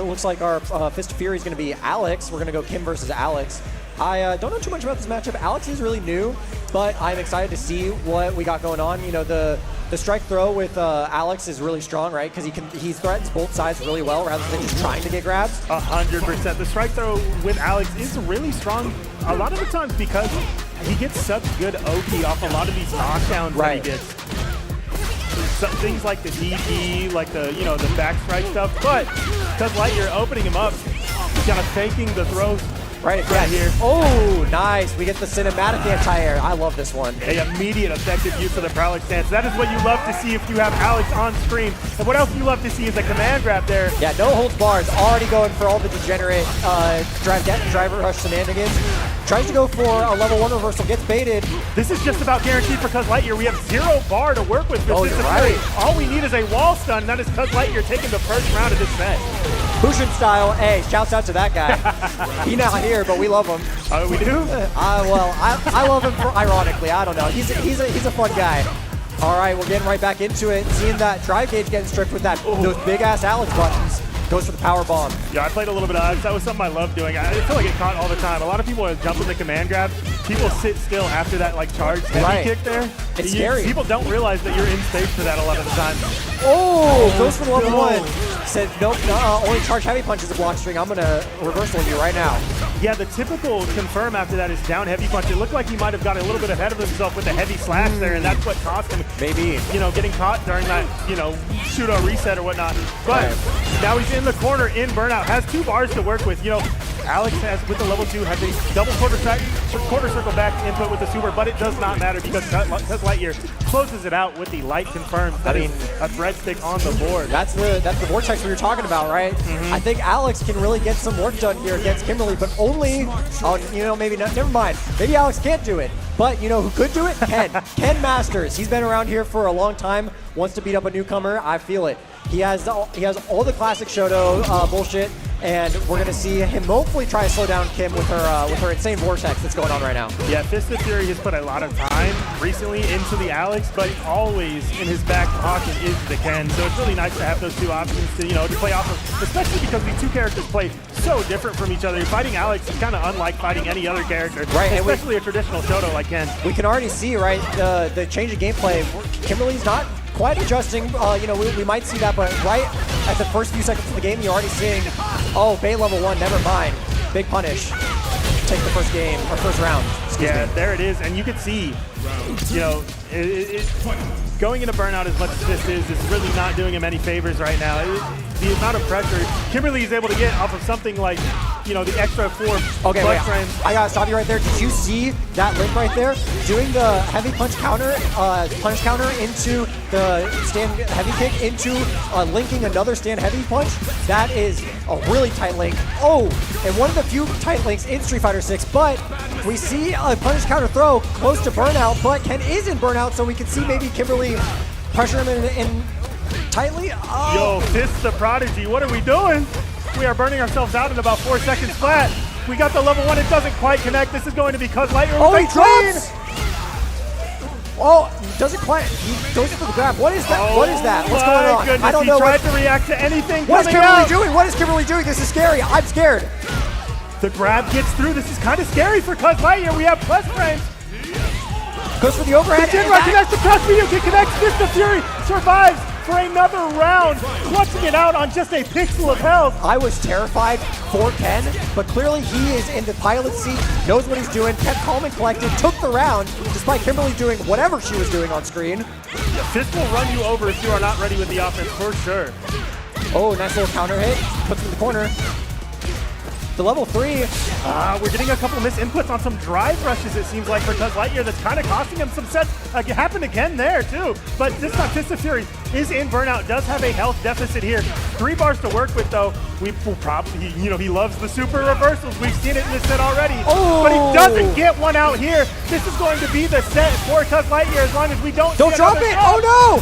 looks like our Fist of Fury is gonna be Alex. We're gonna go Kim versus Alex. I don't know too much about this matchup. Alex is really new, but I'm excited to see what we got going on. The strike throw with Alex is really strong, right? Because he threatens both sides really well rather than just trying to get grabs. 100%. The strike throw with Alex is really strong a lot of the times because he gets such good OP off a lot of these knockdowns that he gets. Some things like the DP, like the back strike stuff, but because Lightyear opening him up, kind of faking the throws. Right here. Oh, nice. We get the cinematic anti-air. I love this one. A immediate effective use of the Prowler stance. That is what you love to see if you have Alex on screen. And what else you love to see is a command grab there. Yeah, no holds bars. Already going for all the degenerate driver rush shenanigans. Tries to go for a level 1 reversal. Gets baited. This is just about guaranteed for Cuz Lightyear. We have 0 bar to work with. Oh, you're right. All we need is a wall stun. And that is Cuz Lightyear taking the first round of this set. Bushin style. Hey, shouts out to that guy. He's not here, but we love him. We do? I love him ironically. I don't know. He's a fun guy. All right, we're getting right back into it. Seeing that drive gauge getting stripped with those big ass Alex buttons. Goes for the power bomb. Yeah, I played a little bit of Alex. That was something I love doing. I feel like it caught all the time. A lot of people jump in the command grab. People sit still after that charge heavy kick there. It's scary. People don't realize that you're in space for that a lot of the time. Oh, goes for the level 1. Said, nope, only charge heavy punch is a block string. I'm going to reversal you right now. Yeah, the typical confirm after that is down heavy punch. It looked like he might have got a little bit ahead of himself with the heavy slash there, and that's what cost him. Maybe. Getting caught during that, pseudo reset or whatnot. But now he's in the corner in burnout. Has 2 bars to work with. Alex has, with the level 2, has a double quarter circle back input with the super, but it does not matter because Cuz Lightyear closes it out with the light confirms. That is a thread stick on the board. That's the vortex we were talking about, right? I think Alex can really get some work done here against Kimberly, but only, maybe not. Never mind. Maybe Alex can't do it. But who could do it? Ken. Ken Masters. He's been around here for a long time. Wants to beat up a newcomer. I feel it. He has all the classic Shoto bullshit, and we're gonna see him hopefully try to slow down Kim with her insane vortex that's going on right now. Yeah, Fist of Fury has put a lot of time recently into the Alex, but always in his back pocket is the Ken. So it's really nice to have those 2 options to play off of, especially because these 2 characters play so different from each other. Fighting Alex is kind of unlike fighting any other character, right? Especially a traditional Shoto like Ken. We can already see, right, the change of gameplay. Kimberly's not quite adjusting. We might see that, but right at the first few seconds of the game, you're already seeing, bait level 1, never mind. Big punish. Take the first game, or first round. Excuse me. There it is, and you can see, going into burnout as much as this is really not doing him any favors right now. The amount of pressure Kimberly is able to get off of something like, the extra 4 okay, wait, frames. I gotta stop you right there. Did you see that link right there? Doing the heavy punch counter, into the stand heavy kick into linking another stand heavy punch. That is a really tight link. Oh, and one of the few tight links in Street Fighter 6, but we see a punish counter throw close to burnout, but Ken is in burnout, so we can see maybe Kimberly pressure him in tightly. Oh. Yo, Fist the Prodigy, what are we doing? We are burning ourselves out in about 4 seconds flat. We got the level 1, it doesn't quite connect. This is going to be Cuz Lightyear. Oh, he drops! Oh, doesn't quite. He goes for the grab. What is that? What is that? What's going on? Goodness, I don't know. He tried to react to anything What is coming Kimberly out. doing? What is Kimberly doing? This is scary. I'm scared. The grab gets through. This is kind of scary for Cuz Lightyear. We have plus frames. Goes for the overhead. Didn't recognize the touch video kick connects. Fist of Fury survives for another round, clutching it out on just a pixel of health. I was terrified for Ken, but clearly he is in the pilot seat, knows what he's doing, kept calm and collected, took the round, despite Kimberly doing whatever she was doing on screen. Fist will run you over if you are not ready with the offense, for sure. Oh, nice little counter hit. Puts him in the corner. The level 3. We're getting a couple missed inputs on some drive rushes, it seems like, for Cuz Lightyear. That's kind of costing him some sets. It happened again there, too. But this time, Fist of Fury is in burnout, does have a health deficit here. 3 bars to work with, though. We will probably, he loves the super reversals. We've seen it in this set already. Oh. But he doesn't get one out here. This is going to be the set for Cuz Lightyear as long as we don't Don't see drop another it! drop. Oh no!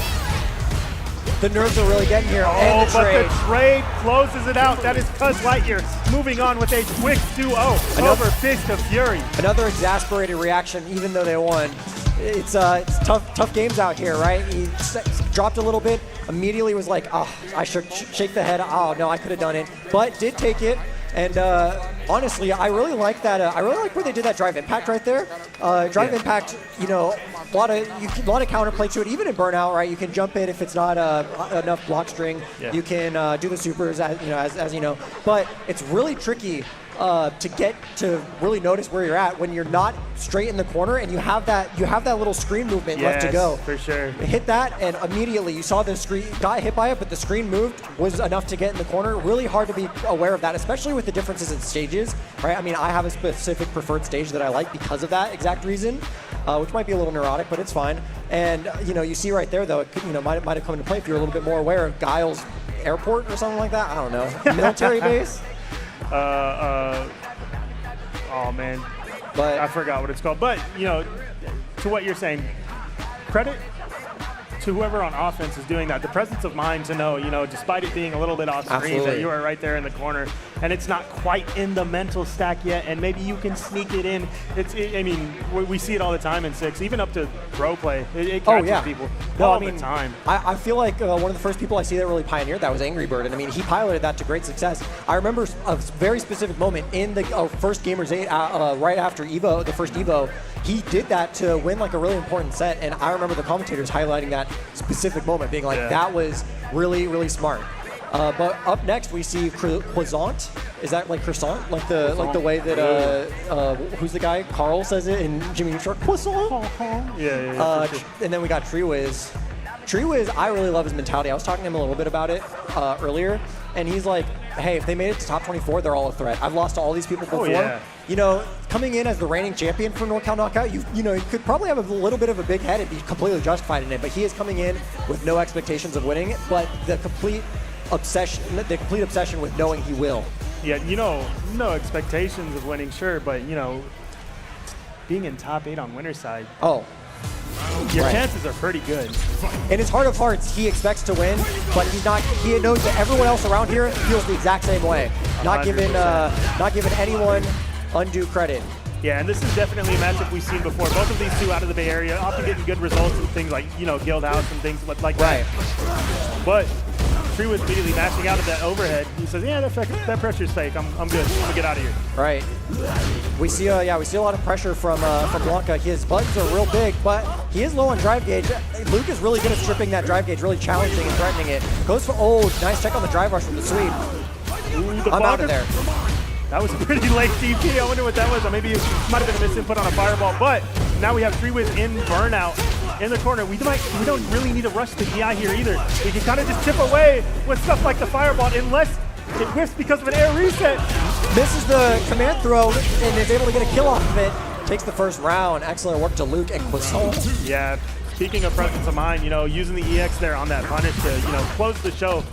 The nerves are really getting here. And the but trade. the trade closes it out. That is Cuz Lightyear moving on with a quick 2-0 over Fist of Fury. Another exasperated reaction, even though they won. It's tough games out here, right? He dropped a little bit, immediately was like, oh, I should shake the head. Oh no, I could have done it, but did take it. And honestly, I really like that. I really like where they did that drive impact right there. Drive impact, a lot of counterplay to it. Even in burnout, right? You can jump in if it's not enough block string. Yeah. You can do the supers, as you know. But it's really tricky to get to really notice where you're at when you're not straight in the corner and you have that little screen movement left to go. For sure. Hit that and immediately you saw the screen, got hit by it, but the screen moved, was enough to get in the corner. Really hard to be aware of that, especially with the differences in stages, right? I mean, I have a specific preferred stage that I like because of that exact reason, which might be a little neurotic, but it's fine. And you see right there though, it could, might have come into play if you're a little bit more aware of Giles Airport or something like that. I don't know, military base. Oh man, but I forgot what it's called. But to what you're saying, credit to whoever on offense is doing that. The presence of mind to know, despite it being a little bit off screen, Absolutely. that you are right there in the corner, and it's not quite in the mental stack yet, and maybe you can sneak it in. I mean, we see it all the time in 6, even up to pro play. It catches people all the time. I feel like one of the first people I see that really pioneered that was Angry Bird, and I mean, he piloted that to great success. I remember a very specific moment in the first Gamers 8, right after Evo, the first Evo, he did that to win like a really important set, and I remember the commentators highlighting that specific moment, being like, that was really, really smart. But up next we see croissant. Is that like croissant? Like the way that who's the guy? Carl says it in Jimmy Neutron. Croissant. Yeah. For sure. And then we got Treewiz. Treewiz, I really love his mentality. I was talking to him a little bit about it earlier, and he's like, hey, if they made it to top 24, they're all a threat. I've lost to all these people before. yeah. Coming in as the reigning champion for NorCal Knockout, you could probably have a little bit of a big head and be completely justified in it, but he is coming in with no expectations of winning, but the complete obsession with knowing he will. Yeah, no expectations of winning, sure, but being in top 8 on winner's side. Oh. Your Right. chances are pretty good. In his heart of hearts, he expects to win, but he's not. He knows that everyone else around here feels the exact same way. Not giving anyone undue credit. Yeah, and this is definitely a matchup we've seen before. Both of these two out of the Bay Area, often getting good results and things like, Guild House and things like that. But Tree was immediately mashing out of that overhead. He says, yeah, that pressure's fake. I'm good. I'm going to get out of here. Right. We see a lot of pressure from Blanca. His buttons are real big, but he is low on drive gauge. Luke is really good at stripping that drive gauge, really challenging and threatening it. Goes for, nice check on the drive rush from the sweep. I'm out of there. That was a pretty late DP. I wonder what that was. Or maybe it might have been a misinput on a fireball. But now we have Treewiz in burnout in the corner. We don't really need to rush the DI here either. We can kind of just chip away with stuff like the fireball unless it whiffs because of an air reset. Misses the command throw and is able to get a kill off of it. Takes the first round. Excellent work to Luke and Croissant. Yeah, speaking of presence of mind, using the EX there on that punish to, close the show.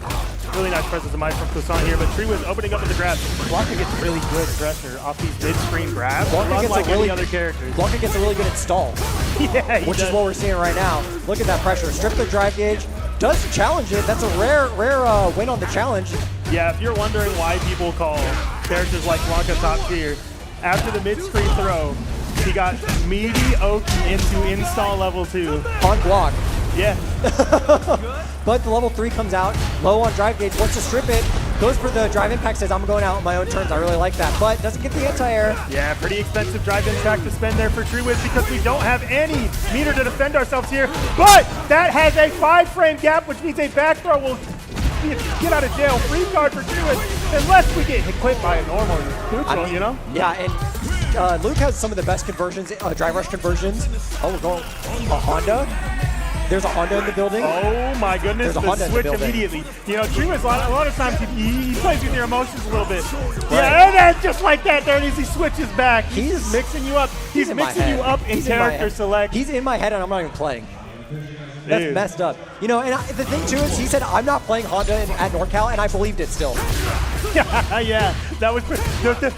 Really nice presence of mind from Croissant here, but Treewiz opening up in the grab. Blanca gets really good pressure off these mid-screen grabs, unlike any other characters. Blanca gets a really good install. Yeah, which is what we're seeing right now. Look at that pressure. Strip the drive gauge. Does challenge it. That's a rare win on the challenge. Yeah, if you're wondering why people call characters like Blanca top tier, after the mid-screen throw, he got mediocre into install level 2. On block. Yeah. But the level 3 comes out, low on drive gauge, wants to strip it, goes for the drive impact, says I'm going out on my own terms, I really like that, but doesn't get the anti-air. Yeah, pretty expensive drive impact to spend there for TreeWiz because we don't have any meter to defend ourselves here, but that has a 5-frame gap, which means a back throw will be a get out of jail free card for TreeWiz, unless we get hit quick by a normal neutral, you know? Yeah, and Luke has some of the best conversions, drive rush conversions. Oh, we're going a Honda. There's a Honda in the building. Oh my goodness, There's a the Honda switch in the building. immediately. You know, TreeWiz, a lot of times he plays with your emotions a little bit. Yeah, and then just like that, there it is, he switches back. He's just mixing you up. He's in my mixing head. you up in He's in my character head. select. He's in my head and I'm not even playing. That's Dude. messed up. You know, and the thing too is he said, I'm not playing Honda at NorCal, and I believed it still. Yeah, that was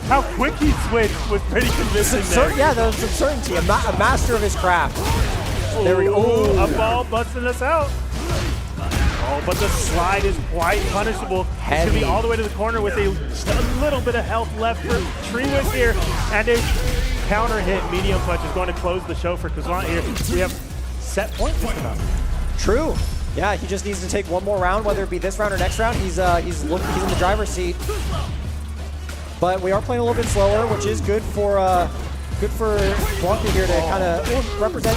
how quick he switched was pretty convincing there. Yeah, there was some certainty. A master of his craft. There we go. Ooh, a ball busting us out. Oh, but the slide is quite punishable. He's going to be all the way to the corner with a little bit of health left for TreeWiz here. And a counter hit medium punch is going to close the show for Kazan here. We have set point just about. True. Yeah, he just needs to take one more round, whether it be this round or next round. He's in the driver's seat. But we are playing a little bit slower, which is good for Blanca here to kind of represent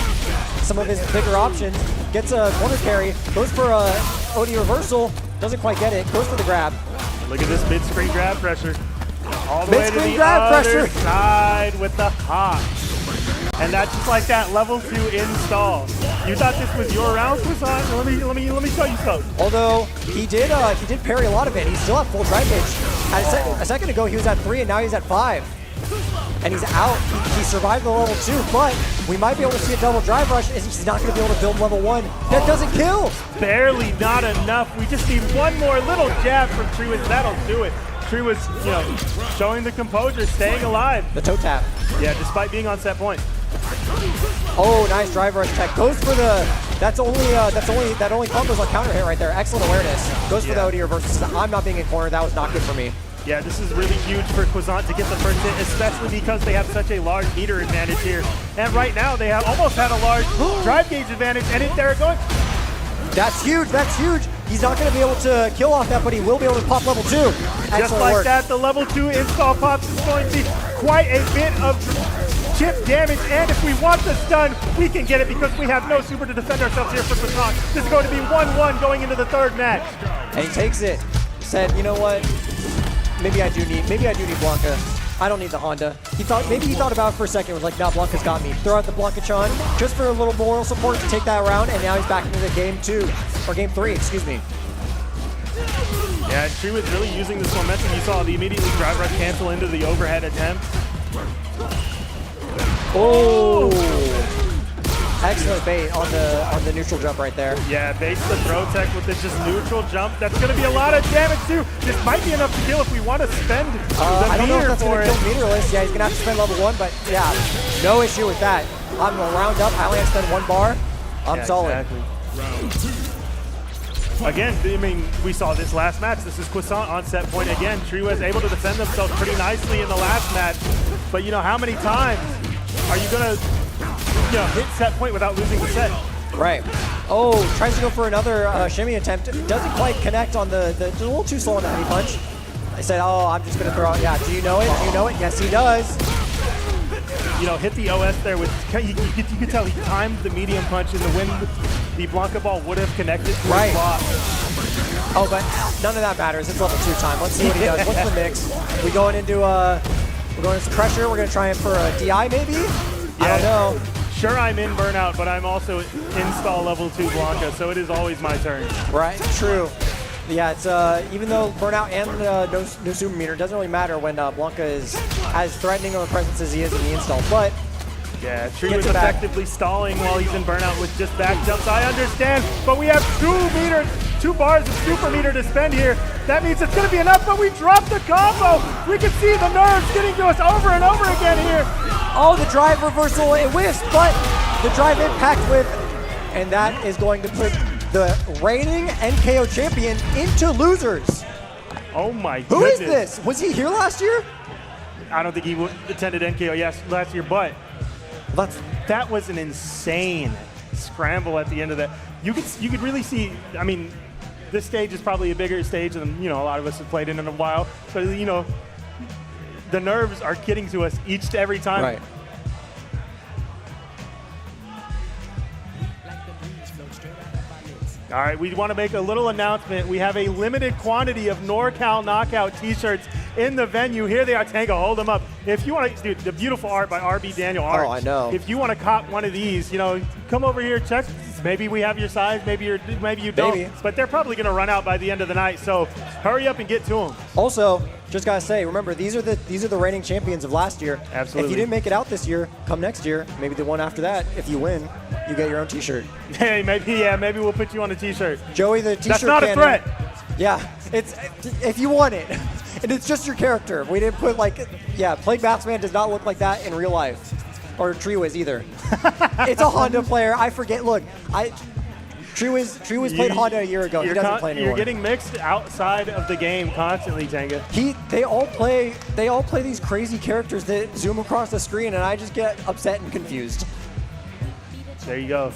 some of his bigger options. Gets a corner carry, goes for a OD reversal, doesn't quite get it, goes for the grab. Look at this mid-screen grab pressure. All the way to Mid-screen the grab other pressure. side with the hop. And that's just like that level 2 install. You thought this was your round, Kazan? Let me tell you something. Although he did parry a lot of it. He's still at full drive gauge. A second ago he was at 3 and now he's at 5. And he's out. He survived the level 2, but we might be able to see a double drive rush. He's not going to be able to build level 1. That doesn't kill. Barely, not enough. We just need one more little jab from TreeWiz. That'll do it. TreeWiz, you know, showing the composure, staying alive. The toe tap. Yeah, despite being on set point. Oh, nice drive rush tech. Goes for the. That only combos on counter hit right there. Excellent awareness. Goes for the OD reverse. I'm not being in corner. That was not good for me. Yeah, this is really huge for Quazant to get the first hit, especially because they have such a large meter advantage here. And right now, they have almost had a large drive gauge advantage, and they're going. That's huge. That's huge. He's not going to be able to kill off that, but he will be able to pop level 2. Excellent Just like work. that, the level 2 install pops is going to be quite a bit of chip damage, and if we want the stun, we can get it because we have no super to defend ourselves here for Quazant. This is going to be 1-1 going into the third match. And he takes it. Said, you know what? Maybe I do need Blanca. I don't need the Honda. Maybe he thought about it for a second. Was like, nah, Blanca's got me. Throw out the Blanca-chan just for a little moral support to take that round, and now he's back into the game 2, or game 3, excuse me. Yeah, TreeWiz really using this momentum. You saw the immediately drive rush cancel into the overhead attempt. Oh! Excellent bait on the neutral jump right there. Yeah, baits the throw tech with this just neutral jump. That's going to be a lot of damage too. This might be enough to kill if we want to spend the I don't know if meter that's for going to it. kill meterless. Yeah, he's going to have to spend level 1, but yeah, no issue with that. I'm going to round up. I only have to spend 1 bar. I'm solid. Exactly. Again, I mean, we saw this last match. This is Quazant on set point again. TreeWiz able to defend themselves pretty nicely in the last match. But you know, how many times are you going to hit set point without losing the set? Right. Oh, tries to go for another shimmy attempt. Doesn't quite connect on the a little too slow on the heavy punch. I said, oh, I'm just going to throw out. Yeah, do you know it? Do you know it? Yes, he does. You know, hit the OS there with, you could tell he timed the medium punch and the wind, the Blanca ball would have connected to his block. Oh, but none of that matters. It's level 2 time. Let's see what he does. What's the mix? We're going into some pressure. We're going to try it for a DI maybe? I don't know. Sure, I'm in burnout, but I'm also install level 2 Blanca, so it is always my turn. Right, true. Yeah, it's even though burnout and no super meter, it doesn't really matter when Blanca is as threatening of a presence as he is in the install. But yeah, TreeWiz effectively stalling while he's in burnout with just back jumps. I understand, but we have 2 bars of super meter to spend here. That means it's going to be enough, but we dropped the combo. We can see the nerves getting to us over and over again here. Oh, the drive reversal, it whiffs, but the drive impact whip, and that is going to put the reigning NKO champion into losers. Oh my Who goodness. is this? Was he here last year? I don't think he attended NKO last year, but That was an insane scramble at the end of that. You could really see. I mean, this stage is probably a bigger stage than a lot of us have played in a while. So the nerves are getting to us every time. Right. All right, we want to make a little announcement. We have a limited quantity of NorCal Knockout t-shirts in the venue. Here they are. Tango, hold them up. If you want to, dude, the beautiful art by RB Daniel Art. Oh, I know. If you want to cop one of these, come over here, check. Maybe we have your size, maybe you don't. Maybe. But they're probably going to run out by the end of the night, so hurry up and get to them. Also, just gotta say, remember, these are the reigning champions of last year. Absolutely. If you didn't make it out this year, come next year, maybe the one after that, if you win, you get your own t-shirt. Hey, maybe we'll put you on a t-shirt. Joey, the t-shirt That's not cannon, a threat. Yeah, it's if you want it. And it's just your character. We didn't put Plague Batsman does not look like that in real life. Or Treewiz either. It's a Honda player. I forget. Look, Treewiz played Honda a year ago. He doesn't play anymore. You're getting mixed outside of the game constantly, Tenga. They all play these crazy characters that zoom across the screen, and I just get upset and confused. There you go.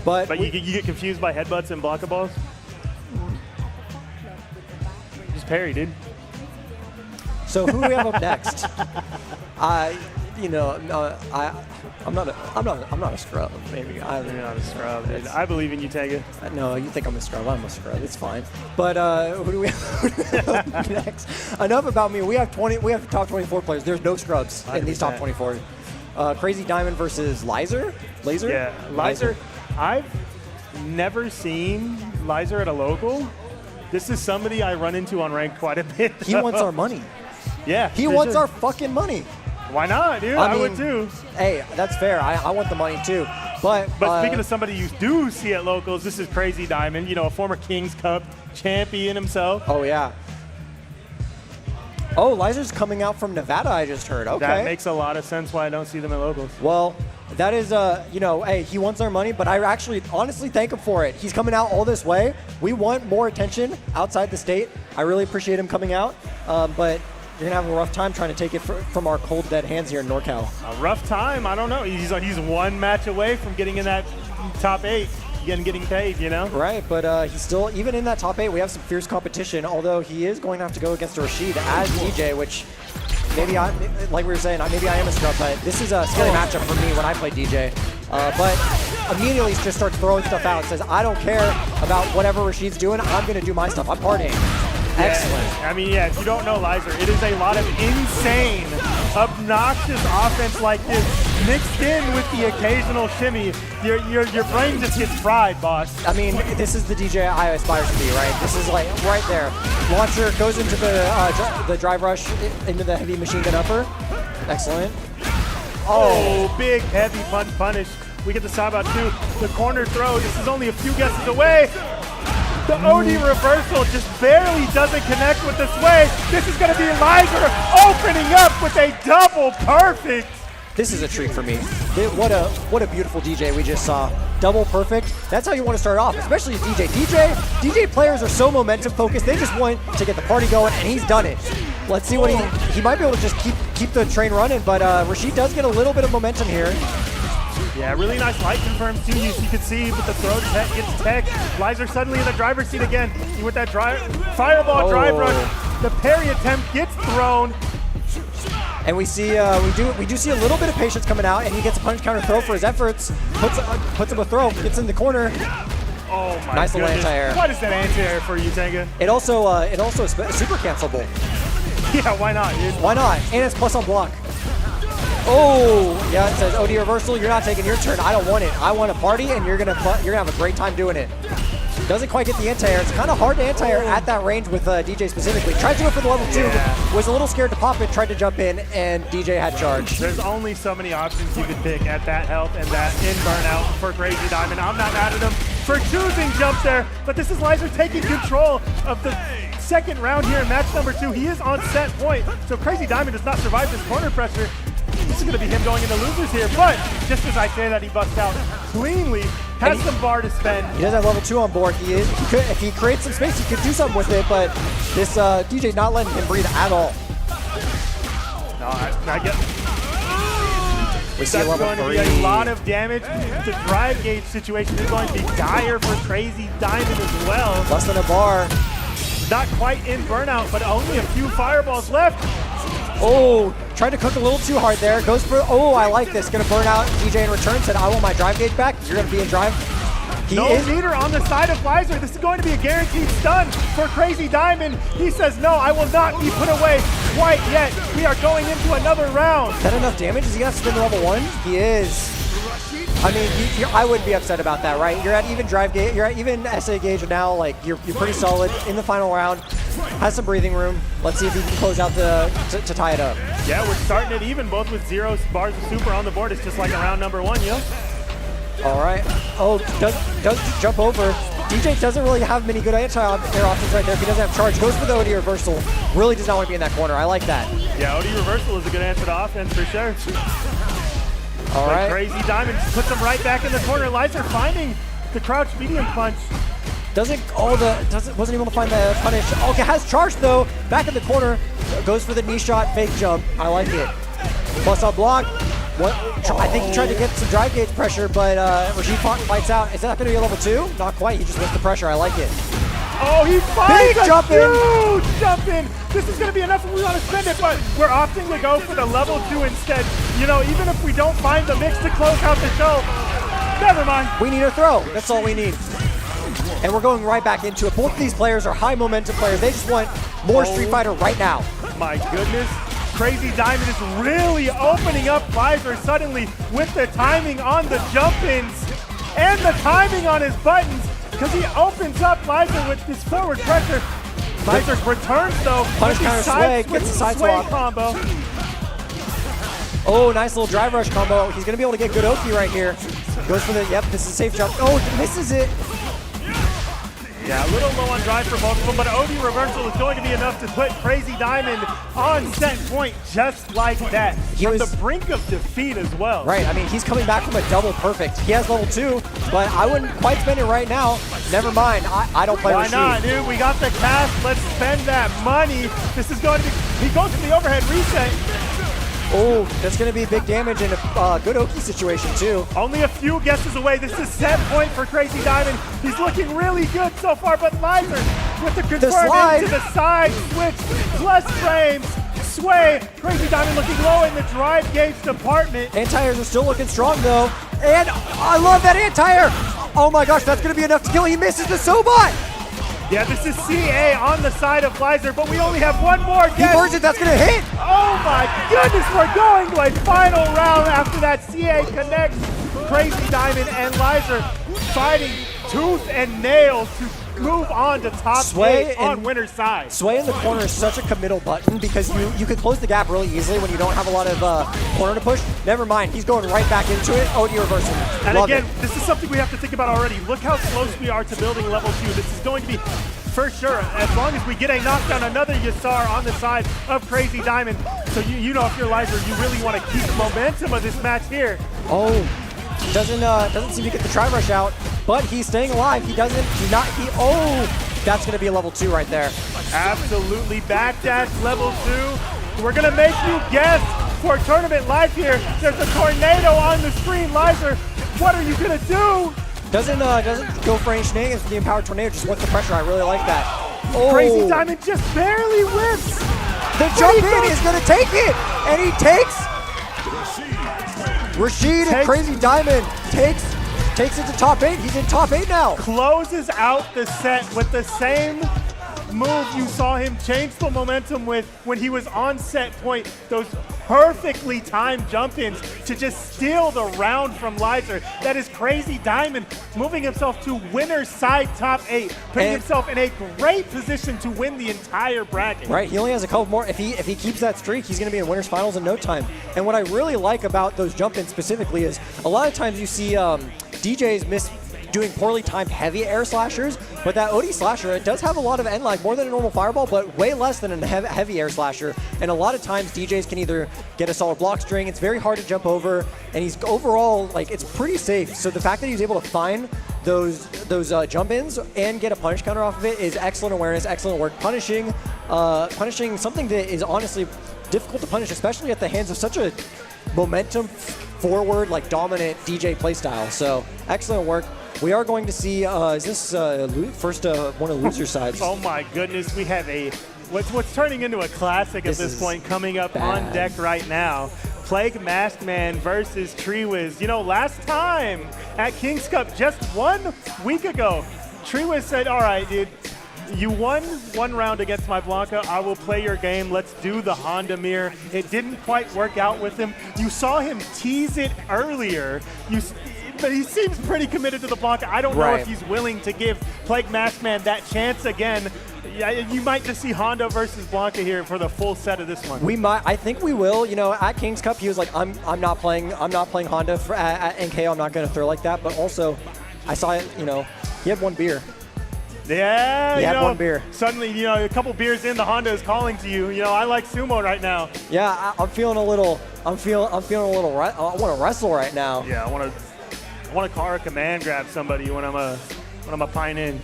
But you get confused by headbutts and blocker balls? Just parry, dude. So who do we have up next? I'm not a scrub. Maybe You're not a scrub, dude. I believe in you, Tenga. No, you think I'm a scrub. I'm a scrub. It's fine. But who do we have next? Enough about me. We have top 24 players. There's no scrubs in these top 24. Crazy Diamond versus Laser. Yeah, Laser. I've never seen Laser at a local. This is somebody I run into on rank quite a bit. He wants our money. Yeah. He wants our fucking money. Why not, dude? I would too. Hey, that's fair. I want the money too. But speaking of somebody you do see at locals, this is Crazy Diamond, a former King's Cup champion himself. Oh, yeah. Oh, Laser's coming out from Nevada, I just heard. Okay. That makes a lot of sense why I don't see them at locals. Well, that is, hey, he wants our money, but I actually honestly thank him for it. He's coming out all this way. We want more attention outside the state. I really appreciate him coming out, but you're going to have a rough time trying to take it from our cold, dead hands here in NorCal. A rough time? I don't know. He's one match away from getting in that top 8 and getting paid, Right, but he's still, even in that top 8, we have some fierce competition, although he is going to have to go against Rashid as DJ, which maybe like we were saying, maybe I am a scrub, but this is a scary matchup for me when I play DJ. But immediately he just starts throwing stuff out. Says, I don't care about whatever Rashid's doing. I'm going to do my stuff. I'm partying. Excellent. I mean, if you don't know Lizer, it is a lot of insane, obnoxious offense like this mixed in with the occasional shimmy. Your brain just gets fried, boss. I mean, this is the DJ I aspire to be, right? This is like right there. Launcher goes into the drive rush into the heavy machine gun upper. Excellent. Oh, big heavy punish. We get the side out 2. The corner throw. This is only a few guesses away. The OD reversal just barely doesn't connect with the sway. This is going to be Lizer opening up with a double perfect. This is a treat for me. What a beautiful DJ we just saw. Double perfect. That's how you want to start off, especially as DJ. DJ players are so momentum focused. They just want to get the party going, and he's done it. Let's see what he might be able to just keep the train running, but Rashid does get a little bit of momentum here. Yeah, really nice light confirms too. You can see with the throw gets tech. Lizer suddenly in the driver's seat again. With that fireball drive rush, the parry attempt gets thrown. And we see we do see a little bit of patience coming out, and he gets a punch counter throw for his efforts. Puts him a throw, gets in the corner. Oh my nice little anti-air. What is that anti-air for you, Tenga? It also is super cancelable. Yeah, why not, dude? Why not? And it's plus on block. Oh, yeah, it says OD reversal. You're not taking your turn. I don't want it. I want a party, and you're gonna have a great time doing it. Doesn't quite get the anti-air. It's kind of hard to anti-air at that range with DJ specifically. Tried to do it for the level 2, was a little scared to pop it, tried to jump in, and DJ had charge. There's only so many options you could pick at that health and that in burnout for Crazy Diamond. I'm not mad at him for choosing jump there, but this is Lizer taking control of the second round here in match number 2. He is on set point, so Crazy Diamond does not survive this corner pressure. This is going to be him going into losers here, but just as I say that, he busts out cleanly, has some bar to spend. He does have level 2 on board. If he creates some space, he could do something with it, but this DJ's not letting him breathe at all. No, I get. We see That's level going to 3. be a lot of damage. The drive gauge situation is going to be dire for Crazy Diamond as well. Less than a bar. Not quite in burnout, but only a few fireballs left. Oh, tried to cook a little too hard there. Goes for, oh, I like this. Gonna burn out. DJ in return said, I want my drive gauge back. You're gonna be in drive. No meter on the side of Lizer. This is going to be a guaranteed stun for Crazy Diamond. He says, no, I will not be put away quite yet. We are going into another round. Is that enough damage? Is he gonna spin to level 1? He is. I mean, I wouldn't be upset about that, right? You're at even drive gauge, you're at even SA gauge now. Like you're pretty solid in the final round. Has some breathing room. Let's see if he can close out to tie it up. Yeah, we're starting it even, both with 0 bars of super on the board. It's just like around number 1, yo. All right. Oh, does jump over. DJ doesn't really have many good anti-air options right there if he doesn't have charge. Goes for the OD reversal. Really does not want to be in that corner. I like that. Yeah, OD reversal is a good answer to offense for sure. All right. Crazy Diamond puts him right back in the corner. Lizer finding the crouch medium punch. Wasn't able to find the punish. Okay, has charge though. Back in the corner. Goes for the knee shot, fake jump. I like it. Plus up block. I think he tried to get some drive gauge pressure, but Rashid fights out. Is that going to be a level 2? Not quite. He just missed the pressure. I like it. Oh, he finds Big jump in. Huge jump in. This is going to be enough if we want to spend it, but we're opting to go for the level 2 instead. You know, even if we don't find the mix to close out the show, never mind. We need a throw. That's all we need. And we're going right back into it. Both of these players are high momentum players. They just want more Street Fighter right now. My goodness. Crazy Diamond is really opening up Lizer suddenly with the timing on the jump-ins and the timing on his buttons, because he opens up Lizer with this forward pressure. Lizer's returns though. Punish counter sway, gets the side swap. Combo. Oh, nice little drive rush combo. He's gonna be able to get good Oki right here. Goes for the, yep, this is a safe jump. Oh, misses it. Yeah, a little low on drive for both of them, but OD reversal is going to be enough to put Crazy Diamond on set point just like that. From the brink of defeat as well. Right, I mean, he's coming back from a double perfect. He has level 2, but I wouldn't quite spend it right now. Never mind, I don't play Rashid. Why not, dude? We got the cash. Let's spend that money. This is going to be, he goes for the overhead reset. Oh, that's going to be big damage in a good Oki situation, too. Only a few guesses away. This is set point for Crazy Diamond. He's looking really good so far, but Lizer with the confirm into the side switch, plus frames, sway. Crazy Diamond looking low in the drive gauge department. Anti-airs are still looking strong, though. And I love that anti-air. Oh my gosh, that's going to be enough to kill. He misses the Sobot. Yeah, this is CA on the side of Lizer, but we only have one more guess. He burns it, that's gonna hit! Oh my goodness, we're going to a final round after that CA connects. Crazy Diamond and Lizer fighting tooth and nail to move on to top Sway 8 on winner's side. Sway in the corner is such a committal button because you can close the gap really easily when you don't have a lot of corner to push. Never mind, he's going right back into it. OD reversal. And Love again, it. this is something we have to think about already. Look how close we are to building level 2. This is going to be, for sure, as long as we get a knockdown, another Yasar on the side of Crazy Diamond. So you know if you're Lizer, you really want to keep the momentum of this match here. Oh, doesn't seem to get the try rush out, but he's staying alive. Oh, that's gonna be a level 2 right there. Absolutely, backdash level 2. We're gonna make you guess for tournament live here. There's a tornado on the screen. Lizer, what are you gonna do? Doesn't go for any shenanigans with the empowered tornado, just wants the pressure. I really like that. Oh. Crazy Diamond just barely whips. The jump in is gonna take it, and he takes. Rashid and Crazy Diamond takes it to top 8. He's in top 8 now. Closes out the set with the same move you saw him change the momentum with when he was on set point. Those perfectly timed jump-ins to just steal the round from Lizer. That is Crazy Diamond moving himself to winner's side top 8, putting himself in a great position to win the entire bracket. Right, he only has a couple more. If he keeps that streak, he's going to be in winner's finals in no time. And what I really like about those jump-ins specifically is a lot of times you see DJs doing poorly timed heavy air slashers, but that OD slasher, it does have a lot of end lag, more than a normal fireball, but way less than a heavy air slasher. And a lot of times DJs can either get a solid block string, it's very hard to jump over, and he's overall, like, it's pretty safe. So the fact that he's able to find those jump-ins and get a punish counter off of it is excellent awareness, excellent work. Punishing something that is honestly difficult to punish, especially at the hands of such a momentum forward, like dominant DJ playstyle. So excellent work. We are going to see, is this first one of the loser sides? Oh my goodness, we have what's turning into a classic at this point coming up on deck right now. Plague Masked Man versus Treewiz. You know, last time at King's Cup, just 1 week ago, Treewiz said, all right, dude, you won 1 round against my Blanca. I will play your game. Let's do the Honda mirror. It didn't quite work out with him. You saw him tease it earlier. But he seems pretty committed to the Blanca. I don't know if he's willing to give Plague Masked Man that chance again. Yeah, you might just see Honda versus Blanca here for the full set of this one. We might. I think we will. You know, at King's Cup, he was like, I'm not playing Honda at NKO. I'm not going to throw like that. But also, I saw it. You know, he had 1 beer. Yeah, he had 1 beer. Suddenly, you know, a couple beers in, the Honda is calling to you. You know, I like sumo right now. Yeah, I'm feeling a little. I want to wrestle right now. Yeah, I want to call a command grab somebody when I'm a pine in.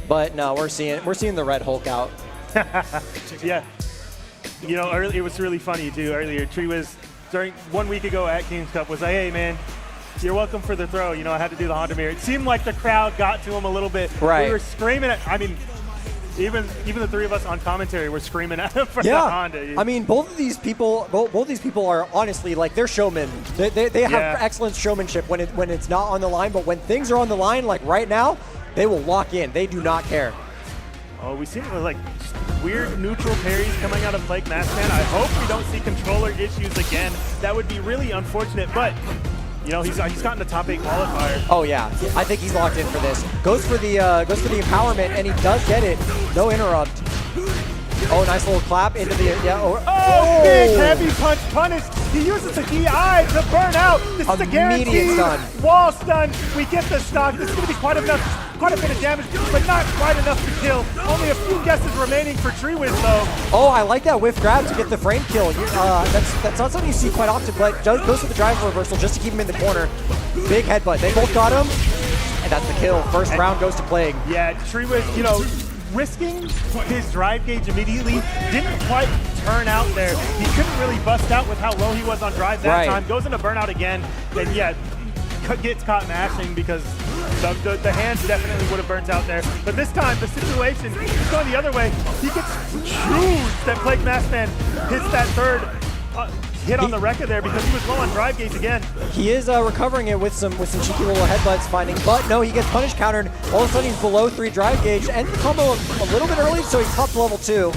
But no, we're seeing the Red Hulk out. Yeah. You know, it was really funny too. Earlier, Treewiz during 1 week ago at King's Cup was like, "Hey man, you're welcome for the throw." You know, I had to do the Honda mirror. It seemed like the crowd got to him a little bit. Right. We were screaming at. I mean, even the 3 of us on commentary were screaming at him for the Honda. I mean, both of these people are honestly like they're showmen. They have excellent showmanship when it's not on the line, but when things are on the line, like right now, they will lock in. They do not care. Oh, we see like just weird neutral parries coming out of Plague Masked Man. I hope we don't see controller issues again. That would be really unfortunate, but you know, he's gotten the top 8 qualifier. Oh yeah, I think he's locked in for this. Goes for the empowerment, and he does get it. No interrupt. Oh, nice little clap into the big heavy punch punished. He uses the DI to burn out. This is a guaranteed stun. Wall stun. We get the stock. This is going to be quite a bit of damage, but not quite enough to kill. Only a few guesses remaining for Treewiz though. Oh, I like that whiff grab to get the frame kill. That's not something you see quite often, but goes for the drive reversal just to keep him in the corner. Big headbutt. They both got him, and that's the kill. First round goes to Plague. Yeah, Treewiz, you know, risking his drive gauge immediately didn't quite turn out there. He couldn't really bust out with how low he was on drive that time. Goes into burnout again, and yeah, gets caught mashing because the hands definitely would have burnt out there. But this time, the situation is going the other way. He gets huge that Plague Masked Man hits that third hit on the Rekka there because he was low on drive gauge again. He is recovering it with some cheeky little headbutts finding, but no, he gets punish countered. All of a sudden he's below 3 drive gauge, and the combo a little bit early, so he's popped level 2.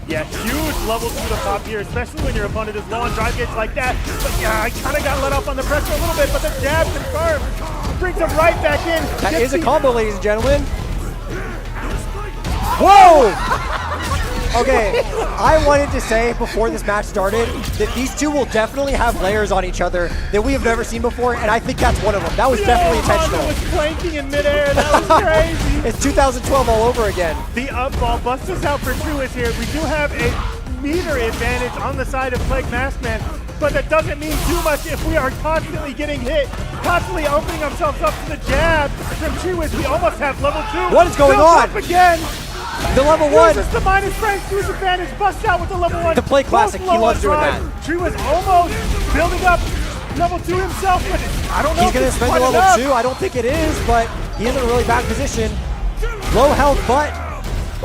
Yeah, huge level 2 to pop here, especially when your opponent is low on drive gauge like that. But yeah, I kind of got let off on the pressure a little bit, but the jab confirmed. Brings him right back in. That is a combo, ladies and gentlemen. Whoa! Okay, I wanted to say before this match started that these two will definitely have layers on each other that we have never seen before, and I think that's one of them. That was definitely intentional. Honda was planking in midair. That was crazy. It's 2012 all over again. The up ball busts us out for Treewiz here. We do have a meter advantage on the side of Plague Masked Man, but that doesn't mean too much if we are constantly getting hit, constantly opening ourselves up to the jab from Treewiz. We almost have level 2. What is going on? Up again. The level 1. Uses the minus strength to his advantage, busts out with the level 1. The play classic, he loves doing that. Treewiz almost building up level 2 himself, but I don't know. He's going to spend the level 2. I don't think it is, but he is in a really bad position. Low health, but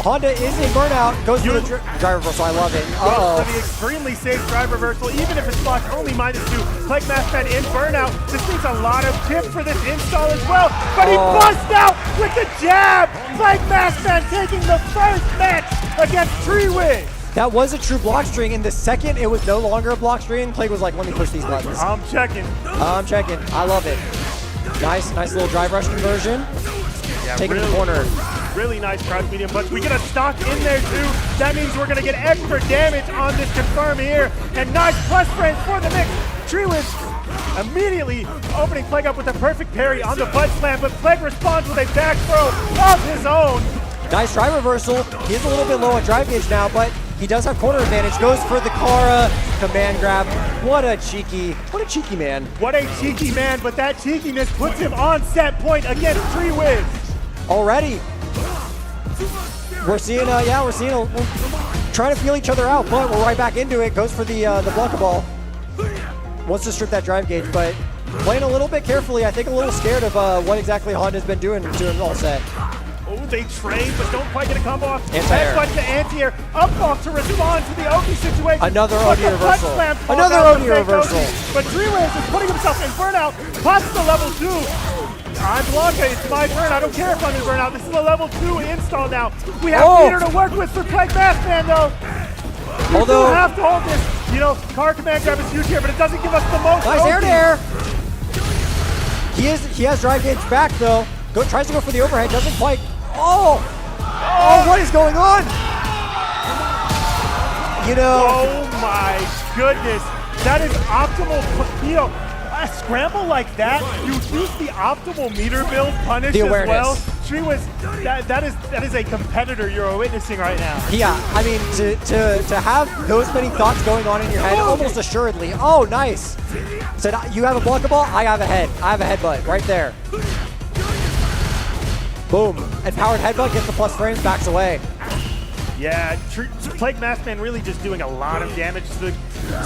Honda is in burnout. Goes for the drive reversal. I love it. Goes for the extremely safe drive reversal, even if it's blocked only -2. Plague Masked Man in burnout. This needs a lot of tip for this install as well. But he busts out with the jab. Plague Masked Man taking the first match against Treewiz. That was a true block string. In the second, it was no longer a block string. Plague was like, let me push these buttons. I'm checking. I love it. Nice little drive rush conversion. Yeah, taking the corner. Really nice crouch medium punch. We get a stock in there too. That means we're gonna get extra damage on this confirm here. And nice plus frames for the mix. Treewiz immediately opening Plague up with a perfect parry on the butt slam, but Plague responds with a back throw of his own. Nice drive reversal. He is a little bit low on drive gauge now, but he does have corner advantage. Goes for the Kara command grab. What a cheeky man. What a cheeky man, but that cheekiness puts him on set point against Treewiz. Already. We're seeing trying to feel each other out, but we're right back into it. Goes for the Blanca ball. wants to strip that drive gauge, but playing a little bit carefully. I think a little scared of what exactly Honda's been doing to him all set. Oh, they trade, but don't quite get a combo off. Anti-air. Headbutt to anti-air. Up off to respond to the Oki situation. Another But OD the punch reversal. slam falls Another out OD from fake reversal. Oki. But Treewiz is putting himself in burnout. Passes the level 2. I'm Blanca, it's my turn. I don't care if I'm in burnout. This is a level 2 install now. We have Oh. meter to work with for Plague Maskman though. We Although- do have to hold this. You know, car command grab is huge here, but it doesn't give us the most. Nice air to Oki. air. He has drive gauge back though. Tries to go for the overhead, doesn't quite. Oh! Oh, what is going on? You know. Oh my goodness. That is optimal. You know, a scramble like that, you use the optimal meter build punish The as awareness. well. Treewiz, that is a competitor you're witnessing right now. Yeah, I mean, to have those many thoughts going on in your head, almost assuredly. Oh, nice. Said, you have a blockable, I have a head. I have a headbutt right there. Boom. And powered headbutt gets the plus frames, backs away. Yeah, Plague Maskman really just doing a lot of damage to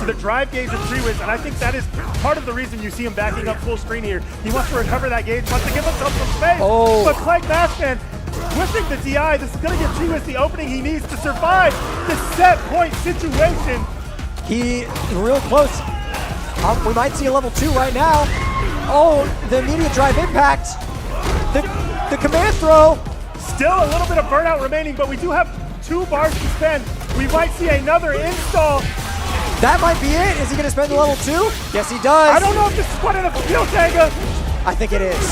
the drive gauge of Treewiz, and I think that is part of the reason you see him backing up full screen here. He wants to recover that gauge, wants to give himself some space. Oh. But Plague Maskman whipping the DI. This is going to give Treewiz the opening he needs to survive this set point situation. He real close. We might see a level 2 right now. Oh, the immediate drive impact. The command throw. Still a little bit of burnout remaining, but we do have 2 bars to spend. We might see another install. That might be it. Is he going to spend the level 2? Yes, he does. I don't know if this is quite enough skill, Tanga. I think it is.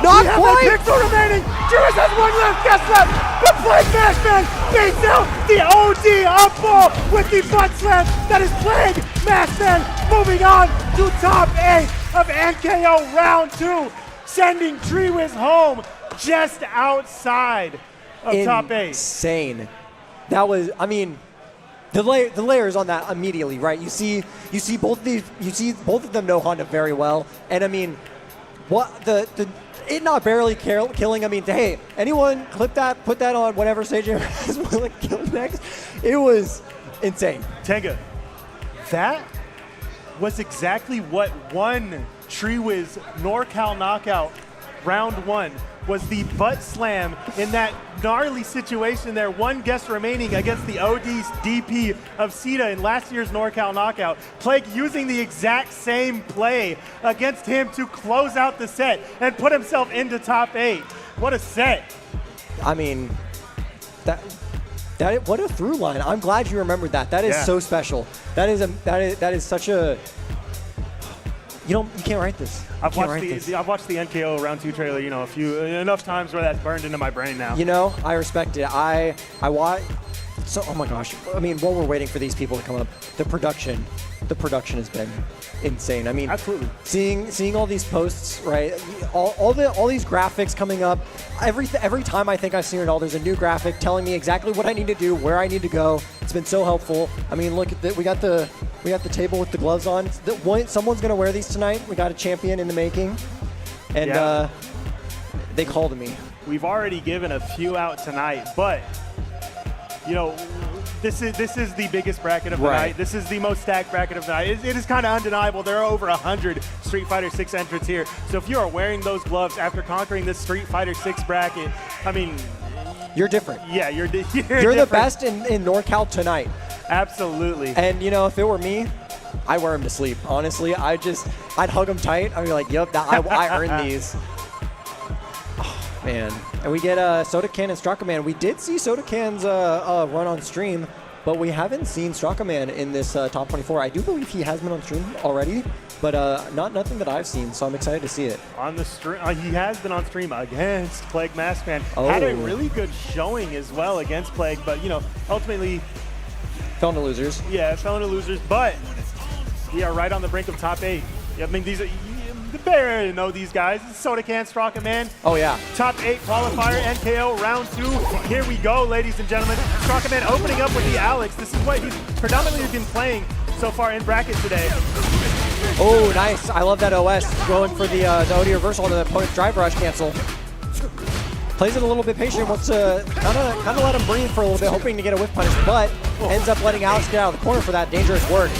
Not we have quite. a pixel remaining. Treewiz has 1 left. Guess what? The Plague Maskman beats out the OD up ball with the butt slam. That is Plague Maskman moving on to top 8 of NKO round 2, sending Treewiz home just outside of top 8. Insane. That was, I mean, the layers on that immediately, right? You see both of them know Honda very well, and I mean, what it not barely killing. I mean, hey, anyone clip that, put that on whatever stage is willing to kill next. It was insane. Tenga, that was exactly what won Treewiz NorCal knockout round 1. Was the butt slam in that gnarly situation there. 1 guess remaining against the OD's DP of Sita in last year's NorCal knockout. Plague using the exact same play against him to close out the set and put himself into top 8. What a set. I mean, what a through line. I'm glad you remembered that. That is so special. That is such a, you can't write this. I've watched the NKO round 2 trailer, you know, enough times where that's burned into my brain now. You know, I respect it. I watch. So, oh my gosh. I mean, while we're waiting for these people to come up, the production has been insane. I mean, absolutely. Seeing all these posts, right? All these graphics coming up. Every time I think I've seen it all, there's a new graphic telling me exactly what I need to do, where I need to go. It's been so helpful. I mean, look at we got the table with the gloves on. Someone's gonna wear these tonight. We got a champion in the making, and they called me. We've already given a few out tonight, but you know, this is the biggest bracket of the night. This is the most stacked bracket of the night. It is kind of undeniable. There are over 100 Street Fighter 6 entrants here. So if you are wearing those gloves after conquering this Street Fighter 6 bracket, I mean, you're different. Yeah, you're the different. best in NorCal tonight. Absolutely. And you know, if it were me, I'd wear them to sleep. Honestly, I'd hug them tight. I'd be like, yep, I earned these. Man, and we get Sodacan and Strakaman. We did see Sodacan's run on stream, but we haven't seen Strakaman in this top 24. I do believe he has been on stream already, but nothing that I've seen, so I'm excited to see it. On the stream, he has been on stream against Plague Maskman. Oh. Had a really good showing as well against Plague, but you know, ultimately fell into losers. Yeah, fell into losers, but we are right on the brink of top 8. I mean, these are. The Bay Area know these guys. It's Sodacan, Strakaman. Oh, yeah. Top 8 qualifier, NKO round 2. Here we go, ladies and gentlemen. Strakaman opening up with the Alex. This is what he's predominantly been playing so far in bracket today. Oh, nice. I love that OS. Going for the OD reversal to the opponent's drive rush cancel. Plays it a little bit patient, wants to kind of let him breathe for a little bit, hoping to get a whiff punish, but ends up letting Alex get out of the corner for that dangerous work.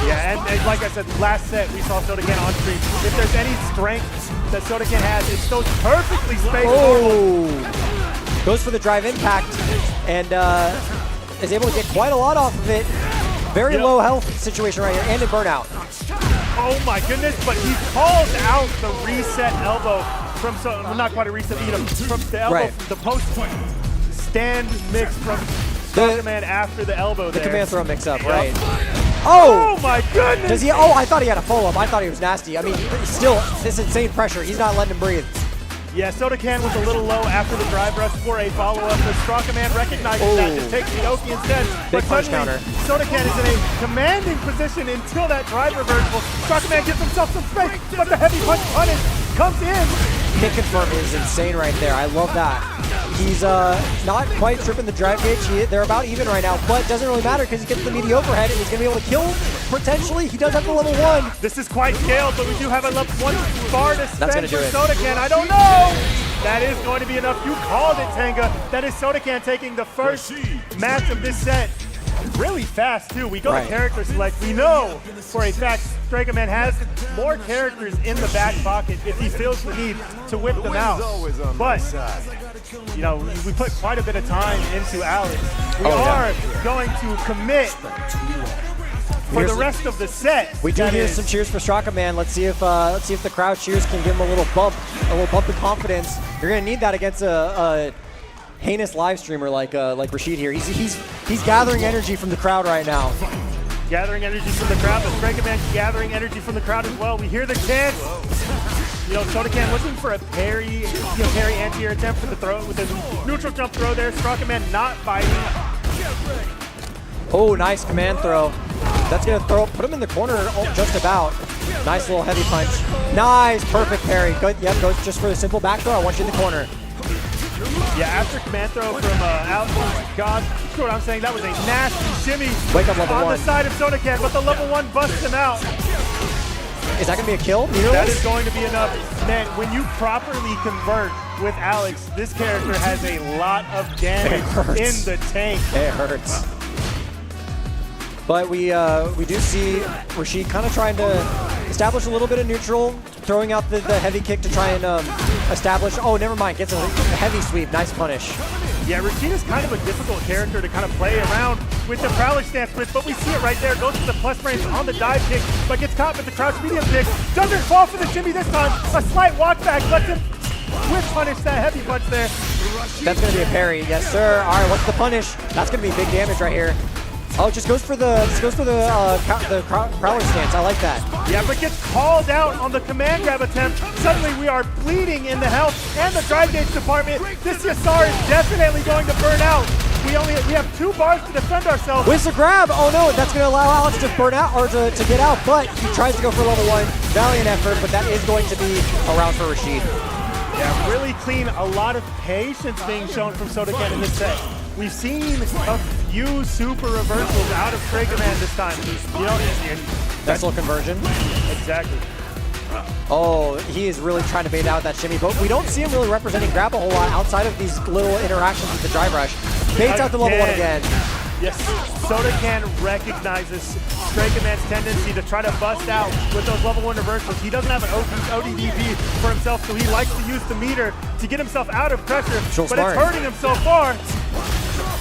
Yeah, and like I said, last set we saw Sodacan on stream. If there's any strength that Sodacan has, it's those perfectly spaced normals. Goes for the drive impact and is able to get quite a lot off of it. Very low health situation right here, and a burnout. Oh my goodness, but he calls out the reset elbow from, well, not quite a reset, from the elbow, the post stand mix from Sodacan after the elbow there. The command throw mix up, Yep. right. Oh my goodness! Does he? Oh, I thought he had a follow-up. I thought he was nasty. I mean, still, this insane pressure. He's not letting him breathe. Yeah, Sodacan was a little low after the drive rush for a follow-up, but Strakaman recognizes that, just takes the Oki instead. Big but punch suddenly, counter. Sodacan is in a commanding position until that drive reversal. Strakaman gives himself some space, but the heavy punch punish comes in. Kick confirm is insane right there. I love that. He's not quite tripping the drive gauge. They're about even right now, but it doesn't really matter because he gets the mediocre head and he's going to be able to kill potentially. He does have the level 1. This is quite scaled, but we do have a level 1 bar to That's spend gonna do for it. Sodacan. I don't know. That is going to be enough. You called it, Tenga. That is Sodacan taking the first match of this set. Really fast, too. We go to character select. We know for a fact Strakaman has more characters in the back pocket if he feels the need to whip them out. But, you know, we put quite a bit of time into Alex. We are going to commit for the rest of the set. We do hear some cheers for Strakaman. Let's see if the crowd cheers can give him a little bump in confidence. You're gonna need that against a heinous live streamer like Rashid here. He's gathering energy from the crowd right now. Gathering energy from the crowd, but Strakaman gathering energy from the crowd as well. We hear the chants. You know, Sodacan looking for a parry, parry anti-air attempt for the throw with a neutral jump throw there. Strakaman not biting. Oh, nice command throw. That's gonna put him in the corner just about. Nice little heavy punch. Nice, perfect parry. Good, yep, goes just for the simple back throw. I want you in the corner. Yeah, after command throw from Alex, God, you know what I'm saying? That was a nasty shimmy Wake up level on 1. the side of Sodacan, but the level 1 busts him out. Is that gonna be a kill? That is going to be enough. Man, when you properly convert with Alex, this character has a lot of damage in the tank. It hurts. But we do see Rashid kind of trying to establish a little bit of neutral, throwing out the heavy kick to try and establish. Oh, never mind. Gets a heavy sweep. Nice punish. Yeah, Rashid is kind of a difficult character to kind of play around with the prowler stance with, but we see it right there. Goes to the plus frames on the dive kick, but gets caught with the crouch medium kick. Doesn't fall for the shimmy this time. A slight walk back lets him whip punish that heavy punch there. That's going to be a parry. Yes, sir. All right, what's the punish? That's going to be big damage right here. Oh, just goes for the prowler stance. I like that. Yeah, but gets called out on the command grab attempt. Suddenly we are bleeding in the health and the drive gauge department. This Yasar is definitely going to burn out. We have 2 bars to defend ourselves. Wins the grab. Oh no, that's going to allow Alex to burn out or to get out. But he tries to go for level 1. Valiant effort, but that is going to be a round for Rashid. Yeah, really clean. A lot of patience being shown from Sodacan in this set. We've seen a few super reversals out of Strakaman this time. You know, nice little conversion. Exactly. Oh, he is really trying to bait out that shimmy, but we don't see him really representing grab a whole lot outside of these little interactions with the drive rush. Baits out the level 1 again. Yes, Sodacan recognizes Strakaman's tendency to try to bust out with those level 1 reversals. He doesn't have an ODDP for himself, so he likes to use the meter to get himself out of pressure, but it's hurting him so far.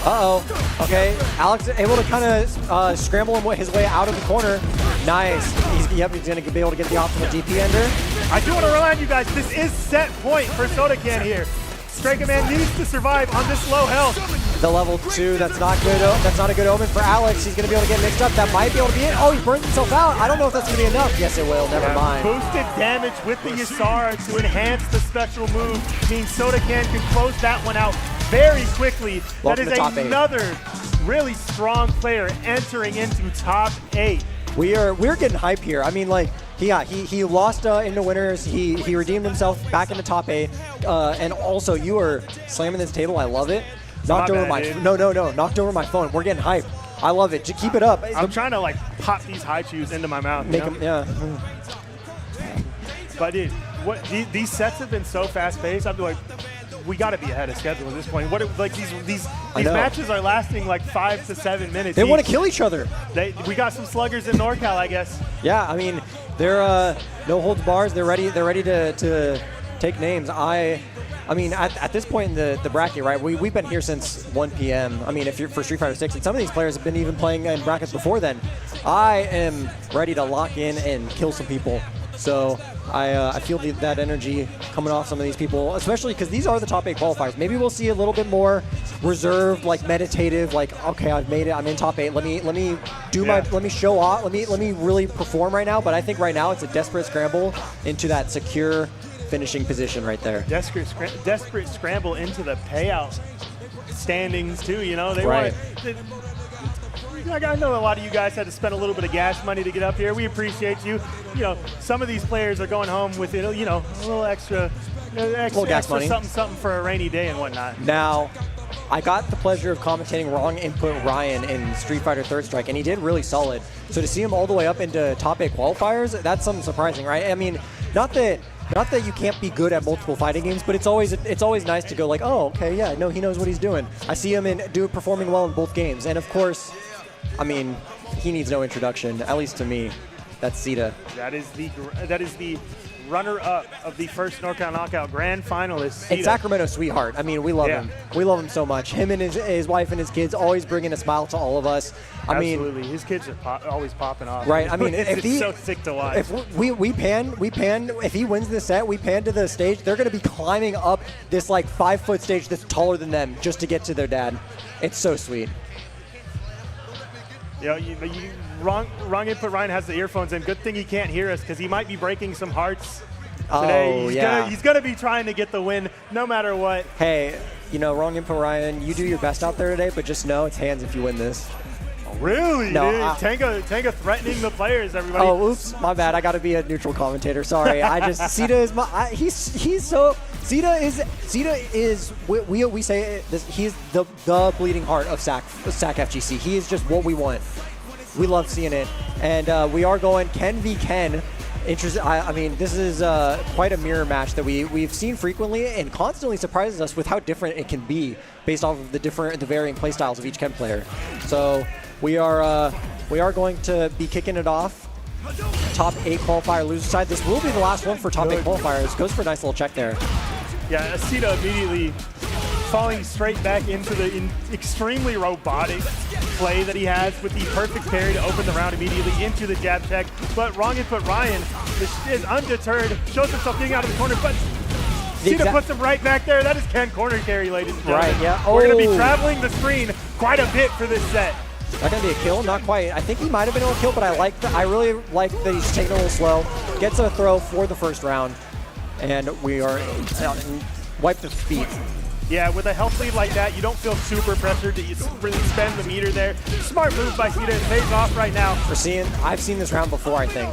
Uh-oh. Okay, Alex is able to kind of scramble his way out of the corner. Nice. He's going to be able to get the optimal DP ender. I do want to remind you guys, this is set point for Sodacan here. Strakaman needs to survive on this low health. The level 2, that's not good. That's not a good omen for Alex. He's going to be able to get mixed up. That might be able to be it. Oh, he burns himself out. I don't know if that's going to be enough. Yes, it will. Never mind. Boosted damage with the Yasar to enhance the special move means Sodacan can close that one out very quickly. Welcome that to is top 8. another really strong player entering into top 8. We're getting hype here. I mean, like, he lost in the winners. He redeemed himself back in the top 8. And also, you are slamming this table. I love it. Knocked over my knocked over my phone. We're getting hype. I love it. Just keep it up. I'm trying to like pop these high chews into my mouth. Make them, yeah. But dude, these sets have been so fast paced. I'd be like, we got to be ahead of schedule at this point. Like these I know. matches are lasting like 5 to 7 minutes. They want each. to kill each other. We got some sluggers in NorCal, I guess. Yeah, I mean, they're no holds bars. They're ready. They're ready to take names. I mean, at this point in the bracket, right? We've been here since 1 p.m. I mean, if you're for Street Fighter 6, and some of these players have been even playing in brackets before then. I am ready to lock in and kill some people. So I feel that energy coming off some of these people, especially because these are the top 8 qualifiers. Maybe we'll see a little bit more reserved, like meditative, like okay, I've made it, I'm in top 8. Let me do let me show off, let me really perform right now. But I think right now it's a desperate scramble into that secure finishing position right there. Desperate scramble into the payout standings too. You know they Right. I know a lot of you guys had to spend a little bit of gas money to get up here. We appreciate you. You know, some of these players are going home with a little extra gas money. something for a rainy day and whatnot. Now, I got the pleasure of commentating Wrong Input Ryan in Street Fighter Third Strike, and he did really solid. So to see him all the way up into top 8 qualifiers, that's something surprising, right? I mean, not that you can't be good at multiple fighting games, but it's always nice to go like, oh, okay, yeah, no, he knows what he's doing. I see him performing well in both games, and of course, I mean, he needs no introduction, at least to me. That's Sita. That is the runner-up of the first NorCal Knockout grand finalist. Sita. And Sacramento sweetheart. I mean, we love him. We love him so much. Him and his wife and his kids always bringing a smile to all of us. Absolutely, his kids are always popping off. Right. I mean, it's so sick to watch. If we pan. If he wins this set, we pan to the stage. They're going to be climbing up this like 5-foot stage that's taller than them just to get to their dad. It's so sweet. Wrong Input Ryan has the earphones in. Good thing he can't hear us because he might be breaking some hearts today. He's gonna be trying to get the win no matter what. Hey, Wrong Input Ryan, you do your best out there today, but just know it's hands if you win this. Really? No, Tango threatening the players, everybody. Oh, oops, my bad. I got to be a neutral commentator. Sorry. Sita is my. He's so. Sita is we say this. He's the bleeding heart of SAC FGC. He is just what we want. We love seeing it, and we are going Ken v Ken. I mean, this is quite a mirror match that we've seen frequently and constantly surprises us with how different it can be based off of the varying play styles of each Ken player. So we are going to be kicking it off. Top 8 qualifier loser side. This will be the last one for top 8 qualifiers. Goes for a nice little check there. Yeah, Sita immediately falling straight back into the extremely robotic play that he has with the perfect parry to open the round immediately into the jab check. But Wrong Input Ryan is undeterred, shows himself getting out of the corner, but Sita puts him right back there. That is Ken corner carry, ladies and gentlemen. Right, yeah. We're going to be traveling the screen quite a bit for this set. Not going to be a kill, not quite. I think he might have been able to kill, but I really like that he's taking it a little slow. Gets a throw for the first round, and we are wiped the feet. Yeah, with a health lead like that, you don't feel super pressured to really spend the meter there. Smart move by Sita. It pays off right now. I've seen this round before, I think.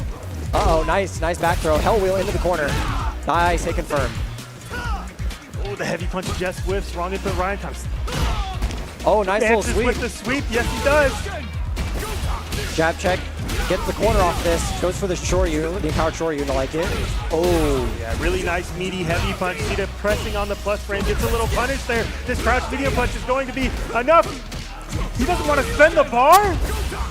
Uh-oh, nice back throw. Hell wheel into the corner. Nice, hit confirmed. Oh, the heavy punch just whiffs. Wrong Input Ryan comes. Oh, nice little sweep. With the sweep, yes he does. Jab check. Gets the corner off this. Goes for the Shoryu, the empowered Shoryu to like it. Oh. Yeah, really nice, meaty, heavy punch. Sita pressing on the plus frame. Gets a little punish there. This crouch medium punch is going to be enough. He doesn't want to spend the bar.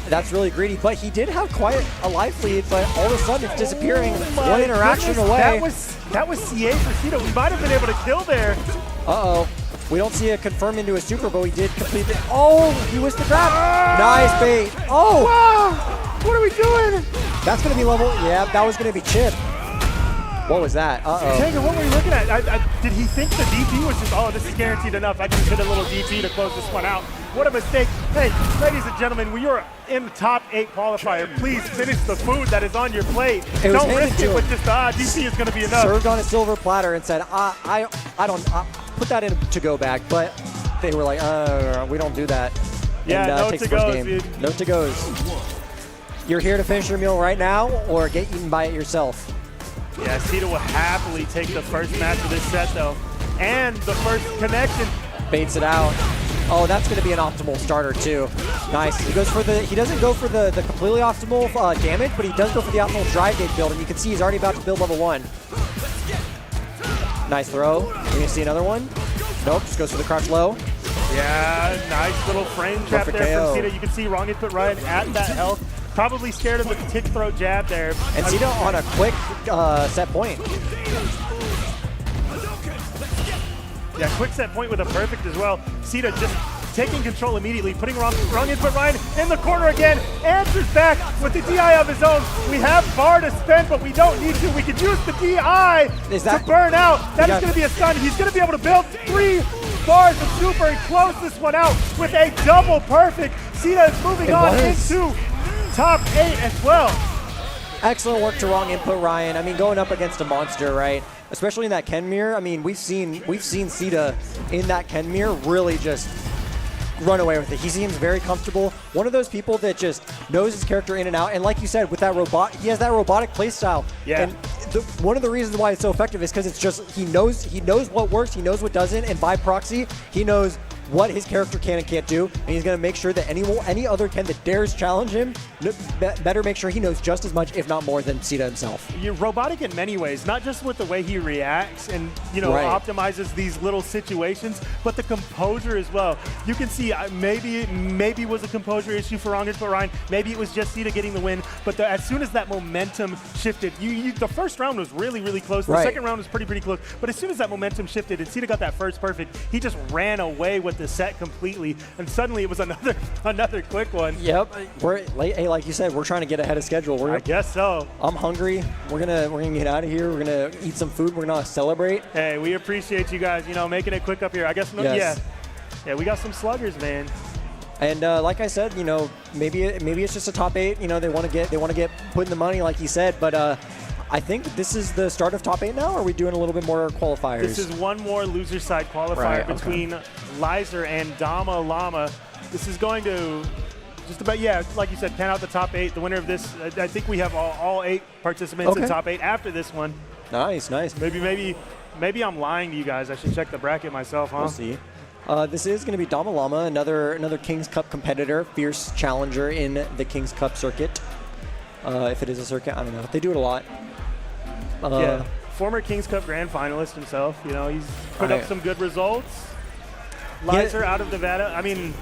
That's really greedy, but he did have quite a life lead, but all of a sudden it's disappearing. One interaction away. That was CA for Sita. We might have been able to kill there. Uh-oh. We don't see it confirm into a super, but we did complete it. Oh, he was the grab. Nice bait. Oh. Wow. What are we doing? That's going to be level. Yeah, that was going to be chip. What was that? Uh-oh. Tango, what were you looking at? Did he think the DP was just, oh, this is guaranteed enough. I can just hit a little DP to close this one out. What a mistake. Hey, ladies and gentlemen, when you're in the top 8 qualifier, please finish the food that is on your plate. Don't risk it with just, DP is going to be enough. Served on a silver platter and said, I don't put that in a to-go bag, but they were like, we don't do that. Yeah, and, no takes to-goes, the first game. dude. No to-goes. You're here to finish your meal right now or get eaten by it yourself. Yeah, Sita will happily take the first match of this set, though. And the first connection. Baits it out. Oh, that's going to be an optimal starter, too. Nice. He doesn't go for the completely optimal damage, but he does go for the optimal drive gauge build, and you can see he's already about to build level 1. Nice throw. We're going to see another one. Nope, just goes for the crouch low. Yeah, nice little frame trap Perfect there KO. from Sita. You can see wrong input Ryan at that health. Probably scared of the tick throw jab there. And Sita on a quick set point. Yeah, quick set point with a perfect as well. Sita just taking control immediately, putting wrong input Ryan in the corner again. Answers back with the DI of his own. We have bar to spend, but we don't need to. We can use the DI to burn out. That is going to be a stun. He's going to be able to build 3 bars of super and close this one out with a double perfect. Sita is moving on into top 8 as well. Excellent work to wrong input Ryan. I mean, going up against a monster, right? Especially in that Ken mirror. I mean, we've seen Sita in that Ken mirror really just run away with it. He seems very comfortable. One of those people that just knows his character in and out. And like you said, with that he has that robotic play style. Yeah. And one of the reasons why it's so effective is because it's just he knows what works, he knows what doesn't, and by proxy, he knows what his character can and can't do, and he's going to make sure that any other Ken that dares challenge him better make sure he knows just as much, if not more, than Sita himself. You're robotic in many ways, not just with the way he reacts and optimizes these little situations, but the composure as well. You can see maybe it was a composure issue for wrong input Ryan, maybe it was just Sita getting the win, but as soon as that momentum shifted, the first round was really close, the second round was pretty close, but as soon as that momentum shifted and Sita got that first perfect, he just ran away with the set completely, and suddenly it was another quick one. Yep. Hey, like you said, we're trying to get ahead of schedule. I guess so. I'm hungry. We're gonna get out of here. We're gonna eat some food. We're gonna celebrate. Hey, we appreciate you guys, making it quick up here. I guess yes. Yeah, we got some sluggers, man. And like I said, maybe it's just a top 8. They want to get put in the money, like you said, but I think this is the start of top 8 now, or are we doing a little bit more qualifiers? This is one more loser side qualifier between Lizer and Dama Llama. This is going to just about, like you said, pan out the top 8. The winner of this, I think we have all 8 participants in top 8 after this one. Nice. Maybe I'm lying to you guys. I should check the bracket myself, huh? We'll see. This is going to be Dama Llama, another King's Cup competitor, fierce challenger in the King's Cup circuit. If it is a circuit, I don't know. They do it a lot. Former King's Cup grand finalist himself. He's put up some good results. Lizer out of Nevada. I mean,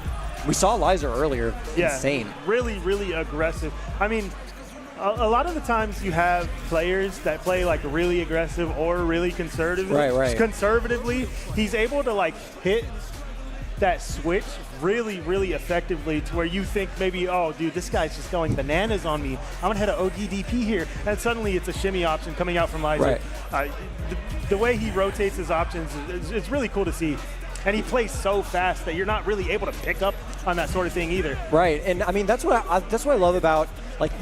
we saw Lizer earlier. Insane. Really aggressive. I mean, a lot of the times you have players that play like really aggressive or really conservative. Right. Conservatively, he's able to hit that switch really effectively to where you think maybe, oh, dude, this guy's just going bananas on me. I'm going to hit an ODDP here. And suddenly it's a shimmy option coming out from Lizer. Right. The way he rotates his options, it's really cool to see. And he plays so fast that you're not really able to pick up on that sort of thing either. Right, and I mean, that's what I love about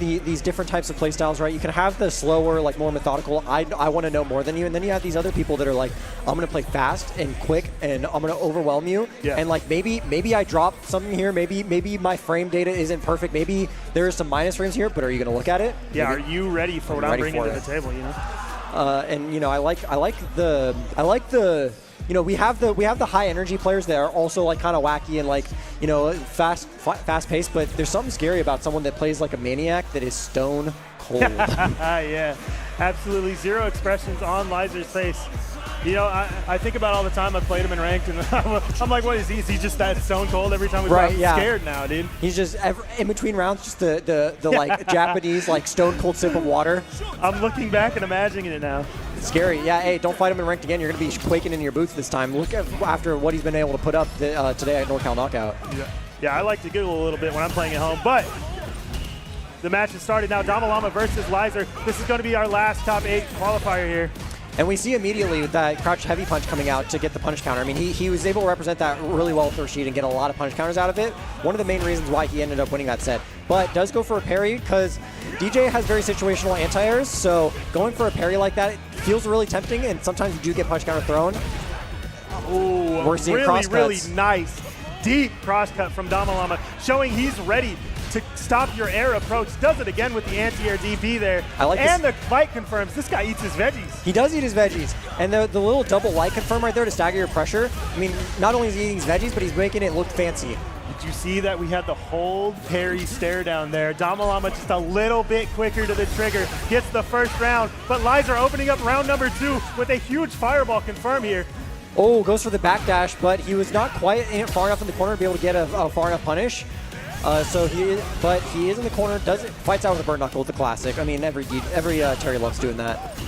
these different types of play styles, right? You can have the slower, more methodical, I want to know more than you, and then you have these other people that are like, I'm going to play fast and quick, and I'm going to overwhelm you. Yeah. And maybe I drop something here, maybe my frame data isn't perfect, maybe there are some minus frames here, but are you going to look at it? Yeah, maybe, are you ready for what I'm bringing to the table, And I like the we have the high energy players that are also kind of wacky and fast paced, but there's something scary about someone that plays like a maniac that is stone cold. Yeah, absolutely. Zero expressions on Lizer's face. I think about all the time I played him in ranked, and I'm like, what is he? Is he just that stone cold every time we play? I'm scared now, dude. He's just in between rounds, just the Japanese stone cold sip of water. I'm looking back and imagining it now. It's scary. Yeah, hey, don't fight him in ranked again. You're going to be quaking in your boots this time. Look after what he's been able to put up today at NorCal Knockout. Yeah, I like to giggle a little bit when I'm playing at home, but the match has started now. Dama Llama versus Lizer. This is going to be our last top 8 qualifier here. And we see immediately with that crouch heavy punch coming out to get the punish counter. I mean, he was able to represent that really well with Rashid and get a lot of punish counters out of it. One of the main reasons why he ended up winning that set. But does go for a parry because DJ has very situational anti-airs, so going for a parry like that feels really tempting, and sometimes you do get punish counter thrown. Ooh, we're seeing really nice, deep cross cut from Dama Llama, showing he's ready to stop your air approach. Does it again with the anti-air DP there. And the fight confirms this guy eats his veggies. He does eat his veggies. And the little double light confirm right there to stagger your pressure. I mean, not only is he eating his veggies, but he's making it look fancy. Did you see that we had the hold parry stare down there? Dama Llama just a little bit quicker to the trigger. Gets the first round, but Lizer opening up round number 2 with a huge fireball confirm here. Oh, goes for the backdash, but he was not quite far enough in the corner to be able to get a far enough punish. But he is in the corner, fights out with a burn knuckle with the classic. I mean, every Terry loves doing that.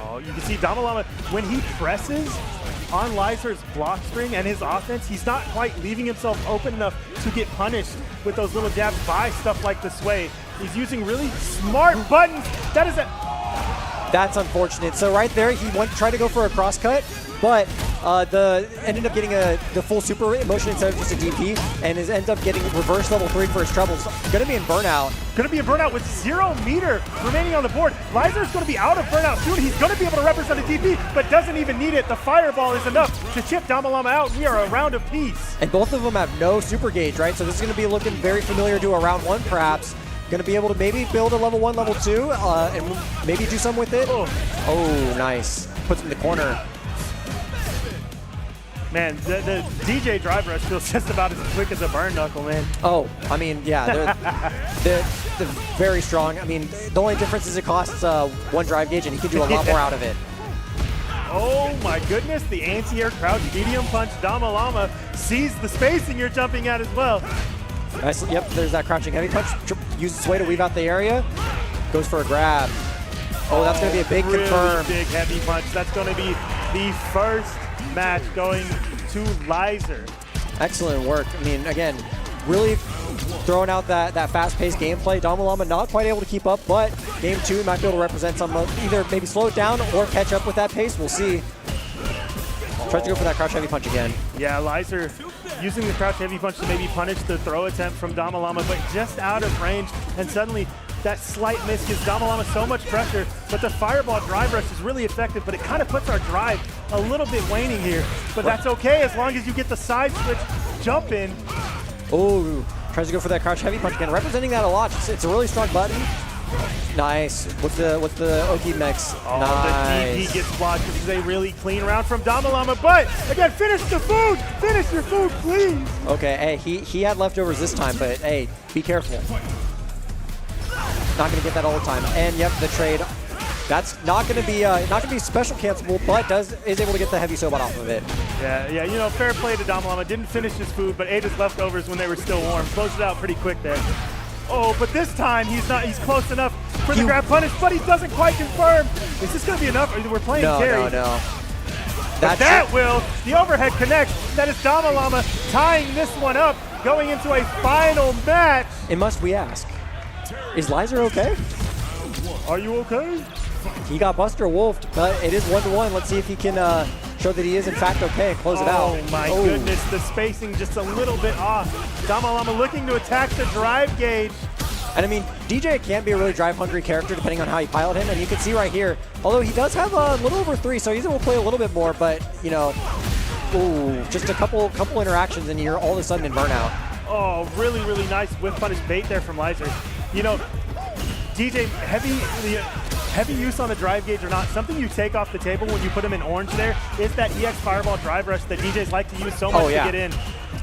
Oh, you can see Damalama, when he presses on Lyser's block string and his offense, he's not quite leaving himself open enough to get punished with those little jabs by stuff like the sway. He's using really smart buttons. That's unfortunate. So right there, he tried to go for a cross cut, but ended up getting the full super motion instead of just a DP, and ended up getting reverse level 3 for his trebles. Going to be in burnout. Going to be in burnout with 0 meter remaining on the board. Lyser's going to be out of burnout soon. He's going to be able to represent a DP, but doesn't even need it. The fireball is enough to chip Damalama out. We are a round of peace. And both of them have no super gauge, right? So this is going to be looking very familiar to a round 1, perhaps. Going to be able to maybe build a level 1, level 2, and maybe do some with it. Oh, nice. Puts him in the corner. Man, the DJ drive rush feels just about as quick as a burn knuckle, man. Oh, I mean, yeah, they're very strong. I mean, the only difference is it costs 1 drive gauge, and he can do a lot more out of it. Oh my goodness, the anti-air crouch medium punch. Damalama sees the spacing you're jumping at as well. Nice. Yep, there's that crouching heavy punch. Uses sway to weave out the area. Goes for a grab. Oh, that's going to be a big confirm. Big heavy punch. That's going to be the first match going to Lyser. Excellent work. I mean, again, really throwing out that fast-paced gameplay. Damalama not quite able to keep up, but game 2 might be able to represent some, either maybe slow it down or catch up with that pace. We'll see. Tries to go for that crouch heavy punch again. Yeah, Lyser using the crouch heavy punch to maybe punish the throw attempt from Damalama, but just out of range, and suddenly that slight miss gives Damalama so much pressure, but the fireball drive rush is really effective, but it kind of puts our drive a little bit waning here, but that's okay as long as you get the side switch jump in. Oh, tries to go for that crouch heavy punch again, representing that a lot. It's a really strong button. Nice. What's the Oki mix? Oh, nice. the DP gets blocked. This is a really clean round from Damalama, but again, finish the food! Finish your food, please! Okay, hey, he had leftovers this time, but hey, be careful. Not going to get that all the time. And yep, the trade. That's not going to be special cancelable, but is able to get the heavy sobot off of it. Yeah, you know, fair play to Damalama. Didn't finish his food, but ate his leftovers when they were still warm. Closed it out pretty quick there. Oh, but this time he's close enough for the grab punish, but he doesn't quite confirm. Is this going to be enough? We're playing Terry. No. But that will. The overhead connects. That is Damalama tying this one up, going into a final match. And must we ask, is Lyser okay? Are you okay? He got Buster Wolfed, but it is 1-1. Let's see if he can show that he is in fact okay and close it out. Oh my goodness, the spacing just a little bit off. Damalama looking to attack the drive gauge. And I mean, DJ can be a really drive-hungry character depending on how you pilot him, and you can see right here, although he does have a little over 3, so he's able to play a little bit more, but, you know, ooh, just a couple interactions and you're all of a sudden in burnout. Oh, really, really nice whip punish bait there from Lyser. You know, DJ, heavy use on the drive gauge or not, something you take off the table when you put him in orange there is that EX Fireball drive rush that DJs like to use so much to get in.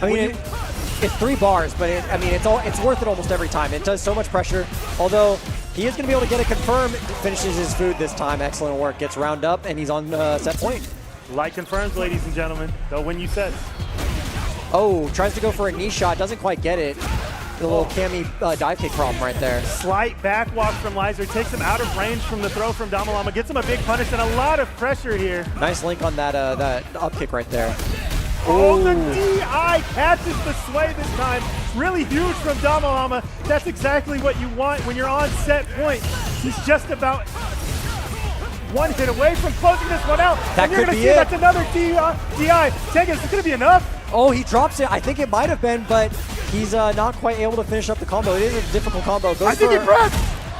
I mean, it's 3 bars, but it's worth it almost every time. It does so much pressure, although he is going to be able to get a confirm, finishes his food this time. Excellent work, gets round up, and he's on set point. Like confirms, ladies and gentlemen. They'll win you sets. Oh, tries to go for a knee shot, doesn't quite get it. The little Cammy dive kick problem right there. Slight backwalk from Lyser, takes him out of range from the throw from Damalama, gets him a big punish and a lot of pressure here. Nice link on that up kick right there. Oh, the DI catches the sway this time. Really huge from Damalama. That's exactly what you want when you're on set point. He's just about 1 hit away from closing this one out. That and you're could going to be see it. That's another DI. Tegan, is this going to be enough? Oh, he drops it. I think it might have been, but he's not quite able to finish up the combo. It is a difficult combo. I think he pressed.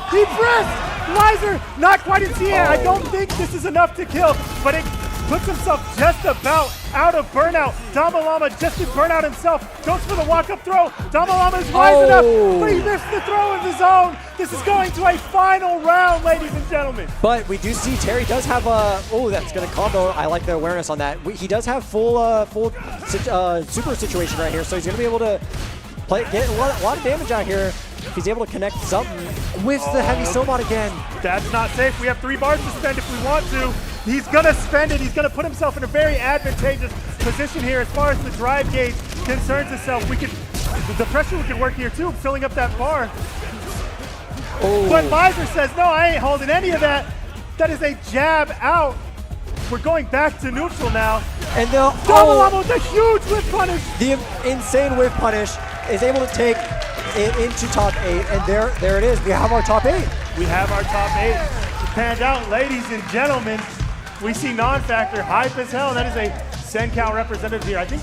He pressed. Lyser, not quite in CA. I don't think this is enough to kill, but it puts himself just about out of burnout. Damalama just in burnout himself. Goes for the walk-up throw. Damalama's rising up, but he missed the throw of his own. This is going to a final round, ladies and gentlemen. But we do see Terry does have a, that's going to combo. I like the awareness on that. He does have full super situation right here, so he's going to be able to get a lot of damage out here. If he's able to connect something with the heavy Sobot again. That's not safe. We have 3 bars to spend if we want to. He's going to spend it. He's going to put himself in a very advantageous position here as far as the drive gauge concerns itself. The pressure we can work here too, filling up that bar. Oh. But Miser says, no, I ain't holding any of that. That is a jab out. We're going back to neutral now. And the double with a huge whip punish. The insane whip punish is able to take it into top 8, and there it is. We have our top 8. We have our top 8 panned out, ladies and gentlemen. We see non-factor hype as hell. That is a NorCal representative here. I think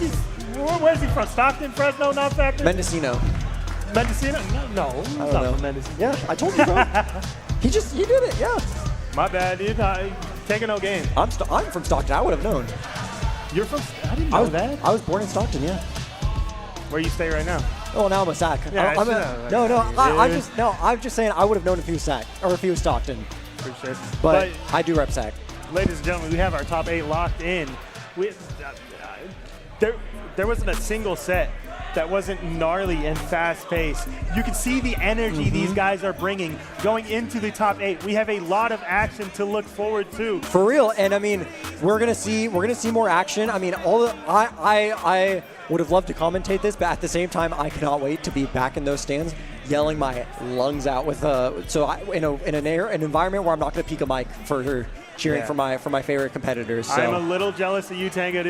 where's he from? Stockton, Fresno, non-factor? Mendocino. Mendocino? No, he's I don't not know. from Mendocino. Yeah, I told you, bro. he did it, yeah. My bad, dude. Taking no game. I'm from Stockton. I would have known. You're from? I didn't know that. I was born in Stockton, yeah. Where you stay right now? Oh, now I'm a Sac. Yeah, I'm just saying I would have known if he was Sac or if he was Stockton. For sure. But I do rep Sac. Ladies and gentlemen, we have our top 8 locked in. There wasn't a single set that wasn't gnarly and fast-paced. You can see the energy these guys are bringing going into the top 8. We have a lot of action to look forward to. For real, and I mean, we're gonna see more action. I mean, I would have loved to commentate this, but at the same time, I cannot wait to be back in those stands, yelling my lungs out with in an environment where I'm not gonna peek a mic for cheering for my favorite competitors. So. I'm a little jealous of you, Tango.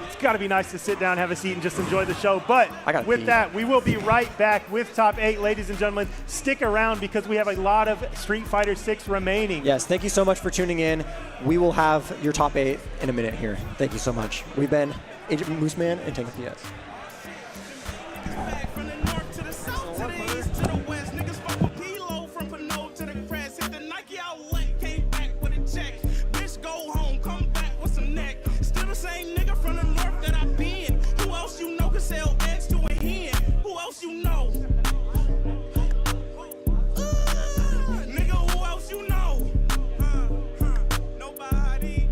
It's got to be nice to sit down, have a seat, and just enjoy the show. But with that, we will be right back with top 8, ladies and gentlemen. Stick around because we have a lot of Street Fighter 6 remaining. Yes, thank you so much for tuning in. We will have your top 8 in a minute here. Thank you so much. We've been Agent Mooseman and Tango PS. Same nigga from the north that I've been. Who else you know can sell eggs to a hen? Who else you know? Nigga, who else you know? Nobody.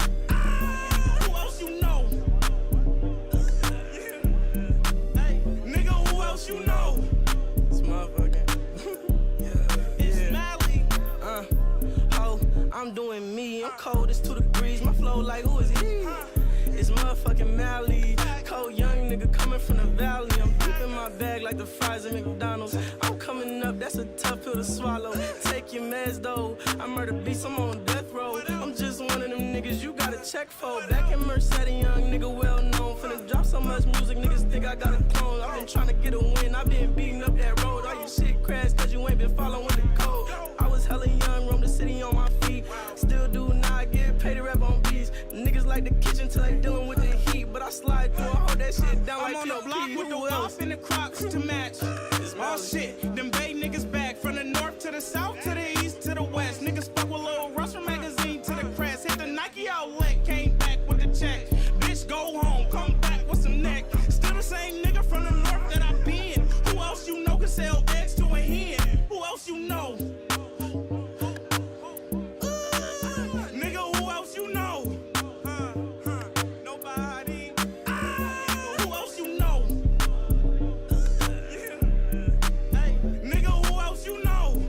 Who else you know? Hey, nigga, who else you know? This motherfucker. It's Mally. I'm doing me. I'm cold, it's 2 degrees. My flow like, who is he? It's motherfucking Mally. Cold young nigga coming from the valley. I'm deep in my bag like the fries at McDonald's. I'm coming up, that's a tough pill to swallow. Take your meds though. I murder beats, I'm on death row. I'm just one of them niggas you gotta check for. Back in Merced, young nigga well known. Finna drop so much music, niggas think I got a clone. I've been trying to get a win, I've been beating up that road. All your shit crashed cause you ain't been following the code. I was hella young, roam the city on my feet. Still do not get paid to rap on beats. Niggas like the kitchen till they dealing with the heat. But I slide through, I hold that shit down like I'm on the block with the wolf and the crocs to match. Oh shit, them Bay niggas back from the north to the south to the east to the west. Niggas fuck with Lil Russ from magazine to the crest. Hit the Nike outlet, came back with the check. Bitch, go home, come back with some neck. Still the same nigga from the north that I've been. Who else you know can sell eggs to a hen? Who else you know? Nigga, who else you know? Nobody. Who else you know? Hey, nigga, who else you know?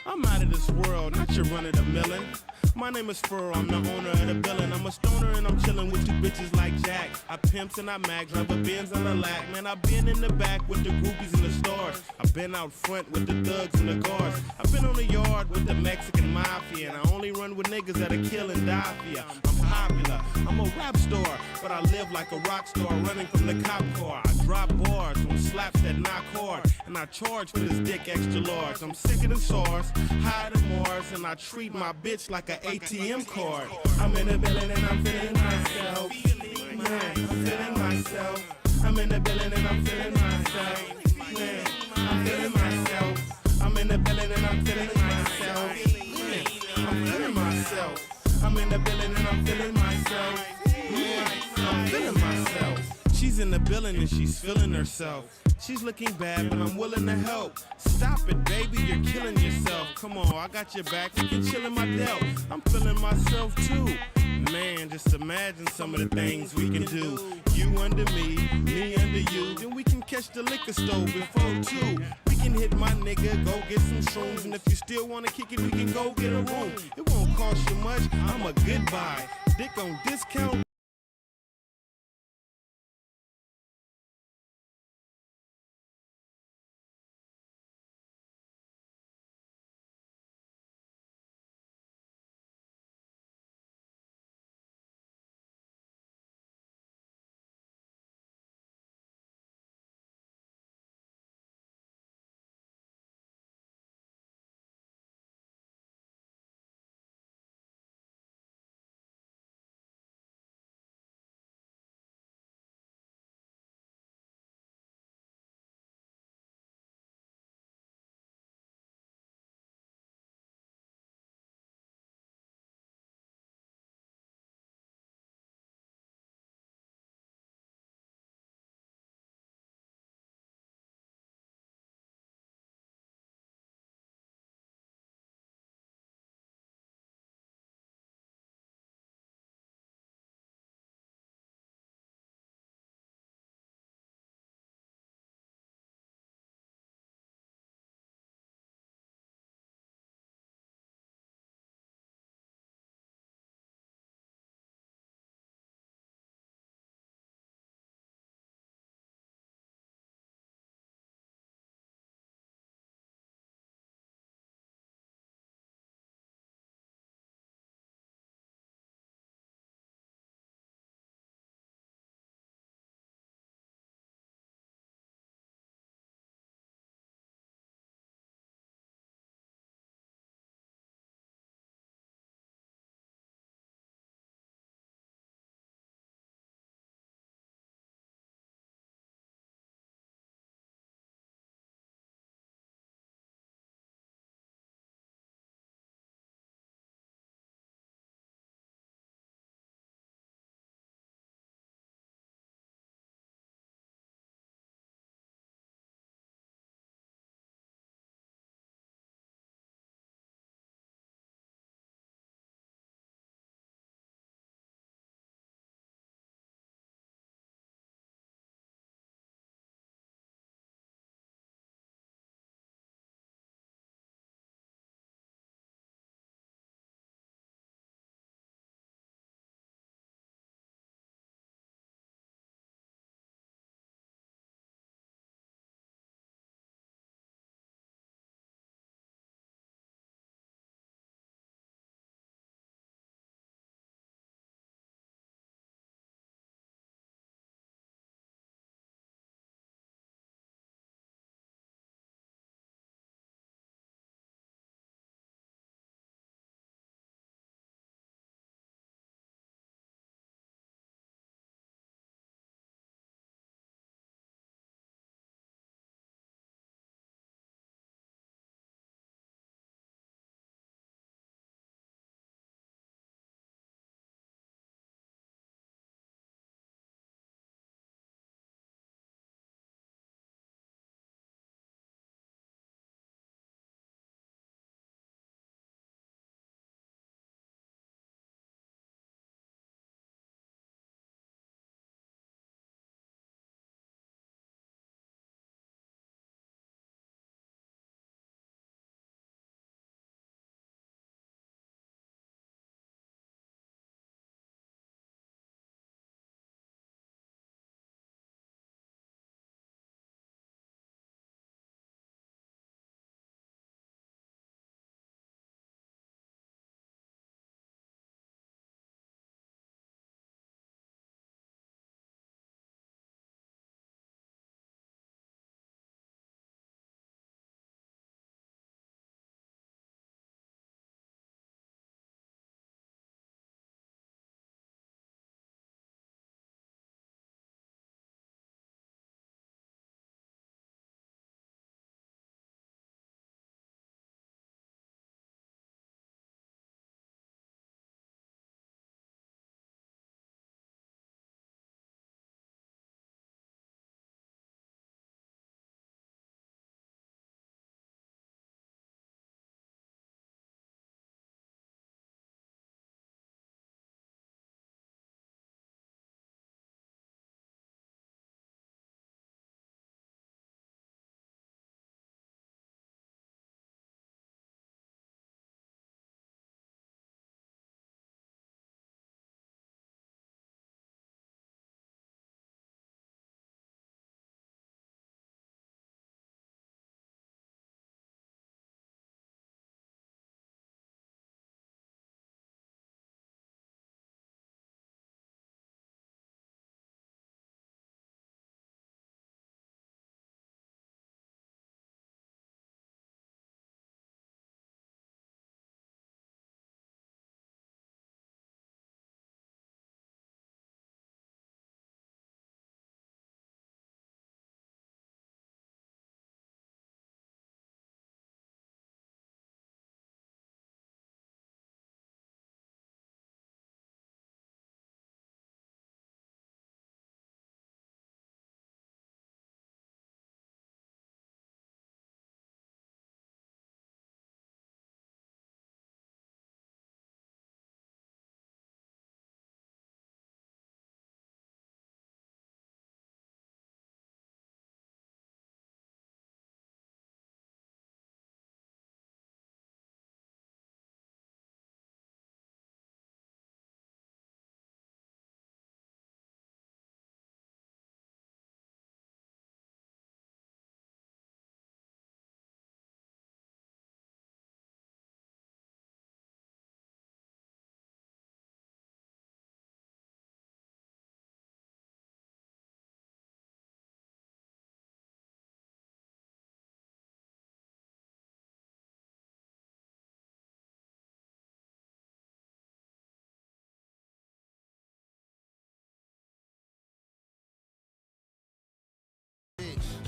I'm out of this world, not your run of the millin'. My name is Furrow, I'm the owner of the building. I'm a stoner and I'm chillin' with two bitches like Jack. I pimps and I mags, rubber Benz and a lack. Man, I've been in the back with the groupies in the stores. I've been out front with the thugs and the guards. I've been on the yard with the Mexican mafia. And I only run with niggas that are killin' die for ya. I'm popular, I'm a rap star, but I live like a rock star running from the cop car. I drop bars on slaps that knock hard. And I charge for this dick extra large. I'm sicker than SARS, higher than Mars. And I treat my bitch like an ATM card. I'm in the building and I'm feeling myself. I'm feeling myself. I'm in the building and I'm feeling myself. the building and I'm feeling myself. Yeah, I'm feeling myself. She's in the building and she's feeling herself. She's looking bad, but I'm willing to help. Stop it, baby, you're killing yourself. Come on, I got your back, you can chill in my delt. I'm feeling myself too. Man, just imagine some of the things we can do. You under me under you. Then we can catch the liquor store before 2. We can hit my nigga, go get some shrooms. And if you still wanna kick it, we can go get a room. It won't cost you much, I'm a good buy. Dick on discount.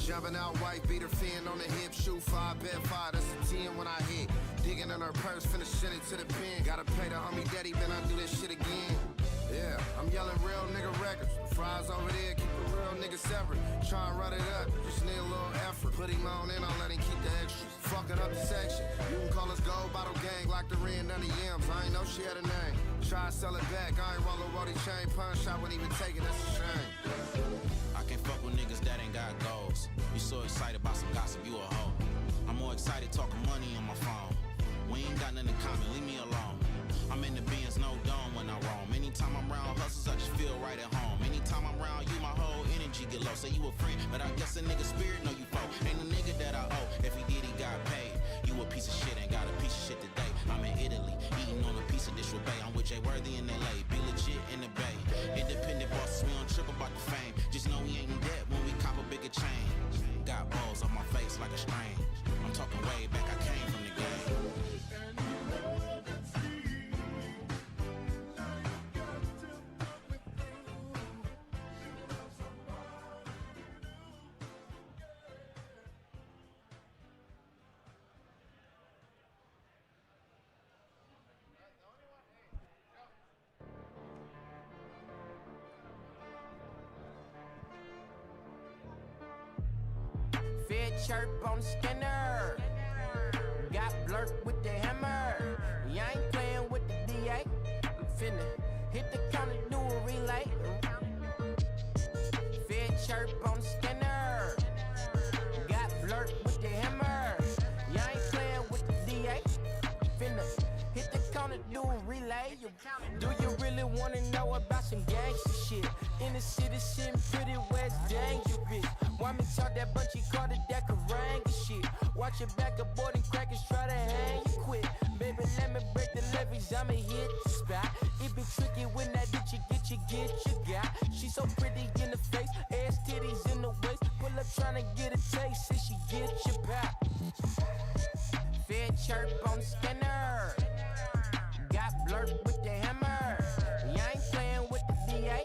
Jumping out white beater, fin on the hip, shoot 5, bet 5, that's a 10 when I hit. Digging in her purse, finna send it to the pen. Gotta pay the homie daddy, then I do this shit again. Yeah, I'm yelling real nigga records. The fries over there, keep the real niggas separate. Try and run it up, just need a little effort. Put him on in, I'll let him keep the extras. Fucking up the section. You can call us Gold Bottle Gang like the Ren none of yams. I ain't know she had a name. Try to sell it back, I ain't roll a Roddy chain. Punch shot wouldn't even take it, that's a shame. I can't fuck with niggas that ain't got goals. You so excited about some gossip, you a hoe. I'm more excited talking money on my phone. We ain't got nothing in common, leave me alone. I'm in the Benz, no dome when I roam. Anytime I'm around hustles, I just feel right at home. Anytime I'm around you, my whole energy get low. Say you a friend, but I guess a nigga spirit know you foe. Ain't a nigga that I owe. If he did, he got paid. You a piece of shit, ain't got a piece of shit today. I'm in Italy, eating on a piece of dish with Bay. I'm with Jay Worthy in LA, be legit in the Bay. Independent bosses, we don't trip about the fame. Just know we ain't in debt when we cop a bigger chain. Got balls off my face like a strain. I'm talking way back, I came from the game. Fed chirp on the scanner. Got blurk with the hammer. You ain't playing with the DA. I'm finna hit the counter, do a relay. Fed chirp on the scanner. Got blurk with the hammer. You ain't playing with the DA. Finna hit the counter, do a relay. Do you really wanna know about some gangster shit? In the city, sitting pretty West dangerous. Why me talk that bunch, he called it that Karanga shit. Watch your back, aborting crackers try to hang you quick. Baby, let me break the leverage, I'ma hit the spot. It be tricky when that bitch you get you got. She so pretty in the face, ass titties in the waist. Pull up tryna get a taste, and she get you back. Fed chirp on the scanner. Got blurk with the hammer. You ain't playing with the DA.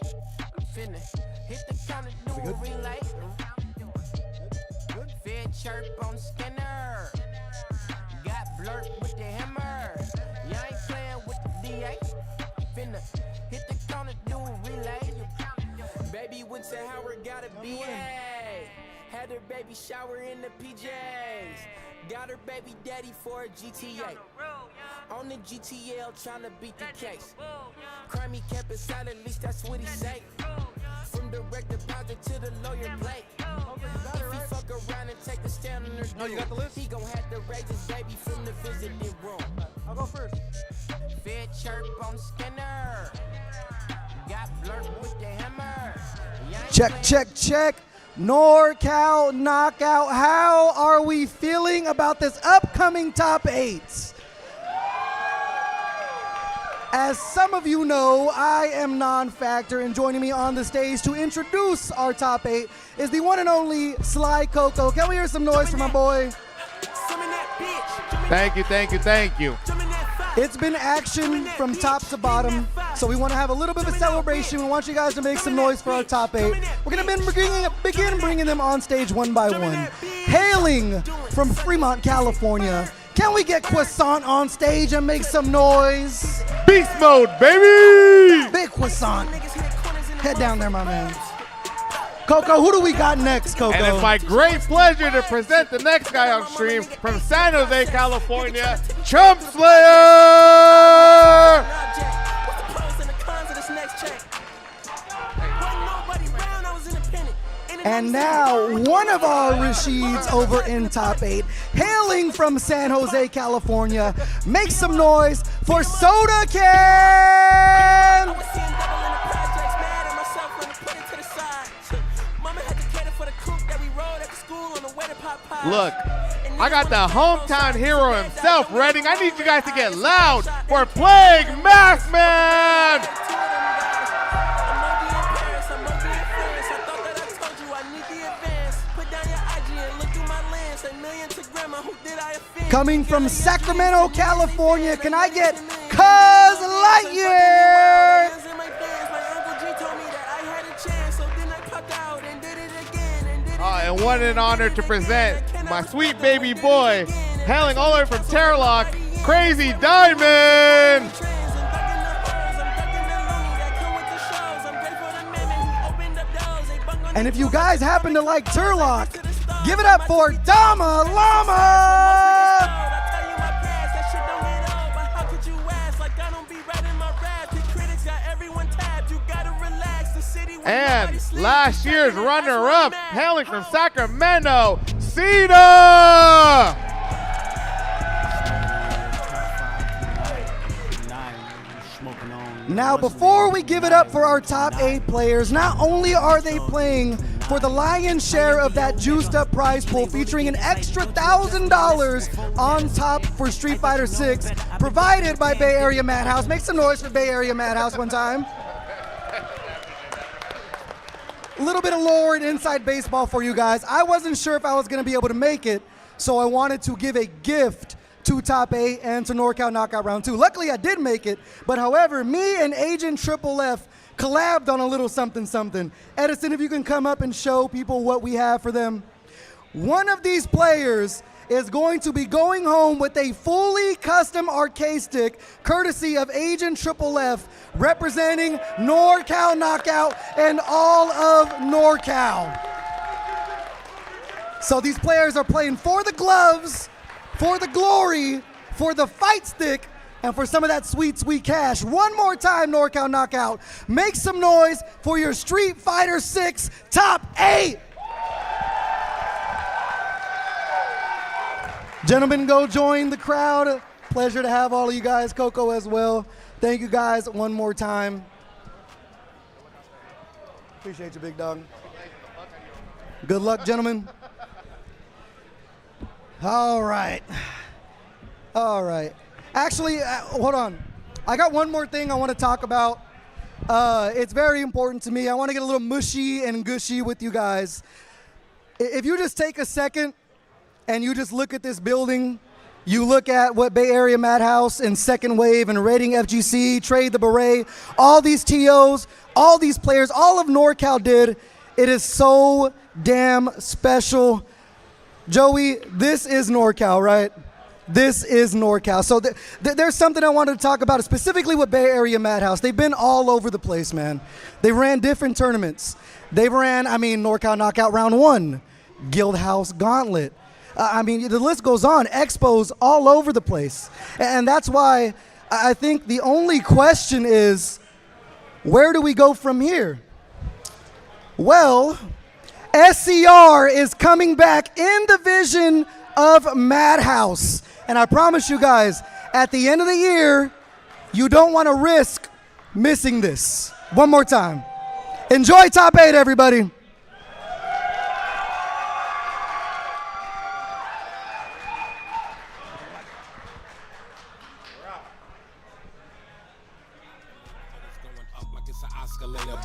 I'm finna hit the counter, do a relay. Fed chirp on the scanner. Got blurk with the hammer. You ain't playing with the DA. Finna hit the counter, do a relay. Baby went to Howard, got a BA. Had her baby shower in the PJs. Got her baby daddy for a GTA. On the GTL tryna beat the case. Crimey kept it silent, at least that's what he say. From direct deposit to the lawyer plate. If he fuck around and take the stand on her No, you got the list? he gon' have to raise his baby from the visiting room. I'll go first. Fed chirp on the scanner. Got blurk with the hammer. Check. NorCal Knockout. How are we feeling about this upcoming top 8? As some of you know, I am Non-Factor, and joining me on the stage to introduce our top 8 is the one and only Sly Coco. Can we hear some noise from my boy? Thank you. It's been action from top to bottom, so we want to have a little bit of a celebration. We want you guys to make some noise for our top 8. We're going to begin bringing them on stage one by one. Hailing from Fremont, California, can we get Croissant on stage and make some noise? Beast mode, baby! Big Croissant. Head down there, my man. Coco, who do we got next, Coco? And it's my great pleasure to present the next guy on stream from San Jose, California, Chump Slayer! And now, one of our Rashids over in top 8, hailing from San Jose, California, make some noise for Soda Can! Look, I got the hometown hero himself, Redding. I need you guys to get loud for Plague Mask Man! Coming from Sacramento, California, can I get Cuz Lightyear? It and what an honor to present my sweet baby boy, hailing all the way from Terralock, Crazy Diamond! And if you guys happen to like Turlock, give it up for Dama Llama! And last year's runner-up, hailing from Sacramento, Cena! Now, before we give it up for our top 8 players, not only are they playing for the lion's share of that juiced up prize pool featuring an extra $1,000 on top for Street Fighter 6, provided by Bay Area Madhouse. Make some noise for Bay Area Madhouse one time. A little bit of lore and inside baseball for you guys. I wasn't sure if I was going to be able to make it, so I wanted to give a gift to Top 8 and to NorCal Knockout Round 2. Luckily, I did make it, but however, me and Agent Triple F collabed on a little something something. Edison, if you can come up and show people what we have for them. One of these players is going to be going home with a fully custom arcade stick, courtesy of Agent Triple F, representing NorCal Knockout and all of NorCal. So these players are playing for the gloves, for the glory, for the fight stick, and for some of that sweet, sweet cash. One more time, NorCal Knockout. Make some noise for your Street Fighter 6 Top 8. Gentlemen, go join the crowd. Pleasure to have all of you guys. Coco as well. Thank you guys one more time. Appreciate you, big dog. Good luck, gentlemen. All right. All right. Actually, hold on. I got one more thing I want to talk about. It's very important to me. I want to get a little mushy and gushy with you guys. If you just take a second and you just look at this building, you look at what Bay Area Madhouse and Second Wave and Rating FGC, Trade the Beret, all these TOs, all these players, all of NorCal did. It is so damn special. Joey, this is NorCal, right? This is NorCal. So there's something I wanted to talk about, specifically with Bay Area Madhouse. They've been all over the place, man. They ran different tournaments. They ran, NorCal Knockout Round 1, Guildhouse Gauntlet. The list goes on. Expos all over the place. And that's why I think the only question is, where do we go from here? Well, SCR is coming back in the vision of Madhouse. And I promise you guys, at the end of the year, you don't want to risk missing this. One more time. Enjoy Top 8, everybody.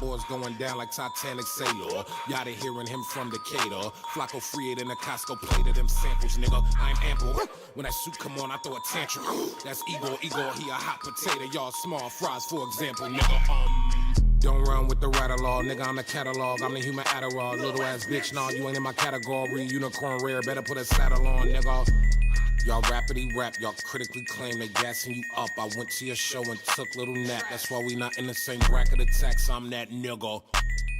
Boys going down like Titanic sailor. Y'all hearing him from Decatur. Flacco free it in a Costco plate of them samples, nigga. I'm ample. When that suit come on, I throw a tantrum. That's Igor, he a hot potato. Y'all small fries, for example, nigga. Don't run with the rattle law, nigga. I'm the catalog. I'm the human Adderall. Little ass bitch, nah, you ain't in my category. Unicorn rare, better put a saddle on, nigga. Y'all rappity rap, y'all critically claim they gassing you up. I went to your show and took little nap. That's why we not in the same bracket of tax. I'm that nigga,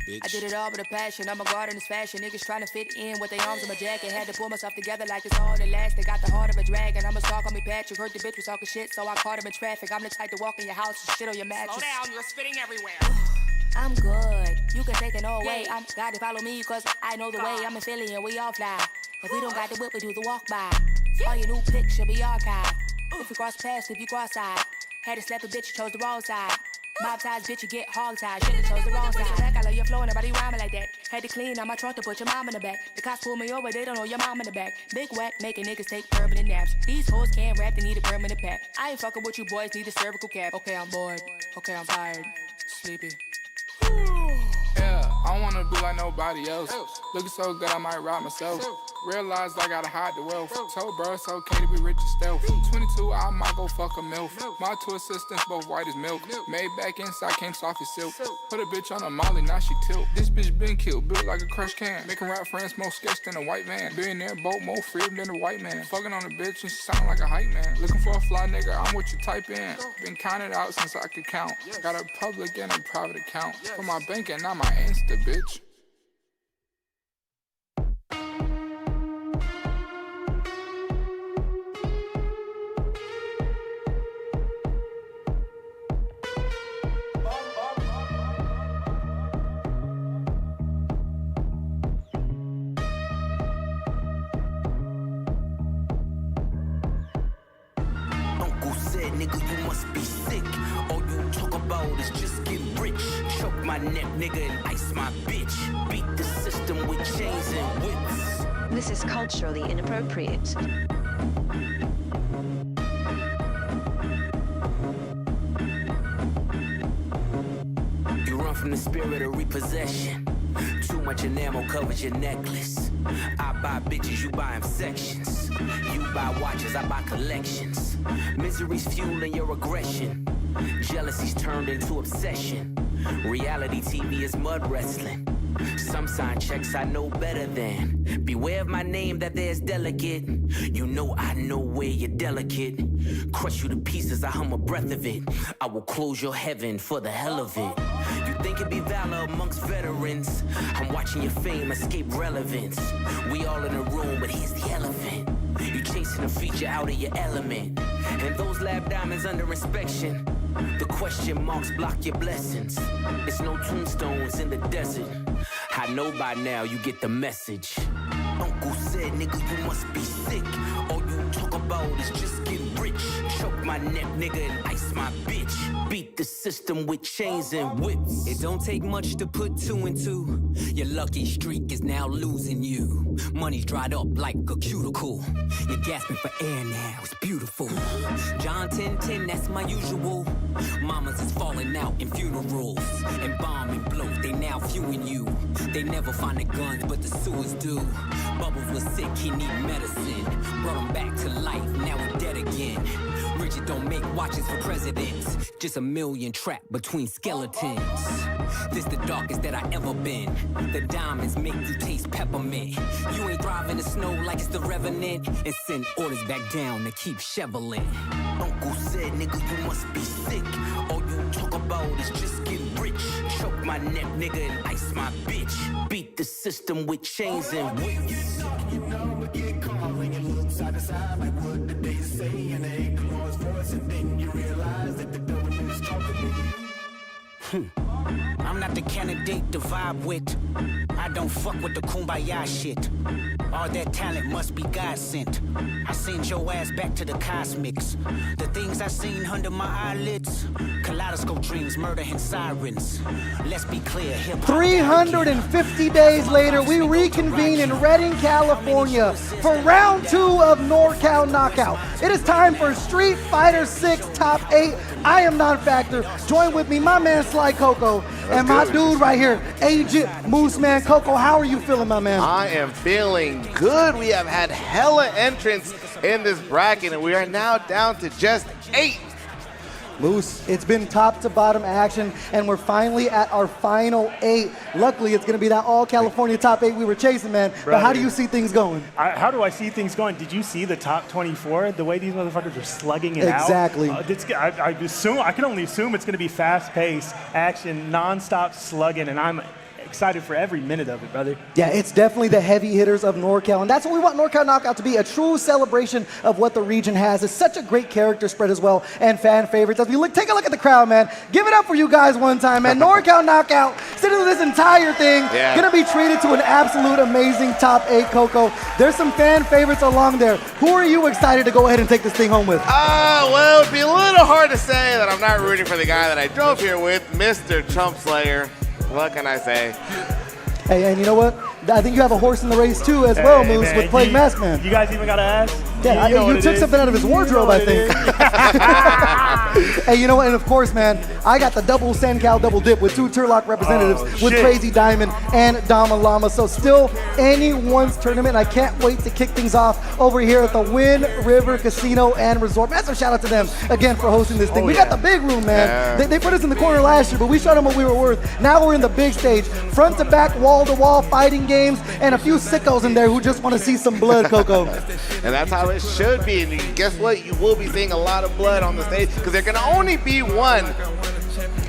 bitch. I did it all with a passion. I'm a guard in this fashion. Niggas trying to fit in with their arms in my jacket. Had to pull myself together like it's all that lasts. They got the heart of a dragon. I'm a star, call me Patrick. Heard the bitch was talking shit, so I caught him in traffic. I'm the type to walk in your house and shit on your mattress. Slow down, you're spitting everywhere. I'm good. You can take it no way. I'm gotta follow me, cause I know the way. I'm in Philly and we all fly. If we don't got the whip, we do the walk by. All your new pics should be archived. If you cross paths, if you cross side. Had to slap a bitch, chose the wrong side. Mob ties, bitch, you get hog tied. Should've chose the wrong side. Back, I love your flow, nobody rhyming like that. Had to clean out my trunk to put your mom in the back. The cops pull me over, they don't know your mom in the back. Big whack, making niggas take permanent naps. These hoes can't rap, they need a permanent pack. I ain't fucking with you boys, need a cervical cap. Okay, I'm bored. Okay, I'm tired. Sleepy. Yeah, I don't wanna be like nobody else. Looking so good, I might rob myself. Realized I gotta hide the wealth. Told bro it's okay to be rich and stealth. 22, I might go fuck a MILF. My 2 assistants both white as milk. Made back inside, came soft as silk. Put a bitch on a molly, now she tilt. This bitch been killed, built like a crushed can. Making rap friends more sketched than a white man. Billionaire boat more freedom than a white man. Fucking on a bitch and she sound like a hype man. Looking for a fly nigga, I'm what you type in. Been counted out since I could count. Got a public and a private account. For my bank and not my Insta, bitch. Nigga, you must be sick. All you talk about is just get rich. Choke my neck, nigga, and ice my bitch. Beat the system with chains and whips. This is culturally inappropriate. You run from the spirit of repossession. Too much enamel covers your necklace. I buy bitches, you buy them sections. You buy watches, I buy collections. Misery's fueling your aggression. Jealousy's turned into obsession. Reality TV is mud wrestling. Some sign checks I know better than. Beware of my name that there's delicate. You know I know where you're delicate. Crush you to pieces, I hum a breath of it. I will close your heaven for the hell of it. You think it'd be valor amongst veterans. I'm watching your fame escape relevance. We all in a room, but here's the elephant. You chasing a feature out of your element. And those lab diamonds under inspection. The question marks block your blessings. It's no tombstones in the desert. I know by now you get the message. Uncle said, nigga, you must be sick. All you talk about is just get rich. Choke my neck, nigga, and ice my bitch. Beat the system with chains and whips. It don't take much to put 2 and 2. Your lucky streak is now losing you. Money's dried up like a cuticle. You're gasping for air now, it's beautiful. John 10:10, that's my usual. Mamas is falling out in funerals. And bombing blows, they now viewing you. They never find the guns, but the sewers do. Bubbles was sick, he need medicine. Brought him back to life, now we're dead again. Richard don't make watches for presidents. Just a million trapped between skeletons. This the darkest that I ever been. The diamonds make you taste peppermint. You ain't thriving in the snow like it's the Revenant. And send orders back down to keep shoveling. Uncle said, nigga, you must be sick. All you talk about is just get rich. Choke my neck, nigga, and ice my bitch. Beat the system with chains and whips. You know, but get calm when you look side to side like what did they say? And they ain't the Lord's voice, and then you realize that the devil is talking to you. I'm not the candidate to vibe with. I don't fuck with the kumbaya shit. All that talent must be God sent. I send your ass back to the cosmics. The things I seen under my eyelids. Kaleidoscope dreams, murder and sirens. Let's be clear, hip hop. 350 days later, we reconvene in Redding, California for round 2 of NorCal Knockout. It is time for Street Fighter 6 Top 8. I am Non-Factor. Join with me, my man Sly Coco, and my dude right here, Agent Moose Man. Coco, how are you feeling, my man? I am feeling good. We have had hella entrants in this bracket, and we are now down to just 8. Moose, it's been top to bottom action, and we're finally at our final 8. Luckily, it's going to be that all California top 8 we were chasing, man. But how do you see things going? How do I see things going? Did you see the top 24? The way these motherfuckers are slugging it out? Exactly. I can only assume it's going to be fast-paced action, non-stop slugging, and I'm excited for every minute of it, brother. Yeah, it's definitely the heavy hitters of NorCal, and that's what we want NorCal Knockout to be, a true celebration of what the region has. It's such a great character spread as well, and fan favorites. As we look, take a look at the crowd, man. Give it up for you guys one time, man. NorCal Knockout, sitting through this entire thing, gonna be treated to an absolute amazing top 8, Coco. There's some fan favorites along there. Who are you excited to go ahead and take this thing home with? Well, it'd be a little hard to say that I'm not rooting for the guy that I drove here with, Mr. Chump Slayer. What can I say? Hey, and you know what? I think you have a horse in the race too, as well, Moose, with Plague Mask Man. You guys even got to ask? Yeah, you took something out of his wardrobe, I think. Hey, you know what? And of course, man, I got the double NorCal double dip with 2 Turlock representatives with shit. Crazy Diamond and Dama Llama. So still anyone's tournament. I can't wait to kick things off over here at the Wind River Casino and Resort. Massive shout out to them again for hosting this thing. We got the big room, man. They put us in the corner last year, but we showed them what we were worth. Now we're in the big stage, front to back, wall to wall fighting games, and a few sickos in there who just want to see some blood, Coco. And that's how it should be. And guess what? You will be seeing a lot of blood on the stage because there can only be one.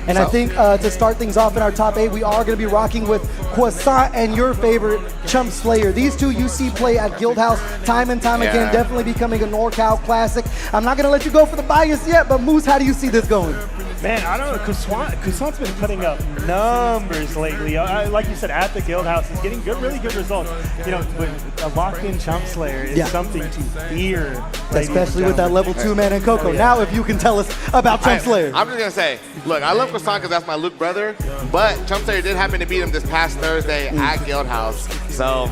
And I think to start things off in our top 8, we are going to be rocking with Croissant and your favorite, Chump Slayer. These two you see play at Guildhouse time and time again, definitely becoming a NorCal classic. I'm not going to let you go for the bias yet, but Moose, how do you see this going? Man, I don't know. Croissant's been putting up numbers lately. Like you said, at the Guildhouse, he's getting really good results. You know, with a locked-in Chump Slayer is something to fear. Especially with that level 2 man and Coco. Now, if you can tell us about Chump Slayer. I'm just going to say, look, I love Croissant because that's my Luke brother, but Chump Slayer did happen to beat him this past Thursday at Guildhouse. So,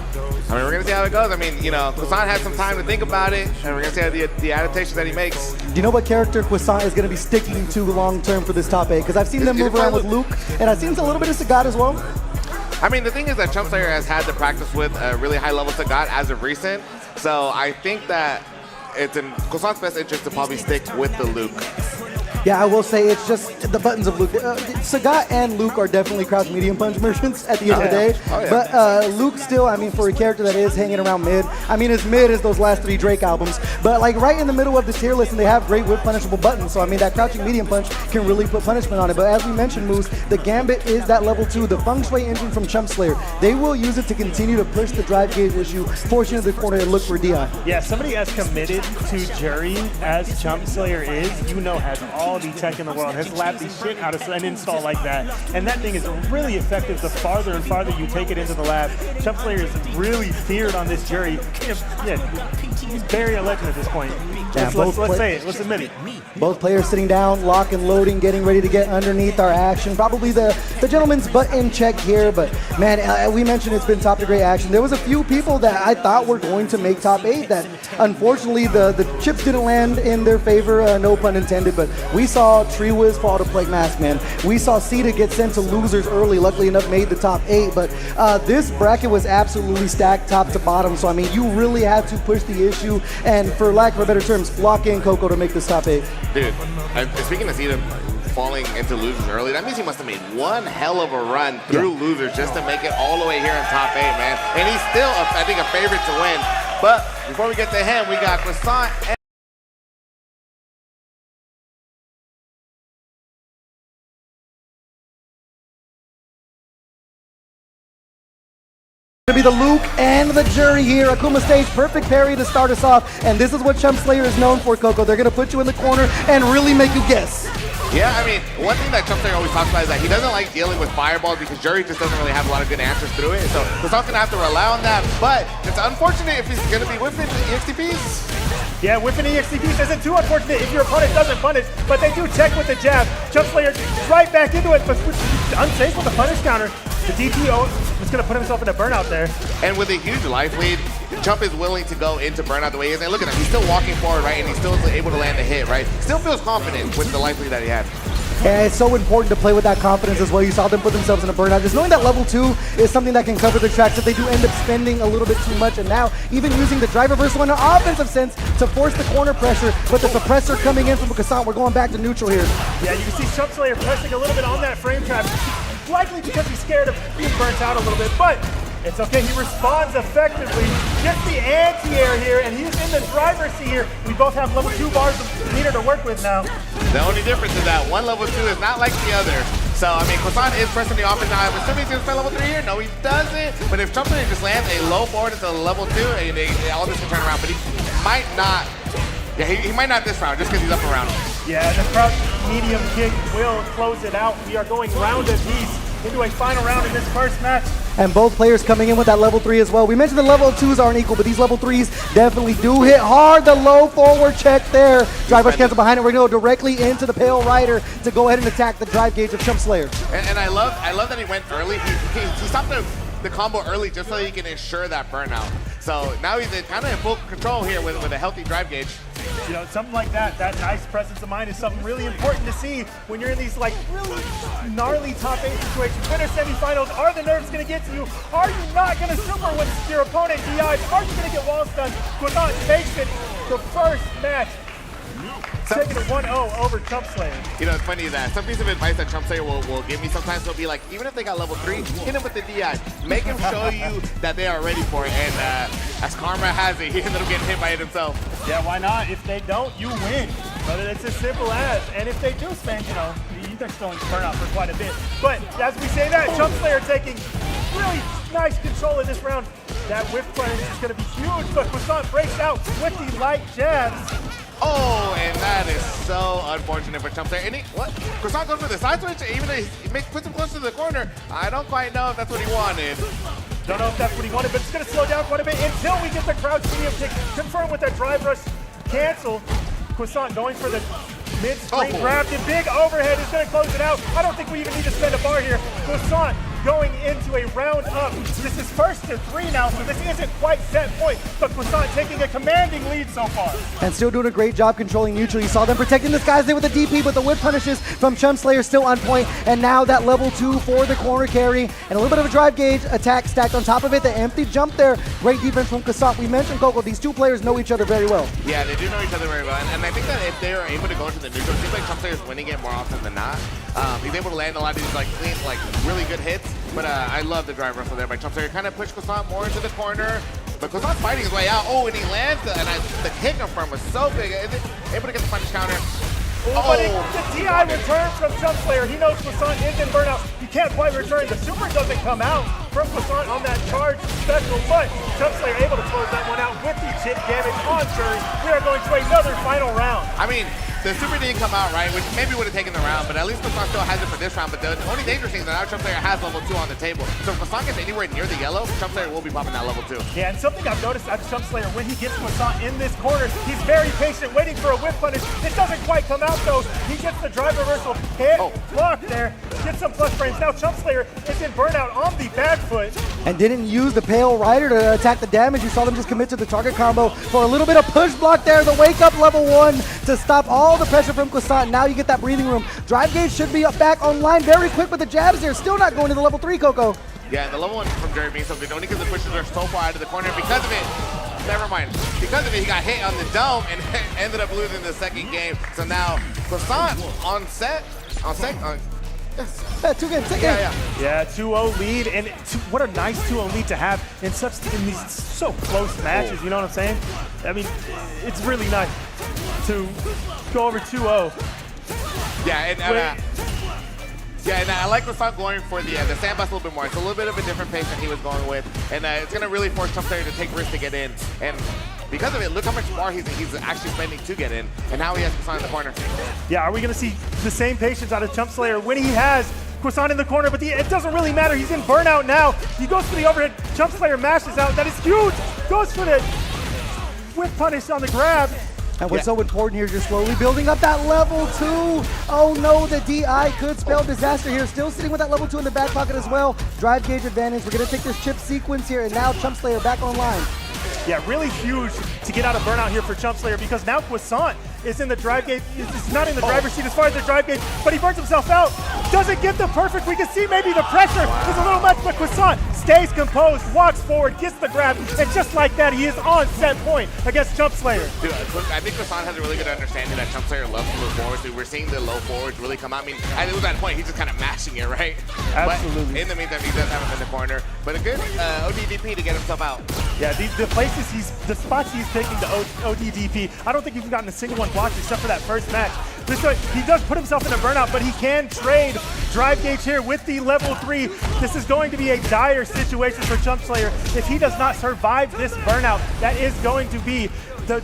I mean, we're going to see how it goes. I mean, you know, Croissant had some time to think about it, and we're going to see the adaptations that he makes. Do you know what character Croissant is going to be sticking to long-term for this top 8? Because I've seen them move around with Luke, and I've seen a little bit of Sagat as well. I mean, the thing is that Chump Slayer has had to practice with a really high-level Sagat as of recent, so I think that it's in Croissant's best interest to probably stick with the Luke. Yeah, I will say it's just the buttons of Luke. Sagat and Luke are definitely crouch medium punch merchants at the end of the day. But Luke still, I mean, for a character that is hanging around mid, I mean, as mid as those last 3 Drake albums, but like right in the middle of the tier list, and they have great whip punishable buttons. So I mean, that crouching medium punch can really put punishment on it. But as we mentioned, Moose, the Gambit is that level 2, the Feng Shui engine from Chump Slayer. They will use it to continue to push the drive gauge issue, force you into the corner and look for Dion. Yeah, somebody as committed to Jury as Chump Slayer is, you know, has all the tech in the world, has lapped the shit out of an install like that. And that thing is really effective the farther and farther you take it into the lab. Chump Slayer is really feared on this Jury. He's bury a legend at this point. Yeah, let's say it. Let's admit it. Both players sitting down, lock and loading, getting ready to get underneath our action. Probably the gentleman's butt in check here, but man, we mentioned it's been top to great action. There was a few people that I thought were going to make top 8 that unfortunately the chips didn't land in their favor, no pun intended, but we saw Tree Wiz fall to Plague Mask, man. We saw Sita get sent to losers early, luckily enough made the top 8, but this bracket was absolutely stacked top to bottom, so I mean, you really had to push the issue, and for lack of a better terms, lock in Coco to make this top 8. Dude, speaking of Sita falling into losers early, that means he must have made one hell of a run through losers just to make it all the way here in top 8, man. And he's still, I think, a favorite to win. But before we get to him, we got Croissant and to be the Luke and the Jury here. Akuma stage, perfect parry to start us off. And this is what Chump Slayer is known for, Coco. They're going to put you in the corner and really make you guess. yeah, I mean, one thing that Chump Slayer always talks about is that he doesn't like dealing with fireballs because Jury just doesn't really have a lot of good answers through it. So Croissant's going to have to rely on that. But it's unfortunate if he's going to be whipping EXTPs. Yeah, whipping EXTPs isn't too unfortunate if your opponent doesn't punish, but they do check with the jab. Chump Slayer right back into it, but unsafe with the punish counter. The DTO is going to put himself in a burnout there. And with a huge life lead, Chump is willing to go into burnout the way he is. And look at him, he's still walking forward, right? And he's still able to land a hit, right? Still feels confident with the life lead that he had. And it's so important to play with that confidence as well. You saw them put themselves in a burnout. Just knowing that level 2 is something that can cover the tracks if they do end up spending a little bit too much. And now even using the drive reversal in an offensive sense to force the corner pressure, but the suppressor coming in from Croissant. We're going back to neutral here. Yeah, you can see Chump Slayer pressing a little bit on that frame trap. Likely because he's scared of being burnt out a little bit, but it's okay. He responds effectively. Gets the anti-air here, and he's in the driver's seat here. We both have level 2 bars of meter to work with now. The only difference is that one level 2 is not like the other. So, I mean, Croissant is pressing the offense now. I'm assuming he's going to play level 3 here. No, he doesn't. But if Chump Slayer just lands a low forward into level 2, and all this can turn around. But he might not. Yeah, he might not this round just because he's up around him. Yeah, the crouch medium kick will close it out. We are going round apiece into a final round in this first match. And both players coming in with that level 3 as well. We mentioned the level 2s aren't equal, but these level 3s definitely do hit hard. The low forward check there. Drive rush cancel behind it. We're going to go directly into the Pale Rider to go ahead and attack the drive gauge of Chump Slayer. And I love that he went early. He stopped the combo early just so he can ensure that burnout. So now he's kind of in full control here with a healthy drive gauge. You know, something like that, that nice presence of mind is something really important to see when you're in these like really gnarly top 8 situations. Winner semifinals, are the nerves going to get to you? Are you not going to super when your opponent DIs? Are you going to get wall stunned? Quasant takes it the first match. Taking it 1-0 over Chump Slayer. You know, it's funny that some piece of advice that Chump Slayer will give me sometimes will be like, even if they got level 3, hit them with the DI. Make them show you that they are ready for it. And as karma has it, he ended up getting hit by it himself. Yeah, why not? If they don't, you win. But it's as simple as. And if they do spend, you know, they're still in burnout for quite a bit. But as we say that, Chump Slayer taking really nice control in this round. That whiff punish is going to be huge, but Quasant breaks out with the light jabs. Oh, and that is so unfortunate for Chump Slayer. And what? Quasant goes for the side switch, even though he puts him close to the corner. I don't quite know if that's what he wanted. Don't know if that's what he wanted, but it's going to slow down quite a bit until we get the crouch medium kick. Confirmed with that drive rush cancel. Quasant going for the mid-screen grab. The big overhead is going to close it out. I don't think we even need to spend a bar here. Quasant going into a round up. This is first to 3 now, so this isn't quite set point, but Quasant taking a commanding lead so far. And still doing a great job controlling neutral. You saw them protecting this guy's there with the DP, but the whip punishes from Chump Slayer still on point. And now that level 2 for the corner carry, and a little bit of a drive gauge attack stacked on top of it. The empty jump there. Great defense from Quasant. We mentioned, Coco, these two players know each other very well. Yeah, they do know each other very well. And I think that if they are able to go into the neutral, it seems like Chump Slayer is winning it more often than not. He's able to land a lot of these like clean, like really good hits. But I love the drive wrestle there by Chump Slayer. Kind of pushed Quasant more into the corner. But Quasant's fighting his way out. Oh, and he lands the kick from was so big. Able to get the punish counter. But the DI return from Chump Slayer. He knows Quasant is in burnout. He can't quite return. The super doesn't come out from Quasant on that charge special, but Chump Slayer able to close that one out with the chip damage on Shuri. We are going to another final round. I mean, the super didn't come out right, which maybe would have taken the round, but at least Quasant still has it for this round. But the only dangerous thing is that now Chump Slayer has level 2 on the table. So if Quasant gets anywhere near the yellow, Chump Slayer will be popping that level 2. Yeah, and something I've noticed out of Chump Slayer, when he gets Quasant in this corner, he's very patient, waiting for a whip punish. It doesn't quite come out though. He gets the drive reversal hit, block there, gets some plus frames. Now Chump Slayer is in burnout on the back foot. And didn't use the Pale Rider to attack the damage. You saw them just commit to the target combo for a little bit of push block there. The wake up level 1 to stop all the pressure from Quasant. Now you get that breathing room. Drive gauge should be back online very quick, but the jabs there still not going to the level 3, Coco. Yeah, and the level 1 from Jerry being something only because the pushes are so far out of the corner. Because of it, never mind. Because of it, he got hit on the dome and ended up losing the second game. So now Quasant Yeah, 2 games, Yeah, 2-0 lead, and what a nice 2-0 lead to have in these so close matches. You know what I'm saying? I mean, it's really nice to go over 2-0. Yeah, and I like Quasant going for the sandbus a little bit more. It's a little bit of a different pace than he was going with, and it's going to really force Chump Slayer to take risks to get in. And because of it, look how much more he's actually spending to get in, and now he has Quasant in the corner. Yeah, are we going to see the same patience out of Chump Slayer when he has Quasant in the corner? But it doesn't really matter. He's in burnout now. He goes for the overhead. Chump Slayer mashes out. That is huge. Goes for the whip punish on the grab. And what's so important here, just slowly building up that level 2. Oh no, the DI could spell disaster here. Still sitting with that level 2 in the back pocket as well. Drive gauge advantage. We're going to take this chip sequence here, and now Chump Slayer back online. Yeah, really huge to get out of burnout here for Chump Slayer, because now Quasant is in the drive gate. He's not in the driver's seat as far as the drive gate, but he burns himself out. Doesn't get the perfect. We can see maybe the pressure is a little much, but Quasant stays composed, walks forward, gets the grab, and just like that, he is on set point against Chump Slayer. Dude, I think Quasant has a really good understanding that Chump Slayer loves to move forward. So we're seeing the low forwards really come out. I mean, it was at a point he's just kind of mashing it, right? Absolutely. But in the meantime, he does have him in the corner. But a good ODDP to get himself out. Yeah, the spots he's taking to ODDP, I don't think he's gotten a single one blocked except for that first match. He does put himself in a burnout, but he can trade drive gauge here with the level 3. This is going to be a dire situation for Chump Slayer. If he does not survive this burnout, that is going to be the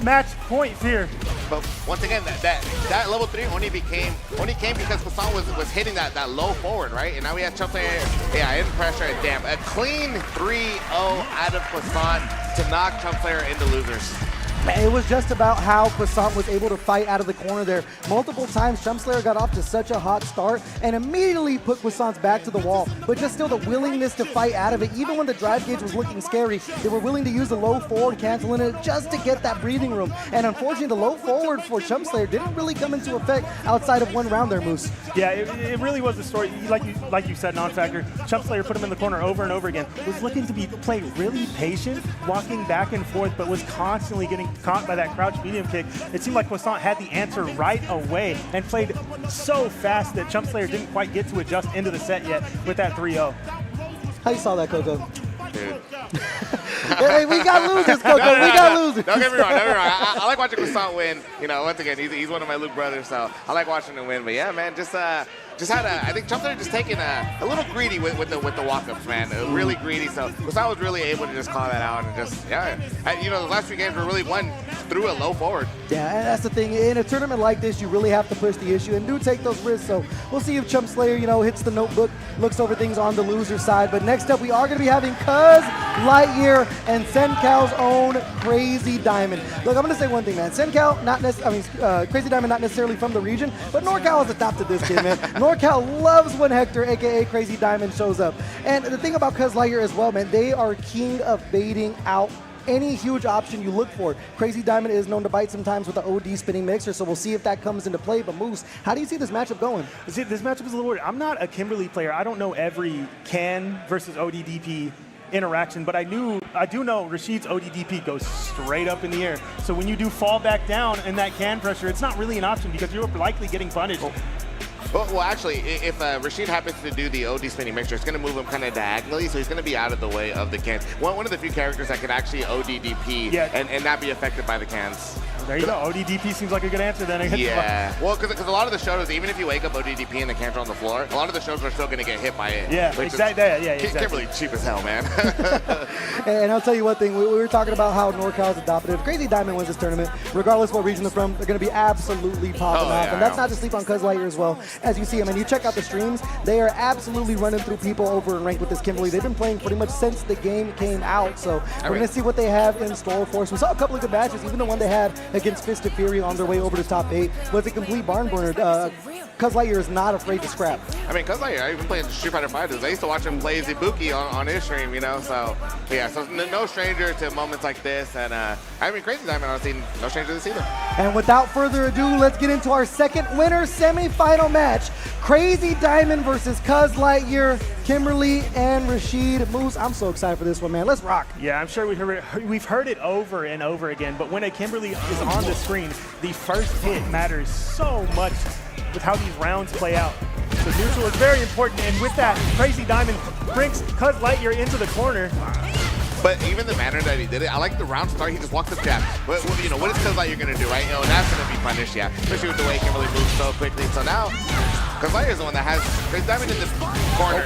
match point here. But once again, that level 3 only came because Quasant was hitting that low forward, right? And now we have Chump Slayer, in pressure, and damn, a clean 3-0 out of Quasant to knock Chump Slayer into losers. It was just about how Croissant was able to fight out of the corner there. Multiple times, Chumpslayer got off to such a hot start and immediately put Croissant's back to the wall. But just still the willingness to fight out of it, even when the drive gauge was looking scary, they were willing to use the low forward, canceling it just to get that breathing room. And unfortunately, the low forward for Chumpslayer didn't really come into effect outside of one round there, Moose. Yeah, it really was a story. Like you said, non-factor. Chumpslayer put him in the corner over and over again. Was looking to play really patient, walking back and forth, but was constantly getting caught by that crouch medium kick. It seemed like Croissant had the answer right away and played so fast that Chumpslayer didn't quite get to adjust into the set yet with that 3-0. How you saw that, Coco? Dude. Hey, we got losers, Coco. We got losers. Don't get me wrong. I like watching Croissant win. You know, once again, he's one of my Luke brothers, so I like watching him win. But yeah, man, just had I think Chumpslayer just taking a little greedy with the walk-ups, man. Really greedy. So Croissant was really able to just call that out and just the last few games were really won through a low forward. Yeah, and that's the thing. In a tournament like this, you really have to push the issue and do take those risks. So we'll see if Chumpslayer, hits the notebook, looks over things on the loser side. But next up, we are going to be having Cuz Lightyear and Sencal's own Crazy Diamond. Look, I'm going to say one thing, man. Sencal, Crazy Diamond, not necessarily from the region, but NorCal has adopted this kid, man. NorCal loves when Hector, a.k.a. Crazy Diamond, shows up. And the thing about Cuz Lightyear as well, man, they are king of baiting out any huge option you look for. Crazy Diamond is known to bite sometimes with the OD spinning mixer, so we'll see if that comes into play. But Moose, how do you see this matchup going? See, this matchup is a little weird. I'm not a Kimberly player. I don't know every can versus ODDP interaction, but I do know Rashid's ODDP goes straight up in the air. So when you do fall back down in that can pressure, it's not really an option because you're likely getting punished. Well, actually, if Rashid happens to do the OD spinning mixture, it's going to move him kind of diagonally, so he's going to be out of the way of the cans. One of the few characters that can actually ODDP and not be affected by the cans. There you go. ODDP seems like a good answer then. Yeah. Well, because a lot of the shows, even if you wake up ODDP and the cans are on the floor, a lot of the shows are still going to get hit by it. Yeah, exactly. Exactly. Kimberly cheap as hell, man. And I'll tell you one thing. We were talking about how NorCal's adopted. If Crazy Diamond wins this tournament, regardless what region they're from, they're going to be absolutely popping off. And that's not to sleep on Cuz Lightyear as well. As you see him, and you check out the streams, they are absolutely running through people over in rank with this Kimberly. They've been playing pretty much since the game came out. So we're going to see what they have in store for us. We saw a couple of good matches. Even the one they had against Fist of Fury on their way over to top 8 was a complete barn burner. Cuz Lightyear is not afraid to scrap. I mean, Cuz Lightyear, I've been playing Street Fighter 5. I used to watch him play Ibuki on his stream, So yeah, so no stranger to moments like this. And I mean, Crazy Diamond, honestly, no stranger to this either. And without further ado, let's get into our second winner semi-final match. Crazy Diamond versus Cuz Lightyear, Kimberly and Rashid. Moose, I'm so excited for this one, man. Let's rock. Yeah, I'm sure we've heard it over and over again, but when a Kimberly is on the screen, the first hit matters so much with how these rounds play out. So neutral is very important, and with that, Crazy Diamond brings Cuz Lightyear into the corner. But even the manner that he did it, I like the round start. He just walked the jab. But what is Cuz Lightyear going to do, right? That's going to be punished, especially with the way Kimberly moves so quickly. So now, Cuz Lightyear is the one that has Crazy Diamond in the corner.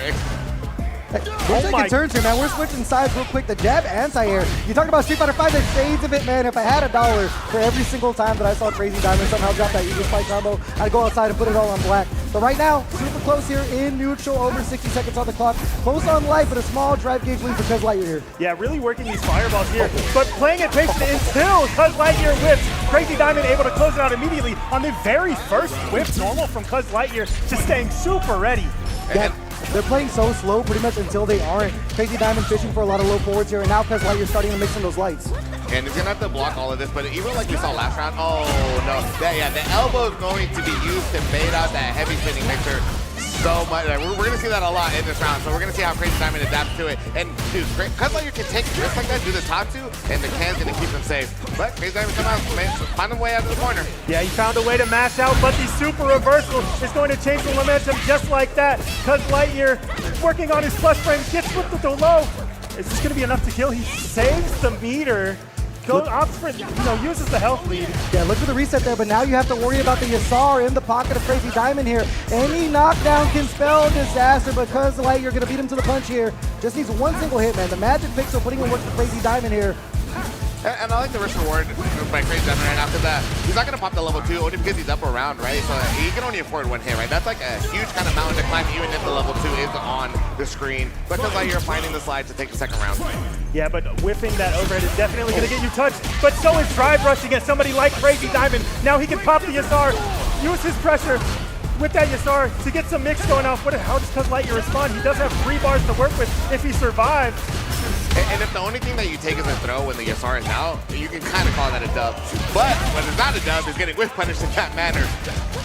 We're taking turns here, man. We're switching sides real quick. The jab anti-air. You talk about Street Fighter 5, the shades of it, man. If I had $1 for every single time that I saw Crazy Diamond somehow drop that Eagle Spike combo, I'd go outside and put it all on black. But right now, super close here in neutral, over 60 seconds on the clock. Close on life, but a small drive gauge lead for Cuz Lightyear here. Yeah, really working these fireballs here, but playing it patient until Cuz Lightyear whips. Crazy Diamond able to close it out immediately on the very first whip normal from Cuz Lightyear, just staying super ready. Yeah, they're playing so slow pretty much until they aren't. Crazy Diamond fishing for a lot of low forwards here, and now Cuz Lightyear starting to mix in those lights. And he's going to have to block all of this, but even like we saw last round, the elbow is going to be used to bait out that heavy spinning mixer so much. We're going to see that a lot in this round, so we're going to see how Crazy Diamond adapts to it. And dude, Cuz Lightyear can take tricks like that, do the Tatsu, and the can's going to keep him safe. But Crazy Diamond come out, find a way out of the corner. Yeah, he found a way to mash out, but the super reversal is going to change the momentum just like that. Cuz Lightyear working on his plus frame, gets whipped with the low. Is this going to be enough to kill? He saves the meter. Opts for, uses the health lead. Yeah, look for the reset there, but now you have to worry about the Yasar in the pocket of Crazy Diamond here. Any knockdown can spell disaster, but Cuz Lightyear gonna beat him to the punch here. Just needs one single hit, man. The magic pixel putting in work for Crazy Diamond here. And I like the risk reward by Crazy Diamond right now because he's not going to pop the level 2 only because he's up around, right? So he can only afford one hit, right? That's like a huge kind of mountain to climb even if the level 2 is on the screen. But because like you're finding the slide to take the second round. Yeah, but whiffing that overhead is definitely going to get you touched. But so is Drive Rush against somebody like Crazy Diamond. Now he can pop the Yasar, use his pressure with that Yasar to get some mix going off. How does Cuz Lightyear respond? He does have 3 bars to work with if he survives. And if the only thing that you take is a throw when the Yasar is out, you can kind of call that a dub. But when it's not a dub, it's getting whiff punished in that manner.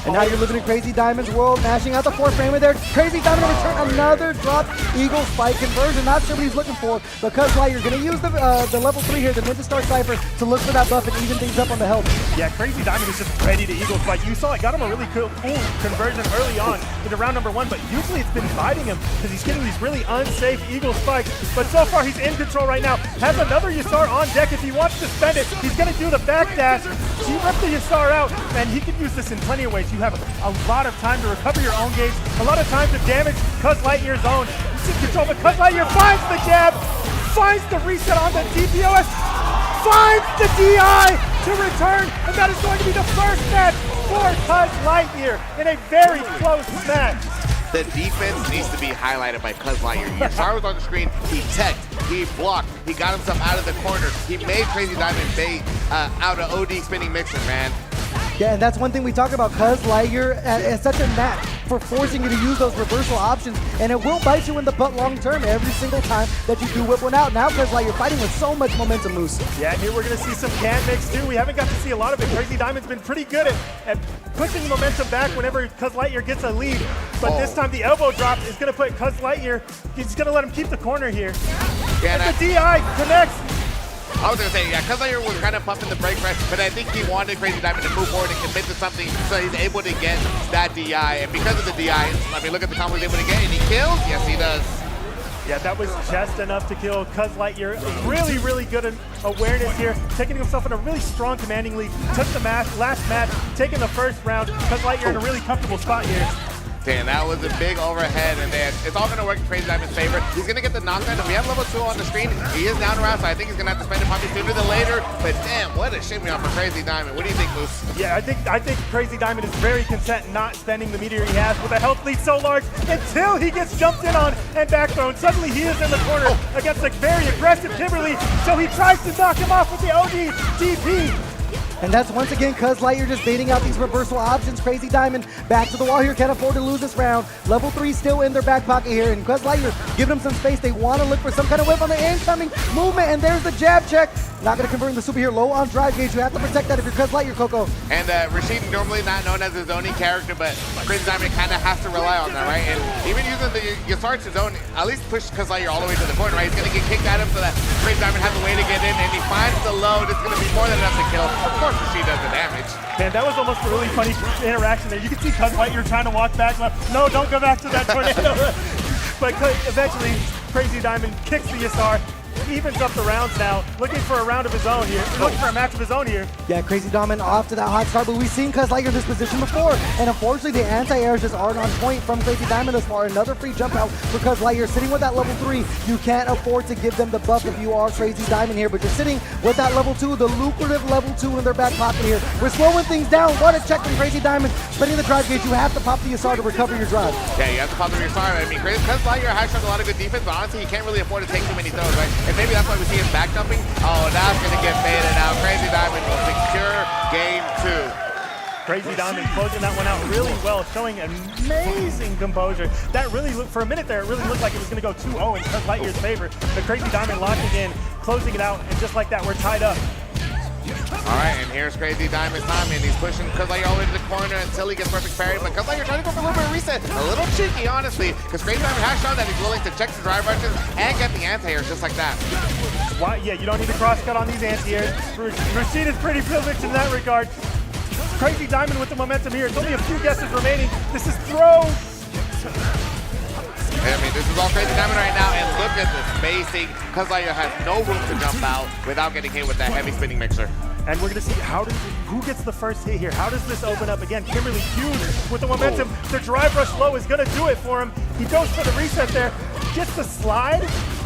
And now you're living in Crazy Diamond's world, mashing out the 4th framer there. Crazy Diamond in return, another drop Eagle Spike conversion. Not sure what he's looking for, because you're going to use the level 3 here, the Ninja Star Cypher, to look for that buff and even things up on the health. Yeah, Crazy Diamond is just ready to Eagle Spike. You saw it, got him a really cool conversion early on into round number 1, but usually it's been biting him because he's getting these really unsafe Eagle Spikes. But so far he's in control right now. Has another Yasar on deck if he wants to spend it. He's going to do the backdash. He ripped the Yasar out, and he can use this in plenty of ways. You have a lot of time to recover your own gauge, a lot of time to damage Cuz Lightyear's own. He's in control, but Cuz Lightyear finds the jab, finds the reset on the DPOS, finds the DI to return, and that is going to be the first match for Cuz Lightyear in a very close match. The defense needs to be highlighted by Cuz Lightyear. Yasar was on the screen, he teched, he blocked, he got himself out of the corner, he made Crazy Diamond bait out of OD spinning mixer, man. Yeah, and that's one thing we talk about. Cuz Lightyear is such a knack for forcing you to use those reversal options, and it will bite you in the butt long term every single time that you do whip one out. Now Cuz Lightyear fighting with so much momentum, Moose. Yeah, here we're going to see some can mix too. We haven't got to see a lot of it. Crazy Diamond's been pretty good at pushing momentum back whenever Cuz Lightyear gets a lead, but this time the elbow drop is going to put Cuz Lightyear, he's going to let him keep the corner here. Yeah, and the DI connects. I was going to say, yeah, Cuz Lightyear was kind of pumping the brake press, but I think he wanted Crazy Diamond to move forward and commit to something so he's able to get that DI. And because of the DI, I mean, look at the combo he's able to get, and he kills? Yes, he does. Yeah, that was just enough to kill Cuz Lightyear. Really, really good awareness here, taking himself in a really strong commanding lead. Took the last match, taking the first round. Cuz Lightyear in a really comfortable spot here. Damn, that was a big overhead, and then it's all going to work in Crazy Diamond's favor. He's going to get the knockdown, and we have level 2 on the screen. He is down around, so I think he's going to have to spend it probably sooner than later. But damn, what a shimmy on for Crazy Diamond. What do you think, Moose? Yeah, I think Crazy Diamond is very content not spending the meteor he has with a health lead so large until he gets jumped in on and back thrown. Suddenly he is in the corner against a very aggressive Kimberly, so he tries to knock him off with the OD DP. And that's once again Cuz Lightyear just baiting out these reversal options. Crazy Diamond back to the wall here, can't afford to lose this round. Level 3 still in their back pocket here, and Cuz Lightyear giving them some space. They want to look for some kind of whip on the incoming movement, and there's the jab check. Not going to convert the super here, low on drive gauge. You have to protect that if you're Cuz Lightyear, Coco. And Rashid, normally not known as a zoning character, but Crazy Diamond kind of has to rely on that, right? And even using the Yasar to zone, at least push Cuz Lightyear all the way to the corner, right? He's going to get kicked at him so that Crazy Diamond has a way to get in, and he finds the load. It's going to be more than enough to kill. Of course, Rashid does the damage. Man, that was almost a really funny interaction there. You can see Cuz Lightyear trying to walk back left. No, don't go back to that tornado. But eventually, Crazy Diamond kicks the Yasar, evens up the rounds now, looking for a round of his own here, looking for a match of his own here. Yeah, Crazy Diamond off to that hot start, but we've seen Cuz Lightyear in this position before, and unfortunately the anti-airs just aren't on point from Crazy Diamond thus far. Another free jump out for Cuz Lightyear, sitting with that level 3. You can't afford to give them the buff if you are Crazy Diamond here, but you're sitting with that level 2, the lucrative level 2 in their back pocket here. We're slowing things down. What a check from Crazy Diamond. Spending the drive gauge, you have to pop the Yasar to recover your drive. Yeah, you have to pop the Yasar. I mean, Cuz Lightyear has shown a lot of good defense, but honestly, he can't really afford to take too many throws, right? And maybe that's why we see him back jumping. Oh, now it's going to get faded out. Crazy Diamond will secure game 2. Crazy Diamond closing that one out really well, showing amazing composure. That really looked, for a minute there, it really looked like it was going to go 2-0 in Cuz Lightyear's favor. But Crazy Diamond locking in, closing it out, and just like that, we're tied up. All right, and here's Crazy Diamond's time, and he's pushing Cuz Lightyear all the way to the corner until he gets perfect parry. But Cuz Lightyear trying to go for a little bit of reset. A little cheeky, honestly, because Crazy Diamond has shown that he's willing to check the drive rushes and get the anti-airs just like that. Why? Yeah, you don't need to cross-cut on these anti-airs. Rashid is pretty privileged in that regard. Crazy Diamond with the momentum here. It's only a few guesses remaining. This is throw. I mean, this is all Crazy Diamond right now, and look at the spacing. Cuz Lightyear has no room to jump out without getting hit with that heavy spinning mixer. And we're going to see who gets the first hit here. How does this open up? Again, Kimberly huge with the momentum. The drive rush low is going to do it for him. He goes for the reset there, gets the slide,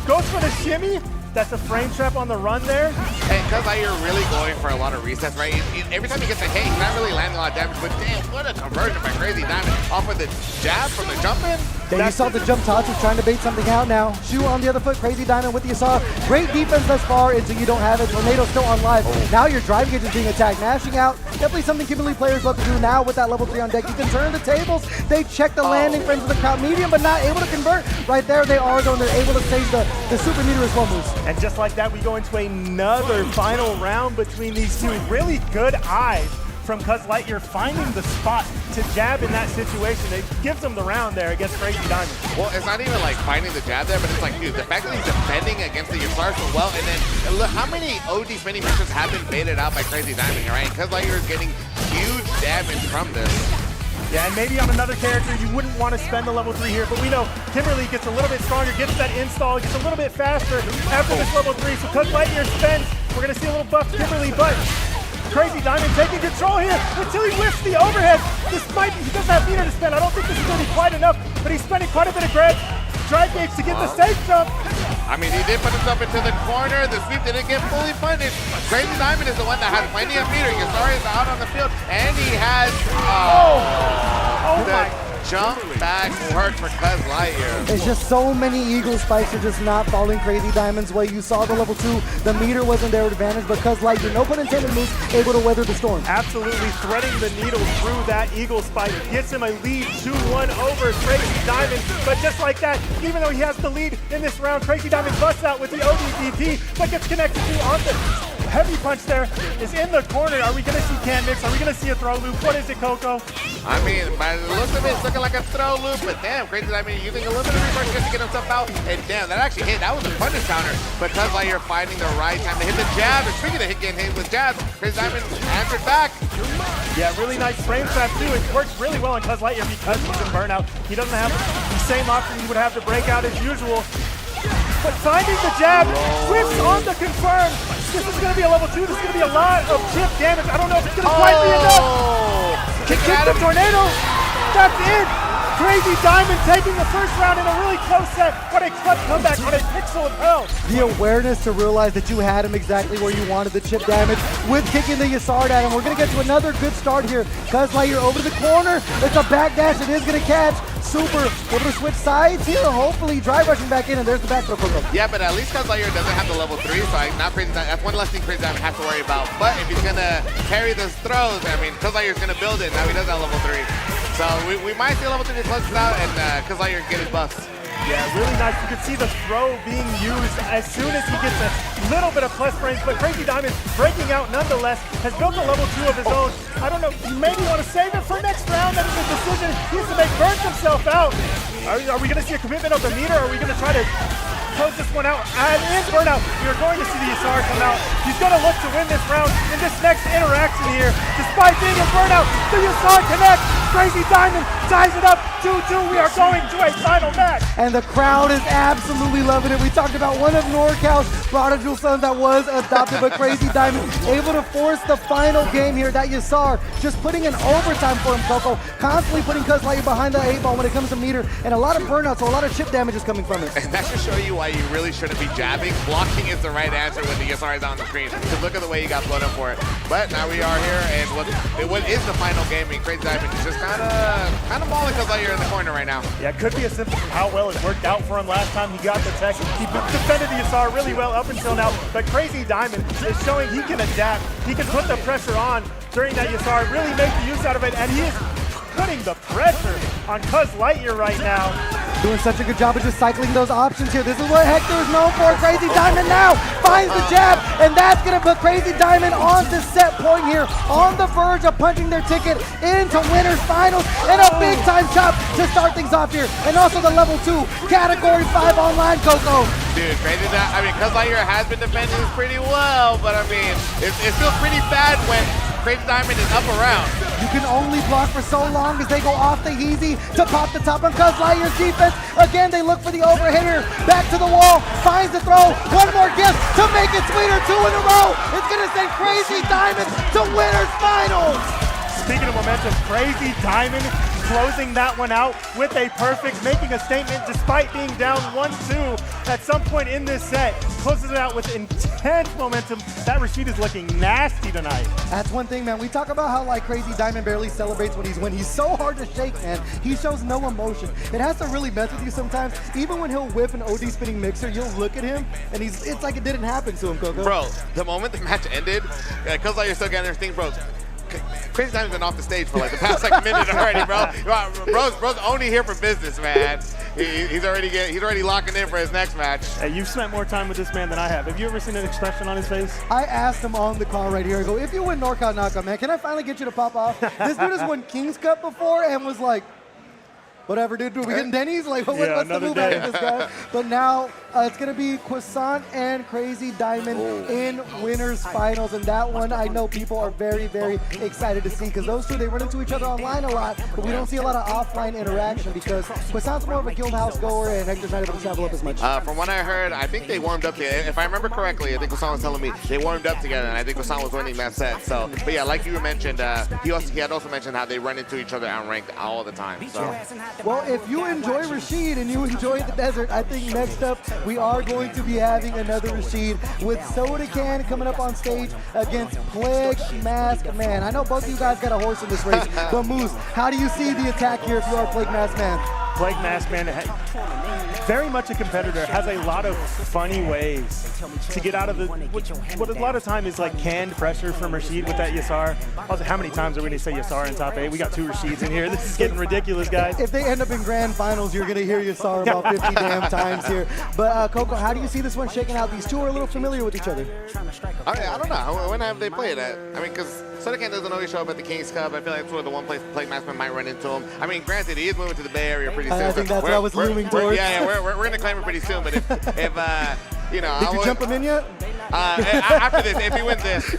goes for the shimmy, That's a frame trap on the run there. And because you're really going for a lot of resets, right? Every time he gets a hit, he's not really landing a lot of damage, but damn, what a conversion by Crazy Diamond off of the jab from the jump in. Then you saw the jump toss was trying to bait something out now. Shoe on the other foot, Crazy Diamond with the Asar. Great defense thus far until you don't have it. Tornado still on live. Now your drive gauge is being attacked. Mashing out. Definitely something Kimberly players love to do now with that level 3 on deck. You can turn the tables. They check the landing frames of the crowd medium, but not able to convert. Right there they are, though, and they're able to save the super meter as well moves. And just like that, we go into another final round between these two. Really good eyes from Cuz Lightyear finding the spot to jab in that situation. It gives him the round there against Crazy Diamond. Well, it's not even like finding the jab there, but it's like, dude, the fact that he's defending against the Yasar so well, and then look how many OD spinning missions have been baited out by Crazy Diamond here, right? And Cuz Lightyear is getting huge damage from this. Yeah, and maybe on another character, you wouldn't want to spend the level 3 here, but we know Kimberly gets a little bit stronger, gets that install, gets a little bit faster after this level 3, so Cuz Lightyear spends. We're going to see a little buff Kimberly, but Crazy Diamond taking control here until he lifts the overhead. He doesn't have meter to spend. I don't think this is going to be quite enough, but he's spending quite a bit of drive gauge to get the safe jump. I mean, he did put himself into the corner. The sweep didn't get fully punished. Crazy Diamond is the one that has plenty of meter. Yasar is out on the field, and he has the jump back work for Cuz Lightyear. It's just so many Eagle Spikes are just not falling Crazy Diamond's way. You saw the level 2. The meter wasn't their advantage, but Cuz Lightyear, no pun intended, moves able to weather the storm. Absolutely threading the needle through that Eagle Spike. Gets him a lead 2-1 over Crazy Diamond. But just like that, even though he has the lead in this round, Crazy Diamond busts out with the ODDP, but gets connected to on the heavy punch there. Is in the corner. Are we going to see can mix? Are we going to see a throw loop? What is it, Coco? I mean, by the looks of it, it's looking like a throw loop, but damn, Crazy Diamond using a little bit of reverse just to get himself out. And damn, that actually hit. That was a punish counter. But Cuz Lightyear finding the right time to hit the jab. And speaking of getting hit with jabs, Crazy Diamond answered back. Yeah, really nice frame trap too. It works really well on Cuz Lightyear because he's in burnout. He doesn't have the same option he would have to break out as usual. But finding the jab, whips on the confirm. This is going to be a level 2. This is going to be a lot of chip damage. I don't know if it's going to quite be enough. Kick the tornado. That's it. Crazy Diamond taking the first round in a really close set. What a clutch comeback on a pixel of hell. The awareness to realize that you had him exactly where you wanted the chip damage with kicking the Yasard at him. We're going to get to another good start here. Cuz Lightyear over to the corner. It's a backdash. It is going to catch. Super able to switch sides here. Hopefully drive rushing back in, and there's the back throw. Yeah, but at least Cuz Lightyear doesn't have the level 3, so not Crazy Diamond. That's one less thing Crazy Diamond has to worry about. But if he's going to carry those throws, I mean, Cuz Lightyear's going to build it. Now he does have level 3. So we might see a level 3 closes out, and Cuz Lightyear get his buffs. Yeah, really nice. You can see the throw being used as soon as he gets a little bit of plus frames, but Crazy Diamond breaking out nonetheless, has built a level 2 of his own. I don't know, you maybe want to save it for next round. That is a decision he needs to make. Burns himself out. Are we going to see a commitment of the meter, or are we going to try to close this one out? And in burnout, you're going to see the Yasar come out. He's going to look to win this round in this next interaction here. Despite being in burnout, the Yasar connects. Crazy Diamond ties it up 2-2. We are going to a final match. And the crowd is absolutely loving it. We talked about one of NorCal's prodigal sons that was adopted, but Crazy Diamond able to force the final game here. That Yasar just putting in overtime for him, Coco. Constantly putting Cuz Lightyear behind the 8 ball when it comes to meter, and a lot of burnouts, so a lot of chip damage is coming from it. And that should show you why you really shouldn't be jabbing. Blocking is the right answer when the Yasar is on the screen. Because look at the way he got blown up for it. But now we are here, and what is the final game? I mean, Crazy Diamond is just kind of mauling Cuz Lightyear in the corner right now. Yeah, it could be a symptom of how well it worked out for him last time he got the tech. He defended the Yasar really well up until now, but Crazy Diamond is showing he can adapt. He can put the pressure on during that Yasar, really make the use out of it, and he is putting the pressure on Cuz Lightyear right now. Doing such a good job of just cycling those options here. This is what Hector is known for. Crazy Diamond now finds the jab, and that's going to put Crazy Diamond on the set point here, on the verge of punching their ticket into winners finals, and a big time chop to start things off here. And also the level 2 category 5 online, Coco. Dude, Crazy Diamond, I mean, Cuz Lightyear has been defending this pretty well, but I mean, it's still pretty bad when Crazy Diamond is up around. You can only block for so long as they go off the easy to pop the top on Cuz Lightyear's defense. Again, they look for the overhitter. Back to the wall, finds the throw. One more gift to make it sweeter. 2 in a row. It's going to send Crazy Diamond to winners finals. Speaking of momentum, Crazy Diamond closing that one out with a perfect, making a statement despite being down 1-2 at some point in this set. Closes it out with intense momentum. That Rashid is looking nasty tonight. That's one thing, man. We talk about how like Crazy Diamond barely celebrates when he's winning. He's so hard to shake, man. He shows no emotion. It has to really mess with you sometimes. Even when he'll whip an OD spinning mixer, you'll look at him and it's like it didn't happen to him, Coco. Bro, the moment the match ended, because like you're still getting everything, bro. Crazy Diamond's been off the stage for like the past like minute already, bro. Bro's only here for business, man. He's already locking in for his next match. Hey, you've spent more time with this man than I have. Have you ever seen an expression on his face? I asked him on the call right here. I go, if you win NorCal Knockout, man, can I finally get you to pop off? This dude has won King's Cup before and was like, whatever, dude. We getting Denny's? Like, what's the move out of this guy? But now it's going to be Croissant and Crazy Diamond in winners finals. And that one, I know people are very, very excited to see because those two, they run into each other online a lot, but we don't see a lot of offline interaction because Croissant's more of a guild house goer and Hector's not able to travel up as much. From what I heard, I think they warmed up together. If I remember correctly, I think Croissant was telling me they warmed up together, and I think Croissant was winning that set. So, but yeah, like you mentioned, he had also mentioned how they run into each other unranked all the time. So. Well, if you enjoy Rashid and you enjoy the desert, I think next up we are going to be having another Rashid with Soda Can coming up on stage against Plague Mask Man. I know both of you guys got a horse in this race, but Moose, how do you see the attack here if you are Plague Mask Man? Plague Mask Man, very much a competitor, has a lot of funny ways to get out of the, what a lot of time is like canned pressure from Rashid with that Yasar. Also, how many times are we going to say Yasar in top 8? We got 2 Rashids in here. This is getting ridiculous, guys. If they end up in grand finals, you're going to hear Yasar about 50 damn times here. But Coco, how do you see this one shaking out? These two are a little familiar with each other. I don't know. When have they played it? I mean, because Soda Can doesn't always show up at the King's Cup. I feel like that's where the one place Plague Mask Man might run into him. I mean, granted, he is moving to the Bay Area pretty soon. I think that's what I was looming towards. We're going to claim it pretty soon. But if you know, did you jump him in yet? After this, if he wins this.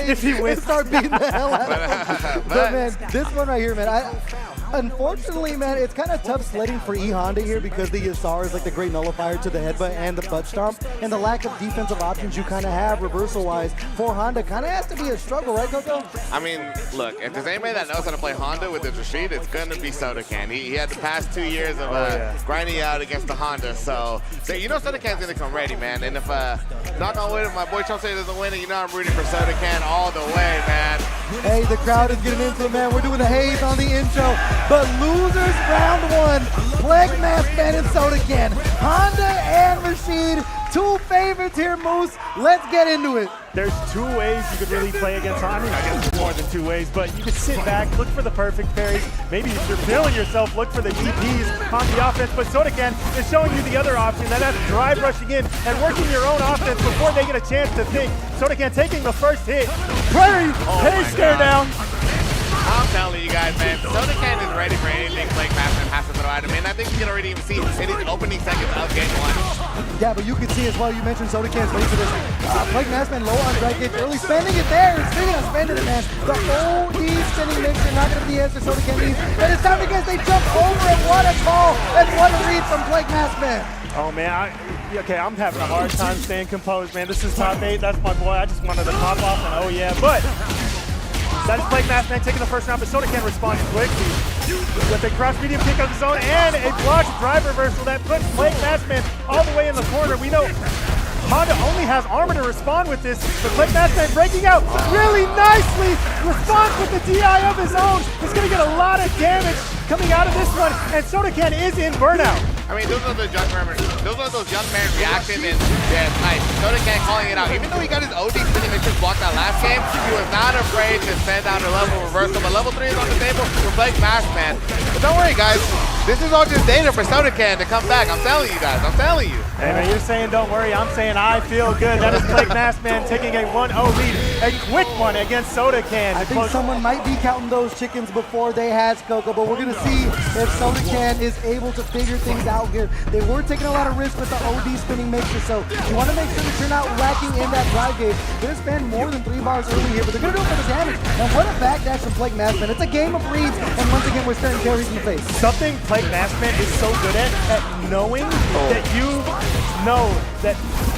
If he wins, start beating the hell out of him. But man, this one right here, man, unfortunately, man, it's kind of tough sledding for E Honda here because the Yasar is like the great nullifier to the headbutt and the butt stomp, and the lack of defensive options you kind of have reversal-wise for Honda kind of has to be a struggle, right, Coco? I mean, look, if there's anybody that knows how to play Honda with his Rashid, it's going to be Soda Can. He had the past 2 years of grinding out against the Honda, so you know Soda Can's going to come ready, man. And if knock on wood, if my boy Chelsea doesn't win it, you know I'm rooting for Soda Can all the way, man. Hey, the crowd is getting into it, man. We're doing the haze on the intro. But losers round 1, Plague Mask Man and Soda Can. Honda and Rashid, 2 favorites here, Moose. Let's get into it. There's 2 ways you could really play against Honda. I guess there's more than 2 ways, but you could sit back, look for the perfect parries. Maybe if you're feeling yourself, look for the DPs on the offense. But Soda Can is showing you the other option, that that's drive rushing in and working your own offense before they get a chance to think. Soda Can taking the first hit. Prairie, pace stare down. I'm telling you guys, man, Soda Can is ready for anything Plague Mask Man has to throw at him. And I think you can already even see in his opening seconds of game 1. Yeah, but you can see as well, you mentioned Soda Can's ready for this. Plague Mask Man low on drag gauge, early spending it there. And speaking of spending it, man, the OD spinning mixer not going to be the answer Soda Can needs. And it's time to guess they jump over it. What a call and what a read from Plague Mask Man. Oh man, I'm having a hard time staying composed, man. This is top 8, that's my boy. I just wanted to pop off and oh yeah, but that is Plague Mask Man taking the first round, but Soda Can respond quickly with a cross medium kick of his own and a blocked drive reversal that puts Plague Mask Man all the way in the corner. We know Honda only has armor to respond with this, but Plague Mask Man breaking out really nicely. Responds with the DI of his own. He's going to get a lot of damage coming out of this one, and Soda Can is in burnout. I mean, those are those young man reactions, and yeah, nice. Soda Can calling it out. Even though he got his OD spinning mixers blocked that last game, he was not afraid to send out a level reversal. But level 3 is on the table for Plague Mask Man. But don't worry, guys. This is all just data for Soda Can to come back. I'm telling you guys. I'm telling you. Hey man, you're saying don't worry. I'm saying I feel good. That is Plague Mask Man taking a 1-0 lead. A quick one against Soda Can. I think someone might be counting those chickens before they hatch, Coco, but we're going to see if Soda Can is able to figure things out here. They were taking a lot of risks with the OD spinning mixer, so you want to make sure that you're not lacking in that drive gauge. They're going to spend more than 3 bars early here, but they're going to do it for the damage. And what a backdash from Plague Maskman. It's a game of reads, and once again, we're staring carries in the face. Something Plague Maskman is so good at knowing that you know that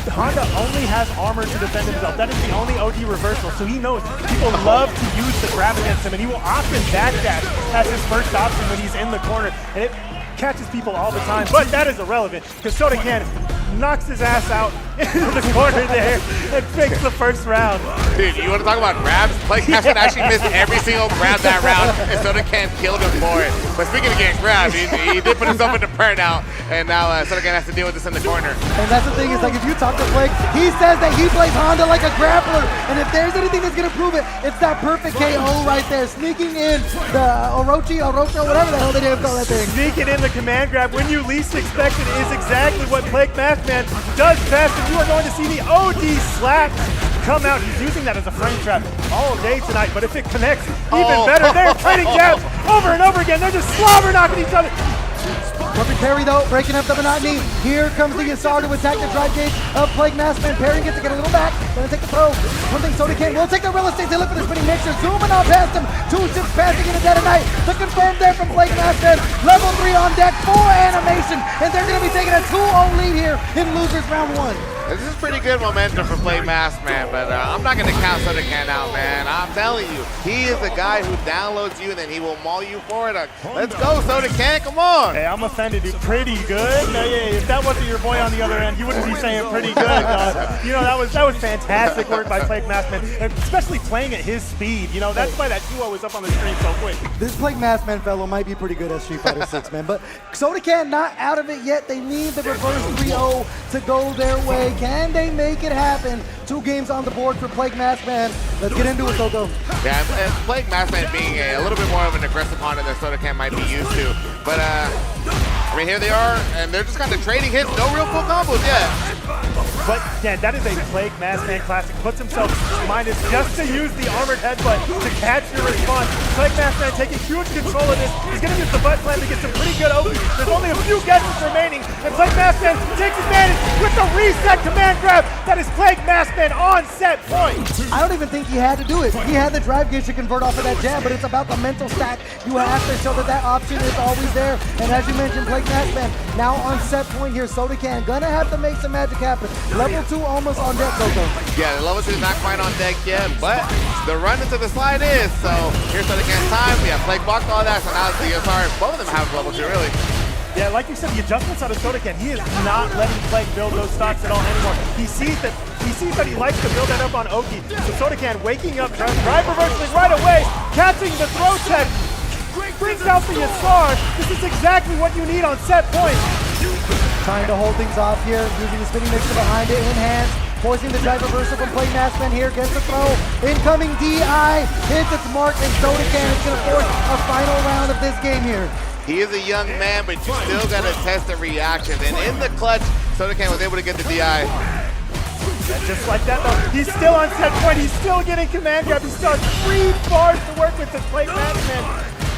Honda only has armor to defend himself. That is the only OD reversal, so he knows people love to use the grab against him, and he will often backdash as his first option when he's in the corner, and it catches people all the time. But that is irrelevant, because Sodacan knocks his ass out into the corner there and takes the first round. Dude, you want to talk about grabs? Plague Maskman actually missed every single grab that round, and Sodacan killed him for it. But speaking of getting grabbed, he did put himself into burnout, and now Sodacan has to deal with this in the corner. And that's the thing, is like if you talk to Plague, he says that he plays Honda like a grappler, and if there's anything that's gonna prove it, it's that perfect KO right there, sneaking in the Orochi, whatever the hell they did call that thing. Sneaking in the command grab when you least expect it is exactly what Plague Maskman does best, and you are going to see the OD slaps come out. He's using that as a frame trap all day tonight, but if it connects, even better. They're trading jabs over and over again. They're just slobber knocking each other. Perfect parry though, breaking up the monotony. Here comes the Yasar to attack the drive gauge of Plague Maskman. Parry gets to get a little back, gonna take the throw. One thing Sodacan will take the real estate to look for the spinning mixture. Zooming on past him, 2 ships passing into Dead of Night. To confirm there from Plague Maskman. Level 3 on deck, 4 animation, and they're gonna be taking a 2-0 lead here in losers round 1. This is pretty good momentum for Plague Maskman, but I'm not going to count Sodacan out, man. I'm telling you, he is the guy who downloads you and then he will maul you for it. Let's go, Sodacan, come on. Hey, I'm offended, dude. Pretty good. No, yeah, if that wasn't your boy on the other end, you wouldn't be saying pretty good. You know, that was fantastic work by Plague Maskman, and especially playing at his speed. You know, that's why that 2-0 was up on the screen so quick. This Plague Maskman fellow might be pretty good at Street Fighter 6, man. But Sodacan not out of it yet. They need the reverse 3-0 to go their way. Can they make it happen? 2 games on the board for Plague Maskman. Let's get into it, Coco. Yeah, and Plague Maskman being a little bit more of an aggressive opponent than Sodacan might be used to. But, I mean, here they are, and they're just kind of trading hits. No real full combos yet. But, yeah, that is a Plague Maskman classic. Puts himself minus just to use the armored headbutt to catch your response. Plague Maskman taking huge control of this. He's going to use the butt slam to get some pretty good open. There's only a few guesses remaining, and Plague Maskman takes advantage with the reset command grab. That is Plague Maskman on set point. I don't even think he had to do it. He had the drive gauge to convert off of that jab, but it's about the mental stack. You have to show that that option is always there. And as you mentioned, Plague Maskman now on set point here. Sodacan gonna have to make some magic happen. Level 2 almost on deck, Coco. Yeah, the level 2 is not quite on deck yet, but the run into the slide is. So here's Sodacan's time. We have Plague blocked all that, so now it's the Yasar. Both of them have level 2, really. Yeah, like you said, the adjustments out of Sodacan, he is not letting Plague build those stocks at all anymore. He sees that he likes to build that up on Oki. So Sodacan waking up, drive reversing right away, catching the throw tech, brings out the Yasar. This is exactly what you need on set point. Trying to hold things off here, using the spinning mixer behind it in hands. Forcing the drive reversal from Plague Maskman here, gets the throw. Incoming DI, hits its mark, and Sodacan is going to force a final round of this game here. He is a young man, but you still got to test the reactions. And in the clutch, Sodacan was able to get the DI. And just like that, though, he's still on set point. He's still getting command grab. He still has 3 bars to work with this Plague Maskman.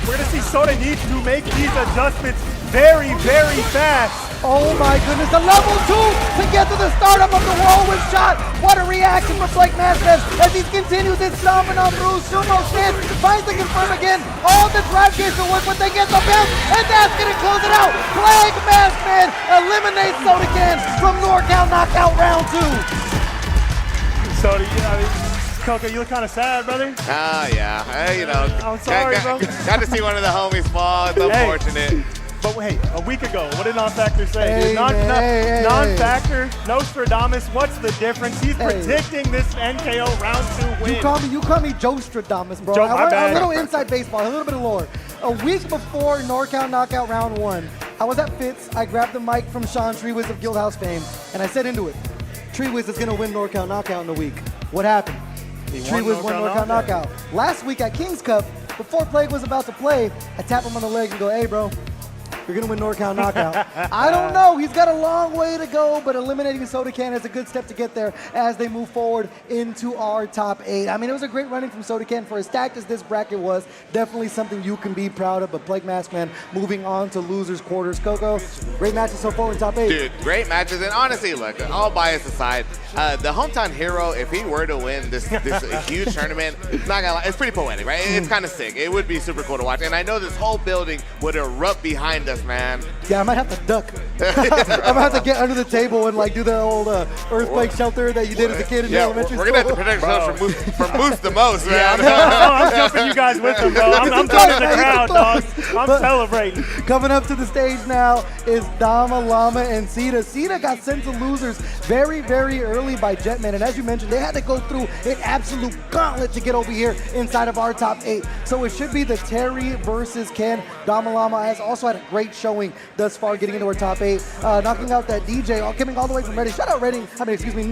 We're going to see Soda need to make these adjustments very, very fast. Oh my goodness, the level 2 to get to the startup of the whirlwind shot. What a reaction from Plague Maskman as he continues his stomping on through. Sumo stance, finds the confirm again. All the drive gates will work, but they get the bounce, and that's gonna close it out. Plague Maskman eliminates Sodacan from NorCal knockout round 2. Soda, I mean, Coco, you look kind of sad, brother. Ah, yeah. Hey, you know. I'm sorry, bro. Got to see one of the homies fall. It's unfortunate. But hey, a week ago, what did Non-Factor say? Non-Factor, Nostradamus, what's the difference? He's predicting this NKO round 2 win. You call me Joe Stradamus, bro. A little inside baseball, a little bit of lore. A week before NorCal knockout round 1, I was at Fitz. I grabbed the mic from Sean Treewiz of Guildhouse fame, and I said into it, Treewiz is going to win NorCal knockout in a week. What happened? Treewiz won NorCal knockout. Last week at King's Cup, before Plague was about to play, I tap him on the leg and go, hey, bro, You're going to win NorCal knockout. I don't know. He's got a long way to go, but eliminating Soda Can is a good step to get there as they move forward into our top 8. I mean, it was a great running from Soda Can. For as stacked as this bracket was, definitely something you can be proud of. But Plague Mask, man, moving on to losers quarters. Coco, great matches so far in top 8. Dude, great matches. And honestly, look, all bias aside, the hometown hero, if he were to win this huge tournament, not gonna lie, it's pretty poetic, right? It's kind of sick. It would be super cool to watch. And I know this whole building would erupt behind us, man. Yeah, I might have to duck. I might have to get under the table and like do the old earthquake shelter that you did as a kid in elementary school. We're gonna have to protect ourselves from Moose the most, man. I'm jumping you guys with them, bro. I'm joining the crowd, dog. I'm celebrating. Coming up to the stage now is Dama, Llama, and Sita. Sita got sent to losers very, very early by Jetman, and as you mentioned, they had to go through an absolute gauntlet to get over here inside of our top 8. So it should be the Terry versus Ken. Dama Llama has also had a great showing thus far, getting into our top 8, knocking out that DJ, coming all the way from Reading. Shout out Reading,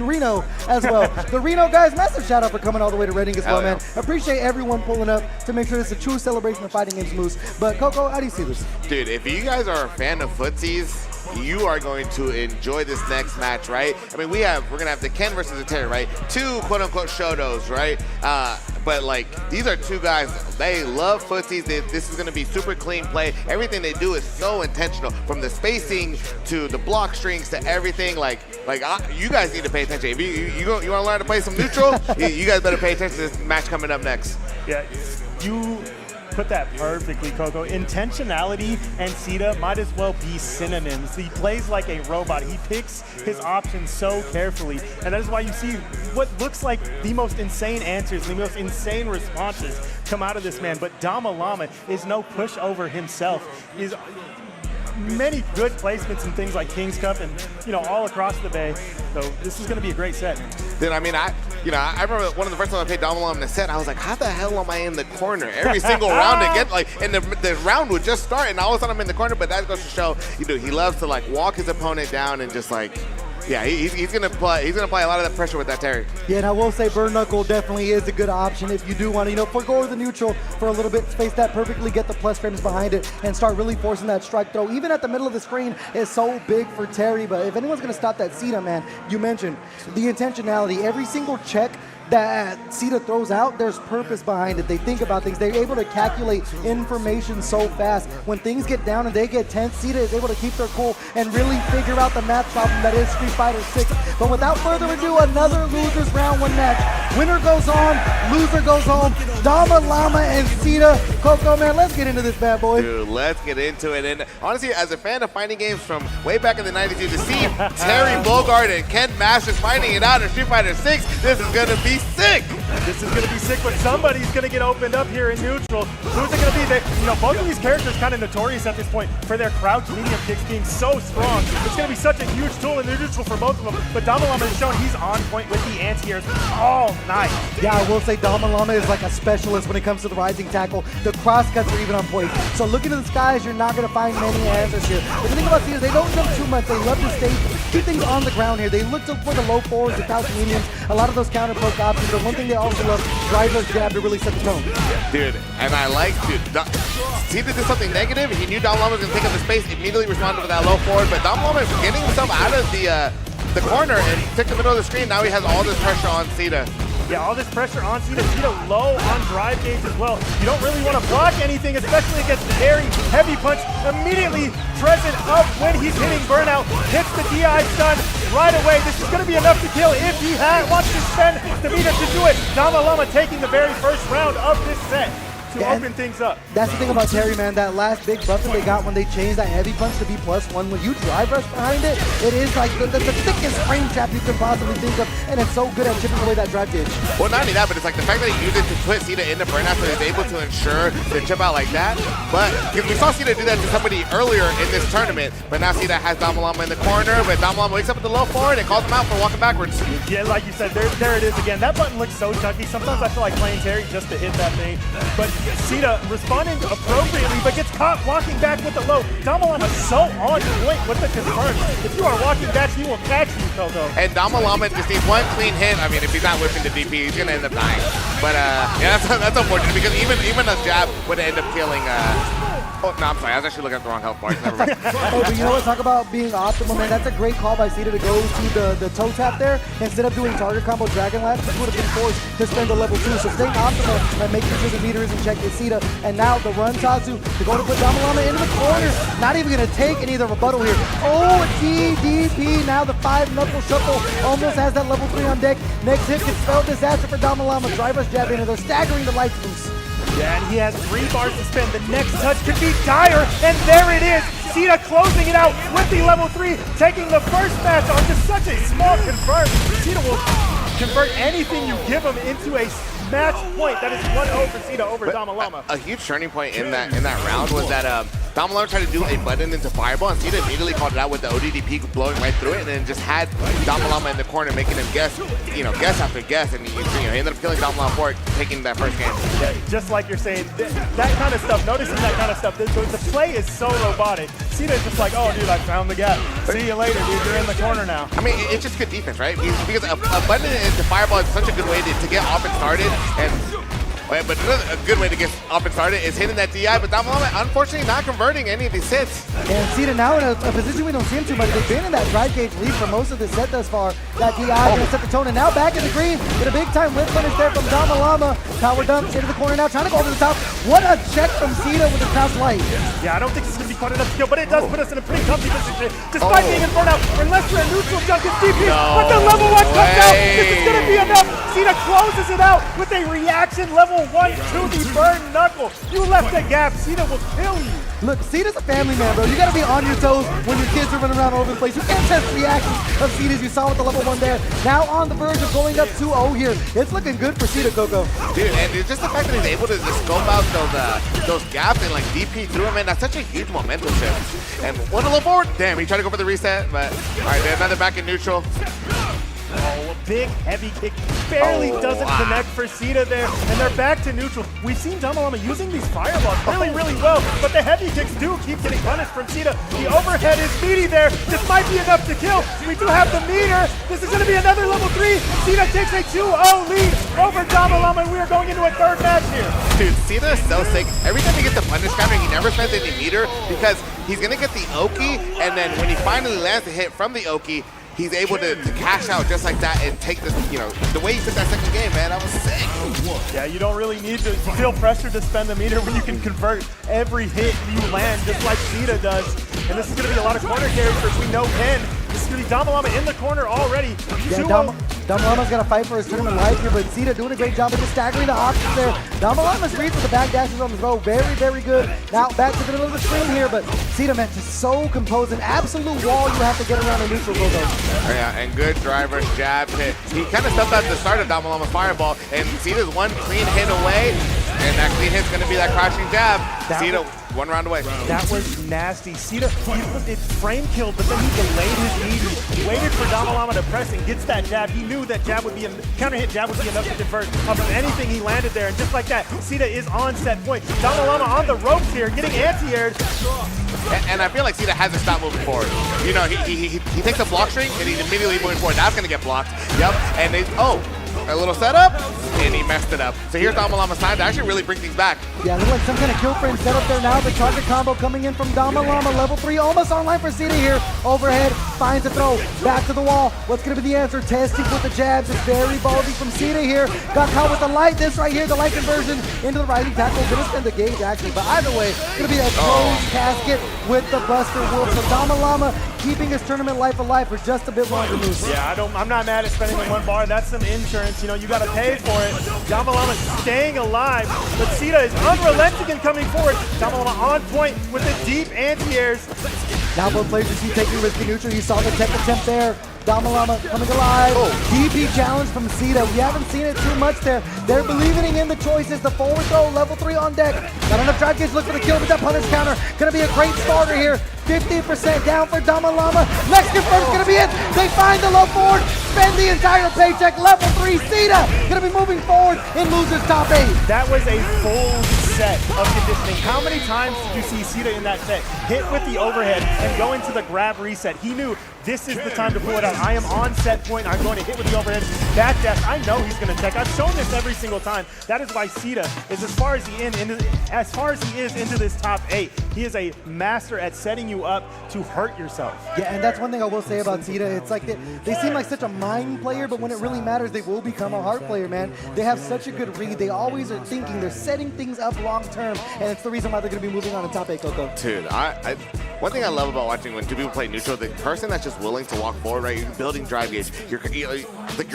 Reno as well. The Reno guys, massive shout out for coming all the way to Reading as well, man. Appreciate everyone pulling up to make sure it's a true celebration of fighting games Moose. But Coco, how do you see this? Dude, if you guys are a fan of footsies, you are going to enjoy this next match, right? I mean, we're gonna have the Ken versus the Terry, right? Two quote-unquote Shotos, right? But like, these are two guys, they love footsies. This is gonna be super clean play. Everything they do is so intentional, from the spacing to the block strings to everything. You guys need to pay attention. If you want to learn to play some neutral, you guys better pay attention to this match coming up next. Yeah, you put that perfectly, Coco. Intentionality and Sita might as well be synonyms. He plays like a robot. He picks his options so carefully, and that is why you see what looks like the most insane answers, the most insane responses come out of this man. But Dama Llama is no pushover himself. Is many good placements and things like King's Cup and all across the Bay. So this is going to be a great set. Dude, I mean, I remember one of the first times I played Dama Llama in the set, I was like, how the hell am I in the corner every single round? And the round would just start, and all of a sudden I'm in the corner. But that goes to show, he loves to walk his opponent down and just yeah, he's gonna play a lot of that pressure with that Terry. Yeah, and I will say Burn Knuckle definitely is a good option if you do want to, forgo the neutral for a little bit, space that perfectly, get the plus frames behind it, and start really forcing that strike throw. Even at the middle of the screen is so big for Terry, but if anyone's gonna stop that Sita, man, you mentioned the intentionality. Every single check that Sita throws out, there's purpose behind it. They think about things. They're able to calculate information so fast. When things get down and they get tense, Sita is able to keep their cool and really figure out the math problem that is Street Fighter 6. But without further ado, another losers round 1 match. Winner goes on, loser goes home. Dama, Llama, and Sita. Coco, man, let's get into this bad boy. Dude, let's get into it. And honestly, as a fan of fighting games from way back in the 90s, to see Terry Bogard and Ken Masters fighting it out in Street Fighter 6, this is gonna be sick. This is going to be sick, but somebody's going to get opened up here in neutral. Who's it going to be? Both of these characters kind of notorious at this point for their crouch medium kicks being so strong. It's going to be such a huge tool in the neutral for both of them, but Dama Llama has shown he's on point with the anti-airs all night. Yeah, I will say Dama Llama is like a specialist when it comes to the rising tackle. The cross cuts are even on point. So looking at the skies, you're not going to find many answers here. But the thing about Cedar, they don't jump too much. They love to stay, keep things on the ground here. They look for the low forwards, the crouch mediums, a lot of those counter poke options. But one thing they also love, driver's jab to really set the tone. Dude, and I like to. Cedar did something negative. He knew Dama Llama was going to take up the space, immediately responded with that low forward. But Dama Llama is getting himself out of the corner and took the middle of the screen. Now he has all this pressure on Sita. Yeah, all this pressure on Sita. Sita low on drive gauge as well. You don't really want to block anything, especially against Terry. Heavy punch immediately present up when he's hitting burnout. Hits the DI stun right away. This is going to be enough to kill if he wants to spend the meter to do it. Dama Llama taking the very first round of this set to open things up. That's the thing about Terry, man. That last big buff that they got when they changed that heavy punch to be +1, when you drive rush behind it, it is like the thickest frame trap you can possibly think of, and it's so good at chipping away that drive gauge. Well, not only that, but it's like the fact that he used it to put Sita into burnout, so he's able to ensure the chip out like that. But we saw Sita do that to somebody earlier in this tournament, but now Sita has Dama Llama in the corner, but Dama Llama wakes up at the low forward and calls him out for walking backwards. Yeah, like you said, there it is again. That button looks so chunky. Sometimes I feel like playing Terry just to hit that thing. But Sita responding appropriately, but gets caught walking back with the low. Dama Llama so on point with the confirm. If you are walking back, he will catch you, Coco. And Dama Llama just needs one clean hit. I mean, if he's not whipping the DP, he's gonna end up dying. But yeah, that's unfortunate because even a jab would end up killing Oh, no, I'm sorry. I was actually looking at the wrong health bar. Never mind. Hey, but you know what? Talk about being optimal, man. That's a great call by CotW to go to the toe tap there. Instead of doing target combo Dragon Lance, this would have been forced to spend a level 2. So staying optimal and making sure the meter is in check with CotW. And now the run Tatsu to go to put Damalama into the corner. Not even going to take any of the rebuttal here. Oh, DDP. Now the 5-knuckle shuffle almost has that level 3 on deck. Next hit can spell disaster for Damalama. Driver's jab in, and they're staggering the lights loose. Yeah, and he has 3 bars to spend. The next touch could be dire, and there it is. CotW closing it out with the level 3, taking the first match on just such a small confirm. CotW will convert anything you give him into a match point. That is 1-0 for CotW over Damalama. A huge turning point in that round was that Damalama tried to do a button into Fireball, and CotW immediately called it out with the ODDP blowing right through it, and then just had Damalama in the corner, making him guess after guess, and he ended up killing Damalama for it, taking that first game. Yeah, just like you're saying, that kind of stuff, noticing that kind of stuff, the play is so robotic. CotW's just like, oh, dude, I found the gap. See you later, dude, you're in the corner now. I mean, it's just good defense, right? Because a button into Fireball is such a good way to get off and started, but another good way to get up and started is hitting that DI, but Damalama unfortunately not converting any of these hits. And CotW now in a position we don't see him too much. They've been in that drive gauge lead for most of the set thus far. That DI going to set the tone, and now back in the green. Get a big time whip punish there from Damalama. Power dump into the corner now, trying to go over the top. What a check from CotW with the crouch light. Yeah, I don't think this is going to be quite enough skill, but it does put us in a pretty comfy position. Despite being in burnout, unless you're a neutral junk, it's DP, but the level 1 comes out. This is going to be enough. CotW closes it out with a reaction level 1 to the burn knuckle. You left a gap. CotW will kill you. Look, CotW's a family man, bro. You gotta be on your toes when your kids are running around all over the place. You can't test reactions of CotW as you saw with the level 1 there. Now on the verge of going up 2-0 here. It's looking good for CotW, Coco. Dude, and it's just the fact that he's able to just scope out those gaps and like DP through him, man, that's such a huge momentum shift. And one to look forward. Damn, he tried to go for the reset, but all right, then another back in neutral. Oh, a big heavy kick barely doesn't connect for CotW there, and they're back to neutral. We've seen Damalama using these fireballs really well, but the heavy kicks do keep getting punished from CotW. The overhead is meaty there. This might be enough to kill. We do have the meter. This is going to be another level 3. CotW takes a 2-0 lead over Damalama, and we are going into a third match here. Dude, CotW is so sick. Every time he gets the punish counter, he never spends any meter because he's going to get the Oki, and then when he finally lands the hit from the Oki, he's able to cash out just like that and take this, the way he took that second game, man, that was sick. Yeah, you don't really need to feel pressure to spend the meter when you can convert every hit you land just like CotW does. And this is going to be a lot of corner characters we know can. This is going to be Damalama in the corner already. Yeah, Damalama's got to fight for his tournament life here, but CotW doing a great job of just staggering the options there. Damalama's read with the back dashes on the row, very good. Now back to the middle of the screen here, but CotW, man, just so composed. An absolute wall you have to get around a neutral goal though. Oh, yeah, and good driver's jab hit. He kind of stepped at the start of Damalama's fireball, and CotW's one clean hit away, and that clean hit's going to be that crashing jab. CotW 1 round away. That was nasty. CotW, it frame killed, but then he delayed his meter. He waited for Damalama to press and gets that jab. He knew that jab would be counter hit jab would be enough to convert off of anything he landed there. And just like that, CotW is on set point. Damalama on the ropes here, getting anti-aired. And I feel like CotW hasn't stopped moving forward. He takes a block string and he's immediately moving forward. That's going to get blocked. Yep. And a little setup, and he messed it up. So here's Damalama's time to actually really bring things back. Yeah, looks like some kind of kill frame setup there now. The target combo coming in from Damalama, level 3, almost online for CotW here. Overhead, finds a throw, back to the wall. What's going to be the answer? Testing with the jabs. It's very ballsy from CotW here. Got caught with the light. This right here, the light conversion into the rising tackle. Going to spend the gauge actually, but either way, going to be a closed casket with the Buster Wolf. So Damalama keeping his tournament life alive for just a bit longer, Moose. Yeah, I'm not mad at spending the 1 bar. That's some insurance. You got to pay for it. Damalama staying alive, but CotW is unrelenting and coming forward. Damalama on point with the deep anti-airs. Now both players you see taking risky neutral. You saw the tech attempt there. Damalama coming alive. DP challenge from CotW. We haven't seen it too much there. They're believing in the choices. The forward throw, level 3 on deck. Not enough drive gauge. Look for the kill with that punish counter. Gonna be a great starter here. 50% down for Damalama. Next confirm's gonna be it. They find the low forward. Spend the entire paycheck. Level 3 CotW gonna be moving forward in losers top 8. That was a full set of conditioning. How many times did you see CotW in that set hit with the overhead and go into the grab reset? He knew this is the time to pull it out. I am on set point. I'm going to hit with the overhead back dash. I know he's going to check. I've shown this every single time. That is why Sita is as far as he is into this top 8. He is a master at setting you up to hurt yourself. Yeah, and that's one thing I will say about Sita. It's like they seem like such a mind player, but when it really matters, they will become a heart player, man. They have such a good read. They always are thinking. They're setting things up long term, and it's the reason why they're going to be moving on to top 8, Coco. Dude, one thing I love about watching when two people play neutral, the person that's just willing to walk forward, right? You're building drive gauge. You're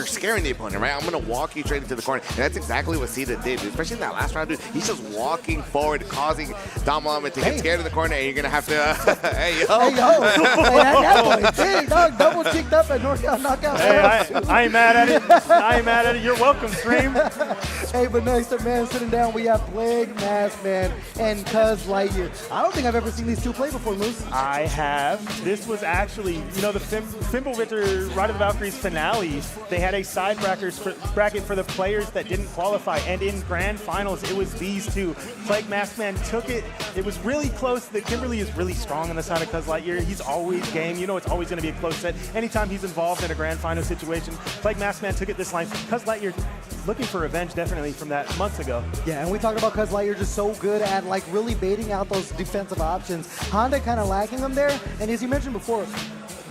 scaring the opponent, right? I'm going to walk you straight into the corner. And that's exactly what Sita did, dude. Especially in that last round, dude. He's just walking forward, causing Dom Element to get scared in the corner, and you're going to have to, hey, yo. Hey, yo. Hey, dog, double cheeked up at NorCal Knockout. Hey, I ain't mad at it. I ain't mad at it. You're welcome, Stream. Hey, but next up, man, sitting down, we have Plague Mask Man and Cuz Lightyear. I don't think I've ever seen these two play before, Moose. I have. This was actually, the Fimbulvitcher Ride of the Valkyries finale. They had a side bracket for the players that didn't qualify, and in grand finals, it was these two. Plague Mask Man took it. It was really close. The Kimberly is really strong on the side of Cuz Lightyear. He's always game. It's always going to be a close set. Anytime he's involved in a grand final situation, Plague Mask Man took it this line. Cuz Lightyear looking for revenge definitely from that months ago. Yeah, and we talked about Cuz Lightyear just so good at really baiting out those defensive options. Honda kind of lacking them there, and as you mentioned before,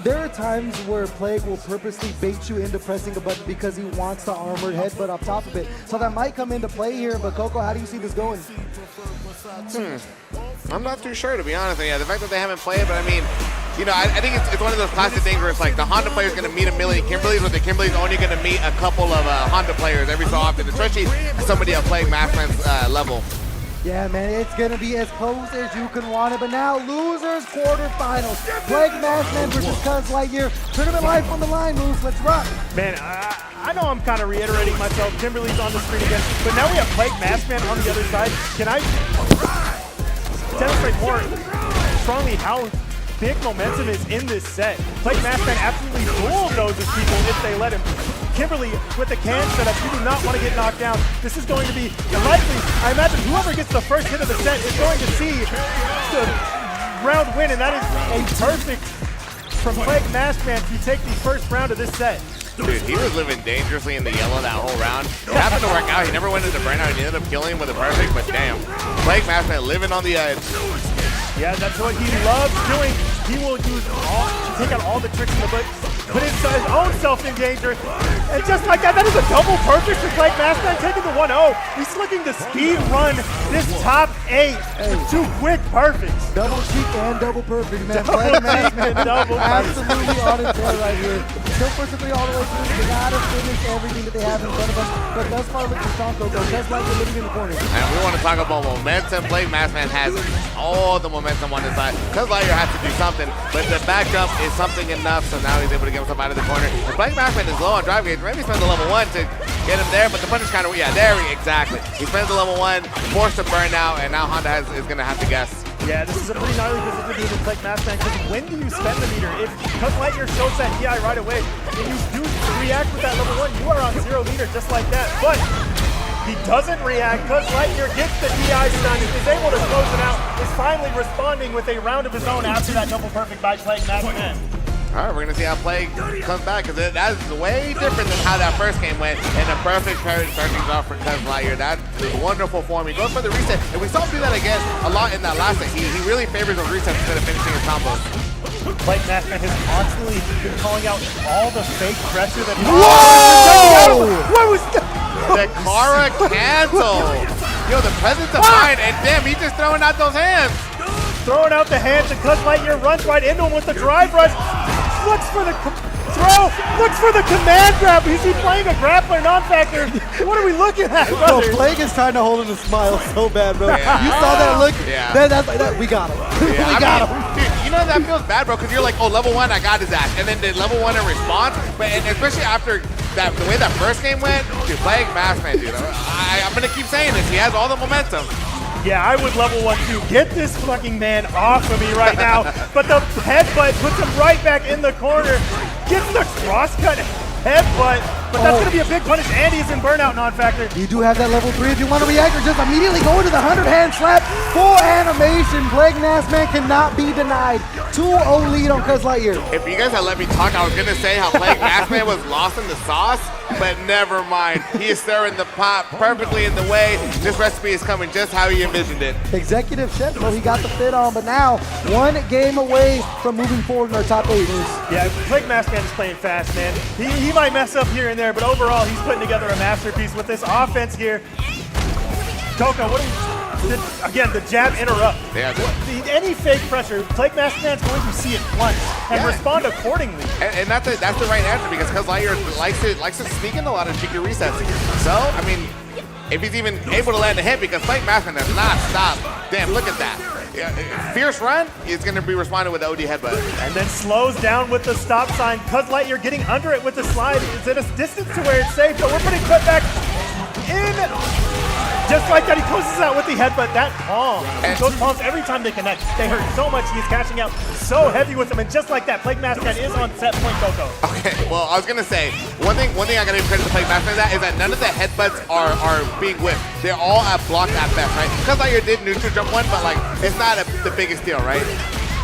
there are times where Plague will purposely bait you into pressing a button because he wants the armored headbutt off top of it. So that might come into play here, but Coco, how do you see this going? I'm not too sure, to be honest. Yeah, the fact that they haven't played, but I mean, I think it's one of those classic things where it's like the Honda player is going to meet a million Kimberleys, but the Kimberleys only going to meet a couple of Honda players every so often, especially somebody at Plague Mask Man's level. Yeah, man, it's going to be as close as you can want it. But now, losers quarterfinals. Plague Mask Man versus Cuz Lightyear. Tournament life on the line, Moose. Let's rock. Man, I know I'm kind of reiterating myself. Kimberly's on the screen again. But now we have Plague Mask Man on the other side. Can I demonstrate more strongly how big momentum is in this set? Plague Mask Man absolutely bulldozes people if they let him. Kimberly with the can setup, you do not want to get knocked down. This is going to be likely, I imagine whoever gets the first hit of the set is going to see the round win, and that is a perfect from Plague Mask Man to take the first round of this set. Dude, he was living dangerously in the yellow that whole round. It happened to work out. He never went into burnout, and he ended up killing him with a perfect, but damn. Plague Mask Man living on the edge. Yeah, that's what he loves doing. He will use take out all the tricks in the book, put his own self in danger, and just like that is a double perfect for Plague Mask Man taking the 1-0. He's looking to speed run this top 8. Two quick perfects. Double cheek and double perfect, man. Plague Mask Man absolutely on its head right here. Still pushing 3 all the way through. They gotta finish everything that they have in front of them. But thus far, looking strong, though. Just like they're living in the corner. And we want to talk about momentum. Plague Mask Man has all the momentum on his side. Cuz Lightyear has to do something, but the back jump is something enough, so now he's able to get himself out of the corner. And Plague Mask Man is low on drive gauge. Maybe spends the level 1 to get him there, but the punish kind of, exactly. He spends the level 1, forced to burn out, and now Honda is going to have to guess. Yeah, this is a pretty gnarly position to be in Plague Mask Man, because when do you spend the meter? If Cuz Lightyear shows that DI right away, and you do react with that level 1, you are on 0 meter just like that. But he doesn't react. Cuz Lightyear gets the DI stun, is able to close it out, is finally responding with a round of his own after that double perfect by Plague Mask Man. All right, we're going to see how Plague comes back, because that is way different than how that first game went, and a perfect parry starting off for Cuz Lightyear. That is wonderful form. He goes for the reset, and we saw him do that again a lot in that last set. He really favors those resets instead of finishing his combos. Plague Mask Man has constantly been calling out all the fake pressure that he What was that? The Kara cancel. Yo, the presence of mind, and damn, he's just throwing out those hands. Throwing out the hands, and Cuz Lightyear runs right into him with the drive rush. Looks for the throw, looks for the command grab. Is he playing a grappler non-factor? What are we looking at, brother? Bro, Plague is trying to hold him to smile so bad, bro. Yeah. You saw that look? Yeah. We got him. Yeah, we got him. Dude, you know that feels bad, bro, because you're like, oh, level 1, I got his ass. And then the level 1 in response, but and especially after that, the way that first game went, dude, Plague Mask Man, dude. I'm going to keep saying this. He has all the momentum. Yeah, I would level 1 too. Get this fucking man off of me right now. But the headbutt puts him right back in the corner. Gets the crosscut headbutt. but that's going to be a big punish. Andy is in burnout non-factor. You do have that level 3 if you want to react, or just immediately go into the 100-hand slap. Full animation. Plague Mask Man cannot be denied. 2-0 lead on Cuz Lightyear. If you guys had let me talk, I was going to say how Plague Mask Man was lost in the sauce, but never mind. He is stirring the pot perfectly in the way. This recipe is coming just how he envisioned it. Executive chef, well, he got the fit on, but now 1 game away from moving forward in our top 8. Yeah, Plague Mask Man is playing fast, man. He might mess up here and there, but overall, he's putting together a masterpiece with this offense here. Coco, what do you... Again, the jab interrupt. Yeah, any fake pressure, Plague Mask Man's going to see it once and respond accordingly. And that's the right answer, because Cuz Lightyear likes to sneak in a lot of cheeky resets here. So, I mean, if he's even able to land a hit, because Plague Mask Man does not stop. Damn, look at that. Fierce run is going to be responded with the OD headbutt. And then slows down with the stop sign. Cuz Lightyear getting under it with the slide. It's at a distance to where it's safe, but we're putting cut back in. Just like that, he closes out with the headbutt. That palm, those palms, every time they connect, they hurt so much. He's cashing out so heavy with them, and just like that, Plague Mask Man is on set point, Coco. Okay, well, I was gonna say one thing I gotta give credit to Plague Mask Man is that none of the headbutts are being whipped. They're all blocked at best, right? Because Lightyear did neutral jump one, but like it's not the biggest deal, right?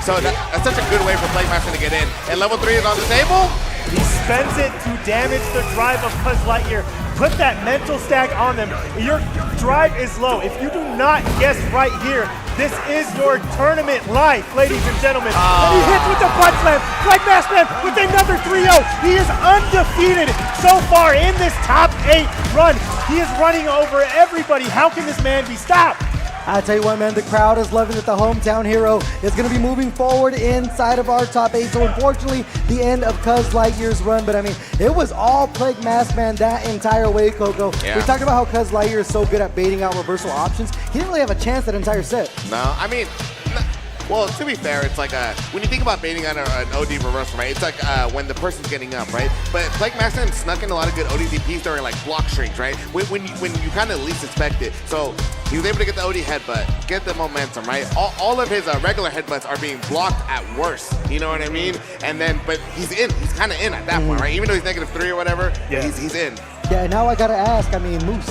So that's such a good way for Plague Mask Man to get in. And level 3 is on the table. He spends it to damage the drive of Cuz Lightyear. Put that mental stack on them. Your drive is low. If you do not guess right here, this is your tournament life, ladies and gentlemen. And he hits with the butt slam. Plague Mask Man with another 3-0. He is undefeated so far in this top 8 run. He is running over everybody. How can this man be stopped? I tell you what, man, the crowd is loving it. The hometown hero is going to be moving forward inside of our top 8. So unfortunately, the end of Cuz Lightyear's run. But I mean, it was all Plague Mask Man that entire way, Coco. Yeah. We talked about how Cuz Lightyear is so good at baiting out reversal options. He didn't really have a chance that entire set. No, I mean, well, to be fair, it's like when you think about baiting on an OD reversal, right? It's like when the person's getting up, right? But Plague Mask Man snuck in a lot of good ODDPs during like block streaks, right? When you kind of least expect it. So he was able to get the OD headbutt, get the momentum, right? All of his regular headbutts are being blocked at worst. You know what I mean? And then, but he's in. He's kind of in at that point, right? Even though he's -3 or whatever, he's in. Yeah, and now I gotta ask. I mean, Moose,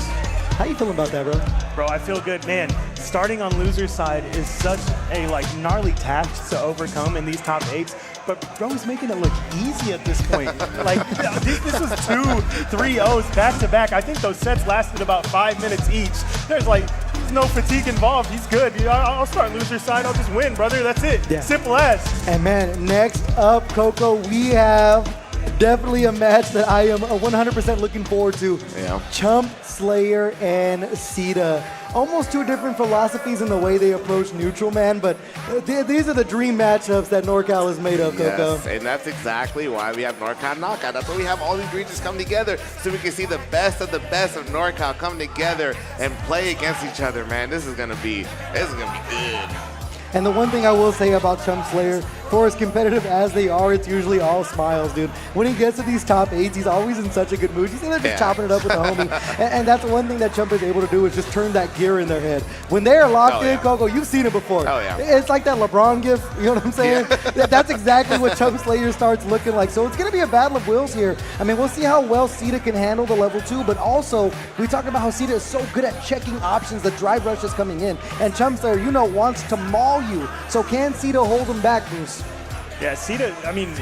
how you feeling about that, bro? Bro, I feel good, man. Starting on loser's side is such a like gnarly task to overcome in these top 8s, but bro is making it look easy at this point. Like this was 2 3-0s back to back. I think those sets lasted about 5 minutes each. There's no fatigue involved. He's good. I'll start loser's side. I'll just win, brother. That's it. Yeah. Simple as. And man, next up, Coco, we have definitely a match that I am 100% looking forward to. Yeah. Chump Slayer and Sita. Almost 2 different philosophies in the way they approach neutral, man, but these are the dream matchups that NorCal is made of, Coco. Yes, and that's exactly why we have NorCal Knockout. That's why we have all these regions come together, so we can see the best of NorCal come together and play against each other, man. This is gonna be good. And the one thing I will say about Chump Slayer, for as competitive as they are, it's usually all smiles, dude. When he gets to these top 8s, he's always in such a good mood. He's either just chopping it up with the homie. And that's one thing that Chump is able to do is just turn that gear in their head. When they are locked in, Coco, you've seen it before. Oh, yeah. It's like that LeBron gif, you know what I'm saying? Yeah. That's exactly what Chump Slayer starts looking like. So it's going to be a battle of wills here. I mean, we'll see how well Sita can handle the level 2, but also we talked about how Sita is so good at checking options. The drive rush is coming in. And Chump Slayer, wants to maul you. So can Sita hold him back, Bruce? Yeah, Sita, I mean,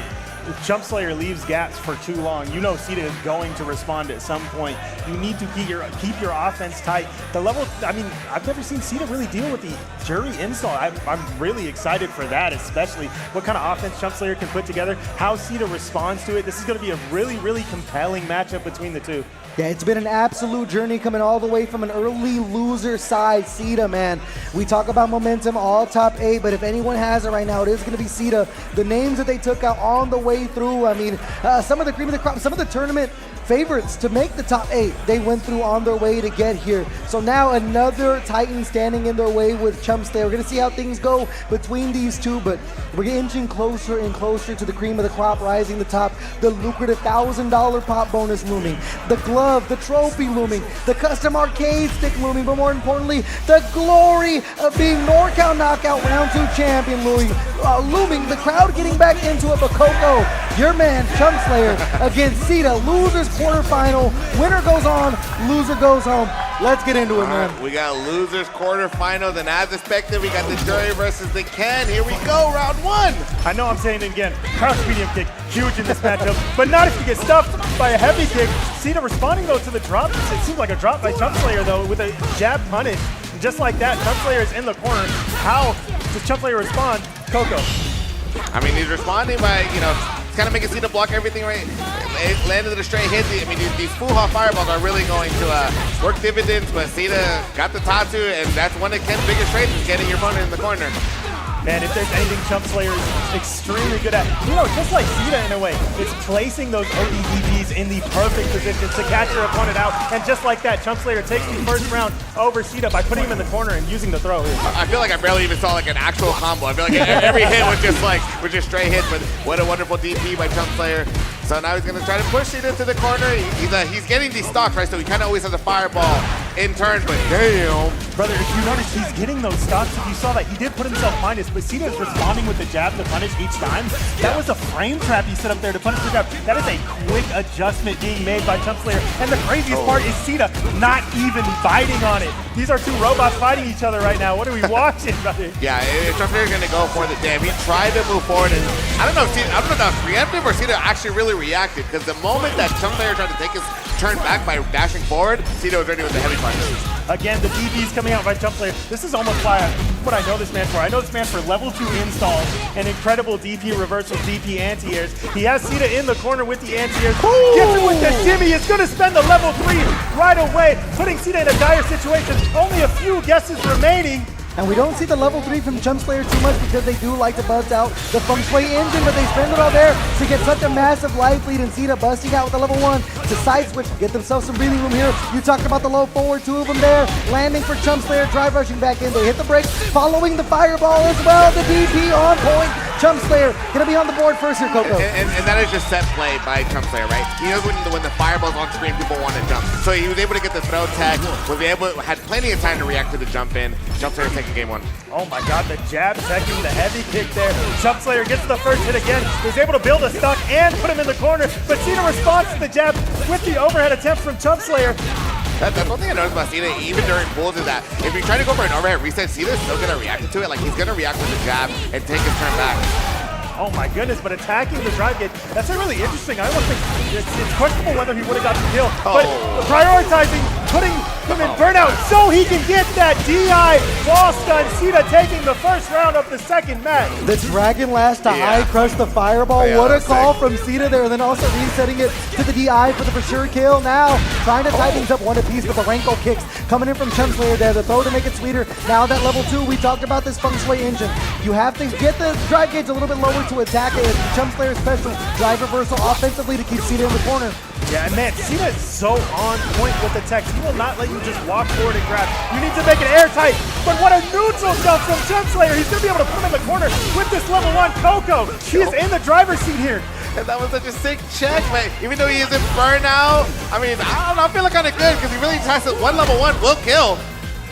if Chump Slayer leaves gaps for too long, Sita is going to respond at some point. You need to keep your offense tight. The level, I mean, I've never seen Sita really deal with the jury install. I'm really excited for that, especially what kind of offense Chump Slayer can put together, how Sita responds to it. This is going to be a really, really compelling matchup between the two. Yeah, it's been an absolute journey coming all the way from an early loser side, Sita, man. We talk about momentum, all top 8, but if anyone has it right now, it is going to be Sita. The names that they took out on the way through, I mean, some of the cream of the crop, some of the tournament favorites to make the top 8, they went through on their way to get here. So now another Titan standing in their way with Chump Slayer. We're going to see how things go between these two, but we're inching closer and closer to the cream of the crop rising the top. The lucrative $1,000 pop bonus looming. The glove, the trophy looming. The custom arcade stick looming, but more importantly, the glory of being NorCal Knockout Round 2 champion looming. The crowd getting back into it, but Coco, Your man, Chump Slayer, against Sita. Losers quarterfinal. Winner goes on, loser goes home. Let's get into it, man. We got losers quarterfinals, and as expected, we got the Jury versus the Ken. Here we go, round one. I know I'm saying it again. Crouch medium kick, huge in this matchup, but not if you get stuffed by a heavy kick. Sita responding though to the drop. It seems like a drop by Chump Slayer though, with a jab punish. And just like that, Chump Slayer is in the corner. How does Chump Slayer respond? Coco. I mean, he's responding by, kind of making Sita block everything right. It landed the straight hit. I mean, these Fuha fireballs are really going to work dividends, but Sita got the Tatsu, and that's one of Ken's biggest traits is getting your opponent in the corner. Man, if there's anything Chump Slayer is extremely good at, just like Sita in a way, it's placing those ODDPs in the perfect positions to catch your opponent out. And just like that, Chump Slayer takes the first round over Sita by putting him in the corner and using the throw. I feel like I barely even saw like an actual combo. I feel like every hit was just straight hits, but what a wonderful DP by Chump Slayer. So now he's going to try to push Sita to the corner. He's getting these stocks, right? So he kind of always has a fireball in turn, but damn. Brother, if you notice, he's getting those stocks. If you saw that, he did put himself minus, but Sita is responding with the jab to punish each time. That was a frame trap he set up there to punish the jab. That is a quick adjustment being made by Chump Slayer. And the craziest part is Sita not even biting on it. These are two robots fighting each other right now. What are we watching, brother? Yeah, Chump Slayer's going to go for the jab. He tried to move forward, and I don't know if that was preemptive or Sita actually really reacted, because the moment that Chump Slayer tried to take his turn back by dashing forward, Sita was ready with the heavy punch. Again, the DP's coming out by Chump Slayer. This is almost what I know this man for. I know this man for level 2 installs and incredible DP reversal, DP anti-airs. He has Sita in the corner with the anti-airs. Gets him with the shimmy. Is going to spend the level 3 right away, putting Sita in a dire situation. Only a few guesses remaining. And we don't see the level 3 from Chump Slayer too much because they do like to bust out the Feng Shui engine, but they spend it all there to get such a massive life lead, and Sita busting out with the level 1 to side switch, get themselves some breathing room here. You talked about the low forward, 2 of them there, landing for Chump Slayer, drive rushing back in. They hit the brakes, following the fireball as well. The DP on point. Chump Slayer gonna be on the board first here, Coco. And that is just set play by Chump Slayer, right? He knows when the fireball's on screen, people want to jump. So he was able to get the throw tech, had plenty of time to react to the jump in. Chump Slayer taking game 1. Oh my god, the jab teching, the heavy kick there. Chump Slayer gets the first hit again. He's able to build a stock and put him in the corner, but Sita responds to the jab with the overhead attempt from Chump Slayer. That's one thing I noticed about Sita, even during pulls, is that if you try to go for an overhead reset, Sita's still going to react to it. Like, he's going to react with the jab and take his turn back. Oh my goodness, but attacking the drive gate, that's really interesting. I don't think it's questionable whether he would have got the kill, but prioritizing, putting him in burnout so he can get that DI wall stun. Sita taking the first round of the second match. The Dragon Lash to high crush the fireball. What a call from Sita there, and then also resetting it to the DI for the for sure kill. Now trying to tie things up one apiece with the Renko kicks coming in from Chump Slayer there. The throw to make it sweeter. Now that level 2, we talked about this Feng Shui engine. You have to get the drive gauge a little bit lower to attack it. Chump Slayer special drive reversal offensively to keep Sita in the corner. Yeah, and man, Sita is so on point with the text. He will not let you just walk forward and grab. You need to make it airtight. But what a neutral jump from Chump Slayer. He's going to be able to put him in the corner with this level 1 Coco. He is in the driver's seat here. And that was such a sick check, man. Even though he isn't burnout, I mean, I don't know, I'm feeling kind of good because he really tries to level 1 will kill.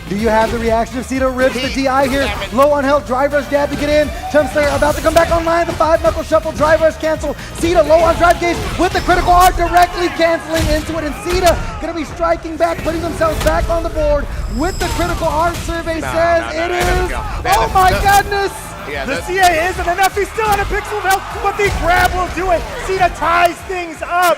Do you have the reaction of Sita rips the DI here? Low on health, drive rush jab to get in. Chump Slayer about to come back online. The 5-knuckle shuffle, drive rush cancel. Sita low on drive gauge with the critical art directly canceling into it. And Sita gonna be striking back, putting themselves back on the board with the critical art survey says it is. Oh my goodness! Yeah, the CA isn't enough. He's still on a pixel of health, but the grab will do it. Sita ties things up.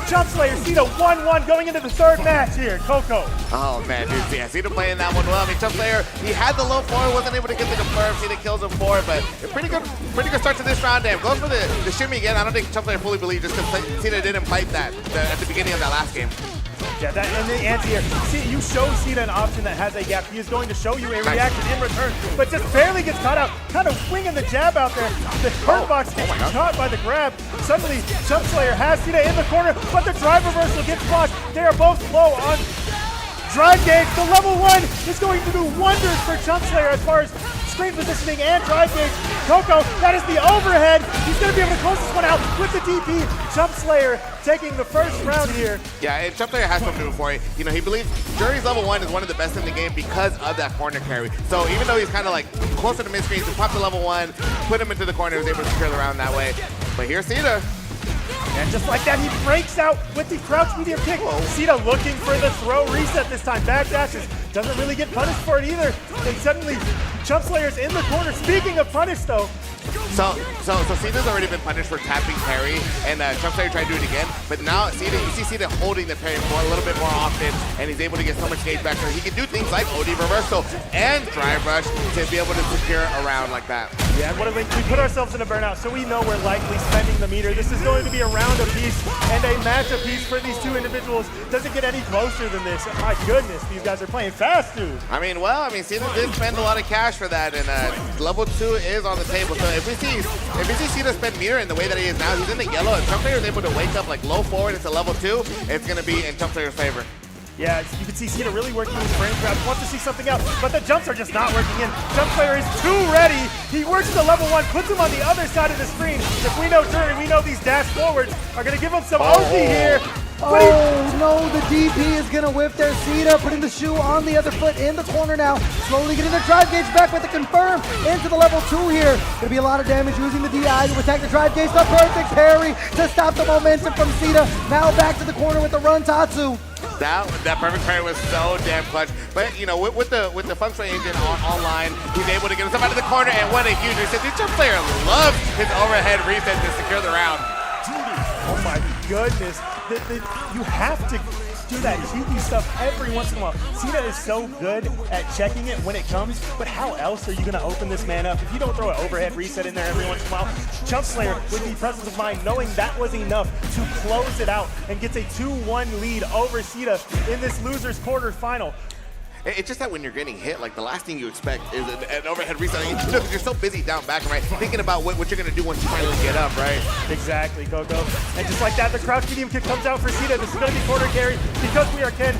Chump Slayer, Sita 1-1 going into the third match here. Coco. Oh man, dude, yeah, Sita playing that one well. I mean, Chump Slayer, he had the low forward, wasn't able to get the confirm. Sita kills him for it, but a pretty good start to this round. Damn, goes for the shimmy again. I don't think Chump Slayer fully believed just because Sita didn't fight that at the beginning of that last game. Yeah, that and the anti-air. See, you show Sita an option that has a gap. He is going to show you a reaction in return, but just barely gets caught out. Kind of winging the jab out there. The hurt box gets caught by the grab. Suddenly, Chump Slayer has Sita in the corner, but the drive reversal gets blocked. They are both low on drive gauge. The level 1 is going to do wonders for Chump Slayer as far as screen positioning and drive gauge. Coco, that is the overhead. He's going to be able to close this one out with the DP. Chump Slayer taking the first round here. Yeah, and Chump Slayer has something to do for it. You know, he believes Jury's level 1 is one of the best in the game because of that corner carry. So even though he's kind of like closer to mid-screen, to pop the level 1, put him into the corner, he was able to secure the round that way. But here's Sita. And just like that, he breaks out with the crouch medium kick. Sita looking for the throw reset this time. Backdashes. Doesn't really get punished for it either. And suddenly, Jump Slayer's in the corner. Speaking of punish, though. So Sita's already been punished for tapping parry, and Jump Slayer tried to do it again. But now you see Sita holding the parry for a little bit more often, and he's able to get so much gauge back. So he can do things like OD reversal and drive rush to be able to secure a round like that. Yeah, and what a link. We put ourselves in a burnout, so we know we're likely spending the meter. This is going to be a round apiece and a match apiece for these two individuals. Doesn't get any closer than this. My goodness, these guys are playing fast, dude. I mean, Sita did spend a lot of cash for that, and level 2 is on the table. So if we see Sita spend meter in the way that he is now, he's in the yellow, and Jump Slayer is able to wake up like low forward into level 2, it's going to be in Jump Slayer's favor. Yeah, you can see Sita really working his frame grab. Wants to see something else, but the jumps are just not working in. Jump Slayer is too ready. He works the level 1, puts him on the other side of the screen. If we know Jury, we know these dash forwards are going to give him some OC here. Oh no, the DP is gonna whip there. Sita putting the shoe on the other foot in the corner now. Slowly getting the drive gauge back with the confirm into the level 2 here. Gonna be a lot of damage using the DI to attack the drive gauge. The perfect parry to stop the momentum from Sita. Now back to the corner with the run Tatsu. That perfect parry was so damn clutch. But you know, with the functional engine online, he's able to get himself out of the corner, and what a huge reset. This Jump Slayer loves his overhead reset to secure the round. Oh my goodness. You have to do that cheeky stuff every once in a while. Sita is so good at checking it when it comes, but how else are you going to open this man up if you don't throw an overhead reset in there every once in a while? Jump Slayer with the presence of mind, knowing that was enough to close it out and gets a 2-1 lead over Sita in this loser's quarterfinal. It's just that when you're getting hit, like the last thing you expect is an overhead reset. You're so busy down back, right? Thinking about what you're going to do once you finally get up, right? Exactly, Coco. And just like that, the crouch medium kick comes out for Sita. This is going to be quarter carry because we are Ken.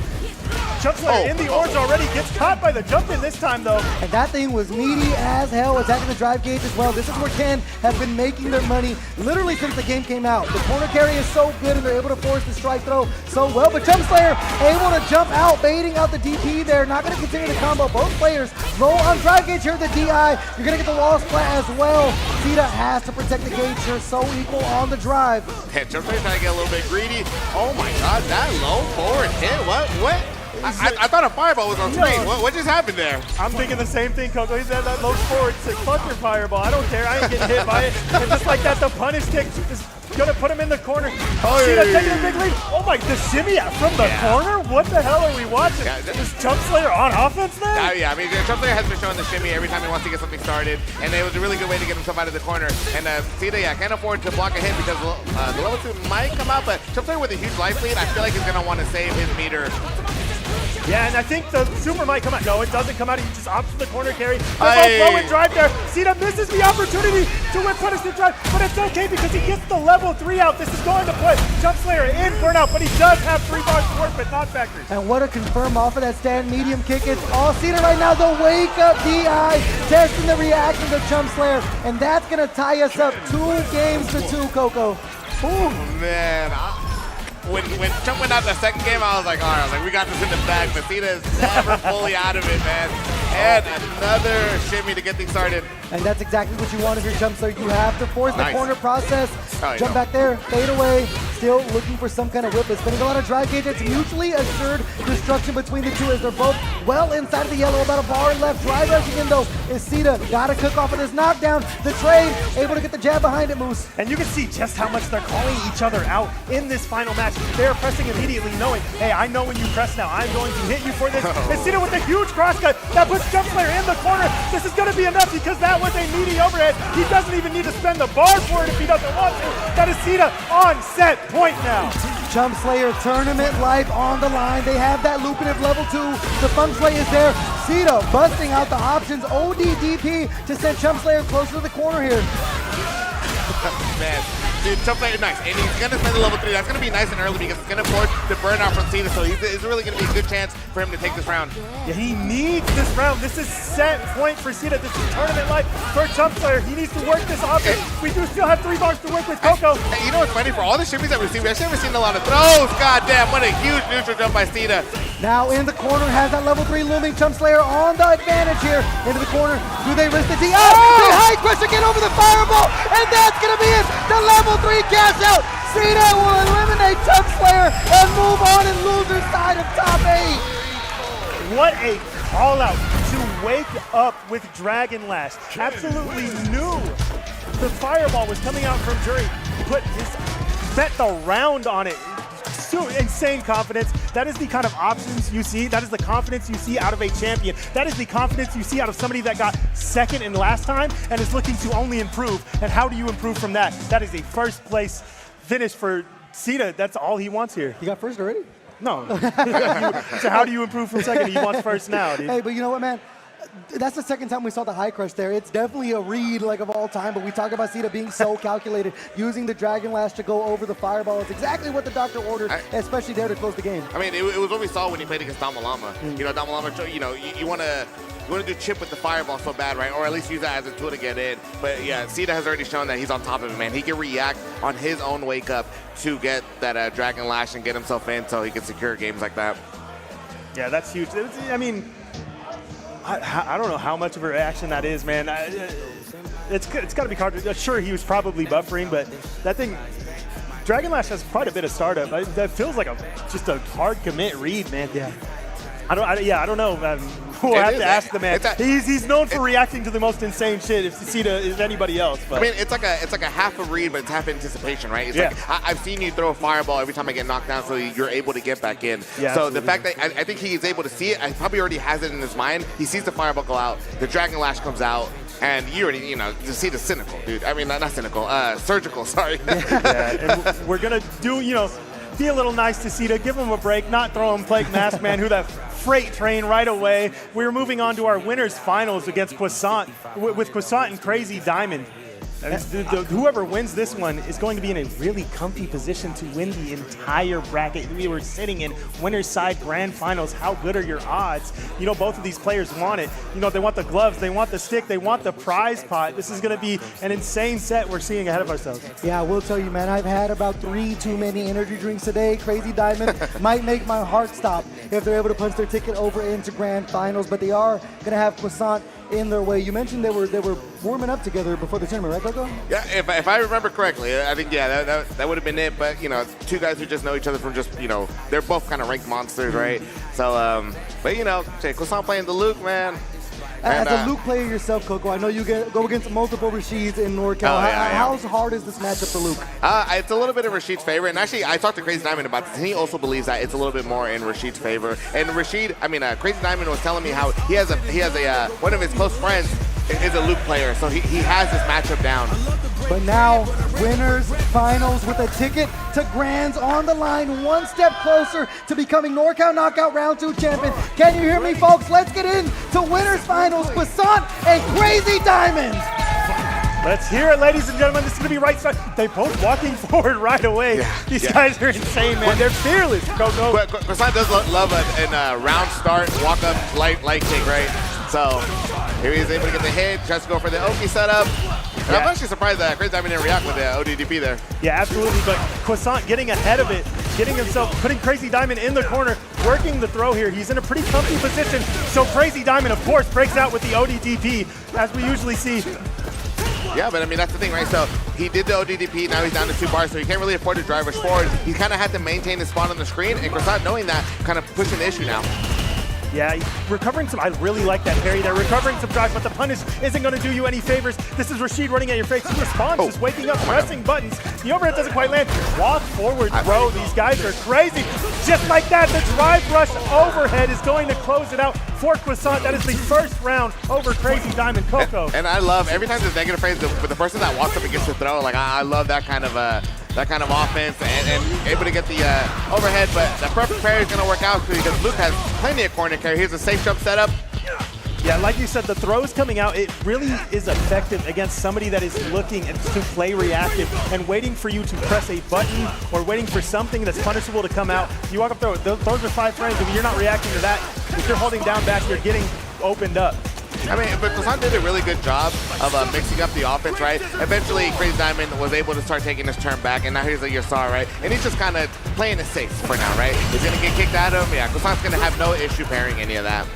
Jump Slayer in the orange already, gets caught by the jump in this time though. And that thing was meaty as hell, attacking the drive gauge as well. This is where Ken has been making their money literally since the game came out. The corner carry is so good and they're able to force the strike throw so well, but Jump Slayer able to jump out, baiting out the DP there. Not going to continue the combo. Both players roll on drive gauge here, the DI. You're going to get the wall splat as well. Sita has to protect the gauge here, so equal on the drive. Yeah, Jump Slayer trying to get a little bit greedy. Oh my god, that low forward hit, what? I thought a fireball was on screen. What just happened there? I'm thinking the same thing, Coco. He said that low forward said, fuck your fireball. I don't care. I ain't getting hit by it. And just like that, the punish kick is gonna put him in the corner. Sita taking a big lead. Oh my, the shimmy from the corner? What the hell are we watching? Is Jump Slayer on offense there? Yeah, I mean, Jump Slayer has been showing the shimmy every time he wants to get something started, and it was a really good way to get himself out of the corner. And Sita, can't afford to block a hit because the level 2 might come out, but Jump Slayer with a huge life lead, I feel like he's gonna want to save his meter. Yeah, and I think the super might come out. No, it doesn't come out. He just opts for the corner carry. They're both low and drive there. Sita misses the opportunity to whip punish the drive, but it's okay because he gets the level 3 out. This is going to put Jump Slayer in burnout, but he does have 3 bars to work, but not factors. And what a confirm off of that stand medium kick. It's all Sita right now. The wake up DI, testing the reaction of Jump Slayer, and that's going to tie us up 2 games to 2, Coco. Oh, man. When Jump went out the second game, I was like, all right, we got this in the bag, but Sita is never fully out of it, man. And another shimmy to get things started. And that's exactly what you want if you're Jump Slayer. You have to force the corner process. Jump back there, fade away. Still looking for some kind of whip. It's spending a lot of drive gauge. It's mutually assured destruction between the two as they're both well inside of the yellow. About a bar left. Drive rushing in though is Sita. Gotta cook off of this knockdown. The trade, able to get the jab behind it, Moose. And you can see just how much they're calling each other out in this final match. They're pressing immediately, knowing, hey, I know when you press now. I'm going to hit you for this. And Sita with a huge crosscut that puts Jump Slayer in the corner. This is going to be enough because that was a meaty overhead. He doesn't even need to spend the bar for it if he doesn't want to. That is Sita on set point now. Jump Slayer tournament life on the line. They have that lucrative level 2. The fun play is there. Sita busting out the options. ODDP to send Jump Slayer closer to the corner here. Man, dude, Jump Slayer nice, and he's gonna spend the level 3. That's gonna be nice and early because it's gonna force the burnout from Sita, so it's really gonna be a good chance for him to take this round. Yeah, he needs this round. This is set point for Sita. This is tournament life for Jump Slayer. He needs to work this offense. We do still have 3 bars to work with Coco. Hey, you know what's funny? For all the shimmies that we've seen, we've actually never seen a lot of throws. God damn, what a huge neutral jump by Sita. Now in the corner, has that level 3 looming. Jump Slayer on the advantage here. Into the corner. Do they risk the DI? Big high crush to get over the fireball, and that's gonna be it. The level 3 gas out. Cena will eliminate Tough Slayer and move on in loser side of top 8. What a call out to wake up with Dragon Lash. Absolutely knew the fireball was coming out from Jury. Bet the round on it. So insane confidence. That is the kind of options you see. That is the confidence you see out of a champion. That is the confidence you see out of somebody that got second in last time and is looking to only improve. And how do you improve from that? That is a first place finish for Cena. That's all he wants here. You got first already? No. So how do you improve from second? He wants first now, dude. Hey, but you know what, man? That's the second time we saw the high crush there. It's definitely a read like of all time, but we talk about Cena being so calculated, using the Dragon Lash to go over the fireball. It's exactly what the doctor ordered, especially there to close the game. I mean, it was what we saw when he played against Damalama. You know, Damalama, you know, you want to do chip with the fireball so bad, right? Or at least use that as a tool to get in. But yeah, Cena has already shown that he's on top of it, man. He can react on his own wake up to get that Dragon Lash and get himself in so he can secure games like that. Yeah, that's huge. I mean, I don't know how much of a reaction that is, man. It's got to be hard. Sure, he was probably buffering, but that thing, Dragon Lash has quite a bit of startup. That feels like just a hard commit read, man. Yeah. I don't know. We'll have to ask the man. He's known for reacting to the most insane shit. If Cena is anybody else, but I mean, it's like a half a read, but it's half anticipation, right? It's like I've seen you throw a fireball every time I get knocked down, so you're able to get back in. Yeah, so the fact that I think he is able to see it, I probably already has it in his mind. He sees the fireball go out, the Dragon Lash comes out, and you already, you know, to see the cynical, dude. I mean, not cynical, surgical. Sorry. Yeah, and we're gonna do, you know, be a little nice to Cena, give him a break, not throw him Plague Mask Man, who that freight train right away. We're moving on to our winners finals against Croissant, with Croissant and Crazy Diamond. Whoever wins this one is going to be in a really comfy position to win the entire bracket. We were sitting in winner's side grand finals. How good are your odds? You know, both of these players want it. You know, they want the gloves, they want the stick, they want the prize pot. This is going to be an insane set we're seeing ahead of ourselves. Yeah, I will tell you, man, I've had about 3 too many energy drinks today. Crazy Diamond might make my heart stop if they're able to punch their ticket over into grand finals, but they are going to have Croissant in their way. You mentioned they were warming up together before the tournament, right, Coco? Yeah, if I remember correctly, I think, yeah, that would have been it. But, you know, two guys who just know each other from just, you know, they're both kind of ranked monsters, right? So, but, you know, Croissant playing the Luke, man. As a Luke player yourself, Coco, I know you go against multiple Rashids in NorCal. How hard is this matchup for Luke? It's a little bit in Rashid's favor. And actually, I talked to Crazy Diamond about this, and he also believes that it's a little bit more in Rashid's favor. And Rashid, Crazy Diamond was telling me how he has a one of his close friends is a Luke player, so he has this matchup down. But now, winners finals with a ticket to Grands on the line, one step closer to becoming NorCal Knockout Round 2 champion. Can you hear me, folks? Let's get into winners finals, Croissant and Crazy Diamond. Let's hear it, ladies and gentlemen. This is going to be right side. They both walking forward right away. These guys are insane, man. They're fearless. Go. Croissant does love a round start, walk up, light kick, right? So here he is able to get the hit, tries to go for the Oki setup. And I'm actually surprised that Crazy Diamond didn't react with the ODDP there. Yeah, absolutely. But Croissant getting ahead of it, putting Crazy Diamond in the corner, working the throw here. He's in a pretty comfy position. So Crazy Diamond, of course, breaks out with the ODDP, as we usually see. Yeah, but I mean, that's the thing, right? So he did the ODDP, now he's down to 2 bars, so he can't really afford to drive rush forward. He kind of had to maintain his spot on the screen, and Croissant, knowing that, kind of pushing the issue now. Yeah, recovering some, I really like that parry there. Recovering some drive, but the punish isn't going to do you any favors. This is Rashid running at your face. He responds, just waking up, pressing buttons. The overhead doesn't quite land. Walk forward throw. These guys are crazy. Just like that, the drive rush overhead is going to close it out for Croissant. That is the first round over Crazy Diamond. Coco. And I love, every time there's negative phrase, for the person that walks up and gets the throw, like, I love that kind of offense and able to get the overhead, but the perfect parry is going to work out because Luke has plenty of corner carry. Here's a safe jump setup. Yeah, like you said, the throws coming out, it really is effective against somebody that is looking to play reactive and waiting for you to press a button or waiting for something that's punishable to come out. You walk up throw, those are 5 frames. If you're not reacting to that, if you're holding down back, you're getting opened up. I mean, but Croissant did a really good job of mixing up the offense, right? Eventually, Crazy Diamond was able to start taking his turn back, and now here's a Yasar, right? And he's just kind of playing it safe for now, right? He's going to get kicked out of him. Yeah, Croissant's going to have no issue parrying any of that.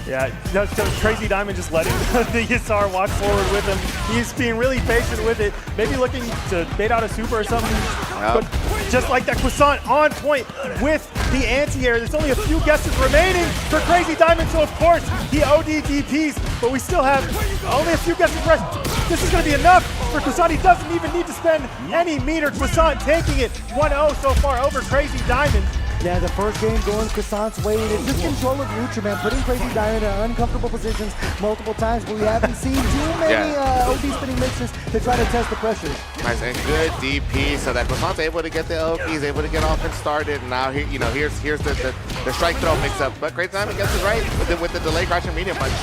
Yeah, so Crazy Diamond just letting the Yasar walk forward with him. He's being really patient with it, maybe looking to bait out a super or something. But just like that, Croissant on point with the anti-air. There's only a few guesses remaining for Crazy Diamond, so of course he OD DPs, but we still have only a few guesses left. This is going to be enough for Croissant. He doesn't even need to spend any meter. Croissant taking it 1-0 so far over Crazy Diamond. Yeah, the first game going Croissant's way, and it's just control of Neutral, man, putting Crazy Diamond in uncomfortable positions multiple times, but we haven't seen too many OD spinning mixes to try to test the pressure. Nice and good DP, so that Croissant's able to get the OP, he's able to get offense started, and now here's the strike throw mix up, but Crazy Diamond gets it right with the delay crashing medium punch.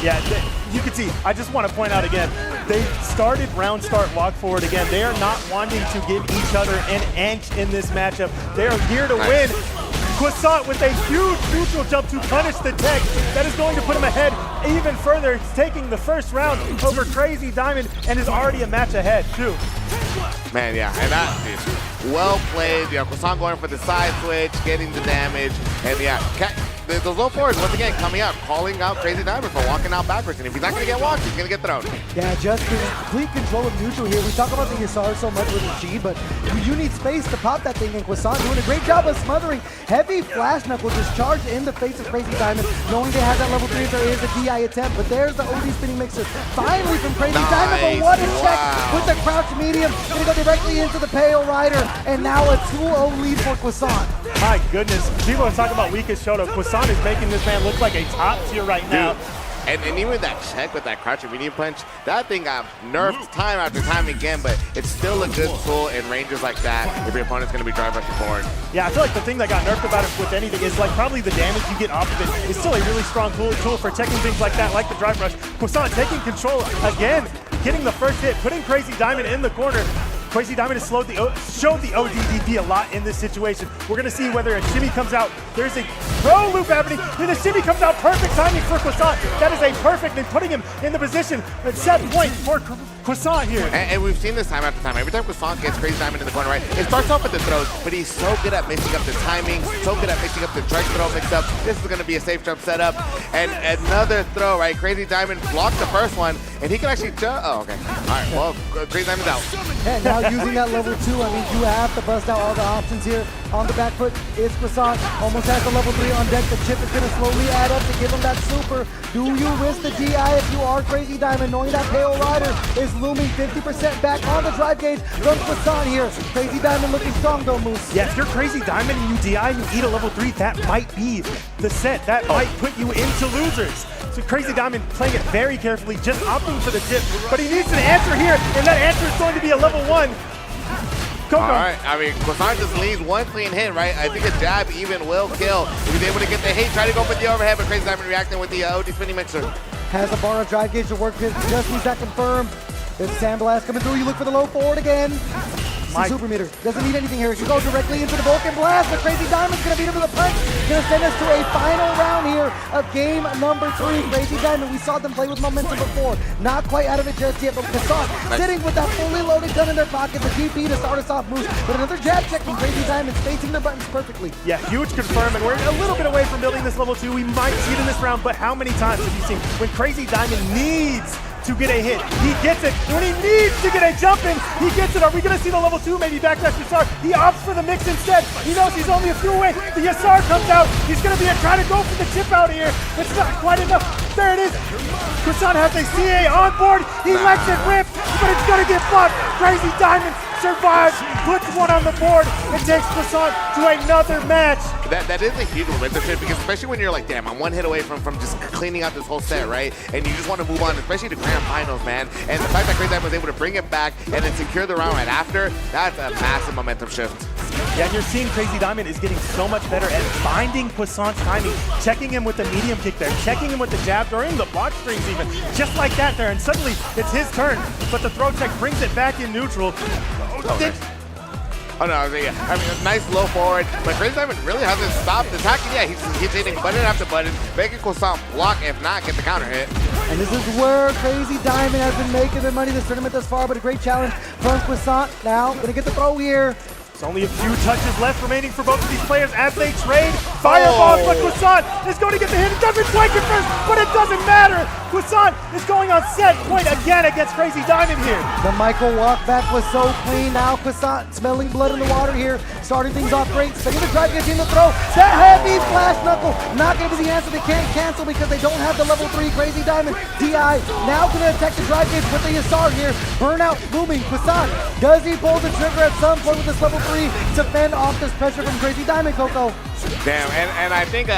Yeah, you can see, I just want to point out again, they started round start walk forward again. They are not wanting to give each other an inch in this matchup. They are here to win. Croissant with a huge neutral jump to punish the tech. That is going to put him ahead even further. He's taking the first round over Crazy Diamond and is already a match ahead too. Man, yeah, and that is well played. Croissant going for the side switch, getting the damage, and yeah, those low forwards once again coming out, calling out Crazy Diamond for walking out backwards, and if he's not going to get walked, he's going to get thrown. Yeah, just complete control of neutral here. We talk about the Yasar so much with the G, but you need space to pop that thing, and Croissant doing a great job of smothering. Heavy flash knuckle just charged in the face of Crazy Diamond, knowing they have that level 3 if there is a DI attempt, but there's the OD spinning mixer finally from Crazy Diamond, but what a check with the crouch medium. Gonna go directly into the Pale Rider, and now a 2-0 lead for Croissant. My goodness, people are talking about weakest Shoto. Croissant is making this man look like a top tier right now. And even that check with that crouching medium punch, that thing got nerfed time after time again, but it's still a good tool in ranges like that if your opponent's going to be drive rushing forward. Yeah, I feel like the thing that got nerfed about it with anything is like probably the damage you get off of it is still a really strong tool for checking things like that, like the drive rush. Croissant taking control again, getting the first hit, putting Crazy Diamond in the corner. Crazy Diamond has showed the ODDP a lot in this situation. We're going to see whether a shimmy comes out. There's a pro loop happening, and the shimmy comes out. Perfect timing for Croissant. That is a perfect, and putting him in the position at set point for Croissant here. And we've seen this time after time. Every time Croissant gets Crazy Diamond in the corner, right, it starts off with the throws, but he's so good at mixing up the timing, so good at mixing up the direct throw mix-up. This is going to be a safe jump setup. And another throw, right? Crazy Diamond blocked the first one, and he can actually jump. Oh, okay. All right, well, Crazy Diamond's out. And now using that level 2, I mean, you have to bust out all the options here. On the back foot is Croissant, almost has the level 3 on deck. The chip is going to slowly add up to give him that super. Do you risk the DI if you are Crazy Diamond, knowing that Pale Rider is looming 50% back on the drive gauge from Croissant here. Crazy Diamond looking strong though, Moose. Yeah, if you're Crazy Diamond and you DI and you eat a level 3, that might be the set. That might put you into losers. So Crazy Diamond playing it very carefully, just opting for the tip, but he needs an answer here, and that answer is going to be a level 1. All right, I mean, Croissant just leaves one clean hit, right? I think a jab even will kill. If he's able to get the hit, try to go for the overhead, but Crazy Diamond reacting with the OD spinning mixer. Has a bar of drive gauge to work with, just needs that confirmed. There's Sandblast coming through, you look for the low forward again. Super meter, doesn't need anything here. He goes directly into the Vulcan Blast, but Crazy Diamond's gonna beat him to the punch. Gonna send us to a final round here of game number 3. Crazy Diamond, we saw them play with momentum before. Not quite out of it just yet, but Croissant sitting with that fully loaded gun in their pocket, the GP to start us off, Moose. But another jab check from Crazy Diamond, spacing their buttons perfectly. Yeah, huge confirm, and we're a little bit away from building this level 2. We might see it in this round, but how many times have you seen when Crazy Diamond needs to get a hit, he gets it. When he needs to get a jump in, he gets it. Are we going to see the level 2 maybe backdash Yasar? He opts for the mix instead. He knows he's only a few away. The Yasar comes out. He's going to be trying to go for the chip out here. It's not quite enough. There it is. Croissant has a CA on board. He lets it rip, but it's going to get blocked. Crazy Diamond survives, puts one on the board, and takes Croissant to another match. That is a huge momentum shift, because especially when you're like, damn, I'm one hit away from just cleaning out this whole set, right? And you just want to move on, especially to grand finals, man. And the fact that Crazy Diamond was able to bring it back and then secure the round right after, that's a massive momentum shift. Yeah, and you're seeing Crazy Diamond is getting so much better at finding Croissant's timing, checking him with the medium kick there, checking him with the jab, or in the block strings even, just like that there, and suddenly it's his turn, but the throw check brings it back in neutral. Oh no, I mean, a nice low forward, but Crazy Diamond really hasn't stopped attacking. Yeah, he's hitting button after button, making Croissant block, if not get the counter hit. And this is where Crazy Diamond has been making their money this tournament thus far, but a great challenge from Croissant. Now, gonna get the throw here. There's only a few touches left remaining for both of these players as they trade fireballs, but Croissant is going to get the hit. It doesn't flank it first, but it doesn't matter. Croissant is going on set point again against Crazy Diamond here. The Michael walk back was so clean. Now Croissant smelling blood in the water here, starting things off great. Second the drive gets in the throw. That heavy flash knuckle, not going to be the answer. They can't cancel because they don't have the level 3 Crazy Diamond. DI now going to attack the drive gauge with the Yasar here. Burnout looming. Croissant, does he pull the trigger at some point with this level 3 to fend off this pressure from Crazy Diamond, Coco? Damn, and I think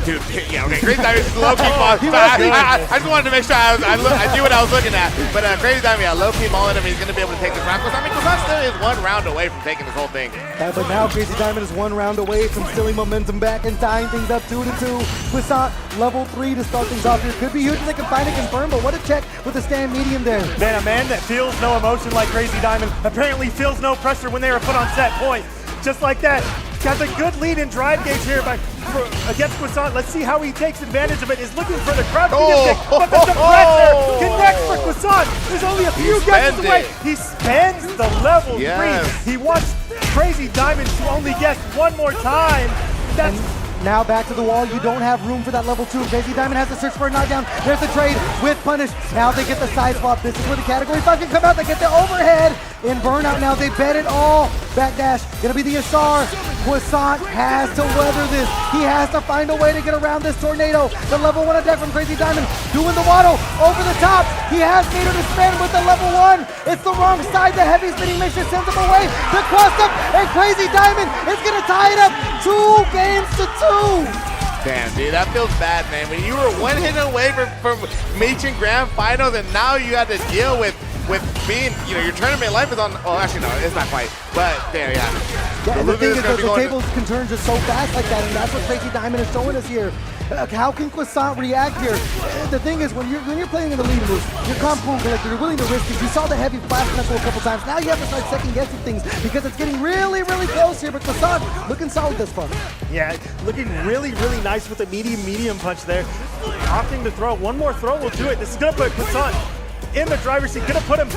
dude, yeah, okay, Crazy Diamond is low-key balling. I just wanted to make sure I knew what I was looking at. But Crazy Diamond, yeah, low-key balling him. He's going to be able to take this round. I mean, Croissant still is 1 round away from taking this whole thing. Yeah, but now Crazy Diamond is 1 round away from stealing momentum back and tying things up 2-2. Croissant, level 3 to start things off here. Could be huge if they can find a confirm, but what a check with the stand medium there. Man, a man that feels no emotion like Crazy Diamond apparently feels no pressure when they are put on set point. Just like that. Got the good lead in drive gauge here against Croissant. Let's see how he takes advantage of it. Is looking for the crowd kick, but the suppressor connects for Croissant. There's only a few guesses away. He spends the level 3. He wants Crazy Diamond to only guess one more time. That's now back to the wall. You don't have room for that level 2. Crazy Diamond has to search for a knockdown. There's the trade with Punish. Now they get the side swap. This is where the category 5 can come out. They get the overhead in Burnout. Now they bet it all. Backdash, gonna be the Yasar. Croissant has to weather this. He has to find a way to get around this tornado. The level 1 attack from Crazy Diamond. Doing the waddle over the top. He has meter to spend with the level 1. It's the wrong side. The heavy spinning mixture sends him away. The cross up, and Crazy Diamond is gonna tie it up 2 games to 2. Damn, dude, that feels bad, man. When you were 1 hit away from reaching grand finals, and now you had to deal with being, your tournament life is on. Oh, actually, no, it's not quite. But damn, yeah. And the thing is that the tables can turn just so fast like that, and that's what Crazy Diamond is showing us here. How can Croissant react here? The thing is, when you're playing in the lead boost, you're calm, cool, collected, you're willing to risk it. You saw the heavy flash knuckle a couple times. Now you have to start second guessing things because it's getting really, really close here. But Croissant looking solid this far. Yeah, looking really, really nice with the medium punch there. Opting to throw. One more throw will do it. This is gonna put Croissant in the driver's seat. Gonna put him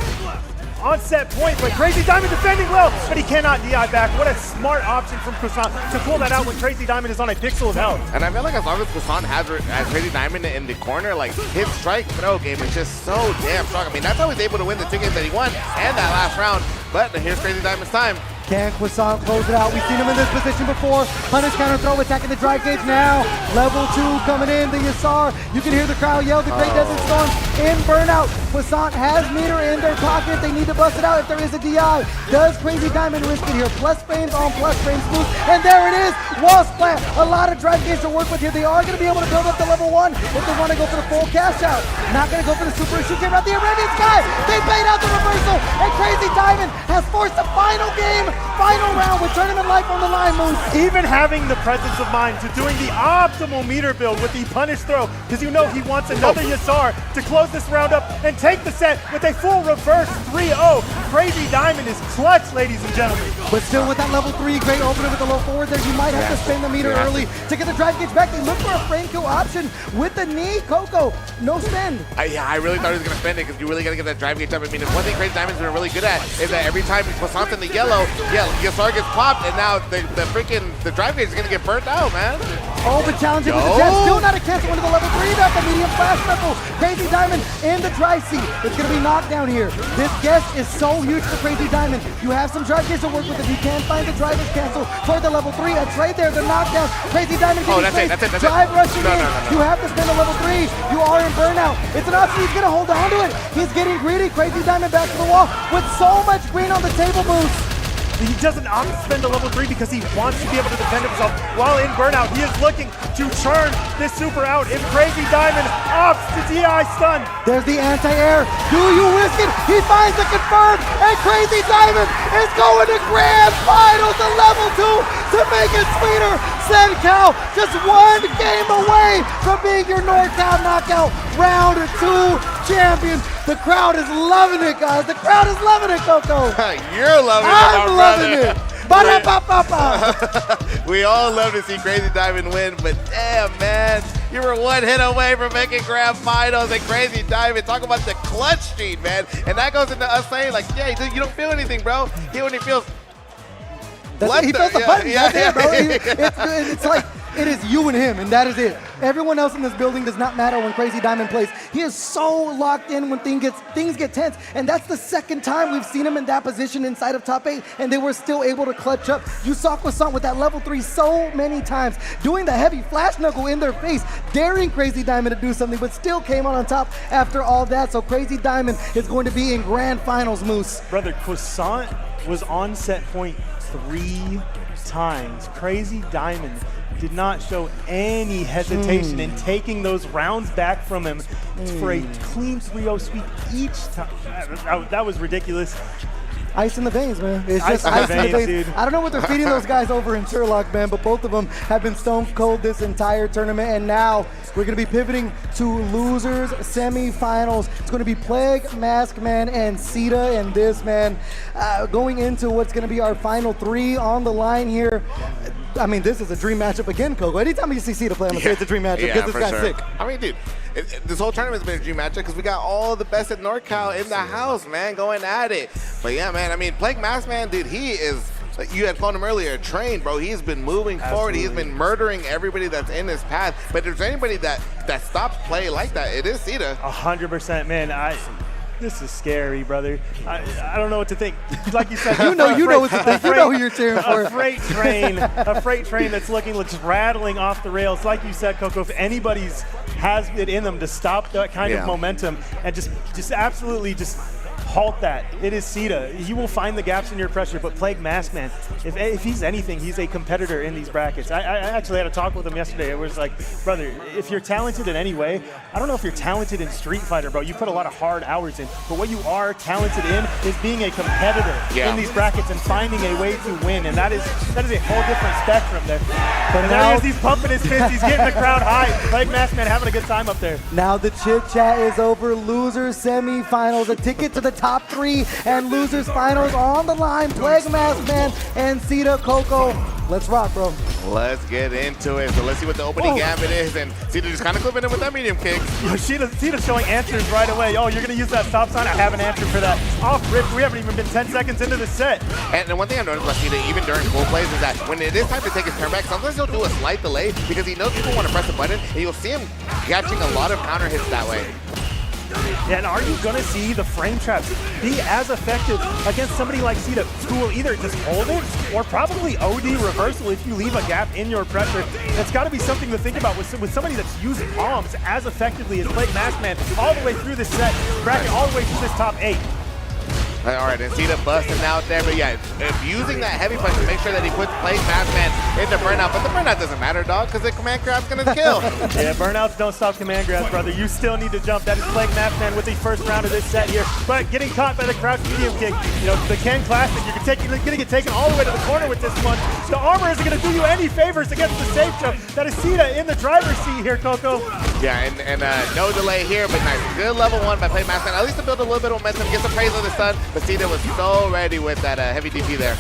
on set point, but Crazy Diamond defending well, but he cannot DI back. What a smart option from Croissant to pull that out when Crazy Diamond is on a pixel of health. And I feel like as long as Croissant has Crazy Diamond in the corner, like his strike throw game is just so damn strong. I mean, that's how he's able to win the 2 games that he won and that last round. But here's Crazy Diamond's time. Can Croissant close it out? We've seen him in this position before. Punish counter throw, attacking the drive gauge now. Level 2 coming in, the Yasar. You can hear the crowd yell, the Great Desert Storm in Burnout. Croissant has meter in their pocket. They need to bust it out if there is a DI. Does Crazy Diamond risk it here? Plus frames on plus frames boost. And there it is, wall splat. A lot of drive gauge to work with here. They are going to be able to build up to level 1 if they want to go for the full cash out. Not going to go for the super issue. Came out the Arabian Sky. They paid out the reversal. And Crazy Diamond has forced the final game. Final round with tournament life on the line, Moose. Even having the presence of mind to doing the optimal meter build with the punish throw, because you know he wants another Yasar to close this round up and take the set with a full reverse 3-0. Crazy Diamond is clutch, ladies and gentlemen. But still with that level 3, great opener with the low forward there. You might have to spend the meter early to get the drive gauge back. They look for a frame kill option with the knee. Coco, no spend. Yeah, I really thought he was going to spend it because you really got to get that drive gauge up. I mean, if one thing Crazy Diamond's been really good at is that every time Croissant's in the yellow, Yasar gets popped, and now the drive gauge is going to get burnt out, man. Oh, but challenging with the jet. Still not a cancel into the level 3 back. The medium flash knuckle. Crazy Diamond in the drive seat. It's going to be knocked down here. This guess is so huge for Crazy Diamond. You have some drive gauge to work with. If you can find the driver's cancel for the level 3, a trade there, the knockdown. Crazy Diamond getting that's it. drive rushing in. You have to spend a level 3. You are in burnout. It's an option. He's going to hold on to it. He's getting greedy. Crazy Diamond back to the wall with so much green on the table boost. He doesn't opt to spend a level 3 because he wants to be able to defend himself while in burnout. He is looking to churn this super out. If Crazy Diamond opts to DI stun. There's the anti-air. Do you risk it? He finds the confirm, and Crazy Diamond is going to grand finals to level 2 to make it sweeter. NorCal just 1 game away from being your NorCal knockout round 2 champion. The crowd is loving it, guys. The crowd is loving it, Coco. You're loving it, I'm loving it. Ba-da-ba-ba-ba. We all love to see Crazy Diamond win, but damn, man, you were one hit away from making grand finals. And Crazy Diamond, talk about the clutch streak, man. And that goes into us saying, like, yeah, you don't feel anything, bro. He only feels. He feels the button. That's it, bro. It's like, it is you and him, and that is it. Everyone else in this building does not matter when Crazy Diamond plays. He is so locked in when things get tense, and that's the second time we've seen him in that position inside of top 8, and they were still able to clutch up. You saw Croissant with that level 3 so many times, doing the heavy flash knuckle in their face, daring Crazy Diamond to do something, but still came on top after all that. So Crazy Diamond is going to be in grand finals, Moose. Brother, Croissant was on set point 3 times. Crazy Diamond did not show any hesitation in taking those rounds back from him for a clean 3-0 sweep each time. That was ridiculous. Ice in the veins, man. It's just ice in the veins. Dude. I don't know what they're feeding those guys over in Sherlock, man, but both of them have been stone cold this entire tournament, and now we're going to be pivoting to losers semifinals. It's going to be Plague, Maskman, and Sita, and this, man, going into what's going to be our final 3 on the line here. I mean, this is a dream matchup again, Coco. Anytime you see Sita play, I'm going to say it's a dream matchup because this guy's sick. I mean, dude, this whole tournament's been a dream matchup because we got all the best at NorCal in the house, man, going at it. But yeah, man, I mean, Plague Maskman, dude, he is, you had called him earlier, trained, bro. He's been moving forward. He's been murdering everybody that's in his path. But if there's anybody that stops play like that, it is Sita. 100%, man. This is scary, brother. I don't know what to think. Like you said, you know what to think. You know who you're cheering for. A freight train that's looking just rattling off the rails. Like you said, Coco, if anybody's has it in them to stop that kind of momentum and just absolutely just halt that, it is Sita. He will find the gaps in your pressure, but Plague Maskman, if he's anything, he's a competitor in these brackets. I actually had a talk with him yesterday. It was like, brother, if you're talented in any way, I don't know if you're talented in Street Fighter, bro. You put a lot of hard hours in, but what you are talented in is being a competitor in these brackets and finding a way to win, and that is a whole different spectrum there. But now he's pumping his fist, he's getting the crowd high. Plague Maskman having a good time up there. Now the chit chat is over. Losers semifinals, a ticket to the top 3 and losers finals on the line. Plague Maskman and Sita. Coco, let's rock, bro. Let's get into it. So let's see what the opening gambit is, and Sita just kind of clipping in with that medium kick. Sita's showing answers right away. Oh, you're going to use that stop sign? I have an answer for that. Off rip, we haven't even been 10 seconds into the set. And one thing I've noticed about Sita, even during full plays, is that when it is time to take his turn back, sometimes he'll do a slight delay because he knows people want to press a button, and you'll see him catching a lot of counter hits that way. Yeah, and are you going to see the frame traps be as effective against somebody like Sita, who will either just hold it or probably OD reversal if you leave a gap in your pressure? That's got to be something to think about with somebody that's used bombs as effectively as Plague Maskman all the way through this set, bracket all the way through this top 8. All right, and Sita busting out there, but yeah, if using that heavy punch to make sure that he puts Plague Maskman into burnout, but the burnout doesn't matter, dog, because the command grab's gonna kill. Yeah, burnouts don't stop command grabs, brother. You still need to jump. That is Plague Maskman with the first round of this set here, but getting caught by the crouch medium kick. You know, the Ken Classic, you're gonna get taken all the way to the corner with this one. The armor isn't gonna do you any favors against the safe jump. That is Sita in the driver's seat here, Coco. Yeah, and no delay here, but nice. Good level 1 by Plague Maskman, at least to build a little bit of momentum, get some praise of the sun. But Sita was so ready with that heavy DP there.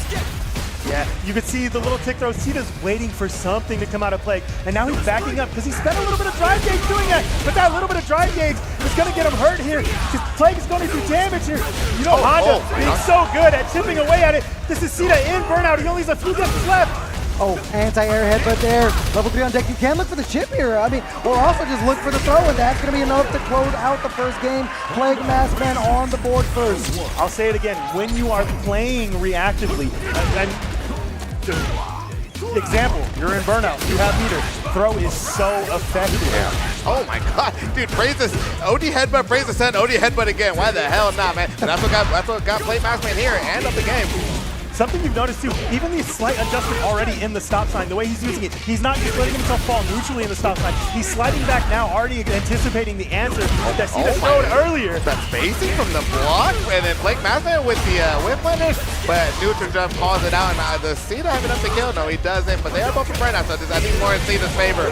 Yeah, you could see the little tick throw. Sita's waiting for something to come out of Plague, and now he's backing up because he spent a little bit of drive gauge doing that, but that little bit of drive gauge is going to get him hurt here because Plague is going to do damage here. You know, Honda being so good at chipping away at it. This is Sita in burnout. He only has a few guesses left. Oh, anti-air headbutt there. Level 3 on deck. You can look for the chip here. I mean, or also just look for the throw, and that's going to be enough to close out the first game. Plague Maskman on the board first. I'll say it again. When you are playing reactively, example, you're in burnout, you have meter. Throw is so effective. Yeah. Oh my God, dude, praise this. OD headbutt, praise the sun, OD headbutt again. Why the hell not, man? And that's what got Plague Maskman here and up the game. Something you've noticed too, even the slight adjustment already in the stop sign, the way he's using it, he's not just letting himself fall neutrally in the stop sign. He's sliding back now, already anticipating the answer that Sita showed earlier. That spacing from the block, and then Plague Maskman with the whip blender, but neutral jump calls it out, and the Sita have enough to kill? No, he doesn't, but they are both in burnout, so I think more in Sita's favor.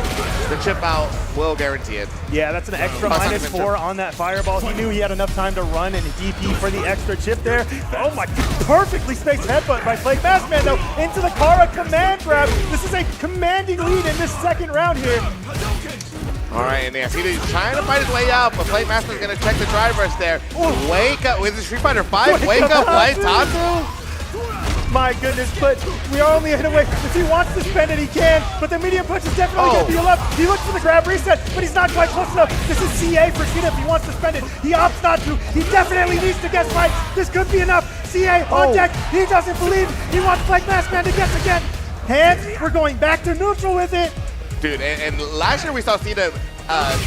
The chip out will guarantee it. Yeah, that's an extra -4 on that fireball. He knew he had enough time to run and DP for the extra chip there. Oh my, perfectly spaced headbutt headbutt by Plague Maskman, though, into the Kara command grab. This is a commanding lead in this second round here. All right, and yeah, Cena trying to fight his way out, but Plague Maskman's going to check the drive rush there. Wake up with the Street Fighter 5. Wake up, White Tatsu. My goodness, but we are only a hit away. If he wants to spend it, he can, but the medium punch is definitely going to be left. He looks for the grab reset, but he's not quite close enough. This is CA for Cena if he wants to spend it. He opts not to. He definitely needs to guess right. This could be enough. CA on deck. He doesn't believe. He wants Plague Maskman to guess again. Hands, we're going back to neutral with it. Dude, and last year we saw Cena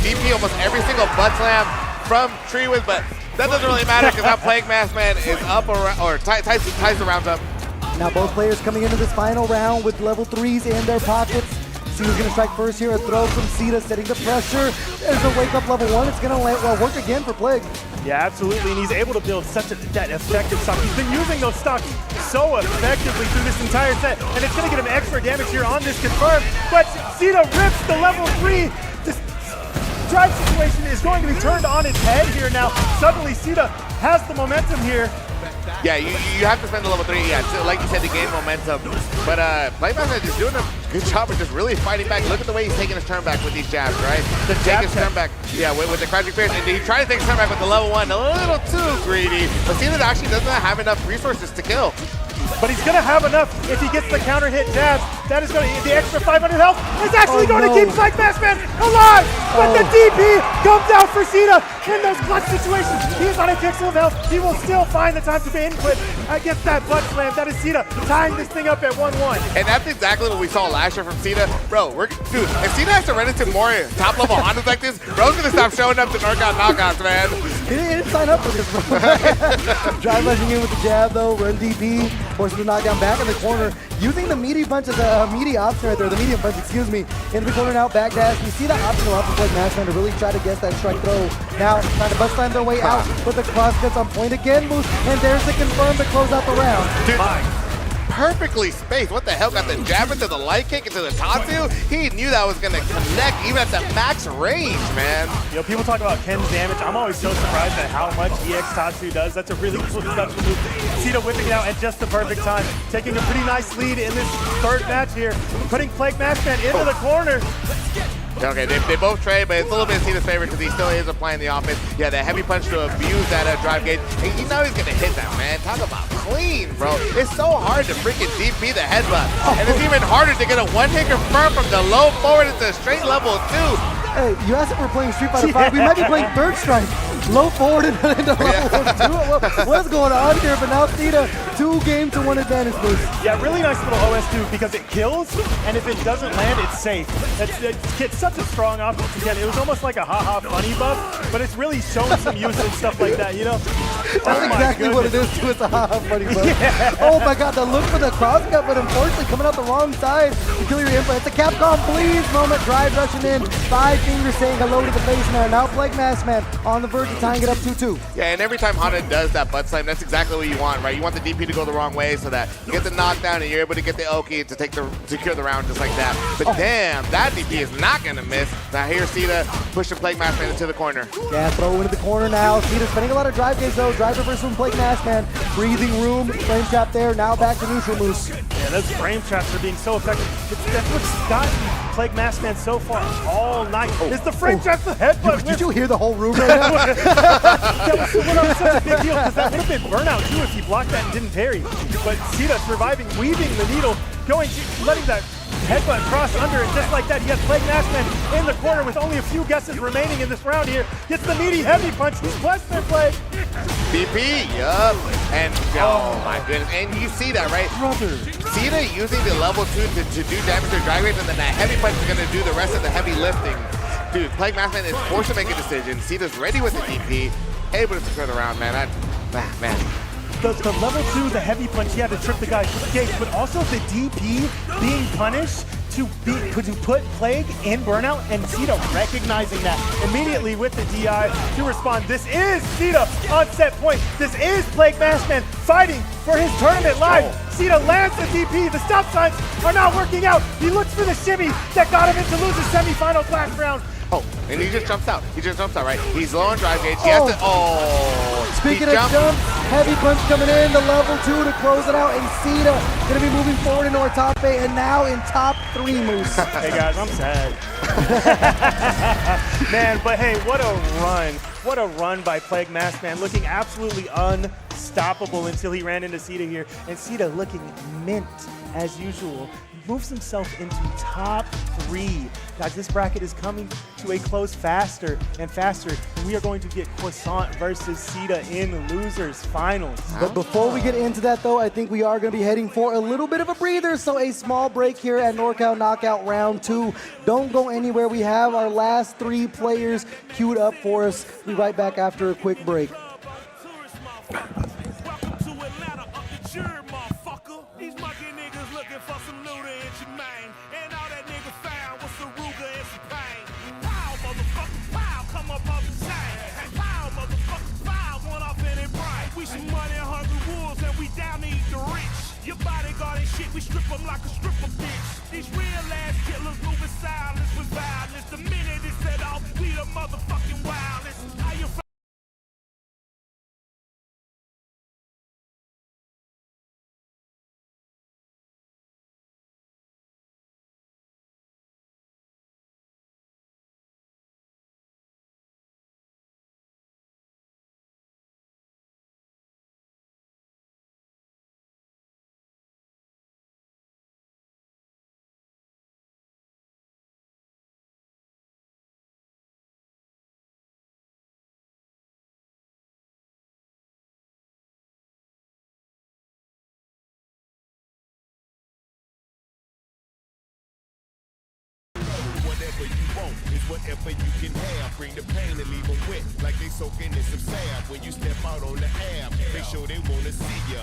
DP almost every single butt slam from Treewiz, but that doesn't really matter because now Plague Maskman is up or ties the rounds up. Now both players coming into this final round with level 3s in their pockets. Cena's going to strike first here, a throw from Cena, setting the pressure. There's a wake up level 1. It's going to work again for Plague. Yeah, absolutely, and he's able to build such that effective stock. He's been using those stocks so effectively through this entire set, and it's going to get him extra damage here on this confirm. But Cena rips the level 3. This drive situation is going to be turned on its head here now. Suddenly, Cena has the momentum here. Yeah, you have to spend the level 3, yeah, so like you said, to gain momentum. But Plague Maskman is doing a good job of just really fighting back. Look at the way he's taking his turn back with these jabs, right? The jab his turn back, yeah, with the crouching pierce. And he tried to take his turn back with the level 1, a little too greedy. But Cena actually doesn't have enough resources to kill. But he's going to have enough if he gets the counter hit jabs. That is going to, the extra 500 health is actually going to keep Plague Maskman alive. But the DP comes out for Cena in those clutch situations. He is on a pixel of health. He will still find the time to be input against that butt slam. That is Cena tying this thing up at 1-1. And that's exactly what we saw last year from Cena. Bro, dude, if Cena has to run into more top level honors like this, bro's going to stop showing up to NorCal knockouts, man. He didn't sign up for this, bro. Drive rushing in with the jab, though. Run DP. Forcing the knockdown back in the corner. Using the meaty punch as a meaty option right there. The medium punch, excuse me. Into the corner now, back dash. You see the optional up from Plague Maskman to really try to guess that strike throw. Now, trying to butt slam their way out. But the cross cuts on point again, Moose. And there's the confirm to close out the round. Dude, perfectly spaced. What the hell? Got the jab into the light kick into the Tatsu. He knew that was going to connect even at the max range, man. You know, people talk about Ken's damage. I'm always so surprised at how much EX Tatsu does. That's a really cool special move. Cena whipping it out at just the perfect time. Taking a pretty nice lead in this third match here. Putting Plague Maskman into the corner. Okay, they both trade, but it's a little bit Cena's favorite because he still is applying the offense. Yeah, that heavy punch to abuse that drive gauge. And you know he's going to hit that, man. Talk about clean, bro. It's so hard to freaking DP the headbutt. And it's even harder to get a one-hit confirm from the low forward into straight level 2. Hey, you asked if we're playing Street Fighter 5. We might be playing Third Strike. Low forward into level 2. What's going on here? But now Cena, 2-game-to-1 advantage boost. Yeah, really nice little OS too because it kills, and if it doesn't land, it's safe. It's such a strong option to get. It was almost like a haha funny buff, but it's really showing some use and stuff like that, you know? That's exactly what it is too. It's a haha funny buff. Yeah. Oh my god, the look for the cross cut, but unfortunately coming out the wrong side to kill your input. It's a Capcom please moment. Drive rushing in. 5 fingers saying hello to the face man. Now Plague Maskman on the verge of tying it up 2-2. Yeah, and every time Honda does that butt slam, that's exactly what you want, right? You want the DP to go the wrong way so that you get the knockdown and you're able to get the Oki to secure the round just like that. But damn, that DP is not going to miss. Now here's Cena pushing Plague Maskman into the corner. Yeah, throw into the corner now. Cena spending a lot of drive gauge though. Drive reverse from Plague Maskman. Breathing room. Frame trap there. Now back to neutral moose. Yeah, those frame traps are being so effective. That's what's gotten Plague Maskman so far all night. Is the frame traps, the headbutt. Did you hear the whole room right now? That was such a big deal because that would have been burnout too if he blocked that and didn't parry. But Cena surviving, weaving the needle, letting that headbutt cross under it just like that. He has Plague Maskman in the corner with only a few guesses remaining in this round here. Gets the meaty heavy punch. He's blessed there, Plague. DP, yup. And oh my goodness. And you see that, right? Brother. Cena using the level 2 to do damage to drag race, and then that heavy punch is going to do the rest of the heavy lifting. Dude, Plague Maskman is forced to make a decision. Cena's ready with the DP, able to secure the round, man. Man. The level 2, the heavy punch, he had to trip the guy's gauge, but also the DP being punished to put Plague in burnout, and Cena recognizing that immediately with the DI to respond. This is Cena on set point. This is Plague Maskman fighting for his tournament life. Cena lands the DP. The stop signs are not working out. He looks for the shimmy that got him into loser semifinals last round. Oh, and he just jumps out. He just jumps out, right? He's low on drive gauge. He has to. Oh. Speaking of jumps, heavy punch coming in, the level 2 to close it out, and Cita going to be moving forward into our top 8 and now in top 3, Moose. Hey guys, I'm sad. Man, but hey, what a run. What a run by Plague Mask, man. Looking absolutely unstoppable until he ran into Cita here. And Cita looking mint as usual. Moves himself into top 3. Guys, this bracket is coming to a close faster and faster. And we are going to get Croissant versus Cita in losers finals. But before we get into that, though, I think we are going to be heading for a little bit of a breather. So a small break here at NorCal Knockout Round 2. Don't go anywhere. We have our last 3 players queued up for us. We'll be right back after a quick break. Your bodyguard and shit, we strip them like a stripper bitch. These real ass killers moving silence with violence. The minute it's set off, we the motherfucking wildest. How you whatever you want is whatever you can have. Bring the pain and leave them wet like they soaking in some salve. When you step out on the app, make sure they wanna see ya.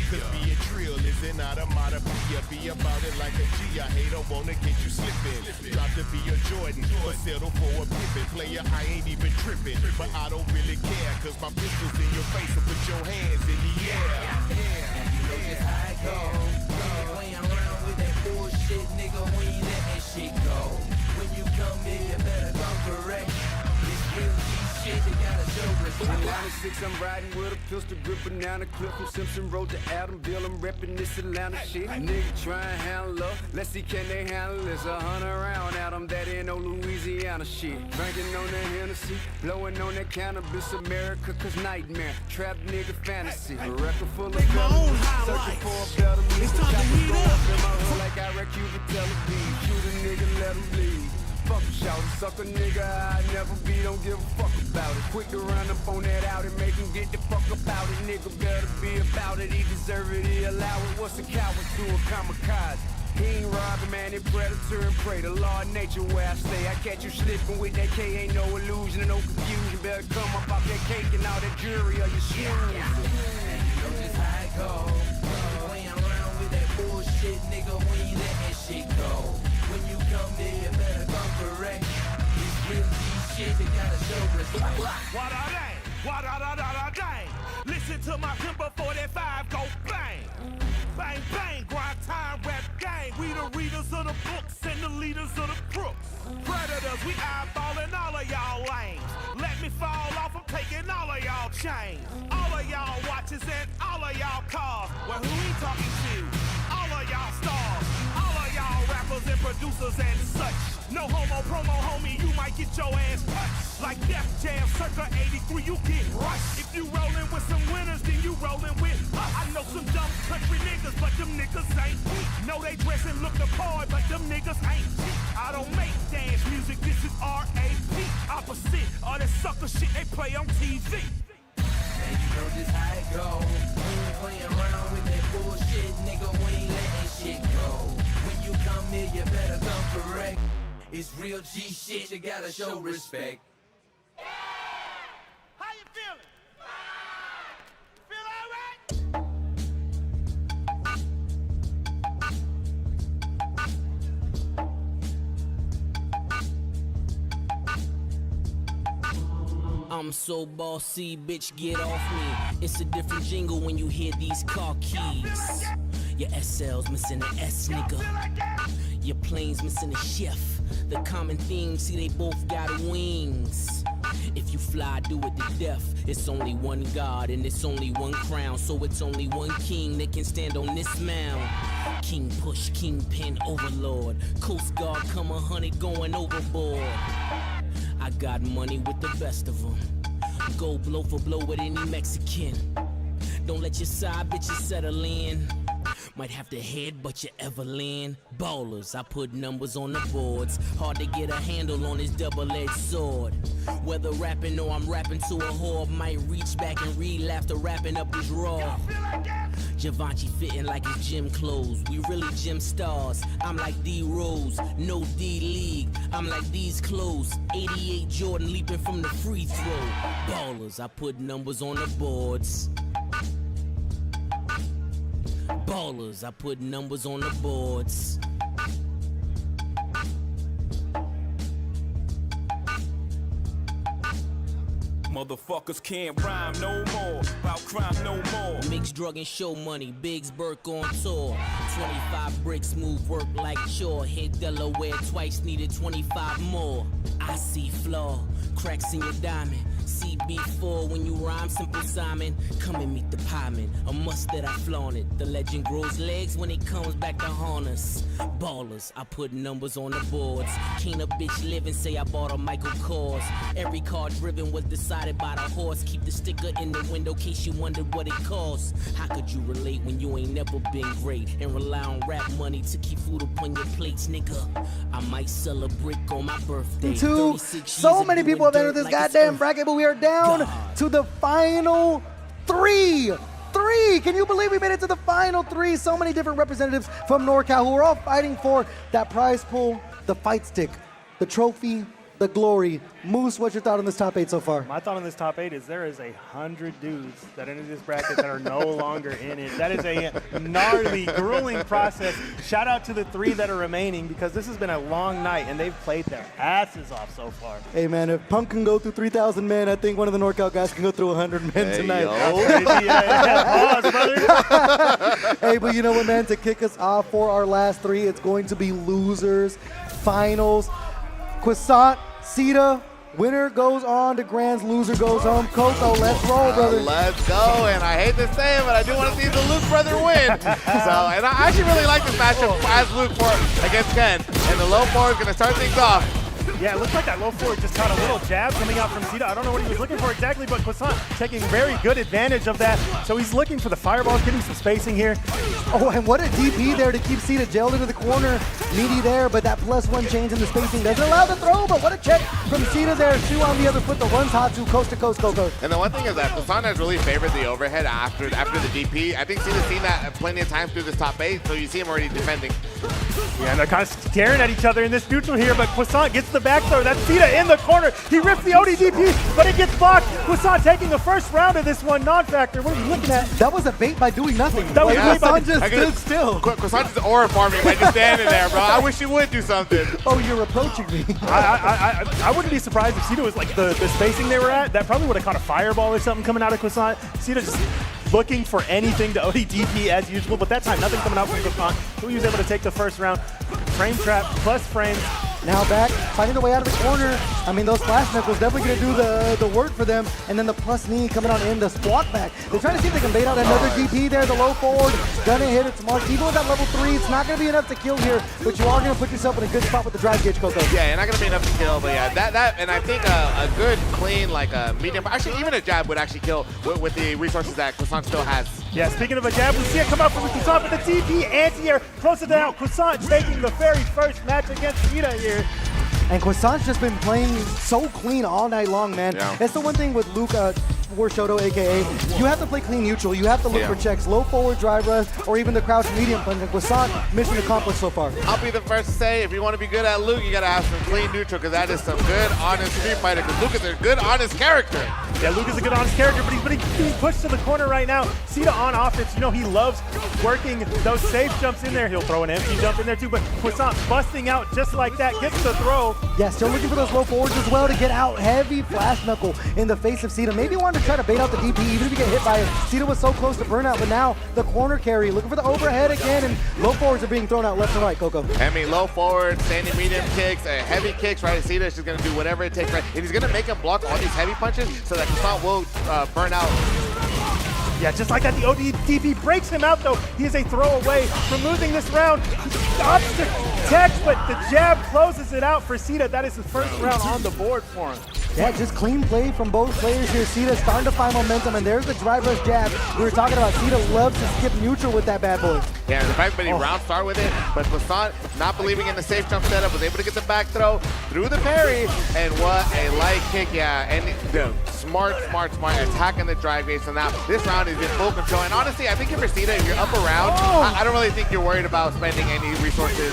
Cause being trill is an automatopoeia. Be about it like a G. I hate or wanna get you slipping. Drop to be a Jordan, but settle for a Pippin. Player, I ain't even tripping, but I don't really care. Cause my pistol's in your face, so put your hands in the air. And you know just how it go. You ain't playing around with that bullshit, nigga. We ain't let that shit go. When you come in, you better come correct. This real G shit, you gotta show respect. 96, I'm riding with a pistol grip, banana clip from Simpson Road to Adamville. I'm repping this Atlanta shit. Nigga try and handle up. Let's see, can they handle this? 100 round at them, that ain't no Louisiana shit. Drinking on that Hennessy, blowing on that cannabis. America, cause nightmare. Trap nigga fantasy. A record full of felonies. Searching for a better me. It's time to heat up. In my hood like I wreck you for television. Shoot a nigga, let him bleed. Fuck a shout, suck a nigga, I never be, don't give a fuck about it. Quick to run up on that out and make him get the fuck about it. Nigga better be about it, he deserve it, he allow it. What's a coward to a kamikaze? He ain't robbing, man, he predator and prey. The law of nature where I stay. I catch you slipping with that K, ain't no illusion and no confusion. Better come up off that cake and all that jewelry or your shoes. And you know just how it go. Playing around with that bullshit, nigga, we ain't let that shit go. When you come in, you better come correct. This real G shit, you gotta show respect. What a day, what a day. Listen to my timber 45 go bang. Bang, bang, grind time, rap gang. We the readers of the books and the leaders of the crooks. Predators, we eyeballing all of y'all lanes. Let me fall off, I'm taking all of y'all chains. All of y'all watches and all of y'all cars. Well, who he talking to? All of y'all stars. All of y'all rappers and producers and such. No homo promo, homie, you might get your ass touched. Like Def Jam, circa 83, you get rushed. If you rollin' with some winners, then you rollin' with us. I know some dumb country niggas, but them niggas ain't weak. Know they dress and look the part, but them niggas ain't cheap. I don't make dance music, this is R.A.P. Opposite of that sucker shit they play on TV. And you know just how it go. We ain't playing around with that bullshit, nigga, we ain't letting shit go. When you come here, you better come correct. It's real G shit, you gotta show respect. How you feeling? Feel I'm so bossy, bitch, get off me. It's a different jingle when you hear these car keys. Your SL's missing an S, nigga. Your plane's missing a chef. The common theme, see they both got wings. If you fly, do it to death. It's only one God and it's only one crown. So it's only one king that can stand on this mound. King push, kingpin, overlord. Coast Guard come 100 going overboard. I got money with the best of them. Go blow for blow with any Mexican. Don't let your side bitches settle in. Might have to headbutt your Evelyn. Ballers, I put numbers on the boards. Hard to get a handle on this double-edged sword. Whether rapping or I'm rapping to a whore, might reach back and read after wrapping up his raw. Givenchy fitting like his gym clothes. We really gym stars. I'm like D-Rose, no D-League. I'm like these clothes. 88 Jordan leaping from the free throw. Ballers, I put numbers on the boards. Ballers, I put numbers on the boards. Motherfuckers can't rhyme no more, about crime no more. Mixed drug and show money, Biggs Burke on tour. 25 bricks, move work like chore. Hit Delaware twice, needed 25 more. I see flaw, cracks in your diamond. CB4 when you rhyme, Simple Simon. Come and meet the pieman, a must that I flaunt it. The legend grows legs when it comes back to haunt us. Ballers, I put numbers on the boards. Can't a bitch live and say I bought a Michael Kors. Every car driven was decided by the horse. Keep the sticker in the window case you wondered what it costs. How could you relate when you ain't never been great and rely on rap money to keep food upon your plates, nigga? I might sell a brick on my birthday. So many people have entered this goddamn bracket, but we are down to the final three. Can you believe we made it to the final three? So many different representatives from NorCal who are all fighting for that prize pool, the fight stick, the trophy, the glory. Moose, what's your thought on this top 8 so far? My thought on this top 8 is there is 100 dudes that entered this bracket that are no longer in it. That is a gnarly, grueling process. Shout out to the 3 that are remaining because this has been a long night and they've played their asses off so far. Hey man, if Punk can go through 3,000 men, I think one of the NorCal guys can go through 100 men tonight. Hey, but you know what, man? To kick us off for our last 3, it's going to be losers, finals. Croissant, Sita, winner goes on to Grands, loser goes home. Coco, let's roll, brother. Let's go, and I hate to say it, but I do want to see the Luke brother win. And I actually really like this matchup as Luke against Ken, and the low 4 is going to start things off. Yeah, it looks like that low 4 just caught a little jab coming out from Sita. I don't know what he was looking for exactly, but Croissant taking very good advantage of that. So he's looking for the fireballs, getting some spacing here. Oh, and what a DP there to keep Sita jailed into the corner. Meaty there, but that +1 change in the spacing doesn't allow the throw, but what a check from Sita there. 2 on the other foot, the runs hot to coast, Coco. And the one thing is that Croissant has really favored the overhead after the DP. I think Sita's seen that plenty of times through this top 8, so you see him already defending. Yeah, and they're kind of staring at each other in this neutral here, but Croissant gets the back throw. That's Sita in the corner. He rips the ODDP, but it gets blocked. Croissant taking the first round of this one, non-factor. What are you looking at? That was a bait by doing nothing. That was Croissant just stood still. Croissant just aura farming by just standing there, bro. I wish he would do something. Oh, you're approaching me. I wouldn't be surprised if Sita was like the spacing they were at. That probably would have caught a fireball or something coming out of Croissant. Sita just looking for anything to ODDP as usual, but that time nothing coming out from Croissant. So he was able to take the first round. Frame trap plus frames. Now back, finding the way out of the corner. I mean, those flash knuckles definitely going to do the work for them. And then the plus knee coming on in, the squat back. They're trying to see if they can bait out another DP there. The low forward, gonna hit it smart. Even with that level 3, it's not going to be enough to kill here, but you are going to put yourself in a good spot with the drive gauge, Coco. Yeah, not going to be enough to kill, but yeah, that and I think a good, clean, like a medium, actually even a jab would actually kill with the resources that Croissant still has. Yeah, speaking of a jab, we see it come out from Croissant, but the DP anti-air closer down. Croissant taking the very first match against Sita here. And Croissant's just been playing so clean all night long, man. Yeah. That's the one thing with Luca Warshoto, a.k.a. You have to play clean neutral. You have to look for checks, low forward drive rush, or even the crouch medium punch. And Croissant, mission accomplished so far. I'll be the first to say, if you want to be good at Luke, you got to have some clean neutral, because that is some good, honest Street Fighter, because Luke is a good, honest character. Yeah, Luke is a good, honest character, but he's being pushed to the corner right now. Sita on offense, you know, he loves working those safe jumps in there. He'll throw an empty jump in there too, but Croissant busting out just like that, gets the throw. Yeah, still looking for those low forwards as well to get out. Heavy flash knuckle in the face of Sita. Maybe wanted to try to bait out the DP, even if you get hit by it. Sita was so close to burnout, but now the corner carry, looking for the overhead again, and low forwards are being thrown out left and right, Coco. I mean, low forward, standing medium kicks, heavy kicks, right? Sita is just going to do whatever it takes, right? And he's going to make him block all these heavy punches so that Croissant will burn out. Yeah, just like that, the ODDP breaks him out, though. He is a throw away from losing this round. He stops the tech, but the jab closes it out for Sita. That is his first round on the board for him. Yeah, just clean play from both players here. Sita starting to find momentum, and there's the drive rush jab. We were talking about Sita loves to skip neutral with that bad boy. Yeah, the fact that he round start with it, but Croissant, not believing in the safe jump setup, was able to get the back throw through the parry, and what a light kick, yeah. And the smart attacking the drive gate. So now this round is in full control. And honestly, I think if you're Sita, if you're up around, I don't really think you're worried about spending any resources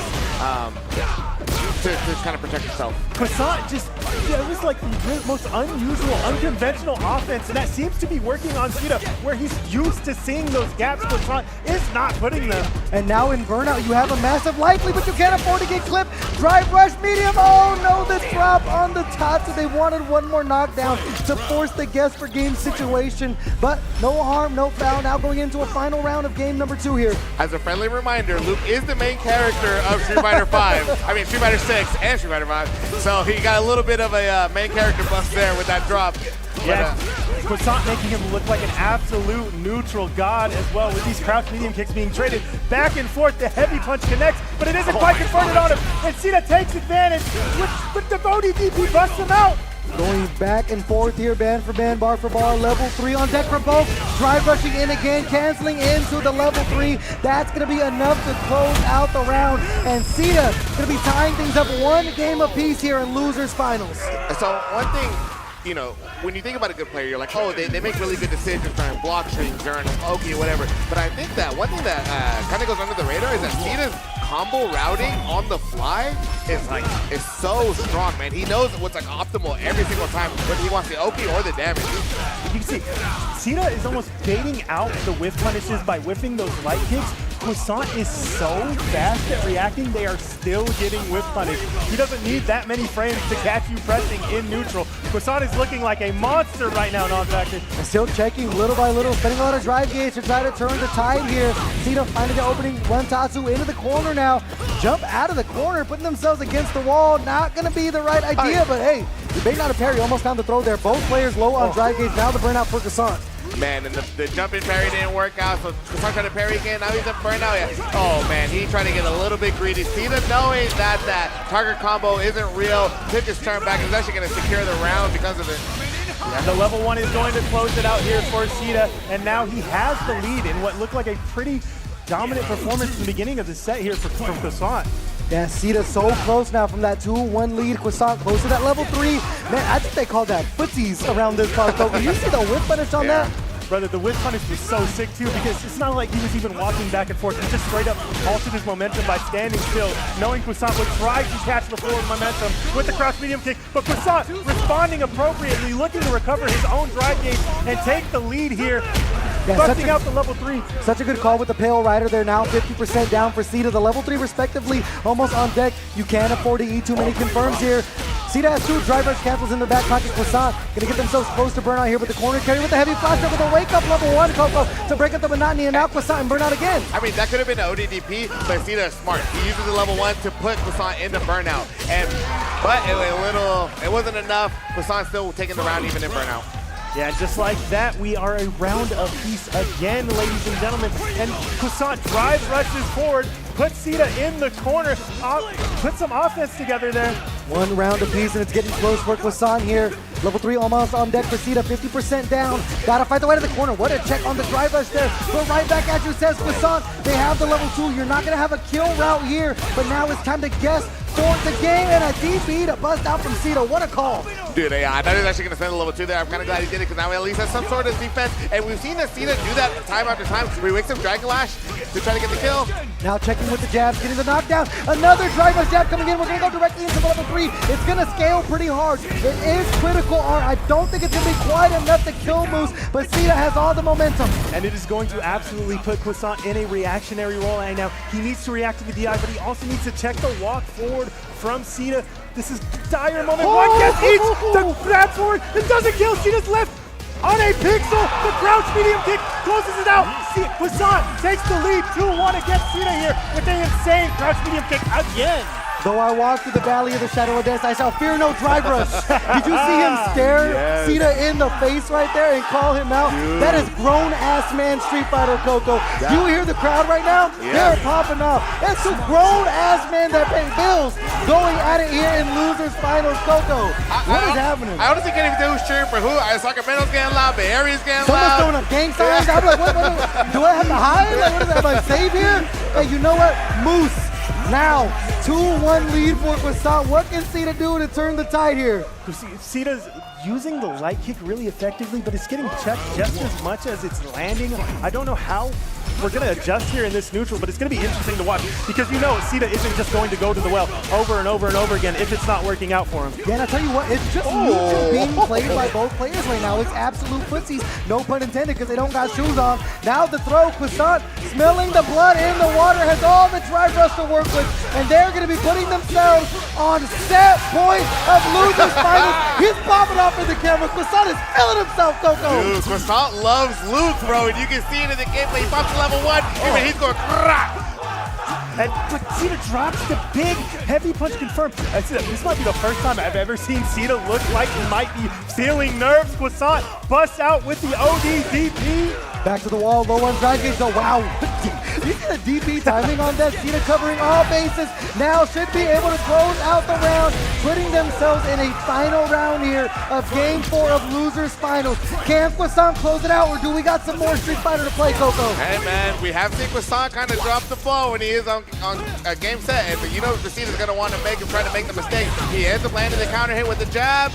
to kind of protect yourself. Croissant just, yeah, it was like the most unusual, unconventional offense, and that seems to be working on Sita, where he's used to seeing those gaps. Croissant is not putting them. And now in burnout, you have a massive life lead, but you can't afford to get clipped. Drive rush medium. Oh no, the drop on the top. So they wanted one more knockdown to force the guess for game situation, but no harm, no foul. Now going into a final round of game number 2 here. As a friendly reminder, Luke is the main character of Street Fighter 5. I mean, Street Fighter 6 and Street Fighter 5. So he got a little bit of a main character bust there with that drop. Yeah, Croissant making him look like an absolute neutral god as well, with these crouch medium kicks being traded back and forth. The heavy punch connects, but it isn't quite converted on him. And Sita takes advantage with the ODDP, busts him out. Going back and forth here, band for band, bar for bar, level 3 on deck for both. Drive rushing in again, canceling into the level 3. That's going to be enough to close out the round. And Sita going to be tying things up one game apiece here in losers finals. So one thing, you know, when you think about a good player, you're like, oh, they make really good decisions during block strings, during Oki, whatever. But I think that one thing that kind of goes under the radar is that Sita's combo routing on the fly is so strong, man. He knows what's like optimal every single time, whether he wants the Oki or the damage. You can see, Sita is almost baiting out the whiff punishes by whiffing those light kicks. Croissant is so fast at reacting, they are still getting whiff punished. He doesn't need that many frames to catch you pressing in neutral. Croissant is looking like a monster right now, non-factor. And still checking little by little, spending a lot of drive gauge to try to turn the tide here. Sita finding the opening, run Tatsu into the corner now. Jump out of the corner, putting themselves against the wall. Not going to be the right idea, but hey, the bait out of parry, almost found the throw there. Both players low on drive gauge, now the burnout for Croissant. Man, and the jumping parry didn't work out, so Croissant tried to parry again. Now he's in burnout. Yeah. Oh man, he tried to get a little bit greedy. Sita knowing that target combo isn't real, took his turn back, and is actually going to secure the round because of it. And the level 1 is going to close it out here for Sita, and now he has the lead in what looked like a pretty dominant performance in the beginning of the set here from Croissant. Yeah, Sita's so close now from that 2-1 lead. Croissant close to that level 3. Man, I think they call that footsies around this part. Did you see the whip punish on that? Brother, the whip punish was so sick too, because it's not like he was even walking back and forth. He just straight up halted his momentum by standing still, knowing Croissant would try to catch the forward momentum with the crouch medium kick, but Croissant responding appropriately, looking to recover his own drive gauge and take the lead here. Yeah, busting out the level 3. Such a good call with the Pale Rider there now, 50% down for Sita. The level 3 respectively, almost on deck. You can't afford to eat too many confirms here. Sita has 2 drive rush cancels in the back pocket. Croissant gonna get themselves close to burnout here with the corner carry with the heavy flash with a wake up level 1 Coco to break up the monotony, and now Croissant and burnout again. I mean, that could have been an ODDP, but Sita is smart. He uses the level 1 to put Croissant into burnout, but it wasn't enough. Croissant still taking the round even in burnout. Yeah, just like that, we are a round apiece again, ladies and gentlemen. And Croissant drive rushes forward, puts Sita in the corner, put some offense together there. 1 round apiece, and it's getting close for Croissant here. Level 3 almost on deck for Sita, 50% down. Gotta fight the way to the corner. What a check on the drive rush there. But right back at you, says Croissant. They have the level 2. You're not gonna have a kill route here, but now it's time to guess for the game, and a DP to bust out from Sita. What a call. Dude, yeah, I thought he was actually going to send a level 2 there. I'm kind of glad he did it, because now he at least has some sort of defense. And we've seen Sita do that time after time, where he wakes up Dragon Lash to try to get the kill. Now checking with the jabs, getting the knockdown. Another drive rush jab coming in. We're going to go directly into level 3. It's going to scale pretty hard. It is critical R. I don't think it's going to be quite enough to kill Moose, but Sita has all the momentum. And it is going to absolutely put Croissant in a reactionary role right now. He needs to react to the DI, but he also needs to check the walk forward from Sita. This is dire moment. One gets each. The grab forward. It doesn't kill. Cena's left on a pixel. The crouch medium kick closes it out. Croissant takes the lead. 2-1 against Cena here with an insane crouch medium kick again. Though I walk through the valley of the shadow of death, I shall fear no drive rush. Did you see him stare Cena in the face right there and call him out? Dude. That is grown-ass man Street Fighter Coco. You hear the crowd right now? They're popping off. That's two grown-ass men that pay bills going at it here in Losers Finals Coco. What is happening? I honestly can't even tell who's cheering for who. Sacramento's getting loud, Bay Area's getting Someone's loud. throwing up gang signs. I'm like, what do I have to hide? Like, what is that? Am I safe here? Hey, you know what? Moose. Now, 2-1 lead for Croissant. What can Cena do to turn the tide here? Cena's using the light kick really effectively, but it's getting checked just as much as it's landing. I don't know how we're going to adjust here in this neutral, but it's going to be interesting to watch because you know Cena isn't just going to go to the well over and over and over again if it's not working out for him. Yeah, and I tell you what, it's just neutral being played by both players right now. It's absolute footsies, no pun intended, because they don't got shoes on. Now the throw, Croissant smelling the blood in the water, has all the drive rush to work with, and they're going to be putting themselves on set point of Losers Finals. He's popping off in the camera. Croissant is feeling himself, Coco. Dude, Croissant loves Luke, bro, and you can see it in the gameplay. He pops to level 1, even he's going but Cena drops the big heavy punch confirmed. This might be the first time I've ever seen Cena look like he might be feeling nerves. Croissant busts out with the ODDP. Back to the wall, low on drive gauge. Oh, wow. You see the DP timing on that? Cena covering all bases. Now should be able to close out the round, putting themselves in a final round here of Game 4 of Losers Finals. Can Croissant close it out, or do we got some more Street Fighter to play, Coco? Hey, man, we have seen Croissant kind of drop the ball when he is on a game set, and you know the Cena's going to want to make him try to make the mistake. He ends up landing the counter hit with the jab.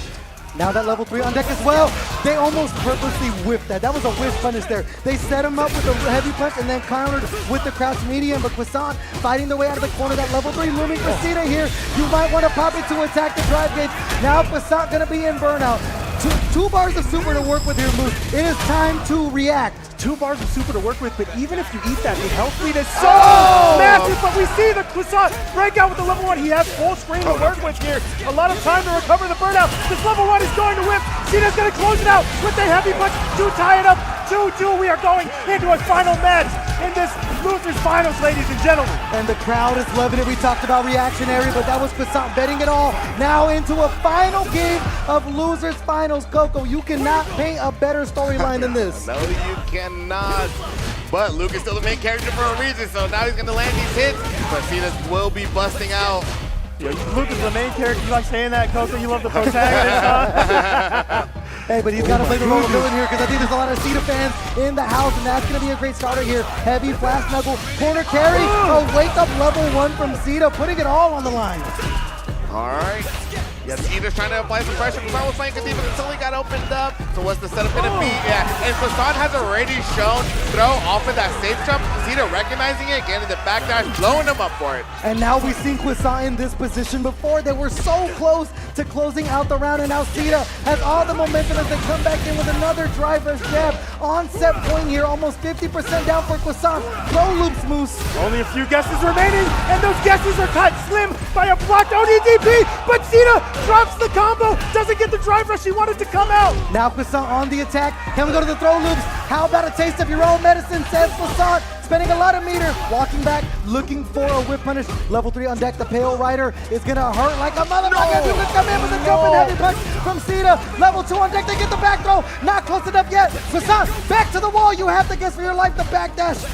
Now that level 3 on deck as well. They almost purposely whipped that. That was a whiff punish there. They set him up with a heavy punch and then countered with the crouch medium, but Croissant fighting their way out of the corner. That level 3 looming for Cena here. You might want to pop it to attack the drive gauge. Now Croissant going to be in burnout. Two bars of super to work with here, Moose. It is time to react. 2 bars of super to work with, but even if you eat that, the health lead is so massive, but we see the Croissant break out with the level 1. He has full screen to work with here. A lot of time to recover the burnout. This level 1 is going to whip. Cena's going to close it out with a heavy punch to tie it up. 2-2. We are going into a final match in this Losers Finals, ladies and gentlemen. And the crowd is loving it. We talked about reactionary, but that was Croissant betting it all. Now into a final game of Losers Finals. Coco, you cannot paint a better storyline than this. No, you cannot. But Luke is still the main character for a reason, so now he's going to land these hits. But Cena will be busting out. Yeah, Luke is the main character. You like saying that, Coco? You love the protagonist, huh? Hey, but he's got to play the role of villain here because I think there's a lot of Cena fans in the house, and that's going to be a great starter here. Heavy flash knuckle, corner carry, a wake-up level 1 from Cena, putting it all on the line. All right. Yeah, Cena's trying to apply some pressure. Croissant was playing good defense until he got opened up. So what's the setup going to be? Yeah, and Croissant has already shown throw off of that safe jump. Cena recognizing it, getting the backdash, blowing him up for it. And now we've seen Croissant in this position before. They were so close to closing out the round, and now Cena has all the momentum as they come back in with another drive rush jab. On set point here, almost 50% down for Croissant. Low loops, Moose. Only a few guesses remaining, and those guesses are cut slim by a blocked ODDP, but Cena drops the combo, doesn't get the drive rush he wanted to come out. Now Croissant on the attack. Can we go to the throw loops? How about a taste of your own medicine, says Croissant. Spending a lot of meter, walking back, looking for a whip punish. Level 3 on deck, the Pale Rider is gonna hurt like a motherfucker. He's gonna come in with a jumping heavy punch from Cena. Level 2 on deck, they get the back throw. Not close enough yet. Croissant, back to the wall. You have to guess for your life the backdash.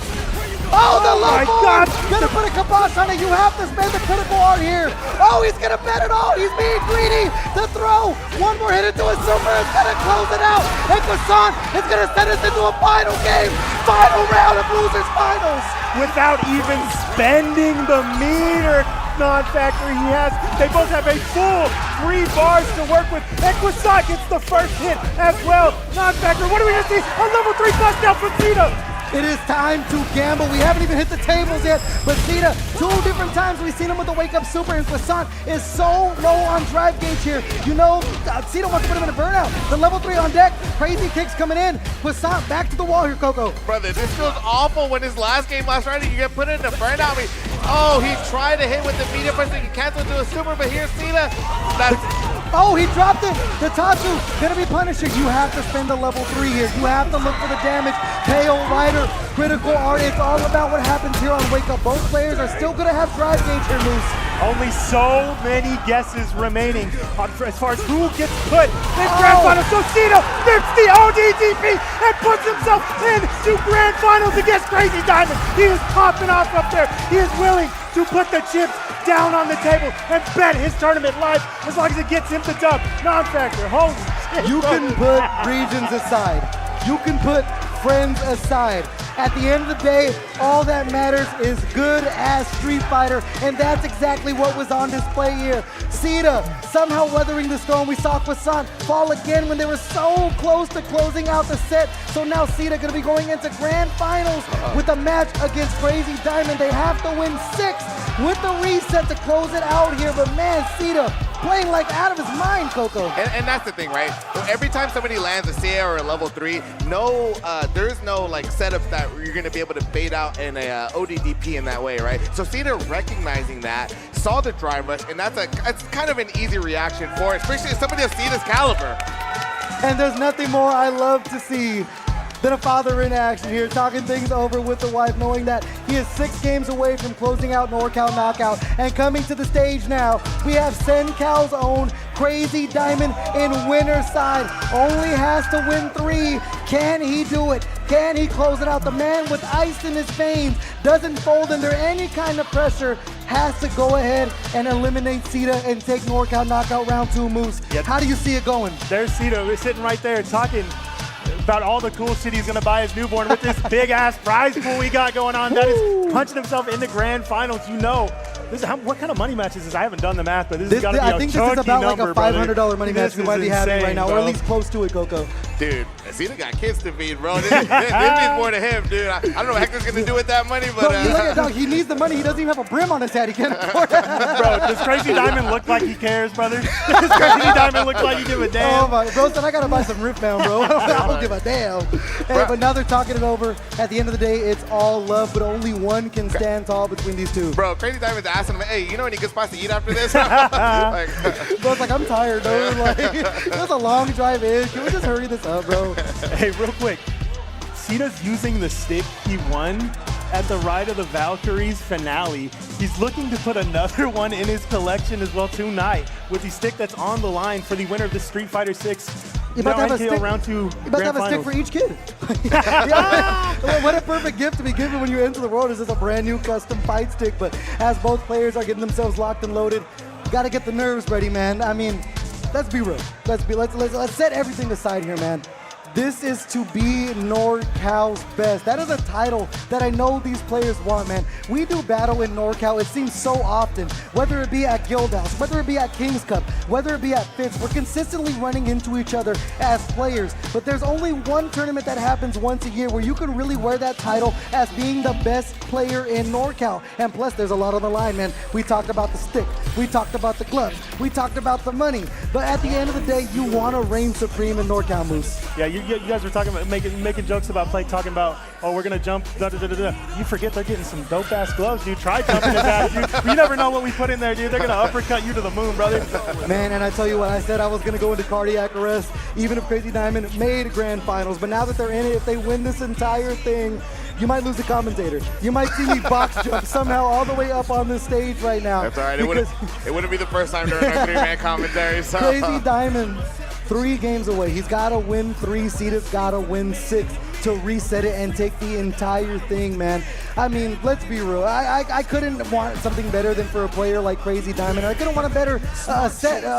Oh, the low forward! Gonna put a kibosh on it. You have to spend the critical art here. Oh, he's gonna bet it all. He's being greedy. The throw. One more hit into a super. It's gonna close it out. And Croissant is gonna send us into a final game. Final round of Losers Finals. Without even spending the meter non-factor he has. They both have a full 3 bars to work with. And Croissant gets the first hit as well. Non-factor. What are we gonna see? A level 3 bust down from Cena. It is time to gamble. We haven't even hit the tables yet, but Cita, 2 different times we've seen him with the wake-up super, and Croissant is so low on drive gauge here. You know, Cita wants to put him in a burnout. The level 3 on deck, crazy kicks coming in. Croissant back to the wall here, Coco. Brother, this feels awful when his last game last Friday, you get put in a burnout. I mean, oh, he tried to hit with the medium pressure, he canceled to a super, but here's Cita. Oh, he dropped it. The Tatsu gonna be punishing. You have to spend the level 3 here. You have to look for the damage. KO Rider, critical art. It's all about what happens here on Wake Up. Both players are still gonna have drive gauge here, Moose. Only so many guesses remaining as far as who gets put in Grand Finals. So Cita dips the ODDP and puts himself into Grand Finals against Crazy Diamond. He is popping off up there. He is willing to put the chips down on the table and bet his tournament life as long as it gets him the dub. Non-factor, holy shit. You can put regions aside. You can put friends aside. At the end of the day, all that matters is good as Street Fighter, and that's exactly what was on display here. Cita somehow weathering the storm. We saw Croissant fall again when they were so close to closing out the set. So now Cita gonna be going into Grand Finals with a match against Crazy Diamond. They have to win 6 with the reset to close it out here, but man, Cita playing like out of his mind, Coco. And that's the thing, right? So every time somebody lands a CA or a level 3, there's no like setup that you're gonna be able to bait out in a ODDP in that way, right? So Cita recognizing that, saw the drive rush, and it's kind of an easy reaction for it, especially somebody of Cita's caliber. And there's nothing more I love to see than a father in action here, talking things over with the wife, knowing that he is 6 games away from closing out NorCal Knockout. And coming to the stage now, we have SenCal's own Crazy Diamond in winner's side. Only has to win 3. Can he do it? Can he close it out? The man with ice in his veins doesn't fold under any kind of pressure. Has to go ahead and eliminate Cita and take NorCal Knockout round 2, Moose. Yep. How do you see it going? There's Cita. We're sitting right there talking about all the cool shit he's gonna buy his newborn with this big ass prize pool we got going on. That is punching himself into Grand Finals. You know, what kind of money match is this? I haven't done the math, but this has got to be I think this is about like a $500 money match we might be having right now, bro. or at least close to it, Coco. Dude, Cita got kids to feed, bro. This means more to him, dude. I don't know what Hector's gonna do with that money, but you look at dog, he needs the money. He doesn't even have a brim on his head. He can't afford it. Bro, does Crazy Diamond look like he cares, brother? Does Crazy Diamond look like he give a damn? Oh my, bro, son, I gotta buy some Rip Down, bro. I don't give a damn. Hey, but now they're talking it over. At the end of the day, it's all love, but only one can stand tall between these two. Bro, Crazy Diamond's asking him, hey, you know any good spots to eat after this? Bro's like, I'm tired, dude. Like, it was a long drive in. Can we just hurry this up, bro? Hey, real quick. Cita's using the stick he won at the Ride of the Valkyries finale. He's looking to put another one in his collection as well tonight with the stick that's on the line for the winner of the Street Fighter 6 NorCal round 2 You're about to have a stick for each kid. What a perfect gift to be given when you enter the world. Is this a brand new custom fight stick? But as both players are getting themselves locked and loaded, you got to get the nerves ready, man. I mean, let's be real. Let's set everything aside here, man. This is to be NorCal's best. That is a title that I know these players want, man. We do battle in NorCal, it seems so often, whether it be at Guildhouse, whether it be at King's Cup, whether it be at Fitz, we're consistently running into each other as players. But there's only one tournament that happens once a year where you can really wear that title as being the best player in NorCal. And plus, there's a lot on the line, man. We talked about the stick, we talked about the gloves, we talked about the money. But at the end of the day, you want to reign supreme in NorCal, Moose. Yeah, you guys were talking about making jokes about talking about, oh, we're gonna jump, You forget they're getting some dope ass gloves, dude. Try jumping his ass, dude. You never know what we put in there, dude. They're gonna uppercut you to the moon, brother. Man, and I tell you what, I said I was gonna go into cardiac arrest, even if Crazy Diamond made Grand Finals. But now that they're in it, if they win this entire thing, you might lose the commentator. You might see me box jump somehow all the way up on this stage right now. That's all right. It wouldn't be the first time during our 3-man commentary. So. Crazy Diamond, 3 games away. He's got to win 3. Cita's got to win 6 to reset it and take the entire thing, man. I mean, let's be real. I couldn't want something better than for a player like Crazy Diamond. I couldn't want a better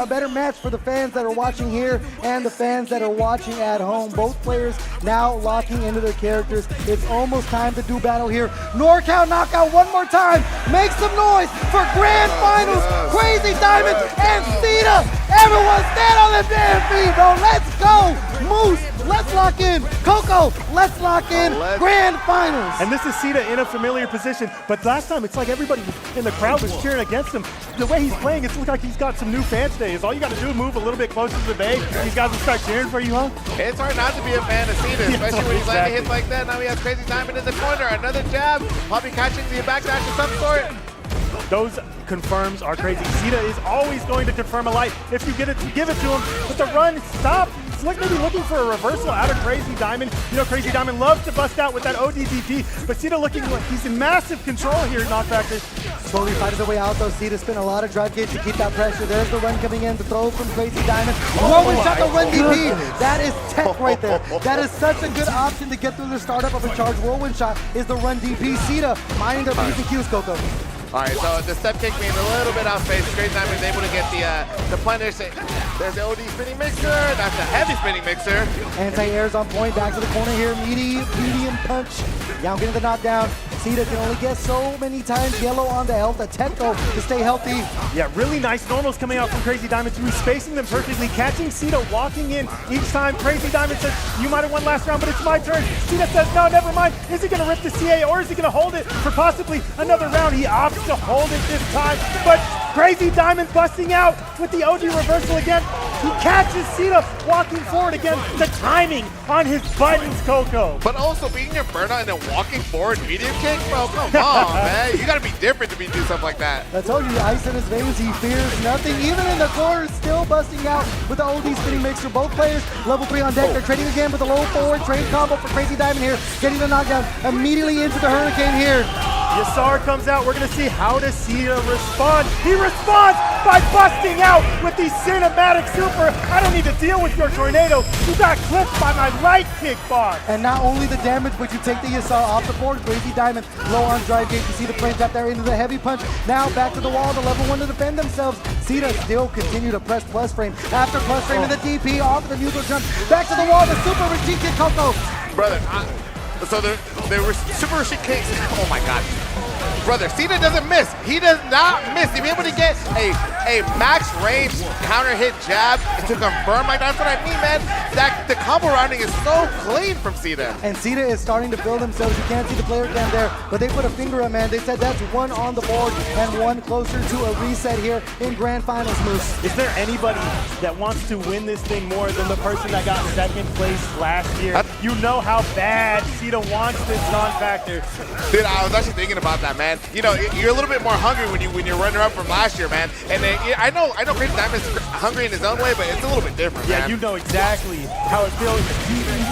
better match for the fans that are watching here and the fans that are watching at home. Both players now locking into their characters. It's almost time to do battle here. NorCal Knockout one more time. Make some noise for Grand Finals. Crazy Diamond and Cita. Everyone stand on the damn feet, bro. Let's go. Moose, Let's lock in. Coco, let's lock in. Grand finals. And this is Cita in a familiar position, but last time it's like everybody in the crowd was cheering against him. The way he's playing, it looks like he's got some new fans today. Is all you got to do is move a little bit closer to the bay. These guys will start cheering for you, huh? It's hard not to be a fan of Cita, especially when he's landing hits like that. Now he has Crazy Diamond in the corner. Another jab, probably catching the backdash of some sort. Those confirms are crazy. Cita is always going to confirm a light if you get it to give it to him. But the run stopped. It's like maybe looking for a reversal out of Crazy Diamond. You know, Crazy Diamond loves to bust out with that ODDP, but Cita looking like he's in massive control here at Knockfactor. Slowly fighting their way out though. Cita spent a lot of drive kits to keep that pressure. There's the run coming in, the throw from Crazy Diamond. Whirlwind shot, the run DP. That is tech right there. That is such a good option to get through the startup of a charge. Whirlwind shot is the run DP. Cita minding their P's and Q's, Coco. All right, so the step kick being a little bit off base. Crazy Diamond is able to get the punish. There's the OD spinning mixer. That's a heavy spinning mixer. Anti-air's on point. Back to the corner here. Medium punch. Down getting the knockdown. Cita can only get so many times. Yellow on the health. A tech though to stay healthy. Yeah, really nice normals coming out from Crazy Diamond too. He's spacing them perfectly, catching Cita walking in each time. Crazy Diamond says, you might have won last round, but it's my turn. Cita says, no, never mind. Is he going to rip the CA or is he going to hold it for possibly another round? He opts to hold it this time, but Crazy Diamond busting out with the OD reversal again. He catches Cita walking forward again. The timing on his buttons, Coco. But also being your burnout and then walking forward medium kick, bro, come on, man. You gotta be different to be doing stuff like that. I told you, ice in his veins, he fears nothing. Even in the corner, still busting out with the OD spinning mixer. Both players, level 3 on deck. They're trading again with a low forward trade combo for Crazy Diamond here. Getting the knockdown immediately into the Hurricane here. Yasar comes out. We're going to see how does Cita respond. He responds by busting out with the cinematic super. I don't need to deal with your tornado. You got clipped by my light kick, boss. And not only the damage, but you take the Yasar off the board. Crazy Diamond low on drive gate. You see the frame tap there into the heavy punch. Now back to the wall, the level 1 to defend themselves. Cita still continue to press plus frame. After plus frame in the DP, off of the neutral jump. Back to the wall, the super Rashid kick, Coco. Brother, so there were super Rashid kicks. Oh my God. Brother, Cita doesn't miss. He does not miss. To be able to get a max range counter hit jab to confirm like that's what I mean, man. That the combo rounding is so clean from Cita. And Cita is starting to build themselves. You can't see the player cam there, but they put a finger on, man. They said that's one on the board and one closer to a reset here in Grand Finals, Moose. Is there anybody that wants to win this thing more than the person that got second place last year? You know how bad Cita wants this non-factor. Dude, I was actually thinking about that, man. You know, you're a little bit more hungry when you're runner-up from last year, man. And I know Crazy Diamond's hungry in his own way, but it's a little bit different, yeah, man. you know exactly how it feels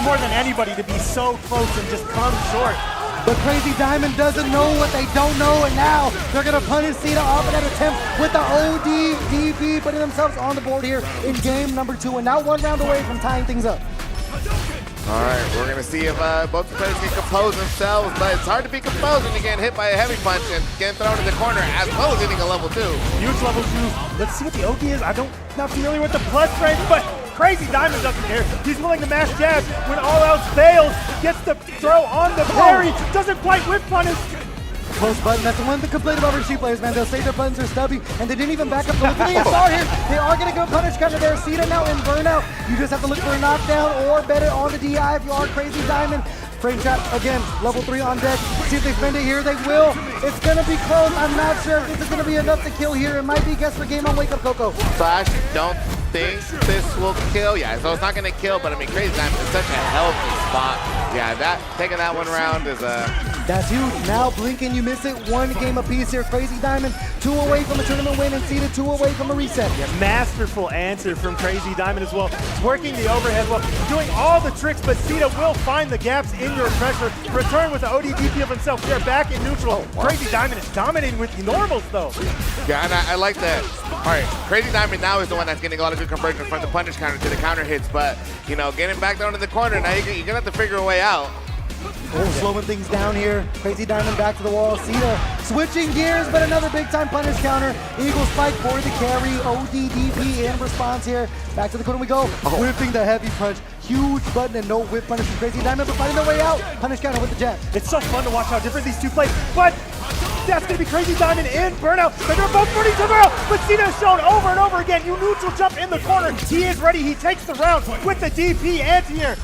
more than anybody to be so close and just come short. But Crazy Diamond doesn't know what they don't know, and now they're going to punish Cita off of that attempt with the OD DP, putting themselves on the board here in game number 2, and now 1 round away from tying things up. All right, we're going to see if both players can compose themselves, but it's hard to be composed when you're getting hit by a heavy punch and getting thrown in the corner, as well as hitting a level 2. Huge level 2. Let's see what the OD is. Not familiar with the plus range, but Crazy Diamond doesn't care. He's willing to mash jab when all else fails. Gets the throw on the parry. Doesn't quite whip punish. Close button. That's the one thing complaint about Rashid players, man. They'll say their buttons are stubby, and they didn't even back up. Look at the Yasar here. They are going to go punish counter there. Cita now in burnout. You just have to look for a knockdown or bet it on the DI if you are Crazy Diamond. Frame trap again, level 3 on deck. See if they spend it here. They will. It's going to be close. I'm not sure if this is going to be enough to kill here. It might be guess for game on Wake Up Coco. So I actually don't think this will kill. Yeah, so it's not going to kill, but I mean, Crazy Diamond is such a healthy spot. Yeah, taking that 1 round is That's huge. Now blink and you miss it. 1 game apiece here. Crazy Diamond 2 away from a tournament win, and Cita 2 away from a reset. Yeah, masterful answer from Crazy Diamond as well. He's working the overhead well, doing all the tricks, but Cita will find the gaps in your pressure. Return with the ODDP of himself. They're back in neutral. Crazy Diamond is dominating with the normals though. Yeah, and I like that. All right, Crazy Diamond now is the one that's getting a lot of good conversion from the punish counter to the counter hits, but you know, getting back down to the corner, now you're gonna have to figure a way out. Slowing things down here. Crazy Diamond back to the wall. Cita switching gears, but another big time punish counter. Eagle spike for the carry. ODDP in response here. Back to the corner we go. Whipping the heavy punch. Huge button and no whip punish from Crazy Diamond, but fighting their way out. Punish counter with the jab. It's so fun to watch how different these two play, but that's going to be Crazy Diamond in burnout. But they're both burning each other out. But Cita has shown over and over again. You neutral jump in the corner. He is ready. He takes the round with the DP anti-air.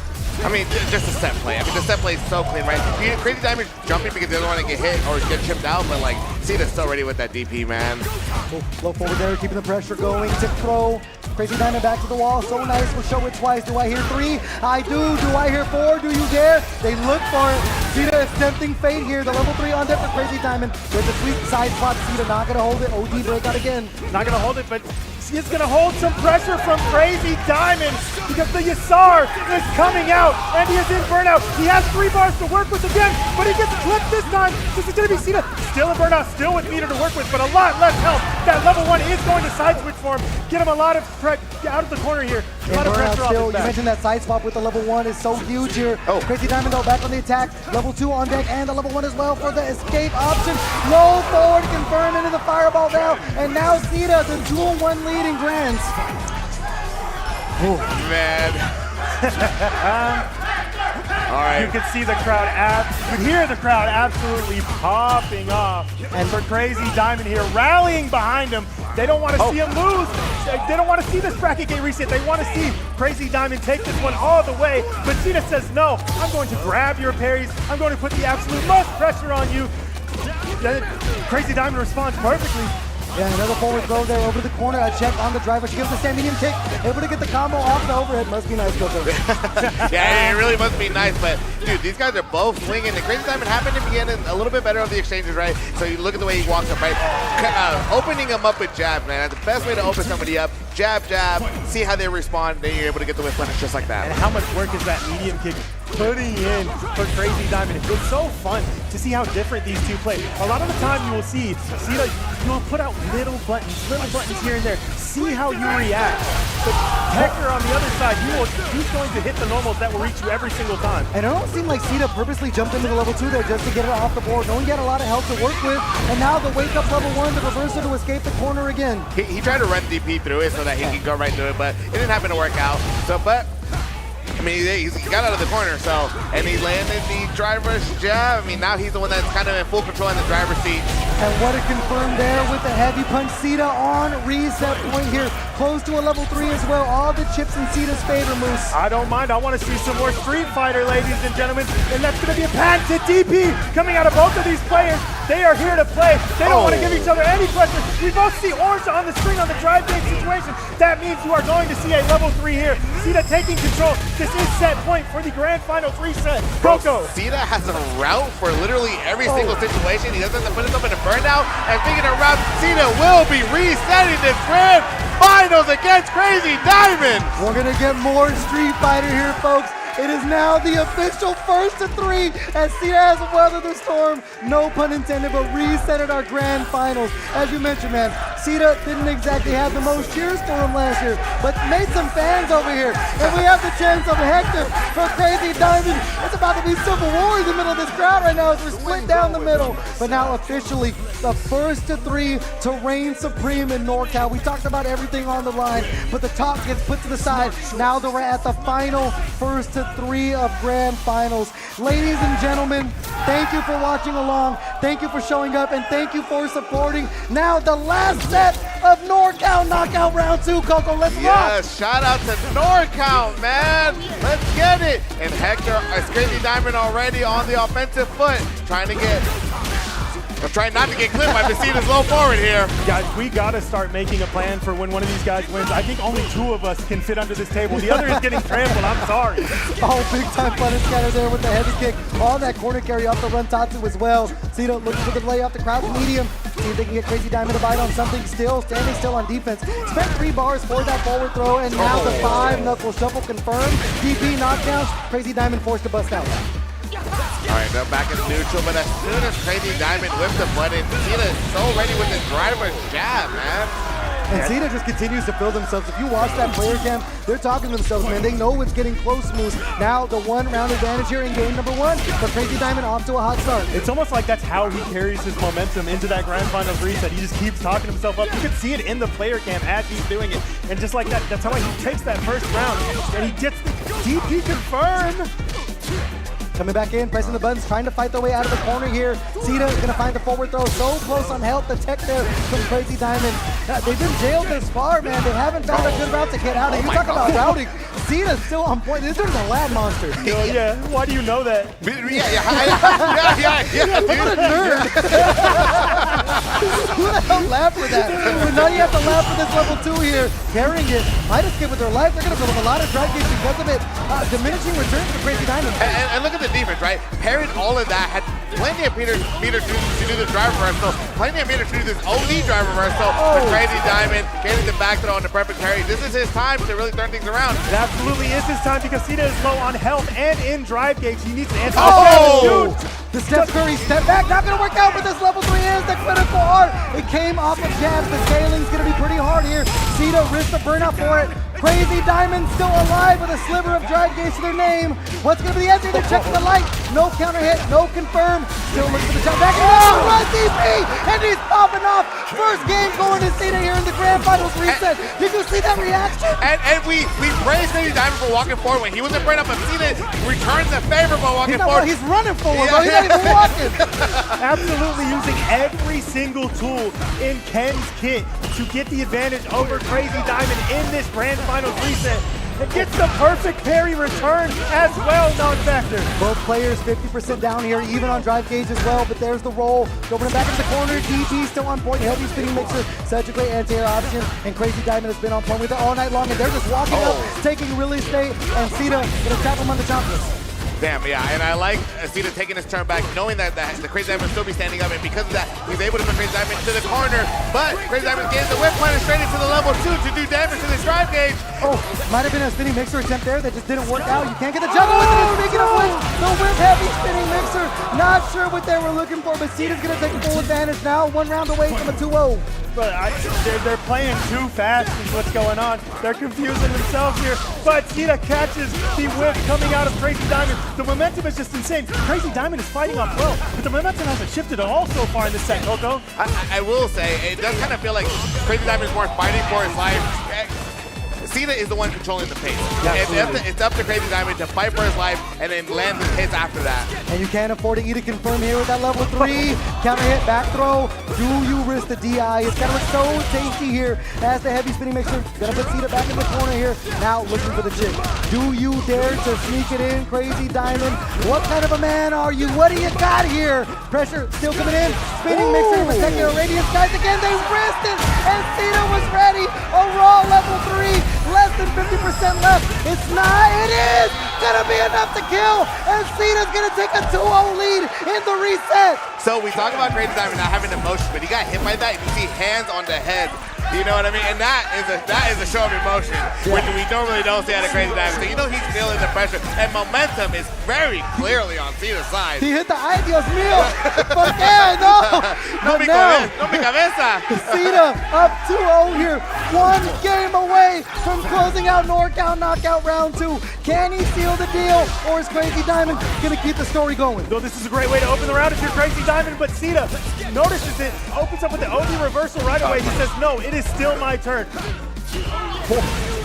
I mean, just a set play. I mean, the set play is so clean, right? Crazy Diamond jumping because they don't want to get hit or get chipped out, but like, Cena's still ready with that DP, man. Low forward there, keeping the pressure going. Tip throw. Crazy Diamond back to the wall. So nice. We'll show it twice. Do I hear 3? I do. Do I hear 4? Do you dare? They look for it. Cena is tempting fate here. The level 3 on deck for Crazy Diamond. With the sweet side swap. Cena not going to hold it. OD breakout again. Not going to hold it, but he's going to hold some pressure from Crazy Diamond because the Yasar is coming out and he is in burnout. He has 3 bars to work with again, but he gets clipped this time. This is going to be Cena still in burnout, still with meter to work with, but a lot less health. That level 1 is going to side switch for him. Get him a lot of out of the corner here. A lot of pressure off his back. You mentioned that side swap with the level 1 is so huge here. Crazy Diamond though back on the attack. Level 2 on deck and the level 1 as well for the escape option. Low forward confirm into the fireball now. And now Cena the 2-1 lead in Grands. Oh, man. All right. You can see the crowd, you can hear the crowd absolutely popping off. And for Crazy Diamond here, rallying behind him. They don't want to see him lose. They don't want to see this bracket get reset. They want to see Crazy Diamond take this one all the way. But Cena says, no, I'm going to grab your parries. I'm going to put the absolute most pressure on you. Crazy Diamond responds perfectly. Yeah, another forward throw there over the corner. A check on the driver. She gives the stand medium kick. Able to get the combo off the overhead. Must be nice, Coco. Yeah, it really must be nice, but dude, these guys are both swinging. The Crazy Diamond happened to be getting a little bit better on the exchanges, right? So you look at the way he walks up, right? Opening him up with jab, man. That's the best way to open somebody up. Jab, jab, see how they respond, then you're able to get the whip punish just like that. And how much work is that medium kick putting in for Crazy Diamond? It's so fun to see how different these two play. A lot of the time you will see Cena, you'll put out little buttons here and there. See how you react. But Hector on the other side, he's going to hit the normals that will reach you every single time. And it don't seem like Cena purposely jumped into the level 2 there just to get it off the board. Knowing he had a lot of health to work with. And now the wake up level 1, the reversal to escape the corner again. He tried to run DP through it so that he can go right through it, but it didn't happen to work out. So, but I mean, he got out of the corner, so, and he landed the driver's jab. I mean, now he's the one that's kind of in full control in the driver's seat. And what a confirm there with the heavy punch. Cena on reset point here. Close to a level 3 as well. All the chips in Cena's favor, Moose. I don't mind. I want to see some more Street Fighter, ladies and gentlemen. And that's going to be a patented DP coming out of both of these players. They are here to play. They don't want to give each other any pressure. We both see orange on the screen on the drive game situation. That means you are going to see a level 3 here. Cena taking control. This is set point for the grand finals reset. Coco. Cena has a route for literally every single situation. He doesn't have to put himself in a burnout. And speaking of routes, Cena will be resetting this grand finals against Crazy Diamond. We're going to get more Street Fighter here, folks. It is now the official 1st to 3 as Cena has weathered the storm, no pun intended, but resetted our grand finals. As you mentioned, man, Cena didn't exactly have the most cheers for him last year, but made some fans over here. And we have the chance of Hector for Crazy Diamond. It's about to be civil war in the middle of this crowd right now as we're split down the middle. But now officially the 1st to 3 to reign supreme in NorCal. We talked about everything on the line, but the top gets put to the side. Now that we're at the final 1st to 3 of grand finals. Ladies and gentlemen, thank you for watching along. Thank you for showing up, and thank you for supporting. Now the last set of NorCal Knockout Round 2. Coco, let's rock. Yes, shout out to NorCal, man. Let's get it. And Hector is Crazy Diamond already on the offensive foot, trying not to get clipped by Cena's low forward here. Guys, we got to start making a plan for when one of these guys wins. I think only 2 of us can fit under this table. The other is getting trampled. I'm sorry. Oh, big time fun and scatter there with the heavy kick. On that corner carry off the run Tatsu as well. Cena looking for the delay off the crowd medium. See if they can get Crazy Diamond to bite on something still. Standing still on defense. Spent 3 bars for that forward throw, and now the 5-knuckle shuffle confirmed. DP knockdown. Crazy Diamond forced to bust out. All right, they're back in neutral, but as soon as Crazy Diamond whips the button, Cena is so ready with his driver's jab, man. And Cena just continues to fill themselves. If you watch that player cam, they're talking to themselves, man. They know it's getting close, Moose. Now the 1-round advantage here in game number 1, but Crazy Diamond off to a hot start. It's almost like that's how he carries his momentum into that grand finals reset. He just keeps talking himself up. You can see it in the player cam as he's doing it. And just like that, that's how he takes that first round. And he gets the DP confirmed. Coming back in, pressing the buttons, trying to fight their way out of the corner here. Cena is going to find the forward throw. So close on health. The tech there from Crazy Diamond. They've been jailed this far, man. They haven't found a good route to get out of. You talk about routing. Cena's still on point. This dude's a lab monster. Yeah, why do you know that? What a nerd. Who the hell laughed for that? But now you have to laugh for this level 2 here. Carrying it. Might escape with their life. They're going to build up a lot of drive games because of it. Diminishing returns for Crazy Diamond. And look at the defense, right? Parried all of that, had plenty of meter to do the drive reversal, plenty of meter to do this OD drive reversal, but Crazy Diamond getting the back throw on the perfect parry. This is his time to really turn things around. It absolutely is his time because Cena is low on health and in drive gauge. He needs to answer the The Steph Curry step back, not going to work out, but this level 3 is the critical art. It came off of jabs. The scaling's going to be pretty hard here. Cena risks the burnout for it. Crazy Diamond still alive with a sliver of drive gauge to their name. What's going to be the answer? They're checking the light. No counter hit, no confirm. Still looking for the jump back. And run DP, and he's popping off. First game going to Cena here in the Grand Finals reset. Did you see that reaction? And we praised Crazy Diamond for walking forward when he wasn't bringing up, but Cena returns the favor by walking forward. He's running forward, bro. He's not even walking. Absolutely using every single tool in Ken's kit to get the advantage over Crazy Diamond in this Grand Finals reset. It gets the perfect parry return as well, non-factor. Both players 50% down here, even on drive gauge as well, but there's the roll. Going back into the corner, DT still on point. Heavy spinning mixer, such a great anti-air option, and Crazy Diamond has been on point with it all night long, and they're just walking up, taking release state, and Cena gonna tap him on the chompies. Damn, yeah, and I like Cena taking his turn back, knowing that the Crazy Diamond will still be standing up, and because of that, he's able to put Crazy Diamond to the corner, but Crazy Diamond getting the whip planted straight into the level 2 to do damage to this drive gauge. Might have been a spinning mixer attempt there that just didn't work out. You can't get the juggle with it. Speaking of which, the whip heavy spinning mixer. Not sure what they were looking for, but Cena's gonna take full advantage now. 1 round away from a 2-0. But they're playing too fast is what's going on. They're confusing themselves here. But Cena catches the whip coming out of Crazy Diamond. The momentum is just insane. Crazy Diamond is fighting off well, but the momentum hasn't shifted at all so far in this set, Coco. I will say, it does kind of feel like Crazy Diamond is more fighting for his life. Cena is the one controlling the pace. It's up to Crazy Diamond to fight for his life and then land his hits after that. And you can't afford to eat a confirm here with that level 3. Counter hit, back throw. Do you risk the DI? It's gonna look so tasty here as the heavy spinning mixer. Gonna put Cena back in the corner here. Now looking for the jig. Do you dare to sneak it in, Crazy Diamond? What kind of a man are you? What do you got here? Pressure still coming in. Spinning mixer, protecting our radius. Guys, again, they risked it, and Cena was ready. A raw level 3. Less than 50% left. It's not. It is gonna be enough to kill, and Cena's gonna take a 2-0 lead in the reset. So we talk about Crazy Diamond not having emotion, but he got hit by that. You see hands on the head. You know what I mean? And that is a show of emotion, which we normally don't see out of Crazy Diamond. So you know he's feeling the pressure, and momentum is very clearly on Cena's side. He hit the ay Dios mío. ¿Por qué? No. No mi cabeza. Cena up 2-0 here. 1 game away from closing out NorCal Knockout Round 2. Can he seal the deal, or is Crazy Diamond gonna keep the story going? Though this is a great way to open the round if you're Crazy Diamond, but Cena notices it, opens up with the OD reversal right away. He says, no, it is still my turn.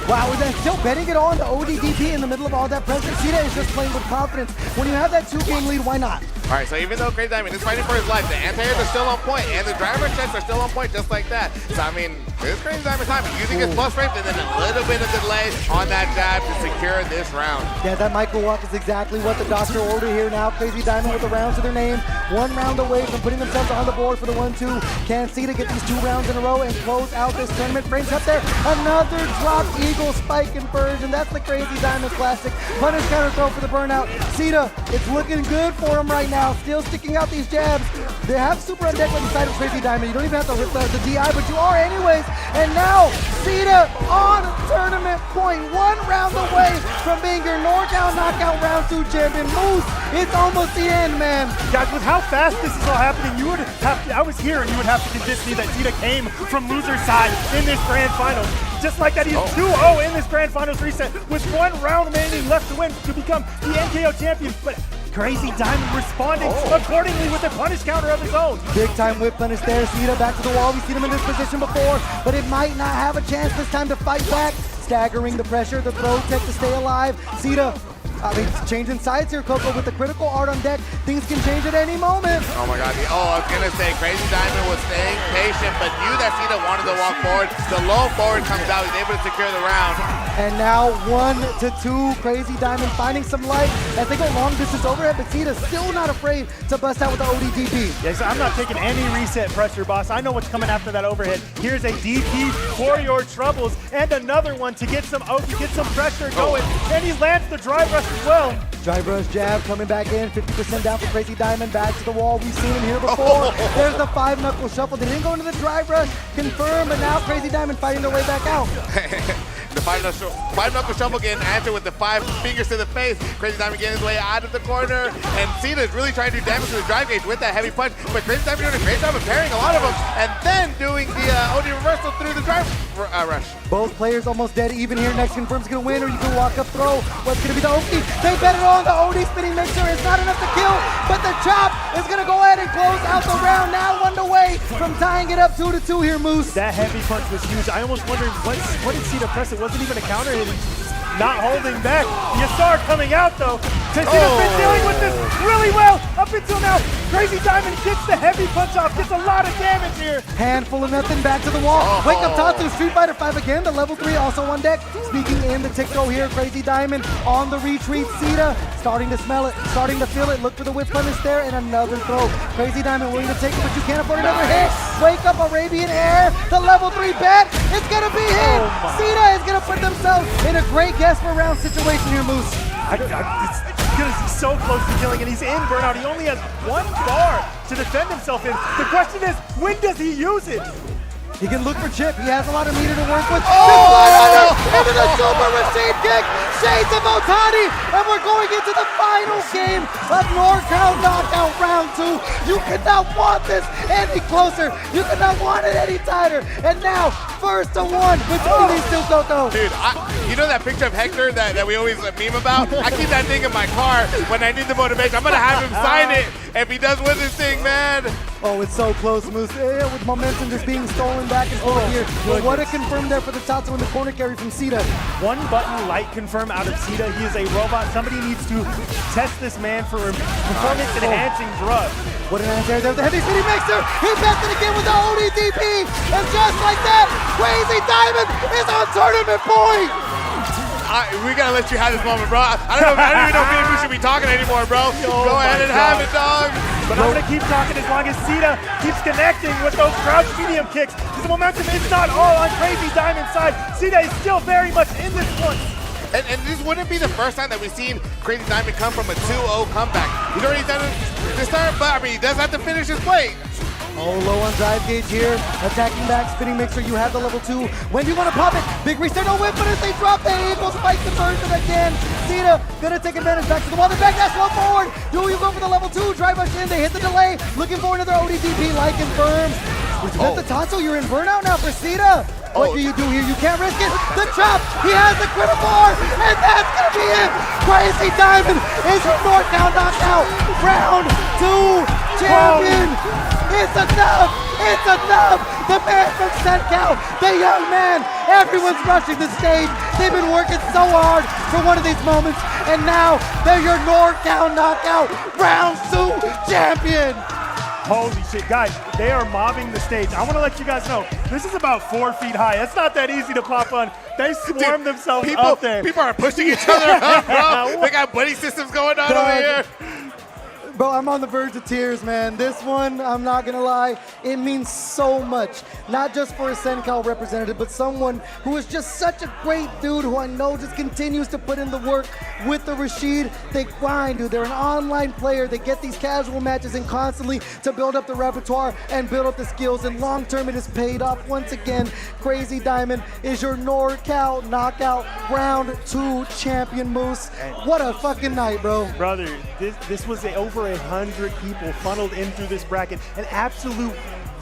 Wow, they're still betting it on the ODDP in the middle of all that pressure. Cena is just playing with confidence. When you have that 2-game lead, why not? All right, so even though Crazy Diamond is fighting for his life, the anti-airs are still on point, and the driver checks are still on point just like that. So, I mean, this is Crazy Diamond time. He's using his plus frames and then a little bit of delay on that jab to secure this round. Yeah, that micro walk is exactly what the doctor ordered here now. Crazy Diamond with the rounds to their name. 1 round away from putting themselves on the board for the 1-2. Can Cena get these 2 rounds in a row and close out this tournament? Frames up there. Another drop eagle spike conversion. That's the Crazy Diamond classic. Punish counter throw for the burnout. Cena, it's looking good for him right now. Still sticking out these jabs. They have super on deck on the side of Crazy Diamond. You don't even have to rip the DI, but you are anyways. And now Cena on tournament point. 1 round away from being your NorCal Knockout Round 2 champion. Moose, it's almost the end, man. Guys, with how fast this is all happening, you would have to, I was here and you would have to convince me that Cena came from loser's side in this grand final. Just like that, he's 2-0 in this grand finals reset with 1 round remaining left to win to become the NKO champion. But Crazy Diamond responding accordingly with a punish counter of his own. Big time whip punish there. Cena back to the wall. We've seen him in this position before, but it might not have a chance this time to fight back. Staggering the pressure, the throw tech to stay alive. Cena I mean, changing sides here, Coco, with the critical art on deck. Things can change at any moment. Oh my God. Oh, I was gonna say Crazy Diamond was staying patient, but knew that Cena wanted to walk forward. The low forward comes out. He's able to secure the round. And now 1-2, Crazy Diamond finding some light as they go long distance overhead, but Cena's still not afraid to bust out with the ODDP. Yes, I'm not taking any reset pressure, boss. I know what's coming after that overhead. Here's a DP for your troubles, and another one to get some pressure going. And he lands the drive rush as well. Drive rush jab coming back in, 50% down for Crazy Diamond, back to the wall. We've seen him here before. There's the 5-knuckle shuffle. They didn't go into the drive rush, confirm, but now Crazy Diamond fighting their way back out. The 5-knuckle shuffle getting answered with the 5 fingers to the face. Crazy Diamond getting his way out of the corner, and Cena is really trying to do damage to the drive gauge with that heavy punch, but Crazy Diamond doing a great job of parrying a lot of them, and then doing the OD reversal through the drive rush. Both players almost dead even here. Next confirms gonna win, or you can walk up throw. What's gonna be the OD? They bet it on the OD spinning mixer. It's not enough to kill, but the chop is gonna go ahead and close out the round. Now 1 away from tying it up 2-2 here, Moose. That heavy punch was huge. I almost wondered what did Cena press? It wasn't even a counter hit. Not holding back. Yassar coming out though. Cena's been dealing with this really well up until now. Crazy Diamond gets the heavy punch off, gets a lot of damage here. Handful of nothing, back to the wall. Wake up Tatsu, Street Fighter 5 again, the level 3 also on deck. Speaking in the tick throw here, Crazy Diamond on the retreat. Cena starting to smell it, starting to feel it. Look for the whip punish there, and another throw. Crazy Diamond willing to take it, but you can't afford another hit. Wake up Arabian Air, the level 3 bet. It's gonna be hit. Cena is gonna put themselves in a great guess for round situation here, Moose. He's so close to killing, and he's in burnout. He only has 1 bar to defend himself in. The question is, when does he use it? He can look for Chip. He has a lot of meter to work with. Into the super machine kick. Shades of Otani. And we're going into the final game of NorCal Knockout Round 2. You could not want this any closer. You could not want it any tighter. And now, 1-1 between these two, Coco. Dude, you know that picture of Hector that we always meme about? I keep that thing in my car when I need the motivation. I'm going to have him sign it if he does win this thing, man. Oh, it's so close, Moose. Yeah, with momentum just being stolen back and forth here. But what a confirm there for the Tatsu in the corner carry from Cena. 1 button light confirm out of Cena. He is a robot. Somebody needs to test this man for performance enhancing drugs. What an answer. There's the heavy spinning mixer. He bets it again with the ODDP. And just like that, Crazy Diamond is on tournament point. We gotta let you have this moment, bro. I don't even know if we should be talking anymore, bro. Go ahead and have it, dog. But I'm gonna keep talking as long as Cena keeps connecting with those crouch medium kicks. Because the momentum is not all on Crazy Diamond's side. Cena is still very much in this one. And this wouldn't be the first time that we've seen Crazy Diamond come from a 2-0 comeback. He's already done it this time, but I mean, he does have to finish his play. Oh, low on drive gauge here. Attacking back, spinning mixer. You have the level 2. When do you want to pop it? Big reset, no whip, but as they drop the Eagles, fight the version again. Cena gonna take advantage. Back to the wall. The back dash, slow forward. Do you go for the level 2? Drive rush in. They hit the delay. Looking for another ODDP, like confirmed. That's the tonsil. You're in burnout now for Cena. What do you do here? You can't risk it. The chop. He has the critical bar, and that's gonna be it. Crazy Diamond is your NorCal Knockout Round 2 champion. It's enough! It's enough! The man from NorCal, the young man, everyone's rushing the stage. They've been working so hard for one of these moments, and now they're your NorCal Knockout Round 2 champion! Holy shit, guys, they are mobbing the stage. I want to let you guys know, this is about 4 feet high. It's not that easy to pop on. They swarm themselves up there. People are pushing each other up, bro. They got buddy systems going on over here. Bro, I'm on the verge of tears, man. This one, I'm not gonna lie, it means so much. Not just for a NorCal representative, but someone who is just such a great dude who I know just continues to put in the work with the Rashid. They grind, dude. They're an online player. They get these casual matches in constantly to build up the repertoire and build up the skills. And long term, it has paid off once again. Crazy Diamond is your NorCal Knockout Round 2 champion, Moose. What a fucking night, bro. Brother, this was over 100 people funneled in through this bracket. An absolute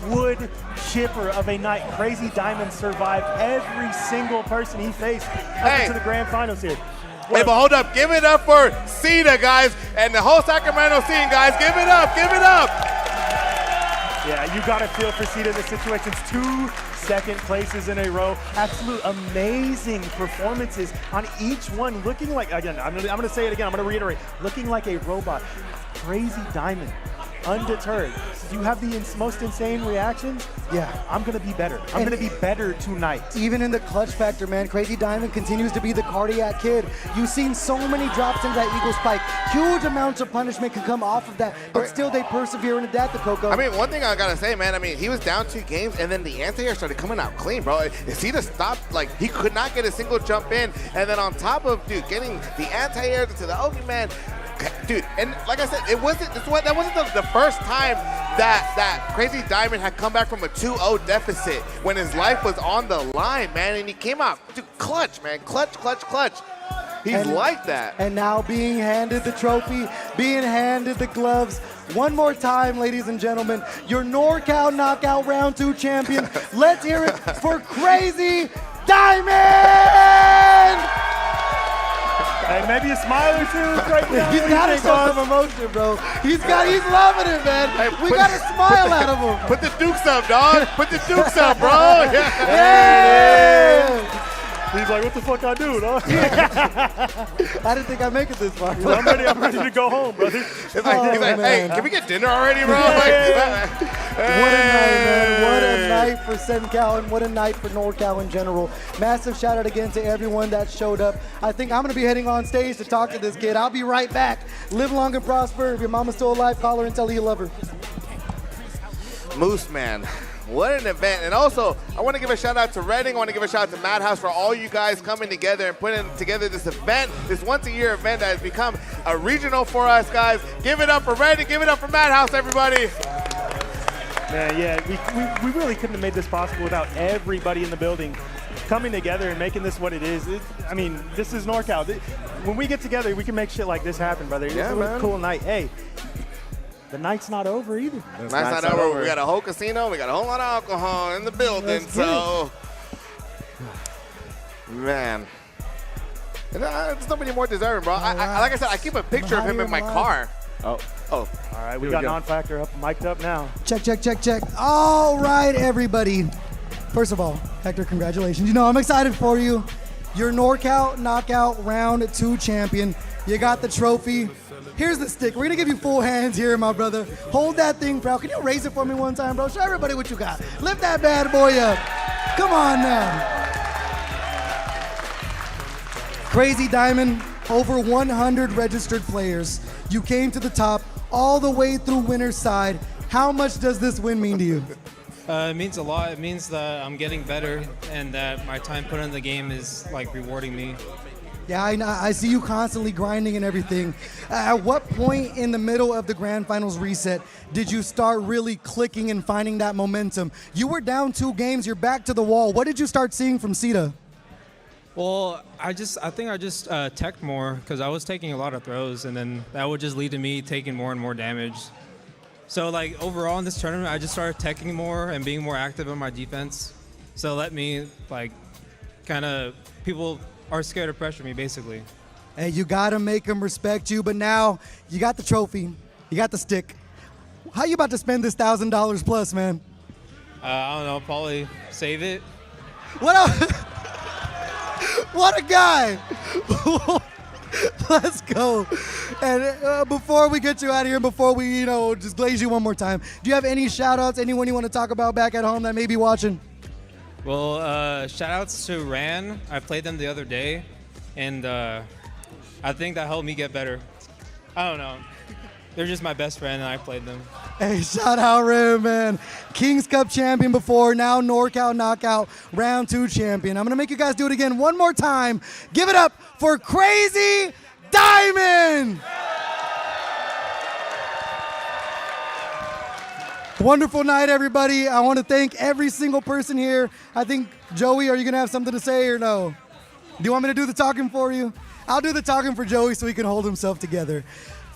wood chipper of a night. Crazy Diamond survived every single person he faced up into the grand finals here. Hey, but hold up. Give it up for Cena, guys, and the whole Sacramento scene, guys. Give it up. Give it up. Yeah, you got to feel for Cita in this situation. 2 second places in a row. Absolute amazing performances on each one. Looking like, again, I'm gonna say it again, I'm gonna reiterate, looking like a robot. Crazy Diamond, undeterred. You have the most insane reactions. Yeah. I'm gonna be better. I'm gonna be better tonight. Even in the clutch factor, man, Crazy Diamond continues to be the cardiac kid. You've seen so many drops into that Eagle Spike. Huge amounts of punishment can come off of that, but still they persevere and adapt to Coco. I mean, one thing I gotta say, man, I mean, he was down 2 games, and then the anti-air started coming out clean, bro. If he just stopped, like, he could not get a single jump in, and then on top of, dude, getting the anti-air to the Ogie, man, dude, and like I said, that wasn't the first time that Crazy Diamond had come back from a 2-0 deficit when his life was on the line, man, and he came out, dude, clutch, man, clutch. He's like that. And now being handed the trophy, being handed the gloves. One more time, ladies and gentlemen, your NorCal Knockout Round 2 champion. Let's hear it for Crazy Diamond! Hey, maybe a smile or two right now. He's got to show some emotion, bro. He's loving it, man. Hey, we got to smile out of him. Put the dukes up, dog. Put the dukes up, bro. Yeah. He's like, what the fuck I do, dog? I didn't think I'd make it this far. Well, I'm ready to go home, brother. He's like, hey, can we get dinner already, bro? What a night, man. What a night for SenCal and what a night for NorCal in general. Massive shout out again to everyone that showed up. I think I'm going to be heading on stage to talk to this kid. I'll be right back. Live long and prosper. If your mama's still alive, call her and tell her you love her. Moose, man. What an event. And also, I want to give a shout out to Redding. I want to give a shout out to Madhouse for all you guys coming together and putting together this event, this once-a-year event that has become a regional for us, guys. Give it up for Redding. Give it up for Madhouse, everybody. Man, yeah, we really couldn't have made this possible without everybody in the building coming together and making this what it is. I mean, this is NorCal. When we get together, we can make shit like this happen, brother. Yeah, it's man. A cool night. Hey, the night's not over either. Night's not over. We got a whole casino. We got a whole lot of alcohol in the building. So, man. There's nobody more deserving, bro. Like I said, I keep a picture of him in my car. Oh. All right, we got non-factor up, mic'd up now. Check. All right, everybody. First of all, Hector, congratulations. You know, I'm excited for you. You're NorCal Knockout Round 2 champion. You got the trophy. Here's the stick. We're going to give you full hands here, my brother. Hold that thing proud. Can you raise it for me one time, bro? Show everybody what you got. Lift that bad boy up. Come on now. Crazy Diamond, over 100 registered players. You came to the top all the way through winner's side. How much does this win mean to you? It means a lot. It means that I'm getting better and that my time put in the game is like rewarding me. Yeah, I see you constantly grinding and everything. At what point in the middle of the Grand Finals reset did you start really clicking and finding that momentum? You were down 2 games, you're back to the wall. What did you start seeing from Cita? Well, I think I just teched more because I was taking a lot of throws, and then that would just lead to me taking more and more damage. So, like, overall in this tournament, I just started teching more and being more active in my defense. So let me, like, kind of, people are scared to pressure me, basically. Hey, you got to make them respect you, but now you got the trophy, you got the stick. How you about to spend this $1,000 plus, man? I don't know, probably save it. What else? What a guy! Let's go. And before we get you out of here, before we, just glaze you one more time, do you have any shout-outs, anyone you want to talk about back at home that may be watching? Well, shout-outs to Ran. I played them the other day, and I think that helped me get better. I don't know. They're just my best friend, and I played them. Hey, shout out Ram, man. Kings Cup champion before, now NorCal Knockout Round 2 champion. I'm going to make you guys do it again one more time. Give it up for Crazy Diamond! Wonderful night, everybody. I want to thank every single person here. I think, Joey, are you going to have something to say or no? Do you want me to do the talking for you? I'll do the talking for Joey so he can hold himself together.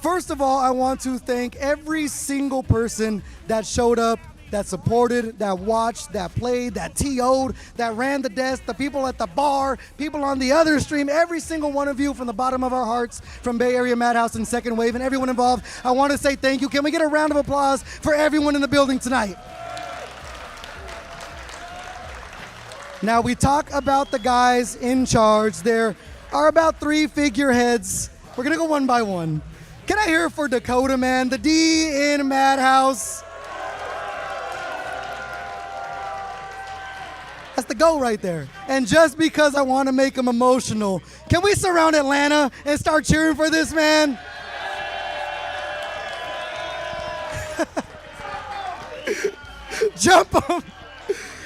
First of all, I want to thank every single person that showed up that supported, that watched, that played, that TO'd, that ran the desk, the people at the bar, people on the other stream, every single one of you from the bottom of our hearts, from Bay Area Madhouse and Second Wave, and everyone involved, I want to say thank you. Can we get a round of applause for everyone in the building tonight? Now, we talk about the guys in charge. There are about 3 figureheads. We're going to go one by one. Can I hear it for Dakota, man? The D in Madhouse. That's the go right there. And just because I want to make him emotional, can we surround Atlanta and start cheering for this man? Jump him.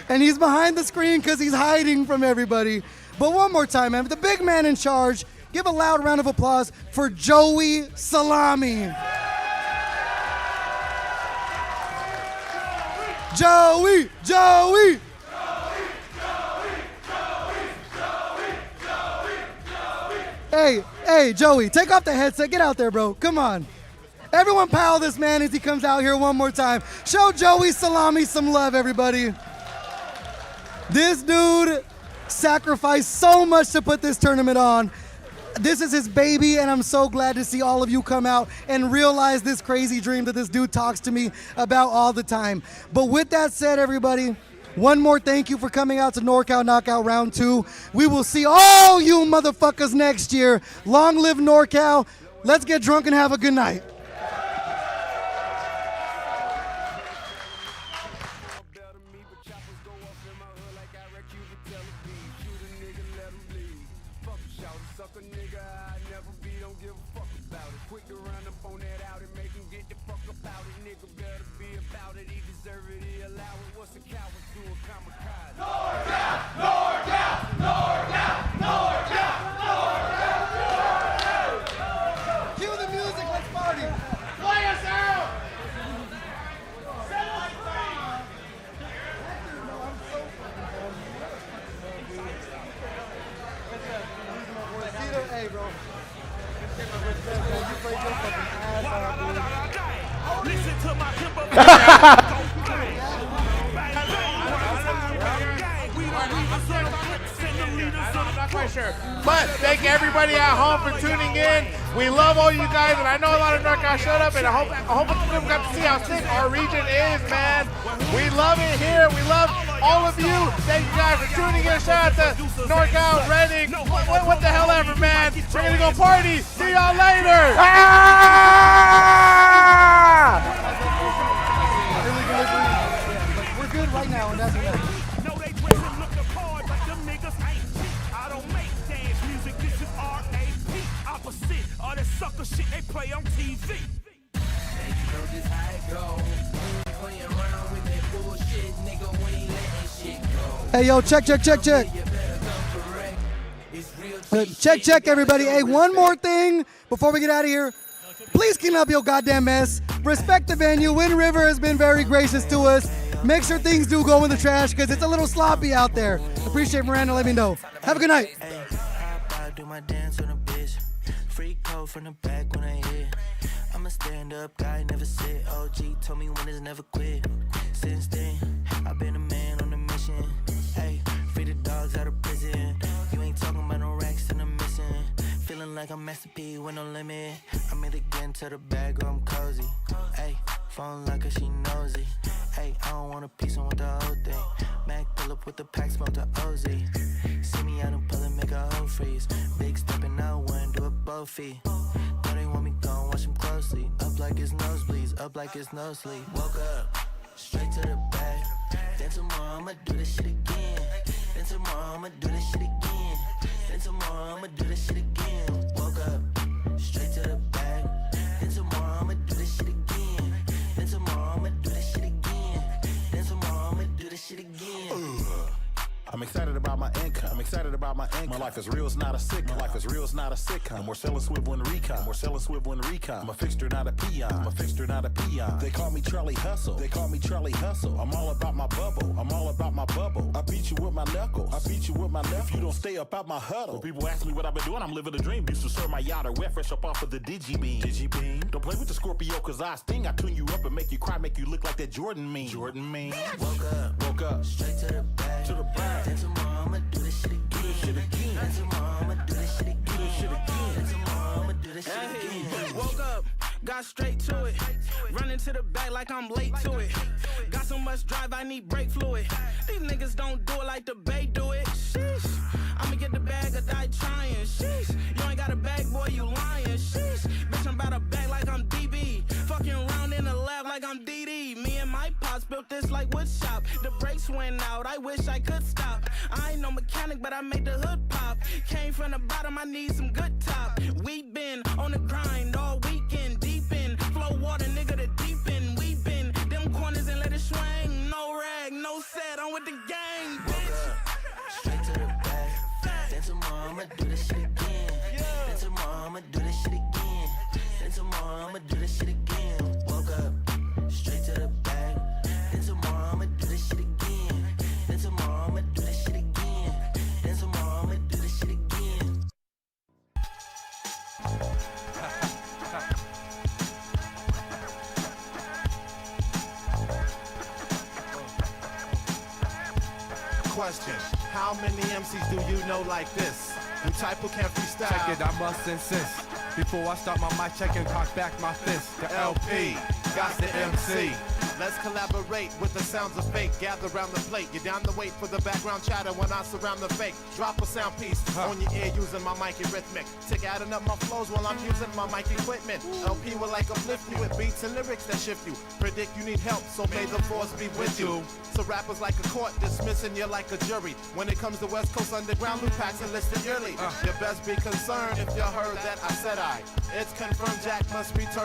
And he's behind the screen because he's hiding from everybody. But one more time, man, the big man in charge, give a loud round of applause for Joey Salami. Joey, Joey. Hey, Joey, take off the headset. Get out there, bro. Come on. Everyone pal this man as he comes out here one more time. Show Joey Salami some love, everybody. This dude sacrificed so much to put this tournament on. This is his baby, and I'm so glad to see all of you come out and realize this crazy dream that this dude talks to me about all the time. But with that said, everybody, one more thank you for coming out to NorCal Knockout Round 2. We will see all you motherfuckers next year. Long live NorCal. Let's get drunk and have a good night. I'm not quite sure. But thank everybody at home for tuning in. We love all you guys, and I know a lot of NorCal showed up, and I hope people got to see how sick our region is, man. We love it here. We love all of you. Thank you guys for tuning in. Shout out to NorCal, Reading, what the hell ever, man. We're going to go party. See y'all later. We're good right now, and that's enough. All that sucker shit they play on TV. Hey, yo, check. Check, everybody. Hey, one more thing before we get out of here. Please clean up your goddamn mess. Respect the venue. Wind River has been very gracious to us. Make sure things do go in the trash because it's a little sloppy out there. Appreciate Miranda. Let me know. Have a good night. Free code from the back when I hit. I'm a stand-up guy, never sit. OG told me winners never quit. Since then, I've been a man on a mission. Hey, free the dogs out of prison. You ain't talking about no racks and I'm missing. Feeling like I'm Master P with no limit. I'm either getting to the bag or I'm cozy. Hey, phone like her, she nosy. Hey, I don't want a piece, I want the whole thing. Mac pull up with the pack, smoke the OZ. See me out in public, make a whole freeze. Big stepping out, one, do it both feet. Know they want me gone, watch them closely. Up like it's nosebleeds, up like it's no sleep. Woke up, straight to the bag. Then tomorrow I'ma do this shit again. Then tomorrow I'ma do this shit again. Then tomorrow I'ma do this shit again. Woke up, straight to the bag. Then tomorrow I'ma do this shit again. Then tomorrow I'ma do this shit again. Then tomorrow I'ma do this shit again. I'm excited about my income. I'm excited about about my income. My life is real, it's not a sitcom. My life is real, it's not a sitcom. No more selling swivel and recon. No more selling swivel and recon. I'm a fixture, not a peon. I'm a fixture, not a peon. They call me Charlie Hustle. They call me Charlie Hustle. I'm all about my bubble. I'm all about my bubble. I beat you with my knuckles. I beat you with my knuckles. If you don't stay up out my huddle. When people ask me what I've been doing, I'm living a dream. Used to serve my yacht or wet fresh up off of the Digibeam. Digibeam. Don't play with the Scorpio, cause I sting. I tune you up and make you cry, make you look like that Jordan meme. Jordan meme. Woke up, straight to the bag. To the bag. Then tomorrow I'ma do this shit again. Do this shit again. Then tomorrow I'ma do this shit again. Do this shit again. Then tomorrow I'ma do this shit again. Woke up, got straight to it. Running to the back like I'm late to it. Got so much drive, I need brake fluid. These niggas don't do it like the Bay do it. Sheesh. I'ma get the bag or die trying. Sheesh. You ain't got a bag, boy, you lying. Sheesh. Bitch, I'm about a bag like I'm DB. Fucking around in the lab like I'm DD. Me and my pops built this like wood shop. The brakes went out, I wish I could stop. I ain't no mechanic, but I made the hood pop. Came from the bottom, I need some good top. We been on the grind all weekend. Deep in, flow water, nigga, the deep end. We been them corners and let it swing. No rag, no set, I'm with the gang, bitch. Straight to the bag. Then tomorrow I'ma do this shit again. Then tomorrow I'ma do this shit again. Then tomorrow I'ma do this shit again. Woke up, straight to the bag. Then tomorrow I'ma do this shit again. Then tomorrow I'ma do this shit again. Then tomorrow I'ma do this shit again. Question, how many MCs do you know like this? You type who can freestyle. Check it, I must insist. Before I start my mic check and cock back my fist. The LP, got the MC. Let's collaborate with the sounds of fake. Gather round the plate. You're down to wait for the background chatter when I surround the fake. Drop a sound piece on your ear using my mic and rhythmic. Tick adding up my flows while I'm using my mic equipment. LP will like uplift you with beats and lyrics that shift you. Predict you need help, so may the force be with you. So rappers like a court dismissing you like a jury. When it comes to West Coast Underground, loop packs enlisted yearly. You best be concerned if you heard that I said I. It's confirmed Jack must return.